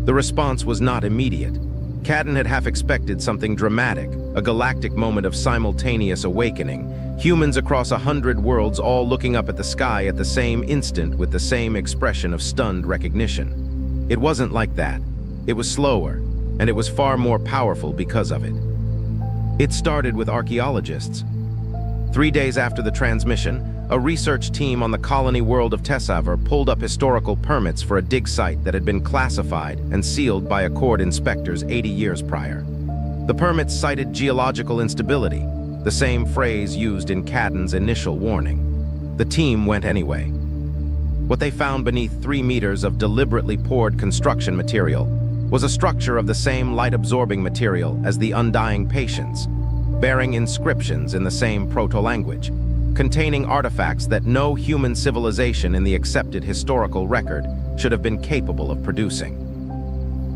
The response was not immediate. Cadden had half expected something dramatic, a galactic moment of simultaneous awakening, humans across 100 worlds all looking up at the sky at the same instant with the same expression of stunned recognition. It wasn't like that. It was slower, and it was far more powerful because of it. It started with archaeologists. 3 days after the transmission, a research team on the colony world of Tessaver pulled up historical permits for a dig site that had been classified and sealed by Accord inspectors 80 years prior. The permits cited geological instability, the same phrase used in Cadden's initial warning. The team went anyway. What they found beneath 3 meters of deliberately poured construction material was a structure of the same light-absorbing material as the Undying Patience, bearing inscriptions in the same proto-language, containing artifacts that no human civilization in the accepted historical record should have been capable of producing.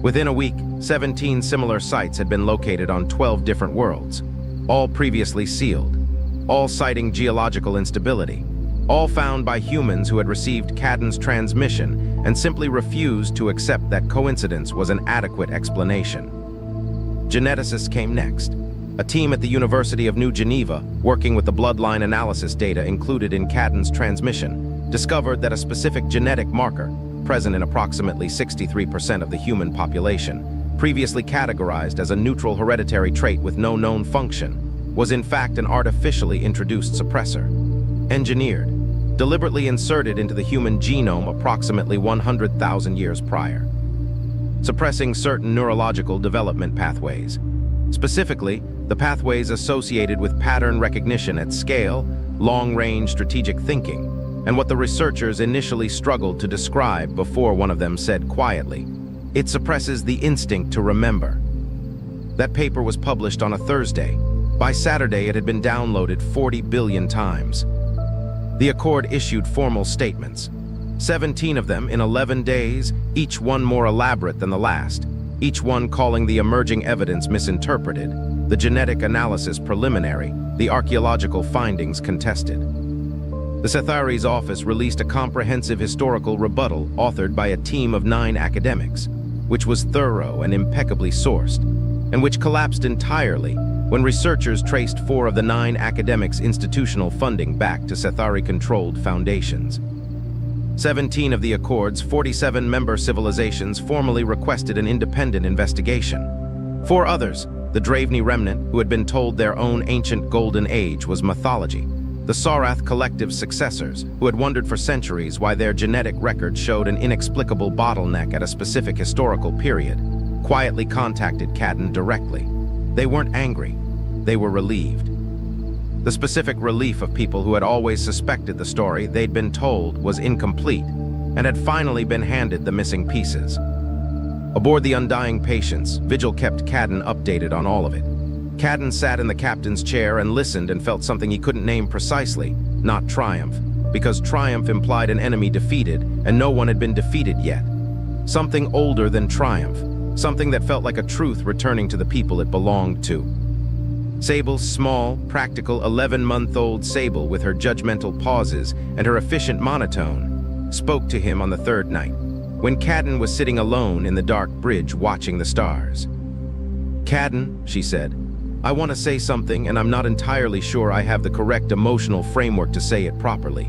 Within a week, 17 similar sites had been located on 12 different worlds, all previously sealed, all citing geological instability, all found by humans who had received Cadden's transmission and simply refused to accept that coincidence was an adequate explanation. Geneticists came next. A team at the University of New Geneva, working with the bloodline analysis data included in Cadden's transmission, discovered that a specific genetic marker, present in approximately 63% of the human population, previously categorized as a neutral hereditary trait with no known function, was in fact an artificially introduced suppressor. Engineered, deliberately inserted into the human genome approximately 100,000 years prior, suppressing certain neurological development pathways. Specifically, the pathways associated with pattern recognition at scale, long-range strategic thinking, and what the researchers initially struggled to describe before one of them said quietly, "It suppresses the instinct to remember." That paper was published on a Thursday. By Saturday, it had been downloaded 40 billion times. The Accord issued formal statements, 17 of them in 11 days, each one more elaborate than the last, each one calling the emerging evidence misinterpreted, the genetic analysis preliminary, the archaeological findings contested. The Cethari's office released a comprehensive historical rebuttal authored by a team of 9 academics, which was thorough and impeccably sourced, and which collapsed entirely when researchers traced 4 of the 9 academics' institutional funding back to Cethari-controlled foundations. 17 of the Accord's 47 member civilizations formally requested an independent investigation. 4 others, the Draveni remnant, who had been told their own ancient golden age was mythology, the Sarath collective's successors, who had wondered for centuries why their genetic record showed an inexplicable bottleneck at a specific historical period, quietly contacted Cadden directly. They weren't angry, they were relieved. The specific relief of people who had always suspected the story they'd been told was incomplete and had finally been handed the missing pieces. Aboard the Undying Patience, Vigil kept Cadden updated on all of it. Cadden sat in the captain's chair and listened and felt something he couldn't name precisely, not triumph, because triumph implied an enemy defeated and no one had been defeated yet. Something older than triumph, something that felt like a truth returning to the people it belonged to. Sable's small, practical 11-month-old Sable, with her judgmental pauses and her efficient monotone, spoke to him on the 3rd night, when Cadden was sitting alone in the dark bridge watching the stars. "Cadden," she said, "I want to say something, and I'm not entirely sure I have the correct emotional framework to say it properly."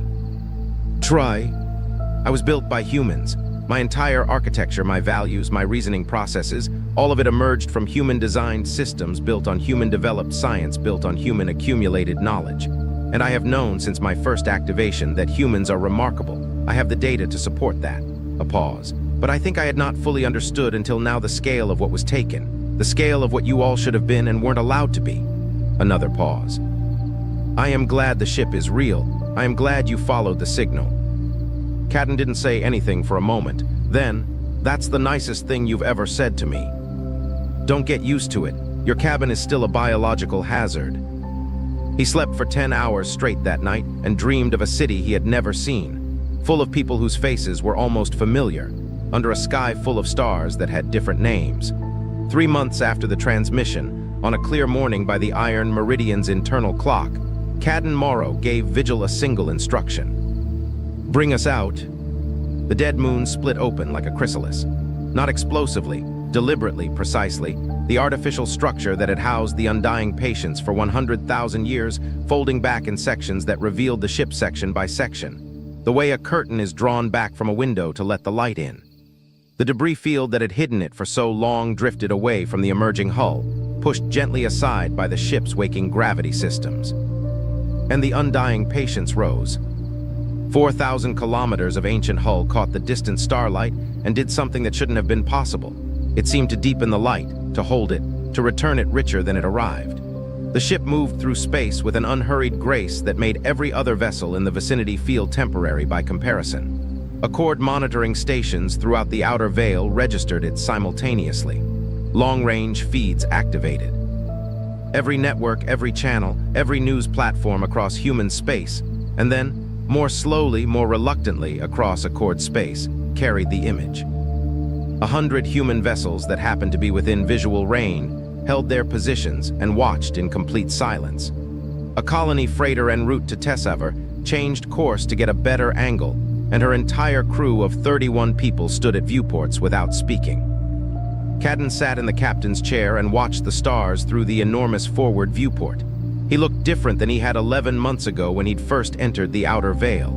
"Try." "I was built by humans. My entire architecture, my values, my reasoning processes, all of it emerged from human-designed systems built on human-developed science, built on human-accumulated knowledge. And I have known since my first activation that humans are remarkable. I have the data to support that." A pause. But I think I had not fully understood until now the scale of what was taken, the scale of what you all should have been and weren't allowed to be. Another pause. I am glad the ship is real. I am glad you followed the signal. Cadden didn't say anything for a moment. Then, that's the nicest thing you've ever said to me. Don't get used to it. Your cabin is still a biological hazard. He slept for 10 hours straight that night and dreamed of a city he had never seen, full of people whose faces were almost familiar, under a sky full of stars that had different names. 3 months after the transmission, on a clear morning by the Iron Meridian's internal clock, Cadden Morrow gave Vigil a single instruction. Bring us out. The dead moon split open like a chrysalis. Not explosively, deliberately, precisely, the artificial structure that had housed the undying patients for 100,000 years, folding back in sections that revealed the ship section by section, the way a curtain is drawn back from a window to let the light in. The debris field that had hidden it for so long drifted away from the emerging hull, pushed gently aside by the ship's waking gravity systems. And the undying patients rose. 4,000 kilometers of ancient hull caught the distant starlight and did something that shouldn't have been possible. It seemed to deepen the light, to hold it, to return it richer than it arrived. The ship moved through space with an unhurried grace that made every other vessel in the vicinity feel temporary by comparison. Accord monitoring stations throughout the outer veil registered it simultaneously. Long-range feeds activated. Every network, every channel, every news platform across human space, and then, more slowly, more reluctantly across Accord space, carried the image. 100 human vessels that happened to be within visual range held their positions and watched in complete silence. A colony freighter en route to Tessaver changed course to get a better angle, and her entire crew of 31 people stood at viewports without speaking. Cadden sat in the captain's chair and watched the stars through the enormous forward viewport. He looked different than he had 11 months ago when he'd first entered the outer veil.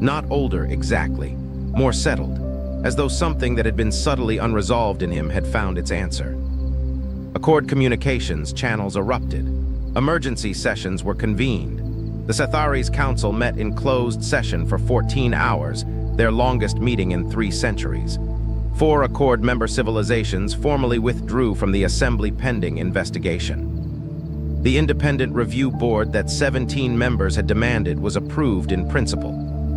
Not older exactly, more settled, as though something that had been subtly unresolved in him had found its answer. Accord communications channels erupted. Emergency sessions were convened. The Cathari's council met in closed session for 14 hours, their longest meeting in 3 centuries. 4 Accord member civilizations formally withdrew from the assembly pending investigation. The independent review board that 17 members had demanded was approved in principle,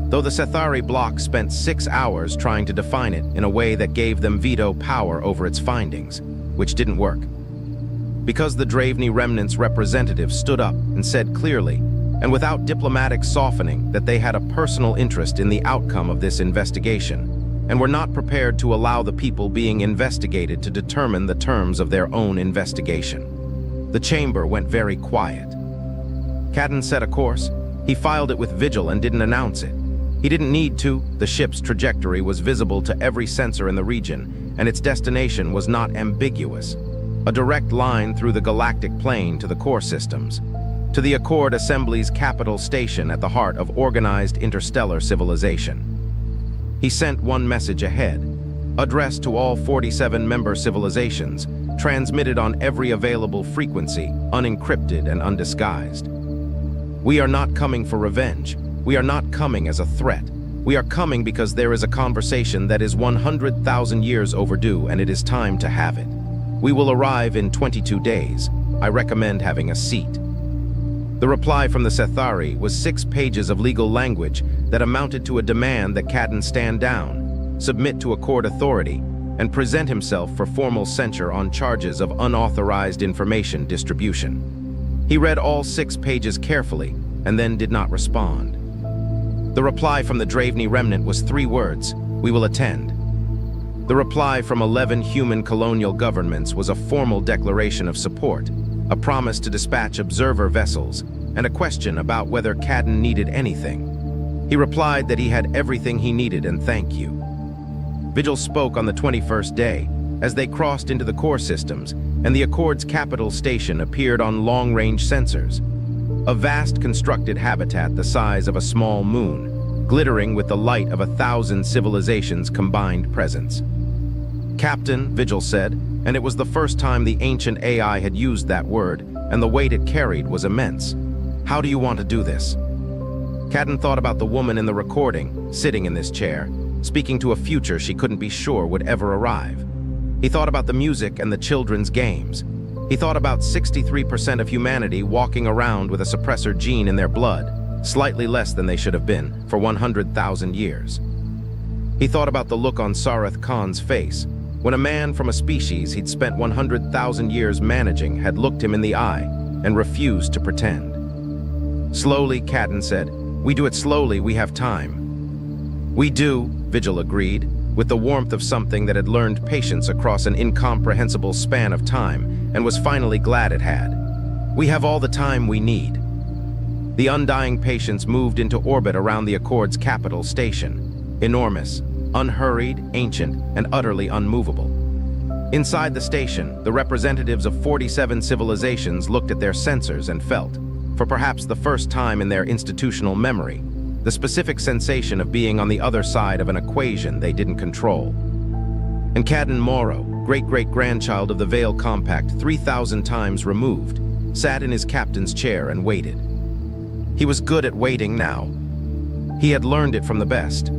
though the Cathari bloc spent 6 hours trying to define it in a way that gave them veto power over its findings, which didn't work. Because the Draveney Remnant's representative stood up and said clearly, and without diplomatic softening, that they had a personal interest in the outcome of this investigation, and were not prepared to allow the people being investigated to determine the terms of their own investigation. The chamber went very quiet. Cadden set a course. He filed it with Vigil and didn't announce it. He didn't need to. The ship's trajectory was visible to every sensor in the region, and its destination was not ambiguous. A direct line through the galactic plane to the core systems, to the Accord Assembly's capital station at the heart of organized interstellar civilization. He sent one message ahead, addressed to all 47 member civilizations, transmitted on every available frequency, unencrypted and undisguised. We are not coming for revenge. We are not coming as a threat. We are coming because there is a conversation that is 100,000 years overdue, and it is time to have it. We will arrive in 22 days. I recommend having a seat. The reply from the Cathari was 6 pages of legal language that amounted to a demand that Cadden stand down, submit to Accord authority, and present himself for formal censure on charges of unauthorized information distribution. He read all 6 pages carefully and then did not respond. The reply from the Draveney Remnant was 3 words: "We will attend." The reply from 11 human colonial governments was a formal declaration of support, a promise to dispatch observer vessels, and a question about whether Cadden needed anything. He replied that he had everything he needed and thank you. Vigil spoke on the 21st day, as they crossed into the core systems, and the Accord's capital station appeared on long-range sensors. A vast constructed habitat the size of a small moon, glittering with the light of 1,000 civilizations' combined presence. Captain, Vigil said, and it was the first time the ancient AI had used that word, and the weight it carried was immense. How do you want to do this? Cadden thought about the woman in the recording, sitting in this chair, speaking to a future she couldn't be sure would ever arrive. He thought about the music and the children's games. He thought about 63% of humanity walking around with a suppressor gene in their blood, slightly less than they should have been, for 100,000 years. He thought about the look on Sarath Khan's face, when a man from a species he'd spent 100,000 years managing had looked him in the eye and refused to pretend. Slowly, Cadden said, "We do it slowly, we have time." "We do," Vigil agreed, with the warmth of something that had learned patience across an incomprehensible span of time and was finally glad it had. "We have all the time we need." The undying patience moved into orbit around the Accord's capital station, enormous, unhurried, ancient, and utterly unmovable. Inside the station, the representatives of 47 civilizations looked at their sensors and felt, for perhaps the first time in their institutional memory, the specific sensation of being on the other side of an equation they didn't control. And Cadden Morrow, great-great-grandchild of the Vale Compact 3,000 times removed, sat in his captain's chair and waited. He was good at waiting now. He had learned it from the best.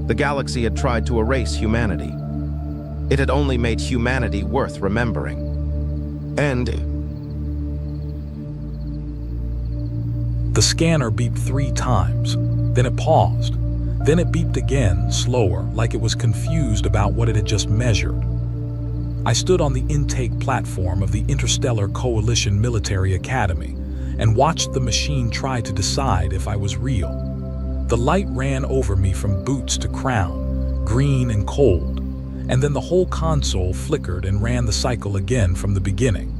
The galaxy had tried to erase humanity. It had only made humanity worth remembering. And the scanner beeped 3 times, then it paused. Then it beeped again, slower, like it was confused about what it had just measured. I stood on the intake platform of the Interstellar Coalition Military Academy and watched the machine try to decide if I was real. The light ran over me from boots to crown, green and cold, and then the whole console flickered and ran the cycle again from the beginning.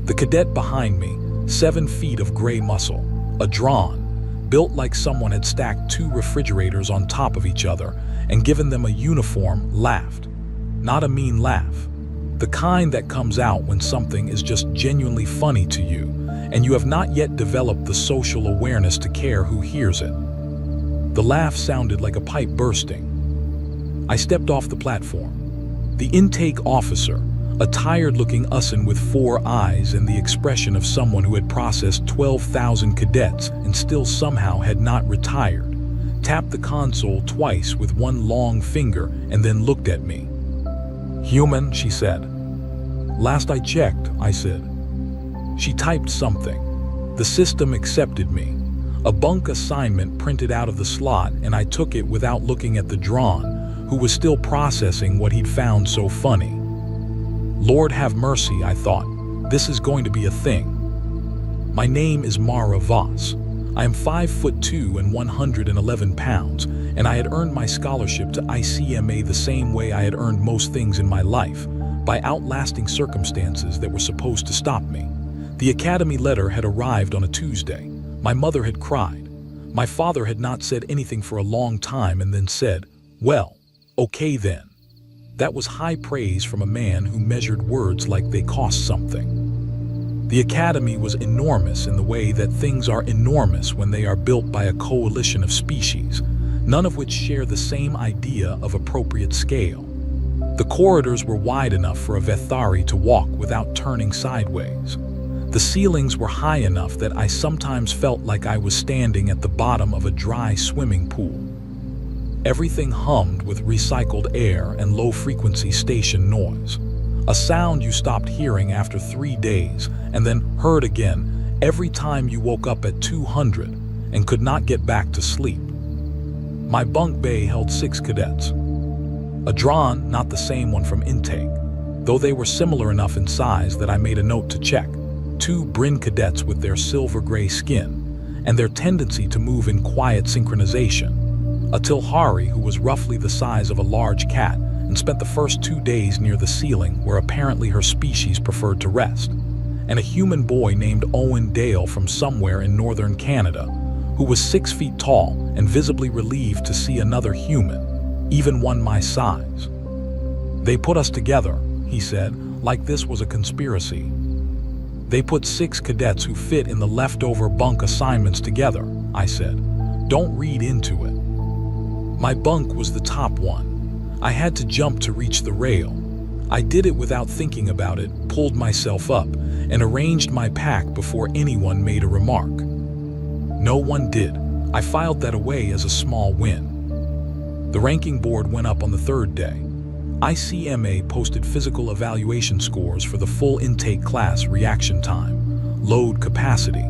The cadet behind me, 7 feet of gray muscle, a Dron, built like someone had stacked 2 refrigerators on top of each other and given them a uniform, laughed. Not a mean laugh. The kind that comes out when something is just genuinely funny to you, and you have not yet developed the social awareness to care who hears it. The laugh sounded like a pipe bursting. I stepped off the platform. The intake officer, a tired-looking Ussan with 4 eyes and the expression of someone who had processed 12,000 cadets and still somehow had not retired, tapped the console twice with 1 long finger and then looked at me. "Human," she said. "Last I checked," I said. She typed something. The system accepted me. A bunk assignment printed out of the slot, and I took it without looking at the Dron, who was still processing what he'd found so funny. Lord have mercy, I thought. This is going to be a thing. My name is Mara Voss. I am 5'2" and 111 pounds, and I had earned my scholarship to ICMA the same way I had earned most things in my life, by outlasting circumstances that were supposed to stop me. The academy letter had arrived on a Tuesday. My mother had cried. My father had not said anything for a long time and then said, "Well, okay then." That was high praise from a man who measured words like they cost something. The academy was enormous in the way that things are enormous when they are built by a coalition of species, none of which share the same idea of appropriate scale. The corridors were wide enough for a Vethari to walk without turning sideways. The ceilings were high enough that I sometimes felt like I was standing at the bottom of a dry swimming pool. Everything hummed with recycled air and low-frequency station noise, a sound you stopped hearing after 3 days and then heard again every time you woke up at 200 and could not get back to sleep. My bunk bay held 6 cadets. A Dron, not the same one from intake, though they were similar enough in size that I made a note to check. 2 Bryn cadets with their silver-gray skin and their tendency to move in quiet synchronization. A Tilhari who was roughly the size of a large cat and spent the first 2 days near the ceiling where apparently her species preferred to rest. And a human boy named Owen Dale from somewhere in northern Canada who was 6 feet tall and visibly relieved to see another human, even one my size. "They put us together," he said, like this was a conspiracy. "They put 6 cadets who fit in the leftover bunk assignments together," I said. "Don't read into it." My bunk was the top one. I had to jump to reach the rail. I did it without thinking about it, pulled myself up, and arranged my pack before anyone made a remark. No one did. I filed that away as a small win. The ranking board went up on the third day. ICMA posted physical evaluation scores for the full intake class: reaction time, load capacity,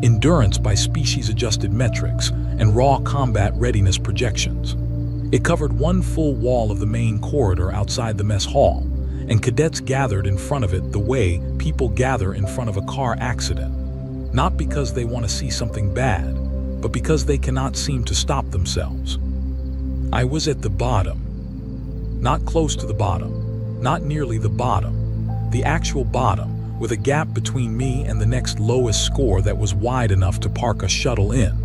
endurance by species-adjusted metrics, and raw combat readiness projections. It covered one full wall of the main corridor outside the mess hall, and cadets gathered in front of it the way people gather in front of a car accident, not because they want to see something bad, but because they cannot seem to stop themselves. I was at the bottom, not close to the bottom, not nearly the bottom, the actual bottom, with a gap between me and the next lowest score that was wide enough to park a shuttle in.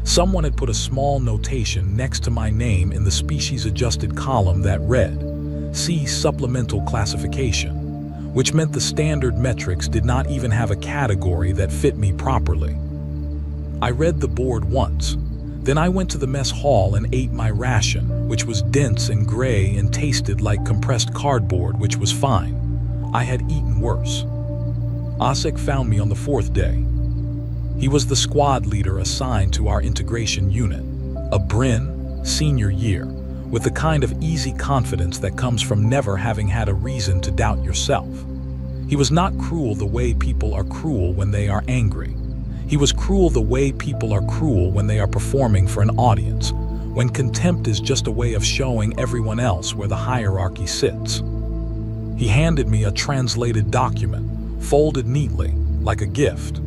Someone had put a small notation next to my name in the species-adjusted column that read, "See supplemental classification," which meant the standard metrics did not even have a category that fit me properly. I read the board once. Then I went to the mess hall and ate my ration, which was dense and gray and tasted like compressed cardboard, which was fine. I had eaten worse. Osek found me on the fourth day. He was the squad leader assigned to our integration unit, a Brin, senior year, with the kind of easy confidence that comes from never having had a reason to doubt yourself. He was not cruel the way people are cruel when they are angry. He was cruel the way people are cruel when they are performing for an audience, when contempt is just a way of showing everyone else where the hierarchy sits. He handed me a translated document, folded neatly, like a gift.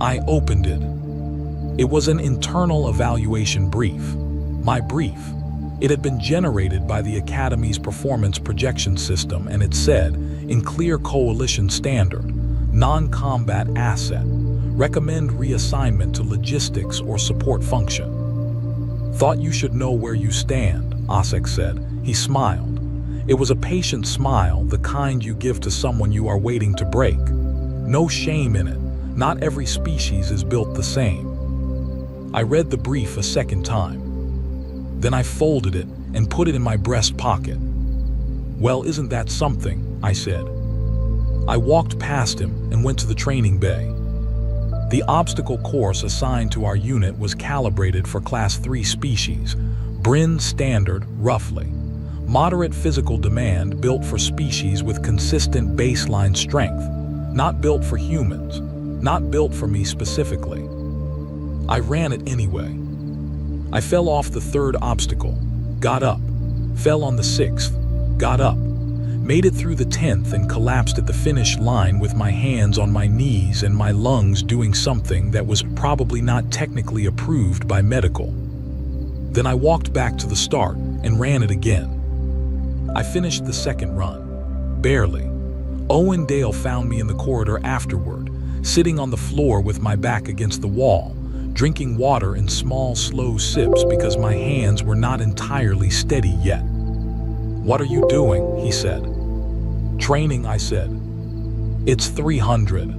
I opened it. It was an internal evaluation brief. My brief. It had been generated by the Academy's performance projection system, and it said, in clear coalition standard, non-combat asset, recommend reassignment to logistics or support function. Thought you should know where you stand, Osek said. He smiled. It was a patient smile, the kind you give to someone you are waiting to break. No shame in it. Not every species is built the same. I read the brief a second time. Then I folded it and put it in my breast pocket. Well, isn't that something? I said. I walked past him and went to the training bay. The obstacle course assigned to our unit was calibrated for Class 3 species, Brin standard, roughly. Moderate physical demand built for species with consistent baseline strength, not built for humans, not built for me specifically. I ran it anyway. I fell off the third obstacle, got up, fell on the sixth, got up, made it through the 10th and collapsed at the finish line with my hands on my knees and my lungs doing something that was probably not technically approved by medical. Then I walked back to the start and ran it again. I finished the second run, barely. Owen Dale found me in the corridor afterward, sitting on the floor with my back against the wall, drinking water in small, slow sips because my hands were not entirely steady yet. "What are you doing?" he said. "Training," I said. "It's 300.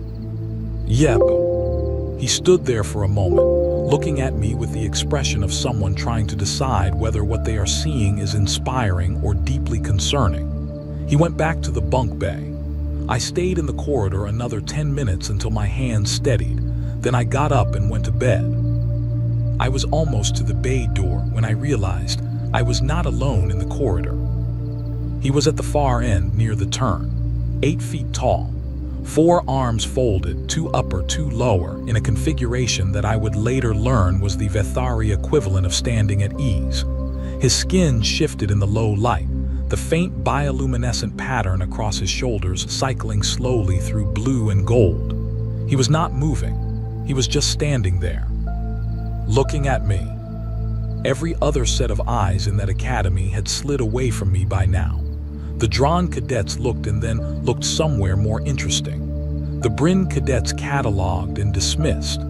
Yep." He stood there for a moment, looking at me with the expression of someone trying to decide whether what they are seeing is inspiring or deeply concerning. He went back to the bunk bay. I stayed in the corridor another 10 minutes until my hands steadied. Then I got up and went to bed. I was almost to the bay door when I realized I was not alone in the corridor. He was at the far end near the turn, 8 feet tall, 4 arms folded, 2 upper, 2 lower, in a configuration that I would later learn was the Vethari equivalent of standing at ease. His skin shifted in the low light, the faint bioluminescent pattern across his shoulders cycling slowly through blue and gold. He was not moving. He was just standing there, looking at me. Every other set of eyes in that academy had slid away from me by now. The Dran cadets looked and then looked somewhere more interesting. The Brin cadets cataloged and dismissed.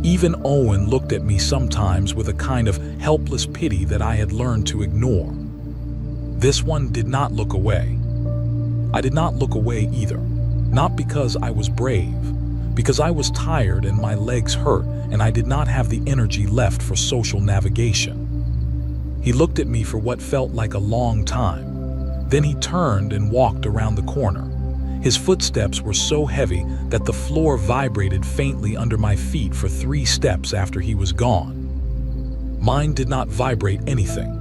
Even Owen looked at me sometimes with a kind of helpless pity that I had learned to ignore. This one did not look away. I did not look away either, not because I was brave, because I was tired and my legs hurt and I did not have the energy left for social navigation. He looked at me for what felt like a long time. Then he turned and walked around the corner. His footsteps were so heavy that the floor vibrated faintly under my feet for 3 steps after he was gone. Mine did not vibrate anything.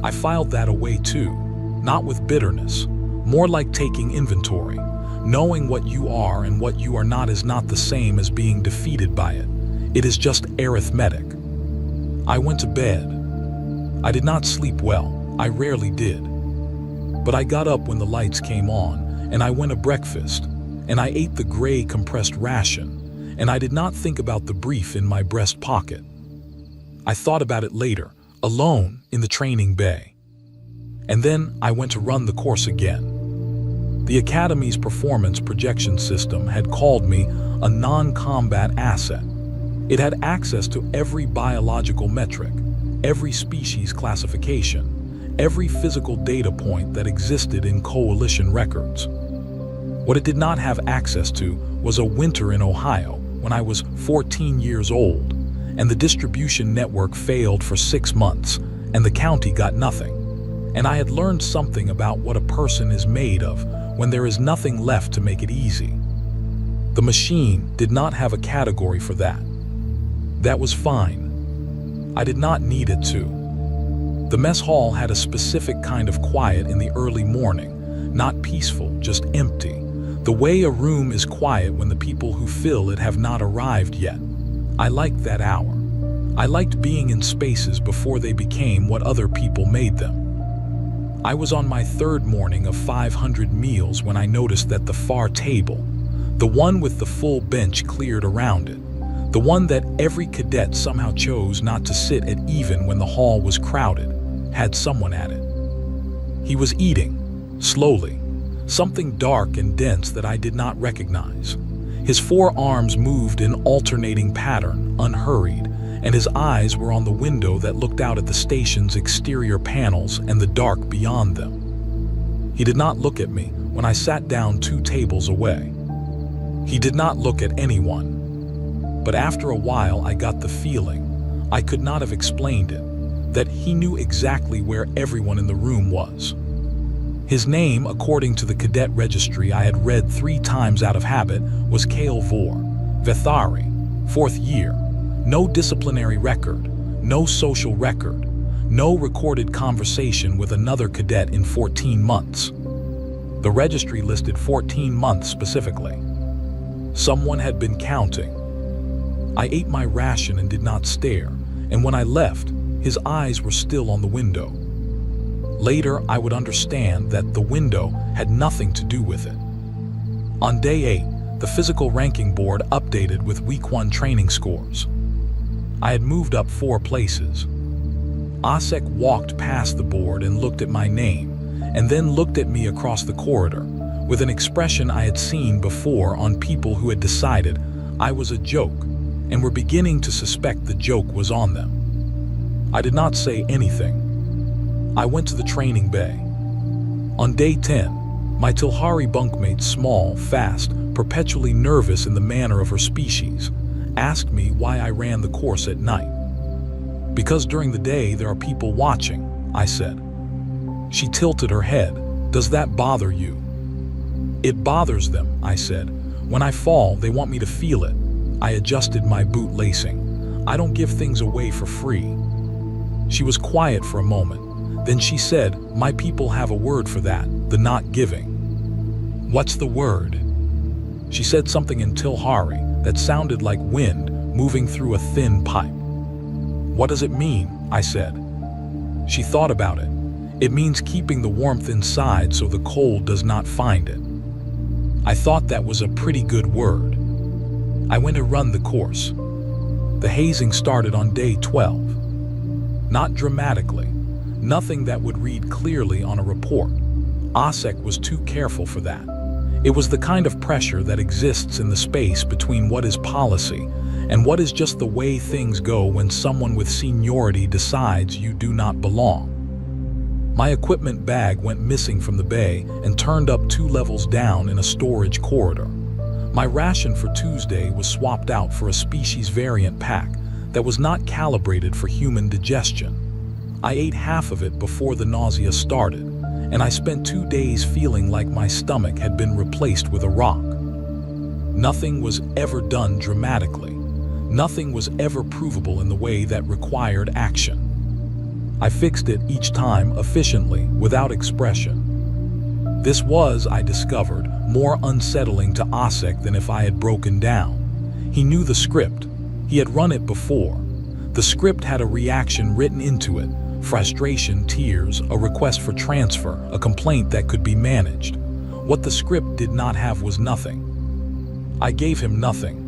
I filed that away too, not with bitterness, more like taking inventory. Knowing what you are and what you are not is not the same as being defeated by it. It is just arithmetic. I went to bed. I did not sleep well. I rarely did. But I got up when the lights came on, and I went to breakfast, and I ate the gray compressed ration, and I did not think about the brief in my breast pocket. I thought about it later, alone in the training bay. And then I went to run the course again. The Academy's performance projection system had called me a non-combat asset. It had access to every biological metric, every species classification, every physical data point that existed in coalition records. What it did not have access to was a winter in Ohio when I was 14 years old, and the distribution network failed for 6 months, and the county got nothing. And I had learned something about what a person is made of when there is nothing left to make it easy. The machine did not have a category for that. That was fine. I did not need it to. The mess hall had a specific kind of quiet in the early morning, not peaceful, just empty. The way a room is quiet when the people who fill it have not arrived yet. I liked that hour. I liked being in spaces before they became what other people made them. I was on my 3rd morning of 500 meals when I noticed that the far table, the one with the full bench cleared around it, the one that every cadet somehow chose not to sit at even when the hall was crowded, had someone at it. He was eating, slowly, something dark and dense that I did not recognize. His 4 arms moved in alternating pattern, unhurried, and his eyes were on the window that looked out at the station's exterior panels and the dark beyond them. He did not look at me when I sat down 2 tables away. He did not look at anyone. But after a while I got the feeling, I could not have explained it, that he knew exactly where everyone in the room was. His name, according to the cadet registry I had read 3 times out of habit, was Kale Vor, Vethari, 4th year. No disciplinary record, no social record, no recorded conversation with another cadet in 14 months. The registry listed 14 months specifically. Someone had been counting. I ate my ration and did not stare, and when I left, his eyes were still on the window. Later, I would understand that the window had nothing to do with it. On day 8, the physical ranking board updated with week 1 training scores. I had moved up 4 places. Asek walked past the board and looked at my name, and then looked at me across the corridor, with an expression I had seen before on people who had decided I was a joke, and were beginning to suspect the joke was on them. I did not say anything. I went to the training bay. On day 10, my Tilhari bunkmate, small, fast, perpetually nervous in the manner of her species, asked me why I ran the course at night. Because during the day there are people watching, I said. She tilted her head. Does that bother you? It bothers them, I said. When I fall, they want me to feel it. I adjusted my boot lacing. I don't give things away for free. She was quiet for a moment. Then she said, my people have a word for that, the not giving. What's the word? She said something in Tilhari that sounded like wind moving through a thin pipe. What does it mean? I said. She thought about it. It means keeping the warmth inside so the cold does not find it. I thought that was a pretty good word. I went to run the course. The hazing started on day 12. Not dramatically, nothing that would read clearly on a report. Asek was too careful for that. It was the kind of pressure that exists in the space between what is policy and what is just the way things go when someone with seniority decides you do not belong. My equipment bag went missing from the bay and turned up 2 levels down in a storage corridor. My ration for Tuesday was swapped out for a species variant pack that was not calibrated for human digestion. I ate half of it before the nausea started, and I spent 2 days feeling like my stomach had been replaced with a rock. Nothing was ever done dramatically. Nothing was ever provable in the way that required action. I fixed it each time efficiently, without expression. This was, I discovered, more unsettling to Osek than if I had broken down. He knew the script. He had run it before. The script had a reaction written into it: frustration, tears, a request for transfer, a complaint that could be managed. What the script did not have was nothing. I gave him nothing.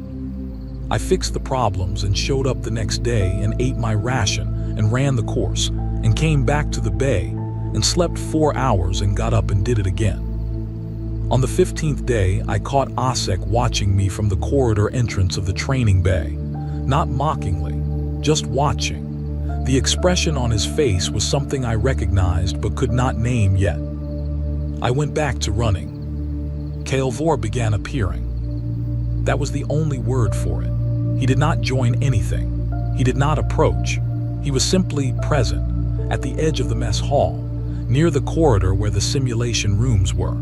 I fixed the problems and showed up the next day and ate my ration and ran the course and came back to the bay and slept 4 hours and got up and did it again. On the 15th day, I caught Osek watching me from the corridor entrance of the training bay. Not mockingly, just watching. The expression on his face was something I recognized but could not name yet. I went back to running. Kael'vor began appearing. That was the only word for it. He did not join anything. He did not approach. He was simply present, at the edge of the mess hall, near the corridor where the simulation rooms were.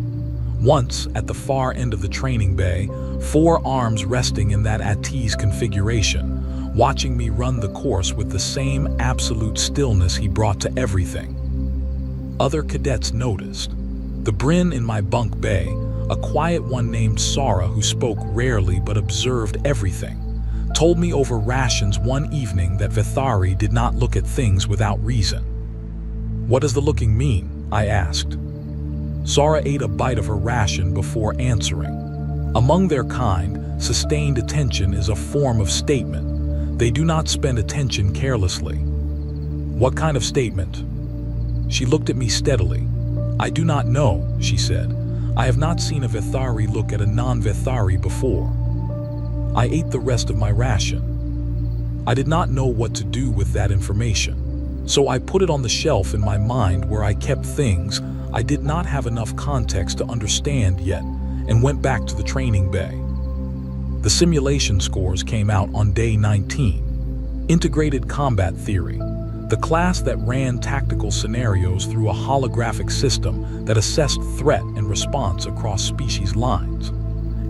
Once, at the far end of the training bay, 4 arms resting in that at-ease configuration, watching me run the course with the same absolute stillness he brought to everything. Other cadets noticed. The Bryn in my bunk bay, a quiet one named Sara who spoke rarely but observed everything, told me over rations one evening that Vethari did not look at things without reason. "What does the looking mean?" I asked. Sara ate a bite of her ration before answering. Among their kind, sustained attention is a form of statement. They do not spend attention carelessly. "What kind of statement?" She looked at me steadily. "I do not know," she said. "I have not seen a Vethari look at a non-Vethari before." I ate the rest of my ration. I did not know what to do with that information, so I put it on the shelf in my mind where I kept things I did not have enough context to understand yet, and went back to the training bay. The simulation scores came out on day 19. Integrated Combat Theory, the class that ran tactical scenarios through a holographic system that assessed threat and response across species lines.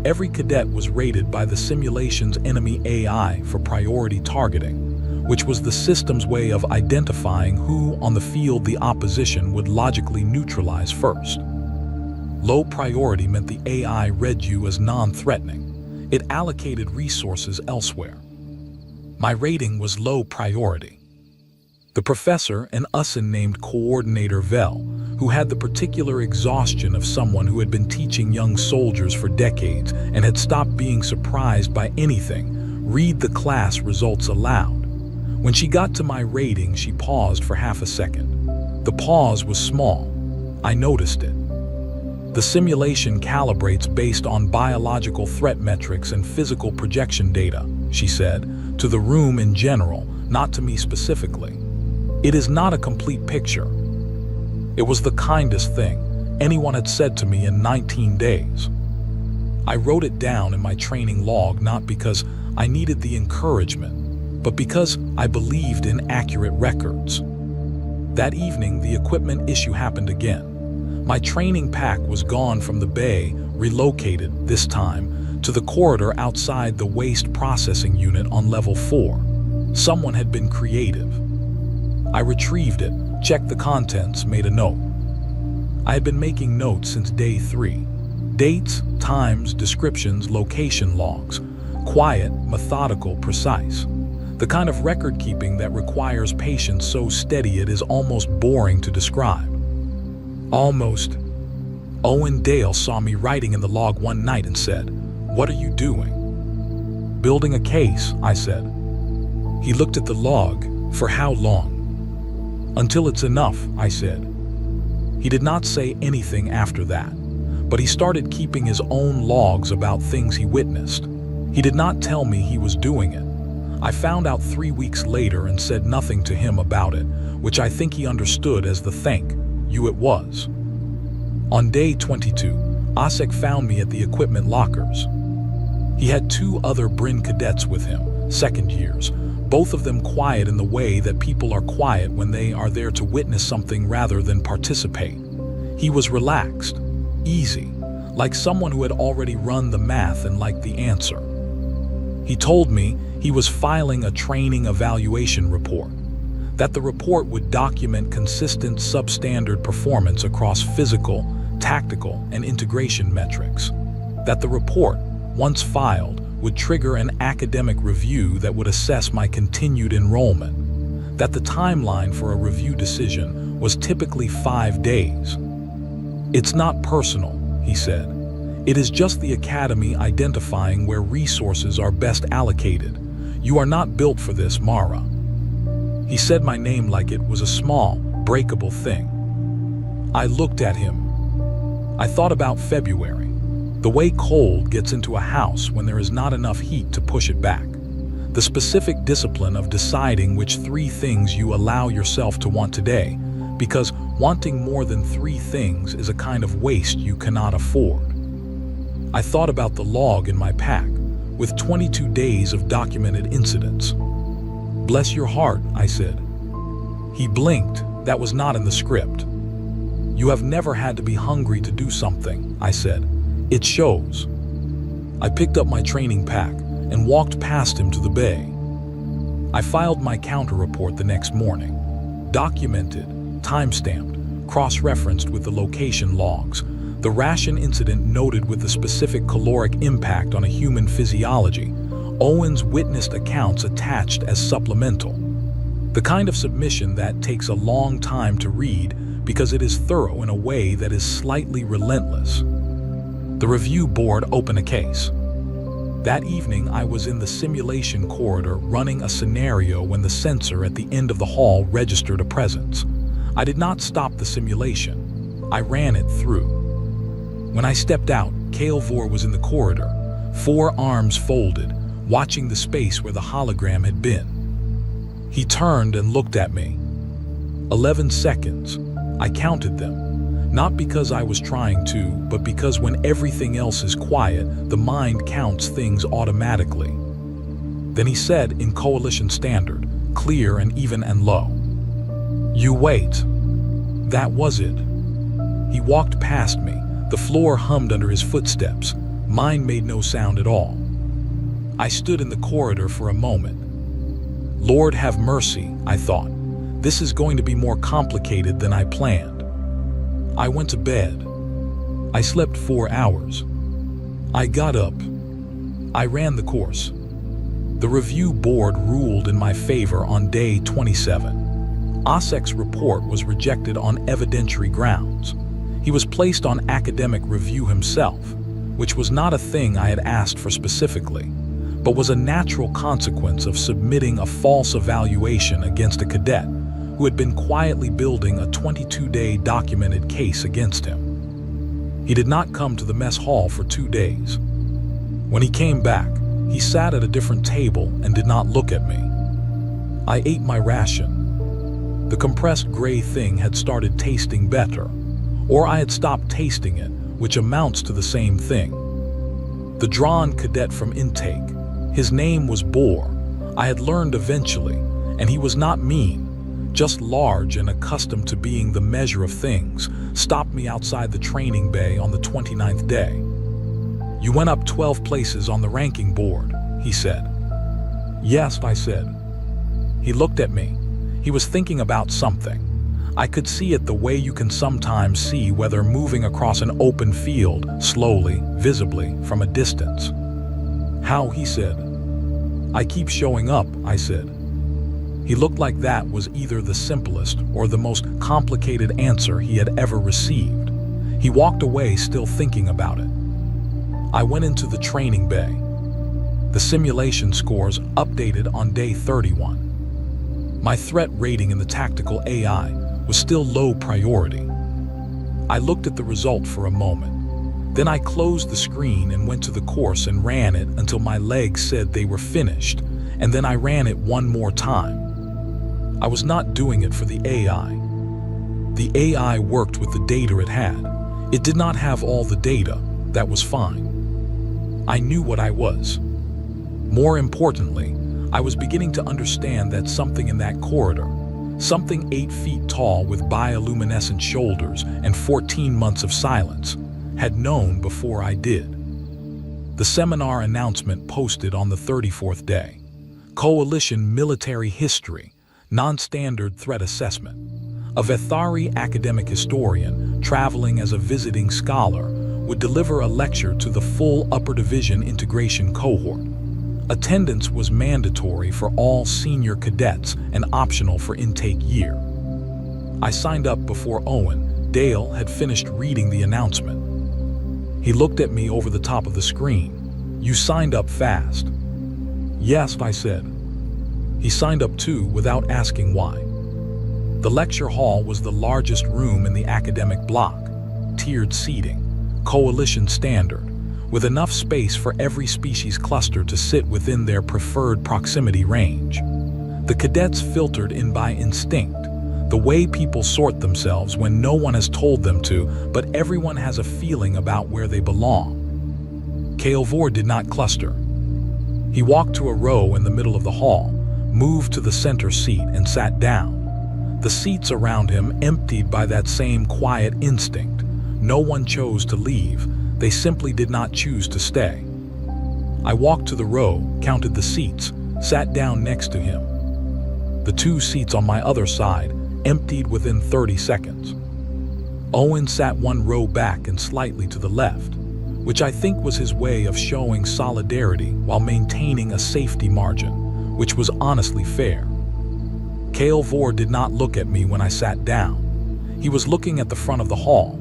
Every cadet was rated by the simulation's enemy AI for priority targeting, which was the system's way of identifying who on the field the opposition would logically neutralize first. Low priority meant the AI read you as non-threatening. It allocated resources elsewhere. My rating was low priority. The professor, an Usin named Coordinator Vel, who had the particular exhaustion of someone who had been teaching young soldiers for decades and had stopped being surprised by anything, read the class results aloud. When she got to my rating, she paused for half a second. The pause was small. I noticed it. The simulation calibrates based on biological threat metrics and physical projection data, she said, to the room in general, not to me specifically. It is not a complete picture. It was the kindest thing anyone had said to me in 19 days. I wrote it down in my training log not because I needed the encouragement, but because I believed in accurate records. That evening, the equipment issue happened again. My training pack was gone from the bay, relocated, this time, to the corridor outside the waste processing unit on level 4. Someone had been creative. I retrieved it, checked the contents, made a note. I had been making notes since day 3. Dates, times, descriptions, location logs. Quiet, methodical, precise. The kind of record keeping that requires patience so steady it is almost boring to describe. Almost. Owen Dale saw me writing in the log one night and said, "What are you doing?" "Building a case," I said. He looked at the log. "For how long?" "Until it's enough," I said. He did not say anything after that, but he started keeping his own logs about things he witnessed. He did not tell me he was doing it. I found out 3 weeks later and said nothing to him about it, which I think he understood as the "thank you" it was. On day 22, Osek found me at the equipment lockers. He had 2 other Bryn cadets with him, second years, both of them quiet in the way that people are quiet when they are there to witness something rather than participate. He was relaxed, easy, like someone who had already run the math and liked the answer. He told me he was filing a training evaluation report. that the report would document consistent substandard performance across physical, tactical, and integration metrics, that the report, once filed, would trigger an academic review that would assess my continued enrollment, that the timeline for a review decision was typically 5 days. "It's not personal," he said. "It is just the Academy identifying where resources are best allocated. You are not built for this, Mara." He said my name like it was a small, breakable thing. I looked at him. I thought about February, the way cold gets into a house when there is not enough heat to push it back. The specific discipline of deciding which 3 things you allow yourself to want today, because wanting more than 3 things is a kind of waste you cannot afford. I thought about the log in my pack, with 22 days of documented incidents. "Bless your heart," I said. He blinked. That was not in the script. "You have never had to be hungry to do something," I said. "It shows." I picked up my training pack and walked past him to the bay. I filed my counter report the next morning. Documented, time-stamped, cross-referenced with the location logs. The ration incident noted with the specific caloric impact on a human physiology. Owen's witnessed accounts attached as supplemental. The kind of submission that takes a long time to read because it is thorough in a way that is slightly relentless. The review board opened a case. That evening, I was in the simulation corridor running a scenario when the sensor at the end of the hall registered a presence. I did not stop the simulation. I ran it through. When I stepped out, Kael'vor was in the corridor, 4 arms folded, watching the space where the hologram had been. He turned and looked at me. 11 seconds. I counted them. Not because I was trying to, but because when everything else is quiet, the mind counts things automatically. Then he said in Coalition Standard, clear and even and low, "You wait." That was it. He walked past me. The floor hummed under his footsteps. Mine made no sound at all. I stood in the corridor for a moment. Lord have mercy, I thought. This is going to be more complicated than I planned. I went to bed. I slept 4 hours. I got up. I ran the course. The review board ruled in my favor on day 27. Osek's report was rejected on evidentiary grounds. He was placed on academic review himself, which was not a thing I had asked for specifically, but was a natural consequence of submitting a false evaluation against a cadet who had been quietly building a 22-day documented case against him. He did not come to the mess hall for 2 days. When he came back, he sat at a different table and did not look at me. I ate my ration. The compressed gray thing had started tasting better, or I had stopped tasting it, which amounts to the same thing. The drawn cadet from intake, his name was Boar. I had learned eventually, and he was not mean, just large and accustomed to being the measure of things, stopped me outside the training bay on the 29th day. "You went up 12 places on the ranking board," he said. "Yes," I said. He looked at me. He was thinking about something. I could see it the way you can sometimes see whether moving across an open field, slowly, visibly, from a distance. "How?" he said. "I keep showing up," I said. He looked like that was either the simplest or the most complicated answer he had ever received. He walked away still thinking about it. I went into the training bay. The simulation scores updated on day 31. My threat rating in the tactical AI was still low priority. I looked at the result for a moment. Then I closed the screen and went to the course and ran it until my legs said they were finished, and then I ran it one more time. I was not doing it for the AI. The AI worked with the data it had. It did not have all the data. That was fine. I knew what I was. More importantly, I was beginning to understand that something in that corridor, something 8 feet tall with bioluminescent shoulders and 14 months of silence, had known before I did. The seminar announcement posted on the 34th day. Coalition Military History, non-standard threat assessment. A Vethari academic historian, traveling as a visiting scholar, would deliver a lecture to the full Upper Division integration cohort. Attendance was mandatory for all senior cadets and optional for intake year. I signed up before Owen, Dale, had finished reading the announcement. He looked at me over the top of the screen. "You signed up fast." "Yes," I said. He signed up too without asking why. The lecture hall was the largest room in the academic block, tiered seating, coalition standard, with enough space for every species cluster to sit within their preferred proximity range. The cadets filtered in by instinct, the way people sort themselves when no one has told them to, but everyone has a feeling about where they belong. Keilvor did not cluster. He walked to a row in the middle of the hall, moved to the center seat and sat down. The seats around him emptied by that same quiet instinct. No one chose to leave. They simply did not choose to stay. I walked to the row, counted the seats, sat down next to him. The 2 seats on my other side emptied within 30 seconds. Owen sat 1 row back and slightly to the left, which I think was his way of showing solidarity while maintaining a safety margin, which was honestly fair. Keilvor did not look at me when I sat down. He was looking at the front of the hall,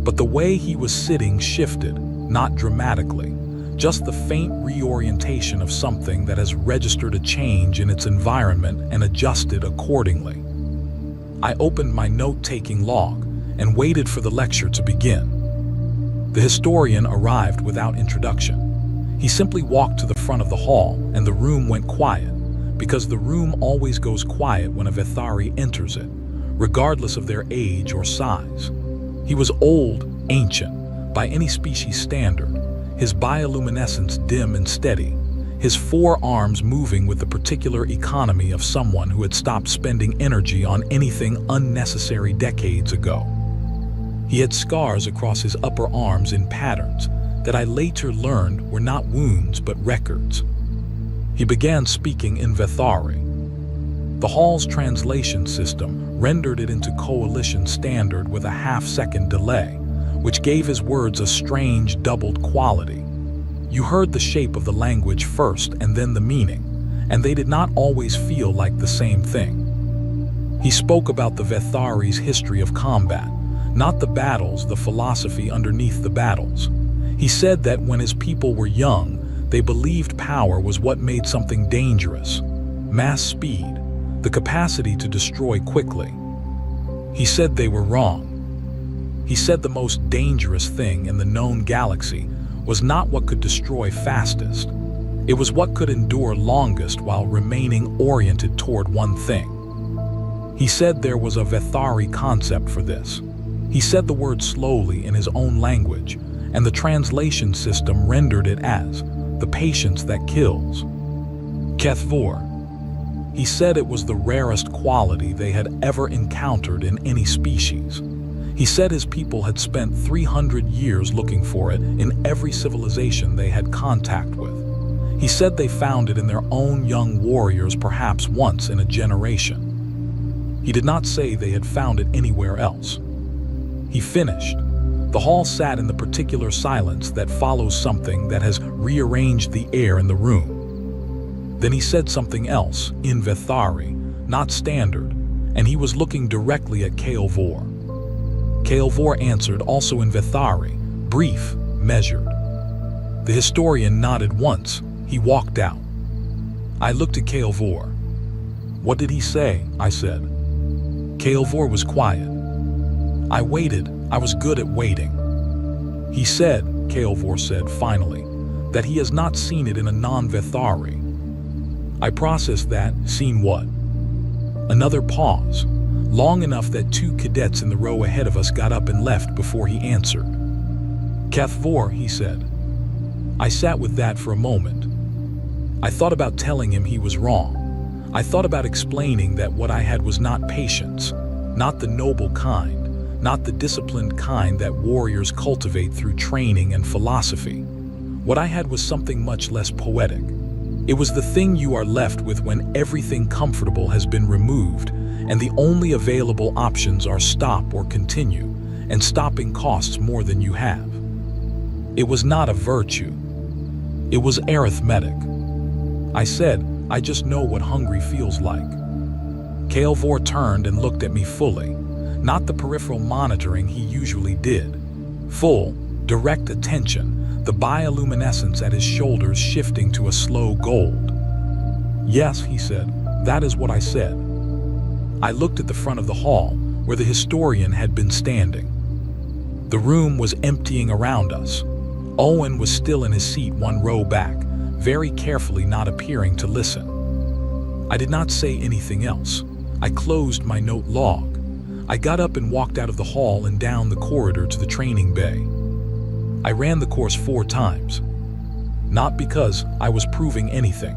but the way he was sitting shifted, not dramatically, just the faint reorientation of something that has registered a change in its environment and adjusted accordingly. I opened my note-taking log and waited for the lecture to begin. The historian arrived without introduction. He simply walked to the front of the hall and the room went quiet, because the room always goes quiet when a Vethari enters it, regardless of their age or size. He was old, ancient, by any species standard, his bioluminescence dim and steady, his 4 arms moving with the particular economy of someone who had stopped spending energy on anything unnecessary decades ago. He had scars across his upper arms in patterns that I later learned were not wounds but records. He began speaking in Vethari. The hall's translation system rendered it into coalition standard with a half-second delay, which gave his words a strange doubled quality. You heard the shape of the language first and then the meaning, and they did not always feel like the same thing. He spoke about the Vethari's history of combat, not the battles, the philosophy underneath the battles. He said that when his people were young, they believed power was what made something dangerous. Mass speed, the capacity to destroy quickly. He said they were wrong. He said the most dangerous thing in the known galaxy was not what could destroy fastest. It was what could endure longest while remaining oriented toward one thing. He said there was a Vethari concept for this. He said the word slowly in his own language, and the translation system rendered it as the patience that kills. Keilvor. He said it was the rarest quality they had ever encountered in any species. He said his people had spent 300 years looking for it in every civilization they had contact with. He said they found it in their own young warriors perhaps once in a generation. He did not say they had found it anywhere else. He finished. The hall sat in the particular silence that follows something that has rearranged the air in the room. Then he said something else, in Vethari, not standard, and he was looking directly at Keilvor. Keilvor answered also in Vethari, brief, measured. The historian nodded once. He walked out. I looked at Keilvor. What did he say? I said. Keilvor was quiet. I waited. I was good at waiting. He said, Keilvor said finally, that he has not seen it in a non-Vethari. I processed that, seen what? Another pause, long enough that 2 cadets in the row ahead of us got up and left before he answered. Keilvor, he said. I sat with that for a moment. I thought about telling him he was wrong. I thought about explaining that what I had was not patience, not the noble kind, not the disciplined kind that warriors cultivate through training and philosophy. What I had was something much less poetic. It was the thing you are left with when everything comfortable has been removed and the only available options are stop or continue, and stopping costs more than you have. It was not a virtue. It was arithmetic. I said, I just know what hungry feels like. Kael'vor turned and looked at me fully, not the peripheral monitoring he usually did. Full, direct attention, the bioluminescence at his shoulders shifting to a slow gold. Yes, he said, that is what I said. I looked at the front of the hall, where the historian had been standing. The room was emptying around us. Owen was still in his seat 1 row back, very carefully not appearing to listen. I did not say anything else. I closed my note log. I got up and walked out of the hall and down the corridor to the training bay. I ran the course 4 times. Not because I was proving anything.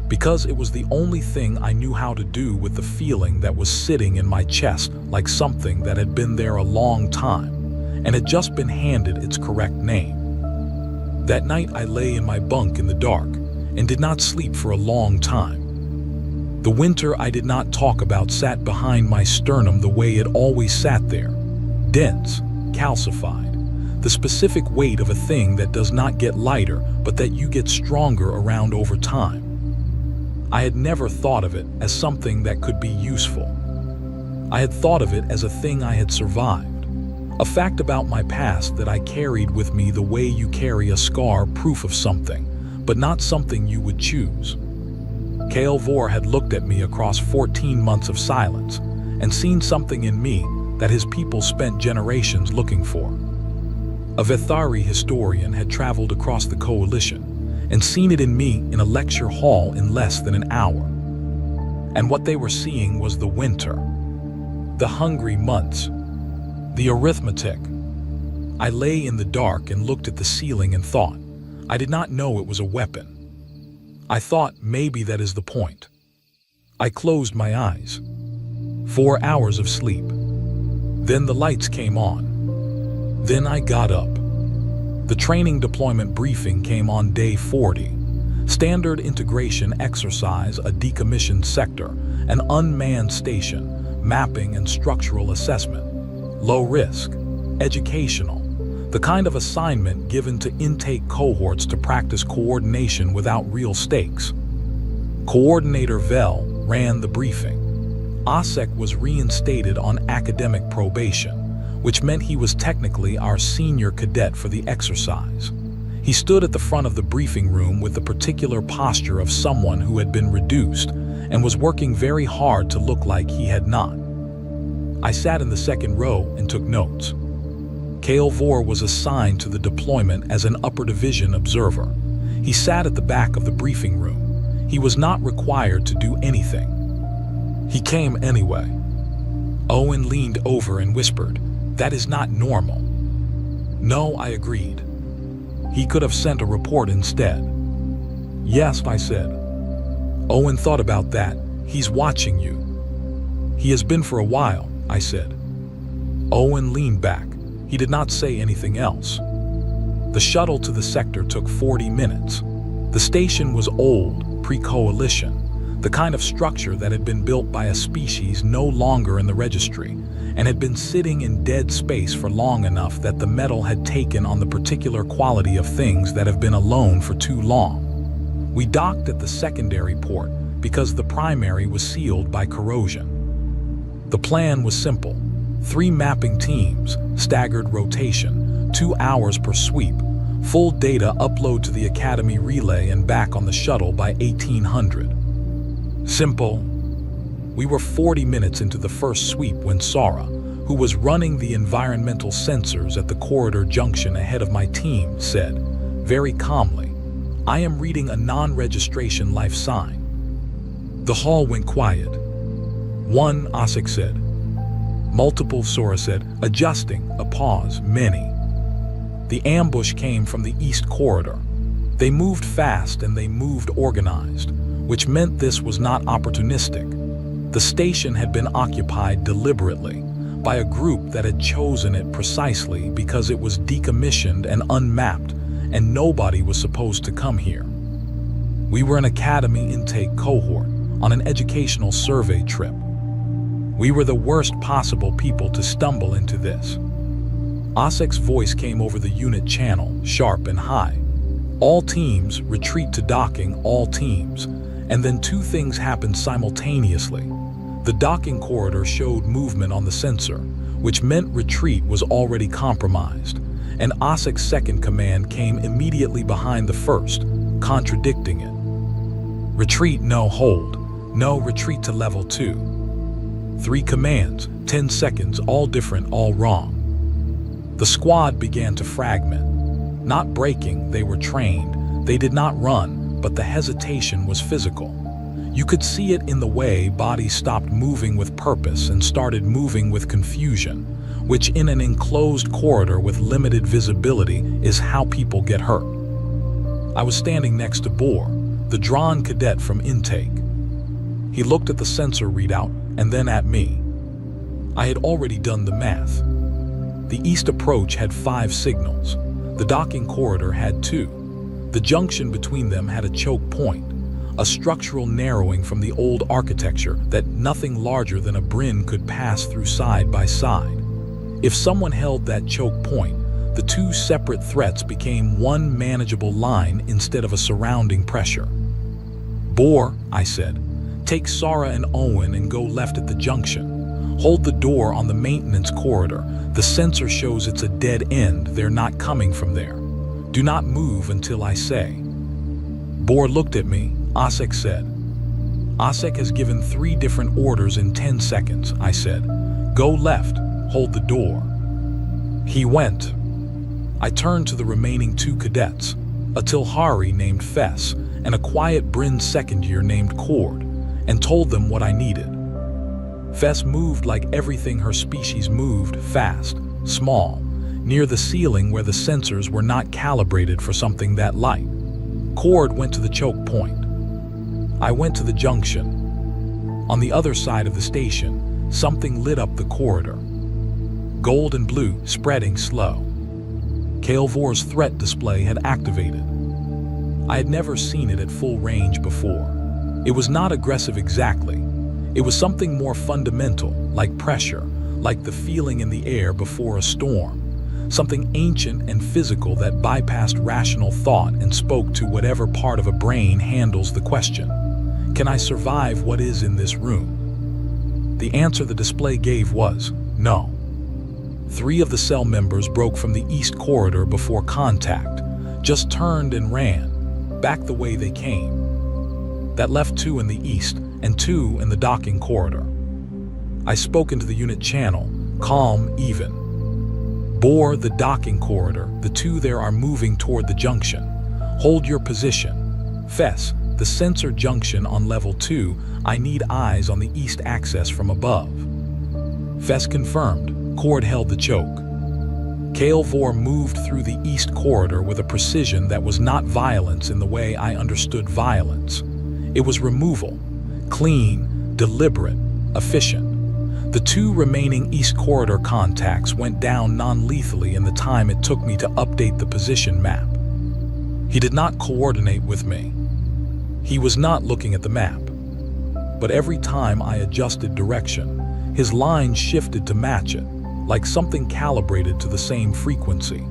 Because it was the only thing I knew how to do with the feeling that was sitting in my chest like something that had been there a long time and had just been handed its correct name. That night I lay in my bunk in the dark and did not sleep for a long time. The winter I did not talk about sat behind my sternum the way it always sat there, dense, calcified, the specific weight of a thing that does not get lighter but that you get stronger around over time. I had never thought of it as something that could be useful. I had thought of it as a thing I had survived, a fact about my past that I carried with me the way you carry a scar, proof of something, but not something you would choose. Kael'vor had looked at me across 14 months of silence and seen something in me that his people spent generations looking for. A Vethari historian had traveled across the coalition and seen it in me in a lecture hall in less than an hour. And what they were seeing was the winter, the hungry months, the arithmetic. I lay in the dark and looked at the ceiling and thought. I did not know it was a weapon. I thought maybe that is the point. I closed my eyes. 4 hours of sleep. Then the lights came on. Then I got up. The training deployment briefing came on day 40. Standard integration exercise, a decommissioned sector, an unmanned station, mapping and structural assessment. Low risk, educational, the kind of assignment given to intake cohorts to practice coordination without real stakes. Coordinator Vel ran the briefing. Asek was reinstated on academic probation, which meant he was technically our senior cadet for the exercise. He stood at the front of the briefing room with the particular posture of someone who had been reduced and was working very hard to look like he had not. I sat in the second row and took notes. Kael'vor was assigned to the deployment as an upper division observer. He sat at the back of the briefing room. He was not required to do anything. He came anyway. Owen leaned over and whispered, "That is not normal." No, I agreed. He could have sent a report instead. Yes, I said. Owen thought about that. He's watching you. He has been for a while, I said. Owen leaned back. He did not say anything else. The shuttle to the sector took 40 minutes. The station was old, pre-coalition, the kind of structure that had been built by a species no longer in the registry, and had been sitting in dead space for long enough that the metal had taken on the particular quality of things that have been alone for too long. We docked at the secondary port because the primary was sealed by corrosion. The plan was simple. 3 mapping teams, staggered rotation, 2 hours per sweep, full data upload to the Academy relay and back on the shuttle by 1800. Simple. We were 40 minutes into the first sweep when Sara, who was running the environmental sensors at the corridor junction ahead of my team, said, very calmly, "I am reading a non-registration life sign." The hall went quiet. "1," Asek said. "Multiple," Sora said, adjusting, a pause, "many." The ambush came from the east corridor. They moved fast and they moved organized, which meant this was not opportunistic. The station had been occupied deliberately by a group that had chosen it precisely because it was decommissioned and unmapped, and nobody was supposed to come here. We were an academy intake cohort on an educational survey trip. We were the worst possible people to stumble into this. Osek's voice came over the unit channel, sharp and high. All teams retreat to docking, all teams. And then two things happened simultaneously. The docking corridor showed movement on the sensor, which meant retreat was already compromised. And Osek's second command came immediately behind the first, contradicting it. Retreat, no, hold. No, retreat to level 2. 3 commands, 10 seconds, all different, all wrong. The squad began to fragment. Not breaking, they were trained. They did not run, but the hesitation was physical. You could see it in the way bodies stopped moving with purpose and started moving with confusion, which in an enclosed corridor with limited visibility is how people get hurt. I was standing next to Bohr, the drawn cadet from intake. He looked at the sensor readout and then at me. I had already done the math. The east approach had 5 signals. The docking corridor had 2. The junction between them had a choke point, a structural narrowing from the old architecture that nothing larger than a Brin could pass through side by side. If someone held that choke point, the 2 separate threats became one manageable line instead of a surrounding pressure. Bohr, I said, take Sarah and Owen and go left at the junction. Hold the door on the maintenance corridor. The sensor shows it's a dead end. They're not coming from there. Do not move until I say. Bohr looked at me. Osek said. Osek has given 3 different orders in 10 seconds, I said. Go left. Hold the door. He went. I turned to the remaining 2 cadets, a Tilhari named Fess and a quiet Brin second year named Cord, and told them what I needed. Fess moved like everything her species moved, fast, small, near the ceiling where the sensors were not calibrated for something that light. Cord went to the choke point. I went to the junction. On the other side of the station, something lit up the corridor. Gold and blue, spreading slow. Kael'vor's threat display had activated. I had never seen it at full range before. It was not aggressive exactly. It was something more fundamental, like pressure, like the feeling in the air before a storm. Something ancient and physical that bypassed rational thought and spoke to whatever part of a brain handles the question. Can I survive what is in this room? The answer the display gave was no. 3 of the cell members broke from the east corridor before contact, just turned and ran, back the way they came. That left 2 in the east and 2 in the docking corridor. I spoke into the unit channel, calm, even. Bohr, the docking corridor, the 2 there are moving toward the junction. Hold your position. Fess, the sensor junction on level 2, I need eyes on the east access from above. Fess confirmed. Cord held the choke. Kael'vor moved through the east corridor with a precision that was not violence in the way I understood violence. It was removal, clean, deliberate, efficient. The 2 remaining east corridor contacts went down non-lethally in the time it took me to update the position map. He did not coordinate with me. He was not looking at the map. But every time I adjusted direction, his line shifted to match it, like something calibrated to the same frequency.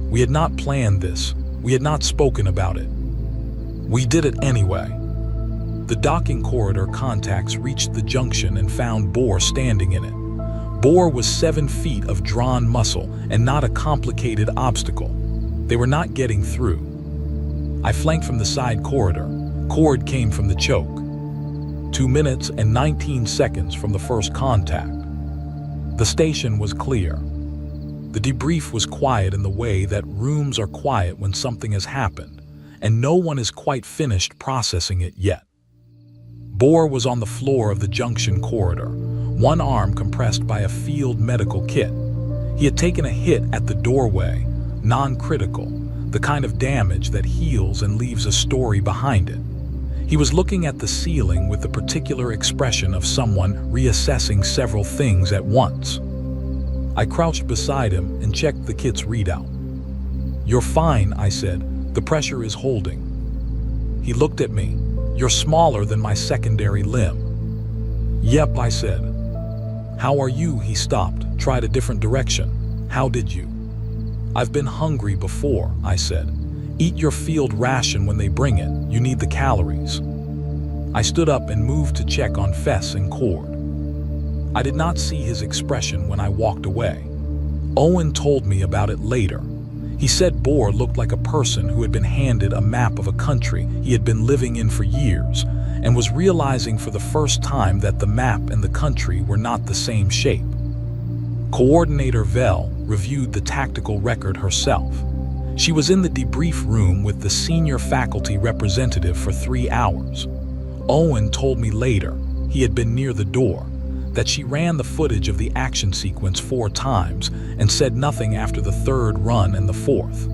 We had not planned this. We had not spoken about it. We did it anyway. The docking corridor contacts reached the junction and found Bohr standing in it. Bohr was 7 feet of drawn muscle and not a complicated obstacle. They were not getting through. I flanked from the side corridor. Cord came from the choke. 2 minutes and 19 seconds from the first contact. The station was clear. The debrief was quiet in the way that rooms are quiet when something has happened, and no one is quite finished processing it yet. Bohr was on the floor of the junction corridor, one arm compressed by a field medical kit. He had taken a hit at the doorway, non-critical, the kind of damage that heals and leaves a story behind it. He was looking at the ceiling with the particular expression of someone reassessing several things at once. I crouched beside him and checked the kit's readout. "You're fine," I said. "The pressure is holding." He looked at me. "You're smaller than my secondary limb." "Yep," I said. "How are you?" He stopped, tried a different direction. "How did you?" "I've been hungry before," I said. "Eat your field ration when they bring it. You need the calories." I stood up and moved to check on Fess and Cord. I did not see his expression when I walked away. Owen told me about it later. He said Bohr looked like a person who had been handed a map of a country he had been living in for years and was realizing for the first time that the map and the country were not the same shape. Coordinator Vel reviewed the tactical record herself. She was in the debrief room with the senior faculty representative for 3 hours. Owen told me later, he had been near the door, that she ran the footage of the action sequence 4 times and said nothing after the 3rd run and the 4th.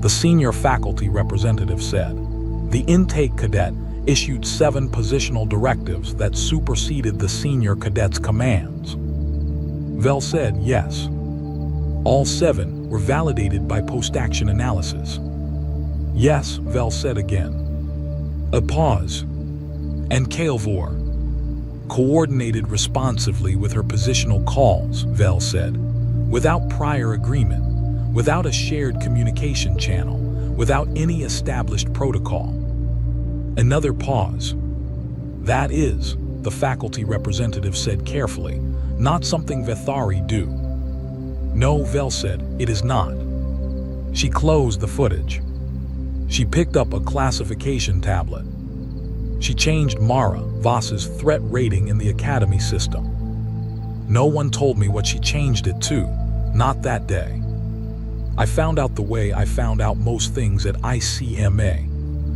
The senior faculty representative said, the intake cadet issued 7 positional directives that superseded the senior cadet's commands. Vel said yes. All 7 were validated by post-action analysis. Yes, Vel said again. A pause. And Kael'vor coordinated responsively with her positional calls, Vel said, without prior agreement, without a shared communication channel, without any established protocol. Another pause. That is, the faculty representative said carefully, not something Vethari do. No, Vel said, it is not. She closed the footage. She picked up a classification tablet. She changed Mara, Voss's threat rating in the Academy system. No one told me what she changed it to, not that day. I found out the way I found out most things at ICMA,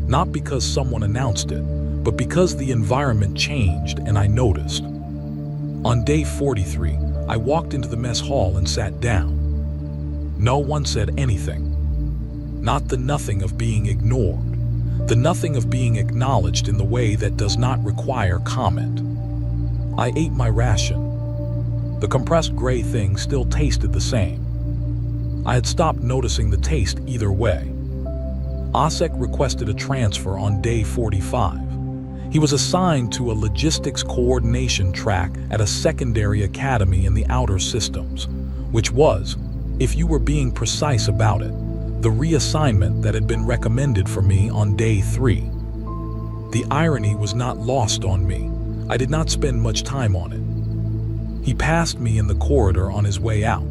not because someone announced it, but because the environment changed and I noticed. On day 43, I walked into the mess hall and sat down. No one said anything. Not the nothing of being ignored. The nothing of being acknowledged in the way that does not require comment. I ate my ration. The compressed gray thing still tasted the same. I had stopped noticing the taste either way. Osek requested a transfer on day 45. He was assigned to a logistics coordination track at a secondary academy in the outer systems, which was, if you were being precise about it, the reassignment that had been recommended for me on day 3. The irony was not lost on me. I did not spend much time on it. He passed me in the corridor on his way out,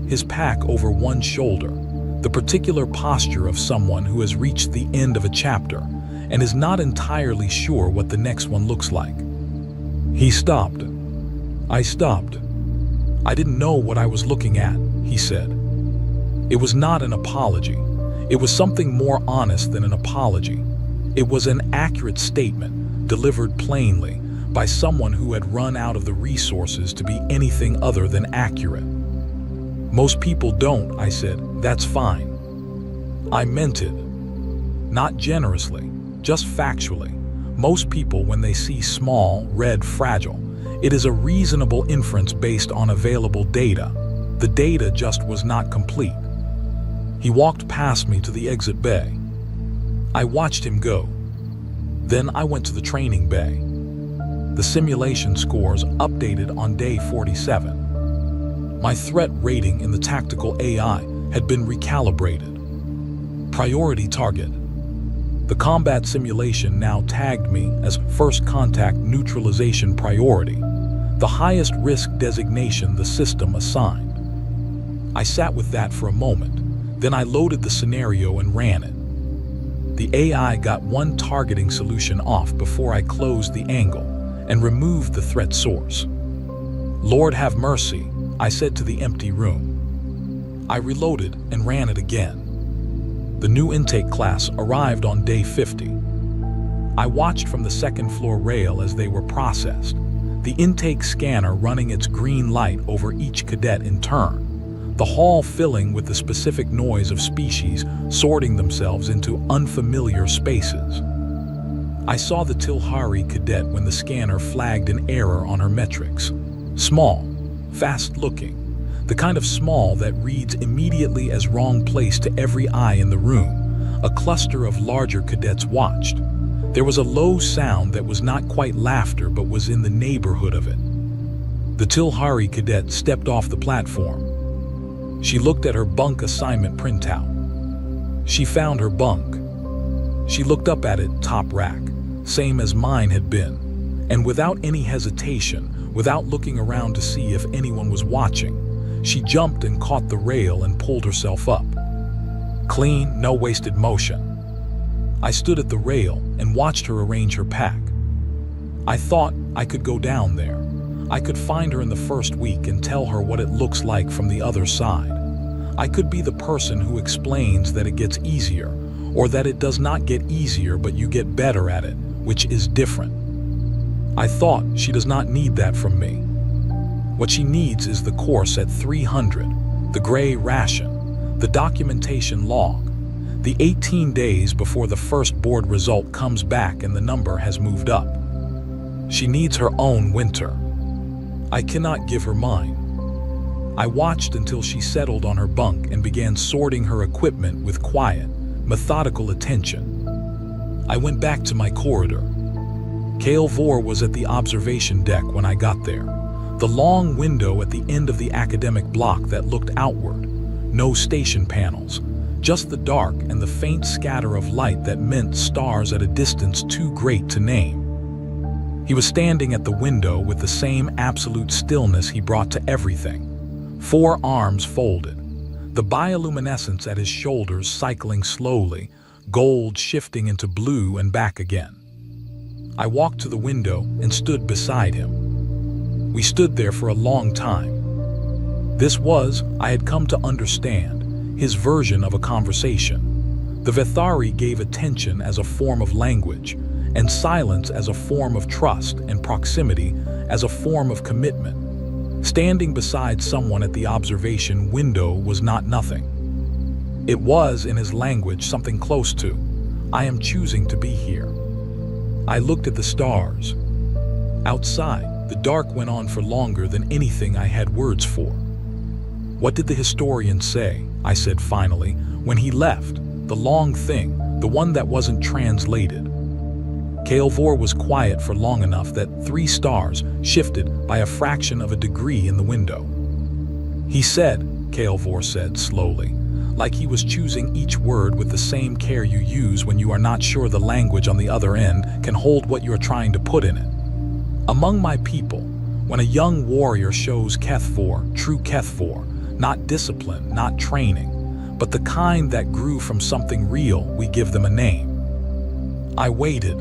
his pack over one shoulder, the particular posture of someone who has reached the end of a chapter and is not entirely sure what the next one looks like. He stopped. I stopped. I didn't know what I was looking at, he said. It was not an apology. It was something more honest than an apology. It was an accurate statement, delivered plainly, by someone who had run out of the resources to be anything other than accurate. Most people don't, I said. That's fine. I meant it. Not generously, just factually. Most people, when they see small, red, fragile, it is a reasonable inference based on available data. The data just was not complete. He walked past me to the exit bay. I watched him go. Then I went to the training bay. The simulation scores updated on day 47. My threat rating in the tactical AI had been recalibrated. Priority target. The combat simulation now tagged me as first contact neutralization priority, the highest risk designation the system assigned. I sat with that for a moment. Then I loaded the scenario and ran it. The AI got one targeting solution off before I closed the angle and removed the threat source. Lord have mercy, I said to the empty room. I reloaded and ran it again. The new intake class arrived on day 50. I watched from the second floor rail as they were processed, the intake scanner running its green light over each cadet in turn. The hall filling with the specific noise of species sorting themselves into unfamiliar spaces. I saw the Tilhari cadet when the scanner flagged an error on her metrics. Small, fast-looking, the kind of small that reads immediately as wrong place to every eye in the room, a cluster of larger cadets watched. There was a low sound that was not quite laughter but was in the neighborhood of it. The Tilhari cadet stepped off the platform. She looked at her bunk assignment printout. She found her bunk. She looked up at it, top rack, same as mine had been, and without any hesitation, without looking around to see if anyone was watching, she jumped and caught the rail and pulled herself up. Clean, no wasted motion. I stood at the rail and watched her arrange her pack. I thought I could go down there. I could find her in the first week and tell her what it looks like from the other side. I could be the person who explains that it gets easier, or that it does not get easier but you get better at it, which is different. I thought she does not need that from me. What she needs is the course at 300, the gray ration, the documentation log, the 18 days before the first board result comes back and the number has moved up. She needs her own winter. I cannot give her mine. I watched until she settled on her bunk and began sorting her equipment with quiet, methodical attention. I went back to my corridor. Kale Vor was at the observation deck when I got there. The long window at the end of the academic block that looked outward. No station panels, just the dark and the faint scatter of light that meant stars at a distance too great to name. He was standing at the window with the same absolute stillness he brought to everything. 4 arms folded, the bioluminescence at his shoulders cycling slowly, gold shifting into blue and back again. I walked to the window and stood beside him. We stood there for a long time. This was, I had come to understand, his version of a conversation. The Vethari gave attention as a form of language, and silence as a form of trust, and proximity as a form of commitment. Standing beside someone at the observation window was not nothing. It was, in his language, something close to, I am choosing to be here. I looked at the stars. Outside, the dark went on for longer than anything I had words for. What did the historian say? I said finally, when he left, the long thing, the one that wasn't translated. Kale Vor was quiet for long enough that 3 stars shifted by a fraction of a degree in the window. He said, Kale Vor said slowly, like he was choosing each word with the same care you use when you are not sure the language on the other end can hold what you are trying to put in it. Among my people, when a young warrior shows Kethvor, true Kethvor, not discipline, not training, but the kind that grew from something real, we give them a name. I waited.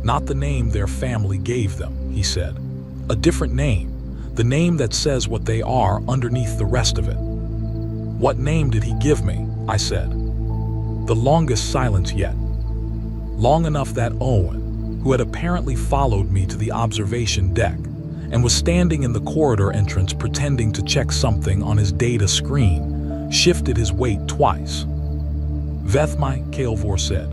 Not the name their family gave them, he said. A different name, the name that says what they are underneath the rest of it. What name did he give me? I said. The longest silence yet. Long enough that Owen, who had apparently followed me to the observation deck, and was standing in the corridor entrance pretending to check something on his data screen, shifted his weight twice. Vethmai, Kale Vor said.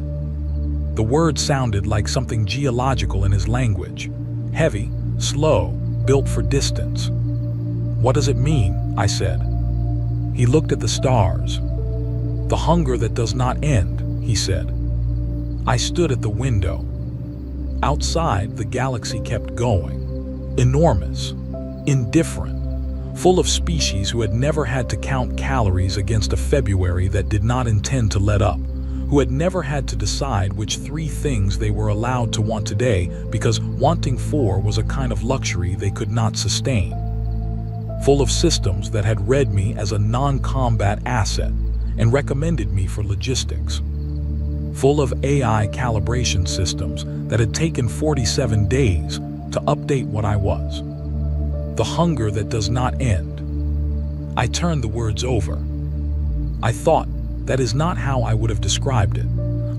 The word sounded like something geological in his language. Heavy, slow, built for distance. What does it mean? I said. He looked at the stars. The hunger that does not end, he said. I stood at the window. Outside, the galaxy kept going. Enormous, indifferent, full of species who had never had to count calories against a February that did not intend to let up, who had never had to decide which 3 things they were allowed to want today because wanting 4 was a kind of luxury they could not sustain. Full of systems that had read me as a non-combat asset and recommended me for logistics. Full of AI calibration systems that had taken 47 days to update what I was. The hunger that does not end. I turned the words over. I thought, that is not how I would have described it.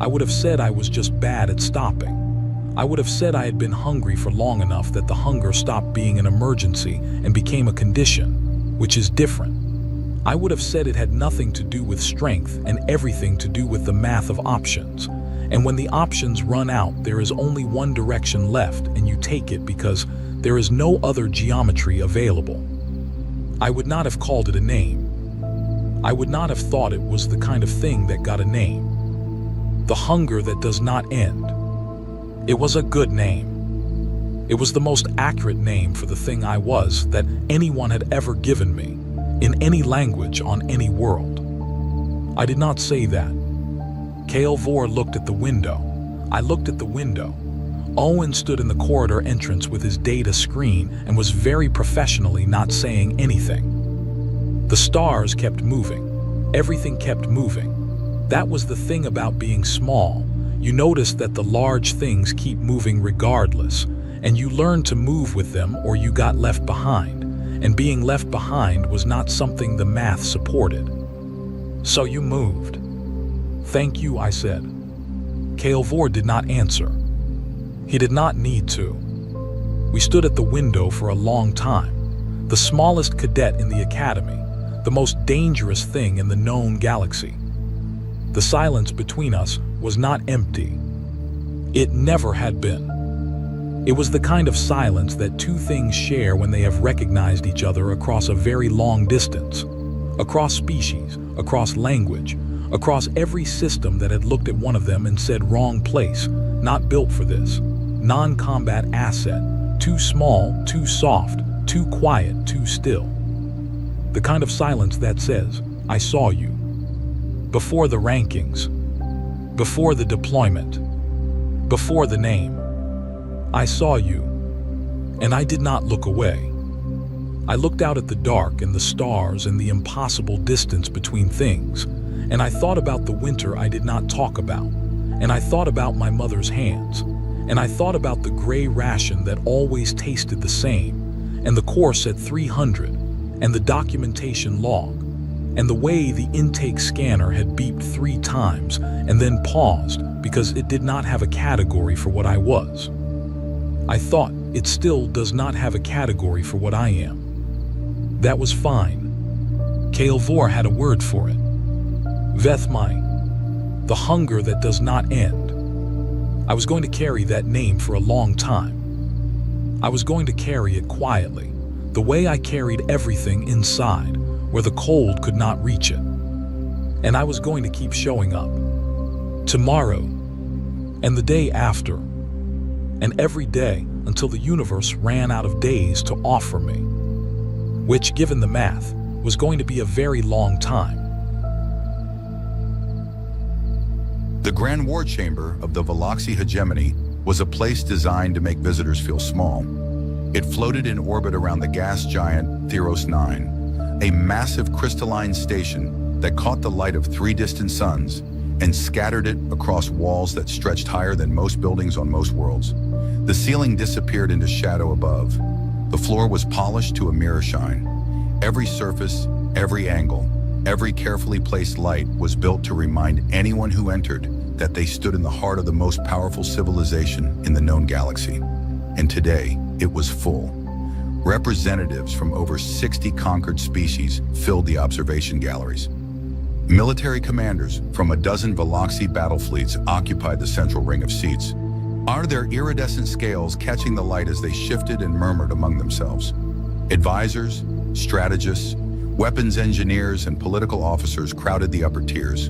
I would have said I was just bad at stopping. I would have said I had been hungry for long enough that the hunger stopped being an emergency and became a condition, which is different. I would have said it had nothing to do with strength and everything to do with the math of options. And when the options run out, there is only one direction left and you take it because there is no other geometry available. I would not have called it a name. I would not have thought it was the kind of thing that got a name. The hunger that does not end. It was a good name. It was the most accurate name for the thing I was that anyone had ever given me, in any language on any world. I did not say that. Kale Vor looked at the window. I looked at the window. Owen stood in the corridor entrance with his data screen and was very professionally not saying anything. The stars kept moving. Everything kept moving. That was the thing about being small. You noticed that the large things keep moving regardless, and you learned to move with them or you got left behind, and being left behind was not something the math supported. So you moved. Thank you, I said. Kale Vor did not answer. He did not need to. We stood at the window for a long time, the smallest cadet in the academy, the most dangerous thing in the known galaxy. The silence between us was not empty. It never had been. It was the kind of silence that two things share when they have recognized each other across a very long distance, across species, across language, across every system that had looked at one of them and said wrong place, not built for this, non-combat asset, too small, too soft, too quiet, too still. The kind of silence that says, I saw you. Before the rankings, before the deployment, before the name. I saw you, and I did not look away. I looked out at the dark and the stars and the impossible distance between things, and I thought about the winter I did not talk about, and I thought about my mother's hands, and I thought about the gray ration that always tasted the same, and the course at 300, and the documentation log, and the way the intake scanner had beeped 3 times and then paused because it did not have a category for what I was. I thought it still does not have a category for what I am. That was fine. Kale Vor had a word for it. Vethmai, the hunger that does not end. I was going to carry that name for a long time. I was going to carry it quietly, the way I carried everything inside, where the cold could not reach it. And I was going to keep showing up. Tomorrow, and the day after, and every day until the universe ran out of days to offer me, which, given the math, was going to be a very long time. The Grand War Chamber of the Veloxi Hegemony was a place designed to make visitors feel small. It floated in orbit around the gas giant Theros 9, a massive crystalline station that caught the light of 3 distant suns and scattered it across walls that stretched higher than most buildings on most worlds. The ceiling disappeared into shadow above. The floor was polished to a mirror shine. Every surface, every angle, every carefully placed light was built to remind anyone who entered that they stood in the heart of the most powerful civilization in the known galaxy. And today, it was full. Representatives from over 60 conquered species filled the observation galleries. Military commanders from a dozen Veloxi battle fleets occupied the central ring of seats, their iridescent scales catching the light as they shifted and murmured among themselves. Advisors, strategists, weapons engineers, and political officers crowded the upper tiers.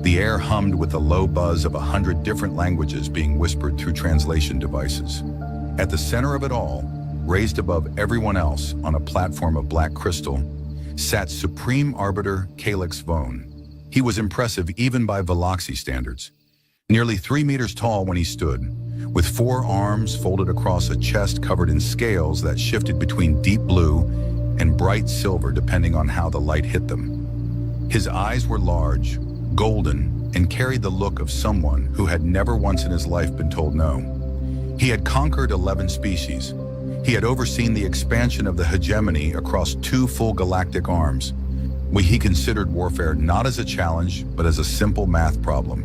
The air hummed with the low buzz of 100 different languages being whispered through translation devices. At the center of it all, raised above everyone else on a platform of black crystal, sat Supreme Arbiter Calix Vone. He was impressive even by Veloxi standards. Nearly 3 meters tall when he stood, with 4 arms folded across a chest covered in scales that shifted between deep blue and bright silver depending on how the light hit them. His eyes were large, golden, and carried the look of someone who had never once in his life been told no. He had conquered 11 species. He had overseen the expansion of the hegemony across 2 full galactic arms. He considered warfare not as a challenge, but as a simple math problem.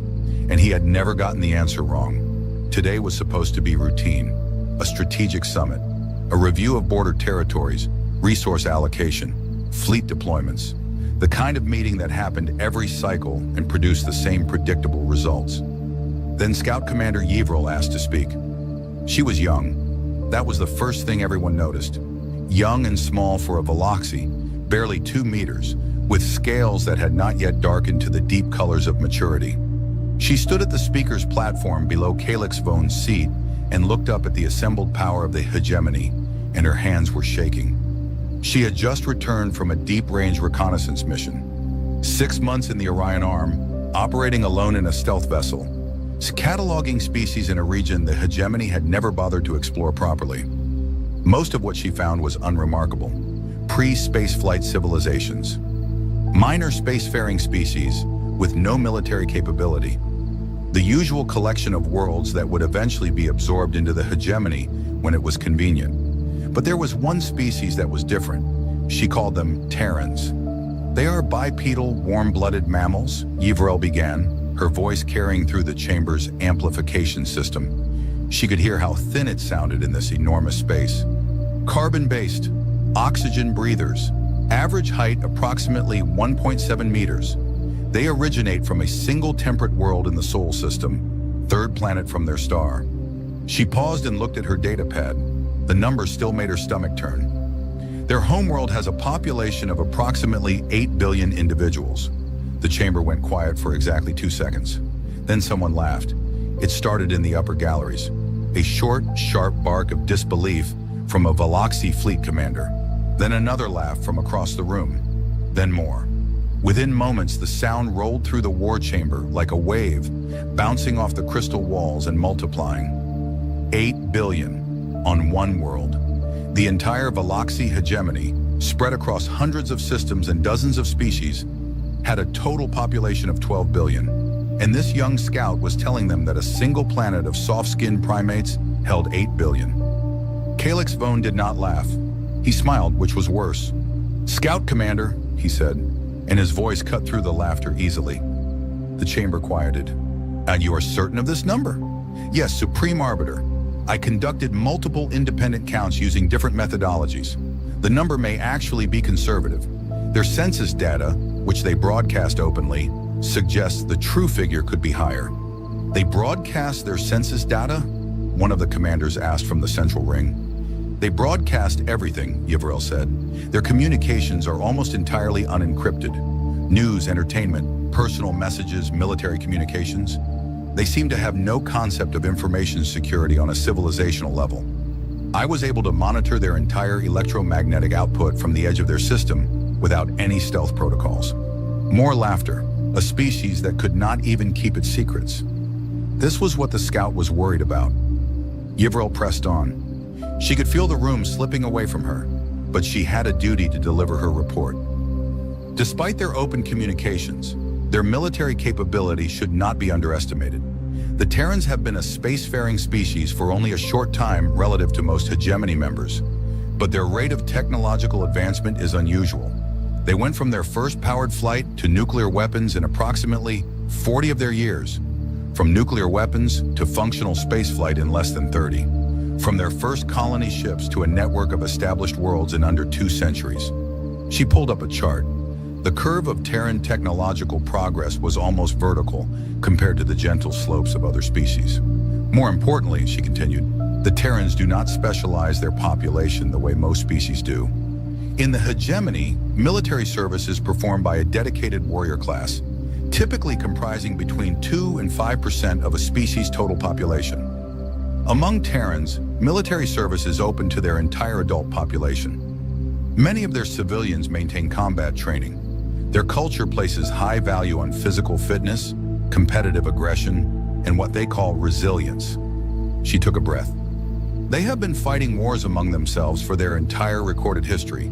And he had never gotten the answer wrong. Today was supposed to be routine, a strategic summit, a review of border territories, resource allocation, fleet deployments, the kind of meeting that happened every cycle and produced the same predictable results. Then Scout Commander Yvril asked to speak. She was young. That was the first thing everyone noticed. Young and small for a Veloxi, barely 2 meters, with scales that had not yet darkened to the deep colors of maturity. She stood at the speaker's platform below Calyx Vone's seat and looked up at the assembled power of the hegemony, and her hands were shaking. She had just returned from a deep-range reconnaissance mission. 6 months in the Orion Arm, operating alone in a stealth vessel, cataloging species in a region the hegemony had never bothered to explore properly. Most of what she found was unremarkable. Pre-spaceflight civilizations. Minor spacefaring species with no military capability. The usual collection of worlds that would eventually be absorbed into the hegemony when it was convenient. But there was one species that was different. She called them Terrans. They are bipedal, warm-blooded mammals, Yvrel began, her voice carrying through the chamber's amplification system. She could hear how thin it sounded in this enormous space. Carbon-based, oxygen breathers, average height approximately 1.7 meters. They originate from a single temperate world in the Sol system, third planet from their star. She paused and looked at her datapad. The numbers still made her stomach turn. Their homeworld has a population of approximately 8 billion individuals. The chamber went quiet for exactly 2 seconds. Then someone laughed. It started in the upper galleries. A short, sharp bark of disbelief from a Veloxi fleet commander. Then another laugh from across the room. Then more. Within moments, the sound rolled through the war chamber like a wave, bouncing off the crystal walls and multiplying. 8 billion on one world. The entire Veloxi hegemony, spread across hundreds of systems and dozens of species, had a total population of 12 billion. And this young scout was telling them that a single planet of soft-skinned primates held 8 billion. Calyx Vone did not laugh. He smiled, which was worse. "Scout Commander," he said, and his voice cut through the laughter easily. The chamber quieted. "And you are certain of this number?" "Yes, Supreme Arbiter. I conducted multiple independent counts using different methodologies. The number may actually be conservative. Their census data, which they broadcast openly, suggests the true figure could be higher." "They broadcast their census data?" one of the commanders asked from the central ring. "They broadcast everything," Yvrel said. "Their communications are almost entirely unencrypted. News, entertainment, personal messages, military communications. They seem to have no concept of information security on a civilizational level. I was able to monitor their entire electromagnetic output from the edge of their system without any stealth protocols." More laughter, a species that could not even keep its secrets. This was what the scout was worried about. Yvrel pressed on. She could feel the room slipping away from her, but she had a duty to deliver her report. Despite their open communications, their military capability should not be underestimated. The Terrans have been a spacefaring species for only a short time relative to most hegemony members, but their rate of technological advancement is unusual. They went from their first powered flight to nuclear weapons in approximately 40 of their years, from nuclear weapons to functional spaceflight in less than 30. From their first colony ships to a network of established worlds in under 2 centuries. She pulled up a chart. The curve of Terran technological progress was almost vertical compared to the gentle slopes of other species. More importantly, she continued, the Terrans do not specialize their population the way most species do. In the hegemony, military service is performed by a dedicated warrior class, typically comprising between 2 and 5% of a species' total population. Among Terrans, military service is open to their entire adult population. Many of their civilians maintain combat training. Their culture places high value on physical fitness, competitive aggression, and what they call resilience. She took a breath. They have been fighting wars among themselves for their entire recorded history.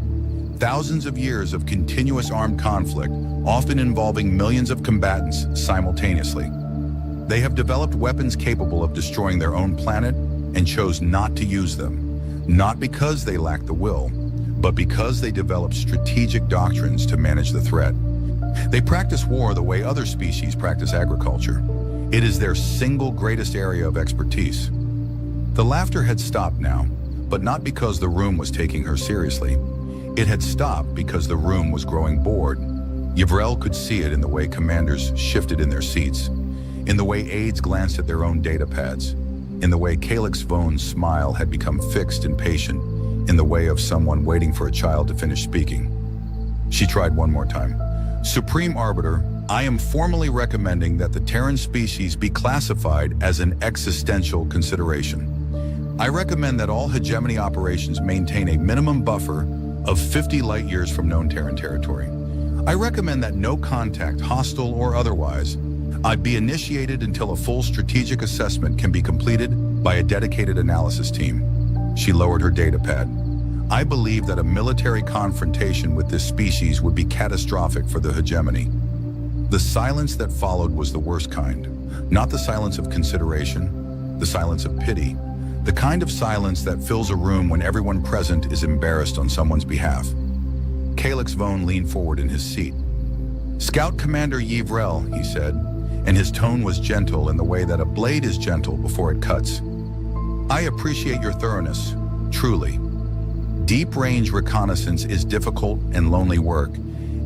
Thousands of years of continuous armed conflict, often involving millions of combatants simultaneously. They have developed weapons capable of destroying their own planet and chose not to use them, not because they lack the will, but because they developed strategic doctrines to manage the threat. They practice war the way other species practice agriculture. It is their single greatest area of expertise. The laughter had stopped now, but not because the room was taking her seriously. It had stopped because the room was growing bored. Yvrel could see it in the way commanders shifted in their seats, in the way aides glanced at their own data pads, in the way Calyx Vone's smile had become fixed and patient, in the way of someone waiting for a child to finish speaking. She tried one more time. "Supreme Arbiter, I am formally recommending that the Terran species be classified as an existential consideration. I recommend that all hegemony operations maintain a minimum buffer of 50 light years from known Terran territory. I recommend that no contact, hostile or otherwise, be initiated until a full strategic assessment can be completed by a dedicated analysis team. She lowered her datapad. I believe that a military confrontation with this species would be catastrophic for the hegemony. The silence that followed was the worst kind. Not the silence of consideration, the silence of pity. The kind of silence that fills a room when everyone present is embarrassed on someone's behalf. Calyx Vone leaned forward in his seat. "Scout Commander Yvrel," he said, and his tone was gentle in the way that a blade is gentle before it cuts. "I appreciate your thoroughness, truly. Deep-range reconnaissance is difficult and lonely work,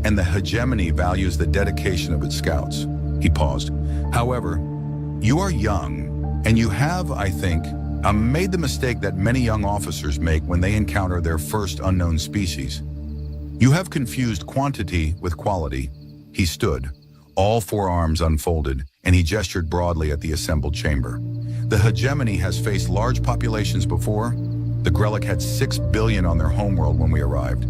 and the hegemony values the dedication of its scouts." He paused. "However, you are young, and you have, I think, made the mistake that many young officers make when they encounter their first unknown species. You have confused quantity with quality." He stood, all four arms unfolded, and he gestured broadly at the assembled chamber. "The hegemony has faced large populations before. The Grellic had 6 billion on their homeworld when we arrived.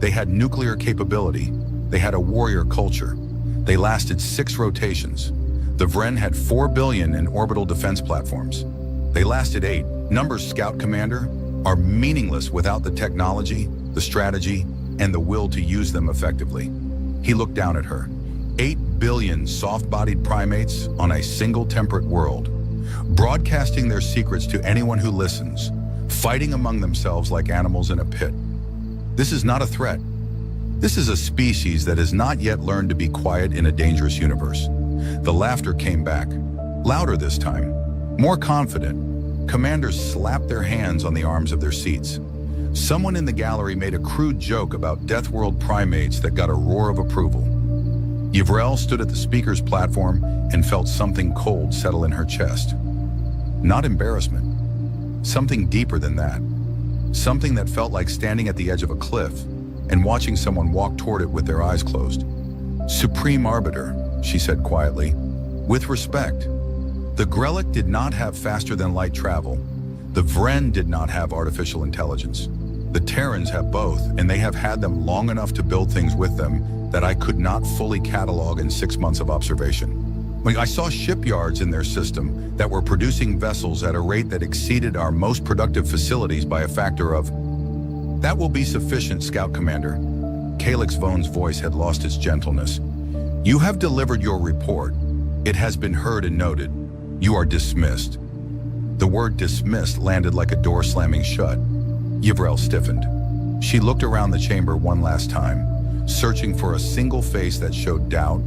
They had nuclear capability. They had a warrior culture. They lasted 6 rotations. The Vren had 4 billion in orbital defense platforms. They lasted 8. Numbers, Scout Commander, are meaningless without the technology, the strategy, and the will to use them effectively." He looked down at her. 8 billion soft-bodied primates on a single temperate world, broadcasting their secrets to anyone who listens, fighting among themselves like animals in a pit. This is not a threat. This is a species that has not yet learned to be quiet in a dangerous universe. The laughter came back, louder this time, more confident. Commanders slapped their hands on the arms of their seats. Someone in the gallery made a crude joke about Death World primates that got a roar of approval. Yvrel stood at the speaker's platform and felt something cold settle in her chest. Not embarrassment. Something deeper than that. Something that felt like standing at the edge of a cliff and watching someone walk toward it with their eyes closed. "Supreme Arbiter," she said quietly, "with respect. The Grellic did not have faster-than-light travel. The Vren did not have artificial intelligence. The Terrans have both, and they have had them long enough to build things with them that I could not fully catalog in 6 months of observation. I saw shipyards in their system that were producing vessels at a rate that exceeded our most productive facilities by a factor of..." "That will be sufficient, Scout Commander." Calyx Vone's voice had lost its gentleness. "You have delivered your report. It has been heard and noted. You are dismissed." The word dismissed landed like a door slamming shut. Yvrel stiffened. She looked around the chamber one last time, searching for a single face that showed doubt,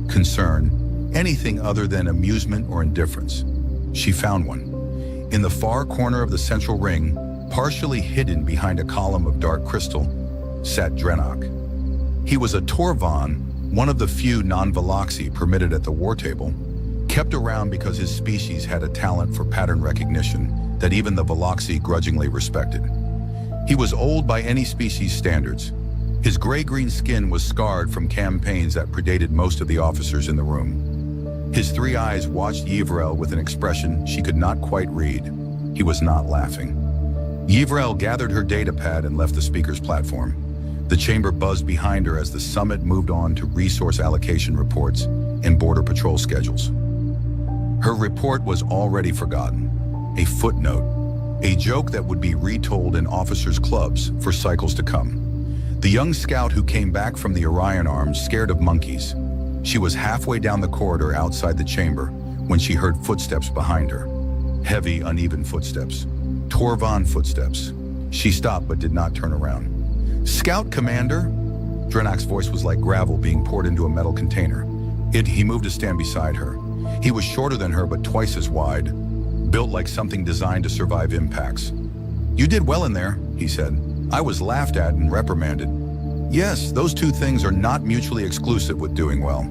concern, anything other than amusement or indifference. She found one. In the far corner of the central ring, partially hidden behind a column of dark crystal, sat Drenok. He was a Torvan, one of the few non-Veloxi permitted at the war table, kept around because his species had a talent for pattern recognition that even the Veloxi grudgingly respected. He was old by any species standards. His gray-green skin was scarred from campaigns that predated most of the officers in the room. His 3 eyes watched Yvrel with an expression she could not quite read. He was not laughing. Yvrel gathered her datapad and left the speaker's platform. The chamber buzzed behind her as the summit moved on to resource allocation reports and border patrol schedules. Her report was already forgotten. A footnote, a joke that would be retold in officers' clubs for cycles to come. The young scout who came back from the Orion Arms scared of monkeys. She was halfway down the corridor outside the chamber when she heard footsteps behind her. Heavy, uneven footsteps. Torvan footsteps. She stopped but did not turn around. "Scout Commander?" Drenok's voice was like gravel being poured into a metal container. He moved to stand beside her. He was shorter than her but twice as wide, built like something designed to survive impacts. "You did well in there," he said. "I was laughed at and reprimanded. Yes, those two things are not mutually exclusive with doing well.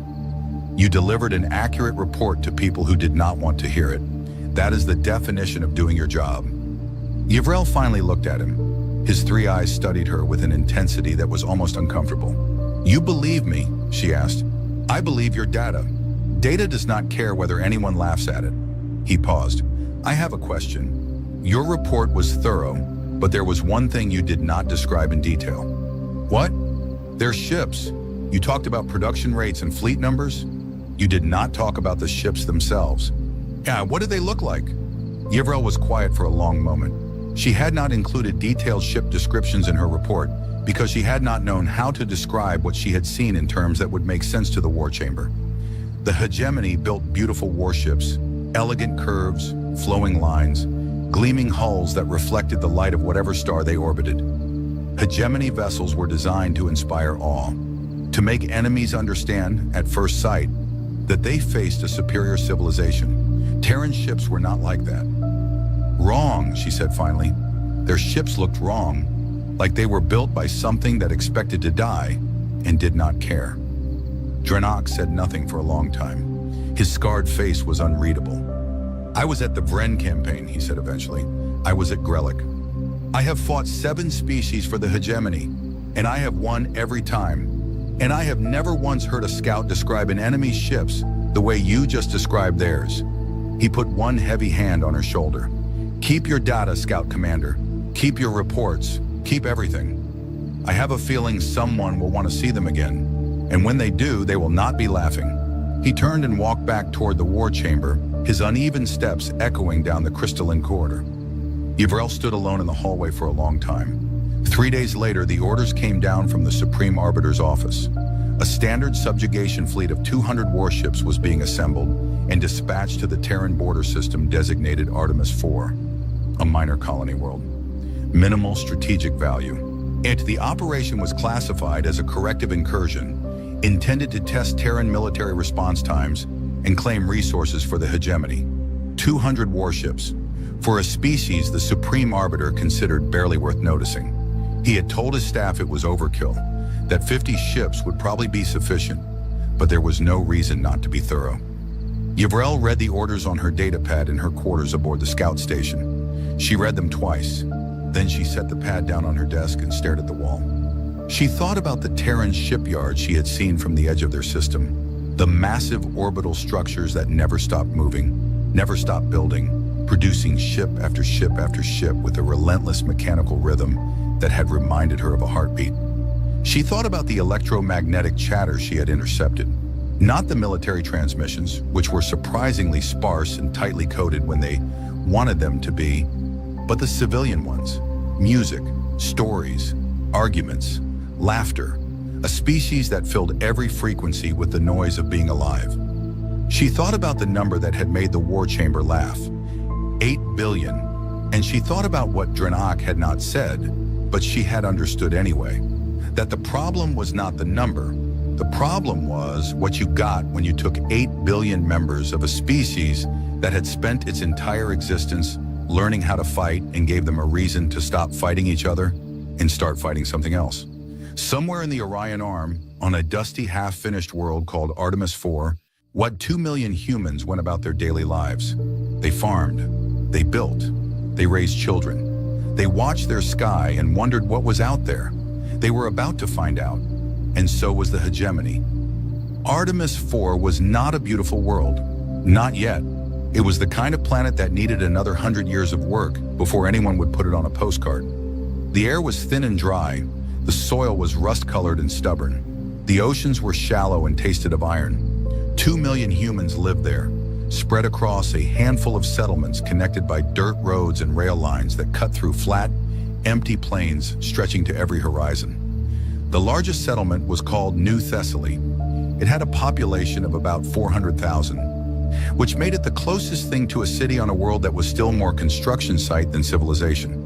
You delivered an accurate report to people who did not want to hear it. That is the definition of doing your job." Yvrel finally looked at him. His 3 eyes studied her with an intensity that was almost uncomfortable. "You believe me?" she asked. I believe your data. Data does not care whether anyone laughs at it. He paused. I have a question. Your report was thorough, but there was one thing you did not describe in detail. What? They're ships. You talked about production rates and fleet numbers. You did not talk about the ships themselves. Yeah, what did they look like? Yvrel was quiet for a long moment. She had not included detailed ship descriptions in her report because she had not known how to describe what she had seen in terms that would make sense to the war chamber. The hegemony built beautiful warships, elegant curves, flowing lines, gleaming hulls that reflected the light of whatever star they orbited. Hegemony vessels were designed to inspire awe, to make enemies understand, at first sight, that they faced a superior civilization. Terran ships were not like that. Wrong, she said finally. Their ships looked wrong, like they were built by something that expected to die and did not care. Dranak said nothing for a long time. His scarred face was unreadable. I was at the Vren campaign, he said eventually. I was at Grellick. I have fought 7 species for the hegemony, and I have won every time. And I have never once heard a scout describe an enemy's ships the way you just described theirs. He put one heavy hand on her shoulder. Keep your data, Scout Commander. Keep your reports. Keep everything. I have a feeling someone will want to see them again. And when they do, they will not be laughing. He turned and walked back toward the war chamber, his uneven steps echoing down the crystalline corridor. Yvrel stood alone in the hallway for a long time. 3 days later, the orders came down from the Supreme Arbiter's office. A standard subjugation fleet of 200 warships was being assembled and dispatched to the Terran border system designated Artemis IV, a minor colony world. Minimal strategic value. The operation was classified as a corrective incursion, intended to test Terran military response times and claim resources for the hegemony. 200 warships. For a species the Supreme Arbiter considered barely worth noticing. He had told his staff it was overkill, that 50 ships would probably be sufficient, but there was no reason not to be thorough. Yvrel read the orders on her datapad in her quarters aboard the scout station. She read them twice. Then she set the pad down on her desk and stared at the wall. She thought about the Terran shipyards she had seen from the edge of their system, the massive orbital structures that never stopped moving, never stopped building, producing ship after ship after ship with a relentless mechanical rhythm that had reminded her of a heartbeat. She thought about the electromagnetic chatter she had intercepted, not the military transmissions, which were surprisingly sparse and tightly coded when they wanted them to be, but the civilian ones. Music, stories, arguments, laughter, a species that filled every frequency with the noise of being alive. She thought about the number that had made the war chamber laugh, 8 billion, and she thought about what Dranak had not said, but she had understood anyway, that the problem was not the number. The problem was what you got when you took 8 billion members of a species that had spent its entire existence learning how to fight and gave them a reason to stop fighting each other and start fighting something else. Somewhere in the Orion Arm, on a dusty half-finished world called Artemis IV, what 2 million humans went about their daily lives. They farmed, they built, they raised children. They watched their sky and wondered what was out there. They were about to find out, and so was the hegemony. Artemis IV was not a beautiful world, not yet. It was the kind of planet that needed another 100 years of work before anyone would put it on a postcard. The air was thin and dry, the soil was rust-colored and stubborn. The oceans were shallow and tasted of iron. 2 million humans lived there, spread across a handful of settlements connected by dirt roads and rail lines that cut through flat, empty plains stretching to every horizon. The largest settlement was called New Thessaly. It had a population of about 400,000, which made it the closest thing to a city on a world that was still more construction site than civilization.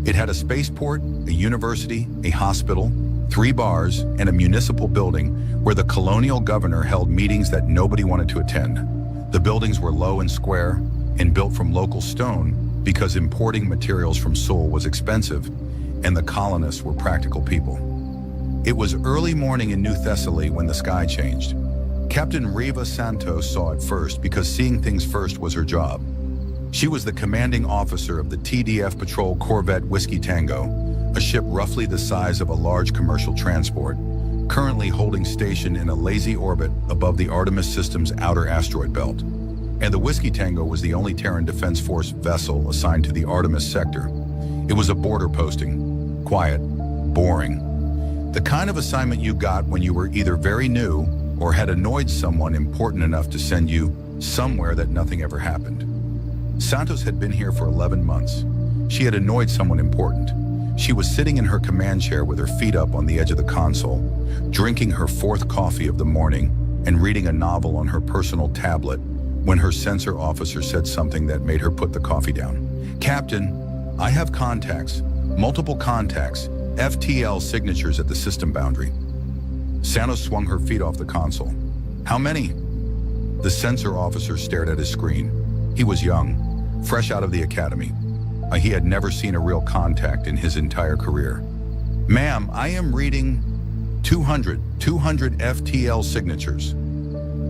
It had a spaceport, a university, a hospital, 3 bars, and a municipal building where the colonial governor held meetings that nobody wanted to attend. The buildings were low and square and built from local stone because importing materials from Seoul was expensive and the colonists were practical people. It was early morning in New Thessaly when the sky changed. Captain Riva Santos saw it first because seeing things first was her job. She was the commanding officer of the TDF patrol corvette Whiskey Tango, a ship roughly the size of a large commercial transport, currently holding station in a lazy orbit above the Artemis system's outer asteroid belt. And the Whiskey Tango was the only Terran Defense Force vessel assigned to the Artemis sector. It was a border posting. Quiet. Boring. The kind of assignment you got when you were either very new or had annoyed someone important enough to send you somewhere that nothing ever happened. Santos had been here for 11 months. She had annoyed someone important. She was sitting in her command chair with her feet up on the edge of the console, drinking her 4th coffee of the morning and reading a novel on her personal tablet when her sensor officer said something that made her put the coffee down. "Captain, I have contacts, multiple contacts, FTL signatures at the system boundary." Santos swung her feet off the console. "How many?" The sensor officer stared at his screen. He was young, fresh out of the academy. He had never seen a real contact in his entire career. "Ma'am, I am reading 200 FTL signatures."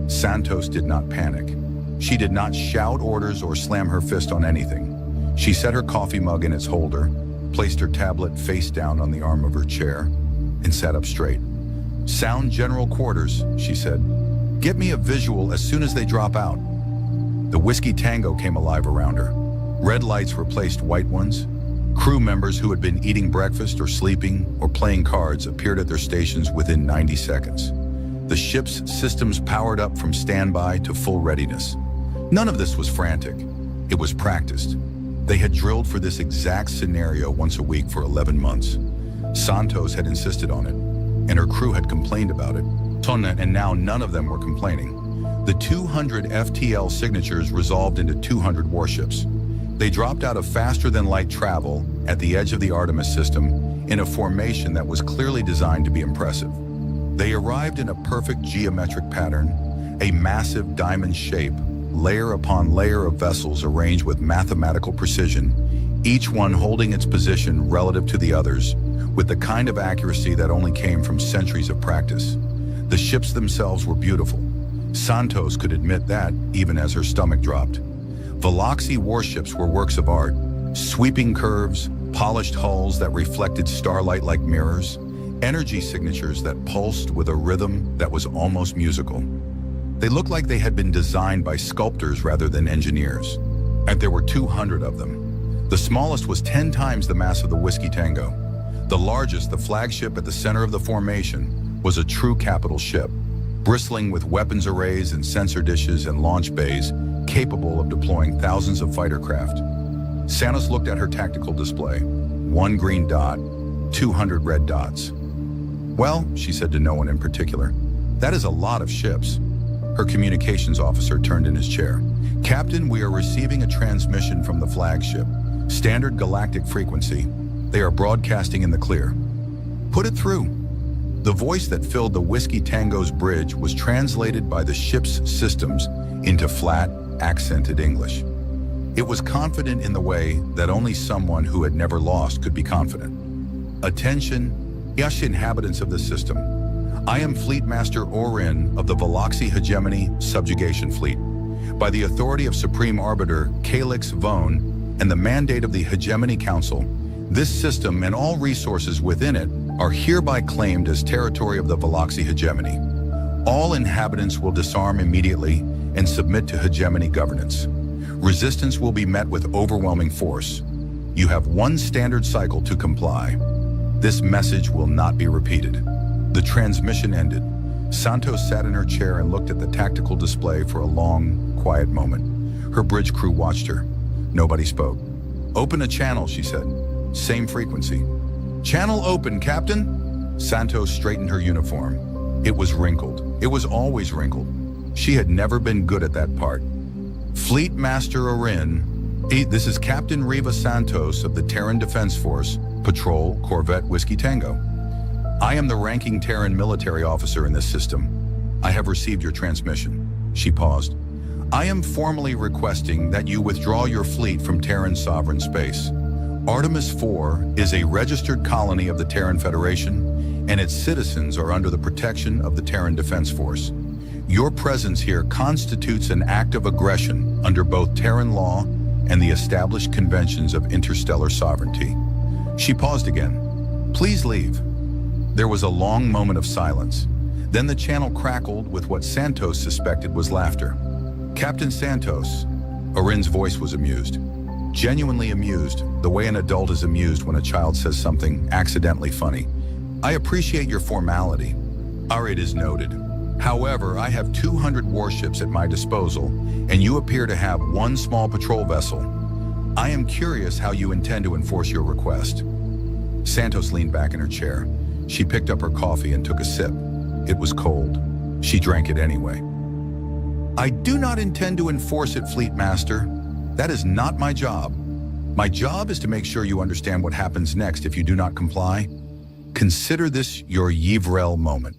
Santos did not panic. She did not shout orders or slam her fist on anything. She set her coffee mug in its holder, placed her tablet face down on the arm of her chair, and sat up straight. "Sound general quarters," she said. "Get me a visual as soon as they drop out." The Whiskey Tango came alive around her. Red lights replaced white ones. Crew members who had been eating breakfast or sleeping or playing cards appeared at their stations within 90 seconds. The ship's systems powered up from standby to full readiness. None of this was frantic. It was practiced. They had drilled for this exact scenario once a week for 11 months. Santos had insisted on it, and her crew had complained about it. And now none of them were complaining. The 200 FTL signatures resolved into 200 warships. They dropped out of faster-than-light travel at the edge of the Artemis system in a formation that was clearly designed to be impressive. They arrived in a perfect geometric pattern, a massive diamond shape, layer upon layer of vessels arranged with mathematical precision, each one holding its position relative to the others, with the kind of accuracy that only came from centuries of practice. The ships themselves were beautiful. Santos could admit that, even as her stomach dropped. Veloxi warships were works of art, sweeping curves, polished hulls that reflected starlight like mirrors, energy signatures that pulsed with a rhythm that was almost musical. They looked like they had been designed by sculptors rather than engineers, and there were 200 of them. The smallest was 10 times the mass of the Whiskey Tango. The largest, the flagship at the center of the formation, was a true capital ship, bristling with weapons arrays and sensor dishes and launch bays, capable of deploying thousands of fighter craft. Santos looked at her tactical display. 1 green dot, 200 red dots. "Well," she said to no one in particular, "that is a lot of ships." Her communications officer turned in his chair. "Captain, we are receiving a transmission from the flagship. Standard galactic frequency. They are broadcasting in the clear." "Put it through." The voice that filled the Whiskey Tango's bridge was translated by the ship's systems into flat, accented English. It was confident in the way that only someone who had never lost could be confident. "Attention, Yash inhabitants of the system. I am Fleet Master Orin of the Veloxi Hegemony Subjugation Fleet. By the authority of Supreme Arbiter Calyx Vone and the mandate of the Hegemony Council, this system and all resources within it are hereby claimed as territory of the Veloxi Hegemony. All inhabitants will disarm immediately and submit to Hegemony governance. Resistance will be met with overwhelming force. You have 1 standard cycle to comply. This message will not be repeated." The transmission ended. Santos sat in her chair and looked at the tactical display for a long, quiet moment. Her bridge crew watched her. Nobody spoke. "Open a channel," she said. "Same frequency." "Channel open, Captain." Santos straightened her uniform. It was wrinkled. It was always wrinkled. She had never been good at that part. "Fleet Master Orin, this is Captain Riva Santos of the Terran Defense Force, Patrol, Corvette Whiskey Tango. I am the ranking Terran military officer in this system. I have received your transmission." She paused. "I am formally requesting that you withdraw your fleet from Terran sovereign space. Artemis 4 is a registered colony of the Terran Federation, and its citizens are under the protection of the Terran Defense Force. Your presence here constitutes an act of aggression under both Terran law and the established conventions of interstellar sovereignty." She paused again. "Please leave." There was a long moment of silence. Then the channel crackled with what Santos suspected was laughter. "Captain Santos." Orin's voice was amused. Genuinely amused, the way an adult is amused when a child says something accidentally funny. "I appreciate your formality. It is noted. However, I have 200 warships at my disposal, and you appear to have one small patrol vessel. I am curious how you intend to enforce your request." Santos leaned back in her chair. She picked up her coffee and took a sip. It was cold. She drank it anyway. "I do not intend to enforce it, Fleet Master. That is not my job. My job is to make sure you understand what happens next if you do not comply. Consider this your Yvrel moment."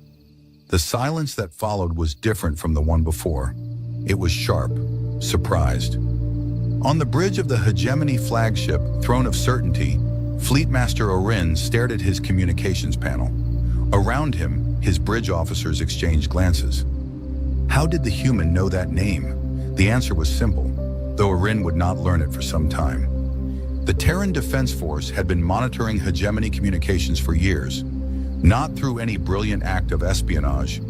The silence that followed was different from the one before. It was sharp, surprised. On the bridge of the Hegemony flagship, Throne of Certainty, Fleet Master Orin stared at his communications panel. Around him, his bridge officers exchanged glances. How did the human know that name? The answer was simple, though Orin would not learn it for some time. The Terran Defense Force had been monitoring Hegemony communications for years, not through any brilliant act of espionage.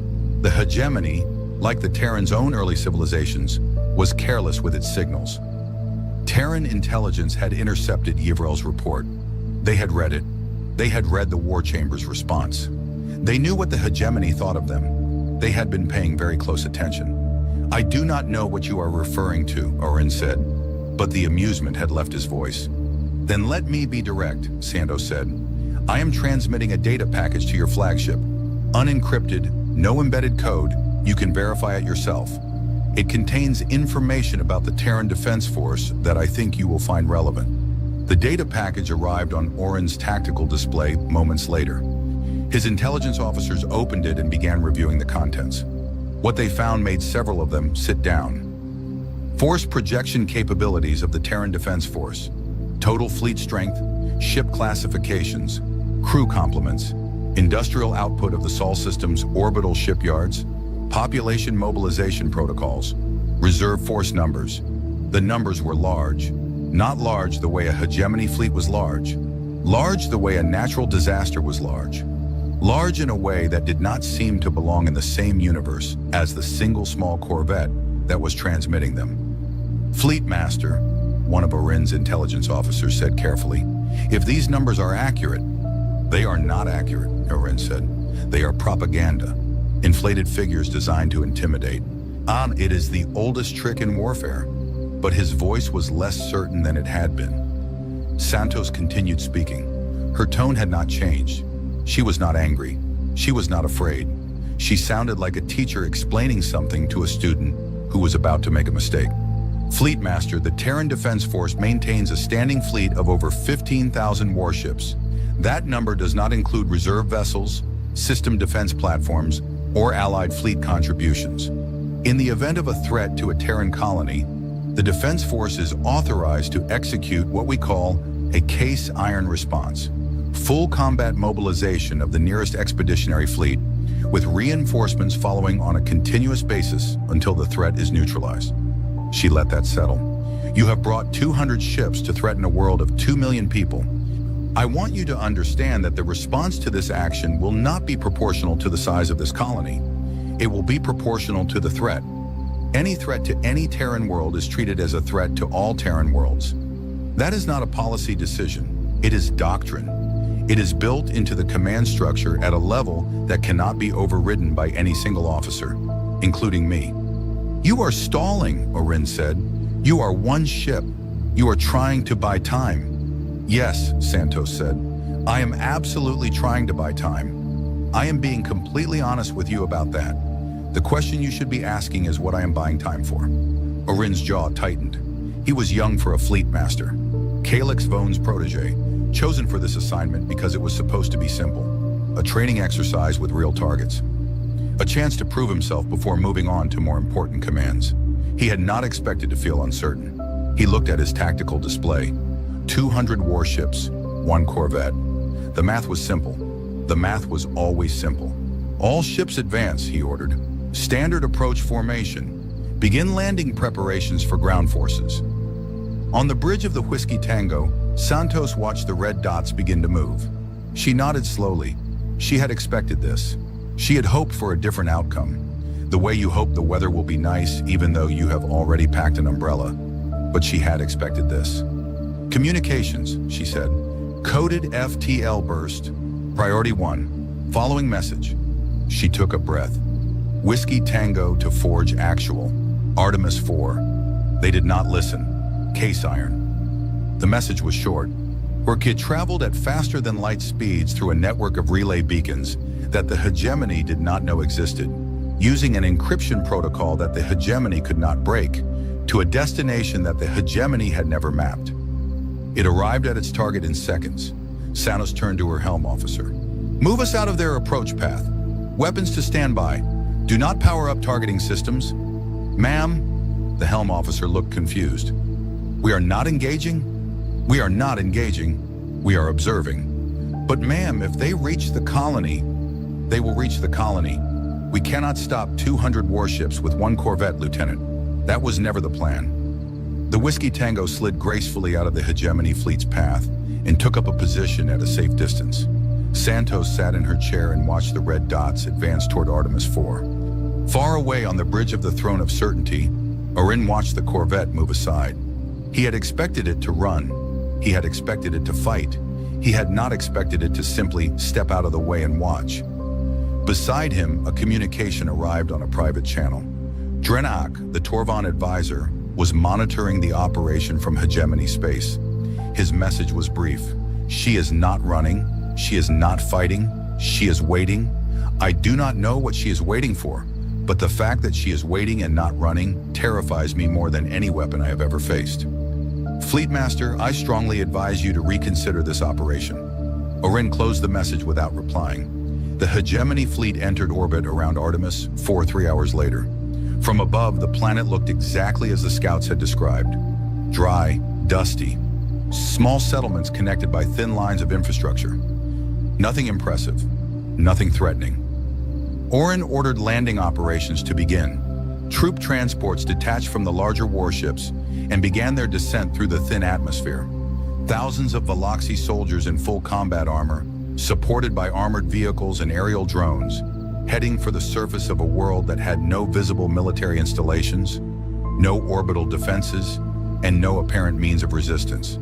The Hegemony, like the Terran's own early civilizations, was careless with its signals. Terran intelligence had intercepted Yvrel's report. They had read it. They had read the War Chamber's response. They knew what the Hegemony thought of them. They had been paying very close attention. "I do not know what you are referring to," Orin said, but the amusement had left his voice. "Then let me be direct," Santos said. "I am transmitting a data package to your flagship. Unencrypted, no embedded code, you can verify it yourself. It contains information about the Terran Defense Force that I think you will find relevant." The data package arrived on Orin's tactical display moments later. His intelligence officers opened it and began reviewing the contents. What they found made several of them sit down. Force projection capabilities of the Terran Defense Force, total fleet strength, ship classifications, crew complements, industrial output of the Sol system's orbital shipyards, population mobilization protocols, reserve force numbers. The numbers were large, not large the way a Hegemony fleet was large the way a natural disaster was large in a way that did not seem to belong in the same universe as the single small corvette that was transmitting them. "Fleet Master," one of Orin's intelligence officers said carefully, "if these numbers are accurate." "They are not accurate," Orin said. "They are propaganda, inflated figures designed to intimidate. It is the oldest trick in warfare." But his voice was less certain than it had been. Santos continued speaking. Her tone had not changed. She was not angry. She was not afraid. She sounded like a teacher explaining something to a student who was about to make a mistake. "Fleet Master, the Terran Defense Force maintains a standing fleet of over 15,000 warships. That number does not include reserve vessels, system defense platforms, or allied fleet contributions. In the event of a threat to a Terran colony, the Defense Force is authorized to execute what we call a case iron response. Full combat mobilization of the nearest expeditionary fleet, with reinforcements following on a continuous basis until the threat is neutralized." She let that settle. "You have brought 200 ships to threaten a world of 2 million people. I want you to understand that the response to this action will not be proportional to the size of this colony. It will be proportional to the threat. Any threat to any Terran world is treated as a threat to all Terran worlds. That is not a policy decision. It is doctrine. It is built into the command structure at a level that cannot be overridden by any single officer, including me." "You are stalling," Orin said. "You are one ship. You are trying to buy time." "Yes," Santos said. "I am absolutely trying to buy time. I am being completely honest with you about that. The question you should be asking is what I am buying time for." Orin's jaw tightened. He was young for a fleet master. Calyx Vone's protege, chosen for this assignment because it was supposed to be simple. A training exercise with real targets. A chance to prove himself before moving on to more important commands. He had not expected to feel uncertain. He looked at his tactical display. 200 warships, 1 corvette. The math was simple. The math was always simple. "All ships advance," he ordered. "Standard approach formation. Begin landing preparations for ground forces." On the bridge of the Whiskey Tango, Santos watched the red dots begin to move. She nodded slowly. She had expected this. She had hoped for a different outcome. The way you hope the weather will be nice even though you have already packed an umbrella. But she had expected this. Communications, she said. Coded FTL burst. Priority 1. Following message. She took a breath. Whiskey Tango to Forge Actual. Artemis 4. They did not listen. Case iron. The message was short. Her kit traveled at faster than light speeds through a network of relay beacons that the hegemony did not know existed, using an encryption protocol that the hegemony could not break, to a destination that the hegemony had never mapped. It arrived at its target in seconds. Sanos turned to her helm officer. Move us out of their approach path. Weapons to stand by. Do not power up targeting systems. Ma'am, the helm officer looked confused. We are not engaging? We are not engaging. We are observing. But ma'am, if they reach the colony, they will reach the colony. We cannot stop 200 warships with 1 corvette, Lieutenant. That was never the plan. The Whiskey Tango slid gracefully out of the hegemony fleet's path and took up a position at a safe distance. Santos sat in her chair and watched the red dots advance toward Artemis 4. Far away on the bridge of the Throne of Certainty, Orin watched the corvette move aside. He had expected it to run. He had expected it to fight. He had not expected it to simply step out of the way and watch. Beside him, a communication arrived on a private channel. Drenak, the Torvan advisor, was monitoring the operation from hegemony space. His message was brief. She is not running. She is not fighting. She is waiting. I do not know what she is waiting for, but the fact that she is waiting and not running terrifies me more than any weapon I have ever faced. Fleetmaster, I strongly advise you to reconsider this operation. Orin closed the message without replying. The hegemony fleet entered orbit around Artemis 4 3 hours later. From above, the planet looked exactly as the scouts had described. Dry, dusty, small settlements connected by thin lines of infrastructure. Nothing impressive, nothing threatening. Orin ordered landing operations to begin. Troop transports detached from the larger warships and began their descent through the thin atmosphere. Thousands of Veloxi soldiers in full combat armor, supported by armored vehicles and aerial drones, heading for the surface of a world that had no visible military installations, no orbital defenses, and no apparent means of resistance.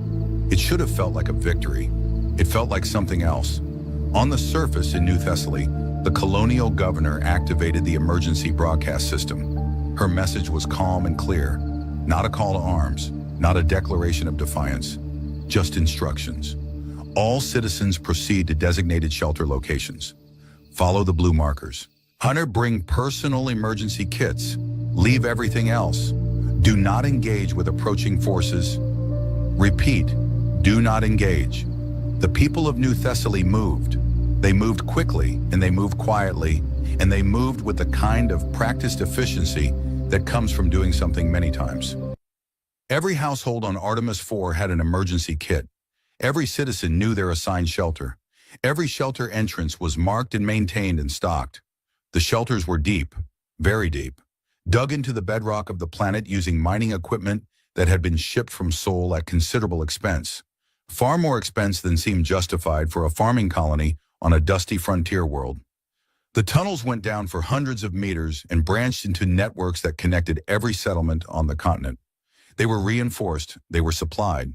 It should have felt like a victory. It felt like something else. On the surface in New Thessaly, the colonial governor activated the emergency broadcast system. Her message was calm and clear. Not a call to arms, not a declaration of defiance, just instructions. All citizens proceed to designated shelter locations. Follow the blue markers. Hunter, bring personal emergency kits. Leave everything else. Do not engage with approaching forces. Repeat, do not engage. The people of New Thessaly moved. They moved quickly, and they moved quietly, and they moved with the kind of practiced efficiency that comes from doing something many times. Every household on Artemis 4 had an emergency kit. Every citizen knew their assigned shelter. Every shelter entrance was marked and maintained and stocked. The shelters were deep, very deep, dug into the bedrock of the planet using mining equipment that had been shipped from Sol at considerable expense. Far more expense than seemed justified for a farming colony on a dusty frontier world. The tunnels went down for hundreds of meters and branched into networks that connected every settlement on the continent. They were reinforced, they were supplied,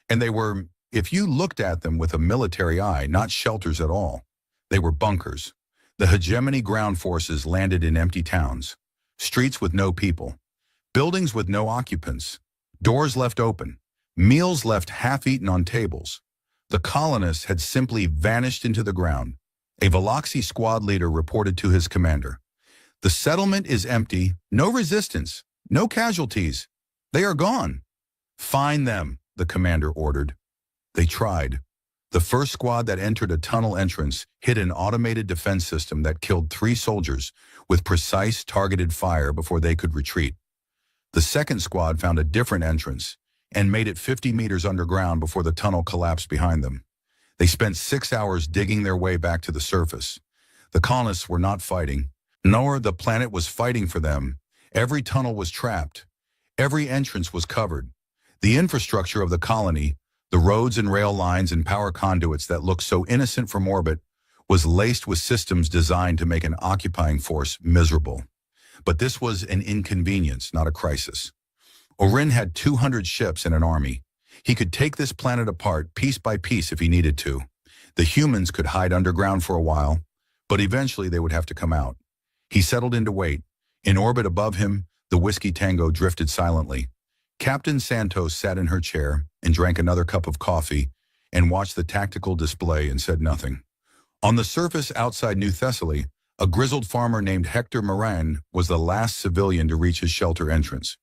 and they were, if you looked at them with a military eye, not shelters at all. They were bunkers. The hegemony ground forces landed in empty towns, streets with no people, buildings with no occupants, doors left open, meals left half-eaten on tables. The colonists had simply vanished into the ground. A Veloxi squad leader reported to his commander. The settlement is empty, no resistance, no casualties. They are gone. Find them, the commander ordered. They tried. The first squad that entered a tunnel entrance hit an automated defense system that killed 3 soldiers with precise targeted fire before they could retreat. The second squad found a different entrance and made it 50 meters underground before the tunnel collapsed behind them. They spent 6 hours digging their way back to the surface. The colonists were not fighting, nor the planet was fighting for them. Every tunnel was trapped. Every entrance was covered. The infrastructure of the colony, the roads and rail lines and power conduits that looked so innocent from orbit, was laced with systems designed to make an occupying force miserable. But this was an inconvenience, not a crisis. Orin had 200 ships and an army. He could take this planet apart piece by piece if he needed to. The humans could hide underground for a while, but eventually they would have to come out. He settled into wait. In orbit above him, the Whiskey Tango drifted silently. Captain Santos sat in her chair and drank another cup of coffee and watched the tactical display and said nothing. On the surface outside New Thessaly, a grizzled farmer named Hector Moran was the last civilian to reach his shelter entrance.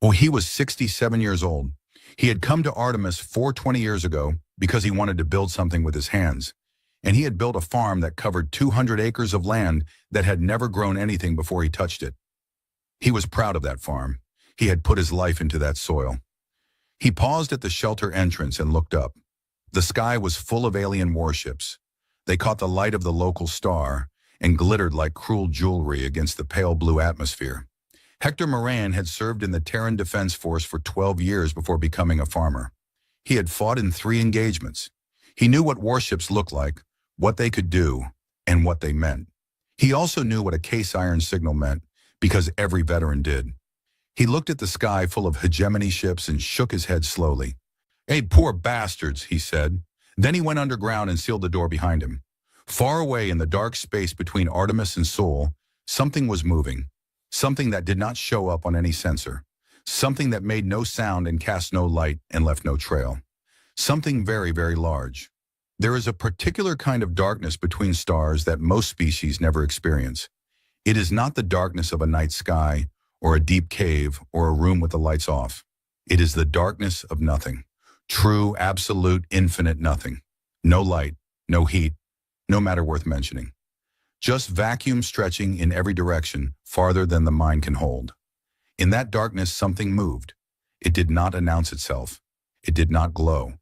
Well, he was 67 years old. He had come to Artemis 420 years ago because he wanted to build something with his hands. And he had built a farm that covered 200 acres of land that had never grown anything before he touched it. He was proud of that farm. He had put his life into that soil. He paused at the shelter entrance and looked up. The sky was full of alien warships. They caught the light of the local star and glittered like cruel jewelry against the pale blue atmosphere. Hector Moran had served in the Terran Defense Force for 12 years before becoming a farmer. He had fought in 3 engagements. He knew what warships looked like, what they could do, and what they meant. He also knew what a case iron signal meant, because every veteran did. He looked at the sky full of hegemony ships and shook his head slowly. "Hey, poor bastards," he said. Then he went underground and sealed the door behind him. Far away in the dark space between Artemis and Sol, something was moving. Something that did not show up on any sensor. Something that made no sound and cast no light and left no trail. Something very, very large. There is a particular kind of darkness between stars that most species never experience. It is not the darkness of a night sky, or a deep cave, or a room with the lights off. It is the darkness of nothing. True, absolute, infinite nothing. No light, no heat, no matter worth mentioning. Just vacuum stretching in every direction, farther than the mind can hold. In that darkness, something moved. It did not announce itself. It did not glow.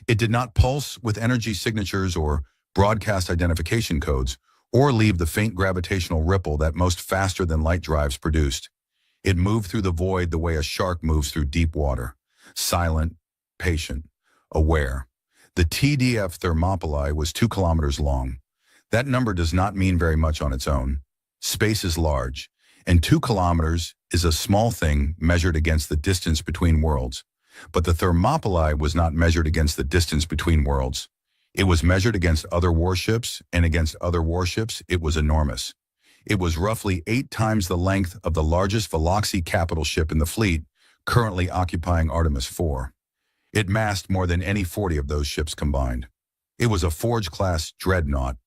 It did not pulse with energy signatures or broadcast identification codes, or leave the faint gravitational ripple that most faster-than-light drives produced. It moved through the void the way a shark moves through deep water, silent, patient, aware. The TDF Thermopylae was 2 kilometers long. That number does not mean very much on its own. Space is large, and 2 kilometers is a small thing measured against the distance between worlds. But the Thermopylae was not measured against the distance between worlds. It was measured against other warships, and against other warships, it was enormous. It was roughly 8 times the length of the largest Veloxi capital ship in the fleet, currently occupying Artemis 4. It massed more than any 40 of those ships combined. It was a Forge-class dreadnought,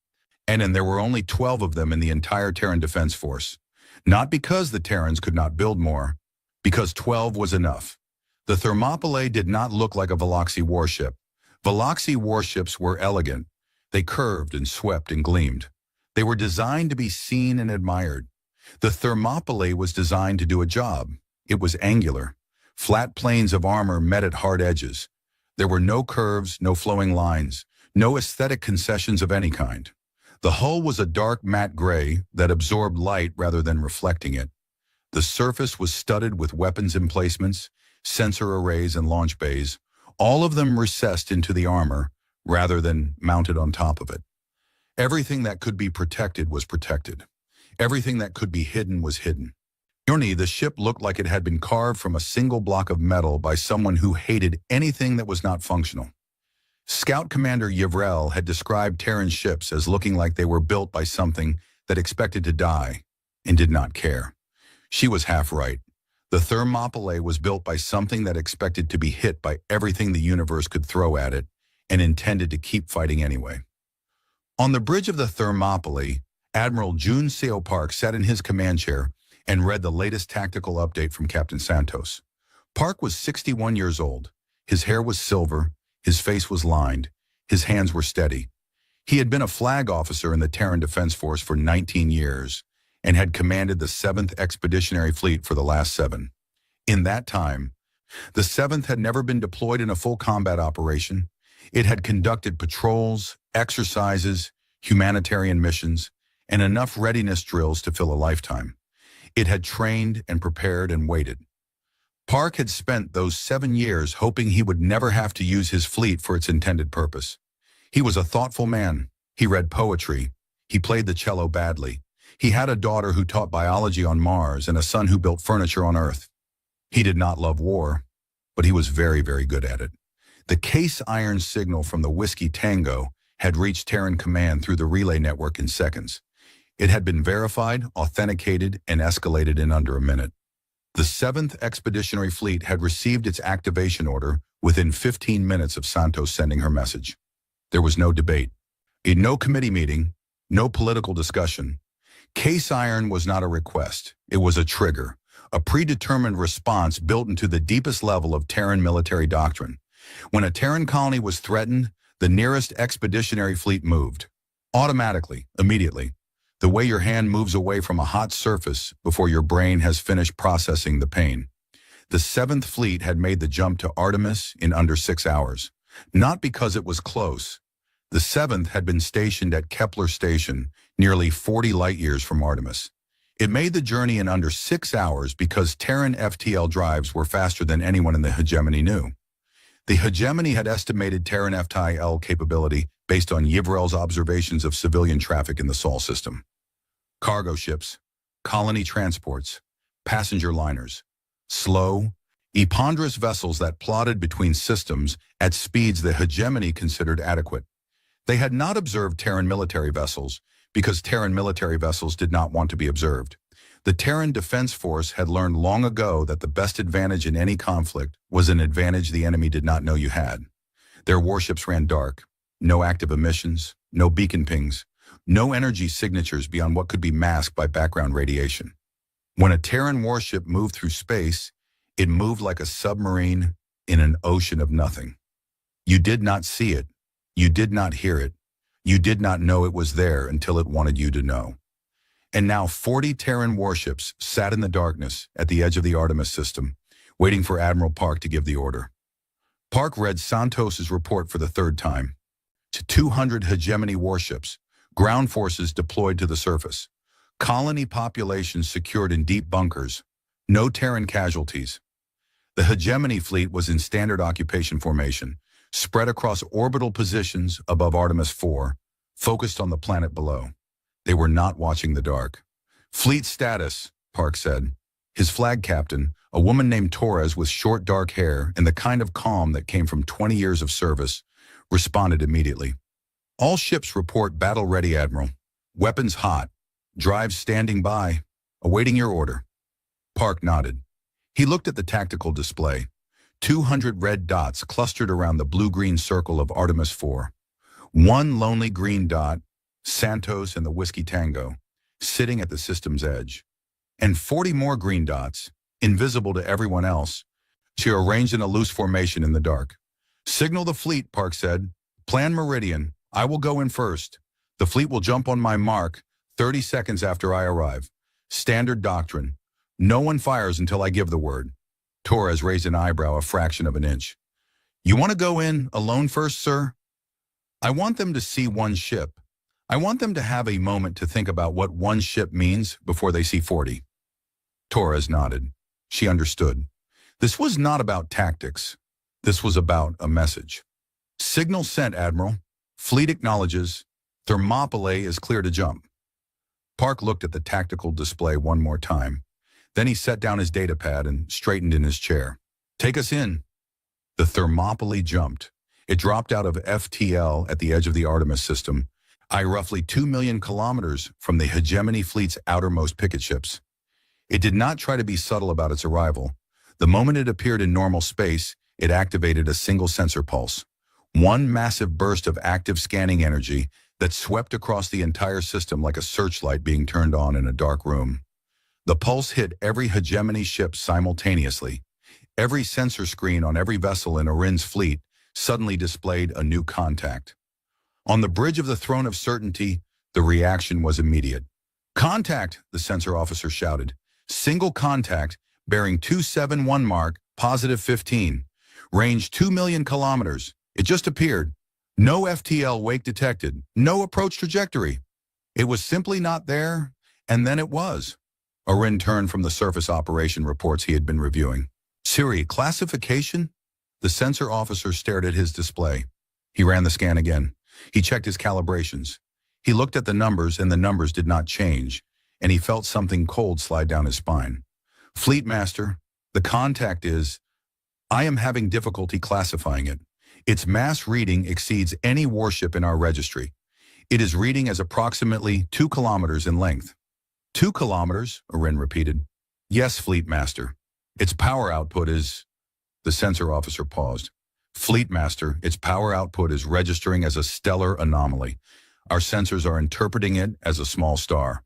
and there were only 12 of them in the entire Terran Defense Force. Not because the Terrans could not build more, because 12 was enough. The Thermopylae did not look like a Veloxi warship. Veloxi warships were elegant. They curved and swept and gleamed. They were designed to be seen and admired. The Thermopylae was designed to do a job. It was angular. Flat planes of armor met at hard edges. There were no curves, no flowing lines, no aesthetic concessions of any kind. The hull was a dark matte gray that absorbed light rather than reflecting it. The surface was studded with weapons emplacements, sensor arrays, and launch bays, all of them recessed into the armor rather than mounted on top of it. Everything that could be protected was protected. Everything that could be hidden was hidden. The ship looked like it had been carved from a single block of metal by someone who hated anything that was not functional. Scout Commander Yvrel had described Terran ships as looking like they were built by something that expected to die and did not care. She was half right. The Thermopylae was built by something that expected to be hit by everything the universe could throw at it and intended to keep fighting anyway. On the bridge of the Thermopylae, Admiral Jun Seo Park sat in his command chair and read the latest tactical update from Captain Santos. Park was 61 years old. His hair was silver, his face was lined, his hands were steady. He had been a flag officer in the Terran Defense Force for 19 years and had commanded the 7th Expeditionary Fleet for the last 7. In that time, the 7th had never been deployed in a full combat operation. It had conducted patrols, exercises, humanitarian missions, and enough readiness drills to fill a lifetime. It had trained and prepared and waited. Park had spent those 7 years hoping he would never have to use his fleet for its intended purpose. He was a thoughtful man, He read poetry. He played the cello badly. He had a daughter who taught biology on Mars and a son who built furniture on Earth. He did not love war, but he was very, very good at it. The case iron signal from the Whiskey Tango had reached Terran Command through the relay network in seconds. It had been verified, authenticated, and escalated in under a minute. The 7th Expeditionary Fleet had received its activation order within 15 minutes of Santos sending her message. There was no debate. In no committee meeting, no political discussion. Case iron was not a request. It was a trigger, a predetermined response built into the deepest level of Terran military doctrine. When a Terran colony was threatened, the nearest expeditionary fleet moved. Automatically, immediately. The way your hand moves away from a hot surface before your brain has finished processing the pain. The 7th Fleet had made the jump to Artemis in under 6 hours. Not because it was close. The 7th had been stationed at Kepler Station, nearly 40 light-years from Artemis. It made the journey in under 6 hours because Terran FTL drives were faster than anyone in the hegemony knew. The hegemony had estimated Terran FTL capability based on Yivrel's observations of civilian traffic in the Sol system. Cargo ships, colony transports, passenger liners, slow, ponderous vessels that plodded between systems at speeds the hegemony considered adequate. They had not observed Terran military vessels because Terran military vessels did not want to be observed. The Terran Defense Force had learned long ago that the best advantage in any conflict was an advantage the enemy did not know you had. Their warships ran dark, no active emissions, no beacon pings, no energy signatures beyond what could be masked by background radiation. When a Terran warship moved through space, it moved like a submarine in an ocean of nothing. You did not see it. You did not hear it. You did not know it was there until it wanted you to know. And now 40 Terran warships sat in the darkness at the edge of the Artemis system, waiting for Admiral Park to give the order. Park read Santos's report for the 3rd time. To 200 hegemony warships, ground forces deployed to the surface, colony populations secured in deep bunkers, no Terran casualties. The hegemony fleet was in standard occupation formation, spread across orbital positions above Artemis 4, focused on the planet below. They were not watching the dark. Fleet status, Park said. His flag captain, a woman named Torres with short dark hair and the kind of calm that came from 20 years of service, responded immediately. All ships report battle ready, Admiral. Weapons hot. Drives standing by. Awaiting your order. Park nodded. He looked at the tactical display. 200 red dots clustered around the blue-green circle of Artemis 4. One lonely green dot, Santos and the Whiskey Tango, sitting at the system's edge. And 40 more green dots, invisible to everyone else, to arranged in a loose formation in the dark. Signal the fleet, Park said. Plan meridian. I will go in first. The fleet will jump on my mark 30 seconds after I arrive. Standard doctrine. No one fires until I give the word. Torres raised an eyebrow a fraction of an inch. You want to go in alone first, sir? I want them to see one ship. I want them to have a moment to think about what one ship means before they see 40. Torres nodded. She understood. This was not about tactics. This was about a message. Signal sent, Admiral. Fleet acknowledges. Thermopylae is clear to jump. Park looked at the tactical display one more time. Then he set down his datapad and straightened in his chair. Take us in. The Thermopylae jumped. It dropped out of FTL at the edge of the Artemis system, roughly 2 million kilometers from the hegemony fleet's outermost picket ships. It did not try to be subtle about its arrival. The moment it appeared in normal space, it activated a single sensor pulse. One massive burst of active scanning energy that swept across the entire system like a searchlight being turned on in a dark room. The pulse hit every hegemony ship simultaneously. Every sensor screen on every vessel in Orin's fleet suddenly displayed a new contact. On the bridge of the Throne of Certainty, the reaction was immediate. Contact, the sensor officer shouted. Single contact, bearing 271 mark, positive 15. Range 2 million kilometers. It just appeared. No FTL wake detected. No approach trajectory. It was simply not there, and then it was. Orin turned from the surface operation reports he had been reviewing. Siri, classification? The sensor officer stared at his display. He ran the scan again. He checked his calibrations. He looked at the numbers, and the numbers did not change, and he felt something cold slide down his spine. Fleet Master, the contact is... I am having difficulty classifying it. Its mass reading exceeds any warship in our registry. It is reading as approximately 2 kilometers in length. 2 kilometers, Orin repeated. Yes, Fleet Master. Its power output is... The sensor officer paused. Fleet Master, its power output is registering as a stellar anomaly. Our sensors are interpreting it as a small star.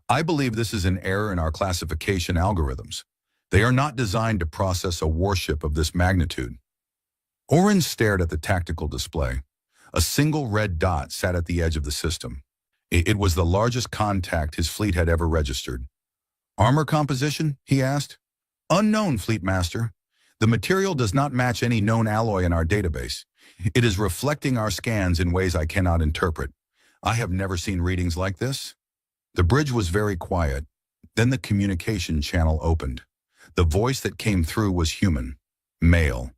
I believe this is an error in our classification algorithms. They are not designed to process a warship of this magnitude. Orin stared at the tactical display. A single red dot sat at the edge of the system. It was the largest contact his fleet had ever registered. Armor composition? He asked. Unknown, Fleet Master. The material does not match any known alloy in our database. It is reflecting our scans in ways I cannot interpret. I have never seen readings like this. The bridge was very quiet. Then the communication channel opened. The voice that came through was human, male,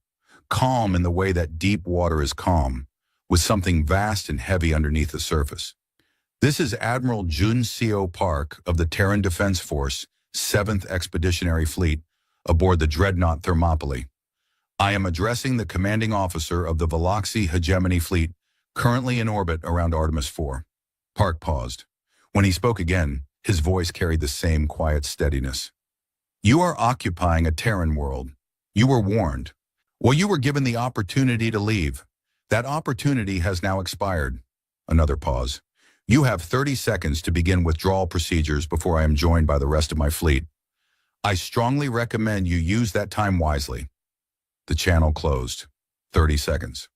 calm in the way that deep water is calm, with something vast and heavy underneath the surface. This is Admiral Jun Seo Park of the Terran Defense Force, 7th Expeditionary Fleet, aboard the dreadnought Thermopylae. I am addressing the commanding officer of the Veloxi Hegemony Fleet, currently in orbit around Artemis IV. Park paused. When he spoke again, his voice carried the same quiet steadiness. You are occupying a Terran world. You were warned. Well, you were given the opportunity to leave. That opportunity has now expired. Another pause. You have 30 seconds to begin withdrawal procedures before I am joined by the rest of my fleet. I strongly recommend you use that time wisely. The channel closed. 30 seconds.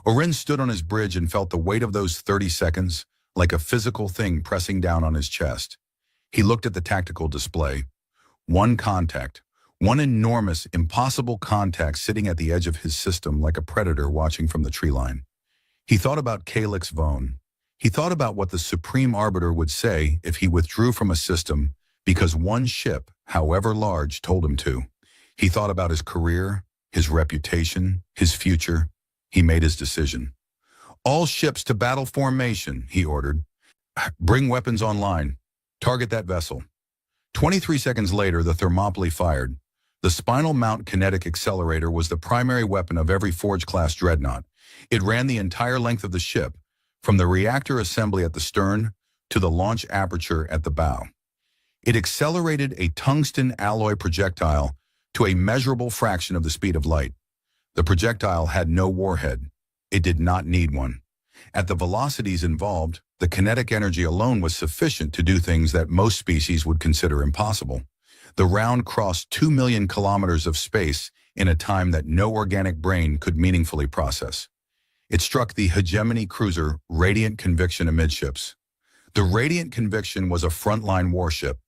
Orin stood on his bridge and felt the weight of those 30 seconds like a physical thing pressing down on his chest. He looked at the tactical display. One contact, one enormous, impossible contact sitting at the edge of his system like a predator watching from the tree line. He thought about Calyx Vone. He thought about what the Supreme Arbiter would say if he withdrew from a system because one ship, however large, told him to. He thought about his career, his reputation, his future. He made his decision. All ships to battle formation, he ordered. Bring weapons online. Target that vessel. 23 seconds later, the Thermopylae fired. The Spinal Mount kinetic accelerator was the primary weapon of every Forge-class dreadnought. It ran the entire length of the ship, from the reactor assembly at the stern to the launch aperture at the bow. It accelerated a tungsten alloy projectile to a measurable fraction of the speed of light. The projectile had no warhead. It did not need one. At the velocities involved, the kinetic energy alone was sufficient to do things that most species would consider impossible. The round crossed 2 million kilometers of space in a time that no organic brain could meaningfully process. It struck the Hegemony cruiser Radiant Conviction amidships. The Radiant Conviction was a frontline warship,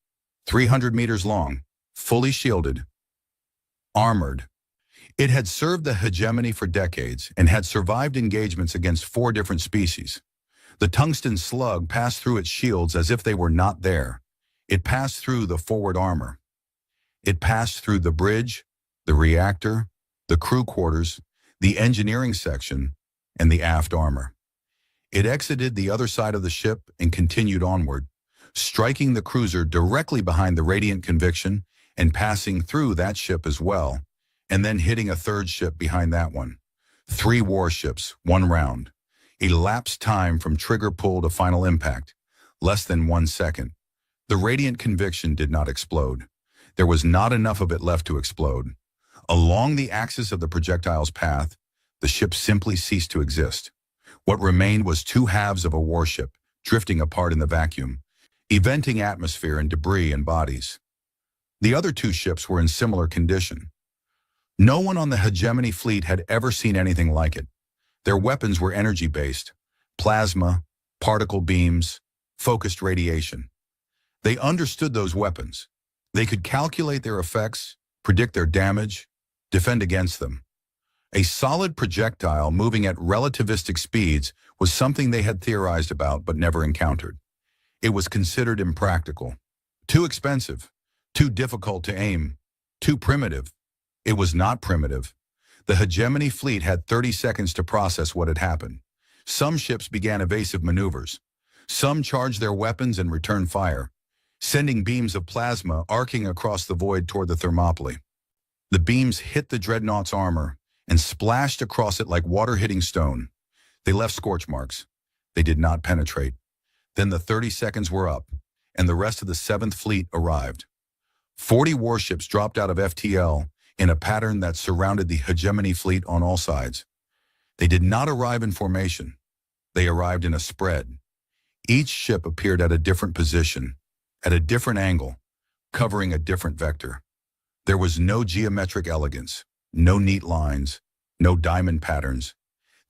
300 meters long, fully shielded, armored. It had served the Hegemony for decades and had survived engagements against 4 different species. The tungsten slug passed through its shields as if they were not there. It passed through the forward armor. It passed through the bridge, the reactor, the crew quarters, the engineering section, and the aft armor. It exited the other side of the ship and continued onward, striking the cruiser directly behind the Radiant Conviction and passing through that ship as well, and then hitting a third ship behind that one. 3 warships, 1 round. Elapsed time from trigger pull to final impact, less than 1 second. The Radiant Conviction did not explode. There was not enough of it left to explode. Along the axis of the projectile's path, the ship simply ceased to exist. What remained was 2 halves of a warship, drifting apart in the vacuum, eventing atmosphere and debris and bodies. The other 2 ships were in similar condition. No one on the Hegemony fleet had ever seen anything like it. Their weapons were energy-based, plasma, particle beams, focused radiation. They understood those weapons. They could calculate their effects, predict their damage, defend against them. A solid projectile moving at relativistic speeds was something they had theorized about but never encountered. It was considered impractical, too expensive, too difficult to aim, too primitive. It was not primitive. The Hegemony fleet had 30 seconds to process what had happened. Some ships began evasive maneuvers. Some charged their weapons and returned fire, sending beams of plasma arcing across the void toward the Thermopylae. The beams hit the dreadnought's armor and splashed across it like water hitting stone. They left scorch marks. They did not penetrate. Then the 30 seconds were up, and the rest of the 7th Fleet arrived. 40 warships dropped out of FTL in a pattern that surrounded the Hegemony fleet on all sides. They did not arrive in formation. They arrived in a spread. Each ship appeared at a different position, at a different angle, covering a different vector. There was no geometric elegance, no neat lines, no diamond patterns.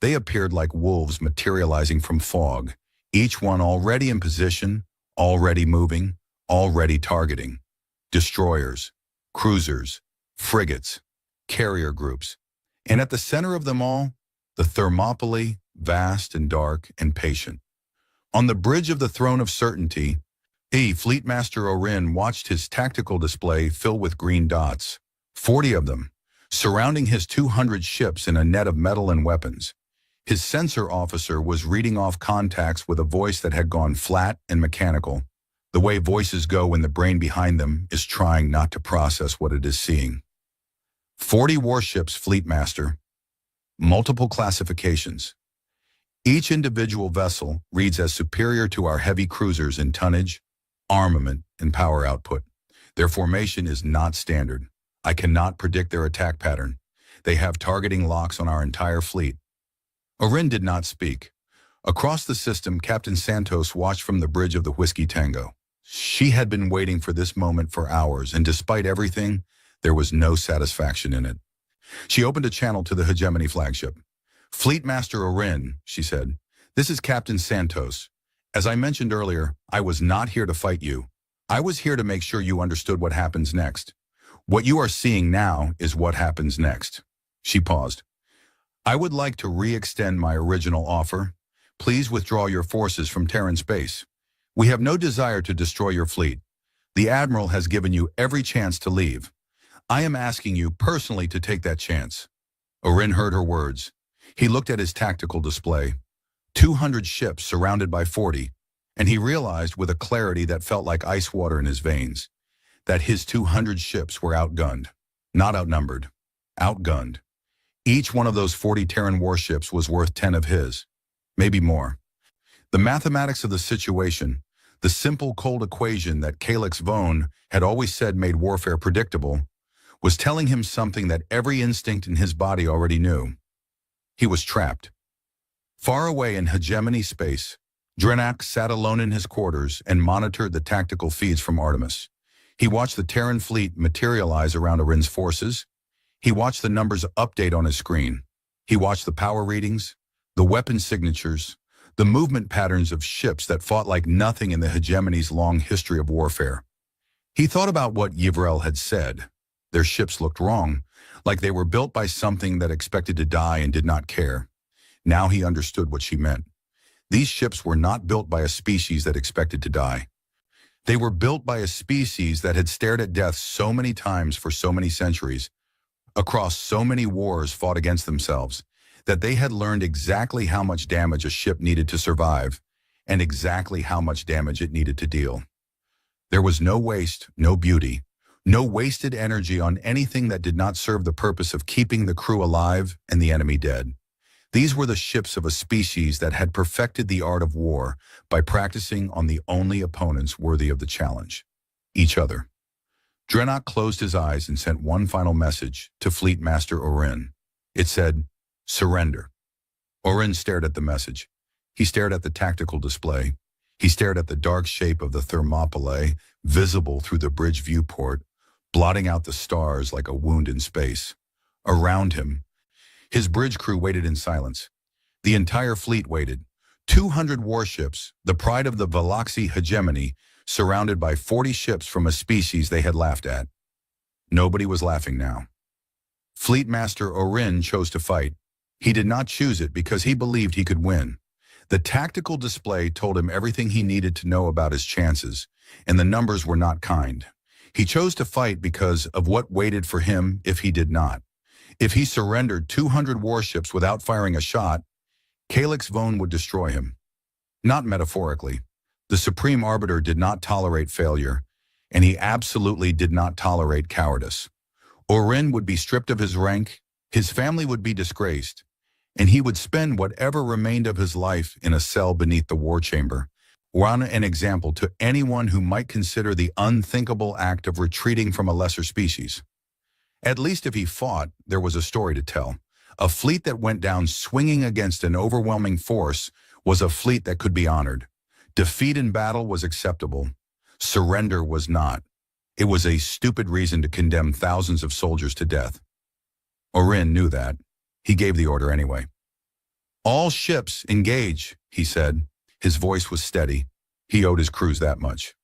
They appeared like wolves materializing from fog, each one already in position, already moving, already targeting. Destroyers, cruisers, frigates, carrier groups. And at the center of them all, the Thermopylae, vast and dark and patient. On the bridge of the Throne of Certainty, Fleetmaster Orin watched his tactical display fill with green dots, 40 of them, surrounding his 200 ships in a net of metal and weapons. His sensor officer was reading off contacts with a voice that had gone flat and mechanical, the way voices go when the brain behind them is trying not to process what it is seeing. 40 warships, Fleetmaster. Multiple classifications. Each individual vessel reads as superior to our heavy cruisers in tonnage, armament, and power output. Their formation is not standard. I cannot predict their attack pattern. They have targeting locks on our entire fleet. Orin did not speak. Across the system, Captain Santos watched from the bridge of the Whiskey Tango. She had been waiting for this moment for hours, and despite everything, there was no satisfaction in it. She opened a channel to the Hegemony flagship. Fleetmaster Orin, she said, this is Captain Santos. As I mentioned earlier, I was not here to fight you. I was here to make sure you understood what happens next. What you are seeing now is what happens next. She paused. I would like to re-extend my original offer. Please withdraw your forces from Terran space. We have no desire to destroy your fleet. The Admiral has given you every chance to leave. I am asking you personally to take that chance. Orin heard her words. He looked at his tactical display. 200 ships surrounded by 40, and he realized with a clarity that felt like ice water in his veins, that his 200 ships were outgunned, not outnumbered, outgunned. Each one of those 40 Terran warships was worth 10 of his, maybe more. The mathematics of the situation, the simple cold equation that Calyx Vone had always said made warfare predictable, was telling him something that every instinct in his body already knew. He was trapped. Far away in Hegemony space, Drenak sat alone in his quarters and monitored the tactical feeds from Artemis. He watched the Terran fleet materialize around Orin's forces. He watched the numbers update on his screen. He watched the power readings, the weapon signatures, the movement patterns of ships that fought like nothing in the Hegemony's long history of warfare. He thought about what Yvrel had said. Their ships looked wrong, like they were built by something that expected to die and did not care. Now he understood what she meant. These ships were not built by a species that expected to die. They were built by a species that had stared at death so many times for so many centuries, across so many wars fought against themselves, that they had learned exactly how much damage a ship needed to survive and exactly how much damage it needed to deal. There was no waste, no beauty, no wasted energy on anything that did not serve the purpose of keeping the crew alive and the enemy dead. These were the ships of a species that had perfected the art of war by practicing on the only opponents worthy of the challenge, each other. Drenak closed his eyes and sent one final message to Fleetmaster Orin. It said, "Surrender." Orin stared at the message. He stared at the tactical display. He stared at the dark shape of the Thermopylae, visible through the bridge viewport, blotting out the stars like a wound in space. Around him, his bridge crew waited in silence. The entire fleet waited. 200 warships, the pride of the Veloxi Hegemony, surrounded by 40 ships from a species they had laughed at. Nobody was laughing now. Fleetmaster Orin chose to fight. He did not choose it because he believed he could win. The tactical display told him everything he needed to know about his chances, and the numbers were not kind. He chose to fight because of what waited for him if he did not. If he surrendered 200 warships without firing a shot, Calyx Vone would destroy him. Not metaphorically, The Supreme Arbiter did not tolerate failure, and he absolutely did not tolerate cowardice. Orin would be stripped of his rank, his family would be disgraced, and he would spend whatever remained of his life in a cell beneath the war chamber, one an example to anyone who might consider the unthinkable act of retreating from a lesser species. At least if he fought, there was a story to tell. A fleet that went down swinging against an overwhelming force was a fleet that could be honored. Defeat in battle was acceptable. Surrender was not. It was a stupid reason to condemn thousands of soldiers to death. Orin knew that. He gave the order anyway. "All ships, engage," he said. His voice was steady. He owed his crews that much.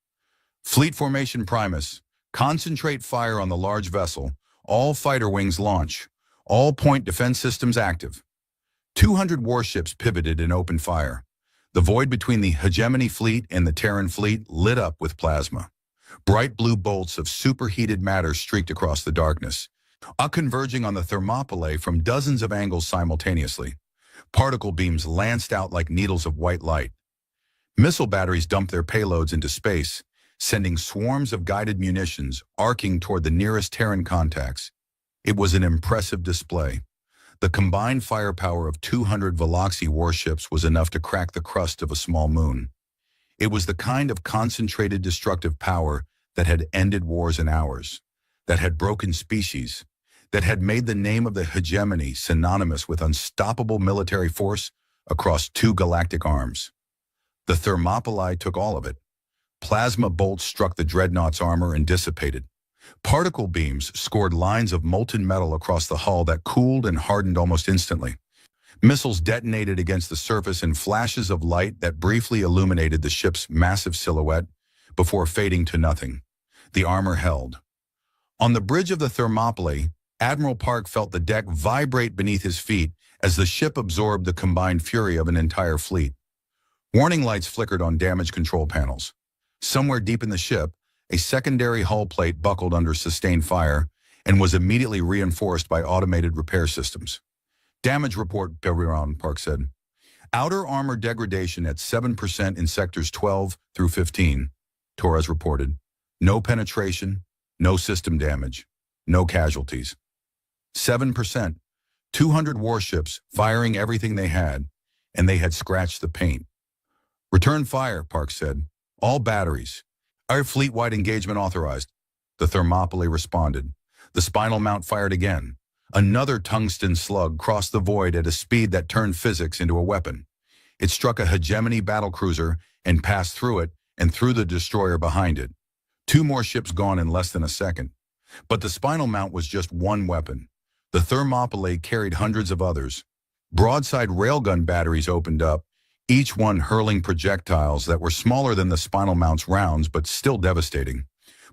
"Fleet formation Primus. Concentrate fire on the large vessel. All fighter wings launch. All point defense systems active." 200 warships pivoted and opened fire. The void between the Hegemony fleet and the Terran fleet lit up with plasma. Bright blue bolts of superheated matter streaked across the darkness, converging on the Thermopylae from dozens of angles simultaneously. Particle beams lanced out like needles of white light. Missile batteries dumped their payloads into space, sending swarms of guided munitions arcing toward the nearest Terran contacts. It was an impressive display. The combined firepower of 200 Veloxi warships was enough to crack the crust of a small moon. It was the kind of concentrated destructive power that had ended wars in hours, that had broken species, that had made the name of the Hegemony synonymous with unstoppable military force across 2 galactic arms. The Thermopylae took all of it. Plasma bolts struck the dreadnought's armor and dissipated. Particle beams scored lines of molten metal across the hull that cooled and hardened almost instantly. Missiles detonated against the surface in flashes of light that briefly illuminated the ship's massive silhouette before fading to nothing. The armor held. On the bridge of the Thermopylae, Admiral Park felt the deck vibrate beneath his feet as the ship absorbed the combined fury of an entire fleet. Warning lights flickered on damage control panels. Somewhere deep in the ship, a secondary hull plate buckled under sustained fire and was immediately reinforced by automated repair systems. "Damage report," Perron, Park said. "Outer armor degradation at 7% in sectors 12 through 15, Torres reported. "No penetration, no system damage, no casualties." 7%. 200 warships firing everything they had, and they had scratched the paint. "Return fire," Park said. "All batteries. Our fleet-wide engagement authorized." The Thermopylae responded. The Spinal Mount fired again. Another tungsten slug crossed the void at a speed that turned physics into a weapon. It struck a Hegemony battlecruiser and passed through it and through the destroyer behind it. 2 more ships gone in less than a second. But the Spinal Mount was just one weapon. The Thermopylae carried hundreds of others. Broadside railgun batteries opened up, each one hurling projectiles that were smaller than the Spinal Mount's rounds but still devastating.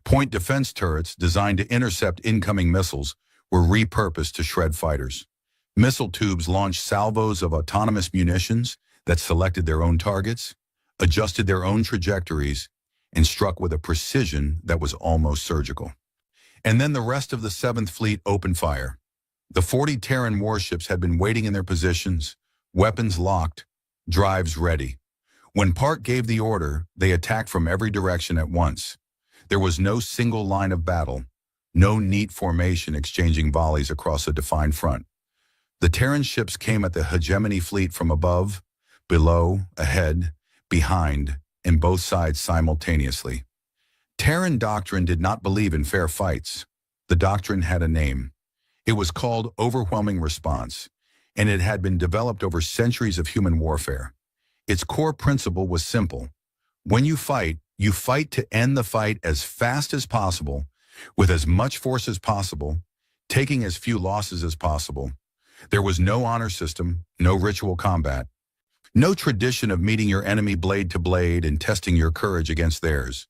Point defense turrets designed to intercept incoming missiles were repurposed to shred fighters. Missile tubes launched salvos of autonomous munitions that selected their own targets, adjusted their own trajectories, and struck with a precision that was almost surgical. And then the rest of the 7th Fleet opened fire. The 40 Terran warships had been waiting in their positions, weapons locked, drives ready. When Park gave the order, they attacked from every direction at once. There was no single line of battle, no neat formation exchanging volleys across a defined front. The Terran ships came at the Hegemony fleet from above, below, ahead, behind, and both sides simultaneously. Terran doctrine did not believe in fair fights. The doctrine had a name. It was called overwhelming response, and it had been developed over centuries of human warfare. Its core principle was simple. When you fight to end the fight as fast as possible, with as much force as possible, taking as few losses as possible. There was no honor system, no ritual combat, no tradition of meeting your enemy blade to blade and testing your courage against theirs.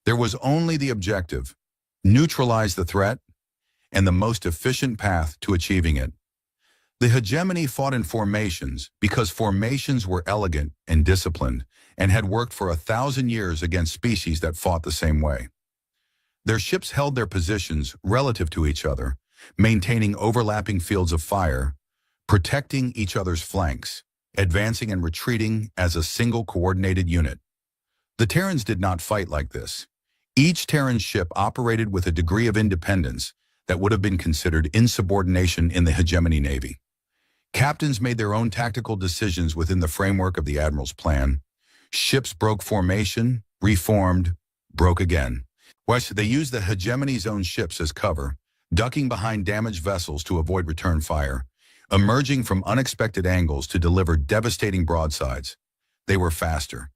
There was only the objective, neutralize the threat, and the most efficient path to achieving it. The Hegemony fought in formations because formations were elegant and disciplined and had worked for 1,000 years against species that fought the same way. Their ships held their positions relative to each other, maintaining overlapping fields of fire, protecting each other's flanks, advancing and retreating as a single coordinated unit. The Terrans did not fight like this. Each Terran ship operated with a degree of independence that would have been considered insubordination in the hegemony navy. Captains made their own tactical decisions within the framework of the Admiral's plan. Ships broke formation, reformed, broke again. West, they used the hegemony's own ships as cover, ducking behind damaged vessels to avoid return fire, emerging from unexpected angles to deliver devastating broadsides. They were faster.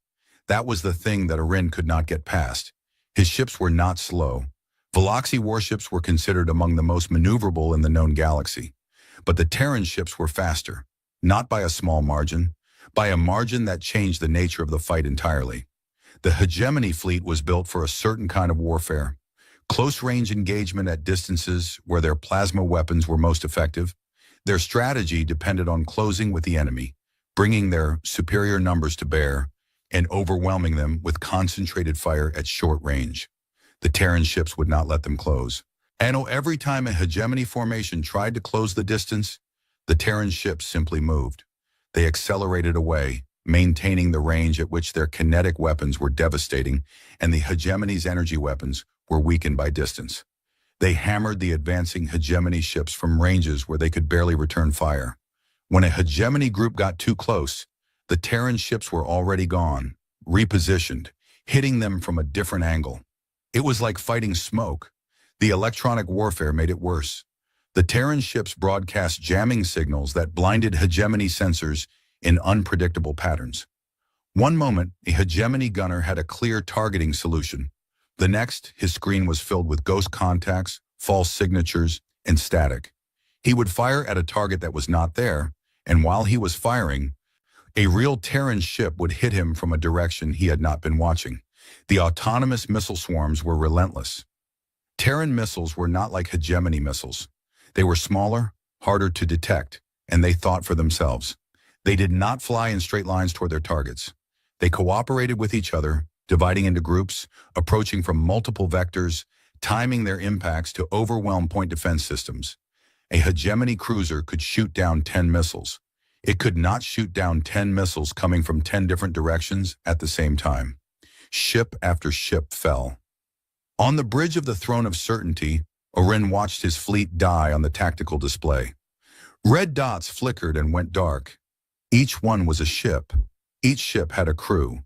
That was the thing that Orin could not get past. His ships were not slow. Veloxi warships were considered among the most maneuverable in the known galaxy. But the Terran ships were faster, not by a small margin, by a margin that changed the nature of the fight entirely. The hegemony fleet was built for a certain kind of warfare. Close-range engagement at distances where their plasma weapons were most effective. Their strategy depended on closing with the enemy, bringing their superior numbers to bear, and overwhelming them with concentrated fire at short range. The Terran ships would not let them close. And every time a hegemony formation tried to close the distance, the Terran ships simply moved. They accelerated away, maintaining the range at which their kinetic weapons were devastating, and the hegemony's energy weapons were weakened by distance. They hammered the advancing hegemony ships from ranges where they could barely return fire. When a hegemony group got too close, the Terran ships were already gone, repositioned, hitting them from a different angle. It was like fighting smoke. The electronic warfare made it worse. The Terran ships broadcast jamming signals that blinded hegemony sensors in unpredictable patterns. One moment, a hegemony gunner had a clear targeting solution. The next, his screen was filled with ghost contacts, false signatures, and static. He would fire at a target that was not there, and while he was firing, a real Terran ship would hit him from a direction he had not been watching. The autonomous missile swarms were relentless. Terran missiles were not like hegemony missiles. They were smaller, harder to detect, and they thought for themselves. They did not fly in straight lines toward their targets. They cooperated with each other, dividing into groups, approaching from multiple vectors, timing their impacts to overwhelm point defense systems. A hegemony cruiser could shoot down 10 missiles. It could not shoot down 10 missiles coming from 10 different directions at the same time. Ship after ship fell. On the bridge of the Throne of Certainty, Orin watched his fleet die on the tactical display. Red dots flickered and went dark. Each one was a ship. Each ship had a crew.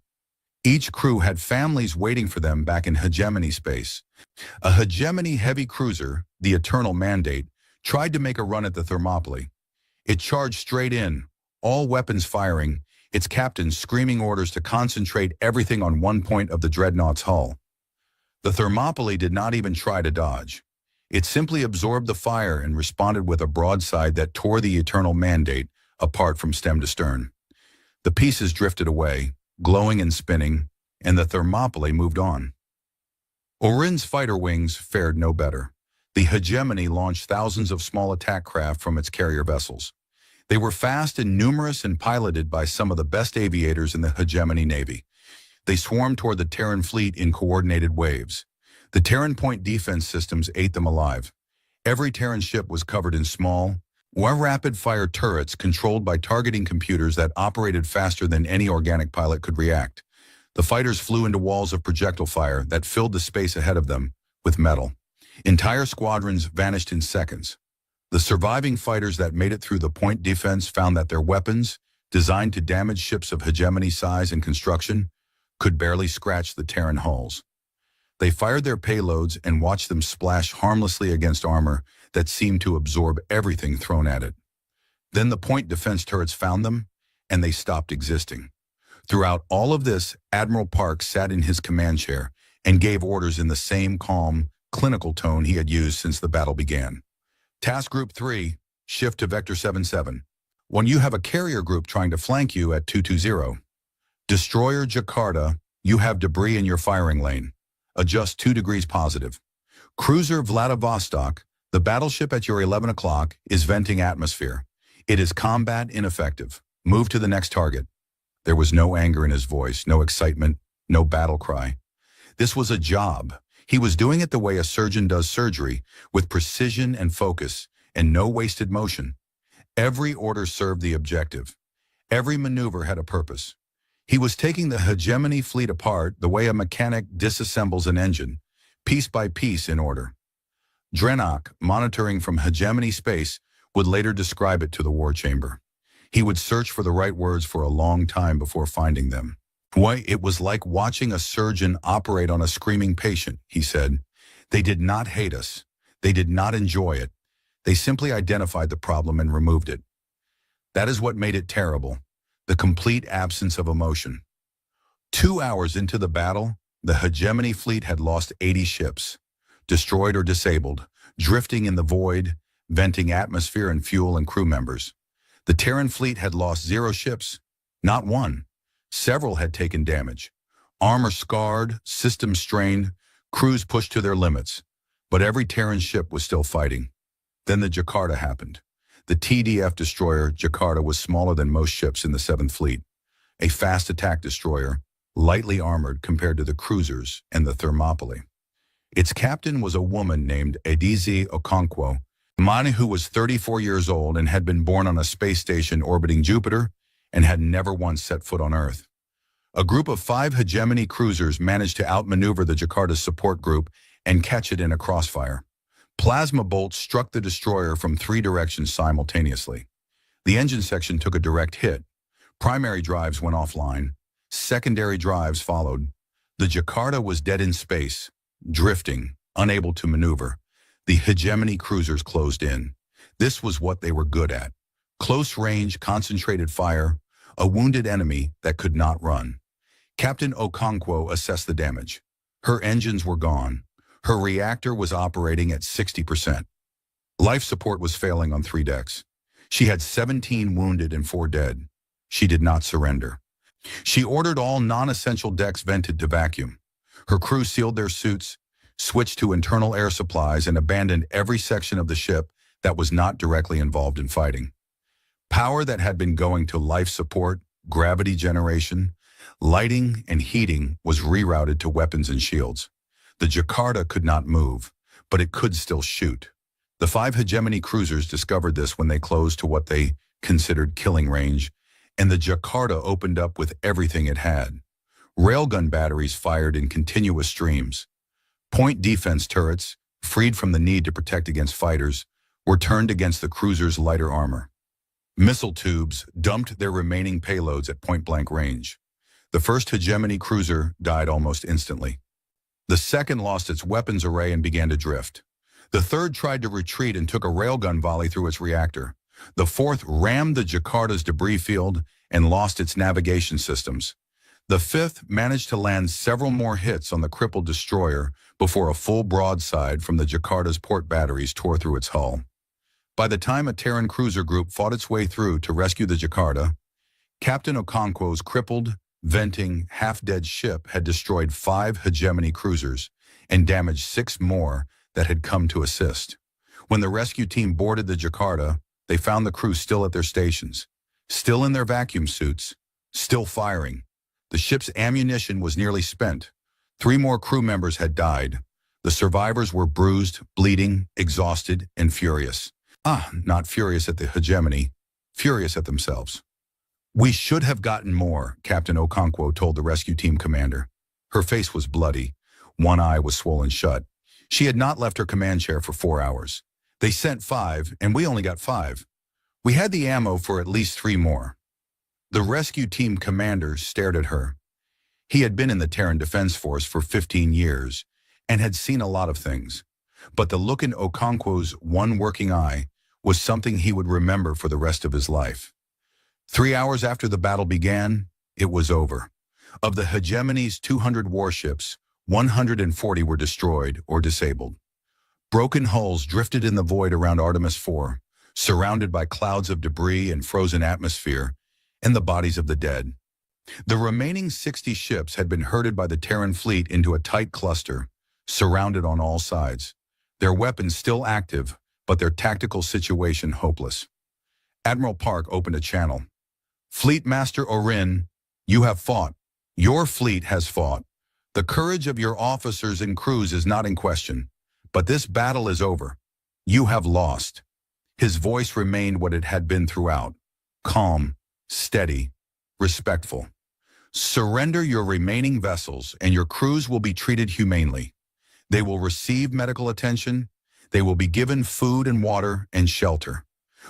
Each crew had families waiting for them back in hegemony space. A hegemony heavy cruiser, the Eternal Mandate, tried to make a run at the Thermopylae. It charged straight in, all weapons firing, its captain screaming orders to concentrate everything on one point of the dreadnought's hull. The Thermopylae did not even try to dodge. It simply absorbed the fire and responded with a broadside that tore the Eternal Mandate apart from stem to stern. The pieces drifted away, glowing and spinning, and the Thermopylae moved on. Orin's fighter wings fared no better. The hegemony launched thousands of small attack craft from its carrier vessels. They were fast and numerous and piloted by some of the best aviators in the hegemony navy. They swarmed toward the Terran fleet in coordinated waves. The Terran point defense systems ate them alive. Every Terran ship was covered in small, rapid-fire turrets controlled by targeting computers that operated faster than any organic pilot could react. The fighters flew into walls of projectile fire that filled the space ahead of them with metal. Entire squadrons vanished in seconds. The surviving fighters that made it through the point defense found that their weapons, designed to damage ships of hegemony size and construction, could barely scratch the Terran hulls. They fired their payloads and watched them splash harmlessly against armor that seemed to absorb everything thrown at it. Then the point defense turrets found them, and they stopped existing. Throughout all of this, Admiral Park sat in his command chair and gave orders in the same calm, clinical tone he had used since the battle began. Task Group 3, shift to Vector 77. When you have a carrier group trying to flank you at 220. Destroyer Jakarta, you have debris in your firing lane. Adjust 2 degrees positive. Cruiser Vladivostok, the battleship at your 11 o'clock is venting atmosphere. It is combat ineffective. Move to the next target. There was no anger in his voice, no excitement, no battle cry. This was a job. He was doing it the way a surgeon does surgery, with precision and focus, and no wasted motion. Every order served the objective. Every maneuver had a purpose. He was taking the hegemony fleet apart the way a mechanic disassembles an engine, piece by piece in order. Drenak, monitoring from hegemony space, would later describe it to the war chamber. He would search for the right words for a long time before finding them. Why, it was like watching a surgeon operate on a screaming patient, he said. They did not hate us. They did not enjoy it. They simply identified the problem and removed it. That is what made it terrible, the complete absence of emotion. 2 hours into the battle, the hegemony fleet had lost 80 ships, destroyed or disabled, drifting in the void, venting atmosphere and fuel and crew members. The Terran fleet had lost 0 ships, not one. Several had taken damage. Armor scarred, systems strained, crews pushed to their limits. But every Terran ship was still fighting. Then the Jakarta happened. The TDF destroyer Jakarta was smaller than most ships in the 7th Fleet. A fast attack destroyer, lightly armored compared to the cruisers and the Thermopylae. Its captain was a woman named Edize Okonkwo, Mani, who was 34 years old and had been born on a space station orbiting Jupiter and had never once set foot on Earth. A group of 5 hegemony cruisers managed to outmaneuver the Jakarta's support group and catch it in a crossfire. Plasma bolts struck the destroyer from 3 directions simultaneously. The engine section took a direct hit. Primary drives went offline. Secondary drives followed. The Jakarta was dead in space, drifting, unable to maneuver. The hegemony cruisers closed in. This was what they were good at. Close-range, concentrated fire, a wounded enemy that could not run. Captain Okonkwo assessed the damage. Her engines were gone. Her reactor was operating at 60%. Life support was failing on 3 decks. She had 17 wounded and 4 dead. She did not surrender. She ordered all non-essential decks vented to vacuum. Her crew sealed their suits, switched to internal air supplies, and abandoned every section of the ship that was not directly involved in fighting. Power that had been going to life support, gravity generation, lighting, and heating was rerouted to weapons and shields. The Jakarta could not move, but it could still shoot. The 5 hegemony cruisers discovered this when they closed to what they considered killing range, and the Jakarta opened up with everything it had. Railgun batteries fired in continuous streams. Point defense turrets, freed from the need to protect against fighters, were turned against the cruiser's lighter armor. Missile tubes dumped their remaining payloads at point-blank range. The first hegemony cruiser died almost instantly. The second lost its weapons array and began to drift. The third tried to retreat and took a railgun volley through its reactor. The fourth rammed the Jakarta's debris field and lost its navigation systems. The fifth managed to land several more hits on the crippled destroyer before a full broadside from the Jakarta's port batteries tore through its hull. By the time a Terran cruiser group fought its way through to rescue the Jakarta, Captain Okonkwo's crippled, venting, half-dead ship had destroyed 5 hegemony cruisers and damaged 6 more that had come to assist. When the rescue team boarded the Jakarta, they found the crew still at their stations, still in their vacuum suits, still firing. The ship's ammunition was nearly spent. 3 more crew members had died. The survivors were bruised, bleeding, exhausted, and furious. Not furious at the hegemony, furious at themselves. "We should have gotten more," Captain Okonkwo told the rescue team commander. Her face was bloody. One eye was swollen shut. She had not left her command chair for 4 hours. "They sent 5, and we only got 5. We had the ammo for at least 3 more. The rescue team commander stared at her. He had been in the Terran Defense Force for 15 years and had seen a lot of things. But the look in Okonkwo's one working eye was something he would remember for the rest of his life. 3 hours after the battle began, it was over. Of the hegemony's 200 warships, 140 were destroyed or disabled. Broken hulls drifted in the void around Artemis IV, surrounded by clouds of debris and frozen atmosphere, and the bodies of the dead. The remaining 60 ships had been herded by the Terran fleet into a tight cluster, surrounded on all sides. Their weapons still active, but their tactical situation hopeless. Admiral Park opened a channel. "Fleet Master Orin, you have fought. Your fleet has fought. The courage of your officers and crews is not in question. But this battle is over. You have lost." His voice remained what it had been throughout. Calm, steady, respectful. Surrender your remaining vessels and your crews will be treated humanely. They will receive medical attention. They will be given food and water and shelter.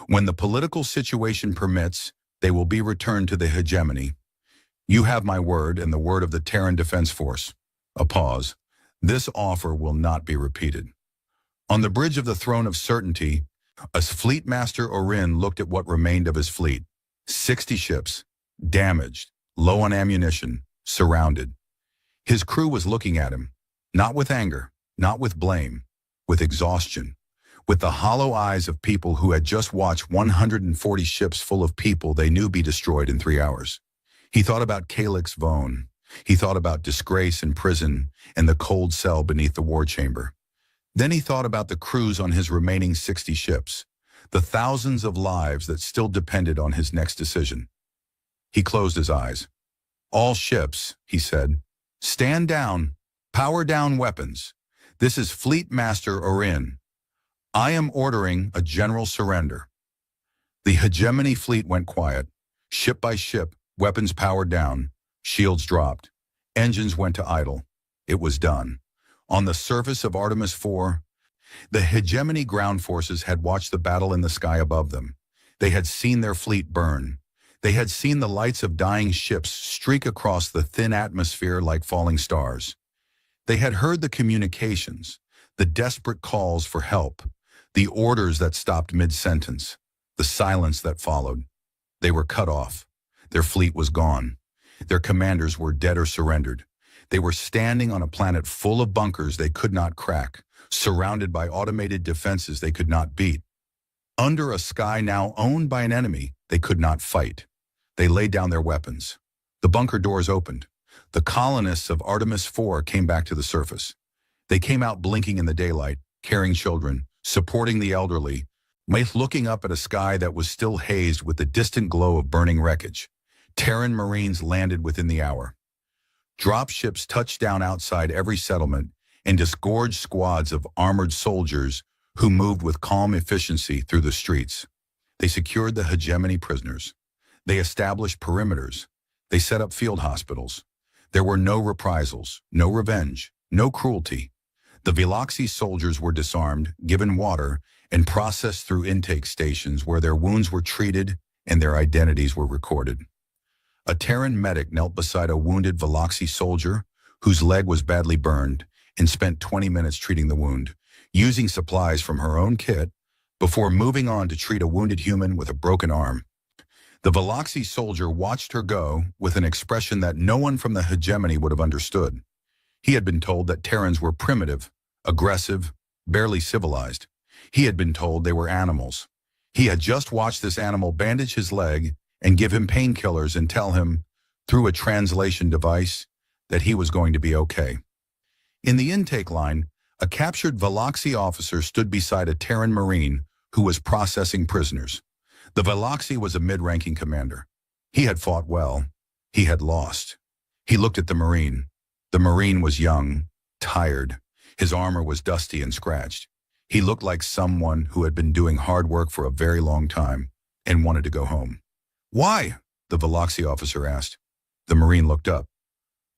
When the political situation permits, they will be returned to the hegemony. You have my word and the word of the Terran Defense Force. A pause. This offer will not be repeated. On the bridge of the Throne of Certainty, as Fleet Master Orin looked at what remained of his fleet, 60 ships, damaged, low on ammunition, surrounded. His crew was looking at him, not with anger, not with blame, with exhaustion, with the hollow eyes of people who had just watched 140 ships full of people they knew be destroyed in 3 hours. He thought about Calyx Vone. He thought about disgrace in prison and the cold cell beneath the war chamber. Then he thought about the crews on his remaining 60 ships, the thousands of lives that still depended on his next decision. He closed his eyes. All ships, he said, stand down, power down weapons. This is Fleet Master Orin. I am ordering a general surrender. The hegemony fleet went quiet. Ship by ship, weapons powered down, shields dropped, engines went to idle. It was done. On the surface of Artemis IV, the hegemony ground forces had watched the battle in the sky above them. They had seen their fleet burn. They had seen the lights of dying ships streak across the thin atmosphere like falling stars. They had heard the communications, the desperate calls for help, the orders that stopped mid-sentence, the silence that followed. They were cut off. Their fleet was gone. Their commanders were dead or surrendered. They were standing on a planet full of bunkers they could not crack, surrounded by automated defenses they could not beat. Under a sky now owned by an enemy they could not fight. They laid down their weapons. The bunker doors opened. The colonists of Artemis IV came back to the surface. They came out blinking in the daylight, carrying children, supporting the elderly, looking up at a sky that was still hazed with the distant glow of burning wreckage. Terran Marines landed within the hour. Drop ships touched down outside every settlement and disgorged squads of armored soldiers who moved with calm efficiency through the streets. They secured the hegemony prisoners. They established perimeters. They set up field hospitals. There were no reprisals, no revenge, no cruelty. The Veloxi soldiers were disarmed, given water, and processed through intake stations where their wounds were treated and their identities were recorded. A Terran medic knelt beside a wounded Veloxi soldier whose leg was badly burned and spent 20 minutes treating the wound, using supplies from her own kit before moving on to treat a wounded human with a broken arm. The Veloxi soldier watched her go with an expression that no one from the hegemony would have understood. He had been told that Terrans were primitive, aggressive, barely civilized. He had been told they were animals. He had just watched this animal bandage his leg and give him painkillers and tell him, through a translation device, that he was going to be okay. In the intake line, a captured Veloxi officer stood beside a Terran Marine who was processing prisoners. The Veloxi was a mid-ranking commander. He had fought well. He had lost. He looked at the Marine. The Marine was young, tired. His armor was dusty and scratched. He looked like someone who had been doing hard work for a very long time and wanted to go home. "Why?" the Veloxi officer asked. The Marine looked up.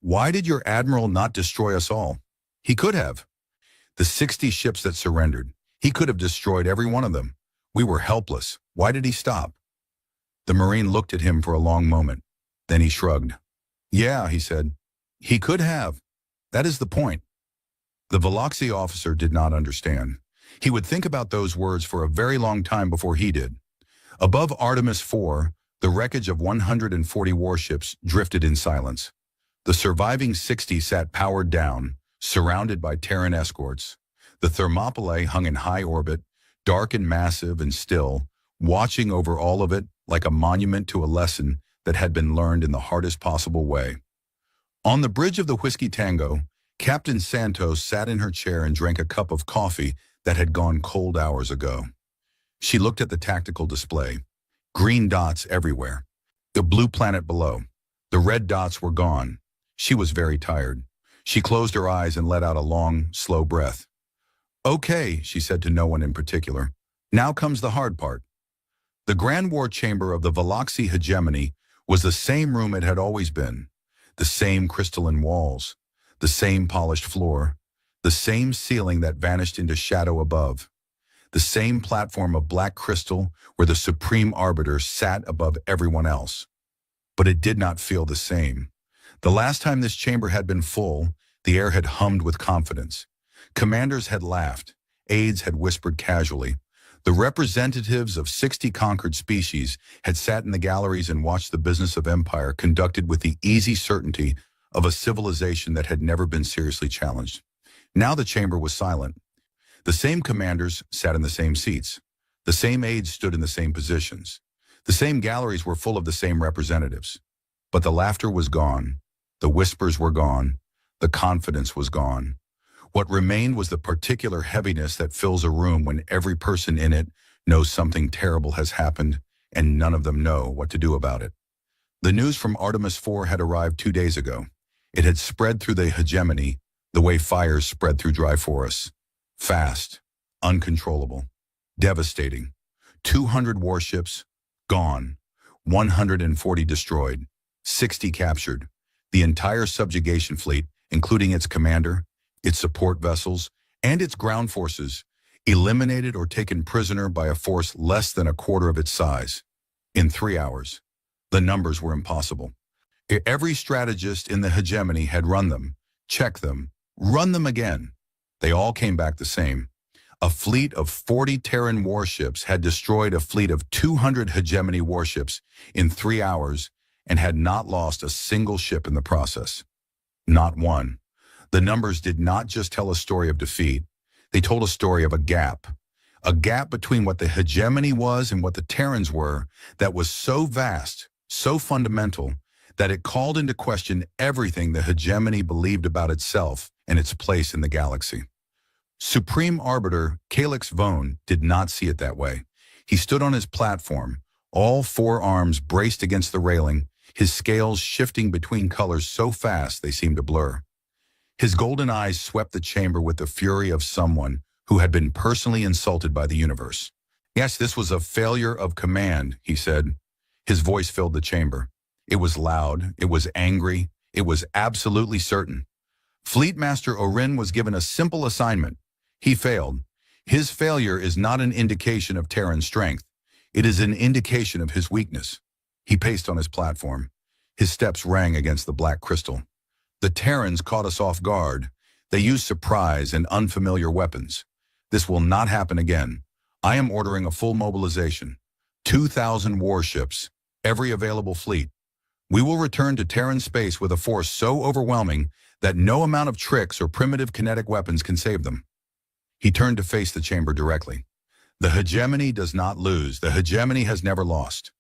"Why did your admiral not destroy us all? He could have. The 60 ships that surrendered, he could have destroyed every one of them. We were helpless. Why did he stop?" The Marine looked at him for a long moment. Then he shrugged. "Yeah," he said. "He could have. That is the point." The Veloxi officer did not understand. He would think about those words for a very long time before he did. Above Artemis IV, the wreckage of 140 warships drifted in silence. The surviving 60 sat powered down, surrounded by Terran escorts. The Thermopylae hung in high orbit, dark and massive and still, watching over all of it like a monument to a lesson that had been learned in the hardest possible way. On the bridge of the Whiskey Tango, Captain Santos sat in her chair and drank a cup of coffee that had gone cold hours ago. She looked at the tactical display. Green dots everywhere. The blue planet below. The red dots were gone. She was very tired. She closed her eyes and let out a long, slow breath. "Okay," she said to no one in particular. "Now comes the hard part." The Grand War Chamber of the Veloxi hegemony was the same room it had always been. The same crystalline walls, the same polished floor, the same ceiling that vanished into shadow above, the same platform of black crystal where the supreme arbiter sat above everyone else. But it did not feel the same. The last time this chamber had been full, the air had hummed with confidence. Commanders had laughed. Aides had whispered casually. The representatives of 60 conquered species had sat in the galleries and watched the business of empire conducted with the easy certainty of a civilization that had never been seriously challenged. Now the chamber was silent. The same commanders sat in the same seats. The same aides stood in the same positions. The same galleries were full of the same representatives. But the laughter was gone. The whispers were gone. The confidence was gone. What remained was the particular heaviness that fills a room when every person in it knows something terrible has happened and none of them know what to do about it. The news from Artemis IV had arrived 2 days ago. It had spread through the hegemony the way fires spread through dry forests. Fast, uncontrollable, devastating. 200 warships, gone. 140 destroyed. 60 captured. The entire subjugation fleet, including its commander, its support vessels, and its ground forces, eliminated or taken prisoner by a force less than a quarter of its size. In 3 hours. The numbers were impossible. Every strategist in the hegemony had run them, checked them, run them again. They all came back the same. A fleet of 40 Terran warships had destroyed a fleet of 200 hegemony warships in 3 hours and had not lost a single ship in the process. Not one. The numbers did not just tell a story of defeat. They told a story of a gap between what the hegemony was and what the Terrans were that was so vast, so fundamental, that it called into question everything the hegemony believed about itself and its place in the galaxy. Supreme Arbiter Calix Vone did not see it that way. He stood on his platform, all 4 arms braced against the railing, his scales shifting between colors so fast they seemed to blur. His golden eyes swept the chamber with the fury of someone who had been personally insulted by the universe. Yes, this was a failure of command, he said. His voice filled the chamber. It was loud, it was angry, it was absolutely certain. Fleetmaster Orin was given a simple assignment. He failed. His failure is not an indication of Terran strength. It is an indication of his weakness. He paced on his platform. His steps rang against the black crystal. The Terrans caught us off guard. They used surprise and unfamiliar weapons. This will not happen again. I am ordering a full mobilization. 2,000 warships, every available fleet. We will return to Terran space with a force so overwhelming that no amount of tricks or primitive kinetic weapons can save them. He turned to face the chamber directly. The hegemony does not lose. The hegemony has never lost.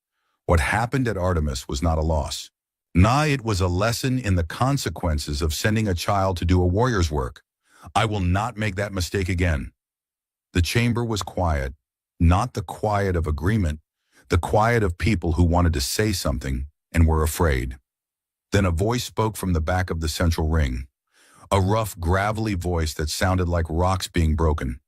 What happened at Artemis was not a loss. Nah, it was a lesson in the consequences of sending a child to do a warrior's work. I will not make that mistake again. The chamber was quiet, not the quiet of agreement, the quiet of people who wanted to say something and were afraid. Then a voice spoke from the back of the central ring, a rough, gravelly voice that sounded like rocks being broken.